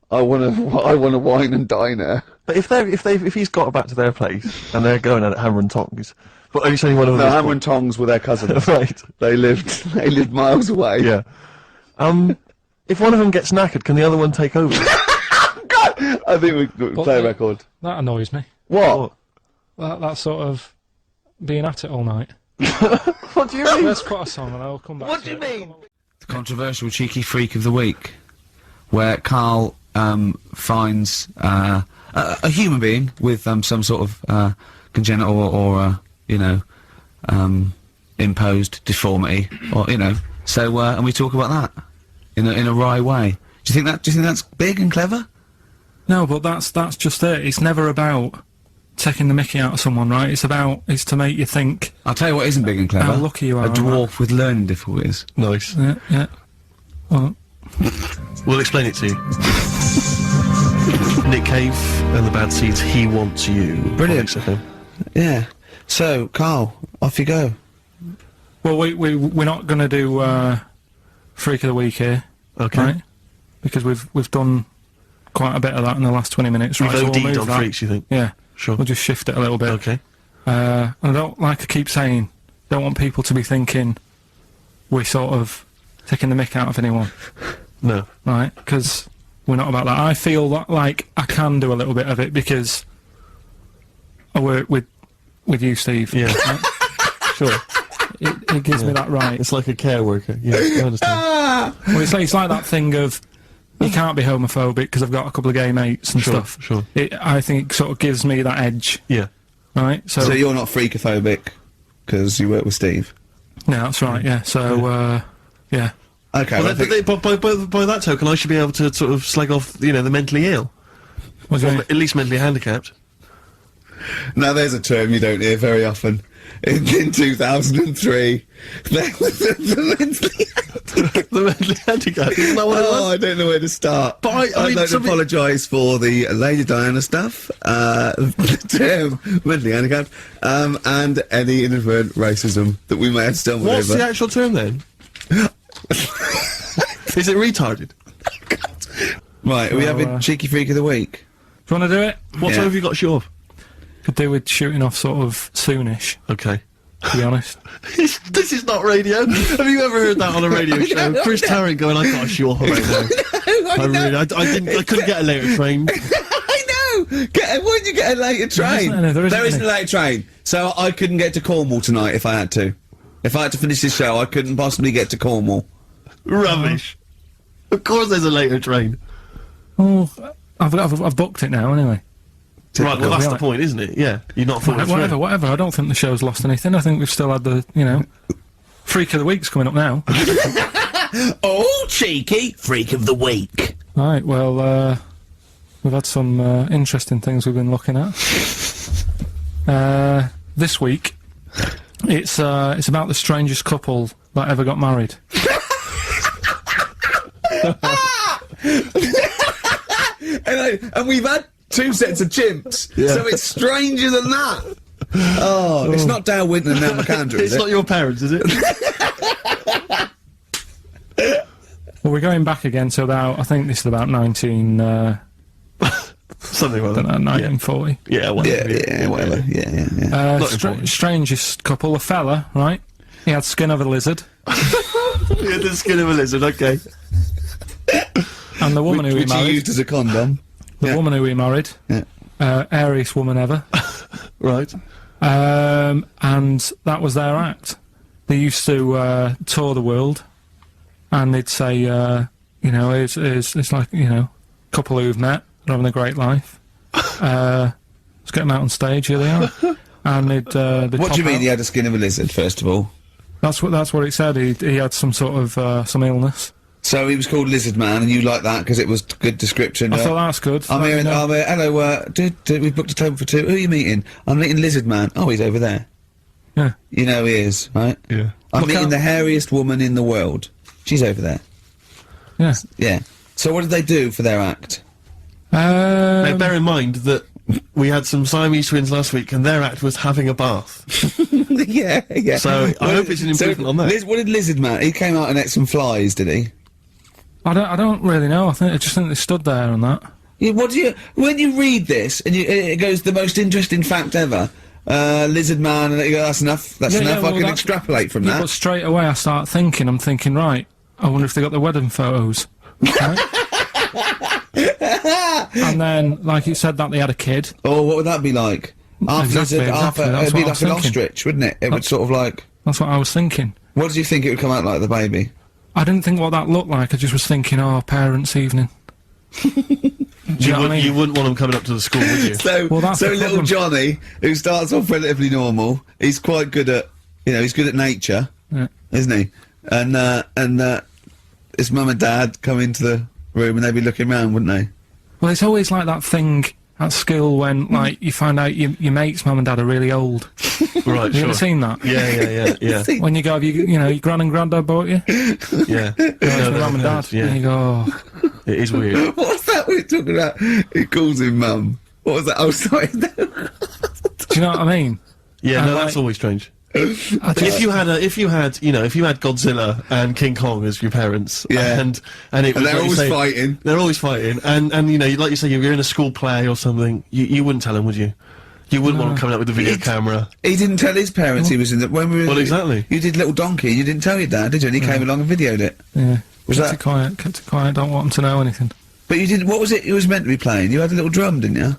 I want to wine and dine her. But if he's got back to their place and they're going at it hammer and tongs, but only saying one of them. No, hammer and tongs were their cousins. Right. They lived miles away. Yeah. If one of them gets knackered, can the other one take over? God, I think we play a record. That annoys me. What? That sort of being at it all night. What do you mean? Let's put a song and I'll come back. What do you mean? The controversial cheeky freak of the week, where KARL finds a human being with some sort of congenital or imposed deformity, or So and we talk about that in a wry way. Do you think that's big and clever? No, but that's just it. It's never about taking the mickey out of someone, right? It's to make you think. I'll tell you what isn't big and clever. How lucky you are. A dwarf with learning difficulties. Nice. Yeah. Well, we'll explain it to you. Nick Cave and the Bad Seeds. He Wants You. Brilliant. Yeah. So, KARL, off you go. Well, we're not going to do Freak of the Week here, okay? Right? Because we've done quite a bit of that in the last 20 minutes. We've right? So OD'd we'll on that. freaks, you think? Yeah. Sure. We'll just shift it a little bit. Okay. And I don't, like I keep saying, don't want people to be thinking we're sort of taking the mick out of anyone. No. right? Because we're not about that. I feel that, like, I can do a little bit of it because I work with you, Steve. Yeah. Right? Sure. It gives me that right. It's like a care worker. Yeah, I understand. Well, it's like that thing of you can't be homophobic because I've got a couple of gay mates and Sure, stuff. sure. I think it sort of gives me that edge, Yeah. right? So you're not freakophobic because you work with Steve. Yeah, that's right. Yeah. So yeah. Okay. Well, by that token, I should be able to sort of slag off, the mentally ill. What do you mean? At least mentally handicapped. Now there's a term you don't hear very often. In 2003, there was the mentally handicapped. Isn't that what it was? I don't know where to start. But I'd like to apologise for the Lady Diana stuff, the term mentally handicapped, and any inadvertent racism that we may have stumbled What's over. the actual term then? Is it retarded? Right, are we having Cheeky Freak of the Week? Do you want to do it? What time have you got to show off? Could do with shooting off sort of soonish. Okay. To be honest. This is not radio. Have you ever heard that on a radio show? Chris Tarrant going, I can't show off right now. I couldn't get a later train. I know! Why didn't you get a later train? There isn't a later train. So I couldn't get to Cornwall tonight if I had to. If I had to finish this show, I couldn't possibly get to Cornwall. Rubbish. Of course there's a later train. Oh, I've booked it now anyway. Right, well that's the point, isn't it? Yeah, you're not Right, whatever. I don't think the show's lost anything. I think we've still had the, Freak of the Week's coming up now. Oh, cheeky Freak of the Week. Right, well, we've had some interesting things we've been looking at. This week, it's about the strangest couple that ever got married. and we've had 2 sets of chimps, so it's stranger than that. Oh, it's not Dale Winton and Nell McAndrew, is It's it? not your parents, is it? Well, we're going back again to about, I think this is about 19... something like that. 1940. Yeah, whatever. Whatever. Yeah. Strangest couple, a fella, right? He had skin of a lizard. He had the skin of a lizard, okay. And the woman who he Which he married... used as a condom. The woman who he married, airiest woman ever. Right. And that was their act. They used to tour the world, and they'd say, it's like, couple who've met, they're having a great life. Let's get them out on stage, here they are. And they'd What do you mean he had a skin of a lizard, first of all? That's what it said. He had some sort of, some illness. So he was called Lizard Man, and you like that because it was good description. I thought that's good. I'm here, hello, we've booked a table for 2. Who are you meeting? I'm meeting Lizard Man. Oh, he's over there. Yeah. You know he is, right? Yeah. I'm meeting the hairiest woman in the world. She's over there. Yeah. Yeah. So what did they do for their act? Now, bear in mind that we had some Siamese twins last week, and their act was having a bath. yeah. So I hope it's an improvement on that. What did Lizard Man? He came out and ate some flies, did he? I don't really know. I just think they stood there on that. Yeah, when you read this and it goes the most interesting fact ever, Lizard Man, and you go, that's enough. That's enough. I can extrapolate from that. But straight away I start thinking. I'm thinking, right. I wonder if they got the wedding photos. Right? And then, like you said, that they had a kid. Oh, what would that be like? Exactly, It'd be like an ostrich, wouldn't it? It would sort of like. That's what I was thinking. What did you think it would come out like, the baby? I didn't think what that looked like. I just was thinking, parents' evening. You wouldn't want them coming up to the school, would you? So little Johnny, who starts off relatively normal, he's quite good at, he's good at nature, isn't he? And his mum and dad come into the room and they'd be looking around, wouldn't they? Well, it's always like that thing at school when, like, you find out your mate's mum and dad are really old. Right, Have you ever seen that? Yeah. When you go, your gran and granddad bought you? Yeah. Your mum and dad. Yeah. And you go, It is weird. What's that we're talking about? He calls him mum. What was that? Oh, sorry. do you know what I mean? Yeah, no, that's always strange. If you had Godzilla and King Kong as your parents, and it was, they're always fighting. They're always fighting, and like you say, you're in a school play or something. You wouldn't tell them, would you? You wouldn't want him coming out with a video camera. He didn't tell his parents he was in the... When we were well, exactly. You did Little Donkey, and you didn't tell your dad, did you? And he came along and videoed it. Yeah. Was kept that? it quiet. Kept it quiet. Don't want them to know anything. But you did. What was it? You was meant to be playing. You had a little drum, didn't you?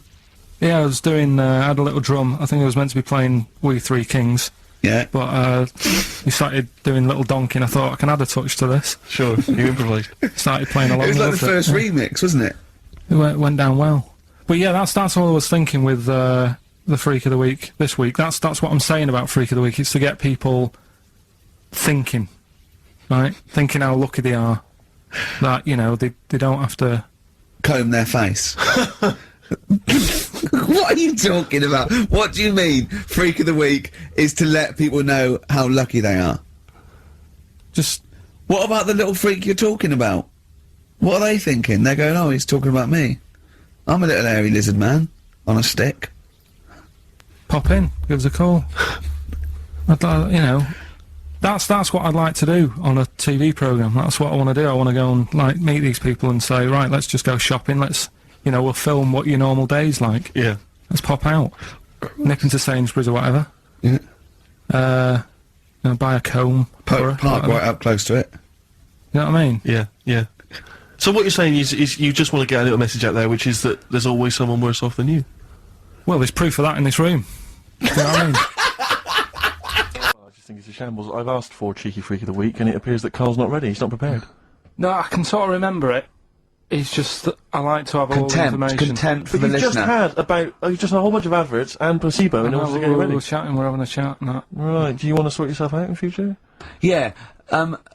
Yeah, I was doing. I had a little drum. I think I was meant to be playing "We Three Kings." Yeah. But he started doing little donking. I thought I can add a touch to this. Sure, you improvised. Started playing along. It was like the loved first yeah. remix, wasn't it? It went down well. But yeah, that's what I was thinking with the Freak of the Week this week. That's what I'm saying about Freak of the Week. It's to get people thinking, right? Thinking how lucky they are that they don't have to comb their face. What are you talking about? What do you mean? Freak of the Week is to let people know how lucky they are. Just what about the little freak you're talking about? What are they thinking? They're going, oh, he's talking about me. I'm a little hairy lizard man on a stick. Pop in, give us a call. That's what I'd like to do on a TV programme. That's what I want to do. I want to go and meet these people and say, right, let's just go shopping. Let's, we'll film what your normal day's like. Yeah. Let's pop out, nip into Sainsbury's or whatever. Yeah. Buy a comb. Park right up close to it. You know what I mean? Yeah, yeah. So what you're saying is you just want to get a little message out there, which is that there's always someone worse off than you. Well, there's proof of that in this room. You know what I mean? I just think it's a shambles. I've asked for Cheeky Freak of the Week, and it appears that Carl's not ready. He's not prepared. No, I can sort of remember it. It's just that I like to have all the information. Contempt for But the you've listener. you've just had a whole bunch of adverts and placebo in order to get it ready. We're chatting, we're having a chat and that. Right, do you want to sort yourself out in future? Yeah,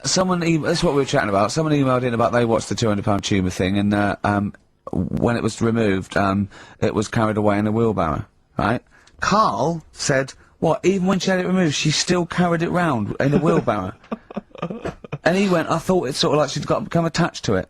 someone, that's what we were chatting about. Someone emailed in about they watched the £200 tumour thing, and when it was removed, it was carried away in a wheelbarrow, right? Carl said, what, even when she had it removed, she still carried it round in a wheelbarrow? And he went, I thought it's sort of like she'd become attached to it.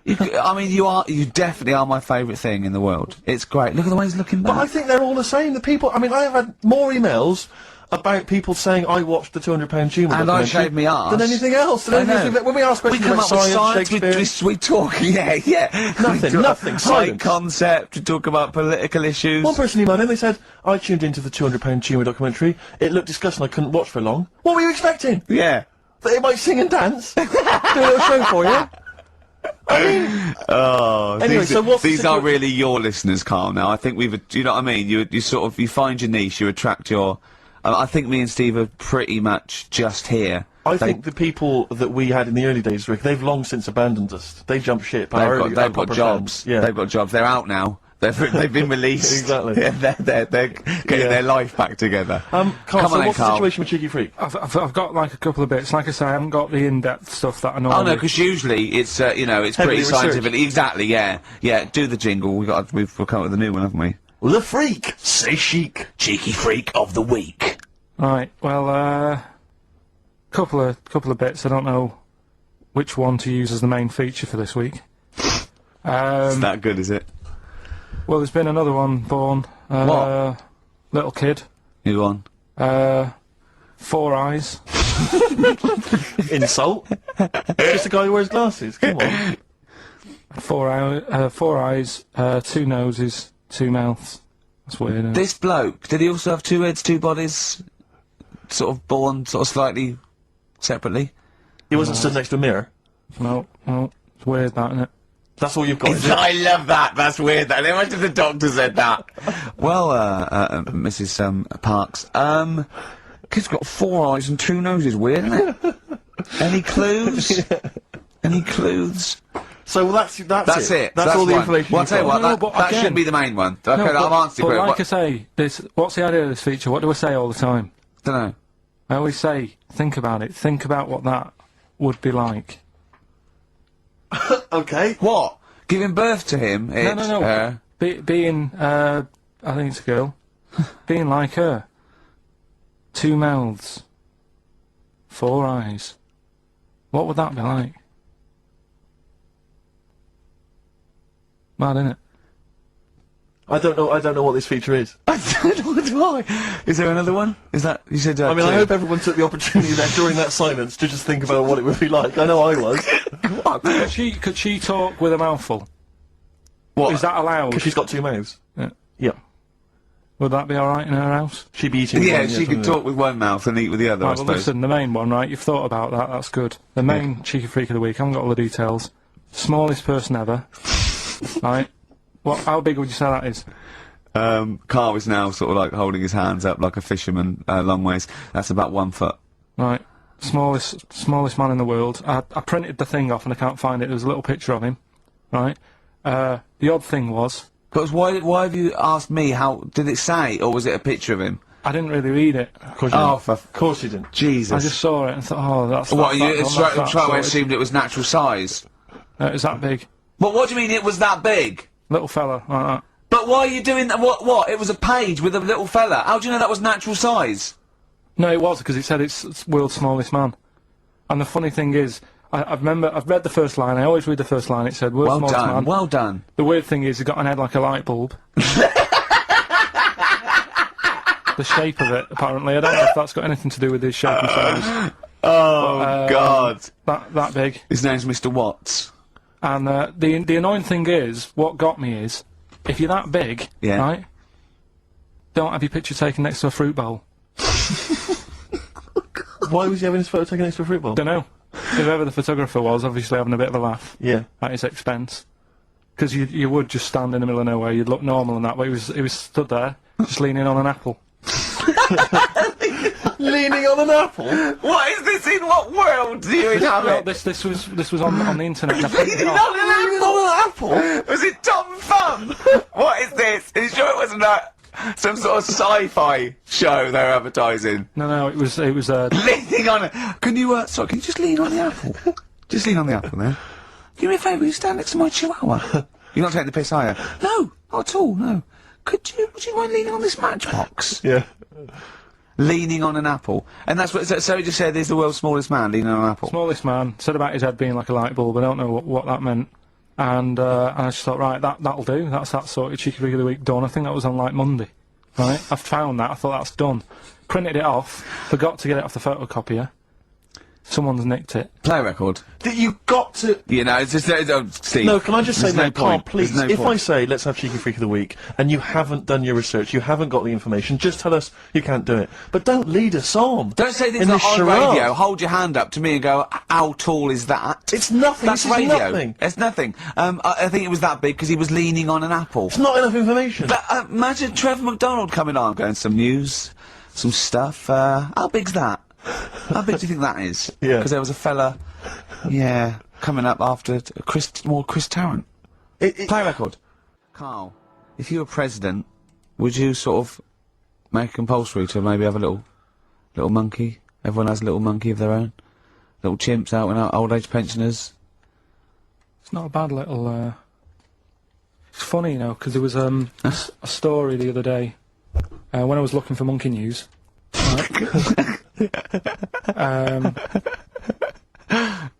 You definitely are my favourite thing in the world. It's great. Look at the way he's looking back. But I think they're all the same. The people, I have had more emails about people saying I watched the £200 tumour and I shaved me arse than anything else. Than anything that, when we ask questions come about up with science, Shakespeare, we talk, yeah. nothing, High silence. concept, we talk about political issues. One person emailed in, they said, I tuned into the £200 tumour documentary, it looked disgusting, I couldn't watch for long. What were you expecting? Yeah. That it might sing and dance? Do a little show for you? Anyway, these are really your listeners, Carl. Now I think you know what I mean. You find your niche, you attract your. I think me and Steve are pretty much just here. I think the people that we had in the early days, Rick, they've long since abandoned us. They jumped ship. They've got jobs. Yeah, they've got jobs. They're out now. They've been released. Exactly. Yeah, they're getting their life back together. Carl, Come so on, what's the Carl. situation with Cheeky Freak? I've got a couple of bits. Like I say, I haven't got the in-depth stuff that I normally. Oh no, because usually it's it's pretty scientific. Exactly. Yeah. Do the jingle. We've come up with a new one, haven't we? The Freak, say chic, Cheeky Freak of the Week. Right. Well, couple of bits. I don't know which one to use as the main feature for this week. It's that good, is it? Well, there's been another one born. What? Little kid. Who won? 4 eyes. Insult? Just a guy who wears glasses. Come on. 4 eyes, 2 noses, 2 mouths. That's weird. This bloke, did he also have 2 heads, 2 bodies, sort of born sort of slightly separately? He wasn't stood next to a mirror. No, it's weird, that, isn't it? That's all you've got. I love that. That's weird. That. Imagine the doctor said that. Well, Mrs. Parks, kid's got 4 eyes and 2 noses. Weird, isn't it? Any clues? Any clues? So that's it. That's all the one. information. Well, I'll tell you what. No, that but that again- shouldn't be the main one. Okay, No, I've answered but it. like I say, what's the idea of this feature? What do I say all the time? Don't know. I always say, think about it. Think about what that would be like. Okay. What? Giving birth to him? No. Being, I think it's a girl. Being like her. 2 mouths. 4 eyes. What would that be like? Mad, innit? I don't know what this feature is. I don't know why. Is there another one? Is that you said? I mean, I hope everyone took the opportunity there during that silence to just think about what it would be like. I know I was. Could she talk with a mouthful? What? Is that allowed? Because she's got 2 mouths. Yeah. Yeah. Would that be alright in her house? She'd be eating. Yeah, one, she could talk with one mouth and eat with the other, I Right, well, suppose. listen, the main one, right? You've thought about that. That's good. The main cheeky freak of the week. I haven't got all the details. Smallest person ever. Right? How big would you say that is? Carl is now sort of like holding his hands up like a fisherman, long ways. That's about 1 foot. Right. Smallest man in the world. I printed the thing off and I can't find it. There's a little picture of him. Right? The odd thing was... But why have you asked me how... Did it say, or was it a picture of him? I didn't really read it. Of course you didn't. Jesus. I just saw it and thought, oh, that's... What, you that's straight away sorted. assumed it was natural size? Is that big? But what do you mean it was that big? Little fella, like that. But why are you doing that? What? It was a page with a little fella. How do you know that was natural size? No, it was, because it said it's world's smallest man. And the funny thing is, I've read the first line, I always read the first line, it said, world's smallest man. Well done. The weird thing is, he got an head like a light bulb. The shape of it, apparently. I don't know if that's got anything to do with his shape and size. Oh, God. That big. His name's Mr. Watts. And the annoying thing is, what got me is, if you're that big, right, don't have your picture taken next to a fruit bowl. Why was he having his photo taken next to a fruit bowl? Don't know. Whoever the photographer was, obviously having a bit of a laugh. Yeah. At his expense. Because you would just stand in the middle of nowhere, you'd look normal and that, but he was stood there, just leaning on an apple. Leaning on an apple? What is this? In what world do you inhabit? This was on the internet. And I printed it Leaning off. on an apple? Was it Tom Thumb? What is this? Are you sure it wasn't some sort of sci-fi show they were advertising? No, it was Leaning on it. Can you can you just lean on the apple? Just lean on the apple there. Do me a favour, will you stand next to my chihuahua? You're not taking the piss, are you? No, not at all, no. Would you mind leaning on this matchbox? Yeah. Leaning on an apple. And that's what, so he just said he's the world's smallest man leaning on an apple. Smallest man, said about his head being like a light bulb, I don't know what that meant. And I just thought, right, that'll do, that's that sorted, cheeky freak of the week done. I think that was on like Monday. Right? I found that, I thought that's done. Printed it off, forgot to get it off the photocopier. Someone's nicked it. Play a record. That you got to... You know, it's just... Steve. No, can I just say, There's no Carl, point. please, There's no if point. I say, let's have Cheeky Freak of the Week, and you haven't done your research, you haven't got the information, just tell us you can't do it. But don't lead us on. Don't say things in like this on charade. radio, hold your hand up to me and go, how tall is that? It's nothing. That's This is radio. nothing. It's nothing. I think it was that big because he was leaning on an apple. It's not enough information. But imagine Trevor McDonald coming on, going, some news, some stuff. How big's that? How big do you think that is? Yeah. Because there was a fella, coming up after Chris Tarrant. Play a record. Carl, if you were president, would you sort of make it compulsory to maybe have a little monkey? Everyone has a little monkey of their own. Little chimps out and out, old age pensioners. It's not a bad little, It's funny, you know, because there was, a story the other day, when I was looking for monkey news.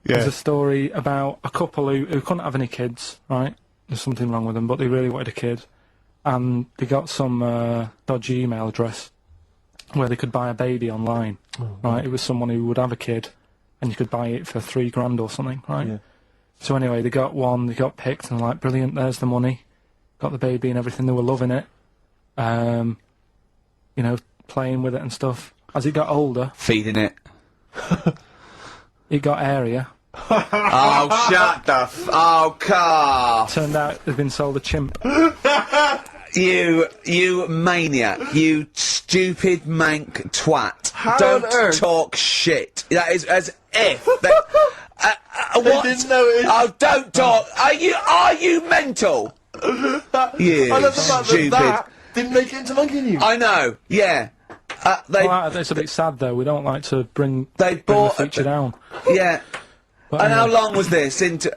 There's a story about a couple who couldn't have any kids, right? There's something wrong with them, but they really wanted a kid. And they got some dodgy email address where they could buy a baby online, right? It was someone who would have a kid, and you could buy it for $3,000 or something, right? Yeah. So anyway, they got one, they got picked, and like, brilliant, there's the money. Got the baby and everything, they were loving it. You know, playing with it and stuff. As it got older... Feeding it. It got area. Oh, shut the oh, Carl! Turned out they'd been sold a chimp. You maniac. You stupid mank twat. How Don't on earth? talk shit. That is as if... That, what? didn't notice. Oh, don't talk. Are you mental? You I love the fact stupid... that didn't make it into Monkey News. I know, yeah. Well, it's a bit sad though. We don't like to bring They the bought... feature down. Yeah. But And how anyway. long was this into...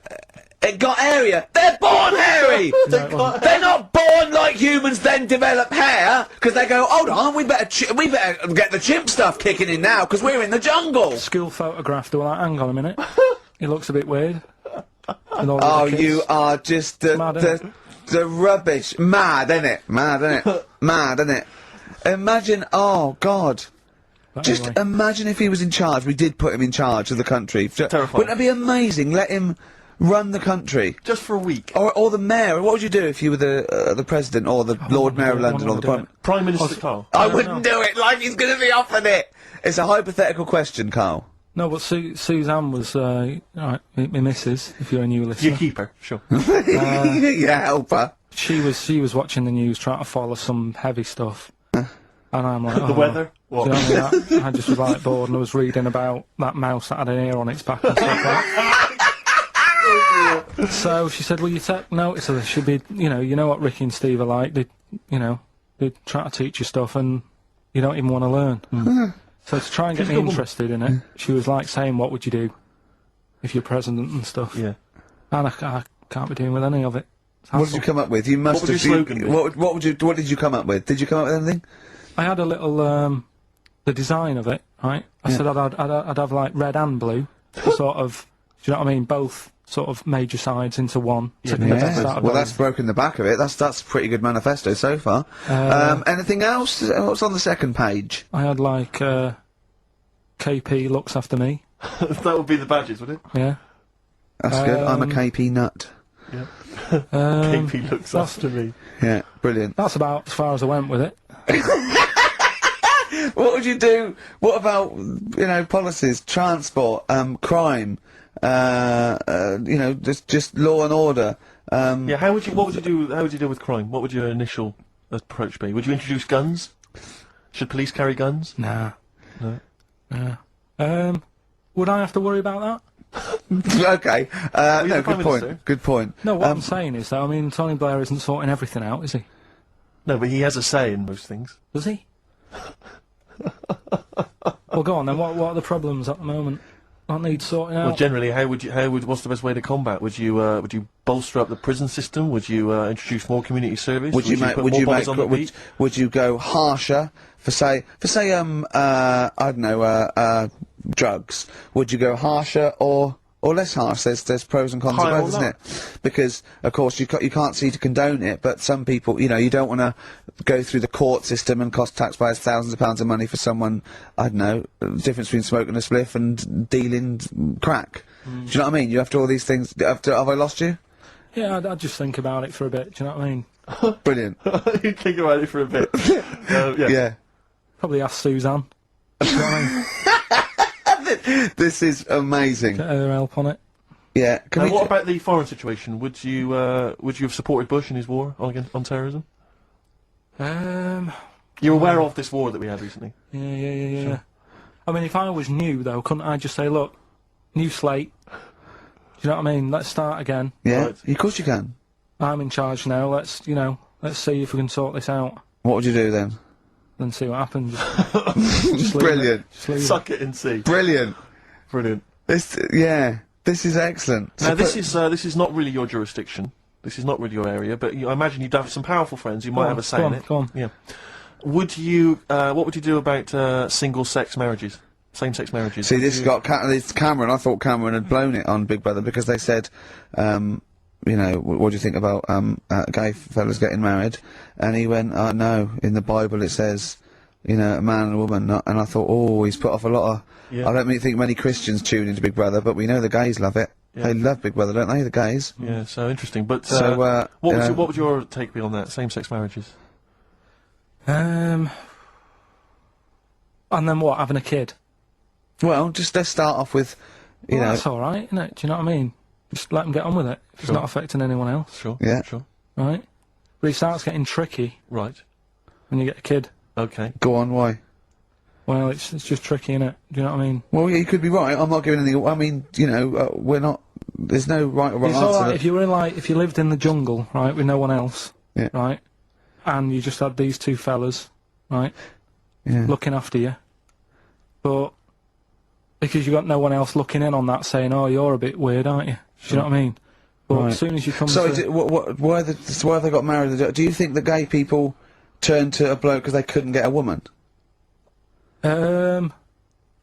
It got area. They're born hairy! No, They're not born like humans then develop hair, because they go, hold on, we better get the chimp stuff kicking in now, because we're in the jungle. School photograph, they were like, hang on a minute. He looks a bit weird. And all the Oh, other kids. you are just the Mad, innit? the rubbish. Mad, innit? Mad, innit? Mad, innit? Imagine, oh, God. But Just anyway. imagine if he was in charge. We did put him in charge of the country. Terrifying. Wouldn't it be amazing? Let him Run the country. Just for a week. Or the mayor. What would you do if you were the president or the Lord Mayor of London or the Prime Minister Carl. I wouldn't do it. Like he's going to be offered it. It's a hypothetical question, Carl. No, but Suzanne was, right, my missus, if you're a new listener. You keep her, sure. Yeah, help her. She was watching the news, trying to follow some heavy stuff. And I'm like, The weather? What? Do you know that? I just was like bored and I was reading about that mouse that had an ear on its back and stuff like that. So she said, will you take notice of this? Should be, you know what Ricky and Steve are like. They try to teach you stuff and you don't even want to learn. So to try and get me interested in it, she was like saying, what would you do if you're president and stuff? Yeah. And I can't be doing with any of it. What did you come up with? You must What would have. your slogan be? What did you come up with? Did you come up with anything? I had a little, the design of it, right? I said I'd have like red and blue, to sort of, do you know what I mean? Both sort of major sides into one. Well, that's broken the back of it. That's a pretty good manifesto so far. Anything else? What's on the second page? I had like, KP looks after me. That would be the badges, would it? Yeah. That's good. I'm a KP nut. Yeah. KP looks after me. Yeah, brilliant. That's about as far as I went with it. What would you do? What about, policies, transport, crime, just law and order? Yeah, what would you do with crime? What would your initial approach be? Would you introduce guns? Should police carry guns? Nah. No. Would I have to worry about that? Okay. No, good point. Good point. No, what I'm saying is that, Tony Blair isn't sorting everything out, is he? No, but he has a say in most things. Does he? Well, go on then. What are the problems at the moment that need sorting out? Well, generally, what's the best way to combat? Would you bolster up the prison system? Would you introduce more community service? Would you go harsher for say I don't know drugs? Would you go harsher or less harsh? There's pros and cons to both, isn't it? Because of course you can't see to condone it, but some people, you don't want to go through the court system and cost taxpayers thousands of pounds of money for someone, I don't know, the difference between smoking a spliff and dealing crack. Do you know what I mean? You have to all these things. Have I lost you? Yeah, I'd just think about it for a bit. Do you know what I mean? Brilliant. You think about it for a bit. Yeah. Probably ask Suzanne. Do you know what I mean? This is amazing. Get her help on it. Yeah. What about the foreign situation? Would you have supported Bush in his war on terrorism? You're aware of this war that we had recently? Yeah. Sure. I mean, if I was new though, couldn't I just say, look, new slate? Do you know what I mean? Let's start again. Yeah. Right. Of course you can. I'm in charge now. Let's see if we can sort this out. What would you do then? Then see what happens. Just Brilliant. Suck it and see. Brilliant. Brilliant. This is excellent. Now this is not really your jurisdiction. This is not really your area, but I imagine you'd have some powerful friends who might have a say in it. Go on. Yeah. Would you? What would you do about single-sex marriages, same-sex marriages? See, this it's Cameron. I thought Cameron had blown it on Big Brother because they said, what do you think about gay fellas getting married? And he went, no, in the Bible it says, a man and a woman. And I thought, he's put off a lot of. Yeah. I don't think many Christians tune into Big Brother, but we know the gays love it. Yeah. They love Big Brother, don't they? The gays. Yeah, so interesting. But what would your take be on that? Same-sex marriages. And then what? Having a kid? Well, let's start off with, that's all right, isn't it? Do you know what I mean? Just let them get on with it. It's not affecting anyone else. Sure. Yeah. Sure. Right. But it starts getting tricky. Right. When you get a kid. Okay. Go on. Why? Well, it's just tricky, innit? Do you know what I mean? Well, yeah, you could be right. I'm not giving anything. I mean, we're not. There's no right or wrong It's answer. alright if you were if you lived in the jungle, right, with no one else, right, and you just had these two fellas, right, looking after you, but because you got no one else looking in on that, saying, "Oh, you're a bit weird, aren't you?" Do you know what I mean? But as soon as you come, why have they got married? Do you think the gay people turned to a bloke because they couldn't get a woman?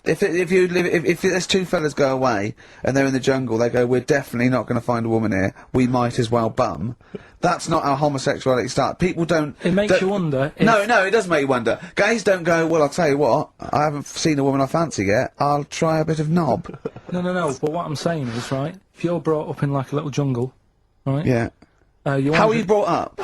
If there's two fellas go away and they're in the jungle, they go, we're definitely not going to find a woman here. We might as well bum. That's not how homosexuality starts. People don't. It makes you wonder. No, it does make you wonder. Gays don't go, well, I'll tell you what, I haven't seen a woman I fancy yet. I'll try a bit of knob. No. But what I'm saying is, right, if you're brought up in like a little jungle, right? Yeah. How are you brought up?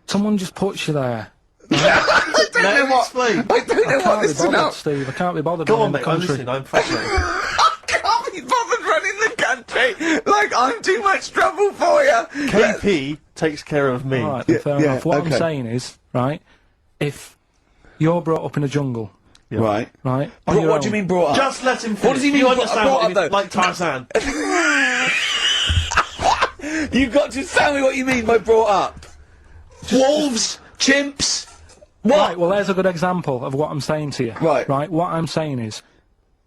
Someone just puts you there. I don't know what. I don't know what this is about. Steve, I can't be bothered. Go on, running mate. the I'm country. listening. I'm fascinated. I can't be bothered running the country. Like, I'm too much trouble for you. KP takes care of me. All right, then fair enough. What I'm saying is, right, if you're brought up in a jungle, Right. right, What do you mean brought up? Just let him finish. What does he mean You brought understand up, what he though? means, like Tarzan. You've got to tell me what you mean by brought up. Wolves, chimps. What? Right, well, there's a good example of what I'm saying to you. Right. Right, what I'm saying is,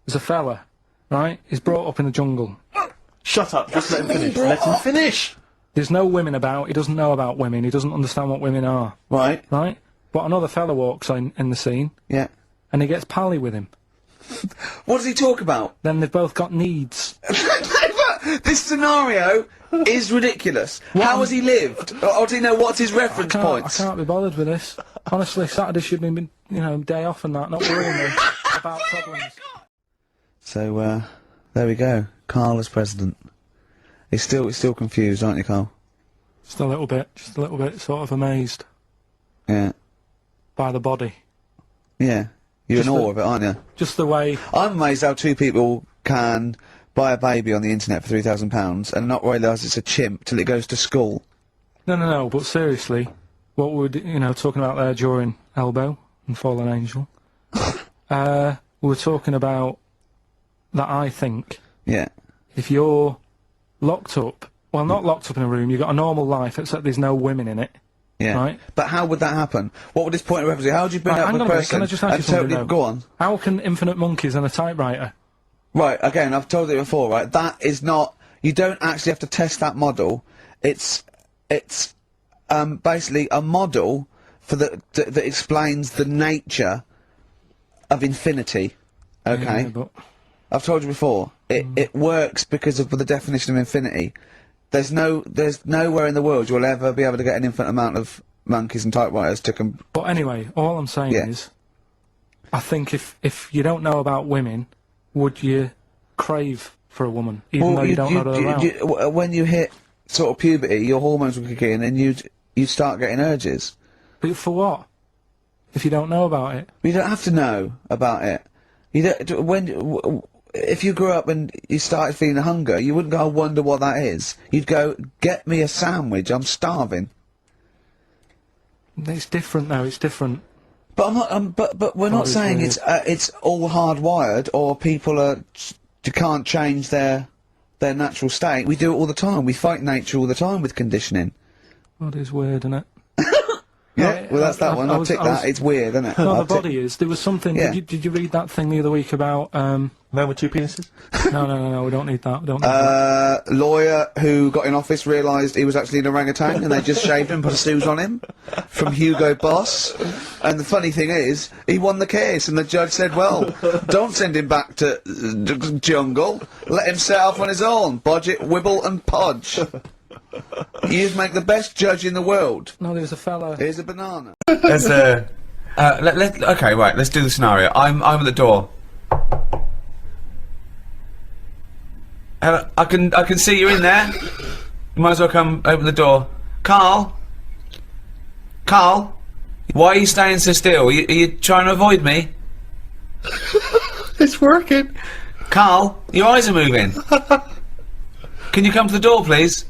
there's a fella, right, he's brought up in the jungle. Shut up. Just let him finish. Let him finish. There's no women about, he doesn't know about women, he doesn't understand what women are. Right. Right? But another fella walks in the scene, Yeah. and he gets pally with him. What does he talk about? Then they've both got needs. This scenario is ridiculous. How has he lived? Or do you know what's his reference points? I can't be bothered with this. Honestly, Saturday should be, day off and that, not worrying me about problems. So, there we go. KARL as president. He's still confused, aren't you, KARL? Just a little bit, sort of amazed Yeah. by the body. Yeah. You're in Just awe of it, aren't you? Just the way... I'm amazed how two people can buy a baby on the internet for £3,000 and not realise it's a chimp till it goes to school. No, but seriously, what we're, talking about there during Elbow and Fallen Angel, we were talking about that I think Yeah. if you're locked up, well, not locked up in a room, you've got a normal life, except there's no women in it. Yeah. Right? But how would that happen? What would this point of reference be? How would you bring Right, up hang a on a minute, person can I just ask you and something, totally... though? Go on. How can infinite monkeys and a typewriter... Right, again, I've told you before, right? That is not... You don't actually have to test that model. It's basically a model for that explains the nature of infinity. Okay? Yeah, but... I've told you before. It works because of the definition of infinity. There's nowhere in the world you'll ever be able to get an infinite amount of monkeys and typewriters to But anyway, all I'm saying is, I think if you don't know about women, would you crave for a woman, even though you don't know they're around? when you hit sort of puberty, your hormones will kick in and you'd start getting urges. But for what? If you don't know about it? You don't have to know about it. You don't, if you grew up and you started feeling hunger, you wouldn't go, I wonder what that is. You'd go, get me a sandwich, I'm starving. It's different though, it's different. But I'm not, but we're not saying it's all hardwired or people can't change their natural state. We do it all the time. We fight nature all the time with conditioning. Body is weird, isn't it? Yeah, well that's that one. I'll tick that. It's weird, isn't it? No, the body is. There was something. Yeah. Did you read that thing the other week about? Man with two penises? No. We don't need that. We don't need that. Lawyer who got in office realised he was actually an orangutan and they just shaved him and put a snooze on him. From Hugo Boss. And the funny thing is, he won the case and the judge said, well, don't send him back to jungle. Let him set off on his own. Bodge, wibble and podge. You'd make the best judge in the world. No, there's a fella. Here's a banana. There's a... okay, right, let's do the scenario. I'm at the door. Hello, I can see you in there. You might as well come open the door. KARL? KARL? Why are you staying so still? Are you trying to avoid me? It's working. KARL, your eyes are moving. Can you come to the door, please?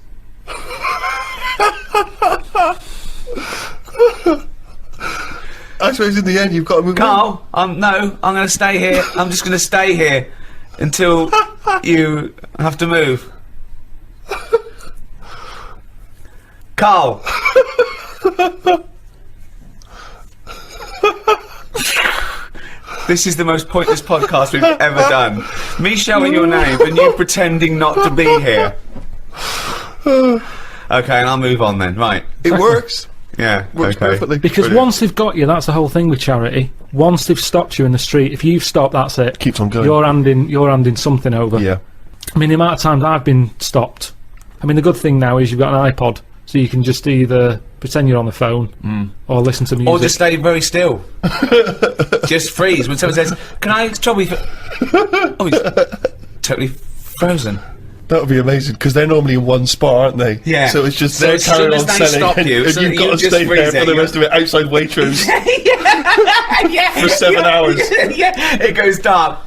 I suppose in the end you've got to move KARL, no, I'm going to stay here. I'm just going to stay here until you have to move. KARL. This is the most pointless podcast we've ever done. Me shouting your name and you pretending not to be here. Okay, and I'll move on then. Right. It works. Yeah, Works perfectly. Because Brilliant. once they've got you, that's the whole thing with charity. Once they've stopped you in the street, if you've stopped, that's it. Keeps on going. You're handing something over. Yeah. I mean, the amount of times I've been stopped. I mean, the good thing now is you've got an iPod, so you can just either pretend you're on the phone or listen to music. Or just stay very still. Just freeze when someone says, "Can I trouble you for?" Oh, totally frozen. That would be amazing, because they're normally in one spot, aren't they? Yeah. So it's just So they're as soon carrying as on they selling, stop you, and so you've you got to just stay freeze there it, for the you- rest of it, outside Waitrose. Yeah. For 7 hours. Yeah, it goes dark.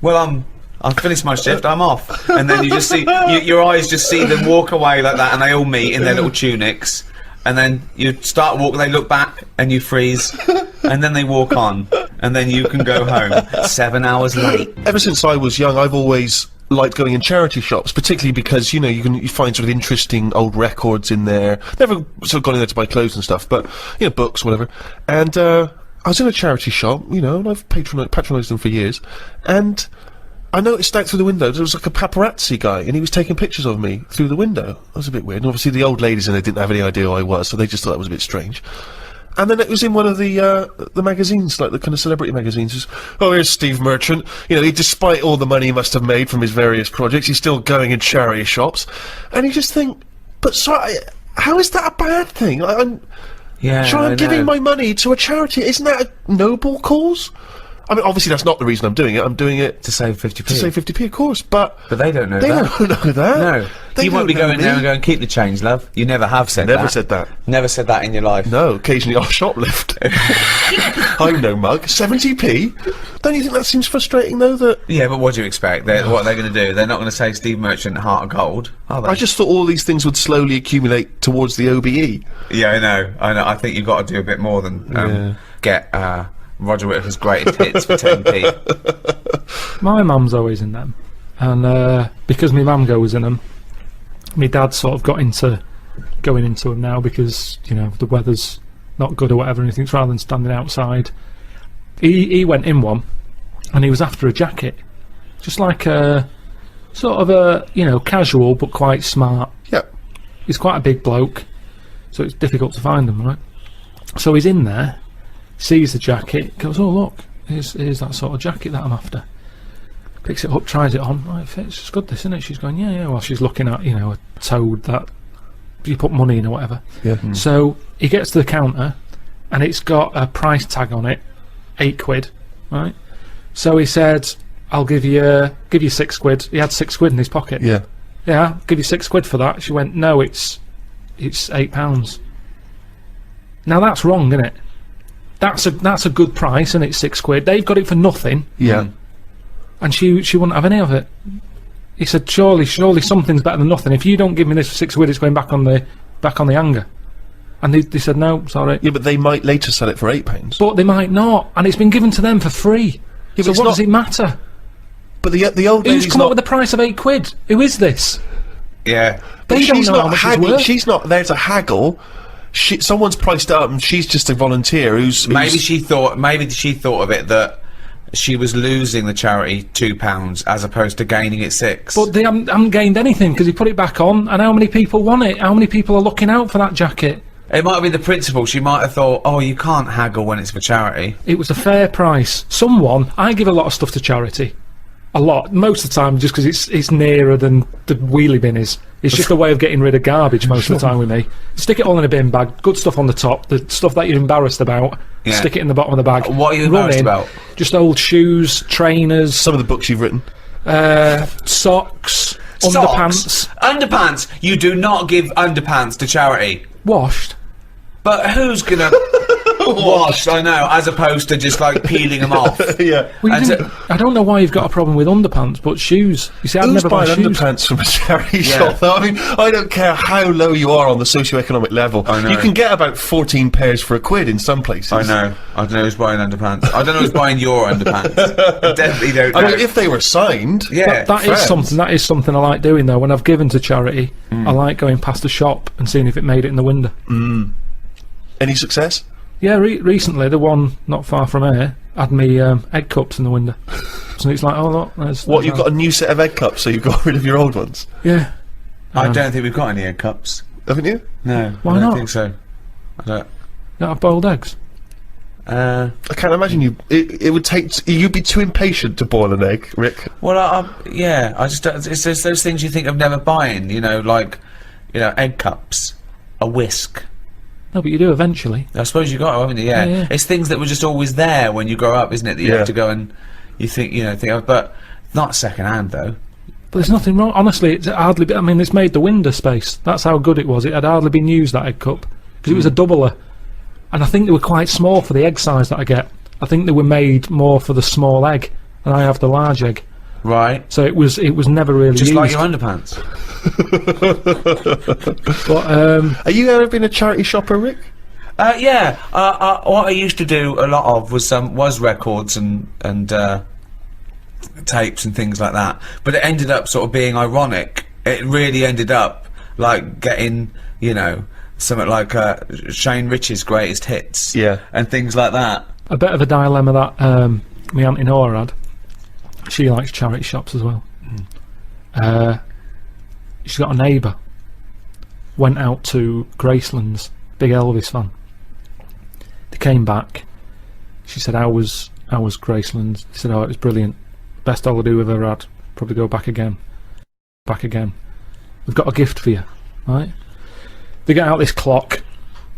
Well, I've finished my shift, I'm off. And then you just see, your eyes just see them walk away like that, and they all meet in their little tunics. And then you start walking, they look back, and you freeze. And then they walk on, and then you can go home 7 hours late. Ever since I was young, I've always liked going in charity shops, particularly because, you know, you find sort of interesting old records in there. Never sort of gone in there to buy clothes and stuff, but, you know, books, whatever. And, I was in a charity shop, you know, and I've patronised them for years, and I noticed out through the window there was like a paparazzi guy, and he was taking pictures of me through the window. That was a bit weird, and obviously the old ladies in there didn't have any idea who I was, so they just thought that was a bit strange. And then it was in one of the magazines, like the kind of celebrity magazines. It was, oh, here's Steve Merchant. You know, despite all the money he must have made from his various projects, he's still going in charity shops. And you just think, but sorry, how is that a bad thing? I'm giving my money to a charity. Isn't that a noble cause? I mean, obviously that's not the reason I'm doing it. I'm doing it To save 50p. to save 50p, of course, but They don't know they that. don't know that. No. They You won't be don't know going there me. and going, keep the change, love. You never have said that. Never said that. Never said that in your life. No, occasionally I'll shoplift. I'm no mug. 70p? Don't you think that seems frustrating, though, that... Yeah, but what do you expect? What are they going to do? They're not going to say Steve Merchant, Heart of Gold, are they? I just thought all these things would slowly accumulate towards the OBE. Yeah, I know. I think you've got to do a bit more than get Roger Whittaker's greatest hits for 10p. My mum's always in them, and because my mum goes in them, my dad sort of got into going into them now because, you know, the weather's not good or whatever, and he thinks rather than standing outside, he went in one, and he was after a jacket, just like a sort of a, you know, casual but quite smart. Yeah. He's quite a big bloke, so it's difficult to find them, right? So he's in there, sees the jacket, goes, oh look, here's that sort of jacket that I'm after. Picks it up, tries it on, right, it fits, it's good this, isn't it? She's going, yeah, while she's looking at, you know, a toad that you put money in or whatever. Yeah. So he gets to the counter, and it's got a price tag on it, £8, right? So he said, I'll give you £6. He had £6 in his pocket. Yeah. Yeah, I'll give you £6 for that. She went, no, it's £8. Now that's wrong, isn't it? That's a good price, and it's £6. They've got it for nothing. Yeah. And she wouldn't have any of it. He said, surely something's better than nothing. If you don't give me this for £6, it's going back on the hanger. And they said, no, sorry. Yeah, but they might later sell it for £8. But they might not, and it's been given to them for free. Yeah, so but what does it matter? But the old lady's Who's come up with the price of £8? Who is this? Yeah. They don't she's know how not much it's haggling. worth. She's not there to haggle. Someone's priced it up, and she's just a volunteer who's Maybe she thought of it that she was losing the charity £2 as opposed to gaining it £6. But they haven't gained anything because he put it back on, and how many people want it? How many people are looking out for that jacket? It might have been the principle. She might have thought, oh, you can't haggle when it's for charity. It was a fair price. I give a lot of stuff to charity. A lot. Most of the time, just because it's nearer than the wheelie bin is. It's just a way of getting rid of garbage most of the time with me. Stick it all in a bin bag, good stuff on the top, the stuff that you're embarrassed about, Yeah. stick it in the bottom of the bag. What are you embarrassed about? Just old shoes, trainers, some of the books you've written. Socks, underpants. Underpants! You do not give underpants to charity. Washed. But who's gonna wash? I know, as opposed to just like peeling them off. Yeah. Well, And I don't know why you've got a problem with underpants, but shoes. You see, I'd Who's never buy buying shoes. underpants from a charity shop, though? I mean, I don't care how low you are on the socio-economic level. I know. You can get about 14 pairs for £1 in some places. I know. I don't know who's buying underpants. I don't know who's buying your underpants. I definitely don't know. I mean, if they were signed, yeah, That is something I like doing though. When I've given to charity, I like going past a shop and seeing if it made it in the window. any success? Yeah, recently the one not far from here had me egg cups in the window. So it's like, oh look, there's What, you've got a new set of egg cups, so you've got rid of your old ones? Yeah. I don't think we've got any egg cups. Haven't you? No. Why I don't not? think so. I don't. You don't have boiled eggs. I can't imagine you. It would take. You'd be too impatient to boil an egg, Rick. Well, yeah, I just don't, it's just those things you think of never buying, you know, like, you know, egg cups, a whisk. No, but you do eventually. I suppose you got to, haven't you? Yeah. Yeah. It's things that were just always there when you grow up, isn't it? That you Yeah. have to go and you think, but not second hand though. But there's nothing wrong. Honestly, it's hardly. I mean, it's made the window space. That's how good it was. It had hardly been used, that egg cup, because it was a doubler, and I think they were quite small for the egg size that I get. I think they were made more for the small egg, and I have the large egg. Right. So it was never really Just used. like your underpants. But Are you ever been a charity shopper, Rick? Yeah. What I used to do a lot of was records and tapes and things like that. But it ended up sort of being ironic. It really ended up like getting, something like Shane Rich's greatest hits. Yeah. And things like that. a bit of a dilemma that my Auntie Nora had. She likes charity shops as well. She's got a neighbour. Went out to Graceland's, big Elvis fan. They came back. She said, "How was Graceland's?" He said, "Oh, it was brilliant. Best holiday we've ever had. Probably go back again. Back again. We've got a gift for you." Right? They get out this clock,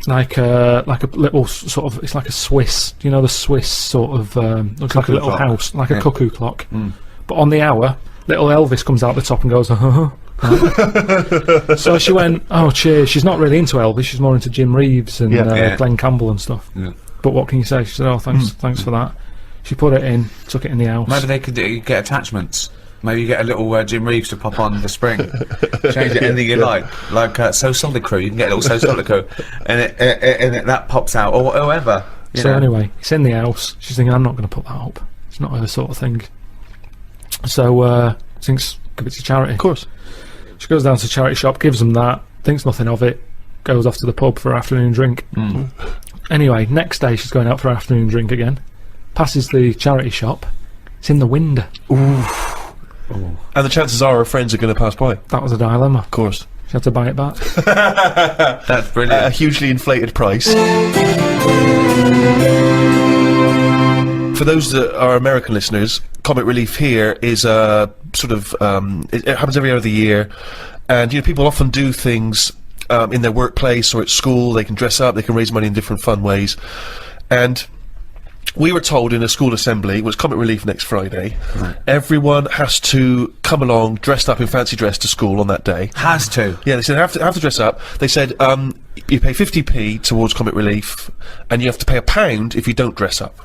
like a little sort of. It's like a Swiss. Do you know the Swiss sort of? Looks like a little clock. house, like a cuckoo clock. Mm. But on the hour, little Elvis comes out the top and goes, So she went, "Oh, cheers." She's not really into Elvis. She's more into Jim Reeves and Glenn Campbell and stuff. Yeah. But what can you say? She said, "Oh, thanks for that." She put it in, took it in the house. Maybe they could get attachments. Maybe you get a little Jim Reeves to pop on the spring. Change it anything you like So Solid Crew. You can get a little So Solid Crew, and that pops out, or whatever. So anyway, it's in the house. She's thinking, "I'm not going to put that up. It's not her sort of thing." So thinks, give it to charity. Of course. She goes down to the charity shop, gives them that, thinks nothing of it, goes off to the pub for an afternoon drink. Anyway, next day she's going out for an afternoon drink again. Passes the charity shop. It's in the window. Ooh. And the chances are her friends are going to pass by. That was a dilemma. Of course. She had to buy it back. That's brilliant. At a hugely inflated price. For those that are American listeners, Comic Relief here is a sort of it happens every other year, and people often do things in their workplace or at school. They can dress up, they can raise money in different fun ways, and we were told in a school assembly, it was Comic Relief next Friday, everyone has to come along dressed up in fancy dress to school on that day. Has to. Yeah, they said have to dress up. They said you pay 50p towards Comic Relief, and you have to pay £1 if you don't dress up.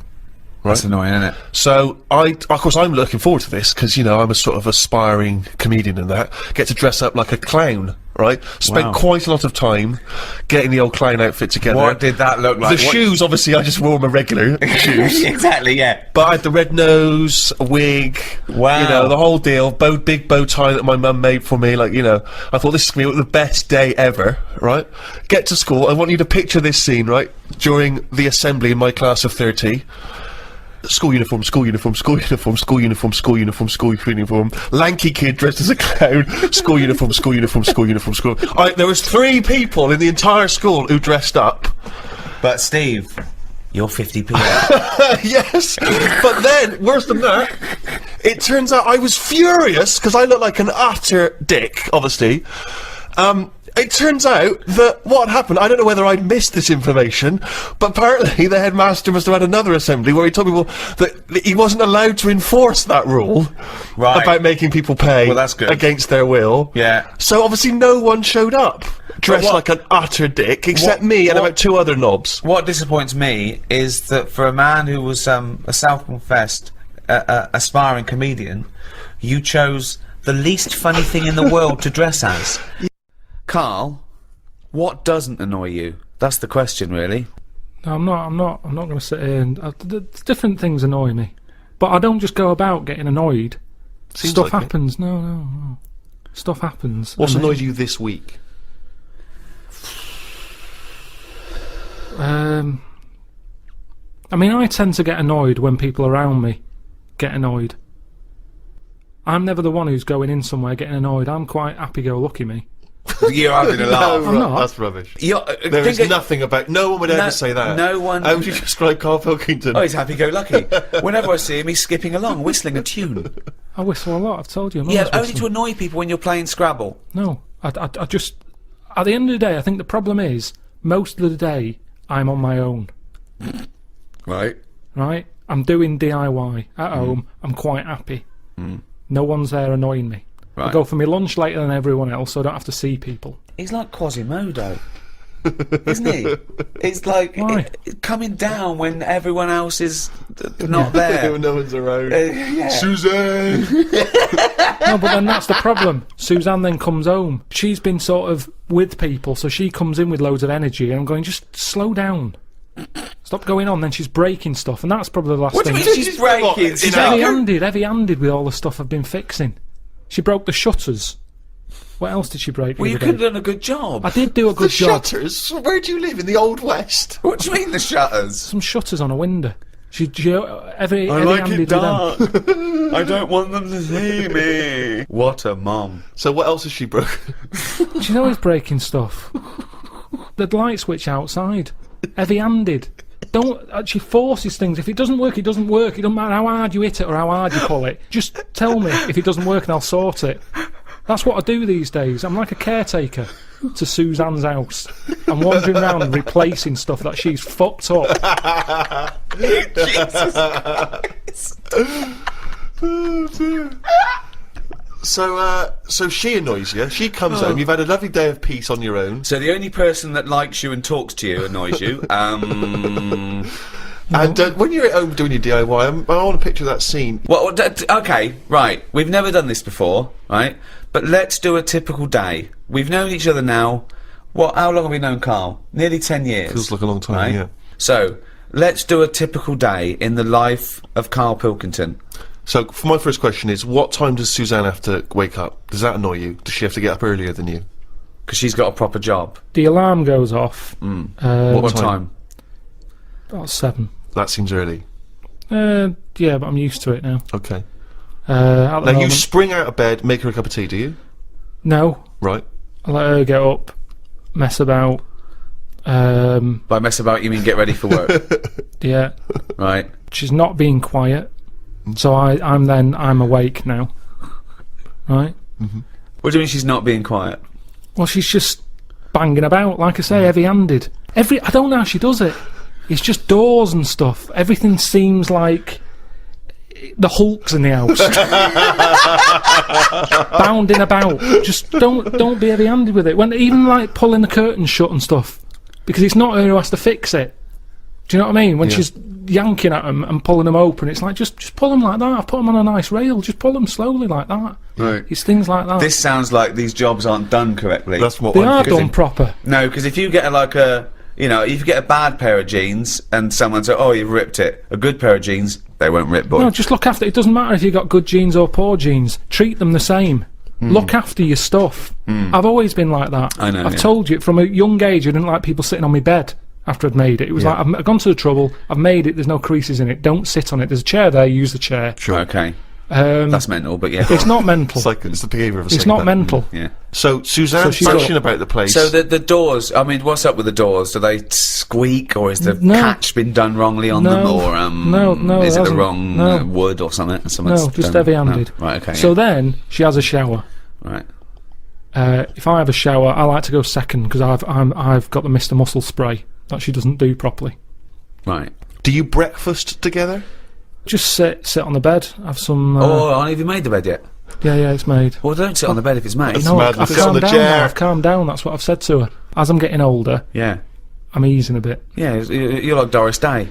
Right? That's annoying, isn't it? So of course I'm looking forward to this, because I'm a sort of aspiring comedian and that. Get to dress up like a clown, right? Spent quite a lot of time getting the old clown outfit together. What did that look like? The shoes, obviously, I just wore my regular shoes. Exactly, yeah. But I had the red nose, a wig, Wow. the whole deal, big bow tie that my mum made for me, I thought this is going to be the best day ever, right? Get to school, I want you to picture this scene, right? During the assembly in my class of 30. School uniform, school uniform, school uniform, school uniform, school uniform, school uniform. Lanky kid dressed as a clown. School uniform, school uniform, school uniform, school. There was 3 people in the entire school who dressed up. But Steve, you're 50p. Yes, but then worse than that, it turns out I was furious because I looked like an utter dick. Obviously, it turns out that what happened, I don't know whether I'd missed this information, but apparently the headmaster must have had another assembly where he told people that he wasn't allowed to enforce that rule about making people pay against their will. Yeah. So obviously no one showed up dressed like an utter dick except me and about 2 other knobs. What disappoints me is that for a man who was a self-confessed aspiring comedian, you chose the least funny thing in the world to dress as. Carl, what doesn't annoy you? That's the question, really. No, I'm not going to sit here and different things annoy me, but I don't just go about getting annoyed. Stuff happens. No. Stuff happens. What's annoyed you this week? I mean, I tend to get annoyed when people around me get annoyed. I'm never the one who's going in somewhere getting annoyed. I'm quite happy-go-lucky, me. You're having a laugh. I'm not. That's rubbish. There is nothing about. No one would ever say that. No one. How would you describe Carl Pilkington? Oh, he's happy-go-lucky. Whenever I see him, he's skipping along, whistling a tune. I whistle a lot. I've told you. I'm Yeah, always only whistling. to annoy people when you're playing Scrabble. No, I just. At the end of the day, I think the problem is most of the day I'm on my own. Right. Right. I'm doing DIY at home. I'm quite happy. No one's there annoying me. I Right. go for my lunch later than everyone else, so I don't have to see people. He's like Quasimodo, isn't he? It's like Why? coming down when everyone else is not there. No one's around. Yeah. Suzanne! No, but then that's the problem. Suzanne then comes home. She's been sort of with people, so she comes in with loads of energy, and I'm going, just slow down. Stop going on. Then she's breaking stuff, and that's probably the last What do thing. you mean she's breaking? She's heavy-handed with all the stuff I've been fixing. She broke the shutters. What else did she break? Well, the you other could have day? done a good job. I did do a good The job. shutters? Where do you live? In the Old West? What do you mean the shutters? Some shutters on a window. She heavy I like handed it dark. I don't want them to see me. What a mum. So what else has she broken? She's always breaking stuff. The light switch outside. Heavy-handed. Don't. She forces things. If it doesn't work, it doesn't work. It doesn't matter how hard you hit it or how hard you pull it. Just tell me if it doesn't work and I'll sort it. That's what I do these days. I'm like a caretaker to Suzanne's house. I'm wandering around replacing stuff that she's fucked up. Jesus Christ. Oh, dear. So she annoys you. She comes home. You've had a lovely day of peace on your own. So the only person that likes you and talks to you annoys you. And when you're at home doing your DIY, I want to picture that scene. Well, okay, right. We've never done this before, right? But let's do a typical day. We've known each other now. How long have we known Carl? Nearly 10 years. Feels like a long time, right? yeah. So let's do a typical day in the life of Carl Pilkington. So, for my first question is, what time does Suzanne have to wake up? Does that annoy you? Does she have to get up earlier than you? Because she's got a proper job. The alarm goes off. What time? About 7. That seems early. Yeah, but I'm used to it now. Okay. At the Now, you moment, spring out of bed, make her a cup of tea, do you? no. Right. I let her get up, mess about. By mess about, you mean get ready for work, Yeah. right? She's not being quiet, so I'm awake now. Right? What do you mean she's not being quiet? Well, she's just banging about, like I say, heavy-handed. I don't know how she does it. It's just doors and stuff. Everything seems like the Hulk's in the house. Bounding about. Just don't be heavy-handed with it. Even like pulling the curtains shut and stuff, because it's not her who has to fix it. Do you know what I mean? When she's yanking at them and pulling them open, it's like just pull them like that. I've put them on a nice rail. Just pull them slowly like that. Right. It's things like that. This sounds like these jobs aren't done correctly. That's what They are done proper. No, because if you get if you get a bad pair of jeans and someone says, "Oh, you've ripped it," a good pair of jeans, they won't rip, boy. No, just look after it. Doesn't matter if you've got good jeans or poor jeans. Treat them the same. Look after your stuff. I've always been like that. I know, I've yeah. told you from a young age I didn't like people sitting on my bed after I'd made it. It was like, I've gone to the trouble, I've made it, there's no creases in it, don't sit on it. There's a chair there, use the chair. Sure. Okay. That's mental, but yeah. It's not mental. It's the behaviour of a It's not mental. Yeah. So, Suzanne's she's bitching got- about the place. So the doors, I mean, what's up with the doors? Do they squeak, or is the No. catch been done wrongly on them, No. or No, is it it the hasn't. wrong No. wood or something? No, Someone's just done- heavy-handed. no. Right, okay. So then, she has a shower. right. If I have a shower, I like to go second, because I've got the Mr. Muscle spray that she doesn't do properly. Right. Do you breakfast together? Just sit on the bed, have some... Have you made the bed yet? Yeah, it's made. Well, don't sit on the bed if it's made. No, madness. I've Sit on calmed the down chair. now, I've calmed down, that's what I've said to her. As I'm getting older, Yeah. I'm easing a bit. Yeah, you're like Doris Day.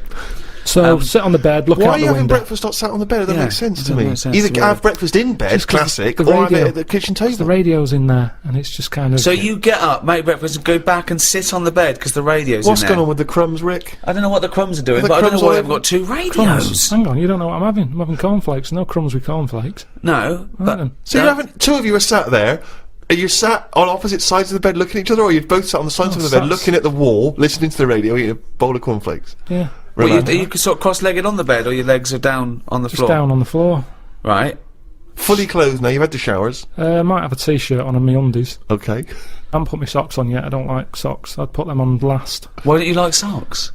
So, sit on the bed, look Why out are you the having window. breakfast not sat on the bed? That doesn't Yeah, make sense it to doesn't me. make sense Either to me. have breakfast in bed, Just 'cause classic, the or have it radio- at the kitchen The table. radio's in there, and it's just kind of... So you get up, make breakfast, and go back and sit on the bed because the radio's What's in there. going on with the crumbs, Rick? I don't know what the crumbs are doing, The but I don't crumbs know why all they've got two Crumbs. radios. Hang on, you don't know what I'm having. I'm having cornflakes. No crumbs with cornflakes. No, but then. So you haven't. Two of you are sat there. Are you sat on opposite sides of the bed looking at each other, or you're both sat on the sides of the bed sat- looking at the wall, listening to the radio, eating a bowl of cornflakes? Yeah, well, Relax. you sort of cross-legged on the bed, or your legs are down on the just floor. down on the floor. Right. Fully clothed now. You've had the showers. I might have a t-shirt on and my undies. Okay. I haven't put my socks on yet. I don't like socks. I'd put them on last. Why don't you like socks?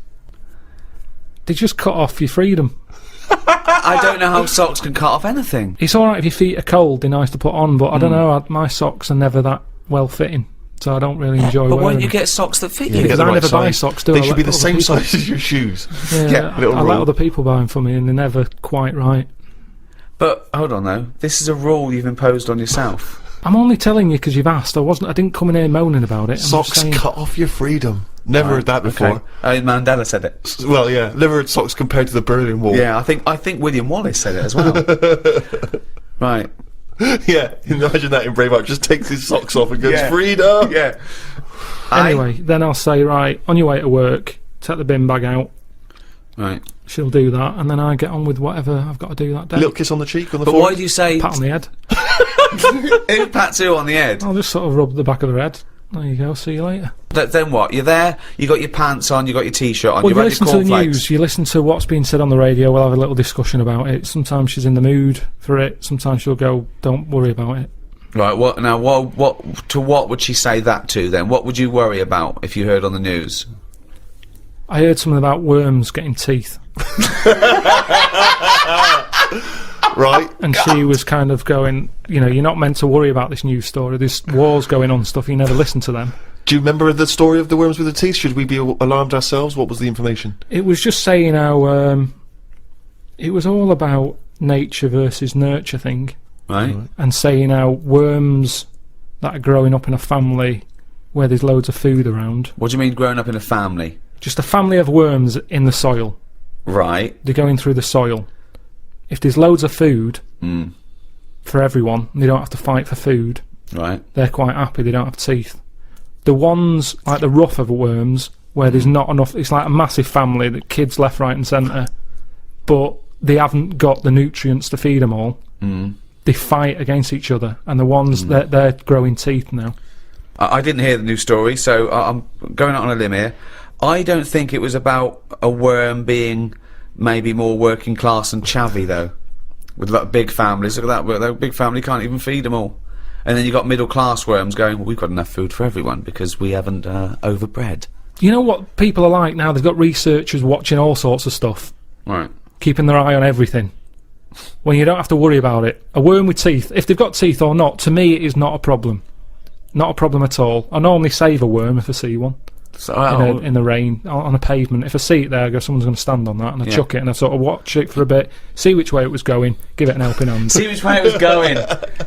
They just cut off your freedom. I don't know how socks can cut off anything. It's alright if your feet are cold, they're nice to put on, but I don't know, my socks are never that well fitting. so I don't really enjoy But wearing won't you them. get socks that fit Yeah, you? get Because the I right never buy size. socks, do I? They I should let be the other same people- size as your shoes. Yeah, little I let roll. other people buy them for me, and they're never quite right. But hold on though, this is a rule you've imposed on yourself. I'm only telling you because you've asked. I didn't come in here moaning about it. I'm just Socks saying- cut off your freedom. Never heard that before. Okay. Mandela said it. Well, yeah, never heard socks compared to the Berlin Wall. Yeah, I think William Wallace said it as well. Right. Yeah, imagine that in Braveheart. Just takes his socks off and goes, Yeah. freedom! Yeah. Anyway, then I'll say, right, on your way to work, take the bin bag out. Right. She'll do that, and then I get on with whatever I've got to do that day. A little kiss on the cheek, on the But forehead. why do you say Pat on the head. who pats who on the head? I'll just sort of rub the back of her head. There you go, see you later. Then what? You're there, you got your pants on, you got your t-shirt on, Well, you've you had listen your to the cornflakes. news, you listen to what's being said on the radio, we'll have a little discussion about it. Sometimes she's in the mood for it, sometimes she'll go, don't worry about it. Right, what now what would she say that to then? What would you worry about if you heard on the news? I heard something about worms getting teeth. Right. And she was kind of going, you know, you're not meant to worry about this news story. There's wars going on, stuff, you never listen to them. Do you remember the story of the worms with the teeth? Should we be alarmed ourselves? What was the information? It was just saying how it was all about nature versus nurture thing, Right. and saying how worms that are growing up in a family where there's loads of food around, What do you mean growing up in a family? just a family of worms in the soil, Right. they're going through the soil. If there's loads of food for everyone, and they don't have to fight for food, Right. they're quite happy, they don't have teeth. The ones, like the rougher worms, where there's not enough, it's like a massive family, that kids left, right and centre, but they haven't got the nutrients to feed them all. They fight against each other, and the ones, they're growing teeth now. I didn't hear the news story, so I'm going out on a limb here. I don't think it was about a worm being maybe more working class and chavvy though, with like big families. Look at that big family can't even feed them all, and then you got middle class worms going, well, we've got enough food for everyone because we haven't overbred. You know what people are like now? They've got researchers watching all sorts of stuff, Right. keeping their eye on everything. When you don't have to worry about it. A worm with teeth, if they've got teeth or not, to me it is not a problem. Not a problem at all. I normally save a worm if I see one. So In the rain, on a pavement. If I see it there, I go, someone's going to stand on that, and I chuck it, and I sort of watch it for a bit, see which way it was going, give it an helping hand. see which way it was going,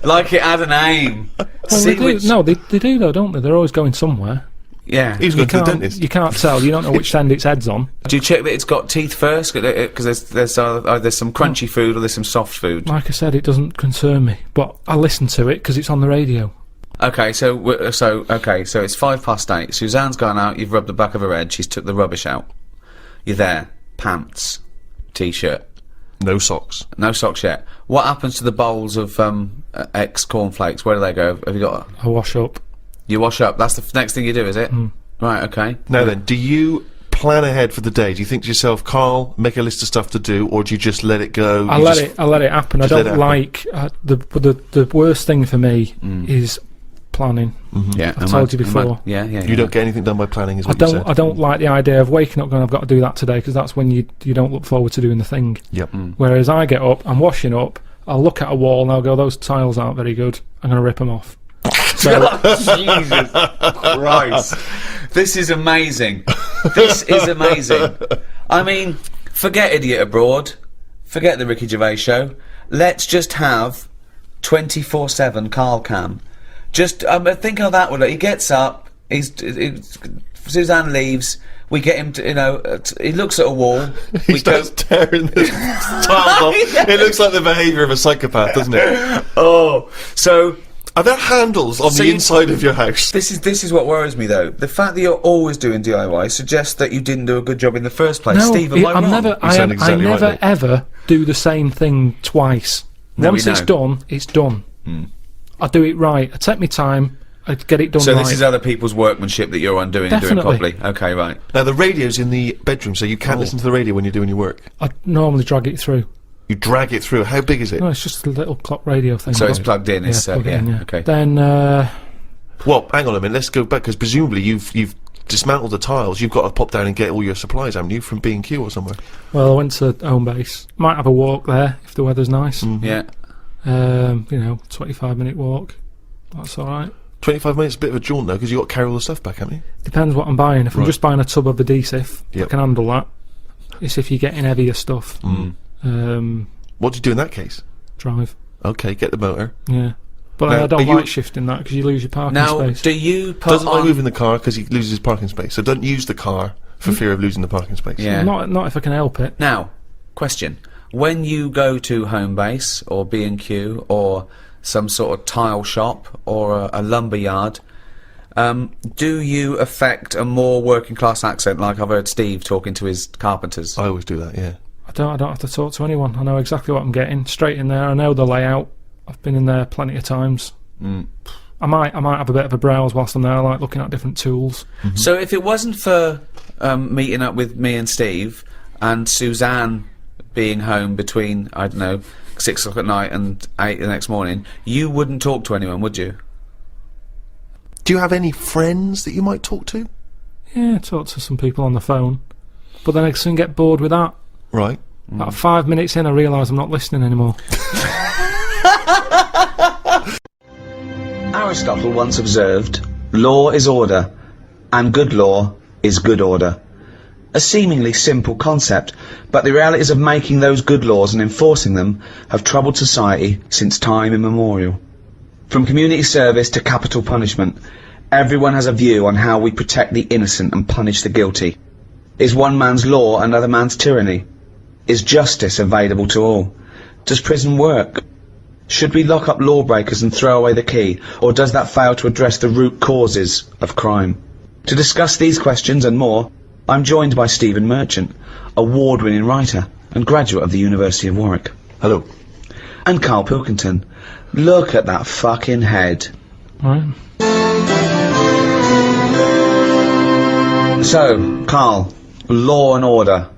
like it had an aim. Well, See they do. which. No, they do though, don't they? They're always going somewhere. Yeah. He's You going to the can't, dentist. you can't tell. You don't know which end its head's on. Do you check that it's got teeth first? Because there's either some crunchy food or there's some soft food. Like I said, it doesn't concern me, but I listen to it because it's on the radio. Okay, so it's 8:05. Suzanne's gone out. You've rubbed the back of her head. She's took the rubbish out. You're there. Pants, t-shirt, No socks. no socks yet. What happens to the bowls of ex cornflakes? Where do they go? Have you got? I wash up. You wash up. That's the next thing you do, is it? Right. Okay. Now then, do you plan ahead for the day? Do you think to yourself, Carl, make a list of stuff to do, or do you just let it go? I let it happen. I just let don't it like the worst thing for me is planning. Yeah. I've told you before. Yeah. You don't get anything done by planning, is I what you said. don't like the idea of waking up going, I've got to do that today, because that's when you don't look forward to doing the thing. Yep. Whereas I get up, I'm washing up, I'll look at a wall and I'll go, those tiles aren't very good, I'm going to rip them off. So, Jesus Christ. This is amazing. This is amazing. I mean, forget Idiot Abroad. Forget the Ricky Gervais show. Let's just have 24/7 Carl Cam. Just think how that would look. He gets up, Suzanne leaves, we get him to, he looks at a wall. He starts tearing the tiles off. It looks like the behaviour of a psychopath, doesn't it? Oh, so... Are there handles on the inside of your house? This is what worries me though. The fact that you're always doing DIY suggests that you didn't do a good job in the first place. no, Steve, am I wrong? I never ever do the same thing twice. No, Once we it's know. done, it's done. I do it right. I take my time. I get it done So right. this is other people's workmanship that you're undoing and doing Definitely. properly. Okay, right. Now, the radio's in the bedroom, so you can't listen to the radio when you're doing your work. I normally drag it through. You drag it through. How big is it? No, it's just a little clock radio thing. So it's plugged in. It's plug it in, yeah. Okay. Then Well, hang on a minute. Let's go back, because presumably you've dismantled the tiles. You've got to pop down and get all your supplies, haven't you, from B&Q or somewhere? well, I went to home base. Might have a walk there if the weather's nice. Yeah. 25-minute walk. That's all right. 25 minutes, a bit of a jaunt though, because you got to carry all the stuff back, haven't you? Depends what I'm buying. If I'm Right. just buying a tub of adhesive, I Yep. can handle that. It's if you're getting heavier stuff. What do you do in that case? Drive. Okay, get the motor. Yeah. But Now, I don't are you- like shifting that because you lose your parking Now, space. do you put Doesn't like on... moving the car because he loses his parking space. So don't use the car for fear of losing the parking space. Yeah. Not if I can help it. Now, question. When you go to Homebase or B&Q or some sort of tile shop or a lumber yard, do you affect a more working class accent like I've heard Steve talking to his carpenters? I always do that, yeah. I don't have to talk to anyone. I know exactly what I'm getting. Straight in there. I know the layout. I've been in there plenty of times. I might have a bit of a browse whilst I'm there. I like looking at different tools. So if it wasn't for meeting up with me and Steve and Suzanne being home between, I don't know, 6 o'clock at night and 8 the next morning, you wouldn't talk to anyone, would you? Do you have any friends that you might talk to? Yeah, talk to some people on the phone. But then I soon get bored with that. Right. About 5 minutes in, I realise I'm not listening anymore. Aristotle once observed, law is order, and good law is good order. A seemingly simple concept, but the realities of making those good laws and enforcing them have troubled society since time immemorial. From community service to capital punishment, everyone has a view on how we protect the innocent and punish the guilty. Is one man's law another man's tyranny? Is justice available to all? Does prison work? Should we lock up lawbreakers and throw away the key, or does that fail to address the root causes of crime? To discuss these questions and more, I'm joined by Stephen Merchant, award-winning writer and graduate of the University of Warwick. Hello. And KARL Pilkington. Look at that fucking head. Right. So, KARL, law and order.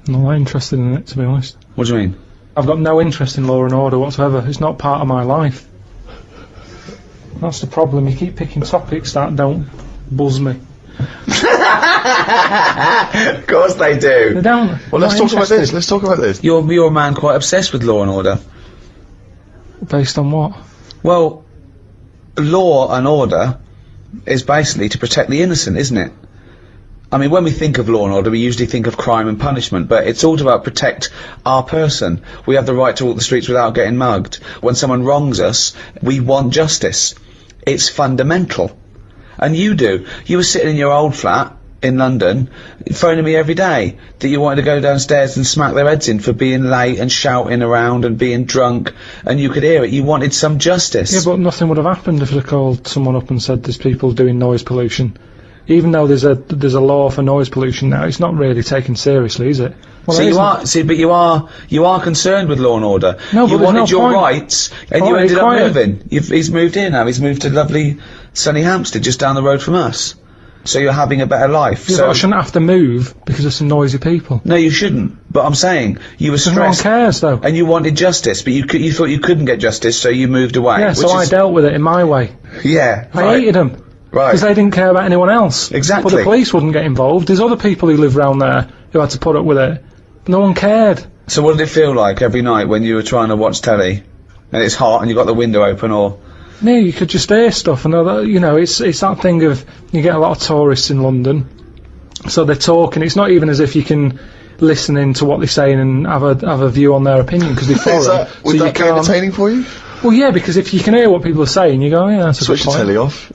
I'm not interested in it, to be honest. What do you mean? I've got no interest in law and order whatsoever. It's not part of my life. That's the problem. You keep picking topics that don't buzz me. Of course they do. They don't. Well, let's talk about this. Let's talk about this. You're a man quite obsessed with law and order. Based on what? Well, law and order is basically to protect the innocent, isn't it? I mean, when we think of law and order, we usually think of crime and punishment, but it's all about protect our person. We have the right to walk the streets without getting mugged. When someone wrongs us, we want justice. It's fundamental. And you do. You were sitting in your old flat in London, phoning me every day that you wanted to go downstairs and smack their heads in for being late and shouting around and being drunk, and you could hear it. You wanted some justice. Yeah, but nothing would have happened if I called someone up and said there's people doing noise pollution. Even though there's a law for noise pollution now, it's not really taken seriously, is it? Well, So it you isn't. are, see, but you are concerned with law and order. No, you but there's wanted no your point. rights, and you Quiet, ended up quiet. moving. He's moved here now. He's moved to lovely sunny Hampstead, just down the road from us. So you're having a better life. Yeah, so but I shouldn't have to move because of some noisy people. no, you shouldn't. But I'm saying you were No one stressed, cares, though. and you wanted justice, but you thought you couldn't get justice, so you moved away. Yeah, so I dealt with it in my way. Yeah, I right. hated them. Right. Because they didn't care about anyone else. Exactly. But the police wouldn't get involved. There's other people who live round there who had to put up with it. No one cared. So what did it feel like every night when you were trying to watch telly, and it's hot, and you got the window open, or? No, you could just hear stuff, and it's that thing of you get a lot of tourists in London, so they're talking. It's not even as if you can listen in to what they're saying and have a view on their opinion because they follow. Would so that you be can't. entertaining for you? Well, yeah, because if you can hear what people are saying, you go, oh, yeah, that's a Switch good the point. telly off.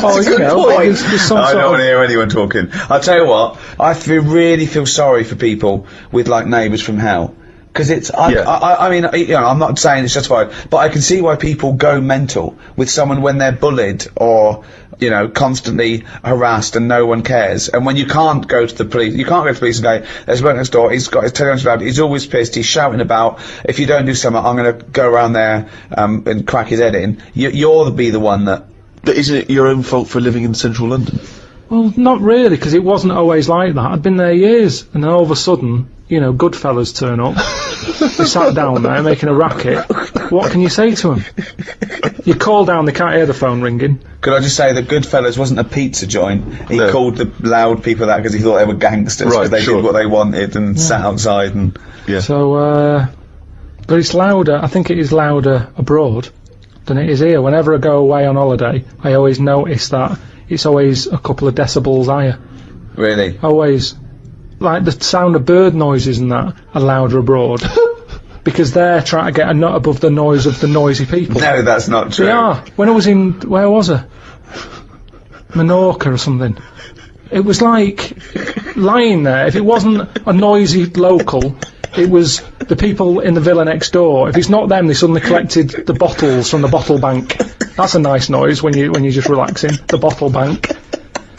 Oh, you know, there's some I sort don't of- want to hear anyone talking. I'll tell you what, really feel sorry for people with, like, neighbours from hell. Because it's, I mean, you know, I'm not saying it's justified, but I can see why people go mental with someone when they're bullied or, you know, constantly harassed and no one cares. And when you can't go to the police, you can't go to the police and go, there's a bloke next door, he's got his television loud, he's always pissed, he's shouting about, if you don't do something, I'm going to go around there and crack his head in. You're the one that... But isn't it your own fault for living in central London? Well, not really, because it wasn't always like that. I'd been there years, and then all of a sudden, you know, good fellas turn up. They sat down there making a racket. What can you say to them? You call down, they can't hear the phone ringing. Could I just say that Goodfellas wasn't a pizza joint? He No. called the loud people that because he thought they were gangsters, Right, because they sure. did what they wanted and sat outside and... Yeah. So, but it's louder. I think it is louder abroad than it is here. Whenever I go away on holiday, I always notice that it's always a couple of decibels higher. Really? Always. Like the sound of bird noises and that are louder abroad. Because they're trying to get a nut above the noise of the noisy people. No, that's not true. They are. When I was where was I? Menorca or something. It was like lying there. If it wasn't a noisy local, it was the people in the villa next door. If it's not them, they suddenly collected the bottles from the bottle bank. That's a nice noise when you're just relaxing. The bottle bank.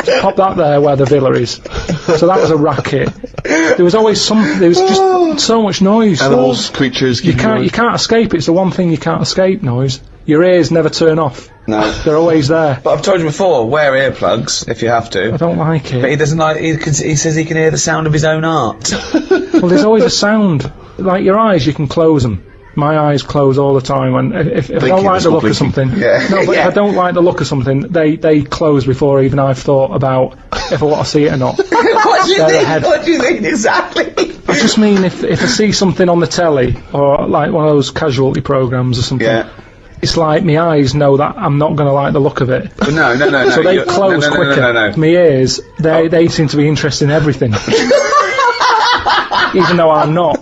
Just pop that there where the villa is. So that was a racket. There was always there was just so much noise. Animals, creatures. You can't escape it. It's the one thing you can't escape, noise. Your ears never turn off. No. They're always there. But I've told you before, wear earplugs if you have to. I don't like it. But he doesn't like. He says he can hear the sound of his own art. Well, there's always a sound. Like your eyes, you can close them. My eyes close all the time, and if I don't like the look of something, if I don't like the look of something, they close before even I've thought about if I want to see it or not. What do you think? What do you think exactly? I just mean if I see something on the telly or like one of those casualty programs or something. It's like my eyes know that I'm not going to like the look of it. But no. So they close quicker. No. My ears, they seem to be interested in everything. Even though I'm not.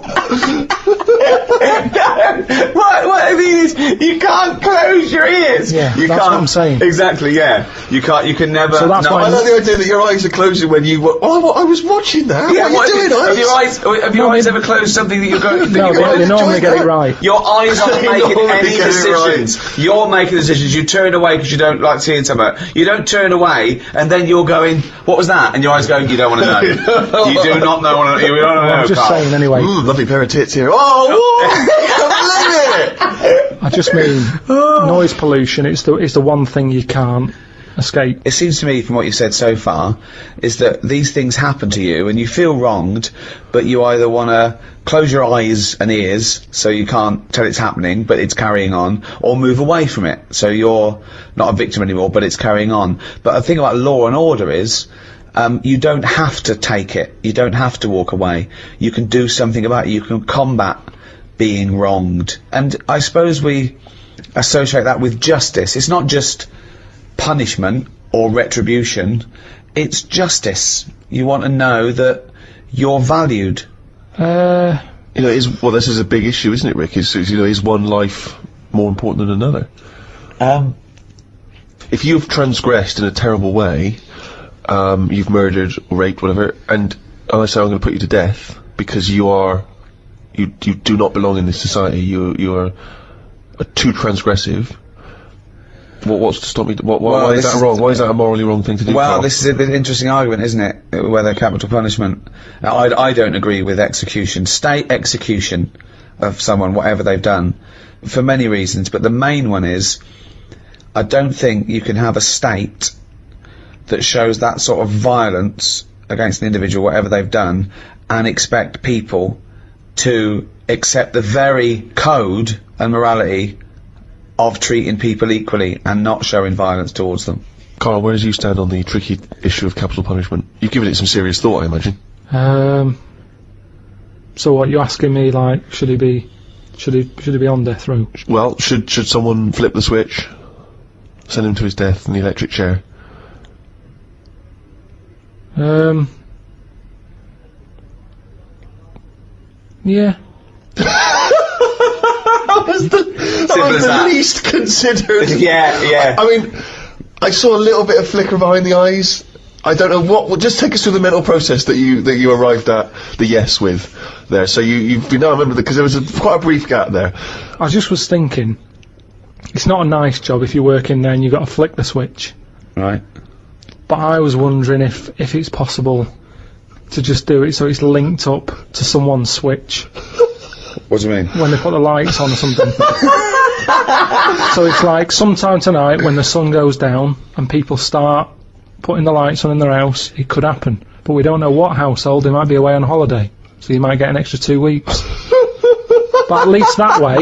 What I mean is, you can't close your ears. Yeah, you that's can't. what I'm saying. Exactly, yeah. You can't. You can never. So that's why I like the idea that your eyes are closing when you. I was watching that. Yeah, what are you doing, have your eyes ever closed something that you're going? No, they normally get it right. Your eyes aren't making normally any get it decisions. You're making decisions. You turn away because you don't like seeing something. You don't turn away, and then you're going, "What was that?" And your eyes going, "You don't want to know. You do not know. You don't want to know." I'm just saying anyway. Lovely pair of tits here. I just mean noise pollution. It's the one thing you can't escape. It seems to me, from what you've said so far, is that these things happen to you and you feel wronged, but you either want to close your eyes and ears so you can't tell it's happening, but it's carrying on, or move away from it so you're not a victim anymore, but it's carrying on. But the thing about law and order is, you don't have to take it. You don't have to walk away. You can do something about it. You can combat being wronged. And I suppose we associate that with justice. It's not just punishment or retribution. It's justice. You want to know that you're valued. This is a big issue, isn't it, Rick? Is one life more important than another? If you've transgressed in a terrible way, you've murdered, raped, whatever, and I say I'm going to put you to death because you do not belong in this society. You are too transgressive. What's to stop me? Why is that wrong? Why is that a morally wrong thing to do? Well, Carl? this is an interesting argument, isn't it? Whether capital punishment. Now, I don't agree with execution. State execution of someone, whatever they've done, for many reasons. But the main one is, I don't think you can have a state that shows that sort of violence against an individual, whatever they've done, and expect people to accept the very code and morality of treating people equally and not showing violence towards them. Carl, where do you stand on the tricky issue of capital punishment? You've given it some serious thought, I imagine. So what, you're asking me, like, should he be on death row? Well, should someone flip the switch, send him to his death in the electric chair? Yeah. That was the least considered. Yeah. I mean, I saw a little bit of flicker behind the eyes. I don't know what. Well, just take us through the mental process that you arrived at the yes with there. So you know, I remember because there was quite a brief gap there. I just was thinking, it's not a nice job if you work in there and you've got to flick the switch. Right. But I was wondering if it's possible to just do it so it's linked up to someone's switch. What do you mean? When they put the lights on or something. So it's like sometime tonight when the sun goes down and people start putting the lights on in their house, it could happen. But we don't know what household. They might be away on holiday, so you might get an extra 2 weeks. But at least that way,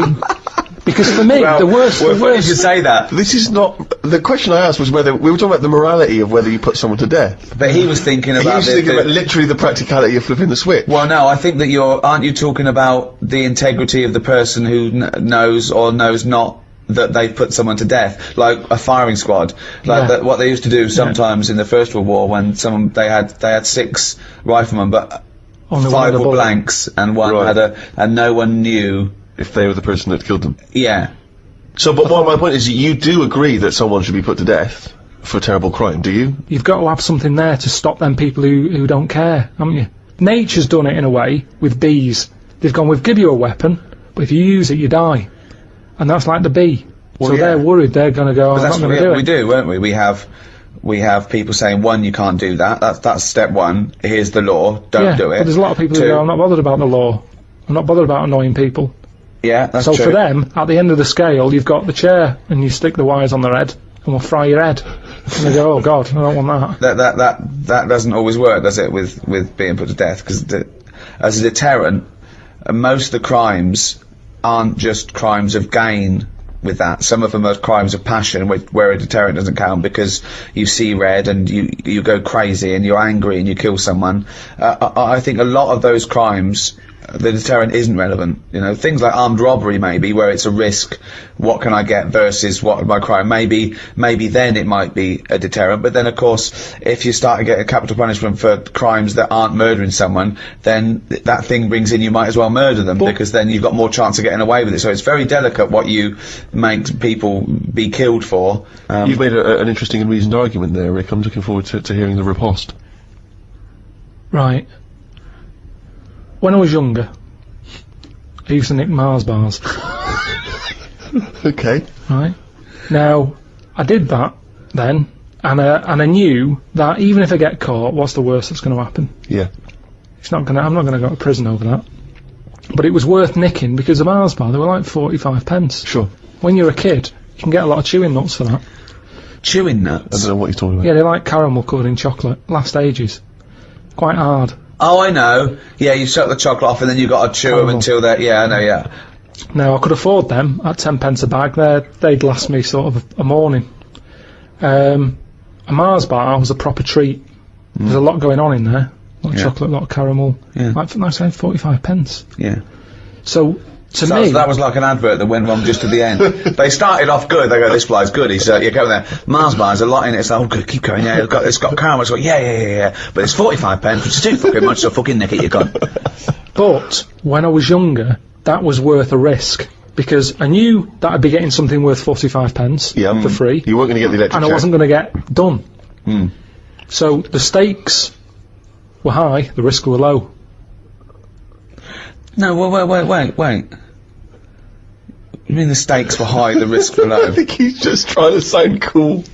because for me, the worst. Did you say that? This is not the question I asked was whether we were talking about the morality of whether you put someone to death. But he was thinking about. He was thinking about literally the practicality of flipping the switch. Well, no, I think that aren't you talking about the integrity of the person who knows or knows not that they've put someone to death, like a firing squad, like what they used to do sometimes in the First World War when they had 6 riflemen, but Only 5 one were blanks and one and no one knew if they were the person that killed them. Yeah. So, but my point is, you do agree that someone should be put to death for a terrible crime, do you? You've got to have something there to stop them people who don't care, haven't you? Nature's done it in a way with bees. They've gone, we'll give you a weapon, but if you use it, you die. And that's like the bee. Well, so they're worried they're going to go, I'm not going to do it. We do, won't we? We have people saying, 1, you can't do that. That's step 1. Here's the law. Don't do it. But there's a lot of people who go, I'm not bothered about the law. I'm not bothered about annoying people. Yeah, that's so true. for them, at the end of the scale, you've got the chair, and you stick the wires on their head, and we'll fry your head. And they go, oh God, I don't want that. That doesn't always work, does it? With being put to death, because as a deterrent, most of the crimes aren't just crimes of gain. With that, some of them are crimes of passion, where a deterrent doesn't count because you see red and you go crazy and you're angry and you kill someone. I think a lot of those crimes, the deterrent isn't relevant. You know, things like armed robbery, maybe, where it's a risk. What can I get versus what my crime? Maybe then it might be a deterrent. But then, of course, if you start to get a capital punishment for crimes that aren't murdering someone, then that thing brings in you might as well murder them, because then you've got more chance of getting away with it. So it's very delicate what you make people be killed for. You've made an interesting and reasoned argument there, Rick. I'm looking forward to hearing the riposte. Right. When I was younger, I used to nick Mars bars. Okay. Right. Now, I did that then, and I knew that even if I get caught, what's the worst that's going to happen? Yeah. I'm not going to go to prison over that. But it was worth nicking because the Mars bar, they were like 45 pence. Sure. When you're a kid, you can get a lot of chewing nuts for that. Chewing nuts? I don't know what you're talking about. Yeah, they like caramel covered in chocolate. Last ages. Quite hard. Oh, I know. Yeah, you suck the chocolate off and then you've got to chew them until they're... Yeah, I know, yeah. Now, I could afford them at 10 pence a bag. They'd last me sort of a morning. A Mars bar was a proper treat. There's a lot going on in there. A lot of chocolate, a lot of caramel. Yeah. Like I said, 45 pence. Yeah. So, to me... That was like an advert that went on just to the end. They started off good. They go, this fly's good. He's, you go there. Mars bars, a lot in it. It's like, oh, good, keep going. Yeah, it's got caramel. It's like, yeah. But it's 45 pence, which is too fucking much, so fucking nick it, you cunt. But, when I was younger, that was worth a risk. Because I knew that I'd be getting something worth 45 pence for free. You weren't going to get the electric and I wasn't going to get done. So, the stakes were high, the risk were low. No, wait. You mean the stakes were high, the risks were low? I think he's just trying to sound cool.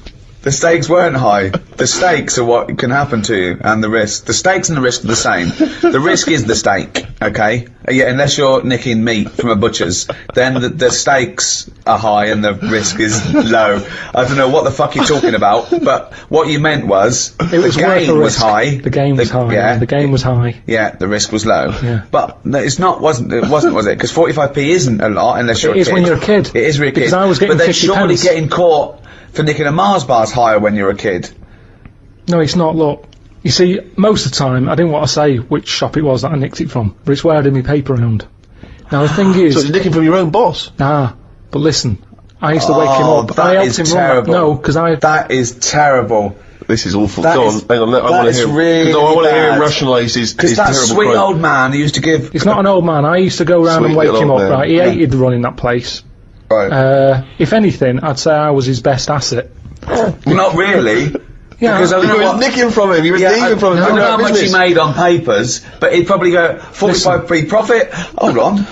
The stakes weren't high. The stakes are what can happen to you, and the risk. The stakes and the risk are the same. The risk is the stake, okay? Yeah, unless you're nicking meat from a butcher's, then the stakes are high and the risk is low. I don't know what the fuck you're talking about, but what you meant was the game was high. The game was high. Yeah, the game was high. Yeah, the risk was low. Yeah. But no, it wasn't, was it? Because 45p isn't a lot unless you're a kid. It is when you're a kid. It is when you're a kid. Because I was getting but then 50 surely pence. getting caught for nicking a Mars bar's higher when you're a kid. No, it's not. Look, you see, most of the time, I didn't want to say which shop it was that I nicked it from, but it's where I did my paper round. Now the thing is, so you're nicking from your own boss? Nah, but listen, I used to wake him up. I helped him terrible. run. No, because that is terrible. This is awful. That Go is, on, hang on. I want to hear. Really I want to hear him bad. rationalise his terrible that sweet crime. old man who used to give. It's not an old man. I used to go round and Sweet wake him little up. man. Right, he hated running that place. Right. If anything, I'd say I was his best asset. Not really. Yeah, because I You were nicking from him. You were stealing from him. I don't know how much he business. made on papers, but he'd probably go 45p profit. Hold on.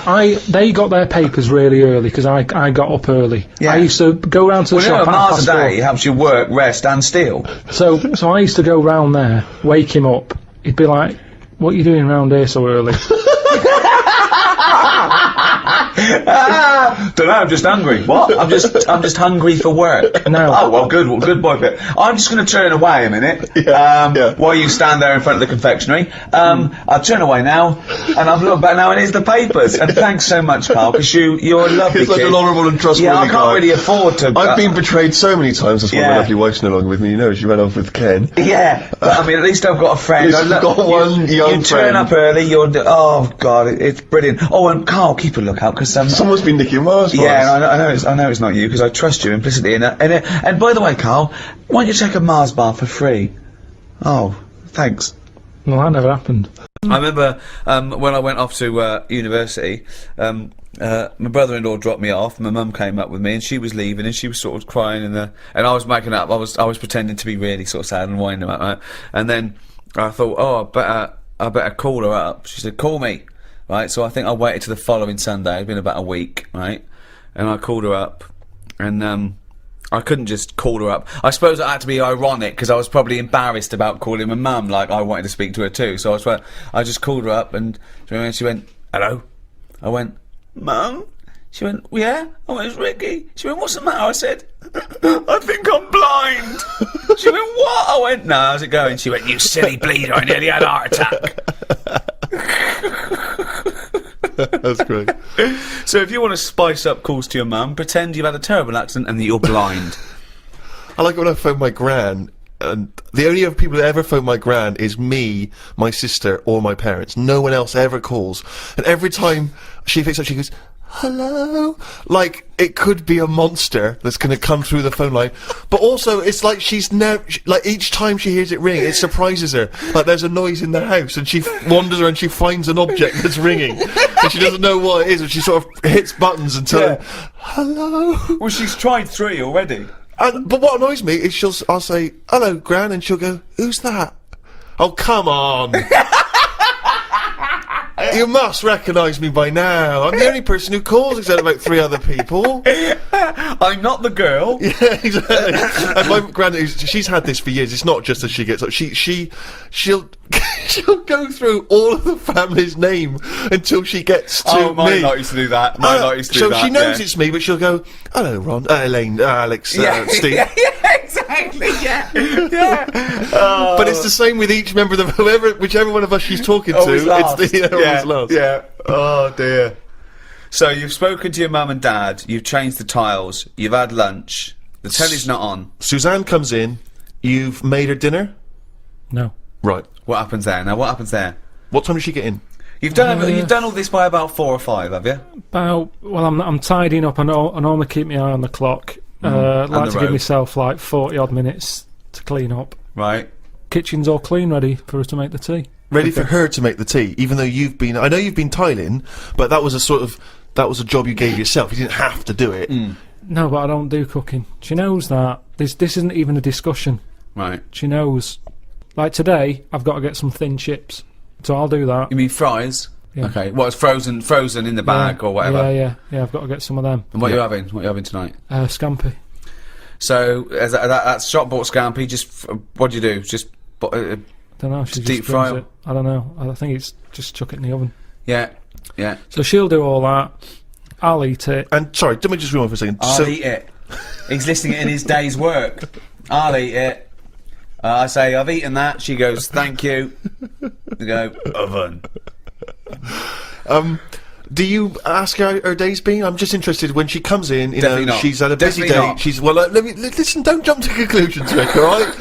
They got their papers really early because I got up early. Yeah. I used to go round to the shop. Mars a day helps you work, rest, and steal. So I used to go round there, wake him up. He'd be like, "What are you doing round here so early?" Don't know, I'm just hungry. What? I'm just hungry for work. No. Oh, well, good boy. I'm just going to turn away a minute. While you stand there in front of the confectionery. I'll turn away now, and I've looked back now, and here's the papers. And thanks so much, Carl, because you're a lovely He's like kid. an honourable and trustworthy Yeah, I can't guy. really afford to. I've been betrayed so many times. That's why my Yeah. lovely wife's no longer with me. You know, she ran off with Ken. Yeah, but I mean, at least I've got a friend. At least I've got one young You turn friend. up early. Oh God, it's brilliant. Oh, and Carl, keep a lookout because Someone's been nicking Mars bars. Yeah, I know it's not you because I trust you implicitly. And by the way, Carl, why don't you take a Mars bar for free? Oh, thanks. Well, that never happened. I remember when I went off to university, my brother-in-law dropped me off. My mum came up with me, and she was leaving, and she was sort of crying, and I was making up. I was pretending to be really sort of sad and winding up, right? And then I thought, oh, I better call her up. She said, call me, right? So I think I waited to the following Sunday. It'd been about a week, right? And I called her up, and I couldn't just call her up. I suppose I had to be ironic because I was probably embarrassed about calling my mum. Like I wanted to speak to her too. So I just called her up, and she went, hello. I went, Mum? She went, yeah? I went, it's Ricky. She went, what's the matter? I said, I think I'm blind. She went, what? I went, no, how's it going? She went, you silly bleeder, I nearly had a heart attack. That's great. So if you want to spice up calls to your mum, pretend you've had a terrible accident and that you're blind. I like it when I phone my gran, and the only other people that ever phone my gran is me, my sister, or my parents. No one else ever calls. And every time she picks up, she goes, hello? Like, it could be a monster that's going to come through the phone line. But also, it's like she's never... Like, each time she hears it ring, it surprises her. Like, there's a noise in the house, and she wanders around and she finds an object that's ringing. And she doesn't know what it is, and she sort of hits buttons and tells her, hello? Well, she's tried 3 already. But what annoys me is I'll say, hello, Gran, and she'll go, who's that? Oh, come on! You must recognise me by now. I'm the only person who calls except about 3 other people. I'm not the girl. Yeah, exactly. And my Gran, she's had this for years. It's not just as she gets up. She'll go through all of the family's name until she gets to me. Mine not used to do that. So she knows it's me, but she'll go, hello, Ron, Elaine, Alex, Steve. Yeah, exactly, yeah. But it's the same with each member of the whichever one of us she's talking Always to. last. It's the always last. Yeah. Oh dear. So you've spoken to your mum and dad. You've changed the tiles. You've had lunch. The telly's not on. Suzanne comes in. You've made her dinner. No. Right. What happens there? Now, what happens there? What time does she get in? You've done all this by about 4 or 5, have you? Well, I'm tidying up. I normally keep my eye on the clock. I like to give myself like 40 odd minutes to clean up. Right. Kitchen's all clean, ready for us to make the tea. Ready for her to make the tea, even though I know you've been tiling, but that was a job you gave yourself. You didn't have to do it. No, but I don't do cooking. She knows that. This isn't even a discussion. Right. She knows. Like today, I've got to get some thin chips, so I'll do that. You mean fries? Yeah. Okay. What, it's frozen in the bag or whatever? Yeah, I've got to get some of them. And what are you having? What are you having tonight? Scampi. So that's shop bought scampi. Just what do you do? Just don't know. She deep just fry brings it. I don't know. I think it's just chuck it in the oven. Yeah. So she'll do all that. I'll eat it. And sorry, let me just rewind for a second. I'll eat it. He's listing it in his day's work. I'll eat it. I say, I've eaten that. She goes, thank you. You go, oven. Do you ask her how her day's been? I'm just interested when she comes in. Definitely not. She's had a busy Definitely day. not. She's listen. Don't jump to conclusions, Rick. All right.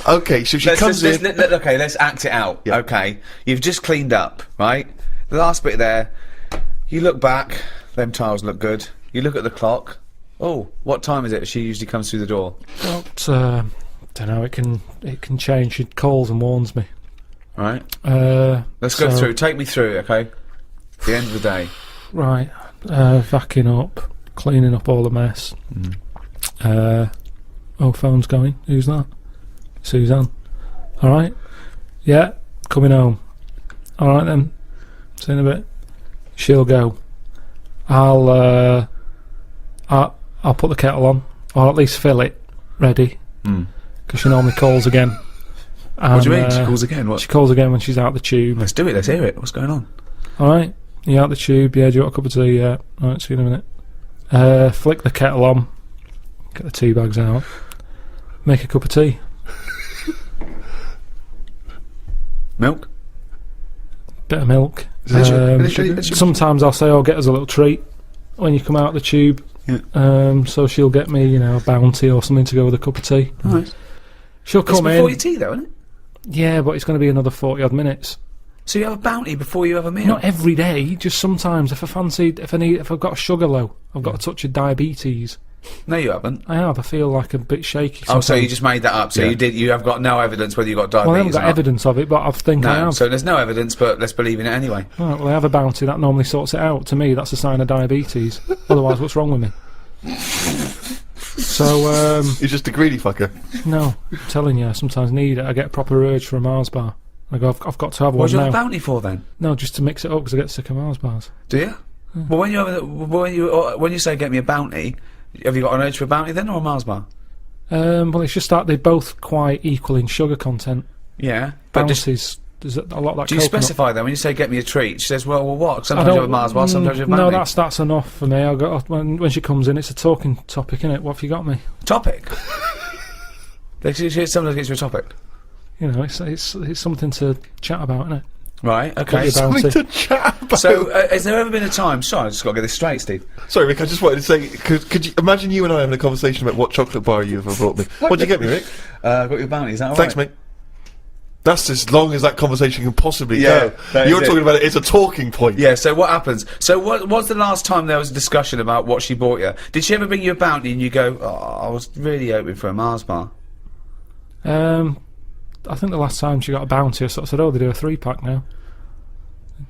Okay, so she comes in. Okay, let's act it out. Yeah. Okay, you've just cleaned up, right? The last bit there. You look back. Them tiles look good. You look at the clock. Oh, what time is it? She usually comes through the door. Well, don't know. It can change. She calls and warns me. Right. Let's so- go through. Take me through it, okay? The end of the day. Right. Vacuuming up, cleaning up all the mess. Phone's going. Who's that? Suzanne. All right. Yeah, coming home. All right then. See you in a bit. She'll go. I'll put the kettle on, or at least fill it, ready. Because she normally calls again. What do you mean? She calls again? What? She calls again when she's out the tube. Let's do it. Let's hear it. What's going on? All right. You out the tube? Yeah. Do you want a cup of tea? Yeah. All right. See you in a minute. Flick the kettle on. Get the tea bags out. Make a cup of tea. Milk? Bit of milk. Sugar? Sometimes I'll say, get us a little treat when you come out the tube. Yeah. So she'll get me, a bounty or something to go with a cup of tea. Nice. She'll come It's before in. your tea, though, isn't it? Yeah, but it's going to be another 40 odd minutes. So you have a bounty before you have a meal? Not every day, just sometimes. If I've got a sugar low, I've got a touch of diabetes. No, you haven't. I have. I feel like a bit shaky. Oh, so sometimes. you just made that up. So you have got no evidence whether you got diabetes. Well, I haven't got or not. evidence of it, but I think I No, have. so there's no evidence, but let's believe in it anyway. Right, well, I have a bounty that normally sorts it out. To me, that's a sign of diabetes. Otherwise, what's wrong with me? So, You're just a greedy fucker. no, I'm telling you, I sometimes need it. I get a proper urge for a Mars bar. I go, I've got to have one What's now. your bounty for then? No, just to mix it up because I get sick of Mars bars. Do you? Well, when you say get me a bounty, have you got an urge for a bounty then, or a Mars bar? Well, it's just that they're both quite equal in sugar content. Yeah, but Bounties, there's a lot of that. do you coconut. specify then when you say get me a treat? She says, well, what? Sometimes you have a Mars bar, sometimes you have a bounty. No, that's enough for me. I got when she comes in, it's a talking topic, innit? What have you got me? Topic. Sometimes gets you a topic. You know, it's something to chat about, isn't it? Right. Got Okay. your bounty. Something to chat about. So, has there ever been a time? Sorry, I just got to get this straight, Steve. Sorry, Rick, I just wanted to say, could you imagine you and I having a conversation about what chocolate bar you ever brought me? What'd you get me, Rick? Got your bounty. Is that all Thanks, right? mate. That's as long as that conversation can possibly Yeah, go. that You're is talking it. about it. It's a talking point. Yeah, so what happens? So what's the last time there was a discussion about what she bought you? Did she ever bring you a bounty and you go, oh, I was really hoping for a Mars bar? I think the last time she got a bounty, I sort of said, oh, they do a 3-pack now.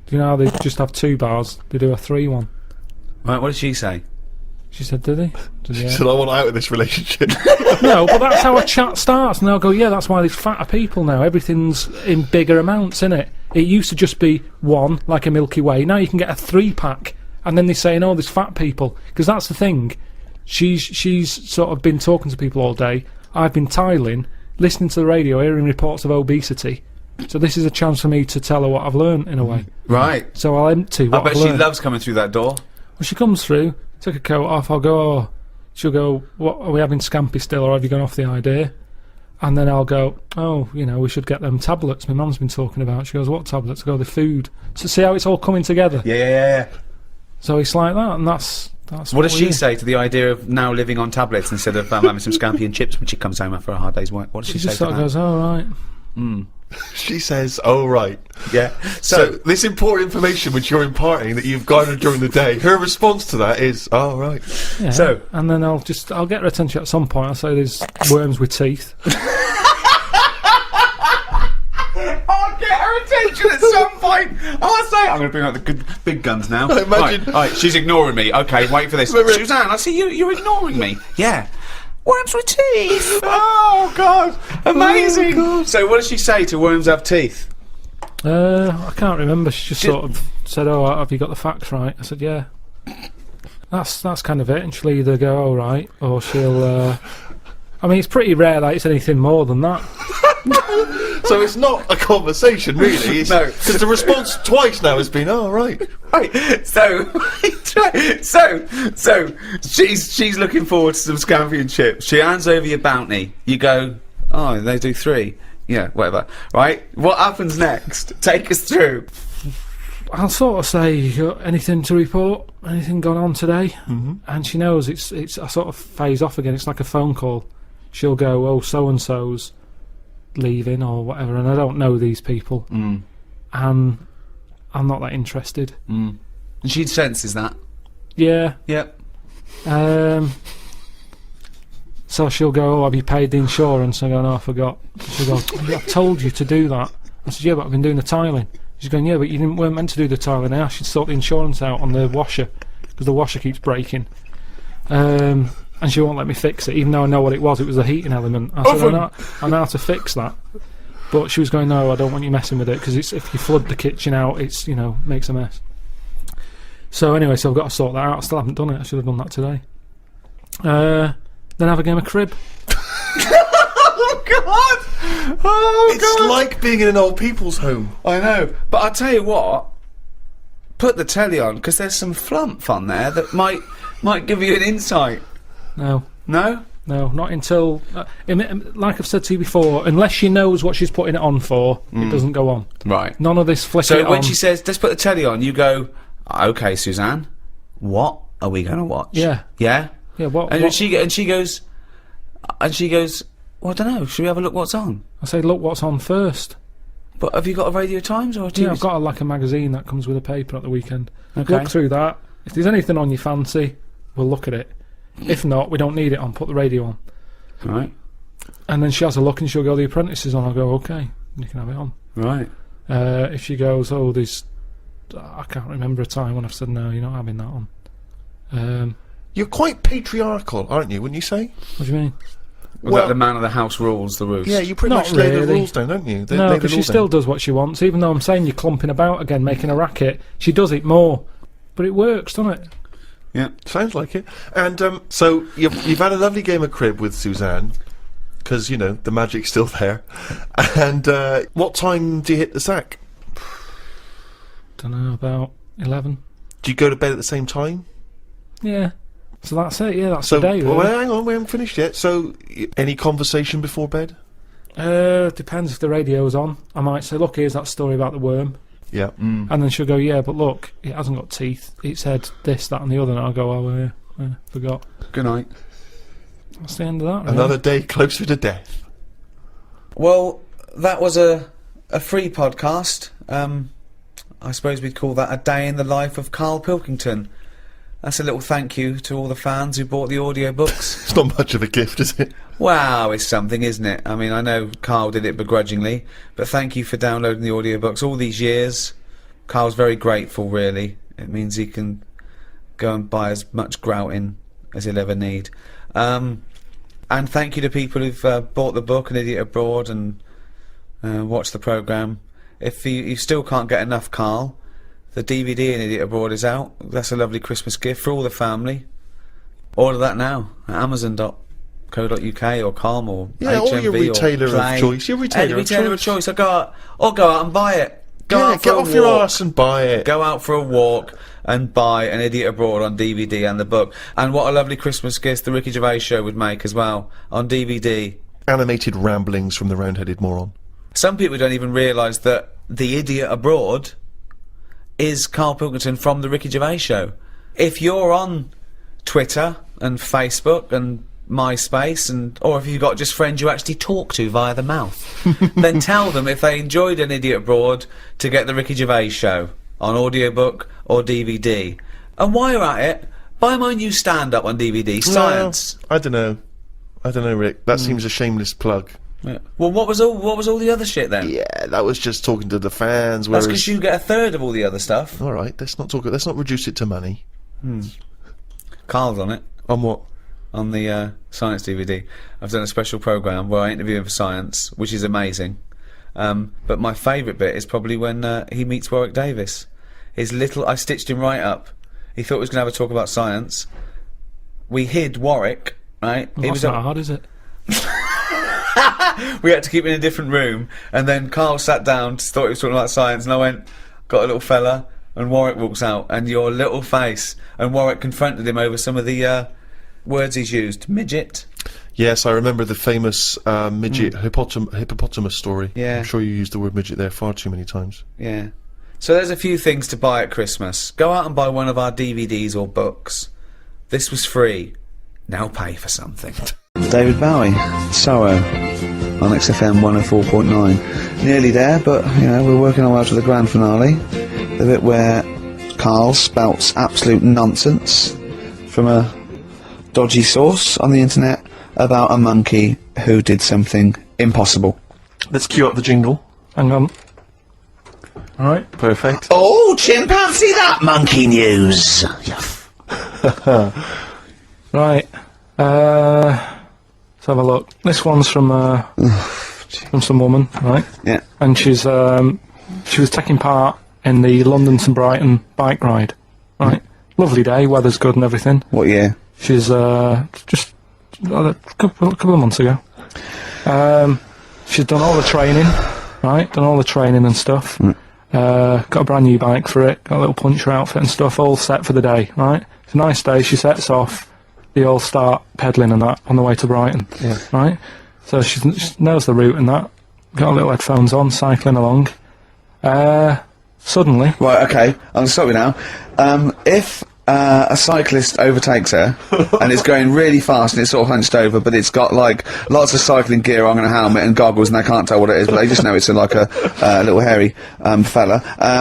Do you know how they just have 2 bars? They do a 3 one. Right, what did she say? She said, did they? She said, I want out of this relationship. No, but that's how a chat starts, and they'll go, yeah, that's why there's fatter people now. Everything's in bigger amounts, innit? It used to just be 1, like a Milky Way. Now you can get a 3-pack, and then they're saying, oh, there's fat people. Because that's the thing. She's sort of been talking to people all day. I've been tiling, listening to the radio, hearing reports of obesity. So this is a chance for me to tell her what I've learned, in a way. Right. So I'll empty what I bet I've she learned. loves coming through that door. Well, she comes through, took her coat off, I'll go, oh. She'll go, what, are we having scampi still, or have you gone off the idea? And then I'll go, oh, you know, we should get them tablets my mum's been talking about. She goes, what tablets? I go, the food. So see how it's all coming together? Yeah. So it's like that, and that's What does we she do. say to the idea of now living on tablets instead of having some scampi and chips when she comes home after a hard day's work? What does she She say just to sort of that? goes, oh, right. She says, oh, right. Yeah. So this important information which you're imparting that you've garnered during the day, her response to that is, oh, right. Yeah. So- and then I'll get her attention at some point. I'll say there's worms with teeth. I'll get her attention at some point. I'll say, I'm going to bring out the good big guns now. I imagine- Right, she's ignoring me. Okay, wait for this. Suzanne, I see you're ignoring me. Yeah. Worms with teeth. Oh, God. Amazing. So what does she say to worms have teeth? I can't remember. She just sort of said, oh, have you got the facts right? I said, yeah. That's kind of it. And she'll either go, all right, or she'll... I mean, it's pretty rare that it's anything more than that. So it's not a conversation, really. It's, No. Because the response twice now has been, oh, right. Right, so she's looking forward to some scampi and chips. She hands over your bounty. You go, oh, they do 3. Yeah, whatever. Right? What happens next? Take us through. I'll sort of say, you got anything to report? Anything gone on today? Mm-hmm. And she knows it's. I sort of phase off again. It's like a phone call. She'll go, oh, so and so's leaving or whatever, and I don't know these people, and I'm not that interested. And she senses that. Yeah. Yep. So she'll go, oh, have you paid the insurance? I go, no, I forgot. She'll go, I told you to do that. I said, yeah, but I've been doing the tiling. She's going, yeah, but you weren't meant to do the tiling. I asked you to sort the insurance out on the washer because the washer keeps breaking. And she won't let me fix it, even though I know what it was. It was a heating element. I said, I know how to fix that. But she was going, no, I don't want you messing with it because if you flood the kitchen out, it's, you know, makes a mess. So anyway, so I've got to sort that out. I still haven't done it. I should have done that today. Then have a game of crib. Oh, God! Oh, It's like being in an old people's home. I know, but I'll tell you what. Put the telly on because there's some flump on there that might give you an insight. No, No? not until... like I've said to you before, unless she knows what she's putting it on for, it doesn't go on. Right. None of this flicking So it when on. she says, let's put the telly on, you go, okay, Suzanne, what are we going to watch? Yeah. Yeah? Yeah, what... And what she goes, well, I don't know, should we have a look what's on? I say, look what's on first. But have you got a Radio Times or a TV? Yeah, I've got a magazine that comes with a paper at the weekend. Okay. Look through that. If there's anything on your fancy, we'll look at it. If not, we don't need it on. Put the radio on. Right. And then she has a look and she'll go, The Apprentice is on. I'll go, okay, you can have it on. Right. If she goes, oh, there's... I can't remember a time when I've said, no, you're not having that on. You're quite patriarchal, aren't you, wouldn't you say? What do you mean? Well, that the man of the house rules the roost. Yeah, you pretty Not much lay the really. rules down, don't you? No, because she still does what she wants, even though I'm saying you're clumping about again, making a racket. She does it more. But it works, doesn't it? Yeah, sounds like it. And so you've had a lovely game of crib with Suzanne, because, you know, the magic's still there. And what time do you hit the sack? Don't know, about 11. Do you go to bed at the same time? Yeah. So that's it, yeah, that's So, the day, really. well, hang on, we haven't finished yet. So, any conversation before bed? Depends if the radio's on. I might say, look, here's that story about the worm. Yeah. And then she'll go, yeah, but look, it hasn't got teeth. It said this, that and the other. And I'll go, oh, yeah, forgot. Good night. That's the end of that, really. Another day closer to death. Well, that was a free podcast. I suppose we'd call that a day in the life of Karl Pilkington. That's a little thank you to all the fans who bought the audiobooks. It's not much of a gift, is it? Wow, it's something, isn't it? I mean, I know Karl did it begrudgingly, but thank you for downloading the audiobooks all these years. Karl's very grateful, really. It means he can go and buy as much grouting as he'll ever need. And thank you to people who've bought the book, An Idiot Abroad, and watched the programme. If you still can't get enough Karl, the DVD An Idiot Abroad is out. That's a lovely Christmas gift for all the family. Order that now at amazon.co.uk or Calm or Yeah, HMV or your retailer or Play. of choice. Your retailer, Any retailer of choice. Or go out and buy it. Go out for get a off your walk. arse and buy it. Go out for a walk and buy An Idiot Abroad on DVD and the book. And what a lovely Christmas gift the Ricky Gervais show would make as well on DVD. Animated ramblings from the round-headed moron. Some people don't even realise that The Idiot Abroad is Karl Pilkington from the Ricky Gervais show. If you're on Twitter and Facebook and MySpace, or if you've got just friends you actually talk to via the mouth, then tell them if they enjoyed An Idiot Abroad to get the Ricky Gervais show on audiobook or DVD. And while you're at it, buy my new stand-up on DVD, Science. I don't know, Rick. That seems a shameless plug. Yeah. Well, what was all the other shit then? Yeah, that was just talking to the fans. That's because you get a third of all the other stuff. All right, let's not reduce it to money. Karl's on it. On what? On the Science DVD. I've done a special programme where I interview him for Science, which is amazing. But my favourite bit is probably when he meets Warwick Davis. I stitched him right up. He thought he was going to have a talk about science. We hid Warwick, right? Well, that's not hard, is it? We had to keep him in a different room, and then Karl sat down, thought he was talking about science, and I went, got a little fella, and Warwick walks out, and your little face, and Warwick confronted him over some of the words he's used. Midget. Yes, I remember the famous midget hippopotamus story. Yeah. I'm sure you used the word midget there far too many times. Yeah. So there's a few things to buy at Christmas. Go out and buy one of our DVDs or books. This was free. Now pay for something. David Bowie, Sorrow, on XFM 104.9. Nearly there, but, you know, we're working our way up to the grand finale. The bit where Karl spouts absolute nonsense from a dodgy source on the internet about a monkey who did something impossible. Let's cue up the jingle. Hang on. Alright. Perfect. Oh, chimpanzee, that monkey news! Right. Let's have a look. This one's from some woman, right? Yeah. And she was taking part in the London to Brighton bike ride, right? Lovely day, weather's good and everything. What year? She's just a couple of months ago. She's done all the training, right? Done all the training and stuff. Got a brand new bike for it. Got a little puncher outfit and stuff, all set for the day, right? It's a nice day. She sets off. They all start pedalling and that on the way to Brighton, right? So she knows the route and that. Got her little headphones on, cycling along. Suddenly, Right, okay, I'm sorry now. If a cyclist overtakes her, and it's going really fast, and it's sort of hunched over, but it's got like lots of cycling gear on and a helmet and goggles, and they can't tell what it is, but they just know it's like a little hairy fella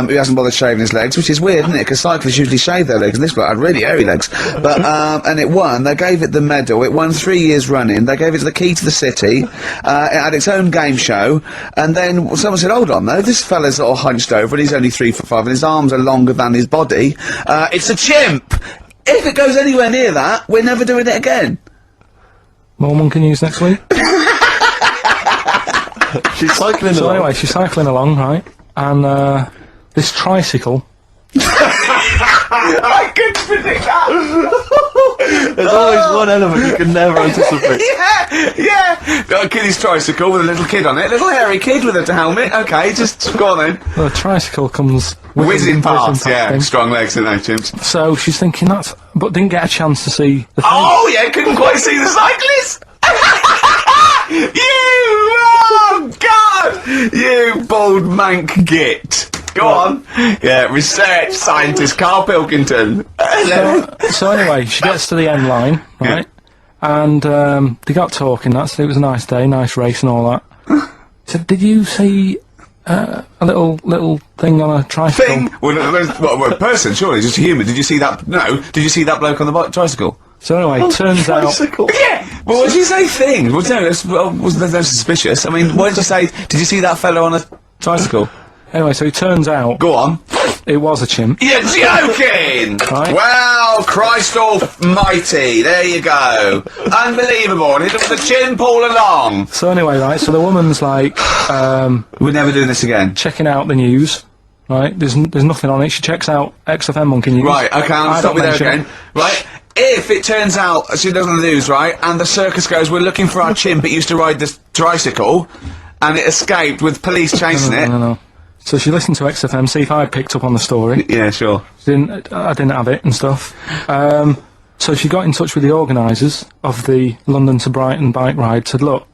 who hasn't bothered shaving his legs, which is weird, isn't it? Because cyclists usually shave their legs, and this bloke had really hairy legs. But and it won. They gave it the medal. It won 3 years running. They gave it to the Key to the City. It had its own game show, and then someone said, "Hold on, though, this fella's sort of hunched over, and he's only 3'5", and his arms are longer than his body. It's a chimp. If it goes anywhere near that, we're never doing it again." More monkey news next week. She's cycling So along. anyway, she's cycling along, right? And this tricycle. I couldn't predict that. There's always one element you can never anticipate. Yeah. Got a kiddie's tricycle with a little kid on it, little hairy kid with a helmet. Okay, just go on then. The tricycle comes Whizzing past, yeah. him. Strong legs, aren't they, chimps? So she's thinking that's, but didn't get a chance to see the thing. Oh yeah, couldn't quite see the cyclist. Oh God! You bald mank git. Go on. Yeah, research scientist Carl Pilkington. So anyway, she gets to the end line, right? And they got talking. It was a nice day, nice race and all that. So did you see a little thing on a tricycle? Thing? Well, a person, surely, just a human. Did you see that? No. Did you see that bloke on the tricycle? So anyway, turns out. Yeah. Well, what did you say? Thing? Well, no, wasn't no suspicious. I mean, what did you say? Did you see that fellow on a tricycle? Anyway, so it turns out. Go on. It was a chimp. You're joking! Right. Well, Christ almighty, there you go. Unbelievable, and it was a chimp all along. So anyway, right, so the woman's like, we're never doing this again. Checking out the news, right? There's nothing on it. She checks out XFM Monkey News. Right, okay, I'll stop you there again. Right, if it turns out she does on the news, right, and the circus goes, we're looking for our chimp, it used to ride this tricycle, and it escaped with police chasing it. No. So she listened to XFM, see if I picked up on the story. Yeah, sure. I didn't have it and stuff. So she got in touch with the organisers of the London to Brighton bike ride, said, look,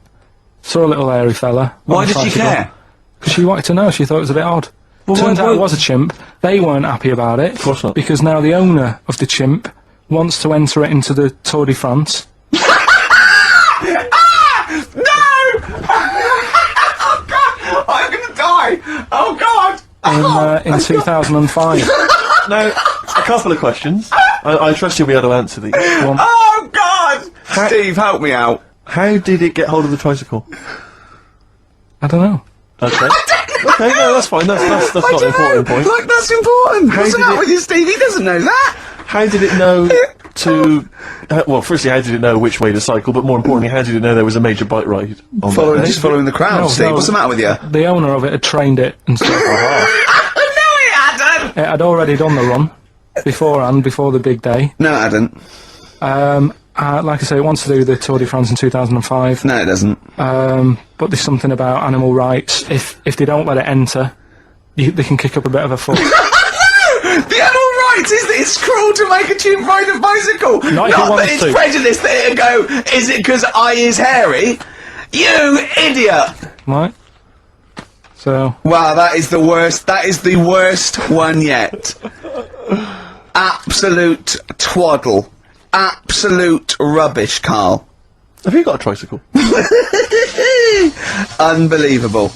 saw a little hairy fella. Why did she care? Because she wanted to know, she thought it was a bit odd. Well, Turns out it was a chimp. They weren't happy about it. Of course not. Because now the owner of the chimp wants to enter it into the Tour de France. I'm gonna die! Oh God! In 2005. Now, a couple of questions. I trust you'll be able to answer these. Oh God! Steve, help me out. How did it get hold of the tricycle? I don't know. Okay. Okay, no, that's fine. That's not an important point. Like, that's important. What's the matter with you, Steve? He doesn't know that. How did it know to... well, firstly, how did it know which way to cycle, but more importantly, how did it know there was a major bike ride on Just following the crowd, Steve. What's the matter with you? The owner of it had trained it and stuff. No, he hadn't! It had already done the run beforehand, before the big day. No, it hadn't. Like I say, it wants to do the Tour de France in 2005. No, it doesn't. But there's something about animal rights. If they don't let it enter, they can kick up a bit of a fuss. The animal rights is that it's cruel to make a chimp ride a bicycle. Not if it that wants it's to. prejudice that it'll go, is it because I is hairy? You idiot! Right? So... Wow, that is the worst. That is the worst one yet. Absolute twaddle. Absolute rubbish, Carl. Have you got a tricycle? Unbelievable.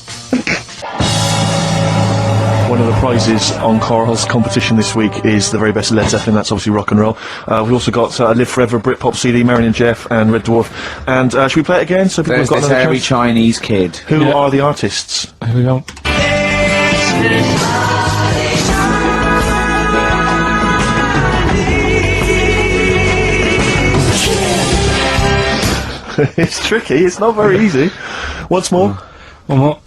One of the prizes on KARL's competition this week is the very best Led Zeppelin, that's obviously rock and roll. We've also got Live Forever Britpop CD, Marion and Jeff, and Red Dwarf. And should we play it again? So people There's have got this another hairy chance? Chinese kid. Who are the artists? Here we go. It's tricky, it's not very easy. Once more. One more.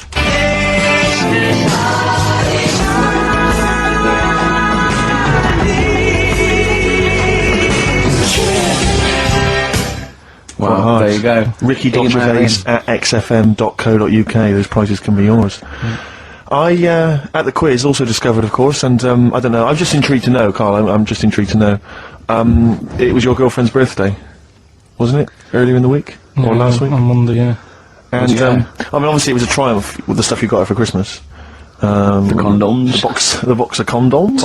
Well, there you go. Ricky.Gervais at xfm.co.uk. Those prizes can be yours. I, at the quiz, also discovered, of course, and I don't know, I'm just intrigued to know, Carl, I'm just intrigued to know. It was your girlfriend's birthday, wasn't it? Earlier in the week? Or last week? On Monday, yeah. And, I mean, obviously it was a triumph with the stuff you got her for Christmas. The condoms. The box of condoms.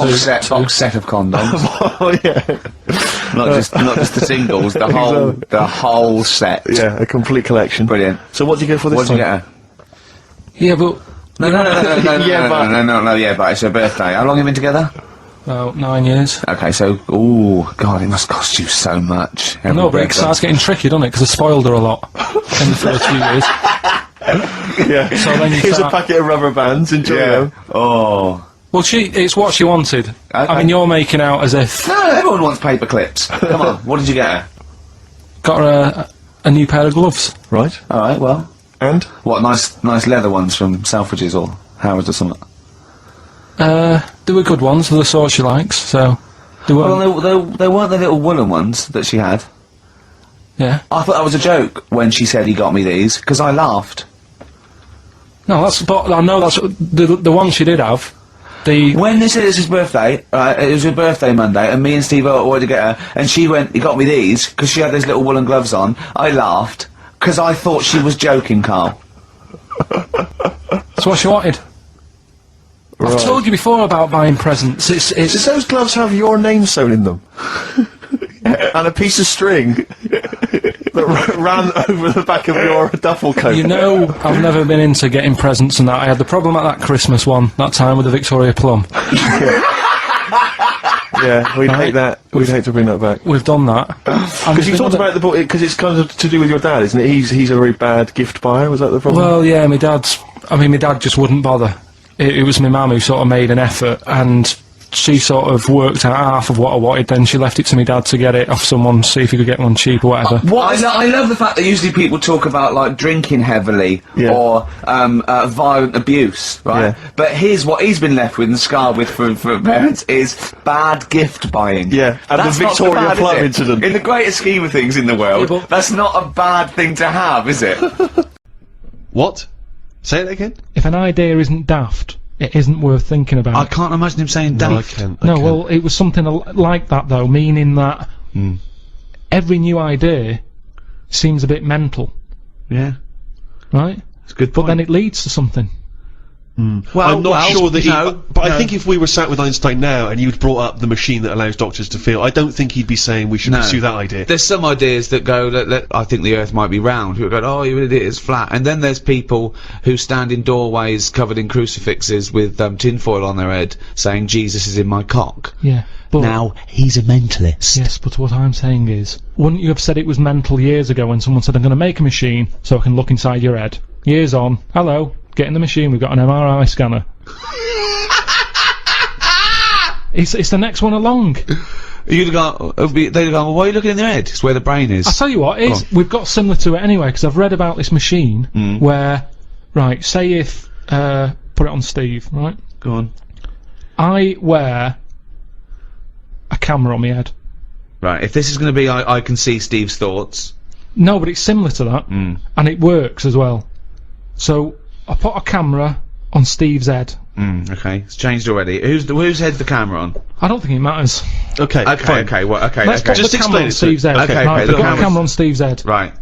Box set of condoms. Oh yeah. not just the singles, the whole set. Yeah, a complete collection. Brilliant. So what do you go for this What time? did you get her? Yeah, but Yeah, but it's her birthday. How long have you been together? about 9 years. Okay, so God, it must cost you so much. I know, but it starts getting tricky, doesn't it? Because I spoiled her a lot in the first few years. Yeah. So then you Here's start- a packet of rubber bands. Enjoy them. Oh. Well, it's what she wanted. Okay. I mean, you're making out as if... No, everyone wants paper clips. Come on, what did you get her? Got her a new pair of gloves. Right. All right, well. And? What, nice leather ones from Selfridges or Howard's or something? They were good ones, they're the sort she likes, so... They weren't... Well, they weren't the little woolen ones that she had. Yeah. I thought that was a joke when she said he got me these, because I laughed. No, but I know that's... The one she did have... When they said it's his birthday, it was her birthday Monday, and me and Steve wanted to get her, and she went, he got me these, because she had those little woolen gloves on. I laughed, because I thought she was joking, Carl. That's what she wanted. Right. I've told you before about buying presents. Does those gloves have your name sewn in them? And a piece of string that ran over the back of your duffel coat? You know, I've never been into getting presents and that. I had the problem at that Christmas one, that time with the Victoria Plum. Yeah, we'd hate that. We'd hate to bring that back. We've done that. Because you talked about the book, because it's kind of to do with your dad, isn't it? He's a very bad gift buyer, was that the problem? Well, yeah, my dad just wouldn't bother. It was my mum who sort of made an effort, and she sort of worked out half of what I wanted, then she left it to my dad to get it off someone, see if he could get one cheap or whatever. I love the fact that usually people talk about, like, drinking heavily or violent abuse, right? Yeah. But here's what he's been left with and scarred with from parents is bad gift buying. Yeah, and That's the not so Victoria bad, Plum is it? incident. In the greater scheme of things in the world, Yeah, but- that's not a bad thing to have, is it? What? Say it again? If an idea isn't daft, it isn't worth thinking about. I can't imagine him saying No, I daft. can. No, well, it was something like that, though, meaning that every new idea seems a bit mental, Yeah, right? it's a good But point. then it leads to something. I'm not sure that but I no. think if we were sat with Einstein now and you'd brought up the machine that allows doctors to feel, I don't think he'd be saying we should pursue that idea. There's some ideas that go, I think the Earth might be round. People go, oh, you idiot, it's flat. And then there's people who stand in doorways covered in crucifixes with tinfoil on their head saying, Jesus is in my cock. Yeah. But Now, he's a mentalist. yes, but what I'm saying is, wouldn't you have said it was mental years ago when someone said, I'm going to make a machine so I can look inside your head? Years on, hello, get in the machine, we've got an MRI scanner. It's the next one along. You'd go, they'd go, well, why are you looking in their head? It's where the brain is. I'll tell you what, we've got similar to it anyway, because I've read about this machine where, right, say if, put it on Steve, right? Go on. I wear a camera on my head. Right, if this is going to be I can see Steve's thoughts. No, but it's similar to that, and it works as well. So, I put a camera on Steve's head. Okay, it's changed already. Whose head's the camera on? I don't think it matters. Okay, Okay, fine. okay, well, okay, Let's okay. put the camera on Steve's head. Okay, right, okay, I've got look. a camera on Steve's head. Right,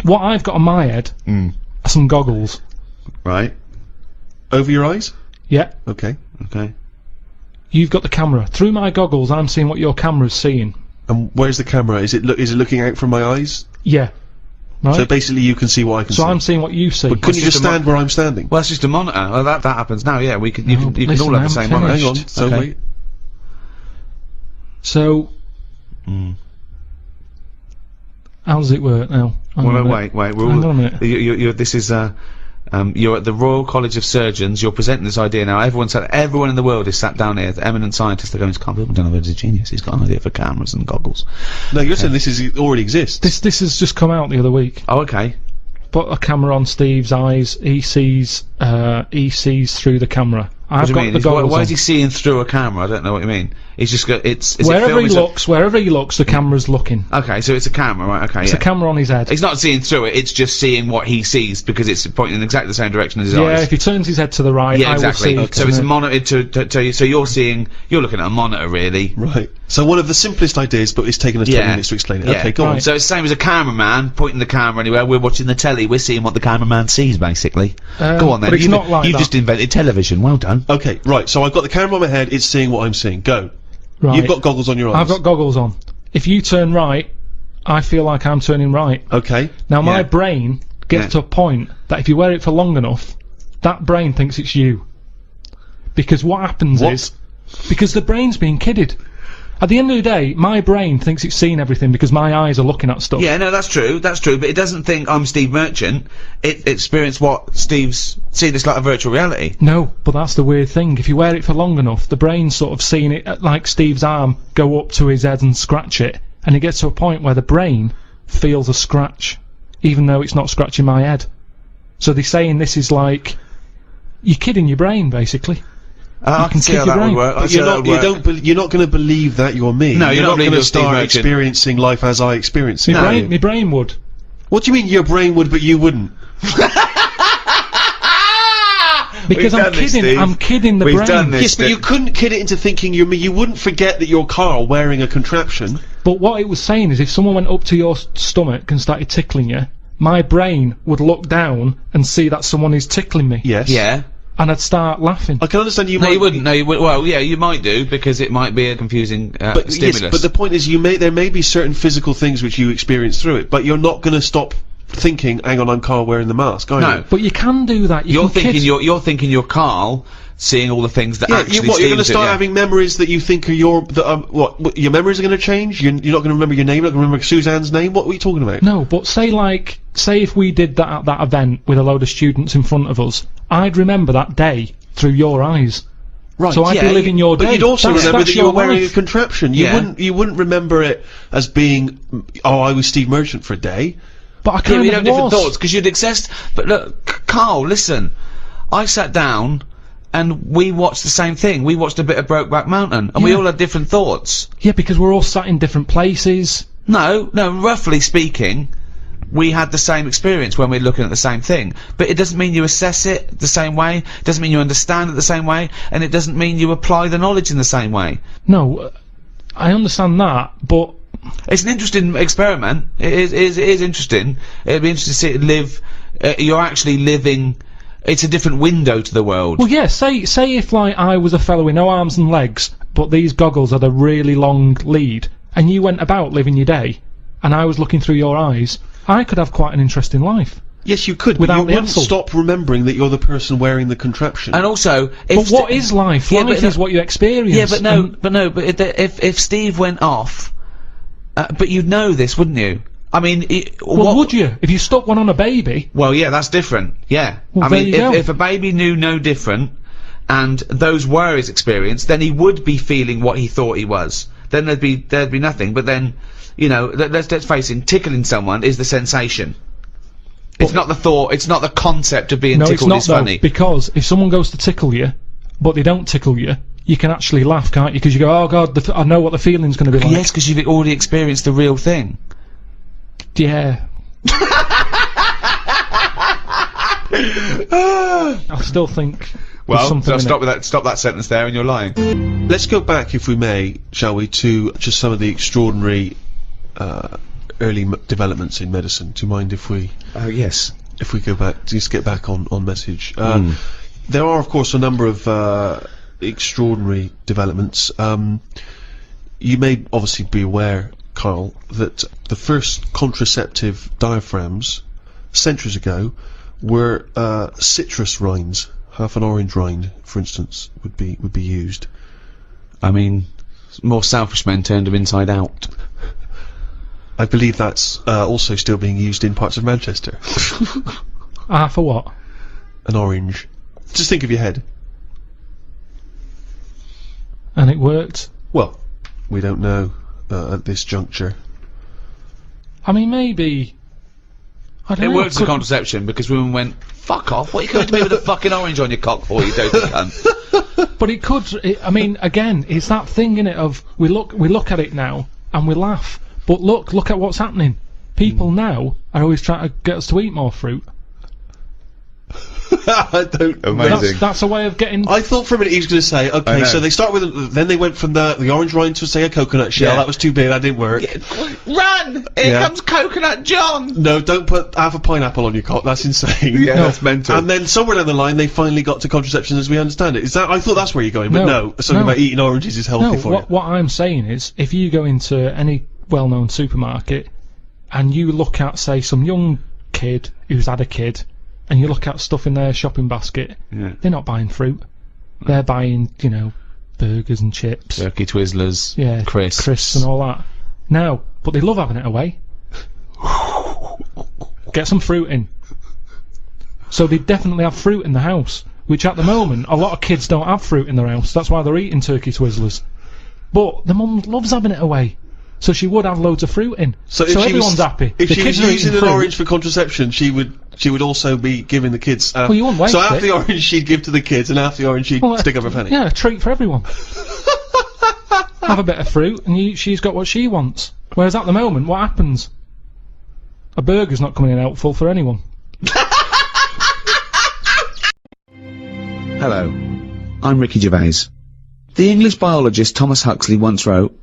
What I've got on my head are some goggles. right, Over your eyes? Yeah. Okay. okay. You've got the camera. Through my goggles, I'm seeing what your camera's seeing. And where's the camera? Is it looking out from my eyes? Yeah. Right? So basically you can see what I can So see. I'm seeing what you see. But couldn't you just stand where I'm standing? Well, that's just a monitor. Well, that happens now. Yeah, you can listen, all have I the same haven't monitor. Hang on. So Okay. wait. So, how does it work now? Hang on a Well, minute. wait. We're Hang all, on a minute. you're, this is you're at the Royal College of Surgeons. You're presenting this idea now. Everyone in the world is sat down here. The eminent scientists are going, "Can't believe I don't know he's a genius. He's got an idea for cameras and goggles." No, you're saying this already exists. This has just come out the other week. Oh, okay. Put a camera on Steve's eyes. He sees through the camera. I've What do you got mean? the goggles Why on. is he seeing through a camera? I don't know what you mean. He's just got. Is it Wherever he filming looks, the camera's looking. Okay, so it's a camera, right? Okay, It's yeah. a camera on his head. He's not seeing through it. It's just seeing what he sees because it's pointing in exactly the same direction as his Yeah, eyes. if he turns his head to the right, Yeah, I exactly. will see. So it's monitored to tell you. So you're looking at a monitor, really. Right. So one of the simplest ideas, but it's taken us 20 minutes to explain it. Yeah. Okay, go on. So it's the same as a cameraman pointing the camera anywhere. We're watching the telly. We're seeing what the cameraman sees, basically. Go on then. But it's not like you that. just invented television. Well done. Okay, right. So I've got the camera on my head. It's seeing what I'm seeing. Go. Right. You've got goggles on your eyes. I've got goggles on. If you turn right, I feel like I'm turning right. Okay. Now my Yeah. brain gets to a point that if you wear it for long enough, that brain thinks it's you. Because what happens is, because the brain's being kidded. At the end of the day, my brain thinks it's seen everything because my eyes are looking at stuff. Yeah, no, that's true, but it doesn't think I'm Steve Merchant. It experienced what Steve's seen. It's like a virtual reality. No, but that's the weird thing. If you wear it for long enough, the brain's sort of seeing it like Steve's arm go up to his head and scratch it, and it gets to a point where the brain feels a scratch, even though it's not scratching my head. So they're saying this is like, you're kidding your brain, basically. I can see how that would work. But you're not going to believe that you're me. No, you're not going believing to you're Steve start Merchant. experiencing life as I experience it. My brain would. What do you mean your brain would, but you wouldn't? Because I'm kidding the brain. Yes, but you couldn't kid it into thinking you're me. You wouldn't forget that you're Carl wearing a contraption. But what it was saying is if someone went up to your stomach and started tickling you, my brain would look down and see that someone is tickling me. Yes. Yeah. And I'd start laughing. I can understand you No, might... you wouldn't. No, you would. Well, yeah, you might do because it might be a confusing But stimulus. yes, but the point is, there may be certain physical things which you experience through it, but you're not going to stop thinking, "Hang on, I'm Carl wearing the mask." Are you? But you can do that. You're thinking you're Carl, seeing all the things that actually. You're going to Steve's start yeah. having memories that you think are what? Your memories are going to change. You're not going to remember your name. You're not going to remember Suzanne's name. What were you talking about? No, but say if we did that at that event with a load of students in front of us, I'd remember that day through your eyes. Right. So I'd be living your day. But you'd also remember that you were wearing a life. contraption. You wouldn't remember it as being, I was Steve Merchant for a day. But I Yeah, kind you'd have of different was. thoughts because you'd access. But look, Carl, listen. I sat down and we watched the same thing. We watched a bit of Brokeback Mountain, and we all had different thoughts. Yeah, because we're all sat in different places. No, roughly speaking, we had the same experience when we were looking at the same thing. But it doesn't mean you assess it the same way, it doesn't mean you understand it the same way, and it doesn't mean you apply the knowledge in the same way. No, I understand that, but... It's an interesting experiment. It is interesting. It'd be interesting to see it live. You're actually living. It's a different window to the world. Well, yeah, say if, like, I was a fellow with no arms and legs, but these goggles had a really long lead, and you went about living your day, and I was looking through your eyes, I could have quite an interesting life. Yes, you could, Without but you the wouldn't hassle. stop remembering that you're the person wearing the contraption. And also, But what is life? Yeah, Life but is what you experience. Yeah, but if Steve went off, but you'd know this, wouldn't you? I mean, Well, would you? If you stuck one on a baby... Well, yeah, that's different. Yeah. Well, I there mean, you go. if a baby knew no different, and those were his experience, then he would be feeling what he thought he was. Then there'd be nothing. But then, you know, let's face it, tickling someone is the sensation. It's not the thought. It's not the concept of being No, it's tickled not, is though, funny. because if someone goes to tickle you, but they don't tickle you, you can actually laugh, can't you? Because you go, oh god, I know what the feeling's going to be like. Yes, because you've already experienced the real thing. Yeah. I still think. there's Well, something so in stop it. with that. Stop that sentence there, and you're lying. Let's go back, if we may, shall we, to just some of the extraordinary early developments in medicine. Do you mind if we? Oh yes. If we go back, just get back on message. There are, of course, a number of extraordinary developments. You may obviously be aware, Carl, that the first contraceptive diaphragms, centuries ago, were citrus rinds. Half an orange rind, for instance, would be used. I mean, more selfish men turned them inside out. I believe that's also still being used in parts of Manchester. For what? An orange. Just think of your head. And it worked. Well, we don't know at this juncture. I mean, maybe. I don't It know, worked as a contraception because women went, fuck off, what are you coming to me with a fucking orange on your cock for, you dopey cunt? But it could. I mean, again, it's that thing in it of we look at it now and we laugh, but look at what's happening. People now are always trying to get us to eat more fruit. I don't. Amazing. That's a way of getting. I thought for a minute he was going to say, okay, so they start with, then they went from the orange rind to say a coconut shell. Yeah. That was too big. That didn't work. Run! Here comes Coconut John! No, don't put half a pineapple on your cock. That's insane. Yeah, that's mental. And then somewhere down the line, they finally got to contraception as we understand it. Is that? I thought that's where you're going, but no. Something about eating oranges is healthy for you. What I'm saying is, if you go into any well-known supermarket and you look at, say, some young kid who's had a kid, and you look at stuff in their shopping basket, they're not buying fruit. They're buying, you know, burgers and chips. Turkey Twizzlers, crisps and all that. No, but they love having it away. Get some fruit in. So they definitely have fruit in the house, which at the moment, a lot of kids don't have fruit in their house. That's why they're eating Turkey Twizzlers. But the mum loves having it away. So she would have loads of fruit in. So everyone's happy. If the she kids was are using eating an fruit. orange for contraception, she would also be giving the kids. Well, you wouldn't waste so half it. the orange she'd give to the kids, and half the orange she'd stick up her penny. Yeah, a treat for everyone. Have a bit of fruit, and she's got what she wants. Whereas at the moment, what happens? A burger's not coming in helpful for anyone. Hello, I'm Ricky Gervais. The English biologist Thomas Huxley once wrote,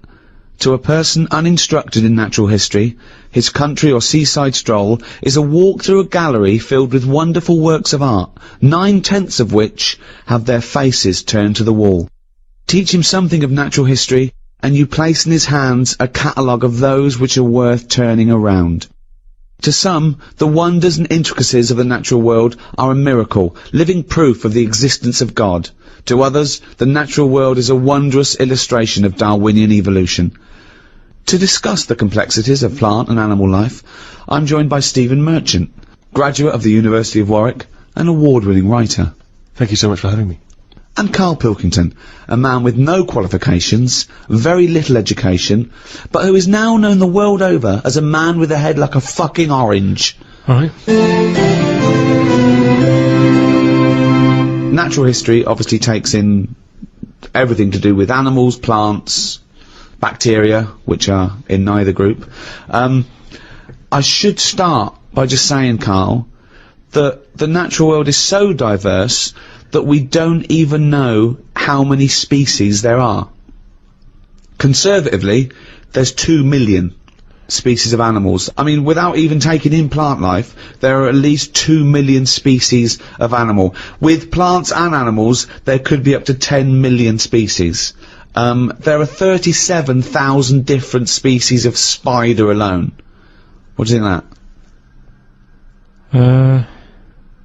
"To a person uninstructed in natural history, his country or seaside stroll is a walk through a gallery filled with wonderful works of art, 9/10 of which have their faces turned to the wall. Teach him something of natural history, and you place in his hands a catalogue of those which are worth turning around. To some, the wonders and intricacies of the natural world are a miracle, living proof of the existence of God. To others, the natural world is a wondrous illustration of Darwinian evolution." To discuss the complexities of plant and animal life, I'm joined by Stephen Merchant, graduate of the University of Warwick and award-winning writer. Thank you so much for having me. And KARL Pilkington, a man with no qualifications, very little education, but who is now known the world over as a man with a head like a fucking orange. Right. Natural history obviously takes in everything to do with animals, plants, bacteria, which are in neither group. I should start by just saying, KARL, that the natural world is so diverse that we don't even know how many species there are. Conservatively, there's 2 million species of animals. I mean, without even taking in plant life, there are at least 2 million species of animal. With plants and animals, there could be up to 10 million species. There are 37,000 different species of spider alone. What do you think of that?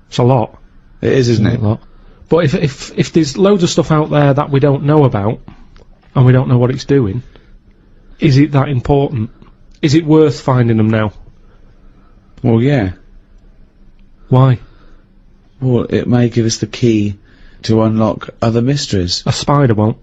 It's a lot. It is, isn't it? A lot. But if there's loads of stuff out there that we don't know about, and we don't know what it's doing, is it that important? Is it worth finding them now? Well, yeah. Why? Well, it may give us the key to unlock other mysteries. A spider won't.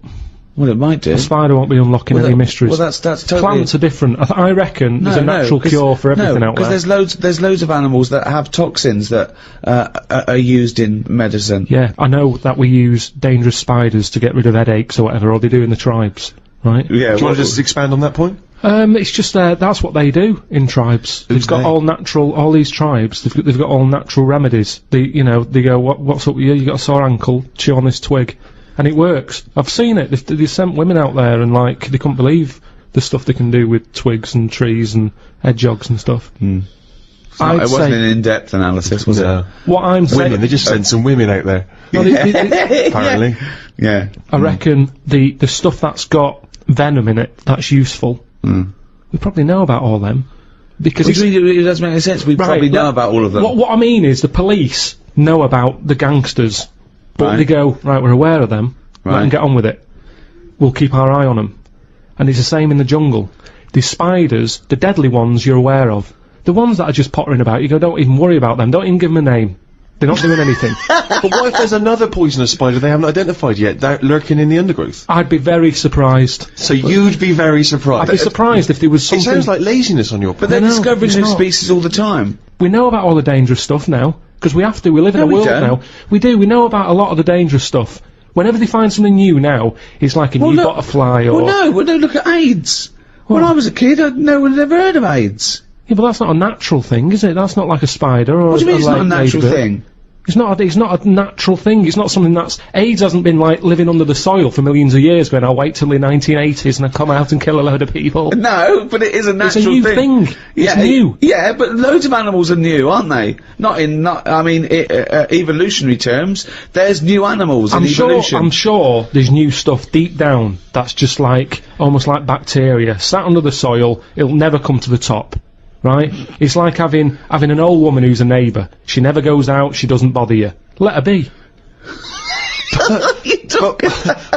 Well, it might do. A spider won't be unlocking any mysteries. Well, that's totally... Plants are different. I reckon there's a natural cure for everything out there. because there's loads of animals that have toxins that are used in medicine. Yeah, I know that we use dangerous spiders to get rid of headaches or whatever, or they do in the tribes, right? Yeah. Do you want to just expand on that point? It's just that's what they do in tribes. They've got all natural. All these tribes, they've got all natural remedies. They go, what's up with you? You got a sore ankle? Chew on this twig. And it works. I've seen it. They've sent women out there and, like, they couldn't believe the stuff they can do with twigs and trees and hedgehogs and stuff. It wasn't an in-depth analysis, was it? What I'm saying... Women, they just sent some women out there. Apparently. Yeah. I reckon the stuff that's got venom in it, that's useful, we probably know about all them. Because it doesn't make any sense. We probably know about all of them. What I mean is the police know about the gangsters. But they go, right, we're aware of them, let them get on with it. We'll keep our eye on them. And it's the same in the jungle. The spiders, the deadly ones you're aware of, the ones that are just pottering about, you go, don't even worry about them, don't even give them a name. They're not doing anything. But what if there's another poisonous spider they haven't identified yet, that lurking in the undergrowth? I'd be very surprised. So you'd be very surprised? I'd be surprised if there was something... It sounds like laziness on your part. But they're discovering new species all the time. We know about all the dangerous stuff now, because we have to. We live in a we world don't. now. We do. We know about a lot of the dangerous stuff. Whenever they find something new now, it's like a new butterfly or... Well, no, look at AIDS. When I was a kid, no one had ever heard of AIDS. Yeah, but that's not a natural thing, is it? That's not like a spider or What do you mean it's not a natural ladybird. thing? It's not a natural thing. It's not something that's... AIDS hasn't been, like, living under the soil for millions of years going, I'll wait till the 1980s and I'll come out and kill a load of people. No, but it is a natural It's a new thing. Yeah, It's new. Yeah, but loads of animals are new, aren't they? Evolutionary terms, there's new animals in evolution. I'm sure there's new stuff deep down that's just like, almost like bacteria, sat under the soil, it'll never come to the top. Right? It's like having an old woman who's a neighbour. She never goes out, she doesn't bother you. Let her be.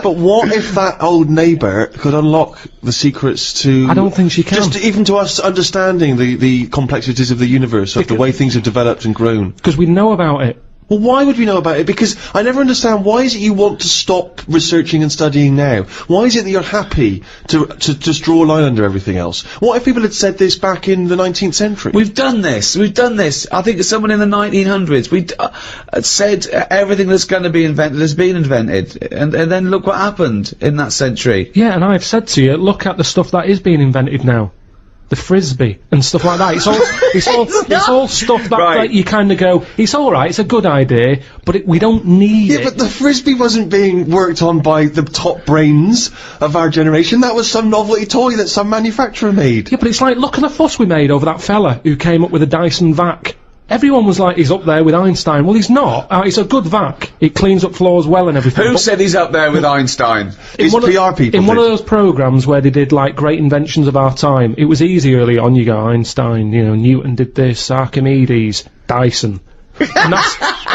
But what if that old neighbour could unlock the secrets to... I don't think she can. Just even to us understanding the complexities of the universe, of the way things have developed and grown. Because we know about it. Well, why would we know about it? Because I never understand, why is it you want to stop researching and studying now? Why is it that you're happy to just draw a line under everything else? What if people had said this back in the 19th century? We've done this. I think someone in the 1900s, said everything that's going to be invented has been invented. And then look what happened in that century. Yeah, and I've said to you, look at the stuff that is being invented now. The frisbee and stuff like that. It's all stuff that like, you kind of go, it's alright, it's a good idea, but we don't need it. Yeah, but the frisbee wasn't being worked on by the top brains of our generation. That was some novelty toy that some manufacturer made. Yeah, but it's like, look at the fuss we made over that fella who came up with a Dyson vac. Everyone was like, he's up there with Einstein. Well, he's not. It's a good vac. It cleans up floors well and everything. Who said he's up there with Einstein? It's PR people. In one of those programmes where they did, like, great inventions of our time, it was easy early on. You go, Einstein, you know, Newton did this, Archimedes, Dyson. And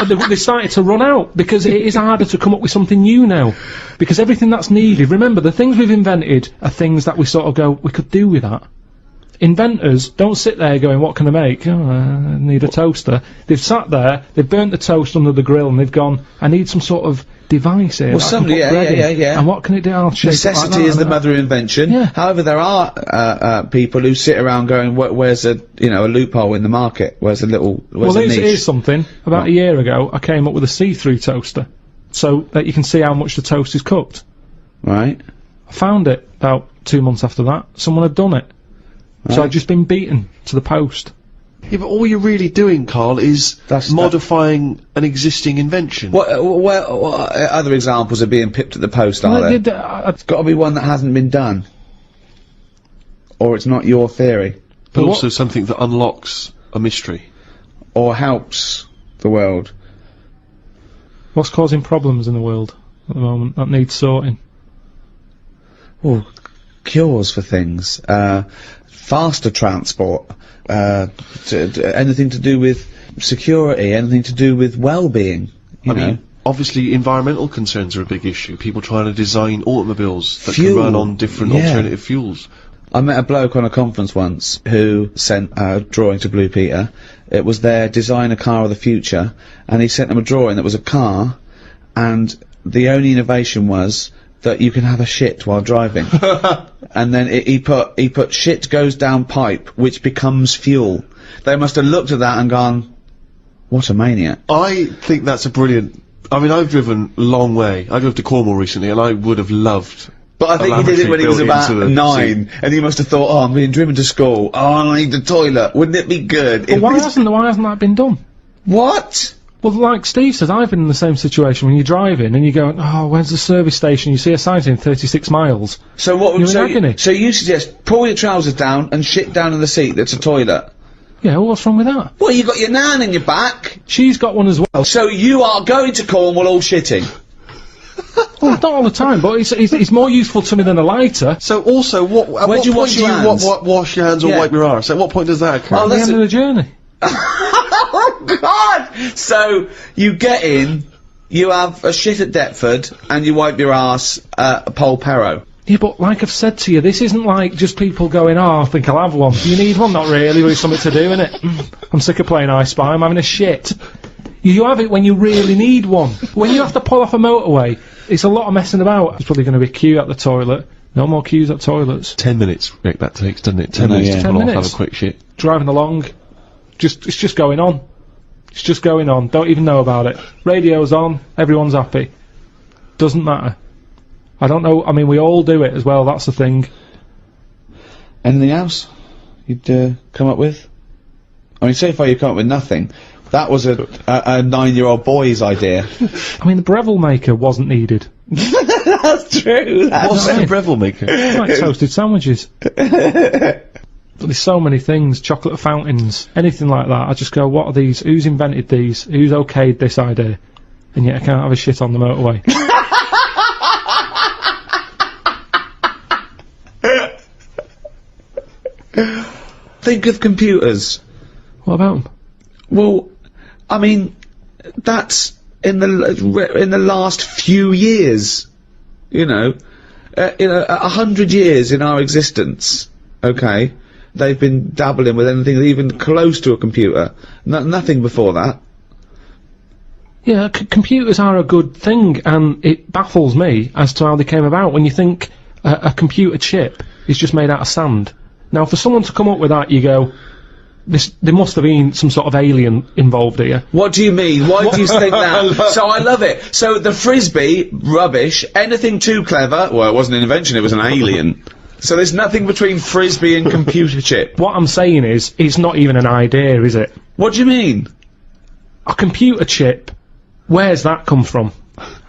they started to run out, because it is harder to come up with something new now. Because everything that's needed, remember, the things we've invented are things that we sort of go, we could do with that. Inventors don't sit there going, what can I make? Oh, I need a toaster. They've sat there, they've burnt the toast under the grill, and they've gone, I need some sort of device here. Well, yeah. And what can it do? I'll shape it like Necessity that, is the mother of invention. Yeah. However, there are people who sit around going, where's a loophole in the market? Where's a niche? Here's something. About a year ago, I came up with a see-through toaster, so that you can see how much the toast is cooked. Right. I found it about 2 months after that. Someone had done it. Right. So I'd just been beaten to the post. Yeah, but all you're really doing, Carl, is modifying an existing invention. What other examples are being pipped at the post, are there? It's got to be one that hasn't been done. Or it's not your theory. But also something that unlocks a mystery. Or helps the world. What's causing problems in the world at the moment that needs sorting? Oh, cures for things. Faster transport. Anything to do with security, anything to do with well-being. I mean, obviously environmental concerns are a big issue. People trying to design automobiles that Fuel. can run on different alternative fuels. I met a bloke on a conference once who sent a drawing to Blue Peter. It was their design a car of the future, and he sent them a drawing that was a car, and the only innovation was that you can have a shit while driving. And then he put shit goes down pipe, which becomes fuel. They must have looked at that and gone, what a maniac. I think that's a brilliant... I mean, I've driven a long way. I drove to Cornwall recently, and I would have loved... But I think he did it when he was about 9, and he must have thought, oh, I'm being driven to school. Oh, I need the toilet. Wouldn't it be good? But why hasn't that been done? What? Well, like Steve says, I've been in the same situation when you're driving and you go, oh, where's the service station? You see a sign saying 36 miles. So what would agony. So you suggest pull your trousers down and shit down in the seat that's a toilet? Yeah, well, what's wrong with that? Well, you got your nan in your back. She's got one as well. So you are going to Cornwall all shitting? Well, not all the time, but it's more useful to me than a lighter. So also, Where do you wash your hands? Wash your hands or wipe your arse? At what point does that occur? At the end of the journey. Oh God! So you get in, you have a shit at Deptford, and you wipe your arse at Polperro. Yeah, but like I've said to you, this isn't like just people going, oh, I think I'll have one. Do you need one? Not really, but it's something to do, innit? I'm sick of playing I Spy, I'm having a shit. You have it when you really need one. When you have to pull off a motorway, it's a lot of messing about. There's probably going to be a queue at the toilet. No more queues at toilets. 10 minutes, Rick, that takes, doesn't it? 10 minutes to pull off, have a quick shit. Driving along, It's just going on. It's just going on. Don't even know about it. Radio's on. Everyone's happy. Doesn't matter. I don't know. I mean, we all do it as well. That's the thing. Anything else you'd come up with? I mean, so far you've come up with nothing. That was a 9-year-old boy's idea. I mean, the Breville maker wasn't needed. That's true. What's a Breville maker? Like toasted sandwiches. But there's so many things, chocolate fountains, anything like that. I just go, what are these? Who's invented these? Who's okayed this idea? And yet I can't have a shit on the motorway. Think of computers. What about them? Well, I mean, that's in the last few years. You know, 100 years in our existence. Okay. They've been dabbling with anything even close to a computer. Nothing before that. Yeah, computers are a good thing, and it baffles me as to how they came about. When you think a computer chip is just made out of sand. Now, for someone to come up with that, you go, there must have been some sort of alien involved here. What do you mean? Why do you think that? So I love it. So the frisbee, rubbish. Anything too clever? Well, it wasn't an invention, it was an alien. So there's nothing between frisbee and computer chip. What I'm saying is, it's not even an idea, is it? What do you mean? A computer chip, where's that come from?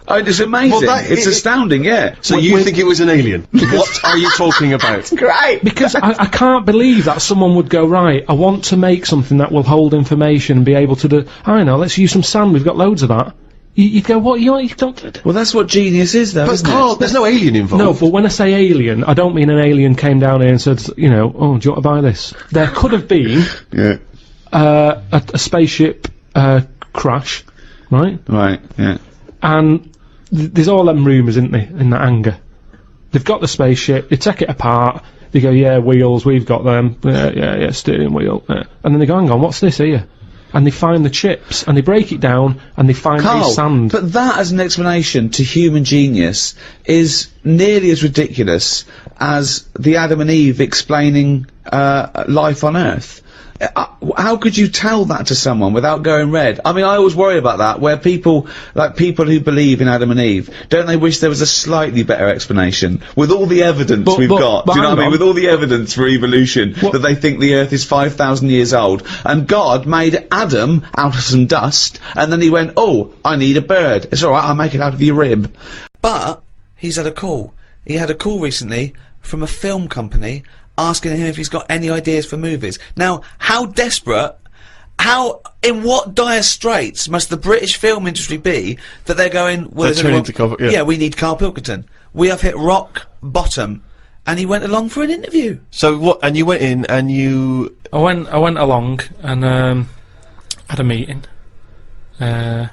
Oh, it's amazing. It's astounding, yeah. So you think it was an alien? What are you talking about? Great. Because I can't believe that someone would go, right, I want to make something that will hold information and be able to do, I know, let's use some sand, we've got loads of that. You'd go, what, you don't... Well, that's what genius is, though, isn't Carl, it? there's no alien involved. No, but when I say alien, I don't mean an alien came down here and said, you know, oh, do you want to buy this? There could have been a spaceship crash, right? Right, yeah. And there's all them rumours, isn't there, in that hangar. They've got the spaceship, they take it apart, they go, yeah, wheels, we've got them, yeah, steering wheel, and then they go, hang on, what's this here? And they find the chips, and they break it down, and they find Carl, the sand. but that as an explanation to human genius is nearly as ridiculous as the Adam and Eve explaining life on Earth. How could you tell that to someone without going red? I mean, I always worry about that, where people who believe in Adam and Eve, don't they wish there was a slightly better explanation? With all the evidence we've got, do you know what I mean? With all the evidence for evolution, that they think the Earth is 5,000 years old, and God made Adam out of some dust, and then he went, oh, I need a bird. It's alright, I'll make it out of your rib. But, he's had a call. He had a call recently from a film company asking him if he's got any ideas for movies. Now, how desperate, in what dire straits must the British film industry be that they're going, well, we need Carl Pilkington. We have hit rock bottom. And he went along for an interview. So what, and you went in and you... I went along and had a meeting in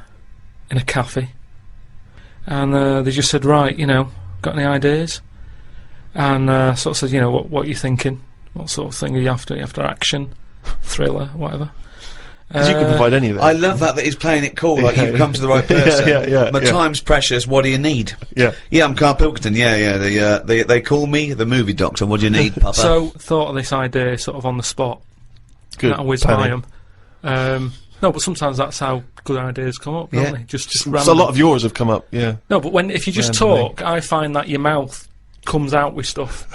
a cafe. And they just said, right, you know, got any ideas? And sort of said, you know, what are you thinking? What sort of thing are you after? Are you after action, thriller, whatever? Because you can provide any of that. I love that he's playing it cool, like you've come to the right person. My time's precious, what do you need? Yeah, I'm Carl Pilkington, they call me the movie doctor, what do you need, Papa? So, thought of this idea sort of on the spot. Good, that I whiz by 'em. No, but sometimes that's how good ideas come up, don't they? Just random. So a lot of yours have come up, yeah. No, but if you just talk, I find that your mouth comes out with stuff.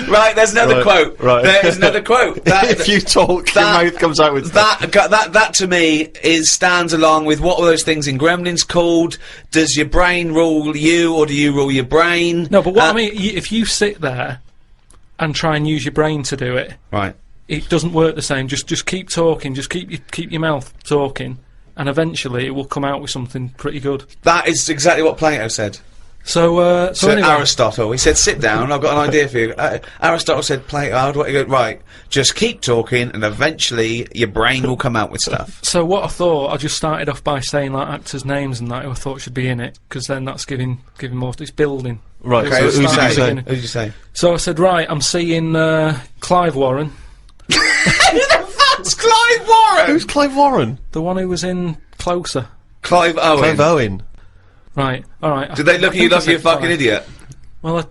Right, there's another quote. Right. There's another quote. If you talk, your mouth comes out with that to me stands along with what were those things in Gremlins called? Does your brain rule you, or do you rule your brain? No, but what I mean, if you sit there and try and use your brain to do it, right, it doesn't work the same. Just keep talking. Just keep your mouth talking, and eventually it will come out with something pretty good. That is exactly what Plato said. So anyway. Aristotle, he said, sit down, I've got an idea for you. Aristotle said, Plato, how do I go? Right, just keep talking, and eventually your brain will come out with stuff. So what I thought, I just started off by saying like actors' names and that who I thought should be in it, because then that's giving more. It's building. Right. Okay, so who did you say? So I said, right, I'm seeing Clive Warren. Who the fuck's Clive Warren? Who's Clive Warren? The one who was in Closer. Clive Owen. Clive Owen. Right, alright. Did they look at you like you're a fucking idiot? Well,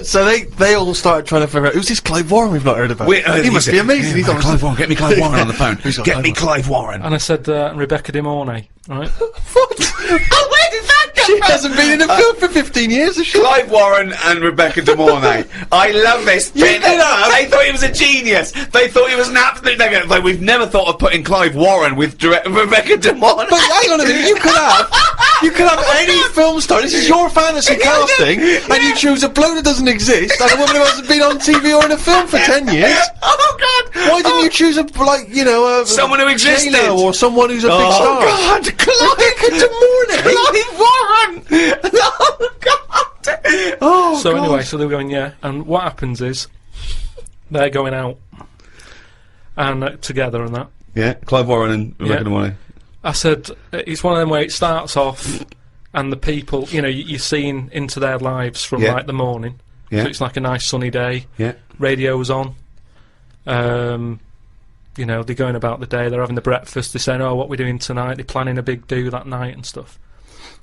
So they all started trying to figure out who's this Clive Warren we've not heard about. He must be amazing. He's Clive Warren, get me Clive Warren on the phone. Get me Clive Warren. and I said Rebecca De Mornay, right? What? Oh, where did that come She from? hasn't been in a film for 15 years, has she? Clive Warren and Rebecca De Mornay. I love this. They thought he was a genius. They thought he was an absolute nugget. Like, we've never thought of putting Clive Warren with Rebecca De Mornay. But hang on a minute, you could have any film star. This is your fantasy casting, and you choose a bloke that doesn't exist and a woman who hasn't been on TV or in a film for 10 years. Oh God! Why didn't you choose someone who existed J-Lo or someone who's a big star? Oh God! Clive Warren! Oh God! Oh So God. anyway, so they were going, yeah. And what happens is, they're going out and together and that. Yeah, Clive Warren and Rebecca De Mornay. I said, it's one of them where it starts off and the people, you're seeing into their lives from like the morning. Yeah. So it's like a nice sunny day. Yeah. Radio's on. They're going about the day, they're having the breakfast, they're saying, oh, what we're doing tonight, they're planning a big do that night and stuff.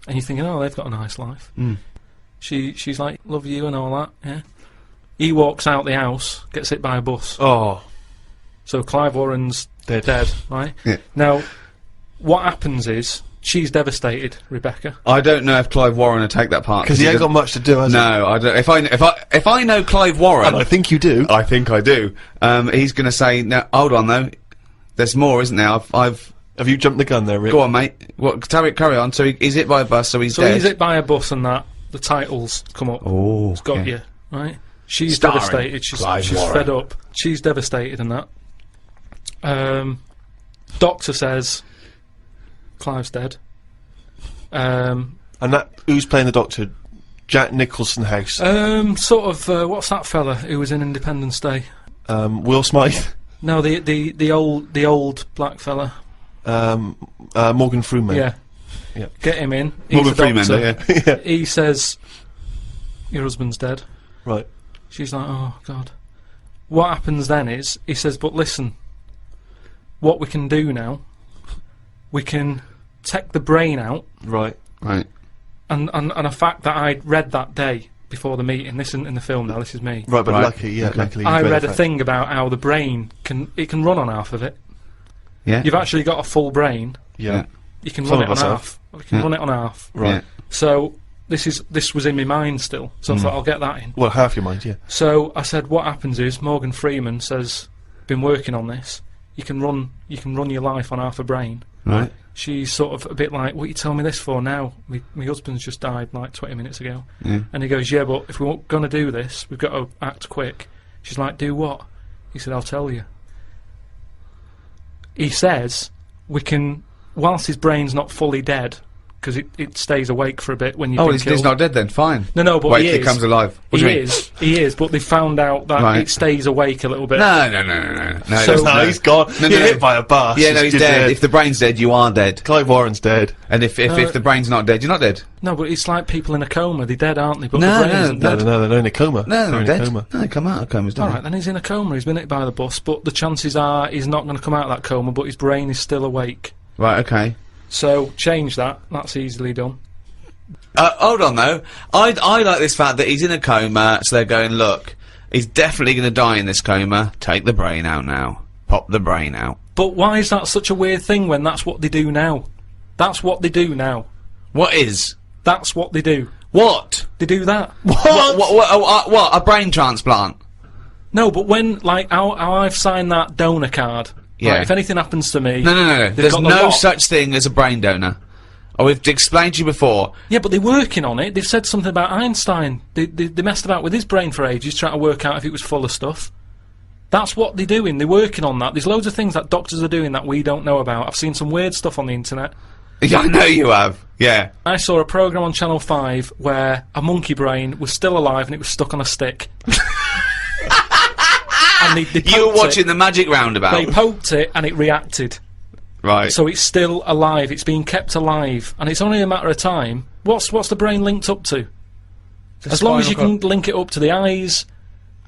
And you're thinking, oh, they've got a nice life. Mm. She's like, love you and all that, yeah. He walks out the house, gets hit by a bus. Oh. So Clive Warren's dead, right? Yeah. Now, what happens is, she's devastated, Rebecca. I don't know if Clive Warren would take that part Because he ain't got much to do, has he? No, I don't. If I know Clive Warren, And I think you do. I think I do. He's going to say, "No, hold on though. There's more, isn't there? Have you jumped the gun there, Rick? Go on, mate. What? Carry on. So he's hit by a bus, so he's So dead. he's hit by a bus and that. The titles come up. Oh, it's got okay. you, right? She's Starring devastated. She's Clive Warren. fed up. She's devastated and that. Doctor says Clive's dead. And that who's playing the Doctor? Jack Nicholson House. Sort of. What's that fella who was in Independence Day? Will Smythe. No, the old black fella. Morgan Freeman. Yeah. Yeah. Get him in. Morgan Freeman. Yeah. He says, "Your husband's dead." Right. She's like, "Oh God." What happens then is he says, "But listen, what we can do now, we can take the brain out." Right. Right. And a fact that I read that day before the meeting. This isn't in the film now. This is me. Right, but Right. luckily, I read a thing about how the brain can run on half of it. Yeah. You've actually got a full brain. Yeah. You can Some run it of on us half. You can run it on half. Right. Yeah. So this was in my mind still. So I thought I'll get that in. Well, half your mind, yeah. So I said, what happens is Morgan Freeman says, been working on this. You can run your life on half a brain. Right. She's sort of a bit like, what are you telling me this for now? My husband's just died like 20 minutes ago. Yeah. And he goes, yeah, but if we're going to do this, we've got to act quick. She's like, do what? He said, I'll tell you. He says, we can, whilst his brain's not fully dead, because it stays awake for a bit when you've been he's killed. not dead then. Fine. No, but Wait he till he is. comes alive. What do you mean? He is, but they found out that Right. it stays awake a little bit. No. So- No, he's gone. No, You're no. hit by a bus. Yeah, no, he's You're dead. If the brain's dead, you are dead. Clive Warren's dead. And if the brain's not dead, you're not dead. No, but it's like people in a coma. They're dead, aren't they? But No, the brain no, isn't No, dead. no, they're in a coma. No, they're they're in a dead. coma. No, they come out of comas, don't Alright, then he's in a coma. He's been hit by the bus, but the chances are he's not going to come out of that coma, but his brain is still awake. they? Right, okay. So, change that. That's easily done. Hold on though. I like this fact that he's in a coma, so they're going, look, he's definitely going to die in this coma. Take the brain out now. Pop the brain out. But why is that such a weird thing when that's what they do now? That's what they do now. What is? That's what they do. What? They do that. What? A brain transplant? No, but when, like, how I've signed that donor card, Yeah. right, if anything happens to me... No. they've There's got the no lot. such thing as a brain donor. Oh, we've explained to you before. Yeah, but they're working on it. They've said something about Einstein. They messed about with his brain for ages, trying to work out if it was full of stuff. That's what they're doing. They're working on that. There's loads of things that doctors are doing that we don't know about. I've seen some weird stuff on the internet. Yeah, I know you have. Yeah. I saw a programme on Channel 5 where a monkey brain was still alive and it was stuck on a stick. And they You were poked watching it. the Magic Roundabout. They poked it and it reacted. Right. So it's still alive. It's being kept alive, and it's only a matter of time. What's the brain linked up to? As long as you can link it up to the eyes,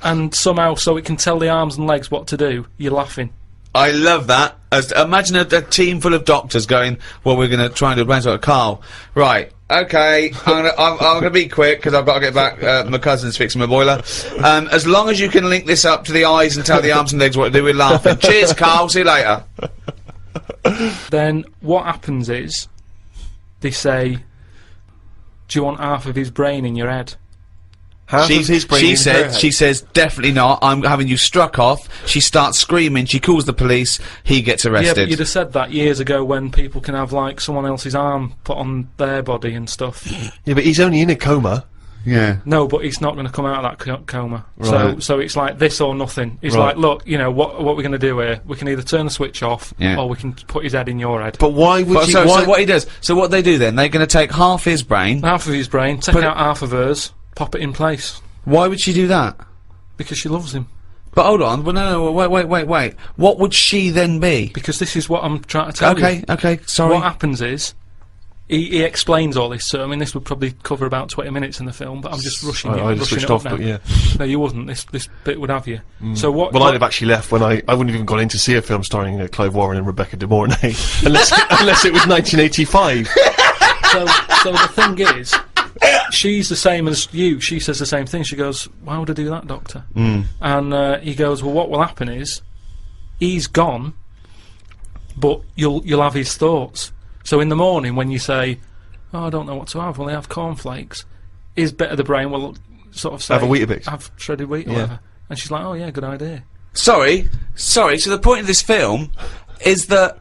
and somehow so it can tell the arms and legs what to do, you're laughing. I love that. Imagine a team full of doctors going, well, we're going to try and do a brain surgery. Carl, right, okay, I'm going to be quick because I've got to get back. My cousin's fixing my boiler. As long as you can link this up to the eyes and tell the arms and legs what to do, we're laughing. Cheers, Carl, see you later. Then what happens is, they say, do you want half of his brain in your head? She says, definitely not. I'm having you struck off. She starts screaming. She calls the police. He gets Yeah, arrested. but you'd have said that years ago when people can have, like, someone else's arm put on their body and stuff. Yeah, but he's only in a coma. Yeah. No, but he's not going to come out of that coma. Right. So it's like this or nothing. It's Right. like, look, you know, what we're going to do here? We can either turn the switch off, Yeah. or we can put his head in your head. But why would So what he does? So what they do then? They're going to take half his brain. Half of his brain, take out half of hers, pop it in place. Why would she do that? Because she loves him. But hold on. Well, no, wait. What would she then be? Because this is what I'm trying to tell you. Okay. Sorry. What happens is, he explains all this. So I mean, this would probably cover about 20 minutes in the film, but I'm just rushing I just rushing switched it up off, now. but yeah. No, you wouldn't. This bit would have you. So what? Well, I'd have actually left when I wouldn't have even gone in to see a film starring Clive Warren and Rebecca De Mornay, unless it was 1985. So the thing is, she's the same as you. She says the same thing. She goes, "Why would I do that, Doctor?" And he goes, "Well, what will happen is, he's gone, but you'll have his thoughts. So in the morning when you say, oh, I don't know what to have, well, they have cornflakes. His bit of the brain will sort of say, Have a Weetabix. Have shredded wheat or whatever." And she's like, "Oh yeah, good idea." Sorry. So the point of this film is that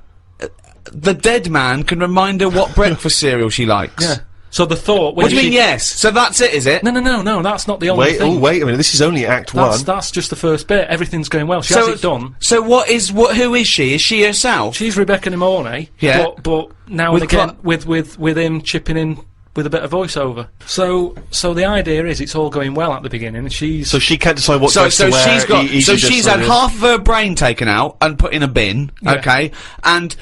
the dead man can remind her what breakfast cereal she likes. Yeah. So the thought. What do you mean? Yes. So that's it, is it? No. That's not the only thing. Wait a minute. This is only Act 1. That's just the first bit. Everything's going well. She has it done. So who is she? Is she herself? She's Rebecca De Mornay. Yeah. But now With and again with him chipping in with a bit of voiceover. So the idea is it's all going well at the beginning. And so she can't decide what dress to wear. She's had half of her brain taken out and put in a bin. Yeah. Okay. And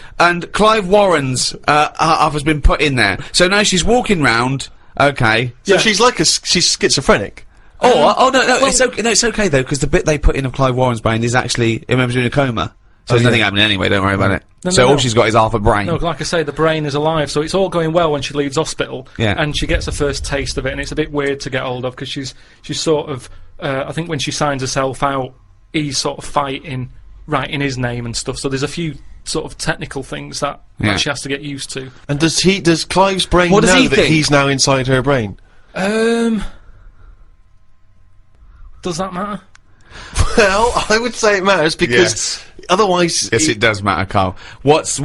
Clive Warren's half has been put in there. So now she's walking round. Okay. So she's like she's schizophrenic. No, it's okay. No, it's okay though, because the bit they put in of Clive Warren's brain is actually remembers in a coma. So there's nothing happening anyway. Don't worry about it. All she's got is half a brain. No, like I say, the brain is alive, so it's all going well when she leaves hospital. Yeah. And she gets a first taste of it, and it's a bit weird to get hold of because she's sort of. I think when she signs herself out, he's sort of fighting, writing his name and stuff. So there's a few sort of technical things that she has to get used to. And does Clive's brain know that he's now inside her brain? Does that matter? Well, I would say it matters because otherwise, yes, it does matter, Carl. What's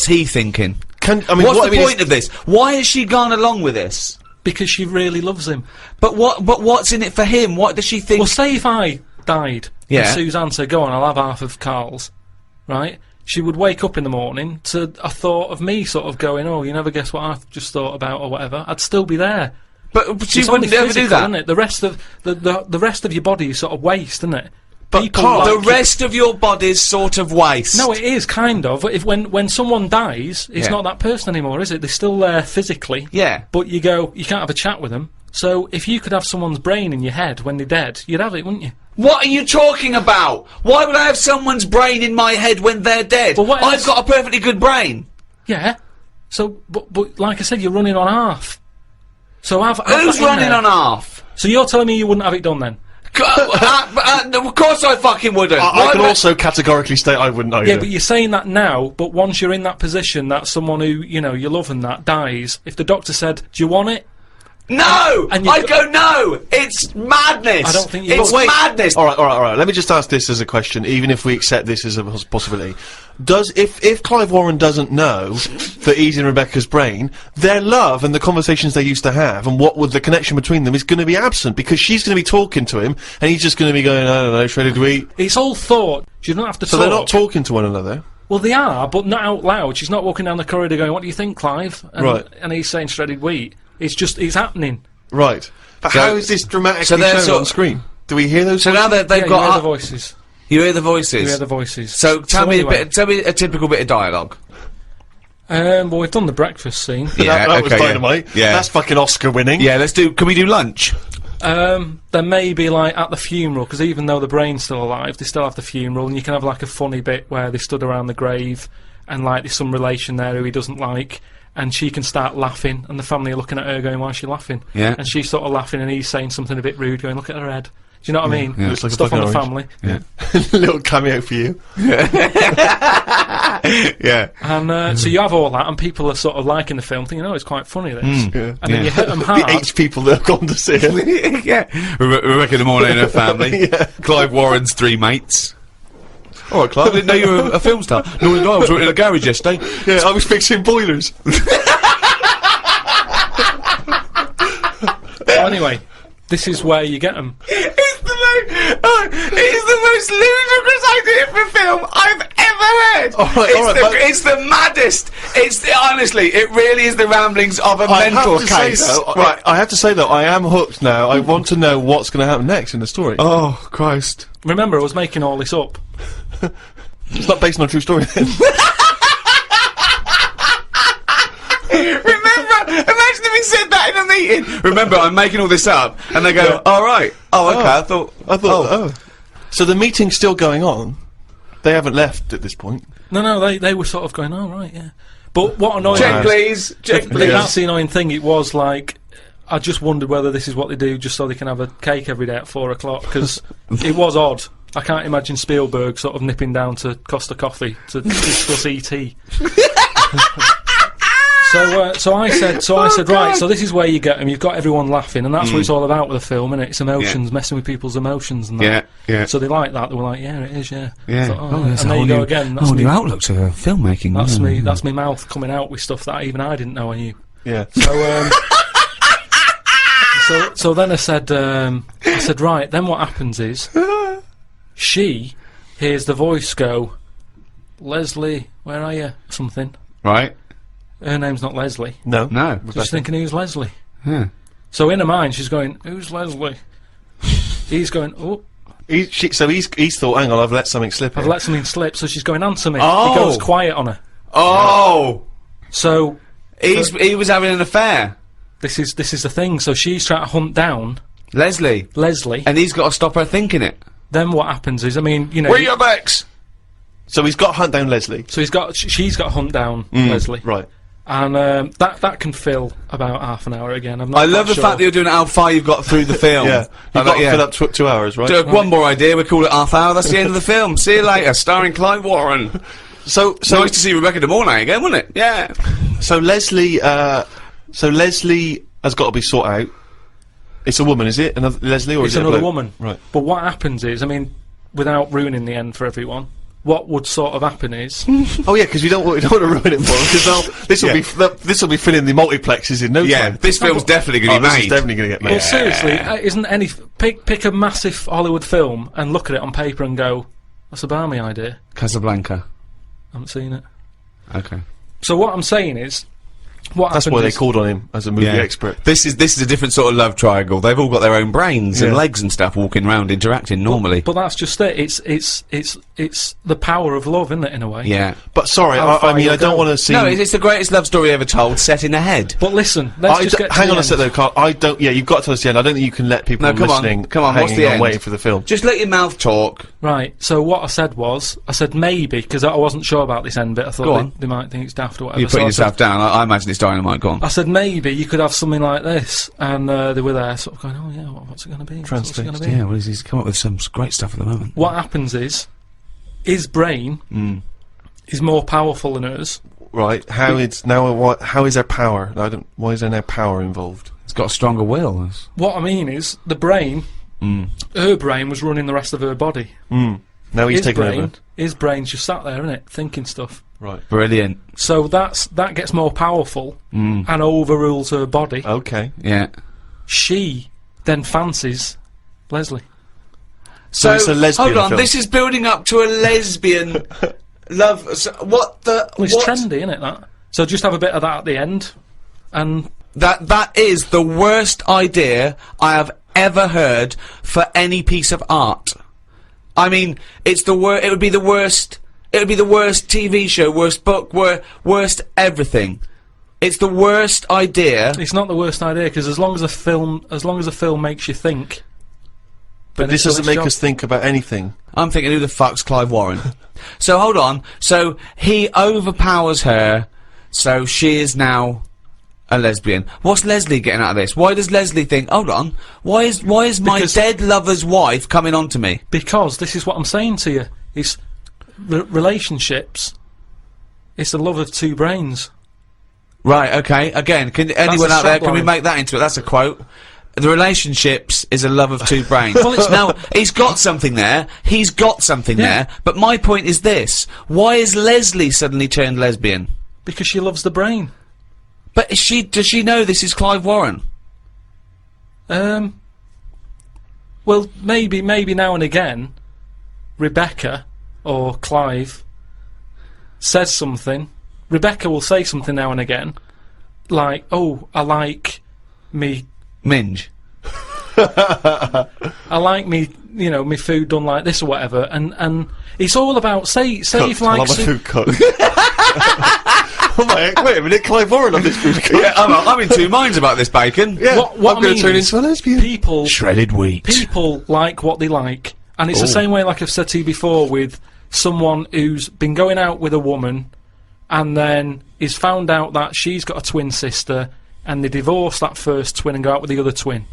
he thinking? What's the point of this? Why has she gone along with this? Because she really loves him. But what's in it for him? What does she think? Well, say if I died, Yeah. and Suzanne said, "Go on, I'll have half of Carl's," right? She would wake up in the morning to a thought of me sort of going, "Oh, you never guess what I've just thought about," or whatever. I'd still be there. But she It's wouldn't only ever physical, do that. isn't it? The rest of the rest of your body is sort of waste, isn't it? But Carl, the rest of your body's sort of waste. No, it is kind of. If when someone dies, it's not that person anymore, is it? They're still there physically. Yeah. But you can't have a chat with them. So if you could have someone's brain in your head when they're dead, you'd have it, wouldn't you? What are you talking about? Why would I have someone's brain in my head when they're dead? Well, what I've else? got a perfectly good brain. Yeah. So, but like I said, you're running on half. So have Who's that in running there. on half? So you're telling me you wouldn't have it done then? Of course I fucking wouldn't. I can also categorically state I wouldn't either. Yeah, but you're saying that now, but once you're in that position that someone who, you know, you love and that dies, if the doctor said, "Do you want it?" No! I'd go, no! It's madness! I don't think you It's would. madness! Alright, let me just ask this as a question, even if we accept this as a possibility. If Clive Warren doesn't know that he's in Rebecca's brain, their love and the conversations they used to have and what would the connection between them is going to be absent, because she's going to be talking to him, and he's just going to be going, I don't know, shredded wheat. It's all thought. She doesn't have to So talk. they're not talking to one another? Well, they are, but not out loud. She's not walking down the corridor going, "What do you think, Clive?" And, Right. And he's saying shredded wheat. It's happening. Right. But how is this dramatically they're shown on screen? Do we hear those So now voices? they've Yeah, got you hear the voices. You hear the voices? You hear the voices. So tell me anyway, tell me a typical bit of dialogue. well, we've done the breakfast scene. Yeah, that was okay, yeah. dynamite. Yeah. That's fucking Oscar winning. Yeah, can we do lunch? There may be, like, at the funeral, because even though the brain's still alive, they still have the funeral, and you can have, like, a funny bit where they stood around the grave, and, like, there's some relation there who he doesn't like, and she can start laughing, and the family are looking at her going, why is she laughing? Yeah. And she's sort of laughing, and he's saying something a bit rude, going, look at her head. Do you know what I mean? Yeah. Looks like a Stuff on fucking the orange. family. Yeah. Little cameo for you. Yeah. And so you have all that, and people are sort of liking the film, thinking, oh, it's quite funny, this. Yeah. And then you hit them hard. The 8 people that have gone to see it. Yeah. Rebecca De Mornay and her family. Yeah. Clive Warren's 3 mates. All right, I Clive. didn't know you were a film star. No, I was working in a garage yesterday. Yeah, I was fixing boilers. So anyway, this is where you get them. It's the most ludicrous idea for a film I've ever heard. It's the maddest. Honestly, it really is the ramblings of a mental case. Right, I have to say though, I am hooked now. I want to know what's going to happen next in the story. Oh, Christ. Remember, I was making all this up. It's not based on a true story then. Imagine if he said that in a meeting. Remember, I'm making all this up, and they go, all right. Oh, okay, I thought, oh. So the meeting's still going on. They haven't left at this point. No, they were sort of going, oh, right, yeah. But what annoying... Check, please. Check, please. That's the annoying thing. It was like... I just wondered whether this is what they do just so they can have a cake every day at 4 o'clock, because it was odd. I can't imagine Spielberg sort of nipping down to Costa Coffee to discuss E.T. So I said, right, so this is where you get them. You've got everyone laughing, and that's what it's all about with a film, isn't it? It's emotions, messing with people's emotions and that. Yeah. So they like that. They were like, yeah, it is, yeah. Yeah. I thought, Oh, that's and a there whole you go new- again. whole new outlook to filmmaking. That's yeah. me. That's my mouth coming out with stuff that even I didn't know I knew. Yeah. So then I said, right. Then what happens is, she hears the voice go, Leslie, where are you? Something. Right. Her name's not Leslie. No. She's thinking, who's Leslie? Yeah. So in her mind, she's going, who's Leslie? He's going, oh. So he's thought, hang on, I've let something slip. I've here. let something slip, so she's going, answer me. Oh. He goes quiet on her. Oh. So he was having an affair. This is the thing. So she's trying to hunt down Leslie, and he's got to stop her thinking it. Then what happens is, I mean, you know, Where your backs? So he's got to hunt down Leslie. So she's got to hunt down Leslie, right? And that can fill about half an hour again. I'm not I love the sure. fact that you're doing how far you've got through the film. Yeah, you've got to fill up 2 hours, right? One more idea. We call it half hour. That's the end of the film. See you later. Starring Clive Warren. So nice to see Rebecca De Mornay again, wasn't it? Yeah. So Leslie has got to be sought out. It's a woman, is it? Another Leslie, or It's is it a another bloke? woman. Right. But what happens is, I mean, without ruining the end for everyone, what would sort of happen is, Oh yeah, because we don't want to ruin it for them, because this will be filling the multiplexes in no time. This film's definitely going to be This made. is definitely going to get made. well, seriously, isn't any pick a massive Hollywood film and look at it on paper and go, that's a balmy idea. Casablanca. I haven't seen it. Okay. So what I'm saying is, what That's happens why they is, called on him as a movie expert. This is a different sort of love triangle. They've all got their own brains and Yeah. legs and stuff, walking around, interacting normally. But that's just it. It's the power of love, isn't it? In a way. Yeah. But sorry, How far I mean, you'll I don't go. want to see. No, it's the greatest love story ever told, set in a head. But listen, let's just get to hang the on a end. sec though, Carl. I don't. Yeah, you've got to tell us the end. I don't think you can let people No, come on, listening come on, what's hanging the on end? waiting for the film. Just let your mouth talk. Right. So what I said was, maybe, because I wasn't sure about this end bit. I Go thought on. they might think it's daft or whatever. You put So I yourself down. I imagine it's dynamite. Go on. said maybe you could have something like this, and they were there, sort of going, "Oh yeah, what's it going to be? What's it going to be?" Yeah, well, he's come up with some great stuff at the moment. What happens is, his brain is more powerful than hers. Right. How is there power? Why is there no power involved? It's got a stronger will. What I mean is, the brain, her brain was running the rest of her body. Now he's taken over. His brain's just sat there, isn't it, thinking stuff. Right. Brilliant. So that gets more powerful and overrules her body. Okay. Yeah. She then fancies Leslie. So it's a lesbian hold on, film. this is building up to a lesbian love. So what the? Well, it's what? trendy, isn't it? That. So just have a bit of that at the end, and That is the worst idea I have ever heard for any piece of art. I mean, it's the worst. It would be the worst. It would be the worst TV show, worst book, worst everything. It's the worst idea. It's not the worst idea because as long as a film makes you think. But this doesn't make us think about anything. I'm thinking, who the fuck's Clive Warren? So hold on. So he overpowers her, so she is now a lesbian. What's Leslie getting out of this? Why does Leslie think, hold on, why is my dead lover's wife coming on to me? Because this is what I'm saying to you. It's relationships. It's the love of two brains. Right, okay. Again, can anyone out there, can we make that into it? That's a quote. The relationships is a love of two brains. Well, now, he's got something there. He's got something there. But my point is this. Why is Leslie suddenly turned lesbian? Because she loves the brain. But does she know this is Clive Warren? Well, maybe now and again, Rebecca or Clive says something. Rebecca will say something now and again, like, "Oh, I like me minge. I like me, you know, me food done like this or whatever." And it's all about say if like food cooked. Oh my! Wait a minute, Clive Warren on this food cooked. Yeah, I'm in two minds about this bacon. Yeah, what I'm going to turn into a lesbian. People shredded wheat. People like what they like, and it's the same way, like I've said to you before, with someone who's been going out with a woman. And then is found out that she's got a twin sister, and they divorce that first twin and go out with the other twin.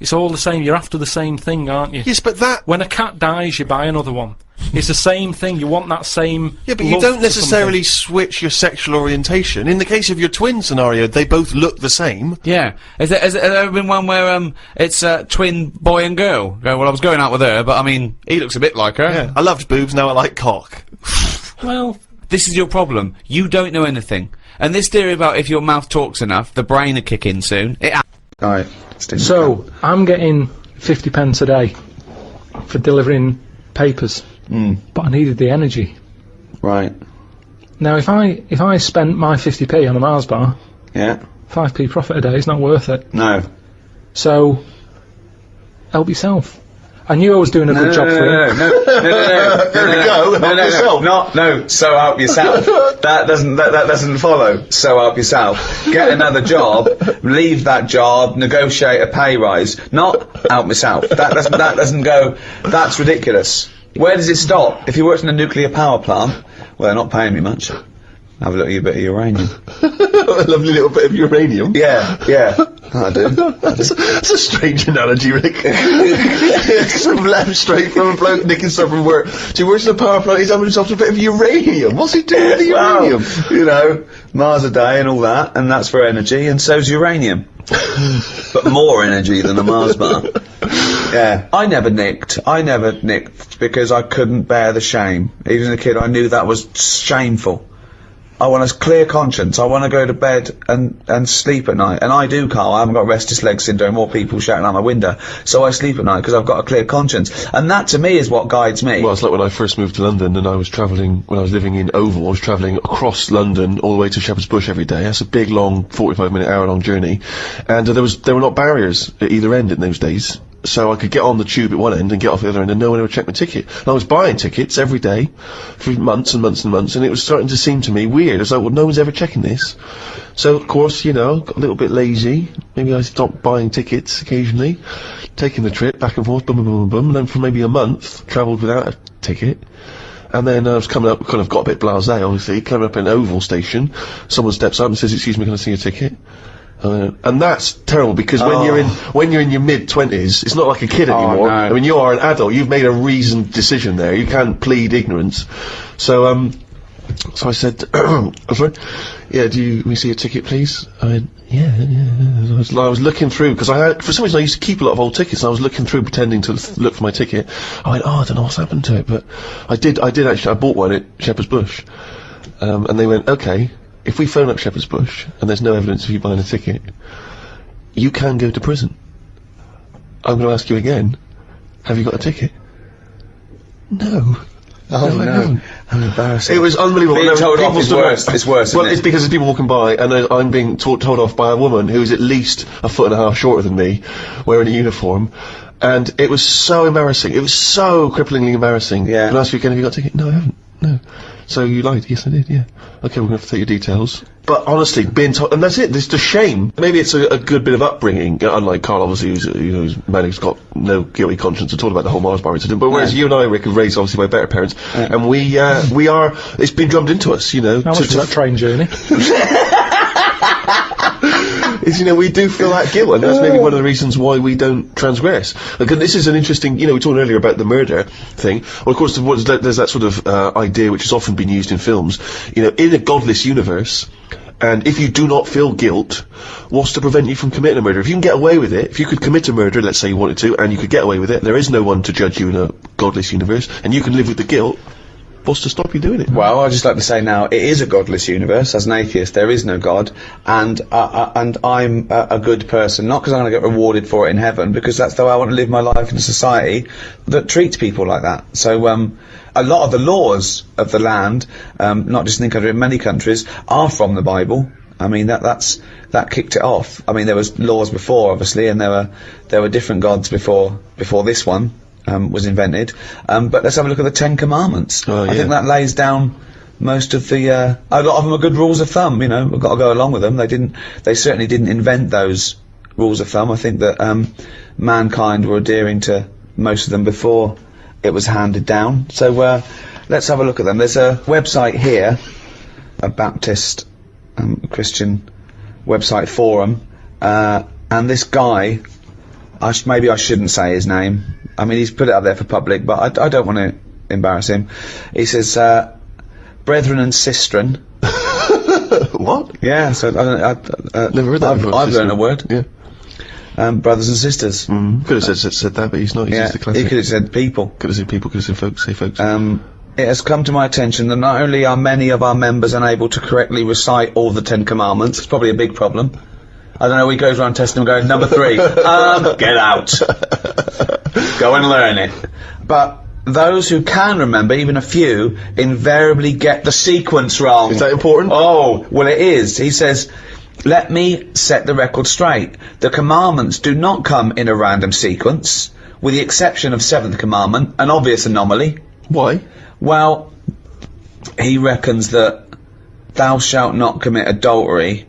It's all the same. You're after the same thing, aren't you? Yes, but that... When a cat dies, you buy another one. It's the same thing. You want that same... Yeah, but you don't necessarily switch your sexual orientation. In the case of your twin scenario, they both look the same. Yeah. Has there ever been one where, it's a twin boy and girl? Go, well, I was going out with her, but I mean, he looks a bit like her. Yeah. I loved boobs, now I like cock. Well... This is your problem. You don't know anything. And this theory about if your mouth talks enough, the brain will kick in soon. Alright. So, I'm getting 50 pence a day for delivering papers. But I needed the energy. Right. Now, if I spent my 50p on a Mars bar, 5p profit a day is not worth it. No. So, help yourself. I knew I was doing a good job for him. No, so help yourself. That doesn't follow. So help yourself. Get another job, leave that job, negotiate a pay rise. Not help myself. That doesn't go. That's ridiculous. Where does it stop? If you worked in a nuclear power plant, well, they're not paying me much. Have a little bit of uranium. A lovely little bit of uranium. Yeah. I do. That's a strange analogy, Rick. Some left straight from a bloke nicking stuff from work. So he works in a power plant, he's having himself a bit of uranium. What's he doing with the uranium? Well, you know, Mars a day and all that, and that's for energy, and so's uranium. But more energy than a Mars bar. Yeah. I never nicked because I couldn't bear the shame. Even as a kid, I knew that was shameful. I want a clear conscience. I want to go to bed and sleep at night. And I do, Carl. I haven't got restless leg syndrome or people shouting out my window. So I sleep at night because I've got a clear conscience. And that, to me, is what guides me. Well, it's like when I first moved to London and I was travelling, when I was living in Oval, I was travelling across London all the way to Shepherd's Bush every day. That's a big, long, 45-minute, hour-long journey. And there were not barriers at either end in those days. So I could get on the tube at one end and get off the other end and no one ever checked my ticket. And I was buying tickets every day for months and months and months, and it was starting to seem to me weird. I was like, well, no one's ever checking this. So, of course, you know, got a little bit lazy. Maybe I stopped buying tickets occasionally, taking the trip back and forth, boom, boom, boom, boom, and then for maybe a month, travelled without a ticket. And then I was coming up, kind of got a bit blasé, obviously, coming up in Oval Station. Someone steps up and says, excuse me, can I see your ticket? And that's terrible because when you're in your mid-20s, it's not like a kid anymore. No. I mean, you are an adult. You've made a reasoned decision there. You can't plead ignorance. So, so I said, I'm sorry. Yeah, let me see your ticket, please? I went, yeah. I was looking through because for some reason, I used to keep a lot of old tickets. And I was looking through, pretending to look for my ticket. I went, I don't know what's happened to it, but I did actually. I bought one at Shepherd's Bush, and they went, okay. If we phone up Shepherd's Bush and there's no evidence of you buying a ticket, you can go to prison. I'm going to ask you again, have you got a ticket? No. Oh no. I'm embarrassed. It was unbelievable. Being told off is worse. It's worse, Well, isn't it? it's because there's people walking by and I'm being told off by a woman who's at least 1.5 foot shorter than me, wearing a uniform. And it was so embarrassing. It was so cripplingly embarrassing. Yeah. Can I ask you again, have you got a ticket? No, I haven't. No. So you lied? Yes, I did, yeah. Okay, we're going to have to take your details. But honestly, being told, and that's it, it's the shame. Maybe it's a good bit of upbringing, unlike Karl, obviously, who's a man who's got no guilty conscience at all about the whole Mars bar incident. But whereas you and I, Rick, are raised obviously by better parents, and we are, it's been drummed into us, How much was that train journey? is, we do feel that guilt, and that's maybe one of the reasons why we don't transgress. Like, and this is an interesting, we were talking earlier about the murder thing. Well, of course, there's that sort of idea which has often been used in films. In a godless universe, and if you do not feel guilt, what's to prevent you from committing a murder? If you can get away with it, if you could commit a murder, let's say you wanted to, and you could get away with it, there is no one to judge you in a godless universe, and you can live with the guilt, what's to stop you doing it? Well, I'd just like to say now, it is a godless universe. As an atheist, there is no God, and I'm a good person, not because I'm going to get rewarded for it in heaven, because that's the way I want to live my life in a society that treats people like that. So, a lot of the laws of the land, not just in the country, in many countries, are from the Bible. I mean, that kicked it off. I mean, there was laws before, obviously, and there were different gods before this one. Was invented, but let's have a look at the Ten Commandments. I think that lays down most of the. A lot of them are good rules of thumb. We've got to go along with them. They certainly didn't invent those rules of thumb. I think that mankind were adhering to most of them before it was handed down. So let's have a look at them. There's a website here, a Baptist Christian website forum, and this guy. Maybe I shouldn't say his name. I mean, he's put it up there for public, but I don't want to embarrass him. He says, brethren and sistren. What? Yeah, so never heard that before. I've learned a word. Yeah. Brothers and sisters. Could have said that, but he's not. He's just the classic. He could have said people. Could have said people, could have said folks, say folks. It has come to my attention that not only are many of our members unable to correctly recite all the 10 Commandments, it's probably a big problem. I don't know, he goes around testing them going, number 3, get out. Go and learn it. But those who can remember, even a few, invariably get the sequence wrong. Is that important? Oh, well it is. He says, let me set the record straight. The commandments do not come in a random sequence, with the exception of 7th commandment, an obvious anomaly. Why? Well, he reckons that thou shalt not commit adultery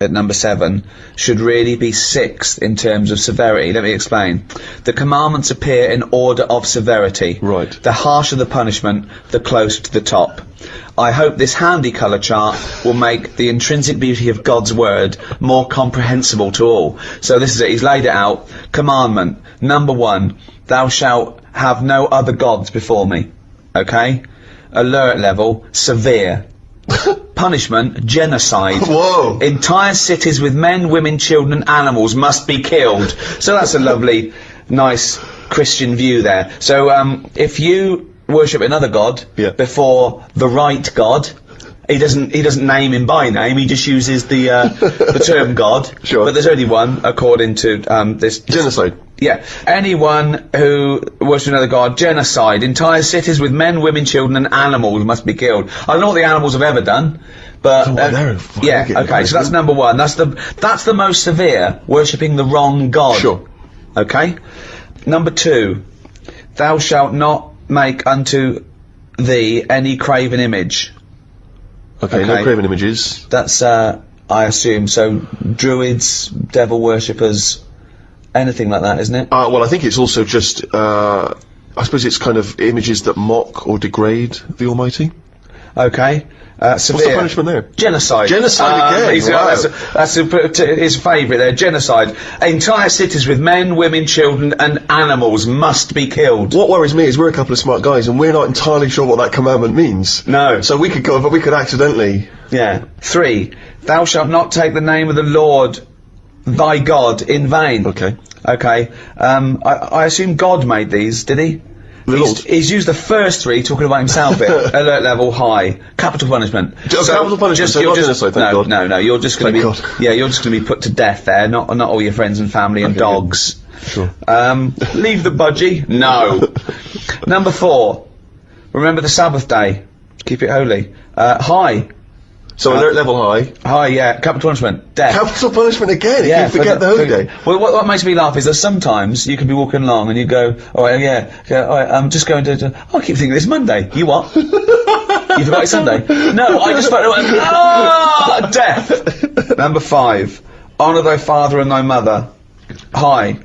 at number 7 should really be 6th in terms of severity. Let me explain. The commandments appear in order of severity. Right. The harsher the punishment, the closer to the top. I hope this handy colour chart will make the intrinsic beauty of God's word more comprehensible to all. So this is it. He's laid it out. Commandment number 1: thou shalt have no other gods before me. Okay. Alert level severe. Punishment, genocide. Whoa! Entire cities with men, women, children and animals must be killed. So that's a lovely, nice Christian view there. So if you worship another god before the right God, he doesn't name him by name, he just uses the term God. Sure. But there's only one according to this genocide. Yeah. Anyone who worships another god, genocide. Entire cities with men, women, children and animals must be killed. I don't know what the animals have ever done, but yeah, okay, so that's number 1. That's the most severe, worshipping the wrong god. Sure. Okay? Number 2, thou shalt not make unto thee any graven image. Okay, no graven images. That's I assume, so druids, devil worshippers, anything like that, isn't it? Well, I think it's also just, I suppose it's kind of images that mock or degrade the Almighty. Okay. Severe. What's the punishment there? Genocide. Genocide again. Wow. That's his favourite there. Genocide. Entire cities with men, women, children, and animals must be killed. What worries me is we're a couple of smart guys, and we're not entirely sure what that commandment means. No. So we could go, but we could accidentally. Yeah. 3. Thou shalt not take the name of the Lord thy God in vain. Okay. Okay. I assume God made these, did he? He's used the first 3 talking about himself here. Alert level high. Capital punishment. Capital punishment, so not genocide, thank God. No, you're just going to be... Yeah, you're just going to be put to death there, not all your friends and family and dogs. Sure. Leave the budgie? No. Number 4. Remember the Sabbath day. Keep it holy. High. So alert level high. High, yeah. Capital punishment. Death. Capital punishment again. Yeah, if you forget the holy day. Well, what makes me laugh is that sometimes you can be walking along and you go, all right, all right, I'm just going to. I keep thinking it's Monday. You what? You forgot it's Sunday? No, I just felt death. Number 5. Honour thy father and thy mother. High.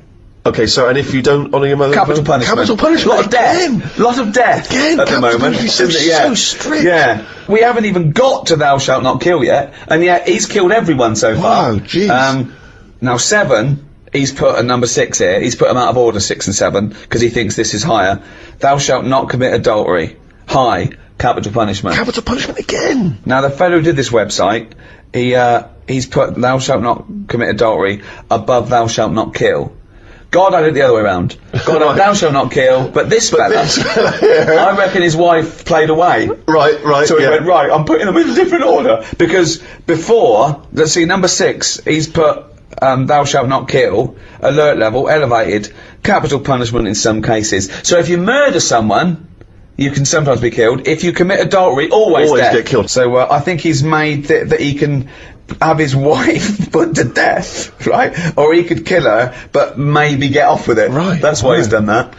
Okay, so and if you don't honour your mother, Capital punishment. Capital punishment. Lot of death. Lot of death. Again, at the moment, isn't it? Yeah. So strict. Yeah. We haven't even got to thou shalt not kill yet, and yet he's killed everyone so far. Wow, jeez. Now 7, he's put a number 6 here. He's put them out of order, 6 and 7, because he thinks this is higher. Thou shalt not commit adultery. High. Capital punishment. Capital punishment again. Now the fellow who did this website, he's put thou shalt not commit adultery above thou shalt not kill. God had it the other way around. God had thou shalt not kill, but this fella, I reckon his wife played away. Right. So he went, right, I'm putting them in a different order. Because before, let's see, number 6, he's put thou shalt not kill, alert level, elevated, capital punishment in some cases. So if you murder someone, you can sometimes be killed. If you commit adultery, always death. Get killed. So I think he's made that he can have his wife put to death, right? Or he could kill her, but maybe get off with it. Right. That's why he's done that.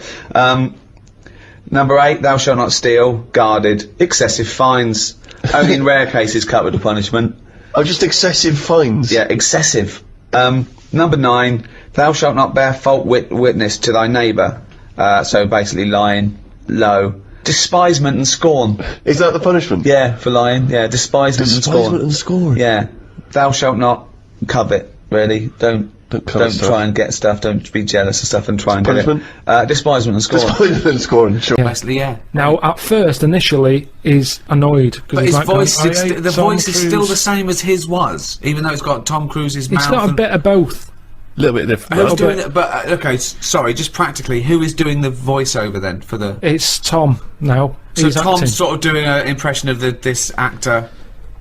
Number 8, thou shalt not steal, guarded, excessive fines. Only in rare cases capital punishment. Oh, just excessive fines. Yeah, excessive. Number 9, thou shalt not bear false witness to thy neighbour. So basically lying, low. Despisement and scorn. Is that the punishment? Yeah, for lying. Yeah, despisement and scorn. Despisement and scorn. Yeah. Thou shalt not covet, really. Don't try and get stuff, don't be jealous of stuff and try and punishment? get it. Despisement and scorn. Despisement and scorn, sure. Basically, yeah. Now, at first, initially, he's annoyed. But his voice, the voice is still Cruise. the same as his was, even though it's got Tom Cruise's mouth. It's got a bit of both. A little bit different. Who's doing it? But okay, sorry. Just practically, who is doing the voiceover then for the? It's Tom now. So He's Tom's acting. sort of doing an impression of this actor.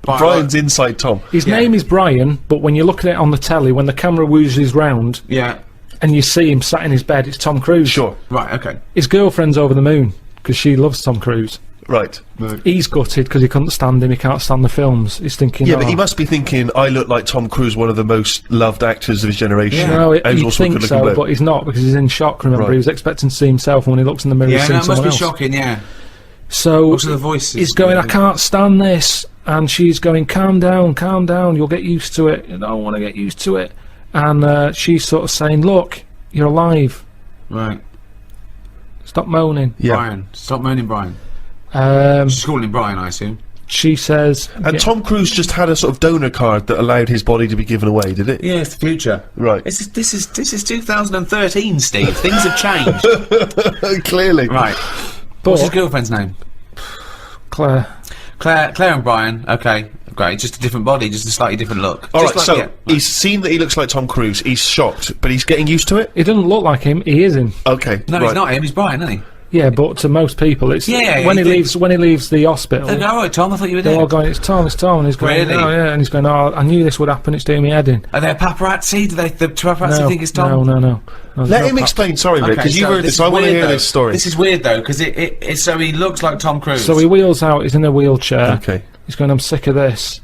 Brian's inside Tom. His name is Brian, but when you look at it on the telly, when the camera woozes round, Yeah. and you see him sat in his bed, it's Tom Cruise. Sure. Right. Okay. His girlfriend's over the moon because she loves Tom Cruise. Right. He's gutted because he couldn't stand him. He can't stand the films. He's thinking, Yeah, oh. but he must be thinking, I look like Tom Cruise, one of the most loved actors of his generation. No, And he's he also a thinks good-looking so, bloke. but he's not because he's in shock. Remember, Right. he was expecting to see himself, and when he looks in the mirror, Yeah, he's no, seeing it must someone be else. shocking. Yeah. So Also, the voice. he's going, I can't stand this, and she's going, calm down, you'll get used to it. I don't want to get used to it. And she's sort of saying, look, you're alive. Right. Stop moaning. Yeah. Brian, stop moaning, Brian. She's calling him Brian, I assume. She says, And Tom Cruise just had a sort of donor card that allowed his body to be given away, did it? Yeah, it's the future. Right. This is 2013, Steve. Things have changed. Clearly. Right. What's his girlfriend's name? Claire. Claire and Brian. Okay, great. Just a different body, just a slightly different look. All right, Just like- so yeah, he's seen that he looks like Tom Cruise. He's shocked, but he's getting used to it. He doesn't look like him. He is him. Okay. No, right. he's not him. He's Brian, isn't he? Yeah, but to most people, it's Yeah, when he he thinks- leaves the hospital. They go, all right, Tom. I thought you were They're all dead. going, it's Tom, and he's going, Really? oh yeah, and he's going, oh, I knew this would happen. It's doing me head in. Are there paparazzi? Do the paparazzi No, think it's Tom? no. Let him explain. Sorry, Rick, because you've heard this. I want to hear this story. This is weird though, because it's so he looks like Tom Cruise. So he wheels out. He's in a wheelchair. Okay. He's going, I'm sick of this.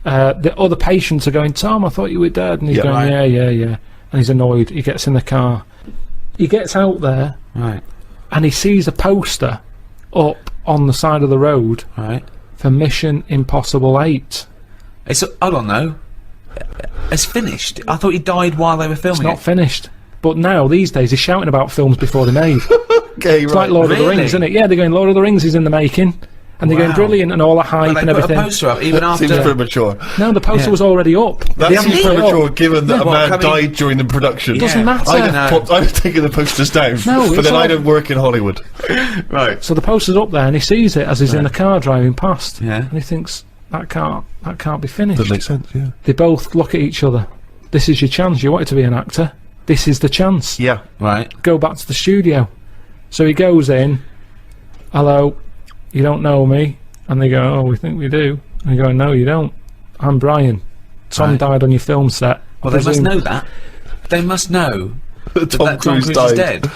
The other patients are going, Tom, I thought you were dead. And he's Yeah. going, Right. yeah. And he's annoyed. He gets in the car. He gets out there, Right. and he sees a poster up on the side of the road Right. for Mission Impossible 8. It's hold on though. It's finished. I thought he died while they were filming It's not it. finished. But now, these days, he's shouting about films before they're made. Okay, It's like Lord of the Really? Rings, isn't it? Yeah, they're going, Lord of the Rings is in the making. And they're going Wow. brilliant and all the hype But and they put a everything. poster up even after. Seems premature. No, the poster Yeah. was already up. That They seems haven't put it up. premature, given that a What, man coming- died during the production. Yeah. Doesn't matter. I'd have taken the posters down, No, but it's then I all- don't work in Hollywood. Right. So the poster's up there, and he sees it as he's in the car driving past. Yeah. And he thinks, that can't be finished. That makes sense, yeah. They both look at each other. This is your chance. You wanted to be an actor. This is the chance. Yeah. Right. Go back to the studio. So he goes in. Hello, you don't know me? And they go, oh, we think we do. And he goes, no, you don't. I'm Brian. Tom Right. died on your film set. Well, they must Presume- know that. They must know Tom that Tom Cruise Cruise died. is dead.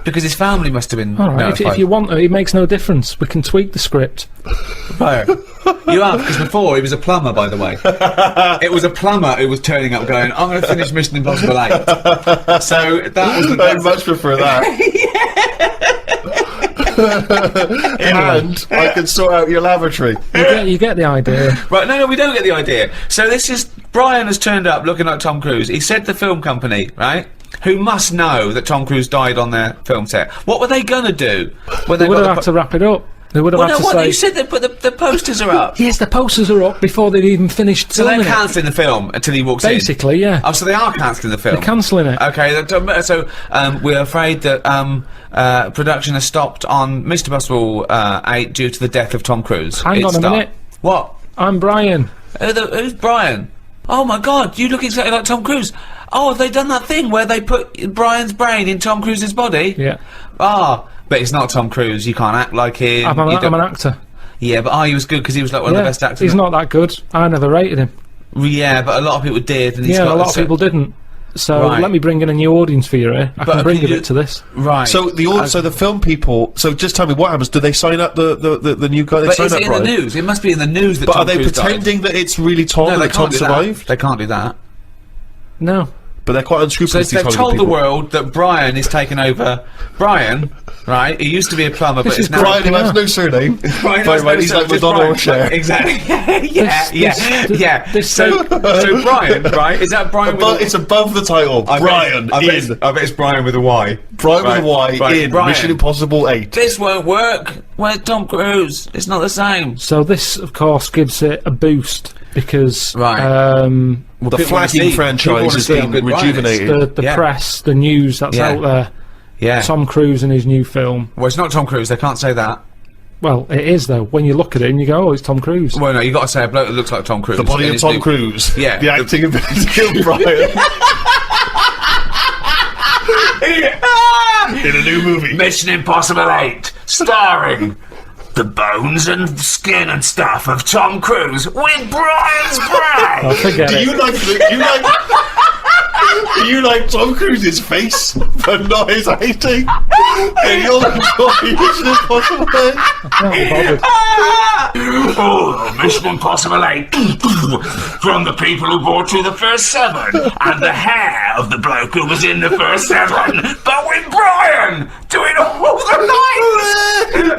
Because his family must have been All right, notified. if you want to, it makes no difference. We can tweak the script. Right. You have, because before he was a plumber, by the way. It was a plumber who was turning up going, I'm going to finish Mission Impossible 8. So that was the I'd much prefer that. And I can sort out your lavatory. You get the idea. Right, no, we don't get the idea. So this is, Brian has turned up looking like Tom Cruise. He said the film company, right, who must know that Tom Cruise died on their film set. What were they going to do? When They would have had to wrap it up. They would have had to say... You said that, but the posters are up. Yes, the posters are up before they've even finished So they're filming it. cancelling the film until he walks Basically, in? yeah. Oh, so they are cancelling the film? They're cancelling it. Okay, so we're afraid that production has stopped on Mr. Impossible 8 due to the death of Tom Cruise. Hang on a minute. What? I'm Brian. Who's Brian? Oh my god, you look exactly like Tom Cruise. Oh, have they done that thing where they put Brian's brain in Tom Cruise's body? Yeah. Ah, but it's not Tom Cruise. You can't act like him. I'm an actor. Yeah, but he was good because he was like one of the best actors. He's not that good. I never rated him. Yeah, but a lot of people did. And Yeah, a lot of people didn't. So Right. let me bring in a new audience for you, eh? I can bring a bit to this. Right. So the film people. So just tell me what happens. Do they sign up the new guy? They But sign is up, it in right? the news? It must be in the news that But Tom are they Cruise pretending that it's really Tom died. No, and they that Tom can't do survived? that. They can't do that. No. But they're quite So unscrupulous. they've these told Hollywood the people. world that Brian is taking over. Brian, right? He used to be a plumber, but This it's is now Brian, who has no surname. Brian By has the way, no he's like just Madonna Brian. or Cher. Exactly. Yeah. This- So Brian, right? Is that Brian? But it's above the title. Brian I bet it's Brian with a Y. Brian with Right, a Y right, in Brian. Mission Impossible 8. This won't work. Where's Tom Cruise? It's not the same. So this, of course, gives it a boost because Well, The people wanna flagging see- people franchise wanna has see how been good Brian is. rejuvenated. the Yeah. press, the news that's Yeah. out there. Yeah. Tom Cruise and his new film. Well, it's not Tom Cruise. They can't say that. Well, it is though. When you look at it and you go, "Oh, it's Tom Cruise." Well, no, you got to say a bloke that looks like Tom Cruise. The body in of his Tom new- Cruise. Yeah. The acting ability of Brian. In a new movie. Mission Impossible 8, starring the bones and skin and stuff of Tom Cruise with Brian's brain. Oh, forget Do it. you like Tom Cruise's face, but not his acting? And you'll enjoy Mission Impossible 8? I'm not bothered. Oh, Mission Impossible 8 from the people who brought you the first 7 and the hair of the bloke who was in the first 7, but with Brian doing all the lines.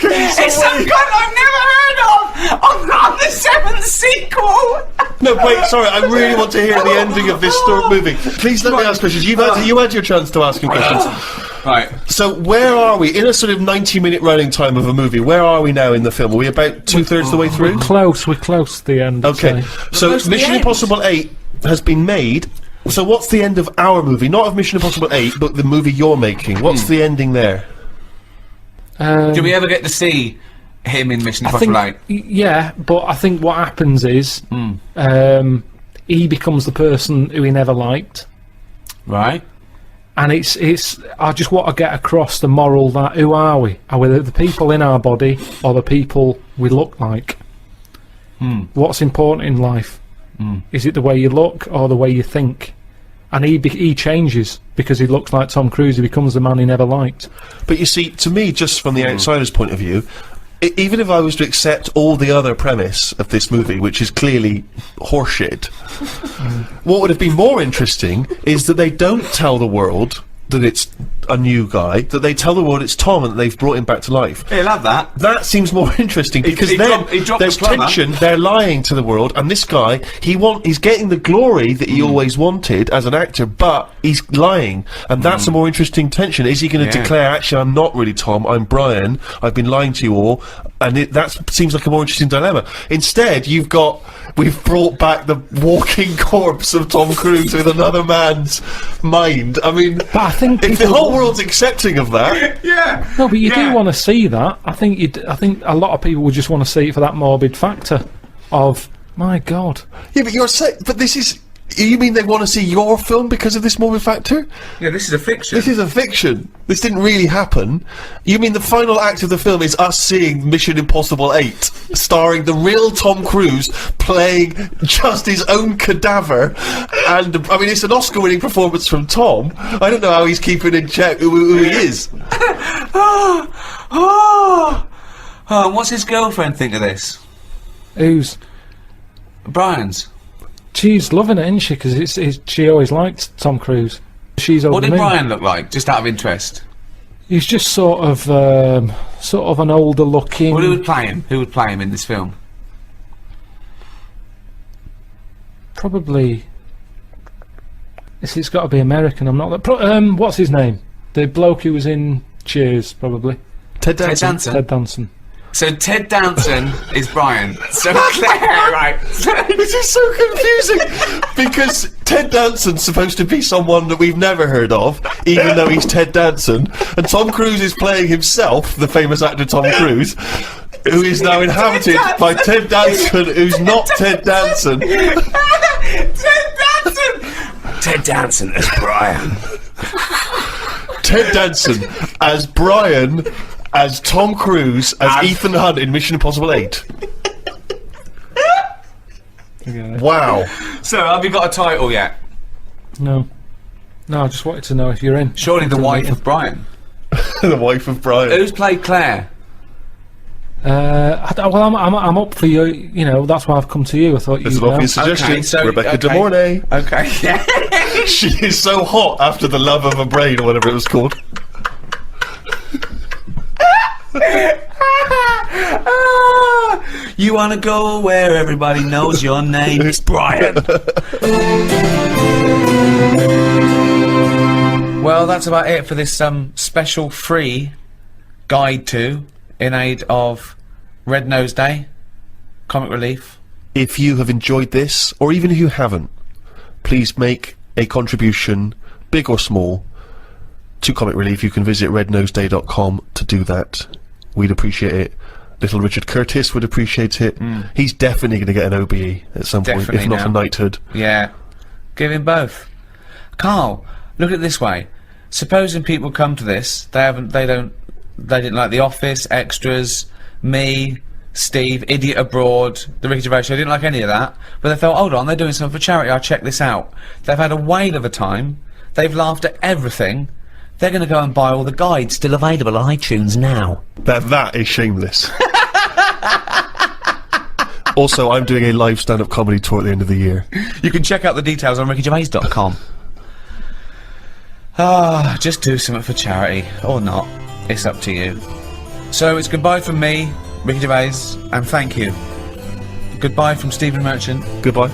It's some gun I've never heard of on the 7th sequel. No, wait, sorry, I really want to hear the ending of this movie. Please let me ask questions. You had your chance to ask him questions. Right. So where are we in a sort of 90-minute running time of a movie? Where are we now in the film? Are we about 2/3 of the way through? We're close to the end. I'd Okay, say. so close to the Mission end. Impossible 8 has been made. So what's the end of our movie? Not of Mission Impossible 8, but the movie you're making. What's the ending there? Do we ever get to see him in Mission I Impossible think, 8? yeah, but I think what happens is he becomes the person who he never liked, Right. and it's. I just want to get across the moral that who are we? Are we the people in our body or the people we look like? What's important in life? Is it the way you look or the way you think? And he changes because he looks like Tom Cruise. He becomes the man he never liked. But you see, to me, just from the outsider's point of view, even if I was to accept all the other premise of this movie, which is clearly horseshit, what would have been more interesting is that they don't tell the world that it's a new guy, that they tell the world it's Tom and that they've brought him back to life. He'll have that. That seems more interesting because he then dropped there's the plumber. tension. They're lying to the world, and this guy he's getting the glory that he always wanted as an actor, but he's lying, and that's a more interesting tension. Is he going to declare, actually, I'm not really Tom, I'm Brian, I've been lying to you all, and that seems like a more interesting dilemma. Instead, we've brought back the walking corpse of Tom Cruise with another man's mind. I mean, But I think if the people- whole world's accepting of that. Yeah. No, but you do want to see that. I think I think a lot of people would just want to see it for that morbid factor of my God. Yeah, but but this is You mean they want to see your film because of this morbid factor? Yeah, this is a fiction. This is a fiction. This didn't really happen. You mean the final act of the film is us seeing Mission Impossible 8, starring the real Tom Cruise playing just his own cadaver, and I mean it's an Oscar-winning performance from Tom. I don't know how he's keeping in check who he is. Oh, what's his girlfriend think of this? Who's? Brian's. She's loving it, isn't she? Because she always liked Tom Cruise. She's over What did me. Brian look like, just out of interest? He's just sort of an older looking. Well, who would play him? Who would play him in this film? Probably. It's got to be American. I'm not. What's his name? The bloke who was in Cheers, probably. Ted Danson. Ted Danson. So Ted Danson is Brian. So Claire, right? This is so confusing because Ted Danson's supposed to be someone that we've never heard of, even though he's Ted Danson, and Tom Cruise is playing himself, the famous actor Tom Cruise, who is now inhabited by Ted Danson, who's not Ted Danson. Ted Danson as Brian. Ted Danson as Brian, as Tom Cruise, as Ethan Hunt in Mission Impossible 8. Wow. So, have you got a title yet? No. No, I just wanted to know if you're in. Surely the wife of Brian. The wife of Brian. Who's played Claire? I'm up for you. You know, that's why I've come to you. I thought There's you'd an know. obvious suggestion. Okay, so- Rebecca okay. De Mornay. Okay. She is so hot after The Love of a Brain, or whatever it was called. You wanna go where everybody knows your name? It's Brian. Well, that's about it for this special free guide to in aid of Red Nose Day, Comic Relief. If you have enjoyed this, or even if you haven't, please make a contribution, big or small, to Comic Relief. You can visit rednoseday.com to do that. We'd appreciate it. Little Richard Curtis would appreciate it. He's definitely going to get an OBE at some point, Definitely if not now. a knighthood. Yeah. Give him both. Carl, look at it this way. Supposing people come to this, they didn't like The Office, Extras, me, Steve, Idiot Abroad, The Ricky Gervais Show, they didn't like any of that, but they thought, hold on, they're doing something for charity, I'll check this out. They've had a whale of a time, they've laughed at everything, they're going to go and buy all the guides, still available on iTunes now. That is shameless. Also, I'm doing a live stand-up comedy tour at the end of the year. You can check out the details on rickygervais.com. Just do something for charity, or not. It's up to you. So it's goodbye from me, Ricky Gervais, and thank you. Goodbye from Stephen Merchant. Goodbye.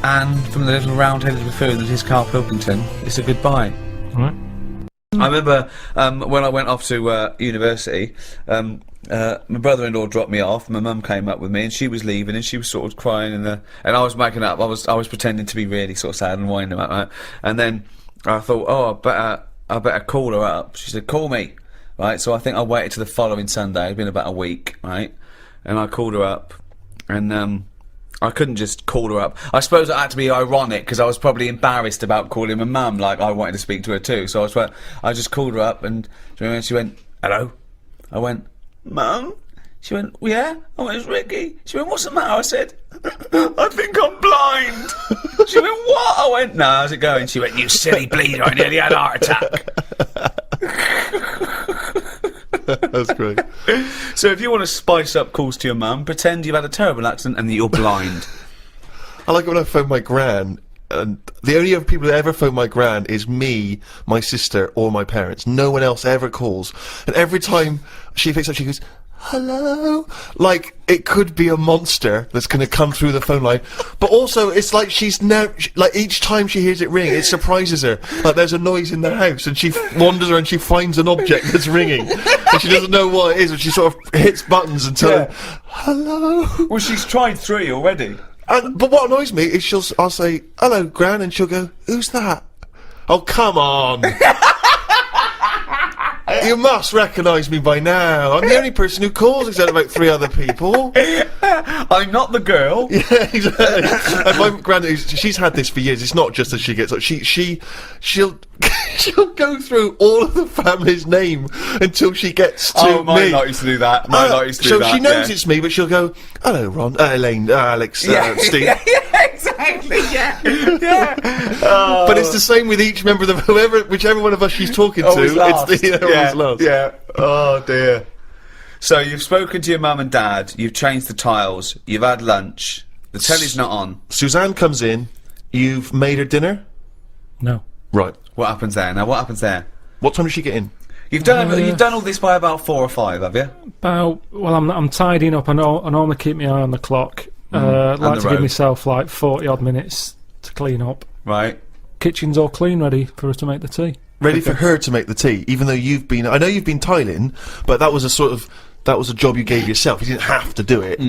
And from the little round-headed buffoon that is Carl Pilkington, it's a goodbye. Alright. I remember when I went off to university, my brother-in-law dropped me off, my mum came up with me and she was leaving and she was sort of crying and I was making up, I was pretending to be really sort of sad and winding up, right? And then I thought, oh, I better call her up. She said, call me, right? So I think I waited till the following Sunday, it'd been about a week, right? And I called her up and I couldn't just call her up. I suppose it had to be ironic because I was probably embarrassed about calling my mum, like I wanted to speak to her too. So I just called her up and she went, hello? I went, Mum? She went, yeah? I went, it's Ricky. She went, what's the matter? I said, I think I'm blind. She went, what? I went, no, how's it going? She went, you silly bleeder, I nearly had a heart attack. That's great. So if you want to spice up calls to your mum, pretend you've had a terrible accident and that you're blind. I like it when I phone my gran, and the only other people that ever phone my gran is me, my sister, or my parents. No one else ever calls. And every time she picks up, she goes, hello? Like, it could be a monster that's going to come through the phone line. But also, it's like she's never, like, each time she hears it ring, it surprises her. Like, there's a noise in the house, and she wanders around and she finds an object that's ringing. And she doesn't know what it is, and she sort of hits buttons until, hello? Well, she's tried 3 already. But what annoys me is I'll say, hello, Gran, and she'll go, who's that? Oh, come on. You must recognise me by now. I'm the only person who calls, except about 3 other people. I'm not the girl. Yeah, exactly. And my granddad, she's had this for years. It's not just as she gets up. She'll go through all of the family's name until she gets to my me. lot used to do that. My lot used to do so that. she knows yeah. it's me, but she'll go, "Hello, Ron, Elaine, Alex, Steve." yeah, exactly. Yeah. But it's the same with each member of the whichever one of us she's talking to. Always last. It's always last. Yeah. Oh dear. So you've spoken to your mum and dad. You've changed the tiles. You've had lunch. The telly's not on. Suzanne comes in. You've made her dinner. No. Right. What happens there? Now, what happens there? What time does she get in? You've done all this by about 4 or 5, have you? Well, I'm tidying up. I normally keep my eye on the clock. Like the to give road. myself like 40 odd minutes to clean up. Right. Kitchen's all clean, ready for her to make the tea. Ready for her to make the tea, even though I know you've been tiling, but that was a job you gave yourself. You didn't have to do it.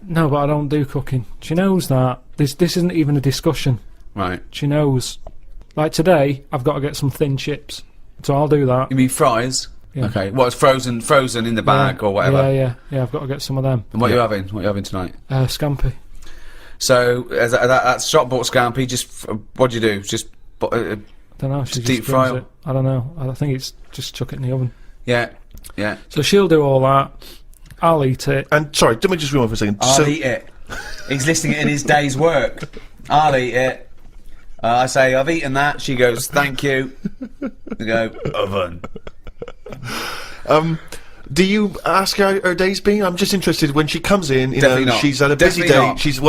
No, but I don't do cooking. She knows that. This isn't even a discussion. Right. She knows. Like today, I've got to get some thin chips, so I'll do that. You mean fries? Yeah. Okay. Well, it's frozen in the bag or whatever. Yeah, I've got to get some of them. And what are you having? What are you having tonight? Scampi. So that's shop bought scampi. Just what do you do? Just I don't know. She Just just deep brings fry it. I don't know. I think it's just chuck it in the oven. yeah. So she'll do all that. I'll eat it. And sorry, let me just rewind for a second. I'll eat it. He's listing it in his day's work. I'll eat it. I say, I've eaten that. She goes, thank you. I go, oven. Do you ask her how her day's been? I'm just interested when she comes in. Definitely not. She's had a busy Definitely day. not. She's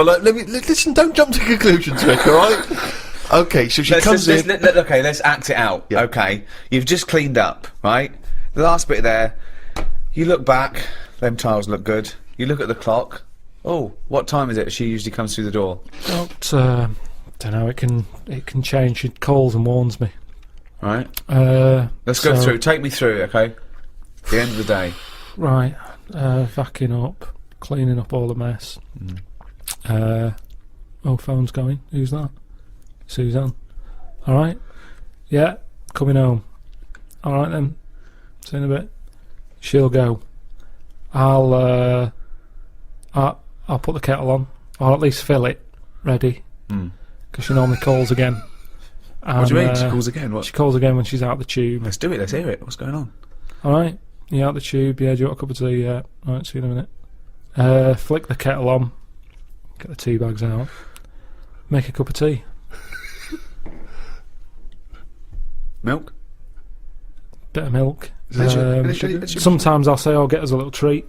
listen. Don't jump to conclusions, Rick. All right. Okay, so she comes in. Okay, let's act it out. Yeah. Okay, you've just cleaned up, right? The last bit there. You look back. Them tiles look good. You look at the clock. Oh, what time is it? She usually comes through the door. Don't know. It can change. She calls and warns me. Right. Let's So- go through. Take me through, okay? The end of the day. Right. Vacuuming up, cleaning up all the mess. Phone's going. Who's that? Suzanne. All right. Yeah. Coming home. All right then. See you in a bit. She'll go. I'll put the kettle on, or at least fill it, ready. Because she normally calls again. What do you mean? She calls again? What? She calls again when she's out the tube. Let's do it. Let's hear it. What's going on? All right. You out the tube? Yeah. Do you want a cup of tea? Yeah. All right. See you in a minute. Flick the kettle on. Get the tea bags out. Make a cup of tea. Milk? Bit of milk. Literally- Sometimes I'll say, "Oh, get us a little treat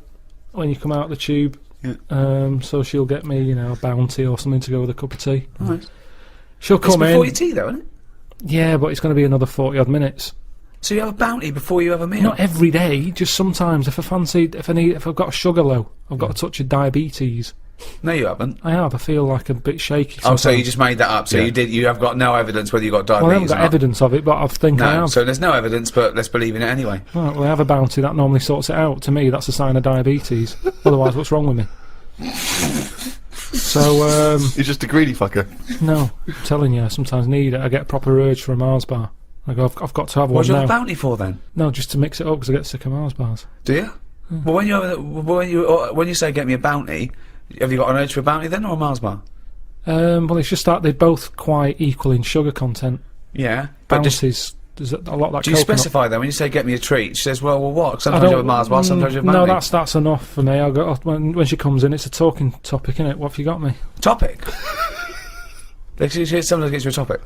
when you come out the tube." Yeah. So she'll get me, a bounty or something to go with a cup of tea. Right. She'll It's come before in. your tea, though, isn't it? Yeah, but it's going to be another 40 odd minutes. So you have a bounty before you have a meal? Not every day, just sometimes. If I've got a sugar low, I've got a touch of diabetes. No, you haven't. I have. I feel like a bit shaky. Oh, so sometimes. you just made that up. So you have got no evidence whether you got diabetes Well, I haven't or got not. evidence of it, but I think I No, have. so there's no evidence, but let's believe in it anyway. Right, well, I have a bounty that normally sorts it out. To me, that's a sign of diabetes. Otherwise, what's wrong with me? So, You're just a greedy fucker. no, I'm telling you, I sometimes need it. I get a proper urge for a Mars bar. I go, I've got to have What one do you now. have a bounty for then? No, just to mix it up because I get sick of Mars bars. Do you? Well, when you say get me a bounty, have you got an urge for a bounty then or a Mars bar? Well, it's just that they're both quite equal in sugar content. Yeah, but Bounties, there's a lot of that. do you coconut. specify then when you say get me a treat? She says, well, what? I Sometimes you have a Mars bar, sometimes you have a No, bounty. that's enough for me. I'll go when she comes in. It's a talking topic, isn't it? What have you got me? Topic. Sometimes gets you a topic.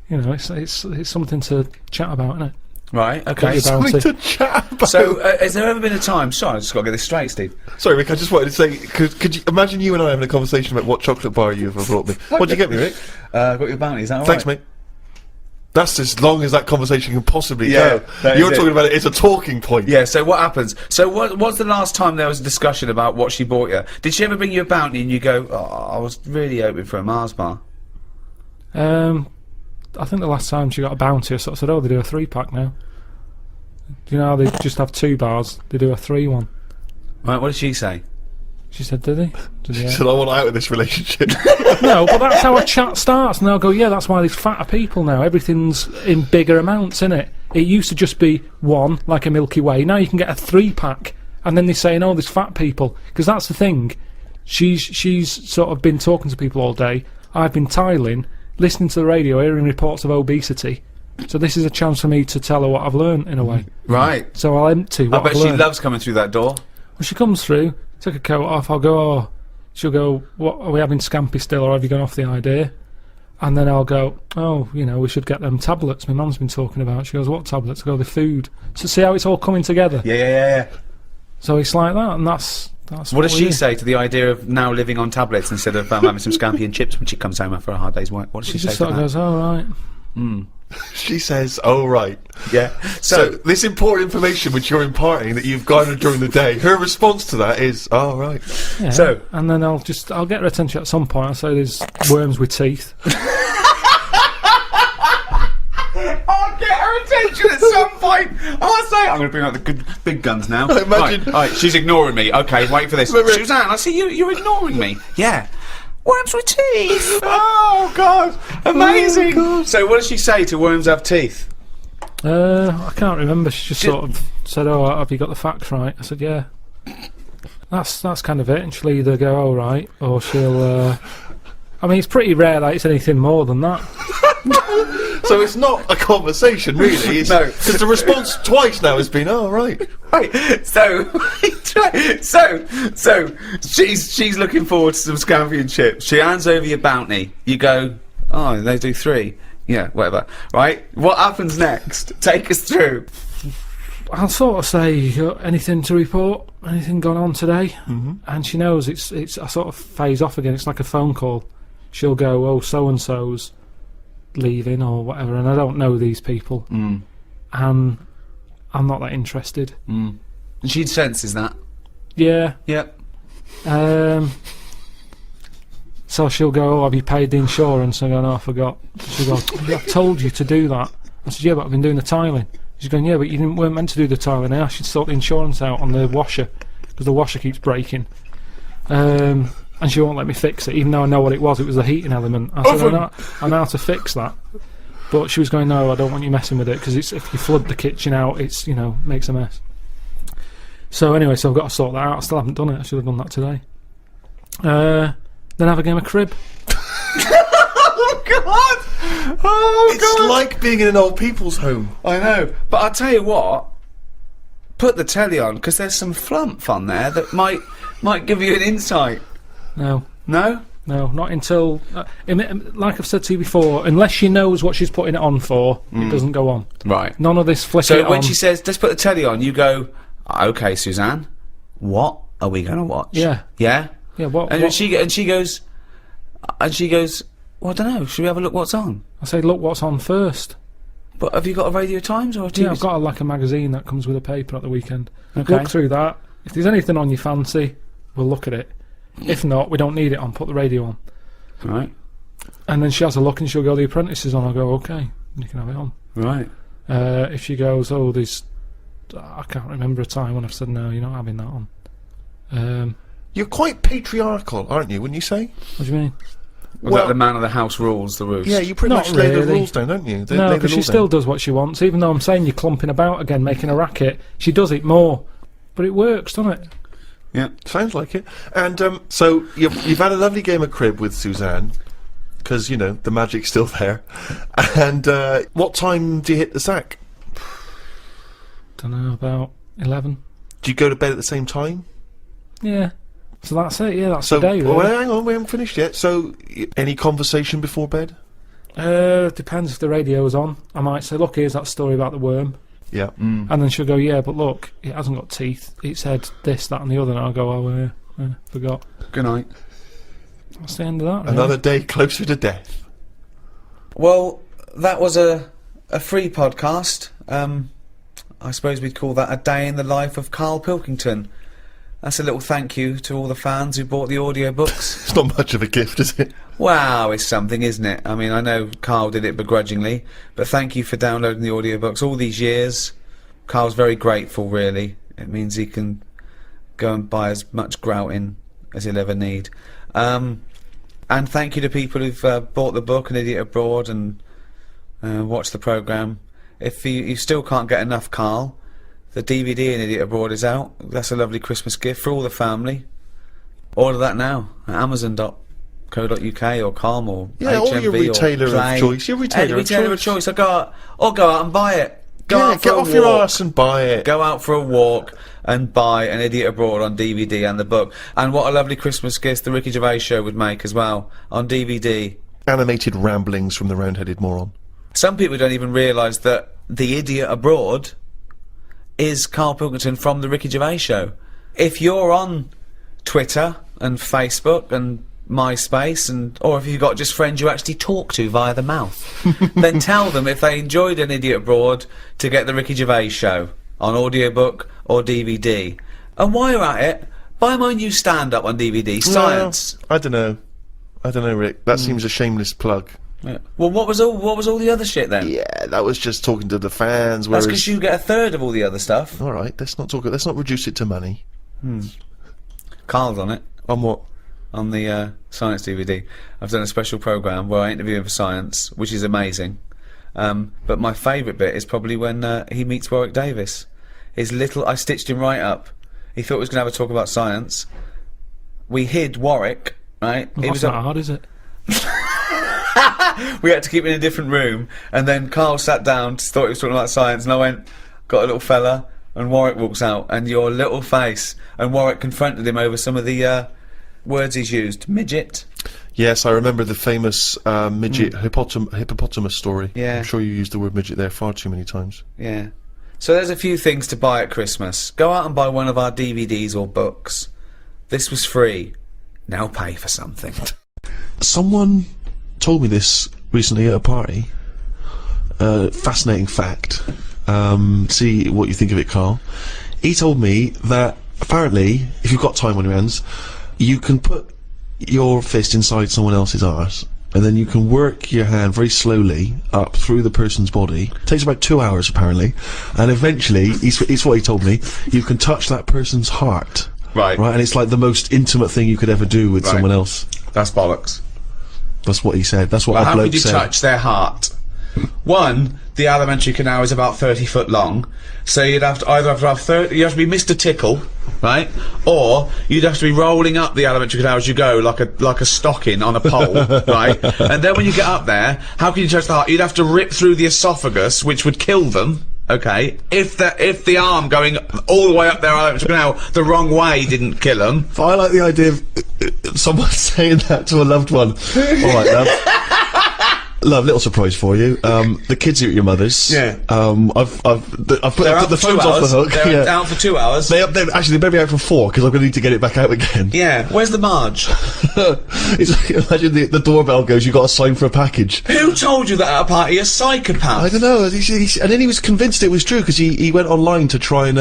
It's something to chat about, isn't it? Right. Got Okay. your bounty. Something to chat about. So, has there ever been a time? Sorry, I just got to get this straight, Steve. Sorry, Rick, I just wanted to say, could you imagine you and I having a conversation about what chocolate bar you've brought me? What'd you get me, Rick? Got your bounty. Is that all Thanks, right? mate. That's as long as that conversation can possibly Yeah, go. that You're is talking it. about it, it's a talking point. Yeah, so what happens? So what's the last time there was a discussion about what she bought you? Did she ever bring you a bounty and you go, oh, I was really hoping for a Mars bar? I think the last time she got a bounty, I sort of said, "Oh, they do a 3-pack now." Do you know how they just have 2 bars? They do a 3 one. Right, what did she say? She said, "Did they?" So, She yeah. said, I want out of this relationship. No, but that's how a chat starts, and they'll go, yeah, that's why there's fatter people now. Everything's in bigger amounts, innit? It used to just be one, like a Milky Way. Now you can get a 3-pack, and then they're saying, oh, there's fat people. Because that's the thing. She's sort of been talking to people all day. I've been tiling, listening to the radio, hearing reports of obesity. So this is a chance for me to tell her what I've learned, in a way. Right. So I'll empty what I bet I've she learned. loves coming through that door. When she comes through, take her coat off, I'll go, oh. She'll go, what, are we having scampi still, or have you gone off the idea? And then I'll go, oh, you know, we should get them tablets my mum's been talking about. She goes, what tablets? I go, the food. So see how it's all coming together? Yeah. So it's like that, and that's What does we she do. say to the idea of now living on tablets instead of having some scampi and chips when she comes home after a hard day's work? What does she She say just to sort of that? goes, oh, right. She says, oh, right. Yeah. So this important information which you're imparting that you've garnered during the day, her response to that is, oh, right. Yeah. So- and then I'll get her attention at some point. I'll say there's worms with teeth. I'll get her attention at some point. I'll say, I'm going to bring out the good big guns now. Imagine- Right, she's ignoring me. Okay, wait for this. Suzanne, I see you're ignoring me. Yeah. Worms with teeth. Oh, God. Amazing. So what does she say to worms have teeth? I can't remember. She just sort of said, oh, have you got the facts right? I said, yeah. That's kind of it. And she'll either go, oh, right, or she'll... I mean, it's pretty rare that it's anything more than that. So it's not a conversation, really. It's, No. Because the response twice now has been, oh, right. Right, so she's looking forward to some scampi and chips. She hands over your bounty. You go, oh, they do 3. Yeah, whatever. Right? What happens next? Take us through. I'll sort of say, "You got anything to report? Anything gone on today?" And she knows it's. I sort of phase off again. It's like a phone call. She'll go, "Oh, so and so's leaving or whatever," and I don't know these people, and I'm not that interested. And she senses that. Yeah. Yep. So she'll go, "Oh, have you paid the insurance?" I go, "No, I forgot." She'll go, "I told you to do that." I said, "Yeah, but I've been doing the tiling." She's going, "Yeah, but weren't meant to do the tiling. I asked you to sort the insurance out on the washer because the washer keeps breaking." And she won't let me fix it, even though I know what it was. It was the heating element. I said, I know how to fix that. But she was going, "No, I don't want you messing with it because if you flood the kitchen out, it's makes a mess." So anyway, so I've got to sort that out. I still haven't done it. I should have done that today. Then have a game of crib. Oh, God! Oh, It's like being in an old people's home. I know, but I'll tell you what. Put the telly on because there's some flump on there that might give you an insight. No, No? not until like I've said to you before. Unless she knows what she's putting it on for, it doesn't go on. Right. None of this flicker So it when on. she says, "Let's put the telly on," you go, "Okay, Suzanne, what are we going to watch?" Yeah. Yeah. Yeah, what? And she goes, "Well, I don't know. Should we have a look what's on?" I say, look what's on first. But have you got a Radio Times or a TV? Yeah, I've got a magazine that comes with a paper at the weekend. Okay. Look through that. If there's anything on you fancy, we'll look at it. If not, we don't need it on. Put the radio on. Right. And then she has a look and she'll go, "The Apprentice is on." I'll go, "Okay, you can have it on." Right. If she goes, "Oh, there's..." I can't remember a time when I've said, "No, you're not having that on." You're quite patriarchal, aren't you, wouldn't you say? What do you mean? Was that the man of the house rules the roost? Yeah, you pretty Not much lay the really. rules down, don't you? No, because she still does what she wants. Even though I'm saying you're clumping about again, making a racket, she does it more. But it works, doesn't it? Yeah. Sounds like it. And so you've had a lovely game of crib with Suzanne, because, the magic's still there. And what time do you hit the sack? Don't know, about 11. Do you go to bed at the same time? Yeah. So that's it, yeah, that's So, the day, really. well, hang on, we haven't finished yet. So, any conversation before bed? Depends if the radio's on. I might say, "Look, here's that story about the worm." Yeah. And then she'll go, "Yeah, but look, it hasn't got teeth. It said this, that and the other." And I'll go, "Oh, forgot." Good night. That's the end of that, really. Another day closer to death. Well, that was a free podcast. I suppose we'd call that a day in the life of Karl Pilkington. That's a little thank you to all the fans who bought the audiobooks. It's not much of a gift, is it? Wow, it's something, isn't it? I mean, I know Karl did it begrudgingly, but thank you for downloading the audiobooks all these years. Karl's very grateful, really. It means he can go and buy as much grouting as he'll ever need. And thank you to people who've bought the book, An Idiot Abroad, and watched the programme. If you still can't get enough KARL, the DVD An Idiot Abroad is out. That's a lovely Christmas gift for all the family. Order that now at amazon.co.uk or KARL or Yeah, or HMV your retailer or Play. of choice. Your retailer, Retailer of choice. Or go out and buy it. Go out for get a off your walk. arse and buy it. Go out for a walk and buy An Idiot Abroad on DVD and the book. And what a lovely Christmas gift the Ricky Gervais Show would make as well on DVD. Animated ramblings from the round-headed moron. Some people don't even realise that The Idiot Abroad is KARL Pilkington from the Ricky Gervais Show. If you're on Twitter and Facebook and MySpace, or if you've got just friends you actually talk to via the mouth, then tell them if they enjoyed An Idiot Abroad to get the Ricky Gervais Show on audiobook or DVD. And while you're at it, buy my new stand-up on DVD, Science. I don't know, Rick. That seems a shameless plug. Yeah. Well, what was all the other shit then? Yeah, that was just talking to the fans. That's because you get a third of all the other stuff. All right, let's not reduce it to money. KARL's on it. On what? On the Science DVD. I've done a special programme where I interview him for Science, which is amazing. But my favourite bit is probably when he meets Warwick Davis. I stitched him right up. He thought he was going to have a talk about science. We hid Warwick, right? Well, that's not hard, is it? We had to keep him in a different room, and then KARL sat down, thought he was talking about science, and I went, got a little fella, and Warwick walks out, and your little face, and Warwick confronted him over some of the words he's used. Midget. Yes, I remember the famous midget hippopotamus story. Yeah. I'm sure you used the word midget there far too many times. Yeah. So there's a few things to buy at Christmas. Go out and buy one of our DVDs or books. This was free. Now pay for something. Someone told me this recently at a party. Fascinating fact. See what you think of it, KARL. He told me that apparently, if you've got time on your hands, you can put your fist inside someone else's arse, and then you can work your hand very slowly up through the person's body. It takes about 2 hours apparently, and eventually, it's what he told me, you can touch that person's heart. Right. Right, and it's like the most intimate thing you could ever do with someone else. That's bollocks. That's what he said. That's what Well, our how bloke could you said. touch their heart? One, the alimentary canal is about 30 foot long, so you'd have to either have 30, you have to be Mr. Tickle, right? Or you'd have to be rolling up the alimentary canal as you go, like a stocking on a pole, right? And then when you get up there, how can you touch the heart? You'd have to rip through the esophagus, which would kill them. Okay, if the arm going all the way up their alimentary canal the wrong way didn't kill them. But I like the idea of someone saying that to a loved one. All right, love. Love, little surprise for you. The kids are at your mother's. Yeah. I've put the phones off the hook. They're out for 2 hours. They're actually, they better be out for 4 because I'm going to need to get it back out again. Yeah. Where's the Marge? It's like, imagine the doorbell goes, you've got to sign for a package. Who told you that at a party? A psychopath. I don't know. And then he was convinced it was true because he went online to try and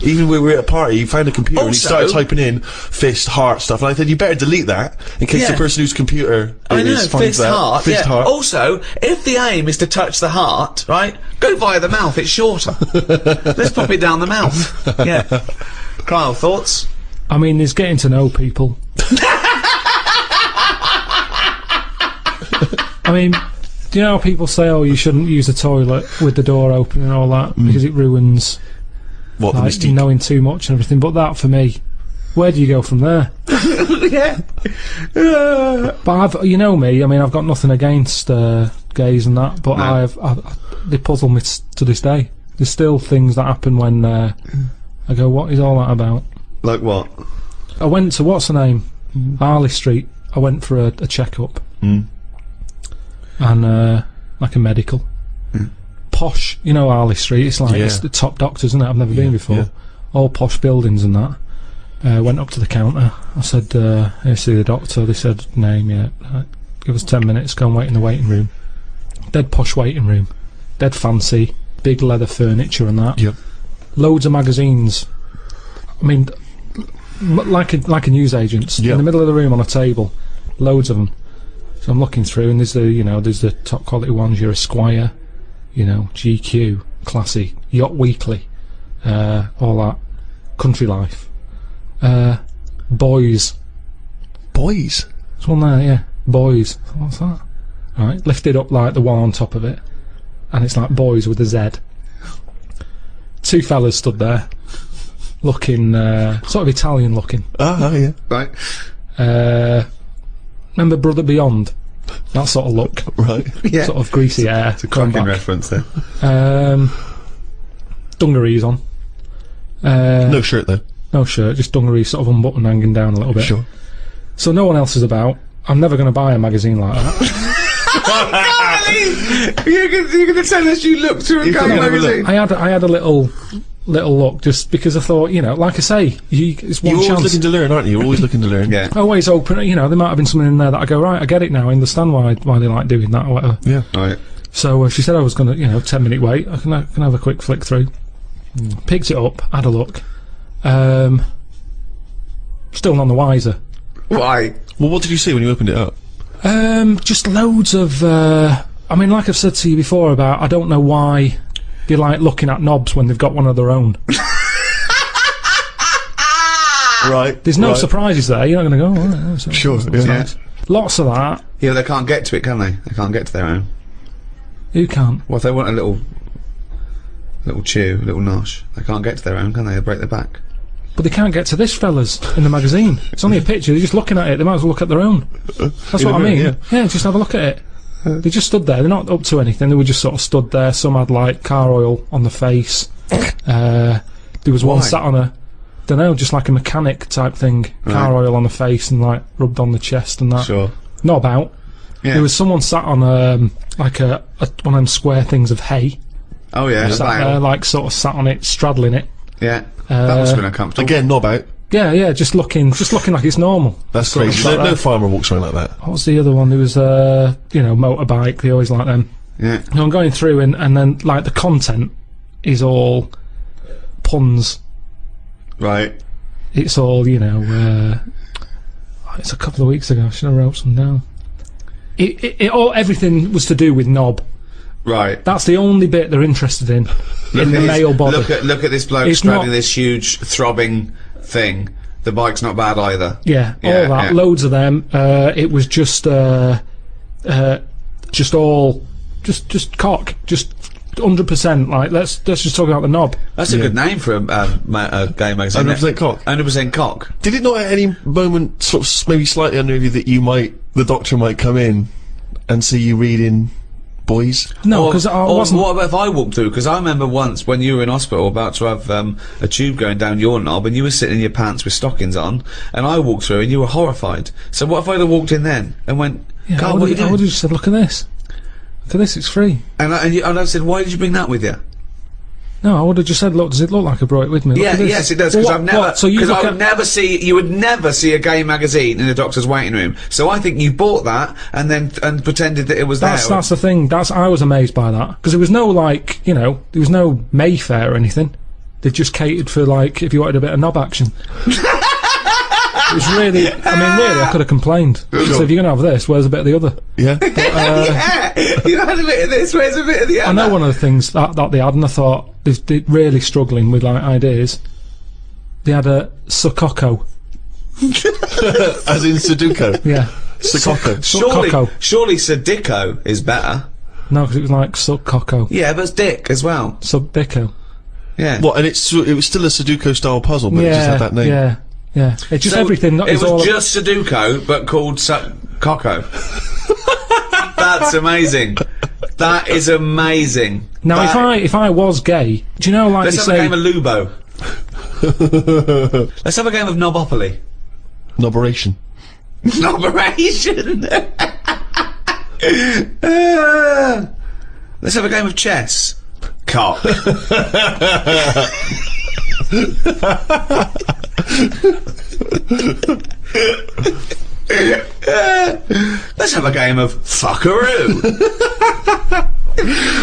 even when we were at a party, he found a computer and he started typing in fist, heart stuff. And I said, you better delete that in case the person whose computer finds fist, that. heart. Fist, heart. Also, if the aim is to touch the heart, right, go via the mouth, it's shorter. Let's pop it down the mouth. Yeah. KARL, thoughts? I mean, there's getting to know people. I mean, do you know how people say, oh, you shouldn't use the toilet with the door open and all that because it ruins what, like, knowing too much and everything? But that, for me, where do you go from there? Yeah. But you know me, I mean, I've got nothing against gays and that, but they puzzle me to this day. There's still things that happen when I go, what is all that about? Like what? I went to, what's the name? Harley Street. I went for a checkup. And like a medical. Posh, you know Harley Street, it's like it's the top doctors, isn't it? I've never been before. All posh buildings and that. Went up to the counter. I said, here, see the doctor. They said, name, give us 10 minutes, go and wait in the waiting room. Dead posh waiting room. Dead fancy. Big leather furniture and that. Yep. Loads of magazines. I mean, like a newsagent's. In the middle of the room on a table. Loads of them. So I'm looking through, and there's the top quality ones. Your Esquire, GQ, Classy, Yacht Weekly, all that, Country Life, Boys, Boys. There's one there, yeah. Boys. What's that? Right, lifted up like the one on top of it, and it's like boys with a Z. Two fellas stood there, looking sort of Italian looking. Oh yeah. Right. Remember Brother Beyond? That sort of look. Right. Yeah. Sort of greasy hair. It's a cracking reference there. Dungarees on. No shirt though. No shirt, just dungarees sort of unbuttoned, hanging down a little bit. Sure. So no one else is about. I'm never going to buy a magazine like that. You're going to tell us you looked through a gay magazine? I had a little look, just because I thought, you know, like I say, it's one You're chance. always looking to learn, aren't you? You're always looking to learn. Yeah. Always open, you know, there might have been something in there that I go, right, I get it now, I understand why they like doing that or whatever. Yeah. Right. So she said I was going to, 10-minute wait, I can have a quick flick through. Picked it up, had a look. Still none the wiser. Why? Well, what did you see when you opened it up? Just loads of, I mean, like I've said to you before about, I don't know why they like looking at knobs when they've got one of their own. Right. There's no right. surprises there, you're not going to go, oh, right, Sure, yeah. nice. Lots of that. Yeah, they can't get to it, can they? They can't get to their own. Who can't? Well, if they want a little chew, a little nosh, they can't get to their own, can they? They break their back. But they can't get to this, fellas, in the magazine. It's only a picture, they're just looking at it, they might as well look at their own. That's what I mean. Yeah, just have a look at it. They just stood there, they're not up to anything, they were just sort of stood there. Some had like car oil on the face. There was one sat on a, dunno, just like a mechanic type thing. Car oil on the face and like rubbed on the chest and that. Sure. Not about. Yeah. There was someone sat on like one of them square things of hay. Oh yeah. Sat there, like sort of sat on it, straddling it. Yeah. That must have been uncomfortable. Again, knob out. Yeah, just looking like it's normal. That's Sort of crazy. like No that. farmer walks around like that. What was the other one? There was motorbike. They always like them. Yeah. And I'm going through and then like the content is all puns. Right. It's all it's a couple of weeks ago. I should have wrote some down. Everything was to do with knob. Right. That's the only bit they're interested in the male body. Look at this bloke It's straddling not- this huge throbbing thing. The bike's not bad either. Yeah, all that. yeah. Loads of them. It was just cock. Just 100%. Like let's just talk about the knob. That's a good name for a gay magazine. 100% cock. 100% cock. Did it not at any moment sort of maybe slightly unnerve you that the doctor might come in and see you reading boys? No, because I wasn't. What about if I walked through? Because I remember once when you were in hospital about to have a tube going down your knob and you were sitting in your pants with stockings on and I walked through and you were horrified. So what if I'd have walked in then and went, Yeah, "Carl, I what are you would have doing?" just said, "Look at this. Look at this. It's free." And I said, "Why did you bring that with you?" No, I would have just said, "Look, does it look like I brought it with me?" Look Yeah, at this. yes, it does. Well, Because I've never. what? So you Because look I at would never see. You would never see a gay magazine in a doctor's waiting room. So I think you bought that and then pretended that it was that's there. the thing. I was amazed by that because there was no like there was no Mayfair or anything. They just catered for like if you wanted a bit of knob action. It was really. I mean, really, I could have complained. So if you're gonna have this, where's a bit of the other? Yeah. Yeah, you had a bit of this. Where's a bit of the other? I know one of the things that they had, and I thought they're really struggling with like ideas. They had a Sukoko. As in Sudoku. Yeah. Sukoko. Surely Sadico is better. No, because it was like Sukoko. Yeah, but it's Dick as well. Subdico. Yeah. What? And it was still a Sudoku style puzzle, but it just had that name. Yeah. Yeah. It's just So everything. It was just Sudoku, but called Coco. That's amazing. That is amazing. Now, if I was gay, do you know, like Let's you have say, a game of Lubo. Let's have a game of Knobopoly. Knoboration. Knoboration. Let's have a game of chess. Cock. Let's have a game of fuckaroo.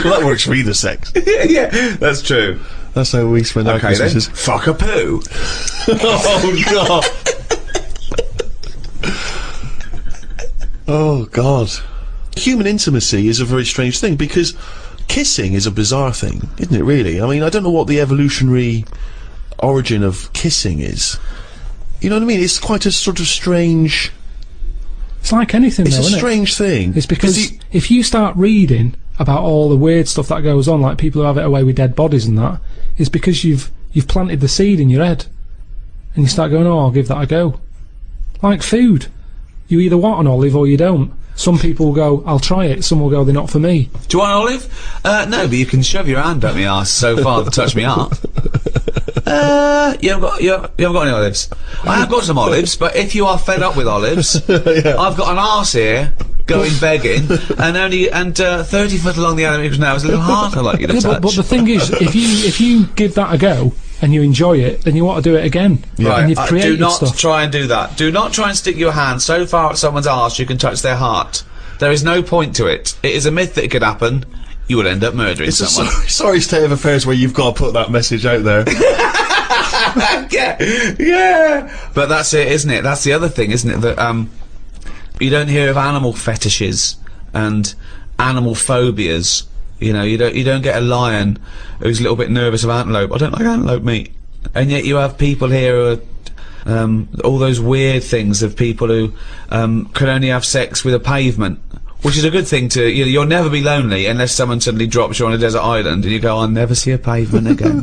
Well, that works for either sex. Yeah, that's true. That's how we spend our Okay then, Christmases. fuck a poo. Oh god. Oh god. Human intimacy is a very strange thing because kissing is a bizarre thing, isn't it really? I mean, I don't know what the evolutionary origin of kissing is. You know what I mean? It's quite a sort of strange It's like anything, It's though, a isn't it? strange thing. It's because if you start reading about all the weird stuff that goes on, like people who have it away with dead bodies and that, it's because you've planted the seed in your head, and you start going, oh, I'll give that a go. Like food, you either want an olive or you don't. Some people will go, I'll try it. Some will go, they're not for me. Do you want an olive? No, but you can shove your hand up my arse so far to touch me up. You haven't got any olives. I have got some olives, but if you are fed up with olives, I've got an arse here going begging, and 30 foot along the animatrix now is a little heart I'd like you to touch. But the thing is, if you give that a go and you enjoy it, then you want to do it again. Right, And you've created do not stuff. try and do that. Do not try and stick your hand so far at someone's arse you can touch their heart. There is no point to it. It is a myth that it could happen. You will end up murdering It's someone. a sorry state of affairs where you've got to put that message out there. yeah. But that's it, isn't it? That's the other thing, isn't it? That you don't hear of animal fetishes and animal phobias. You know, you don't get a lion who's a little bit nervous of antelope. I don't like antelope meat. And yet you have people here who are all those weird things of people who can only have sex with a pavement. Which is a good thing to, you'll never be lonely unless someone suddenly drops you on a desert island and you go, I'll never see a pavement again.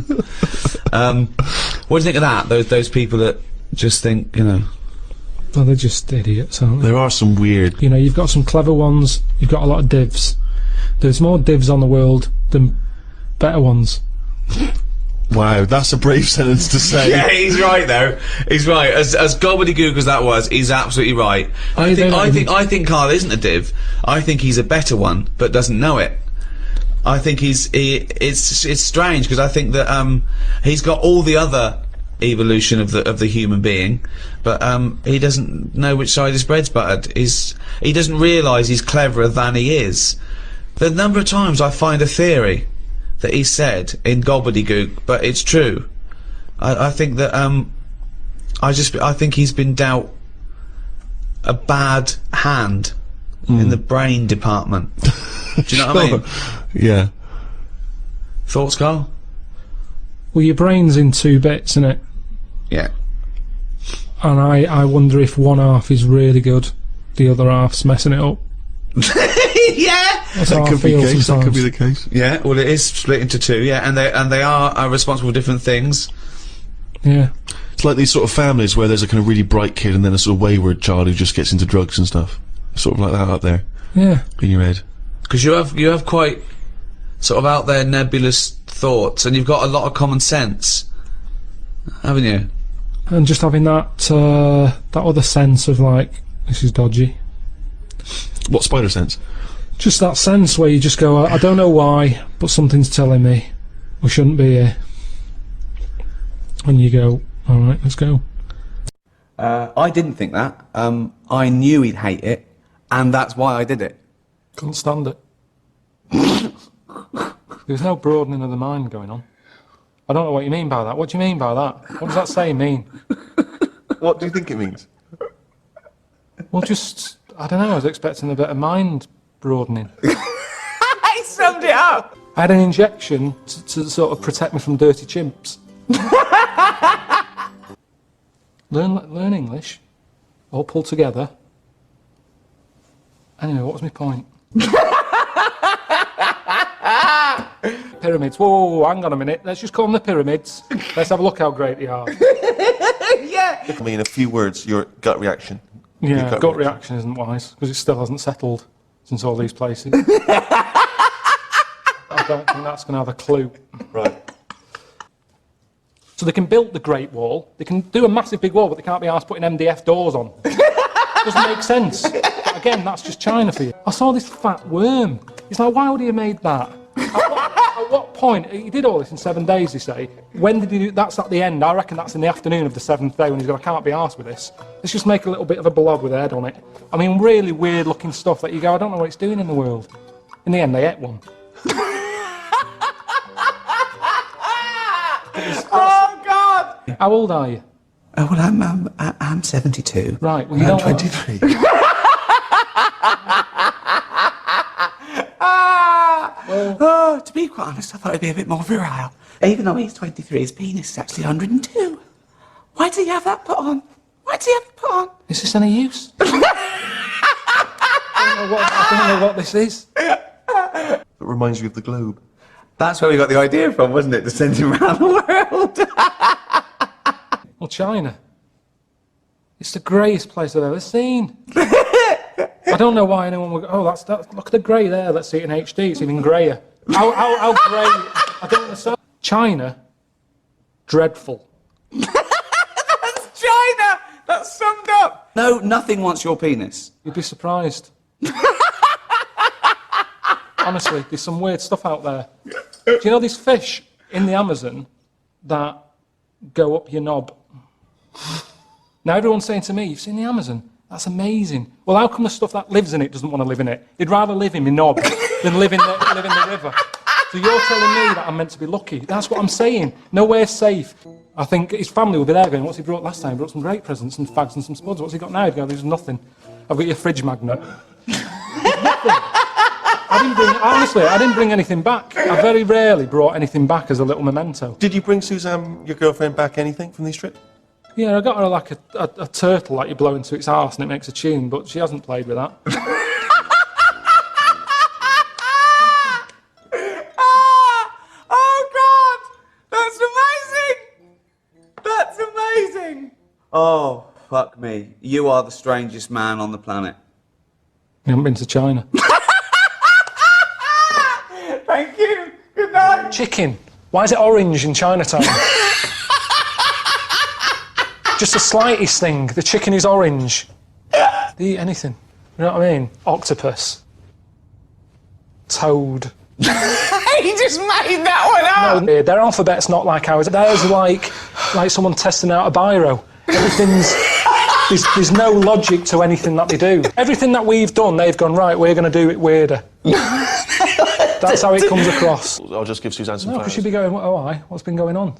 What do you think of that? Those people that just think, Well, they're just idiots, aren't they? There are some weird... You know, you've got some clever ones, you've got a lot of divs. There's more divs on the world than better ones. Wow, that's a brave sentence to say. Yeah, he's right though. He's right. As gobbledygook as that was, he's absolutely right. I think Karl isn't a div. I think he's a better one, but doesn't know it. I think it's strange because I think that he's got all the other evolution of the human being, but he doesn't know which side his bread's buttered. He doesn't realise he's cleverer than he is. The number of times I find a theory that he said in gobbledygook, but it's true. I think that I think he's been dealt a bad hand in the brain department. Do you know what I mean? Yeah. Thoughts, Karl? Well, your brain's in two bits, isn't it? Yeah. And I wonder if one half is really good, the other half's messing it up. Yeah, That's how I feel That sometimes. could be the case. yeah. Well, it is split into two. Yeah, and they are responsible for different things. Yeah. It's like these sort of families where there's a kind of really bright kid and then a sort of wayward child who just gets into drugs and stuff. Sort of like that up there Yeah. in your head. Because you have quite sort of out there nebulous thoughts, and you've got a lot of common sense, haven't you? And just having that other sense of like, this is dodgy. What spider sense? Just that sense where you just go, I don't know why, but something's telling me we shouldn't be here. And you go, alright, let's go. I didn't think that. I knew he'd hate it, and that's why I did it. Couldn't stand it. There's no broadening of the mind going on. I don't know what you mean by that. What do you mean by that? What does that say mean? What do you think it means? Well, just, I don't know, I was expecting a bit of mind broadening. I summed it up! I had an injection to sort of protect me from dirty chimps. Learn English, all pulled together. Anyway, what was my point? Pyramids. Whoa, hang on a minute. Let's just call them the pyramids. Let's have a look how great they are. Yeah! I mean, in a few words, your gut reaction. Yeah, Your gut reaction isn't wise, because it still hasn't settled since all these places. I don't think that's going to have a clue. Right. So they can build the Great Wall, they can do a massive big wall, but they can't be asked putting MDF doors on. Doesn't make sense. But again, that's just China for you. I saw this fat worm. He's like, why would he have made that? At what point? He did all this in 7 days, they say. When did he do? That's at the end. I reckon that's in the afternoon of the 7th day when he's going, I can't be arsed with this. Let's just make a little bit of a blob with a head on it. I mean, really weird looking stuff that you go, I don't know what it's doing in the world. In the end, they ate one. Oh, God! How old are you? Oh, well, I'm 72. Right, well, you don't... 23. Oh, to be quite honest, I thought it'd be a bit more virile. Even though he's 23, his penis is actually 102. Why did he have that put on? Why did he have it put on? Is this any use? I don't know what this is. It reminds you of the globe. That's where we got the idea from, wasn't it? To send him around the world. Well, China. It's the greyest place I've ever seen. I don't know why anyone would go, oh, that's look at the grey there, let's see it in HD, it's even greyer. How grey? I don't understand. China, dreadful. That's China! That's summed up! No, nothing wants your penis. You'd be surprised. Honestly, there's some weird stuff out there. Do you know these fish in the Amazon that go up your knob? Now everyone's saying to me, you've seen the Amazon? That's amazing. Well, how come the stuff that lives in it doesn't want to live in it? You'd rather live in my knob than live in the river. So you're telling me that I'm meant to be lucky. That's what I'm saying. Nowhere's safe. I think his family will be there going, what's he brought last time? He brought some great presents and fags and some spuds. What's he got now? He'd go, there's nothing. I've got your fridge magnet. I didn't bring anything back. I very rarely brought anything back as a little memento. Did you bring Suzanne, your girlfriend, back anything from these trips? Yeah, I got her like a turtle that you blow into its arse and it makes a tune, but she hasn't played with that. Oh, God! That's amazing! That's amazing! Oh, fuck me. You are the strangest man on the planet. You haven't been to China. Thank you. Good night. Chicken. Why is it orange in Chinatown? Just the slightest thing. The chicken is orange. They eat anything. You know what I mean? Octopus. Toad. He just made that one up! No, their alphabet's not like ours. Theirs are like someone testing out a biro. Everything's... There's no logic to anything that they do. Everything that we've done, they've gone, right, we're going to do it weirder. That's how it comes across. I'll just give Suzanne some No, flowers. because she'd be going, oh, aye, what's been going on?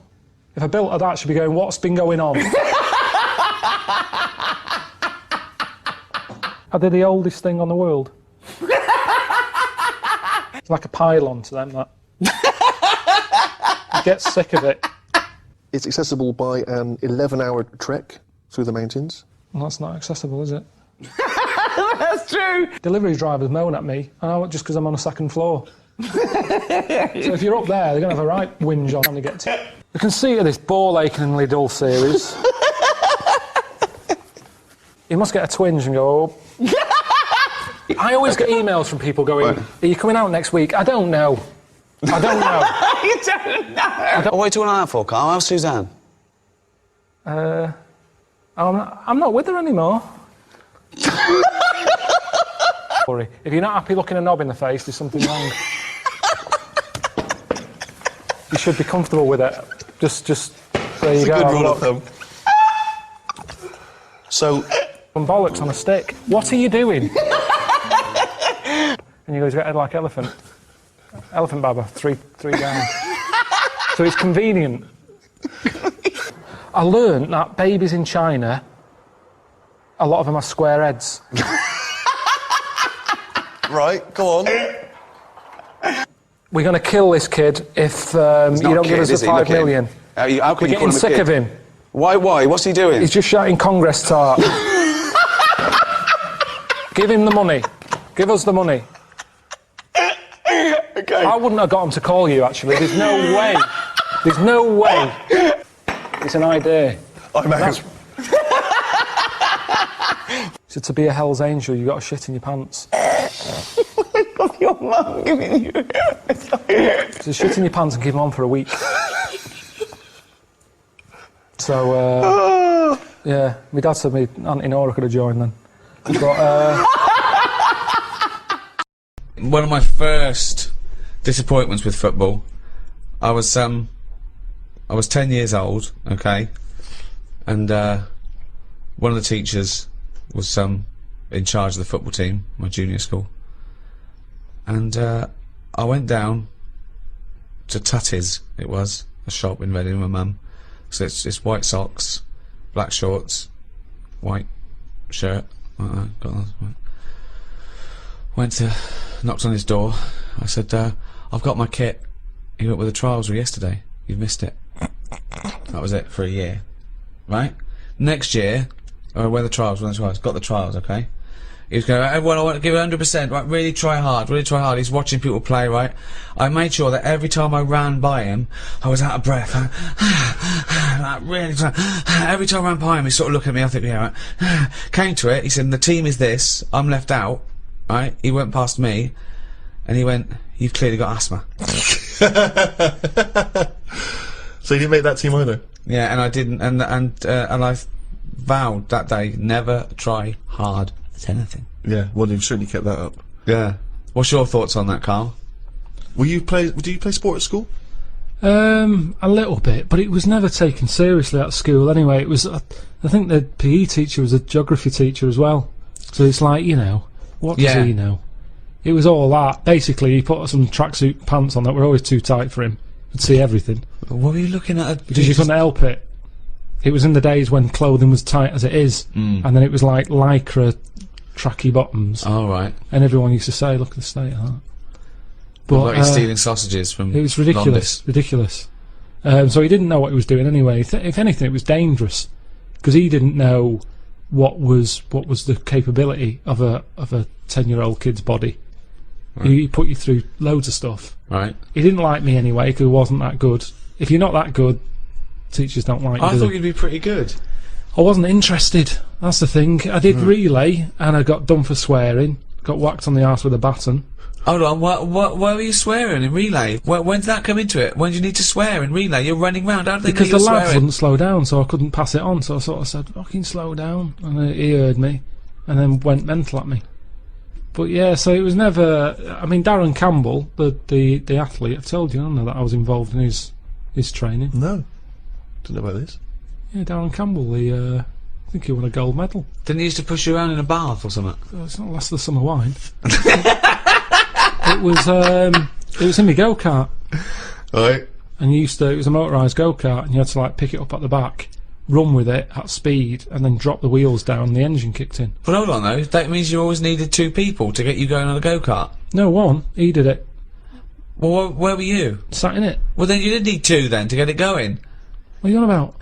If I built her that, she'd be going, what's been going on? Are they the oldest thing on the world? It's like a pylon to them, that. You get sick of it. It's accessible by an 11-hour trek through the mountains. Well, that's not accessible, is it? That's true! Delivery drivers moan at me, just because I'm on a second floor. So if you're up there, they're going to have a right whinge on when you get to... The conceit of this ball-achingly dull series... You must get a twinge and go... I always get emails from people going, are you coming out next week? I don't know. I don't know. You don't know! What are you talking out for, Carl? How's Suzanne? I'm not with her anymore. Sorry. If you're not happy looking a knob in the face, there's something wrong. You should be comfortable with it. Just there you go. It's a good rule of thumb. So... Some bollocks on a stick. What are you doing? And you go, he's got a head like elephant. Elephant Baba, three down. So it's convenient. I learned that babies in China, a lot of them have square heads. Right, go on. We're going to kill this kid if you don't give us the 5 million. How can We're getting sick of him. Why? What's he doing? He's just shouting Congress tart. Give him the money. Give us the money. Okay. I wouldn't have got him to call you, actually. There's no way. There's no way. It's an idea. I'm out. So to be a Hell's Angel, you've got to shit in your pants. Your mum giving you... So shit in your pants and keep them on for a week. So, yeah, my dad said me Auntie Nora could have joined then. But, One of my first disappointments with football, I was 10 years old, okay, and one of the teachers was in charge of the football team, my junior school, and I went down to Tutty's, it was, a shop in Reading with my mum, so it's white socks, black shorts, white shirt, like that, got that. Knocked on his door. I said, I've got my kit. He went with the trials yesterday. You've missed it. That was it for a year. Right? Next year, where the trials, got the trials, okay? He was going, everyone, I want to give 100%, right, really try hard, really try hard. He's watching people play, right? I made sure that every time I ran by him, I was out of breath. Like, really every time I ran by him, he sort of looked at me, I think, yeah, right. Came to it, he said, the team is this, I'm left out, right? He went past me, and he went, you've clearly got asthma. So you didn't make that team either? Yeah, and I didn't, and I vowed that day, never try hard at anything. Yeah, well, you've certainly kept that up. Yeah. What's your thoughts on that, Carl? Do you play sport at school? A little bit, but it was never taken seriously at school anyway. It was, I think the PE teacher was a geography teacher as well. So it's like, you know, what does he know? It was all that. Basically, he put some tracksuit pants on that were always too tight for him. Could see everything. What were you looking at? Because you couldn't help it. It was in the days when clothing was tight as it is, and then it was like lycra tracky bottoms. Oh, right. And everyone used to say, look at the state of that. But like he's stealing sausages from it was ridiculous, ridiculous. So he didn't know what he was doing anyway. If anything, it was dangerous, because he didn't know what was the capability of a 10-year-old kid's body. Right. He put you through loads of stuff. Right. He didn't like me anyway, because I wasn't that good. If you're not that good, teachers don't like you. I thought you'd be pretty good. I wasn't interested. That's the thing. I did relay, and I got done for swearing. Got whacked on the arse with a baton. Hold on, why were you swearing in relay? When did that come into it? When did you need to swear in relay? You're running round, how did they know because you were the lads swearing? wouldn't slow down, so I couldn't pass it on, so I sort of said, fucking slow down, and he heard me, and then went mental at me. But yeah, so it was never, I mean, Darren Campbell, the athlete, I've told you, I don't know, that I was involved in his training. No. Didn't know about this. Yeah, Darren Campbell, I think he won a gold medal. Didn't he used to push you around in a bath or something? Oh, it's not less than summer wine. It was in my go-kart. Right. And it was a motorised go-kart, and you had to like pick it up at the back, run with it at speed, and then drop the wheels down, and the engine kicked in. But hold on though, that means you always needed 2 people to get you going on a go-kart? No, one. He did it. Well, where were you? Sat in it. Well then you did need 2 then to get it going. What are you on about?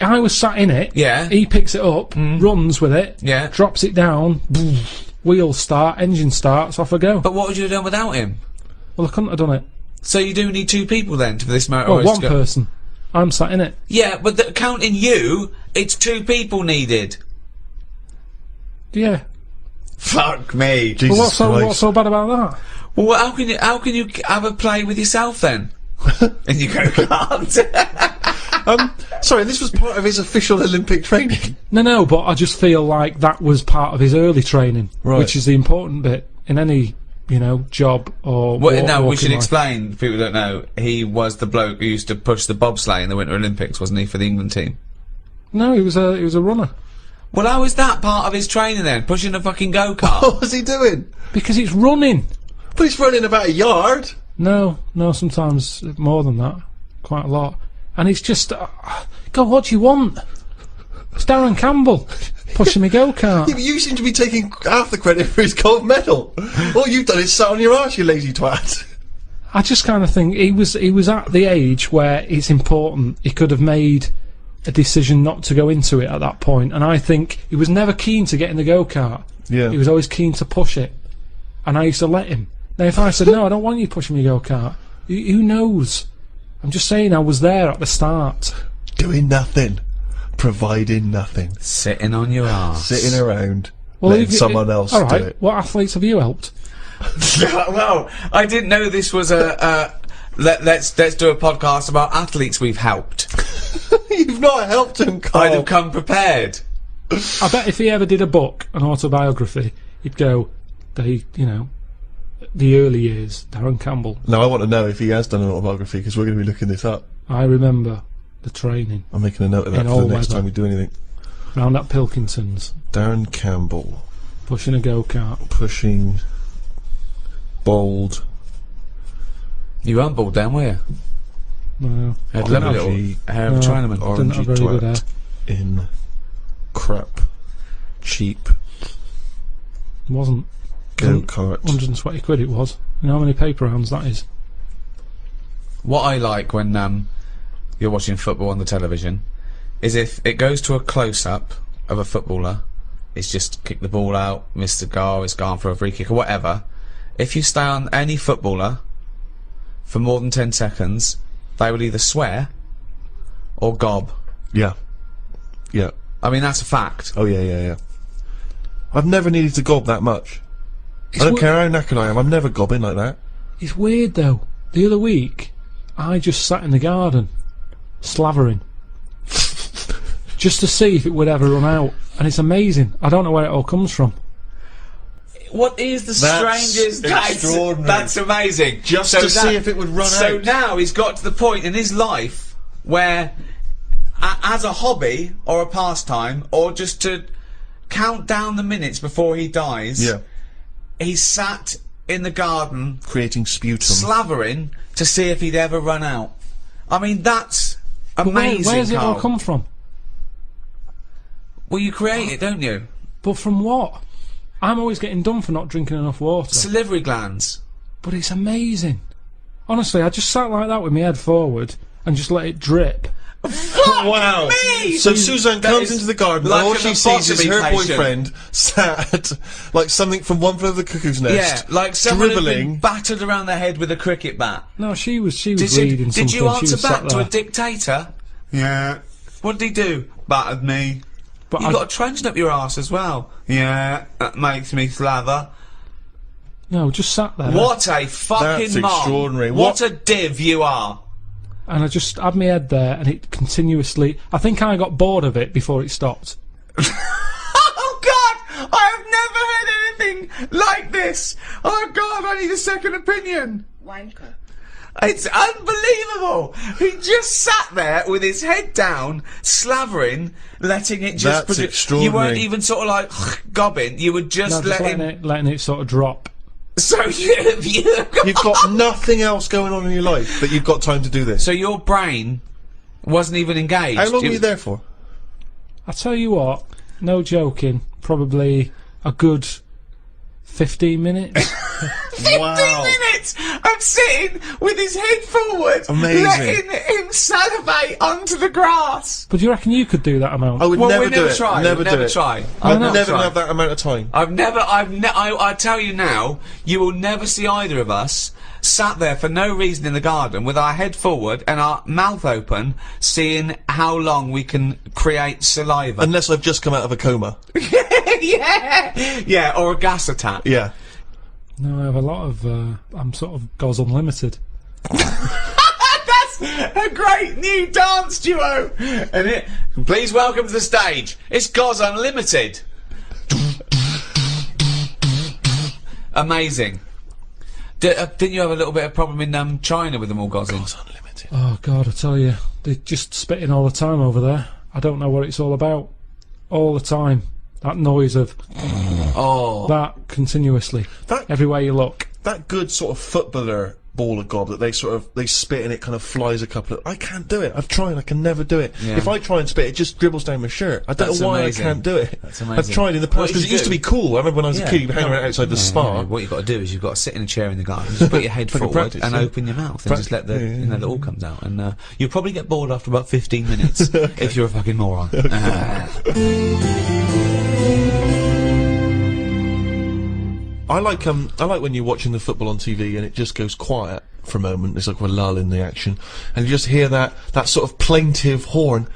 I was sat in it. Yeah. He picks it up, runs with it, Yeah. drops it down, wheels start, engine starts, off I go. But what would you have done without him? Well, I couldn't have done it. So you do need 2 people then for this motor? Well, one person. I'm sat in it. Yeah, but counting you, it's 2 people needed. Yeah. Fuck me. Jesus Well, what's so bad about that? Well, how can you have a play with yourself then? And you go-kart. Sorry, this was part of his official Olympic training. No, but I just feel like that was part of his early training, which is the important bit in any, job or. Well, no, we should life. explain. People don't know. He was the bloke who used to push the bobsleigh in the Winter Olympics, wasn't he, for the England team? No, he was a runner. Well, how is that part of his training then? Pushing a fucking go-kart? What was he doing? Because it's running. But he's running about a yard. No, sometimes more than that, quite a lot. And it's just, God, what do you want? It's Darren Campbell pushing me go-kart. Yeah, but you seem to be taking half the credit for his gold medal. All you've done is sat on your arse, you lazy twat. I just kind of think he was at the age where it's important. He could have made a decision not to go into it at that point, and I think he was never keen to get in the go-kart. Yeah. He was always keen to push it, and I used to let him. Now, if I said, no, I don't want you pushing me go-kart, who knows? I'm just saying I was there at the start. Doing nothing. Providing nothing. Sitting on your arse. Sitting around. Letting someone else do it. What athletes have you helped? Well, I didn't know this was let's do a podcast about athletes we've helped. You've not helped him, Carl. I'd have come prepared. I bet if he ever did a book, an autobiography, he'd go, the early years, Darren Campbell. Now I want to know if he has done an autobiography, because we're going to be looking this up. I remember the training. I'm making a note of that for the next time we do anything. Round at Pilkington's. Darren Campbell. Pushing a go-kart. Pushing... Bald. You weren't bald then, were you? No. Had a lovely little hair of a Chinaman. Orangey twat in crap. Cheap. Wasn't. Go-kart. 120 quid it was. You know how many paper rounds that is? What I like when you're watching football on the television is if it goes to a close-up of a footballer it's just kicked the ball out, missed the goal, it's gone for a free kick or whatever. If you stay on any footballer for more than 10 seconds, they will either swear or gob. Yeah. Yeah. I mean, that's a fact. Oh, yeah. I've never needed to gob that much. I don't care how knackered I am, I'm never gobbing like that. It's weird though. The other week, I just sat in the garden, slavering, just to see if it would ever run out. And it's amazing. I don't know where it all comes from. What is the That's strangest extraordinary. That's amazing. Just to see if it would run out. So now he's got to the point in his life where, as a hobby or a pastime, or just to count down the minutes before he dies, he's sat in the garden creating sputum, slavering to see if he'd ever run out. I mean, that's amazing. Where's it all Carl. come from? Well, you create it, don't you? But from what? I'm always getting done for not drinking enough water. Salivary glands. But it's amazing. Honestly, I just sat like that with my head forward and just let it drip. Wow. Me! So Suzanne comes into the garden like and all an she sees is her lobotomy patient. boyfriend sat like something from One Flew Over the Cuckoo's Nest. Yeah, like someone had been dribbling. battered around the head with a cricket bat. No, she was reading Did something. you answer she was back sat to a there. dictator? Yeah. What did he do? Battered me. But You got a trench up your arse as well. Yeah, that makes me slather. No, just sat there. What a fucking That's mom. extraordinary. What a div you are. And I just had my head there and it continuously... I think I got bored of it before it stopped. Oh God! I have never heard anything like this! Oh God, I need a second opinion! Wanker. It's unbelievable! He just sat there with his head down, slavering, letting it just That's You extraordinary. weren't even sort of like gobbing, you would just No, just let him... letting it sort of drop. So You've got nothing else going on in your life that you've got time to do this. So your brain wasn't even engaged. How long It were you there for? I tell you what, no joking, probably a good 15 minutes. 15 minutes of sitting with his head forward, Amazing. letting him salivate onto the grass. But do you reckon you could do that amount? I would Well, never we do never it. try. Never We do never it. try. I'd Never never try. have that amount of time. I tell you now, you will never see either of us sat there for no reason in the garden with our head forward and our mouth open, seeing how long we can create saliva. Unless I've just come out of a coma. Yeah, or a gas attack. Yeah. No, I have a lot of... I'm sort of Goes Unlimited. That's a great new dance duo. And please welcome to the stage. It's Goz Unlimited. Amazing. Didn't you have a little bit of problem in China with them all gozzing? Goz Unlimited. Oh, God, I tell you. They're just spitting all the time over there. I don't know what it's all about. All the time. That noise of... Oh. That continuously. Everywhere you look. That good sort of footballer ball of gob that they spit and it kind of flies a couple of... I can't do it. I've tried. I can never do it. Yeah. If I try and spit, it just dribbles down my shirt. I don't That's know why amazing. I can't do it. That's amazing. I've tried in the What past because did it used you to be cool. I remember when I was a kid, you'd be hanging around outside the spa. What you've got to do is you've got to sit in a chair in the garden, just put your head Fucking forward practice, and yeah. open your mouth and just let the you know, it all comes out. And you'll probably get bored after about 15 minutes if you're a fucking moron. I like when you're watching the football on TV and it just goes quiet for a moment. There's like a lull in the action, and you just hear that sort of plaintive horn.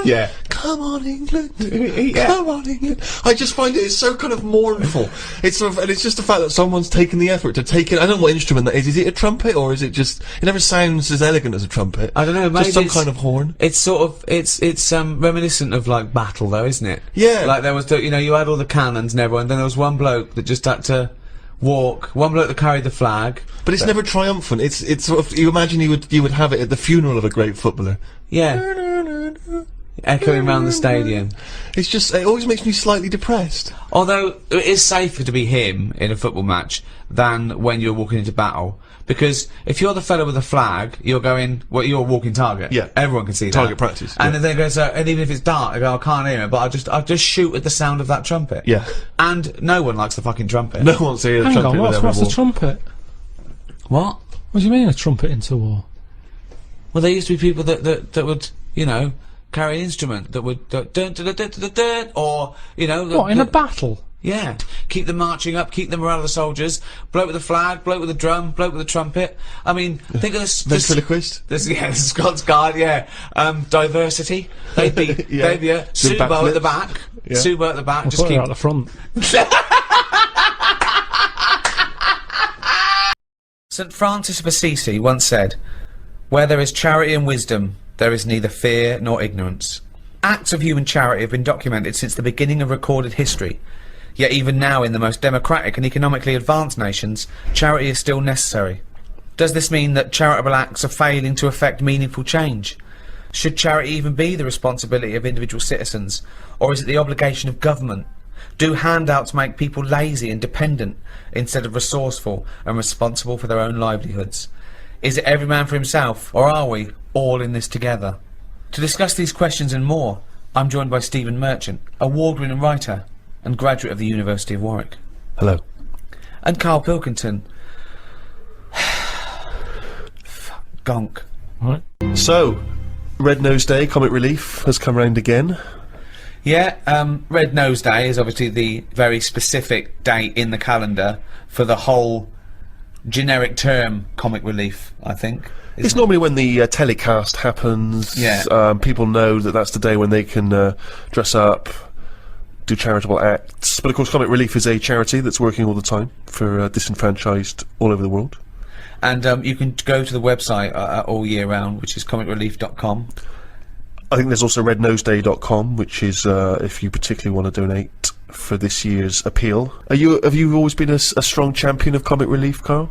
Yeah. Come on, England. Come on, England. I just find it's so kind of mournful. It's sort of, and it's just the fact that someone's taken the effort to take it. I don't know what instrument that is. Is it a trumpet or is it just? It never sounds as elegant as a trumpet. I don't know. Maybe Just some it's- kind of horn. It's sort of it's reminiscent of like battle though, isn't it? Yeah. Like there was you had all the cannons and everyone. Then there was one bloke that just had to walk. One bloke that carried the flag. But it's never triumphant. It's sort of, you imagine you would have it at the funeral of a great footballer. Yeah. Echoing around the stadium. It's just, it always makes me slightly depressed. Although it is safer to be him in a football match than when you're walking into battle. Because if you're the fella with a flag, you're going, well, you're a walking target. Yeah. Everyone can see Target that. practice, And yeah. then they go, so, and even if it's dark, they go, I can't hear it, but I'll just shoot at the sound of that trumpet. Yeah. And no one likes the fucking trumpet. No one wants to hear the Hang trumpet on, with what's every the trumpet? What? What do you mean a trumpet into war? Well, there used to be people that would, carry an instrument that would dun, dun, dun, dun, dun, dun, dun, or you know, What, in a battle? yeah, keep them marching up, keep the morale of the soldiers. Bloke with a flag, bloke with a drum, bloke with a trumpet. I mean, think of this. Ventriloquist? This yeah, the Scots Guard, yeah. Diversity. They'd be, Yeah. they'd be Subo at the back. Yeah. Subo at the back. I'll Just put her keep. out the front. St. Francis of Assisi once said, "Where there is charity and wisdom, there is neither fear nor ignorance." Acts of human charity have been documented since the beginning of recorded history. Yet even now, in the most democratic and economically advanced nations, charity is still necessary. Does this mean that charitable acts are failing to effect meaningful change? Should charity even be the responsibility of individual citizens, or is it the obligation of government? Do handouts make people lazy and dependent instead of resourceful and responsible for their own livelihoods? Is it every man for himself, or are we all in this together? To discuss these questions and more, I'm joined by Stephen Merchant, award-winning writer and graduate of the University of Warwick. Hello. And KARL Pilkington. Gonk. Right. So, Red Nose Day, Comic Relief, has come round again. Yeah, Red Nose Day is obviously the very specific date in the calendar for the whole generic term comic relief, I think. It's normally when the telecast happens. Yeah. People know that that's the day when they can dress up, do charitable acts. But of course, Comic Relief is a charity that's working all the time for disenfranchised all over the world. And you can go to the website all year round, which is comicrelief.com. I think there's also rednoseday.com, which is if you particularly want to donate for this year's appeal. Have you always been a strong champion of Comic Relief, KARL?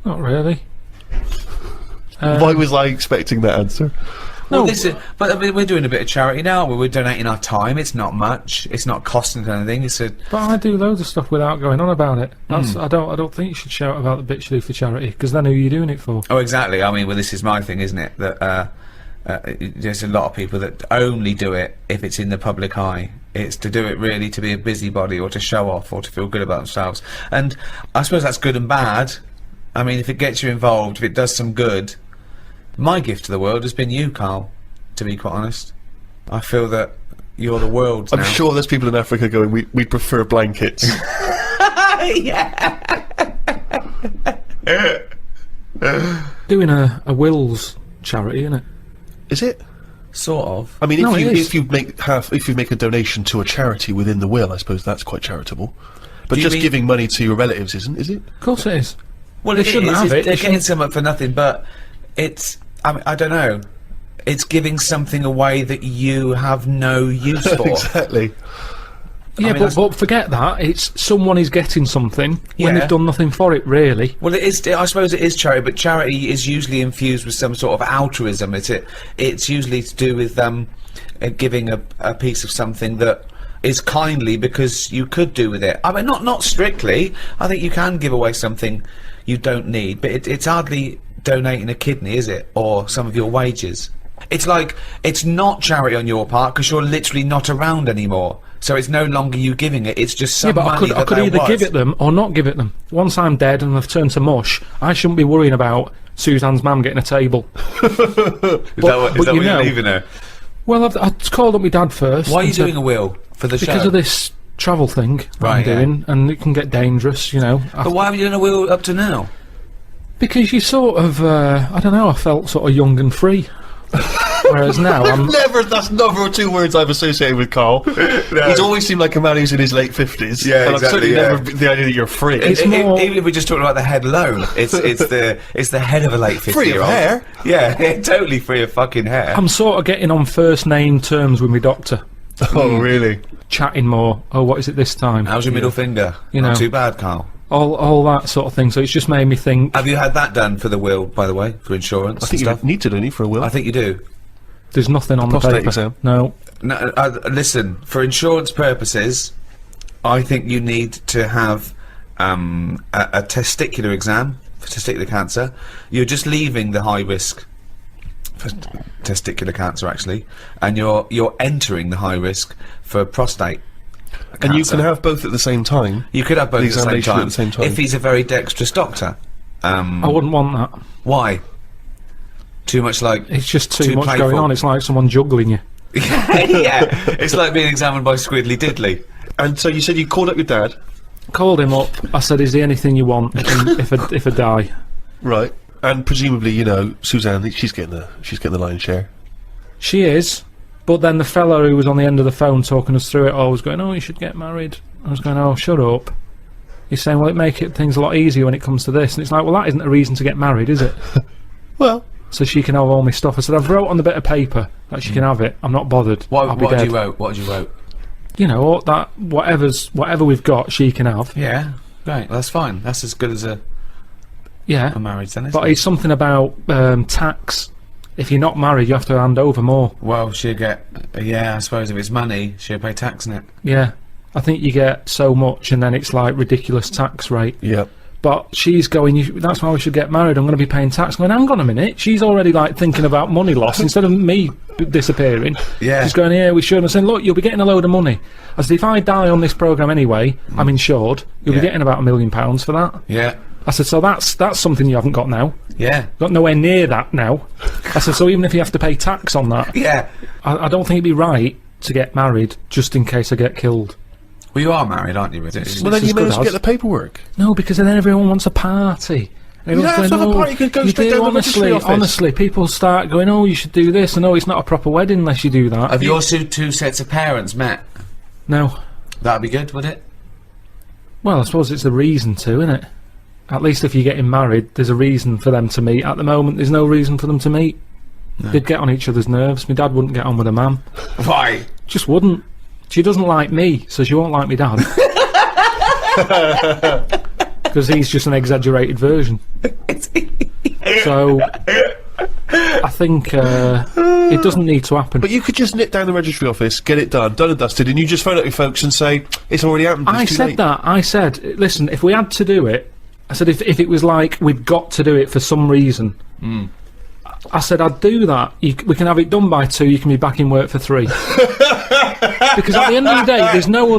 Not really. Why was I expecting that answer? Well, but I mean, we're doing a bit of charity now. We're donating our time. It's not much. It's not costing us anything. But I do loads of stuff without going on about it. That's, I don't think you should shout about the bits you do for charity, because then who are you doing it for? Oh, exactly. I mean, well, this is my thing, isn't it? That there's a lot of people that only do it if it's in the public eye. It's to do it really to be a busybody or to show off or to feel good about themselves. And I suppose that's good and bad. I mean, if it gets you involved, if it does some good. My gift to the world has been you, KARL, to be quite honest. I feel that you're the world now. I'm sure there's people in Africa going, we'd prefer blankets. Yeah. Doing a wills charity, isn't it? Is it? Sort of. I mean, No, it is. if you make a donation to a charity within the will, I suppose that's quite charitable. But Do you just mean- giving money to your relatives isn't, is it? Of course it is. Well, They it shouldn't is. have it. They're They getting shouldn't- some for nothing, but it's. I mean, I don't know. It's giving something away that you have no use for. Exactly. Yeah, mean, but forget that. It's someone is getting something when Yeah. they've done nothing for it, really. Well, it is. I suppose it is charity, but charity is usually infused with some sort of altruism. It's usually to do with giving a piece of something that is kindly because you could do with it. I mean, not strictly. I think you can give away something you don't need, but it's hardly donating a kidney, is it, or some of your wages? It's like it's not charity on your part because you're literally not around anymore. So it's no longer you giving it. It's just some Yeah, but money I could there either was. give it them or not give it them. Once I'm dead and I've turned to mush, I shouldn't be worrying about Suzanne's mum getting a table. Is that what you you're know- leaving her? Well, I've called up my dad first. Why are you and said- doing a will for the Because show? of this travel thing that I'm Right, yeah. doing, and it can get dangerous, you know. But why haven't you done a will up to now? Because you sort of, I don't know, I felt sort of young and free. Whereas now I'm... That's never two words I've associated with KARL. He's always seemed like a man who's in his late 50s. Yeah, and exactly, I've certainly yeah. never the idea that you're free. Even if we're just talking about the head alone, it's the head of a late 50-year-old. Free of hair? Yeah, totally free of fucking hair. I'm sort of getting on first name terms with my doctor. Oh, really? Chatting more. Oh, what is it this time? How's your middle finger? You Not know. too bad, KARL. All that sort of thing. So it's just made me think. Have you had that done for the will, by the way, for insurance I think and you stuff? need to, don't you, for a will? I think you do. There's nothing on the prostate paper. exam? No. No, listen, for insurance purposes, I think you need to have a testicular exam for testicular cancer. You're just leaving the high risk for testicular cancer, actually, and you're entering the high risk for prostate cancer. And you can have both at the same time. You could have both the at the, same examination time, at the same time. if he's a very dexterous doctor. I wouldn't want that. Why? Too much like... It's just too much playful. going on. It's like someone juggling you. Yeah, it's like being examined by Squiddly Diddly. And so you said you called up your dad. Called him up. I said, "Is there anything you want if I die?" Right. And presumably, you know, Suzanne, she's getting the lion's share. She is. But then the fella who was on the end of the phone talking us through it all was going, "Oh, you should get married." I was going, "Oh, shut up." He's saying, "Well, it make things a lot easier when it comes to this." And it's like, well, that isn't a reason to get married, is it? Well, so she can have all my stuff. I said, "I've wrote on the bit of paper that she can have it. I'm not bothered. I'll be What dead." did you wrote? What did you wrote? You know, all that whatever we've got, she can have. Yeah, right. That's fine. That's as good as a marriage then, isn't But it? it's something about tax. If you're not married, you have to hand over more. Well, she'll get... yeah, I suppose if it's money, she'll pay tax on it. Yeah. I think you get so much and then it's like ridiculous tax rate. Yeah. But she's going, that's why we should get married, I'm going to be paying tax. I'm going, hang on a minute. She's already like thinking about money loss instead of me disappearing. Yeah. She's going, yeah, we should. And I'm saying, look, you'll be getting a load of money. I said, if I die on this programme anyway, I'm insured, you'll be getting about £1 million for that. Yeah. I said, so that's something you haven't got now. Yeah. Got nowhere near that now. I said, so even if you have to pay tax on that, Yeah. I don't think it'd be right to get married just in case I get killed. Well, you are married, aren't you, Richard? Well, then you may as well get the paperwork. No, because then everyone wants a party. Everyone's have to have a party, you could go straight down to the registry office. Honestly, people start going, oh, you should do this, and oh, it's not a proper wedding unless you do that. Have your two sets of parents met? No. That'd be good, would it? Well, I suppose it's a reason to, isn't it? At least if you're getting married, there's a reason for them to meet. At the moment, there's no reason for them to meet. No. They'd get on each other's nerves. My dad wouldn't get on with a mum. Why? Just wouldn't. She doesn't like me, so she won't like me dad. Because he's just an exaggerated version. So I think it doesn't need to happen. But you could just nip down the registry office, get it done and dusted, and you just phone up your folks and say, it's already happened, it's I too said late. that. I said, listen, if we had to do it, I said, if it was like we've got to do it for some reason, I said, I'd do that. We can have it done by 2, you can be back in work for 3. Because at the end of the day, there's no,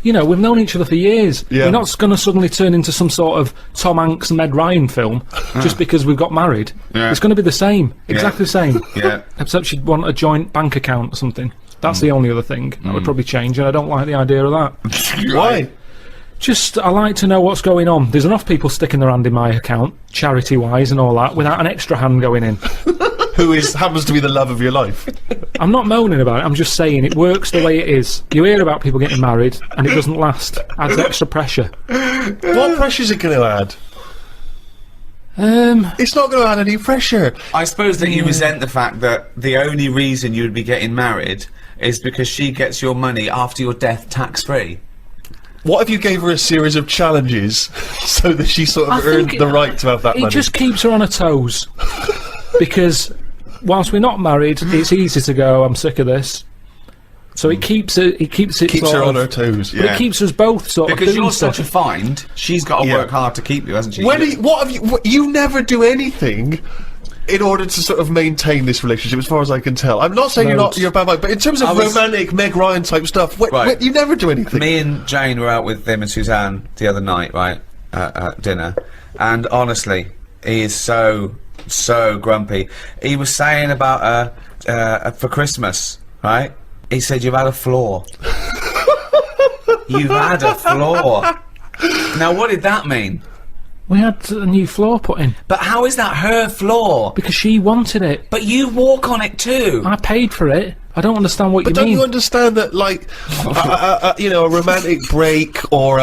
you know, we've known each other for years. Yeah. We're not going to suddenly turn into some sort of Tom Hanks and Meg Ryan film just because we've got married. Yeah. It's going to be the same, exactly the same. Yeah. Except she'd want a joint bank account or something. That's the only other thing that would probably change, and I don't like the idea of that. Why? Just, I like to know what's going on. There's enough people sticking their hand in my account, charity-wise and all that, without an extra hand going in. Who happens to be the love of your life. I'm not moaning about it, I'm just saying it works the way it is. You hear about people getting married, and it doesn't last. Adds extra pressure. What pressure is it going to add? It's not going to add any pressure. I suppose that you resent the fact that the only reason you'd be getting married is because she gets your money after your death tax-free. What if you gave her a series of challenges so that she sort of earned the right to have that money? It just keeps her on her toes. Because whilst we're not married, it's easy to go, I'm sick of this. So it keeps her on her toes. But it keeps us both sort of because doing you're stuff. such a find, she's got to work hard to keep you, hasn't she? You never do anything in order to sort of maintain this relationship, as far as I can tell. I'm not saying you're a bad man, but in terms of romantic Meg Ryan type stuff, you never do anything. Me and Jane were out with them and Suzanne the other night, right, at dinner, and honestly, he is so grumpy. He was saying about for Christmas, right? He said, you've had a flaw. You've had a flaw. Now, what did that mean? We had a new floor put in. But how is that her floor? Because she wanted it. But you walk on it too. I paid for it. I don't understand what you mean. But don't you understand that, like, you know, a romantic break or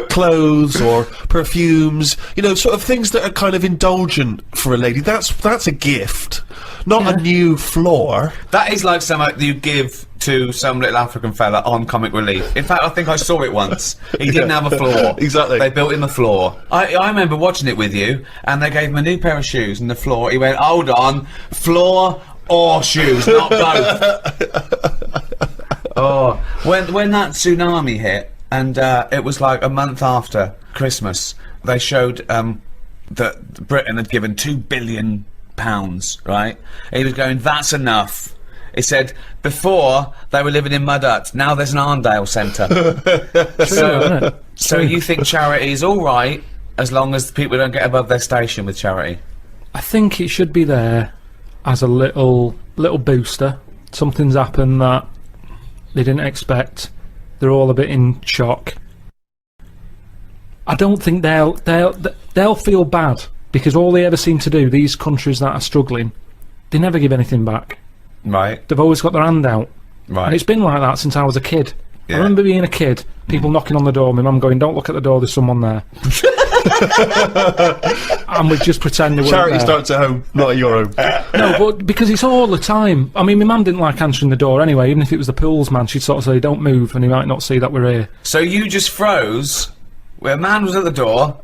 clothes or perfumes, you know, sort of things that are kind of indulgent for a lady, that's a gift, not a new floor. That is like something you give to some little African fella on Comic Relief. In fact, I think I saw it once. He didn't have a floor. Exactly. They built him a floor. I remember watching it with you, and they gave him a new pair of shoes and the floor. He went, hold on, floor or shoes, not both. Oh, when that tsunami hit, and it was like a month after Christmas, they showed that Britain had given £2 billion, right? He was going, that's enough. He said, before, they were living in mud huts, now there's an Arndale centre. So you think charity is alright, as long as people don't get above their station with charity? I think it should be there as a little booster. Something's happened that they didn't expect. They're all a bit in shock. I don't think they'll feel bad, because all they ever seem to do, these countries that are struggling, they never give anything back. Right. They've always got their hand out. Right. And it's been like that since I was a kid. Yeah. I remember being a kid, people knocking on the door, my mum going, "Don't look at the door, there's someone there." And we just pretend they weren't Charity there. starts at home, not at your home. No, but because it's all the time. I mean, my mum didn't like answering the door anyway, even if it was the pools man, she'd sort of say, "Don't move," and he might not see that we're here. So you just froze where a man was at the door.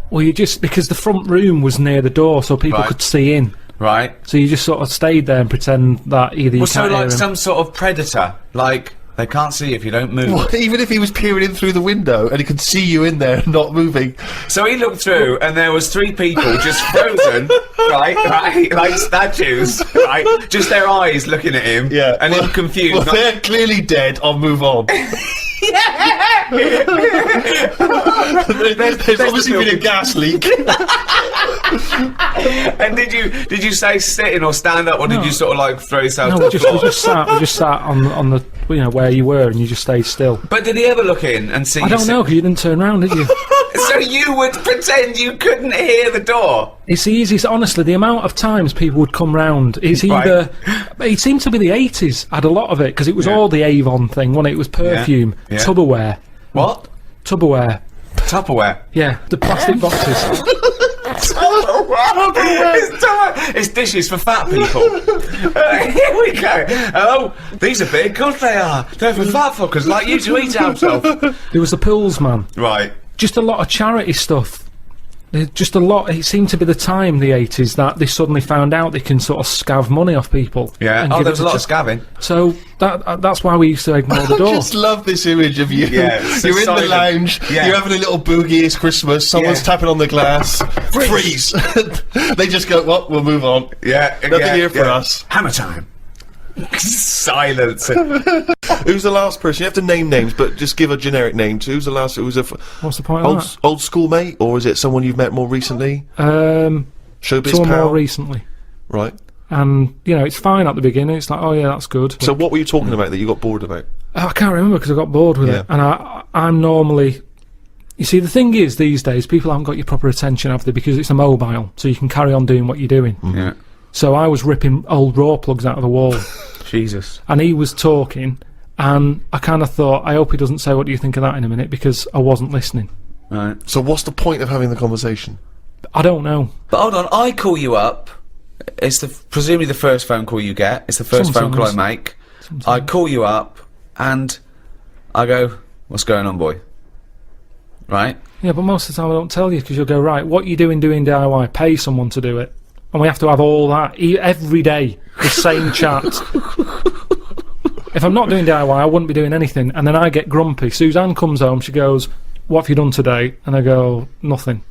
Well, you just, because the front room was near the door, so people Right. could see in. Right. So you just sort of stayed there and pretend that either you Well, so can't like hear him. some sort of predator, like they can't see if you don't move. What, even if he was peering in through the window and he could see you in there not moving? So he looked through, and there was 3 people just frozen, right, like statues, right, just their eyes looking at him, and him confused. Well, they're clearly dead. I'll move on. There's obviously been a gas leak. And did you say sitting or stand up, or did you sort of like throw yourself No, to we the just floor? sat on the where you were, and you just stayed still. But did he ever look in and see? I don't know, because you didn't turn around, did you? So you would pretend you couldn't hear the door? It's easy. Honestly, the amount of times people would come round is either. It seemed to be the 80s had a lot of it, because it was all the Avon thing, wasn't it? It was perfume, Yeah. Tupperware. What? Tupperware. Tupperware. Yeah, the plastic boxes. It's dishes for fat people. Here we go. Oh, these are big. Of course they are. They're for fat fuckers like you to eat out of. There was the pools man. Right. Just a lot of charity stuff. Just a lot. It seemed to be the time, the 80s, that they suddenly found out they can sort of scav money off people. Yeah. and Oh, give there was it a lot to of scavving. So that's why we used to ignore the I door. just love this image of you. Yeah, it's so You're in silent. the lounge, Yeah. you're having a little boogie, it's Christmas, someone's Yeah. tapping on the glass. Freeze! They just go, well, we'll move on. Yeah. Nothing here for us. Hammer time. Silence. Who's the last person? You have to name names, but just give a generic name. Who's the last? Who's What's the point of that? old school mate, or is it someone you've met more recently? Showbiz Someone pal? more recently. Right. And, it's fine at the beginning. It's like, oh yeah, that's good. So what were you talking about that you got bored about? I can't remember because I got bored with Yeah. it. And I'm normally... You see, the thing is, these days, people haven't got your proper attention, have they? Because it's a mobile, so you can carry on doing what you're doing. Yeah. So I was ripping old raw plugs out of the wall. Jesus. And he was talking, and I kind of thought, I hope he doesn't say, "What do you think of that?" in a minute, because I wasn't listening. Right. So what's the point of having the conversation? I don't know. But hold on, I call you up. It's presumably the first phone call you get. It's the first phone call I make. I call you up, and I go, "What's going on, boy?" Right? Yeah, but most of the time I don't tell you, because you'll go, right, what you doing DIY? Pay someone to do it. And we have to have all that every day, the same chat. If I'm not doing DIY, I wouldn't be doing anything. And then I get grumpy. Suzanne comes home, she goes, "What have you done today?" And I go, "Nothing."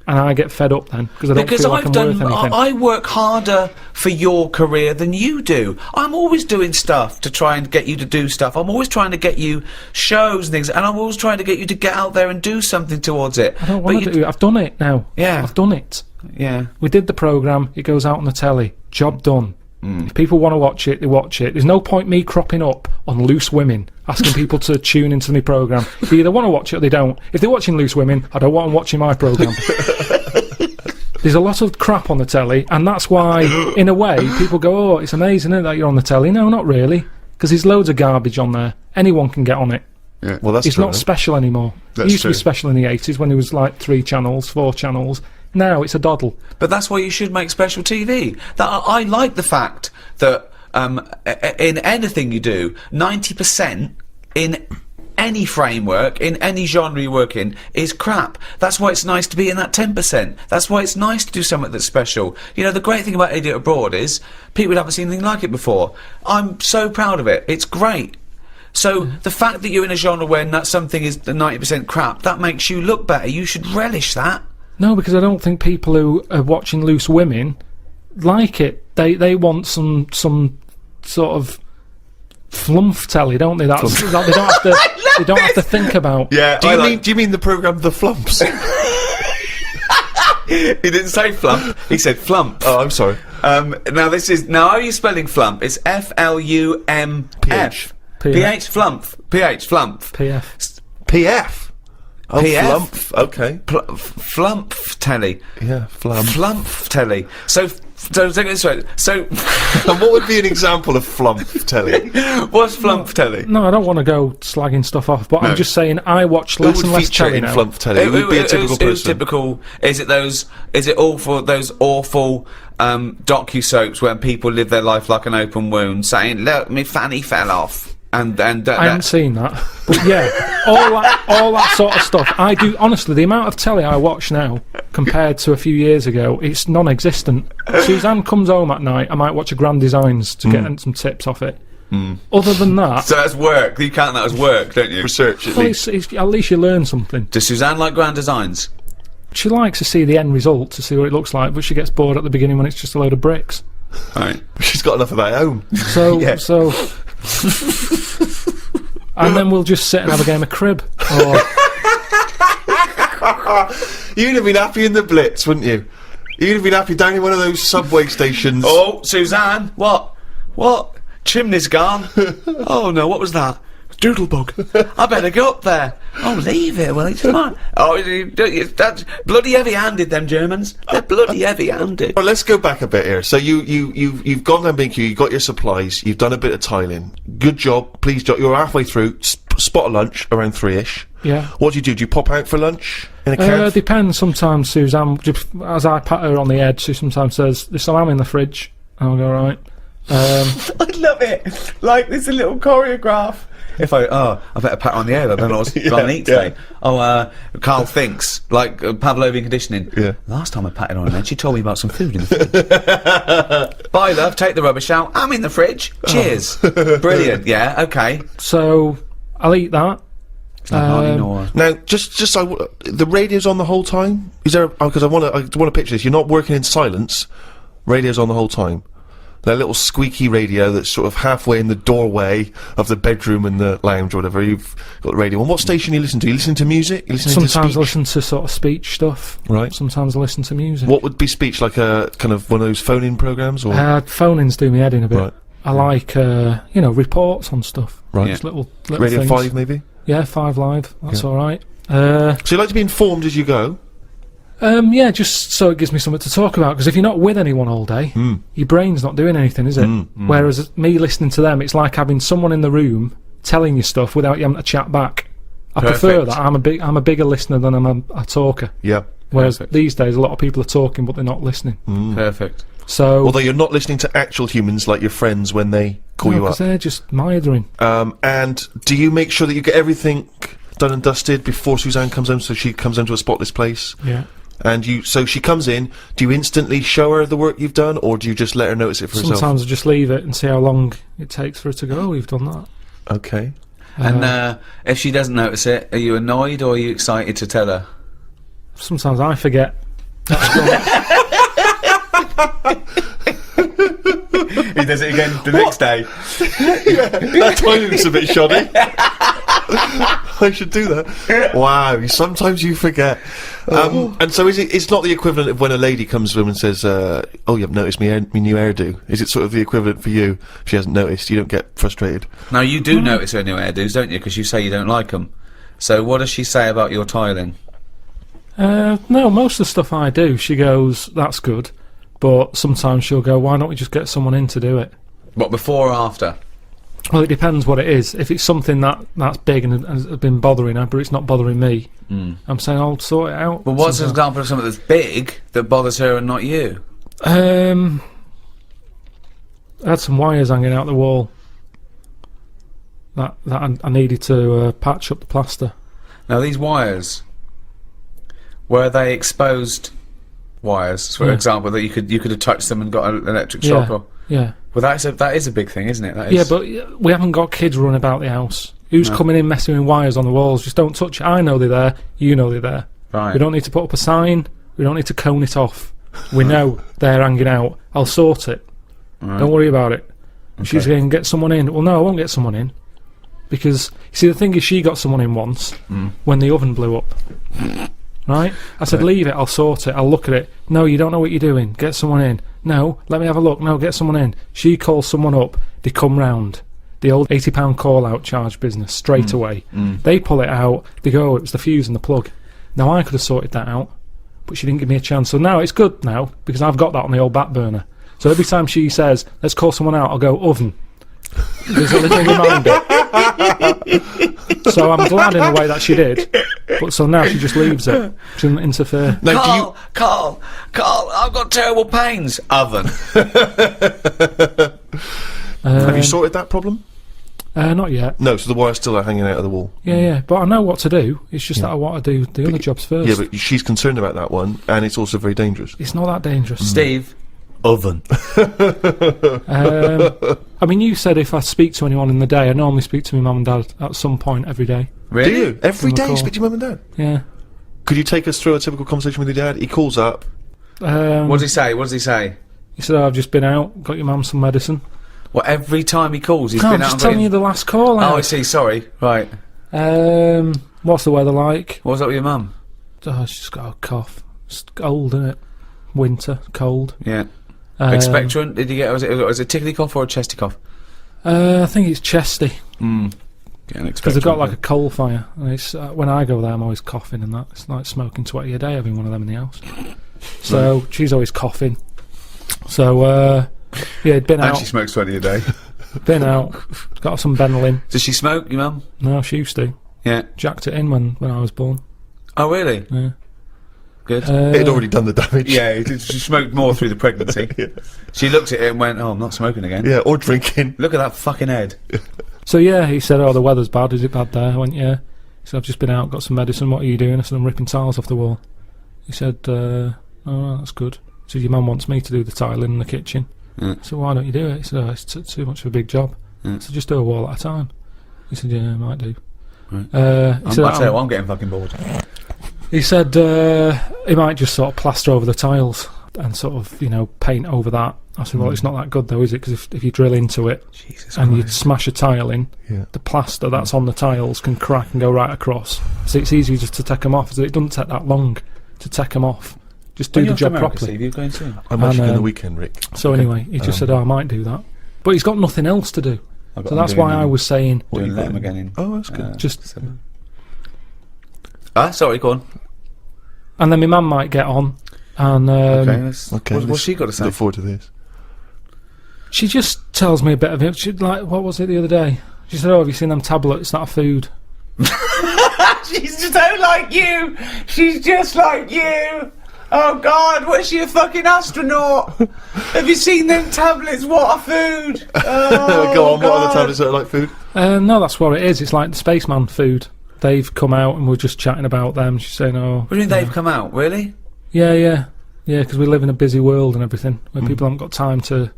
And I get fed up then, because I don't feel like I'm worth anything. I work harder for your career than you do. I'm always doing stuff to try and get you to do stuff. I'm always trying to get you shows and things, and I'm always trying to get you to get out there and do something towards it. I don't want to do it. I've done it now. Yeah. I've done it. Yeah. We did the programme, it goes out on the telly. Job done. Mm. If people want to watch it, they watch it. There's no point me cropping up on Loose Women, asking people to tune into my programme. They either want to watch it or they don't. If they're watching Loose Women, I don't want them watching my programme. There's a lot of crap on the telly, and that's why, in a way, people go, "Oh, it's amazing, isn't it, that you're on the telly?" No, not really, because there's loads of garbage on there. Anyone can get on it. Yeah. Well, that's It's true, not isn't it? special anymore. That's It used to be true. special in the 80s when there was like 3 channels, 4 channels. Now it's a doddle. But that's why you should make special TV. I like the fact that in anything you do, 90% in any framework, in any genre you work in, is crap. That's why it's nice to be in that 10%. That's why it's nice to do something that's special. You know, the great thing about Idiot Abroad is people haven't seen anything like it before. I'm so proud of it. It's great. So the fact that you're in a genre where something is 90% crap, that makes you look better. You should relish that. No, because I don't think people who are watching Loose Women like it. They want some sort of flump telly, don't they? That's that they don't have to. They don't have to think about. Yeah. Do you mean the programme The Flumps? He didn't say flump. He said flump. Oh, I'm sorry. Now how are you spelling flump? It's F-L-U-M-F. P-H, flump. P-H, flump. PF. PF. Oh, PF? flump. Okay. Flump telly. Yeah, flump. Flump telly. So take it this way. So, And what would be an example of flump telly? what's flump telly? No, I don't want to go slagging stuff off, but I'm just saying I watch Who less would and less feature telly in now. flump telly? Who would be a typical Who's person? typical? Is it awful? Those awful docu-soaps where people live their life like an open wound, saying, "Look, me fanny fell off." And I haven't seen that, but yeah, all that sort of stuff. I do honestly. The amount of telly I watch now compared to a few years ago, it's non-existent. Suzanne comes home at night. I might watch a Grand Designs to get some tips off it. Other than that, So that's work. You count that as work, don't you? Research, at well, least. it's, at least you learn something. Does Suzanne like Grand Designs? She likes to see the end result, to see what it looks like, but she gets bored at the beginning when it's just a load of bricks. Right. She's got enough of that at home. So, and then we'll just sit and have a game of crib. Or You'd have been happy in the Blitz, wouldn't you? You'd have been happy down in one of those subway stations. Oh, Suzanne, what? Chimney's gone. Oh no, what was that? Doodlebug. I better go up there. Oh, leave it. Well, it's fine. Oh, that's bloody heavy-handed. Them Germans. They're bloody heavy-handed. Well, let's go back a bit here. So you've gone down B&Q, you got your supplies, you've done a bit of tiling. Good job, please job. You're halfway through. Spot a lunch around 3ish. yeah. What do you do? Do you pop out for lunch in a cab? Depends. Sometimes Suzanne, as I pat her on the head, she sometimes says, "There's some ham in the fridge." I'll go, right. I love it. Like there's a little choreograph. If I better pat her on the head. I don't know what's going to eat today. Oh, KARL thinks like Pavlovian conditioning. Yeah. Last time I patted her on the head, she told me about some food in the fridge. Bye, love. Take the rubbish out. I'm in the fridge. Cheers. Brilliant. Yeah. Okay. So I'll eat that. Now, just so the radio's on the whole time. Is there? Because I want to picture this. You're not working in silence. Radio's on the whole time. That little squeaky radio that's sort of halfway in the doorway of the bedroom and the lounge or whatever. You've got the radio. And what station you listen to? You listen to music? You listen Sometimes to I speech? listen to sort of speech stuff. Right. Sometimes I listen to music. What would be speech? Like a kind of one of those phone-in programs, or Phone-ins do me head in a bit. Right. I like reports on stuff. Right. Just little Radio things. 5 maybe? Yeah, 5 Live. That's Yeah. all right. So you like to be informed as you go? Yeah, just so it gives me something to talk about. Because if you're not with anyone all day, your brain's not doing anything, is it? Whereas me listening to them, it's like having someone in the room telling you stuff without you having to chat back. I prefer that. I'm a bigger listener than I'm a talker. Yeah. Whereas these days, a lot of people are talking, but they're not listening. Perfect. So, Although you're not listening to actual humans like your friends when they call you up. because they're just mithering. And do you make sure that you get everything done and dusted before Suzanne comes home, so she comes home to a spotless place? Yeah. And so she comes in, do you instantly show her the work you've done, or do you just let her notice it for herself? Sometimes I just leave it and see how long it takes for her to go, "Oh, you've done that." Okay. And if she doesn't notice it, are you annoyed or are you excited to tell her? Sometimes I forget. He does it again the next day. That toilet's a bit shoddy. I should do that. Wow, sometimes you forget. And so it's not the equivalent of when a lady comes to him and says, "Oh, you haven't noticed me new hairdo." Is it sort of the equivalent for you? If she hasn't noticed, you don't get frustrated. Now you do notice her new hairdos, don't you? Because you say you don't like them. So what does she say about your tiling? No, most of the stuff I do, she goes, "That's good," but sometimes she'll go, "Why don't we just get someone in to do it?" What, before or after? Well, it depends what it is. If it's something that's big and has been bothering her, but it's not bothering me, I'm saying I'll sort it out. Well, what's an example of something that's big that bothers her and not you? I had some wires hanging out the wall that I needed to patch up the plaster. Now these wires, were they exposed wires, for Yeah. example, that you could have touched them and got an electric shock? Or, Yeah. well, that is a big thing, isn't it? That is. Yeah, but we haven't got kids running about the house. Who's coming in messing with wires on the walls? Just don't touch it. I know they're there. You know they're there. Right. We don't need to put up a sign. We don't need to cone it off. We know they're hanging out. I'll sort it. Don't worry about it. She's going to get someone in. Well, no, I won't get someone in. Because, you see, the thing is, she got someone in once when the oven blew up. Right? I said, leave it, I'll sort it, I'll look at it. No, you don't know what you're doing. Get someone in. No, let me have a look. No, get someone in. She calls someone up. They come round. The old £80 call-out charge business, straight away. They pull it out. They go, it was the fuse and the plug. Now, I could have sorted that out, but she didn't give me a chance. So now it's good now, because I've got that on the old back burner. So every time she says, let's call someone out, I'll go, oven. There's a little reminder. So I'm glad in a way that she did. But so now she just leaves it. She doesn't interfere. No, Carl, I've got terrible pains. Oven. Have you sorted that problem? Not yet. No, so the wire's still hanging out of the wall. Yeah, but I know what to do. It's just that I want to do the other jobs first. Yeah, but she's concerned about that one, and it's also very dangerous. It's not that dangerous. Steve. Oven. I mean, you said if I speak to anyone in the day, I normally speak to my mum and dad at some point every day. Really? Do you? Every From a day you call. speak to your mum and dad? Yeah. Could you take us through a typical conversation with your dad? He calls up. What does he say? What does he say? He said, I've just been out, got your mum some medicine. Well, every time he calls, he's No, been I'm out. just telling you the last call out. Oh, I see. Sorry. Right. What's the weather like? What's up with your mum? Oh, she's got a cough. It's old, isn't it? Winter, cold. Yeah. Expectorant? Did you get? Was it a tickly cough or a chesty cough? I think it's chesty. Because They've got like a coal fire. And it's when I go there, I'm always coughing and that. It's like smoking 20 a day, having one of them in the house. So she's always coughing. So yeah, he'd been And out. she smokes 20 a day. Been out. Got some Benylin. Does she smoke, your mum? No, she used to. Yeah. Jacked it in when I was born. Oh, really? Yeah. Good. It had already done the damage. Yeah, she smoked more through the pregnancy. She looked at it and went, oh, I'm not smoking again. Yeah, or drinking. Look at that fucking head. So yeah, he said, oh, the weather's bad. Is it bad there? I went, yeah. He said, I've just been out, got some medicine. What are you doing? I said, I'm ripping tiles off the wall. He said, oh, that's good. He said, your mum wants me to do the tiling in the kitchen. Yeah. I said, why don't you do it? He said, oh, it's too much of a big job. Yeah. So just do a wall at a time. He said, yeah, I might do. Right. He said, I tell you what, I'm getting fucking bored. He said he might just sort of plaster over the tiles and sort of, paint over that. I said, well, it's not that good though, is it? Because if you drill into it and you smash a tile in, the plaster that's on the tiles can crack and go right across. So it's easy just to take them off. So it doesn't take that long to take them off. Just do the job properly. Steve, you're going soon? I'm actually going the weekend, Rick. So anyway, he just said, I might do that. But he's got nothing else to do. So that's why I was saying... Doing them again in... Oh, that's good. Just... sorry, go on. And then my mum might get on. And Okay. What's she got to say? Look forward to this. she just tells me a bit of it. She, like, what was it the other day? She said, oh, have you seen them tablets? That are food. She's so like you. She's just like you. Oh God, was she a fucking astronaut? Have you seen them tablets? What are food? Oh, Go on, God. what are the tablets that are like food? No, that's what it is. It's like the spaceman food. They've come out and we're just chatting about them. She's saying, oh... What do you mean they've come out? Really? Yeah, because we live in a busy world and everything, where people haven't got time to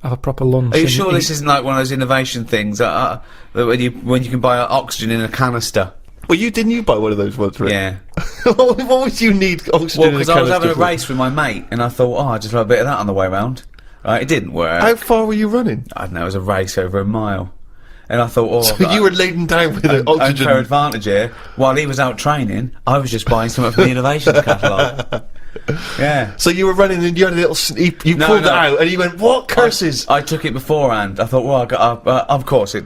have a proper lunch. Are you and sure eat. this isn't like one of those innovation things that when you can buy oxygen in a canister? Well, didn't you buy one of those ones, Rick? Yeah. What would you need oxygen Well, in a because I was having a canister for? race with my mate, and I thought, I'll just have a bit of that on the way round. Right, it didn't work. How far were you running? I don't know, it was a race over a mile. And I thought, So you were laden down with an oxygen... unfair advantage here. While he was out training, I was just buying something from the innovations catalogue. Yeah. So you were running and you had a little... You pulled it out and you went, what curses? I took it beforehand. I thought, well, of course,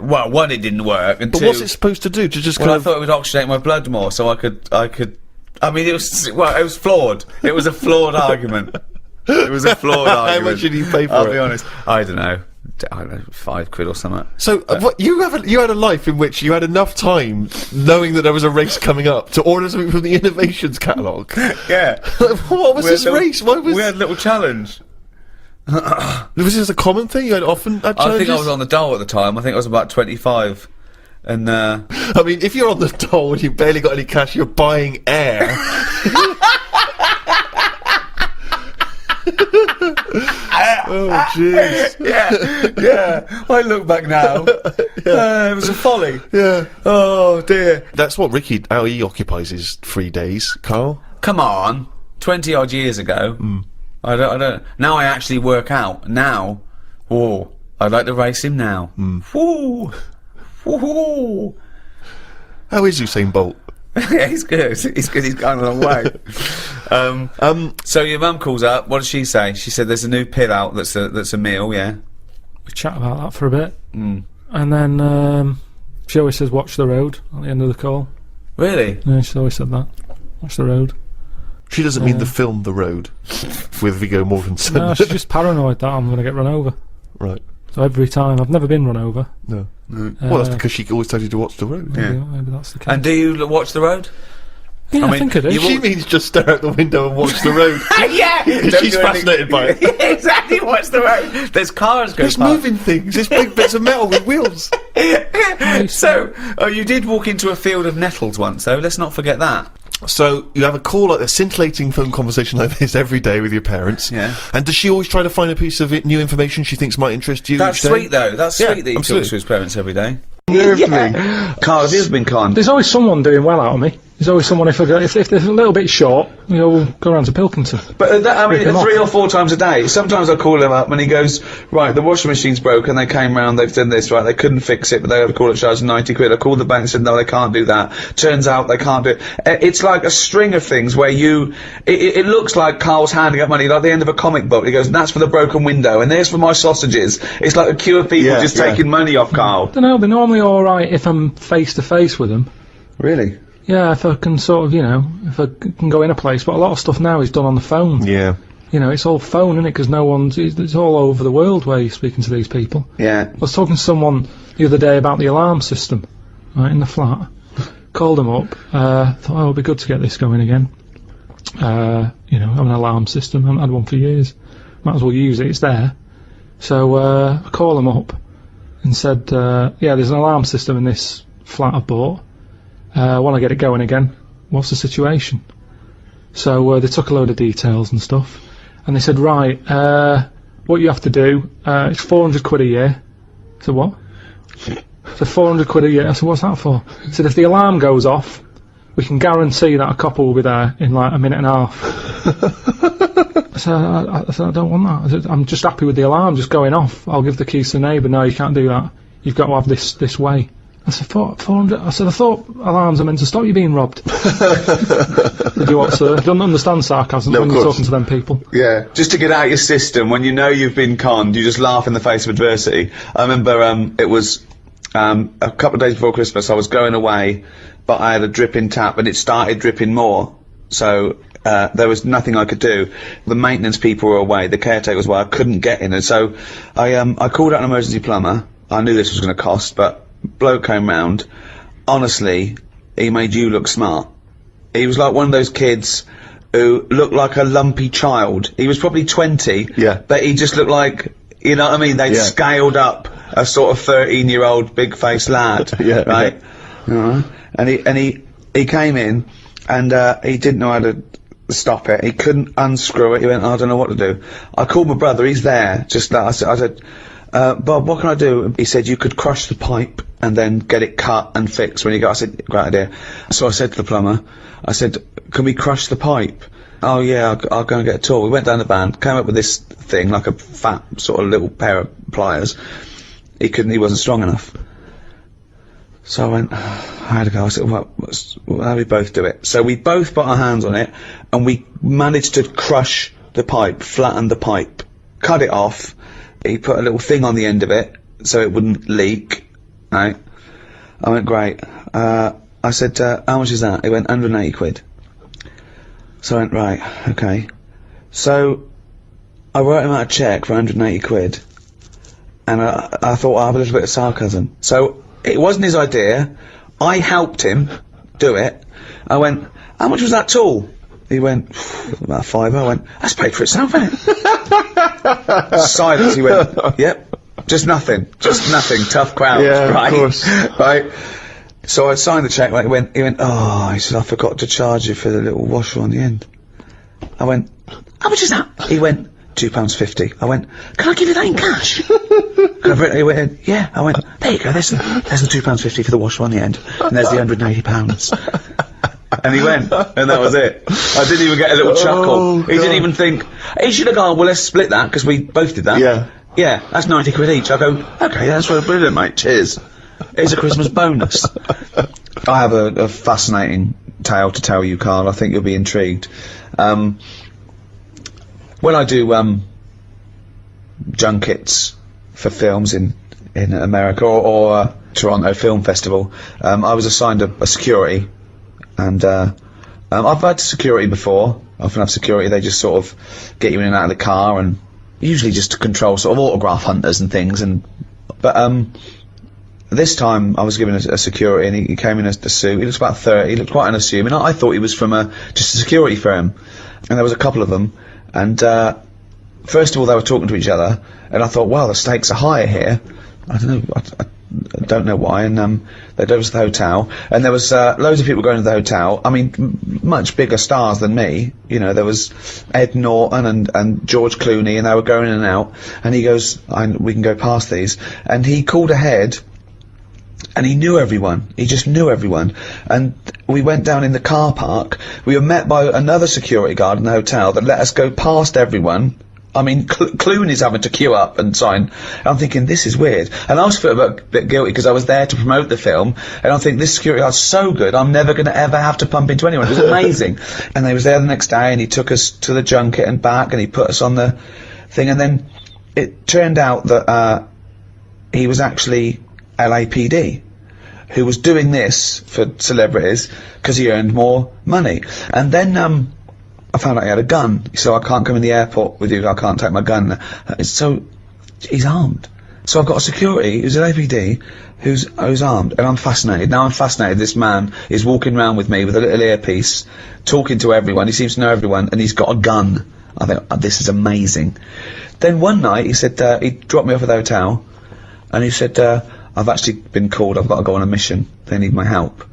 well, one, it didn't work, and But two... what's it supposed to do? To just Well, kind I of... thought it would oxygenate my blood more, so I could... I mean, it was flawed. It was a flawed argument. It was a flawed argument. How much did you pay for it? I'll be honest. I don't know, £5 or something. So what, you had a life in which you had enough time, knowing that there was a race coming up, to order something from the innovations catalogue. Yeah. What was this race? Why was... We had a little challenge. Was this a common thing? You had often had I challenges? think I was on the dole at the time. I think I was about 25. And I mean, if you're on the dole and you've barely got any cash, you're buying air. Oh jeez. yeah. I look back now. It was a folly. Yeah. Oh dear. That's what how he occupies his free days, Carl. Come on, 20 odd years ago. I don't. Now I actually work out. Now, I'd like to race him now. Woo. How is Usain Bolt? Yeah, he's good. He's good. He's gone a long way. So your mum calls up. What does she say? She said there's a new pill out that's a meal. Yeah. We chat about that for a bit, and then she always says, "Watch the road" at the end of the call. Really? Yeah, she's always said that. Watch the road. She doesn't mean the film The Road with Viggo Mortensen. No, she's just paranoid that I'm going to get run over. Right. So every time, I've never been run over. No. Well, that's because she always tells you to watch the road. Maybe that's the case. And do you watch the road? Yeah, I think I do. She means just stare out the window and watch the road. Yeah, She's fascinated by it. Yeah, exactly. Watch the road. There's cars going There's moving things. There's big bits of metal with wheels. So, you did walk into a field of nettles once, though. Let's not forget that. So you have a call, like a scintillating phone conversation like this every day with your parents. Yeah. And does she always try to find a piece of new information she thinks might interest you? That's each day? sweet, though. That's sweet that he talks to his parents every day. Yeah. Carl, have you been kind? There's always someone doing well out of me. There's always someone, if they're a little bit short, we'll go around to Pilkington. But I mean, Rip him off. 3 or 4 times a day. Sometimes I call him up and he goes, right, the washing machine's broken, they came round, they've done this, right, they couldn't fix it, but they had to call it, charged 90 quid. I called the bank and said, no, they can't do that. Turns out they can't do it. It's like a string of things where it looks like Carl's handing up money, like the end of a comic book. He goes, that's for the broken window, and there's for my sausages. It's like a queue of people just taking money off Carl. I don't know, they're normally alright if I'm face to face with them. Really? Yeah, if I can sort of, if I can go in a place, but a lot of stuff now is done on the phone. Yeah. It's all phone, isn't it? Because it's all over the world where you're speaking to these people. Yeah. I was talking to someone the other day about the alarm system, right, in the flat. Called them up, thought, it'd be good to get this going again. Have an alarm system, I haven't had one for years. Might as well use it, it's there. So, I call them up and said, there's an alarm system in this flat I've bought. I want to get it going again. What's the situation? So they took a load of details and stuff, and they said, right, what you have to do, it's 400 quid a year. I said, what? So 400 quid a year. I said, what's that for? He said, if the alarm goes off, we can guarantee that a couple will be there in like a minute and a half. I said, I don't want that. I said, I'm just happy with the alarm just going off. I'll give the keys to the neighbour. No, you can't do that. You've got to have this way. I said, 400. I said, I thought alarms are meant to stop you being robbed. Did you what, sir? Don't understand sarcasm when you're talking to them people. Yeah, just to get out your system, when you know you've been conned, you just laugh in the face of adversity. I remember it was a couple of days before Christmas, I was going away, but I had a dripping tap and it started dripping more. So there was nothing I could do. The maintenance people were away, the caretaker was away, I couldn't get in. And so I called out an emergency plumber. I knew this was going to cost, but bloke came round. Honestly, he made you look smart. He was like one of those kids who looked like a lumpy child. He was probably 20, but he just looked like, you know what I mean, they'd scaled up a sort of 13-year-old big-faced lad, right? And he came in, and he didn't know how to stop it. He couldn't unscrew it. He went, I don't know what to do. I called my brother, he's there, just that. I said, Bob, what can I do? He said, you could crush the pipe and then get it cut and fixed when you go. I said, great idea. So I said to the plumber, I said, can we crush the pipe? Oh yeah, I'll go and get a tool. We went down the van, came up with this thing, like a fat sort of little pair of pliers. He wasn't strong enough. So I went, I had to go. I said, well, how do we both do it? So we both put our hands on it and we managed to crush the pipe, flatten the pipe, cut it off. He put a little thing on the end of it so it wouldn't leak, right? I went, great. I said, how much is that? He went, 180 quid. So I went, right, okay. So I wrote him out a cheque for 180 quid, and I thought I'll have a little bit of sarcasm. So it wasn't his idea. I helped him do it. I went, how much was that tool? He went, about £5. I went, that's paid for itself, isn't it? Silence. He went, yep, just nothing, tough crowd, right? Of course. Right. So I signed the cheque. Like he went, oh, he said, I forgot to charge you for the little washer on the end. I went, how much is that? He went, £2.50. I went, can I give you that in cash? He went, yeah. I went, there you go. There's the £2.50 for the washer on the end, and there's the £180. And he went, and that was it. I didn't even get a little chuckle. He didn't even think. He should have gone, well, let's split that, because we both did that. Yeah. Yeah, that's 90 quid each. I go, okay, that's really brilliant, mate. Cheers. Here's a Christmas bonus. I have a fascinating tale to tell you, Karl. I think you'll be intrigued. When I do junkets for films in America or Toronto Film Festival, I was assigned a security, and I've had security before. I often have security. They just sort of get you in and out of the car, and usually just to control sort of autograph hunters and things. But this time I was given a security, and he came in a suit. He looks about 30. He looked quite unassuming. I thought he was from just a security firm, and there was a couple of them. And first of all, they were talking to each other, and I thought, well, the stakes are higher here. I don't know. I don't know why. And they drove us to the hotel, and there was loads of people going to the hotel. I mean, much bigger stars than me. You know, there was Ed Norton and George Clooney, and they were going in and out. And he goes, we can go past these. And he called ahead, and he knew everyone. He just knew everyone. And we went down in the car park. We were met by another security guard in the hotel that let us go past everyone. I mean, Clooney's having to queue up and sign. I'm thinking, this is weird. And I also feel a bit guilty because I was there to promote the film, and I think this security guard's so good, I'm never going to ever have to pump into anyone. It was amazing. And they was there the next day, and he took us to the junket and back, and he put us on the thing, and then it turned out that he was actually LAPD, who was doing this for celebrities because he earned more money. And then I found out he had a gun, so I can't come in the airport with you, I can't take my gun. So, he's armed. So I've got a security who's an APD who's armed, and I'm fascinated. Now I'm fascinated. This man is walking around with me with a little earpiece, talking to everyone. He seems to know everyone, and he's got a gun. I think, oh, this is amazing. Then one night, he said, he dropped me off at the hotel, and he said, I've actually been called, I've got to go on a mission, they need my help.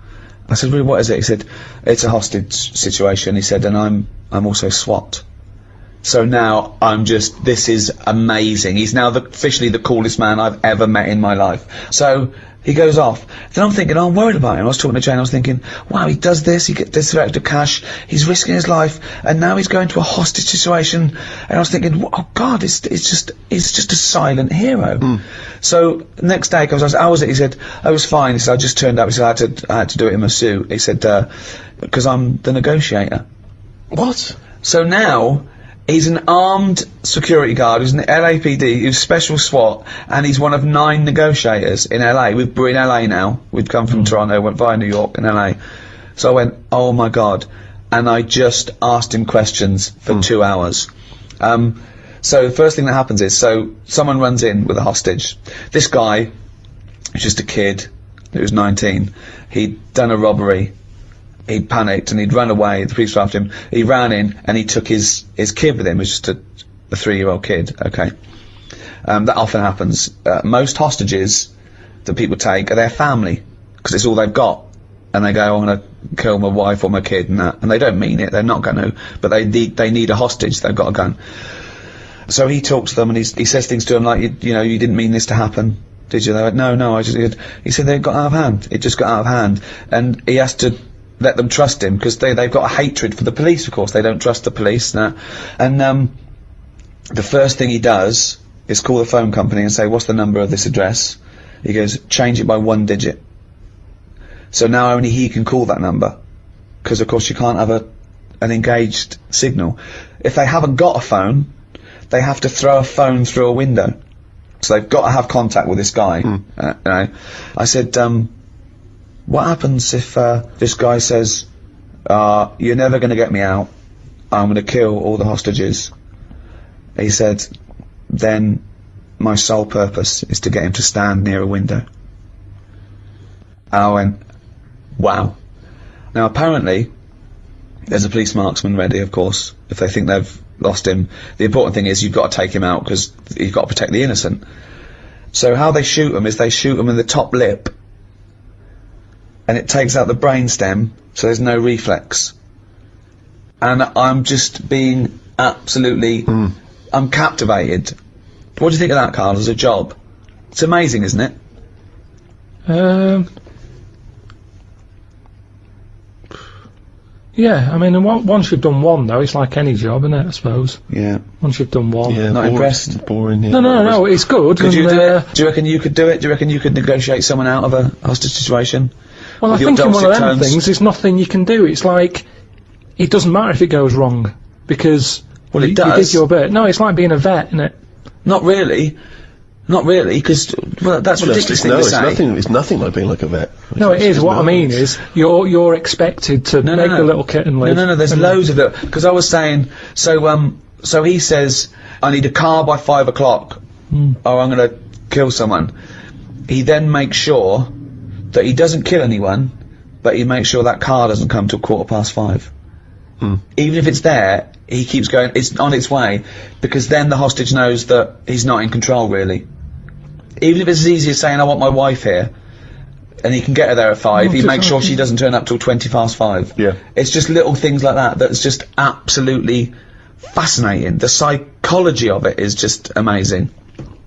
I said, really, what is it? He said, it's a hostage situation. He said, and I'm also SWAT. So now this is amazing. He's now officially the coolest man I've ever met in my life. So he goes off. Then I'm thinking, oh, I'm worried about him. I was talking to Jane, I was thinking, wow, he does this, he gets this extra cash, he's risking his life, and now he's going to a hostage situation. And I was thinking, oh God, he's just a silent hero. So next day he comes, I said, how was it? He said, I was fine. He said, I just turned up. He said, I had to do it in my suit. He said, because I'm the negotiator. What? So now he's an armed security guard who's an LAPD, who's special SWAT, and he's one of 9 negotiators in LA. We're in LA now. We've come from Toronto, went via New York and LA. So I went, oh my God. And I just asked him questions for 2 hours. So the first thing that happens is, so someone runs in with a hostage. This guy, who's just a kid, who was 19, he'd done a robbery. He panicked and he'd run away. The police were after him. He ran in and he took his kid with him. It was just a 3-year-old kid. Okay, that often happens. Most hostages that people take are their family because it's all they've got, and they go, I'm going to kill my wife or my kid and that, and they don't mean it. They're not going to, but they need a hostage. They've got a gun. So he talks to them and he says things to them like, you know, you didn't mean this to happen, did you? They went, no, I just did. He said they got out of hand. It just got out of hand, and he has to let them trust him because they've got a hatred for the police. Of course, they don't trust the police now. And the first thing he does is call the phone company and say, what's the number of this address? He goes, change it by 1 digit. So now only he can call that number, because of course you can't have an engaged signal. If they haven't got a phone, they have to throw a phone through a window. So they've got to have contact with this guy. You know, I said, what happens if this guy says, you're never going to get me out, I'm going to kill all the hostages? He said, then my sole purpose is to get him to stand near a window. And I went, wow. Now apparently there's a police marksman ready, of course, if they think they've lost him. The important thing is you've got to take him out because you've got to protect the innocent. So how they shoot him is they shoot him in the top lip, and it takes out the brainstem, so there's no reflex. And I'm just being absolutely, I'm captivated. What do you think of that, Karl, as a job? It's amazing, isn't it? Yeah, I mean, once you've done one, though, it's like any job, isn't it, I suppose? Yeah. Once you've done one. Yeah, not impressed? Boring, yeah. No, it's good. Could you do it? Do you reckon you could do it? Do you reckon you could negotiate someone out of a hostage situation? Well, I with your think in one of dulcet them tones. things, there's nothing you can do. It's like, it doesn't matter if it goes wrong, because Well, it you does. did your bit. No, it's like being a vet, isn't it? Not really. Not really, because that's Well, ridiculous thing no, to it's say. nothing. It's nothing like being like a vet. No, it is. What I no. mean is, you're expected to make the little kitten live. No, there's and- loads of it. Because I was saying, so he says, I need a car by 5 o'clock, or I'm going to kill someone. He then makes sure that he doesn't kill anyone, but he makes sure that car doesn't come till 5:15. Even if it's there, he keeps going, it's on its way, because then the hostage knows that he's not in control, really. Even if it's as easy as saying, I want my wife here, and he can get her there at 5, he makes sure she doesn't turn up till 5:20. Yeah. It's just little things like that that's just absolutely fascinating. The psychology of it is just amazing.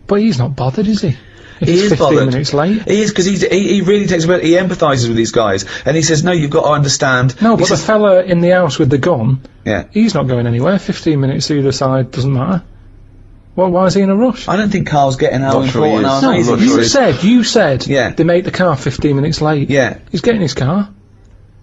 But he's not bothered, is he? If He it's is 15 bothered. minutes late. He is, because he really takes a bit, he empathises with these guys, and he says, no, you've got to understand. No, He but the says- fella in the house with the gun, yeah. he's not going anywhere. 15 minutes either side doesn't matter. Well, why is he in a rush? I don't think Carl's getting how Not sure he important, is. how No, amazing not he sure is. You said Yeah. they make the car 15 minutes late. Yeah. He's getting his car.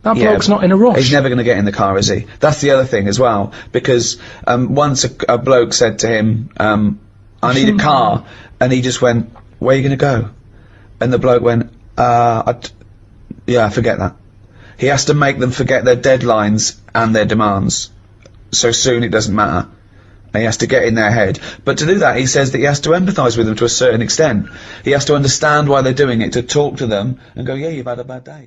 That Yeah, bloke's not in a rush. He's never going to get in the car, is he? That's the other thing as well, because once a bloke said to him, I need a car, and he just went, where are you going to go? And the bloke went, yeah, forget that. He has to make them forget their deadlines and their demands. So soon it doesn't matter. And he has to get in their head. But to do that, he says that he has to empathise with them to a certain extent. He has to understand why they're doing it, to talk to them and go, yeah, you've had a bad day.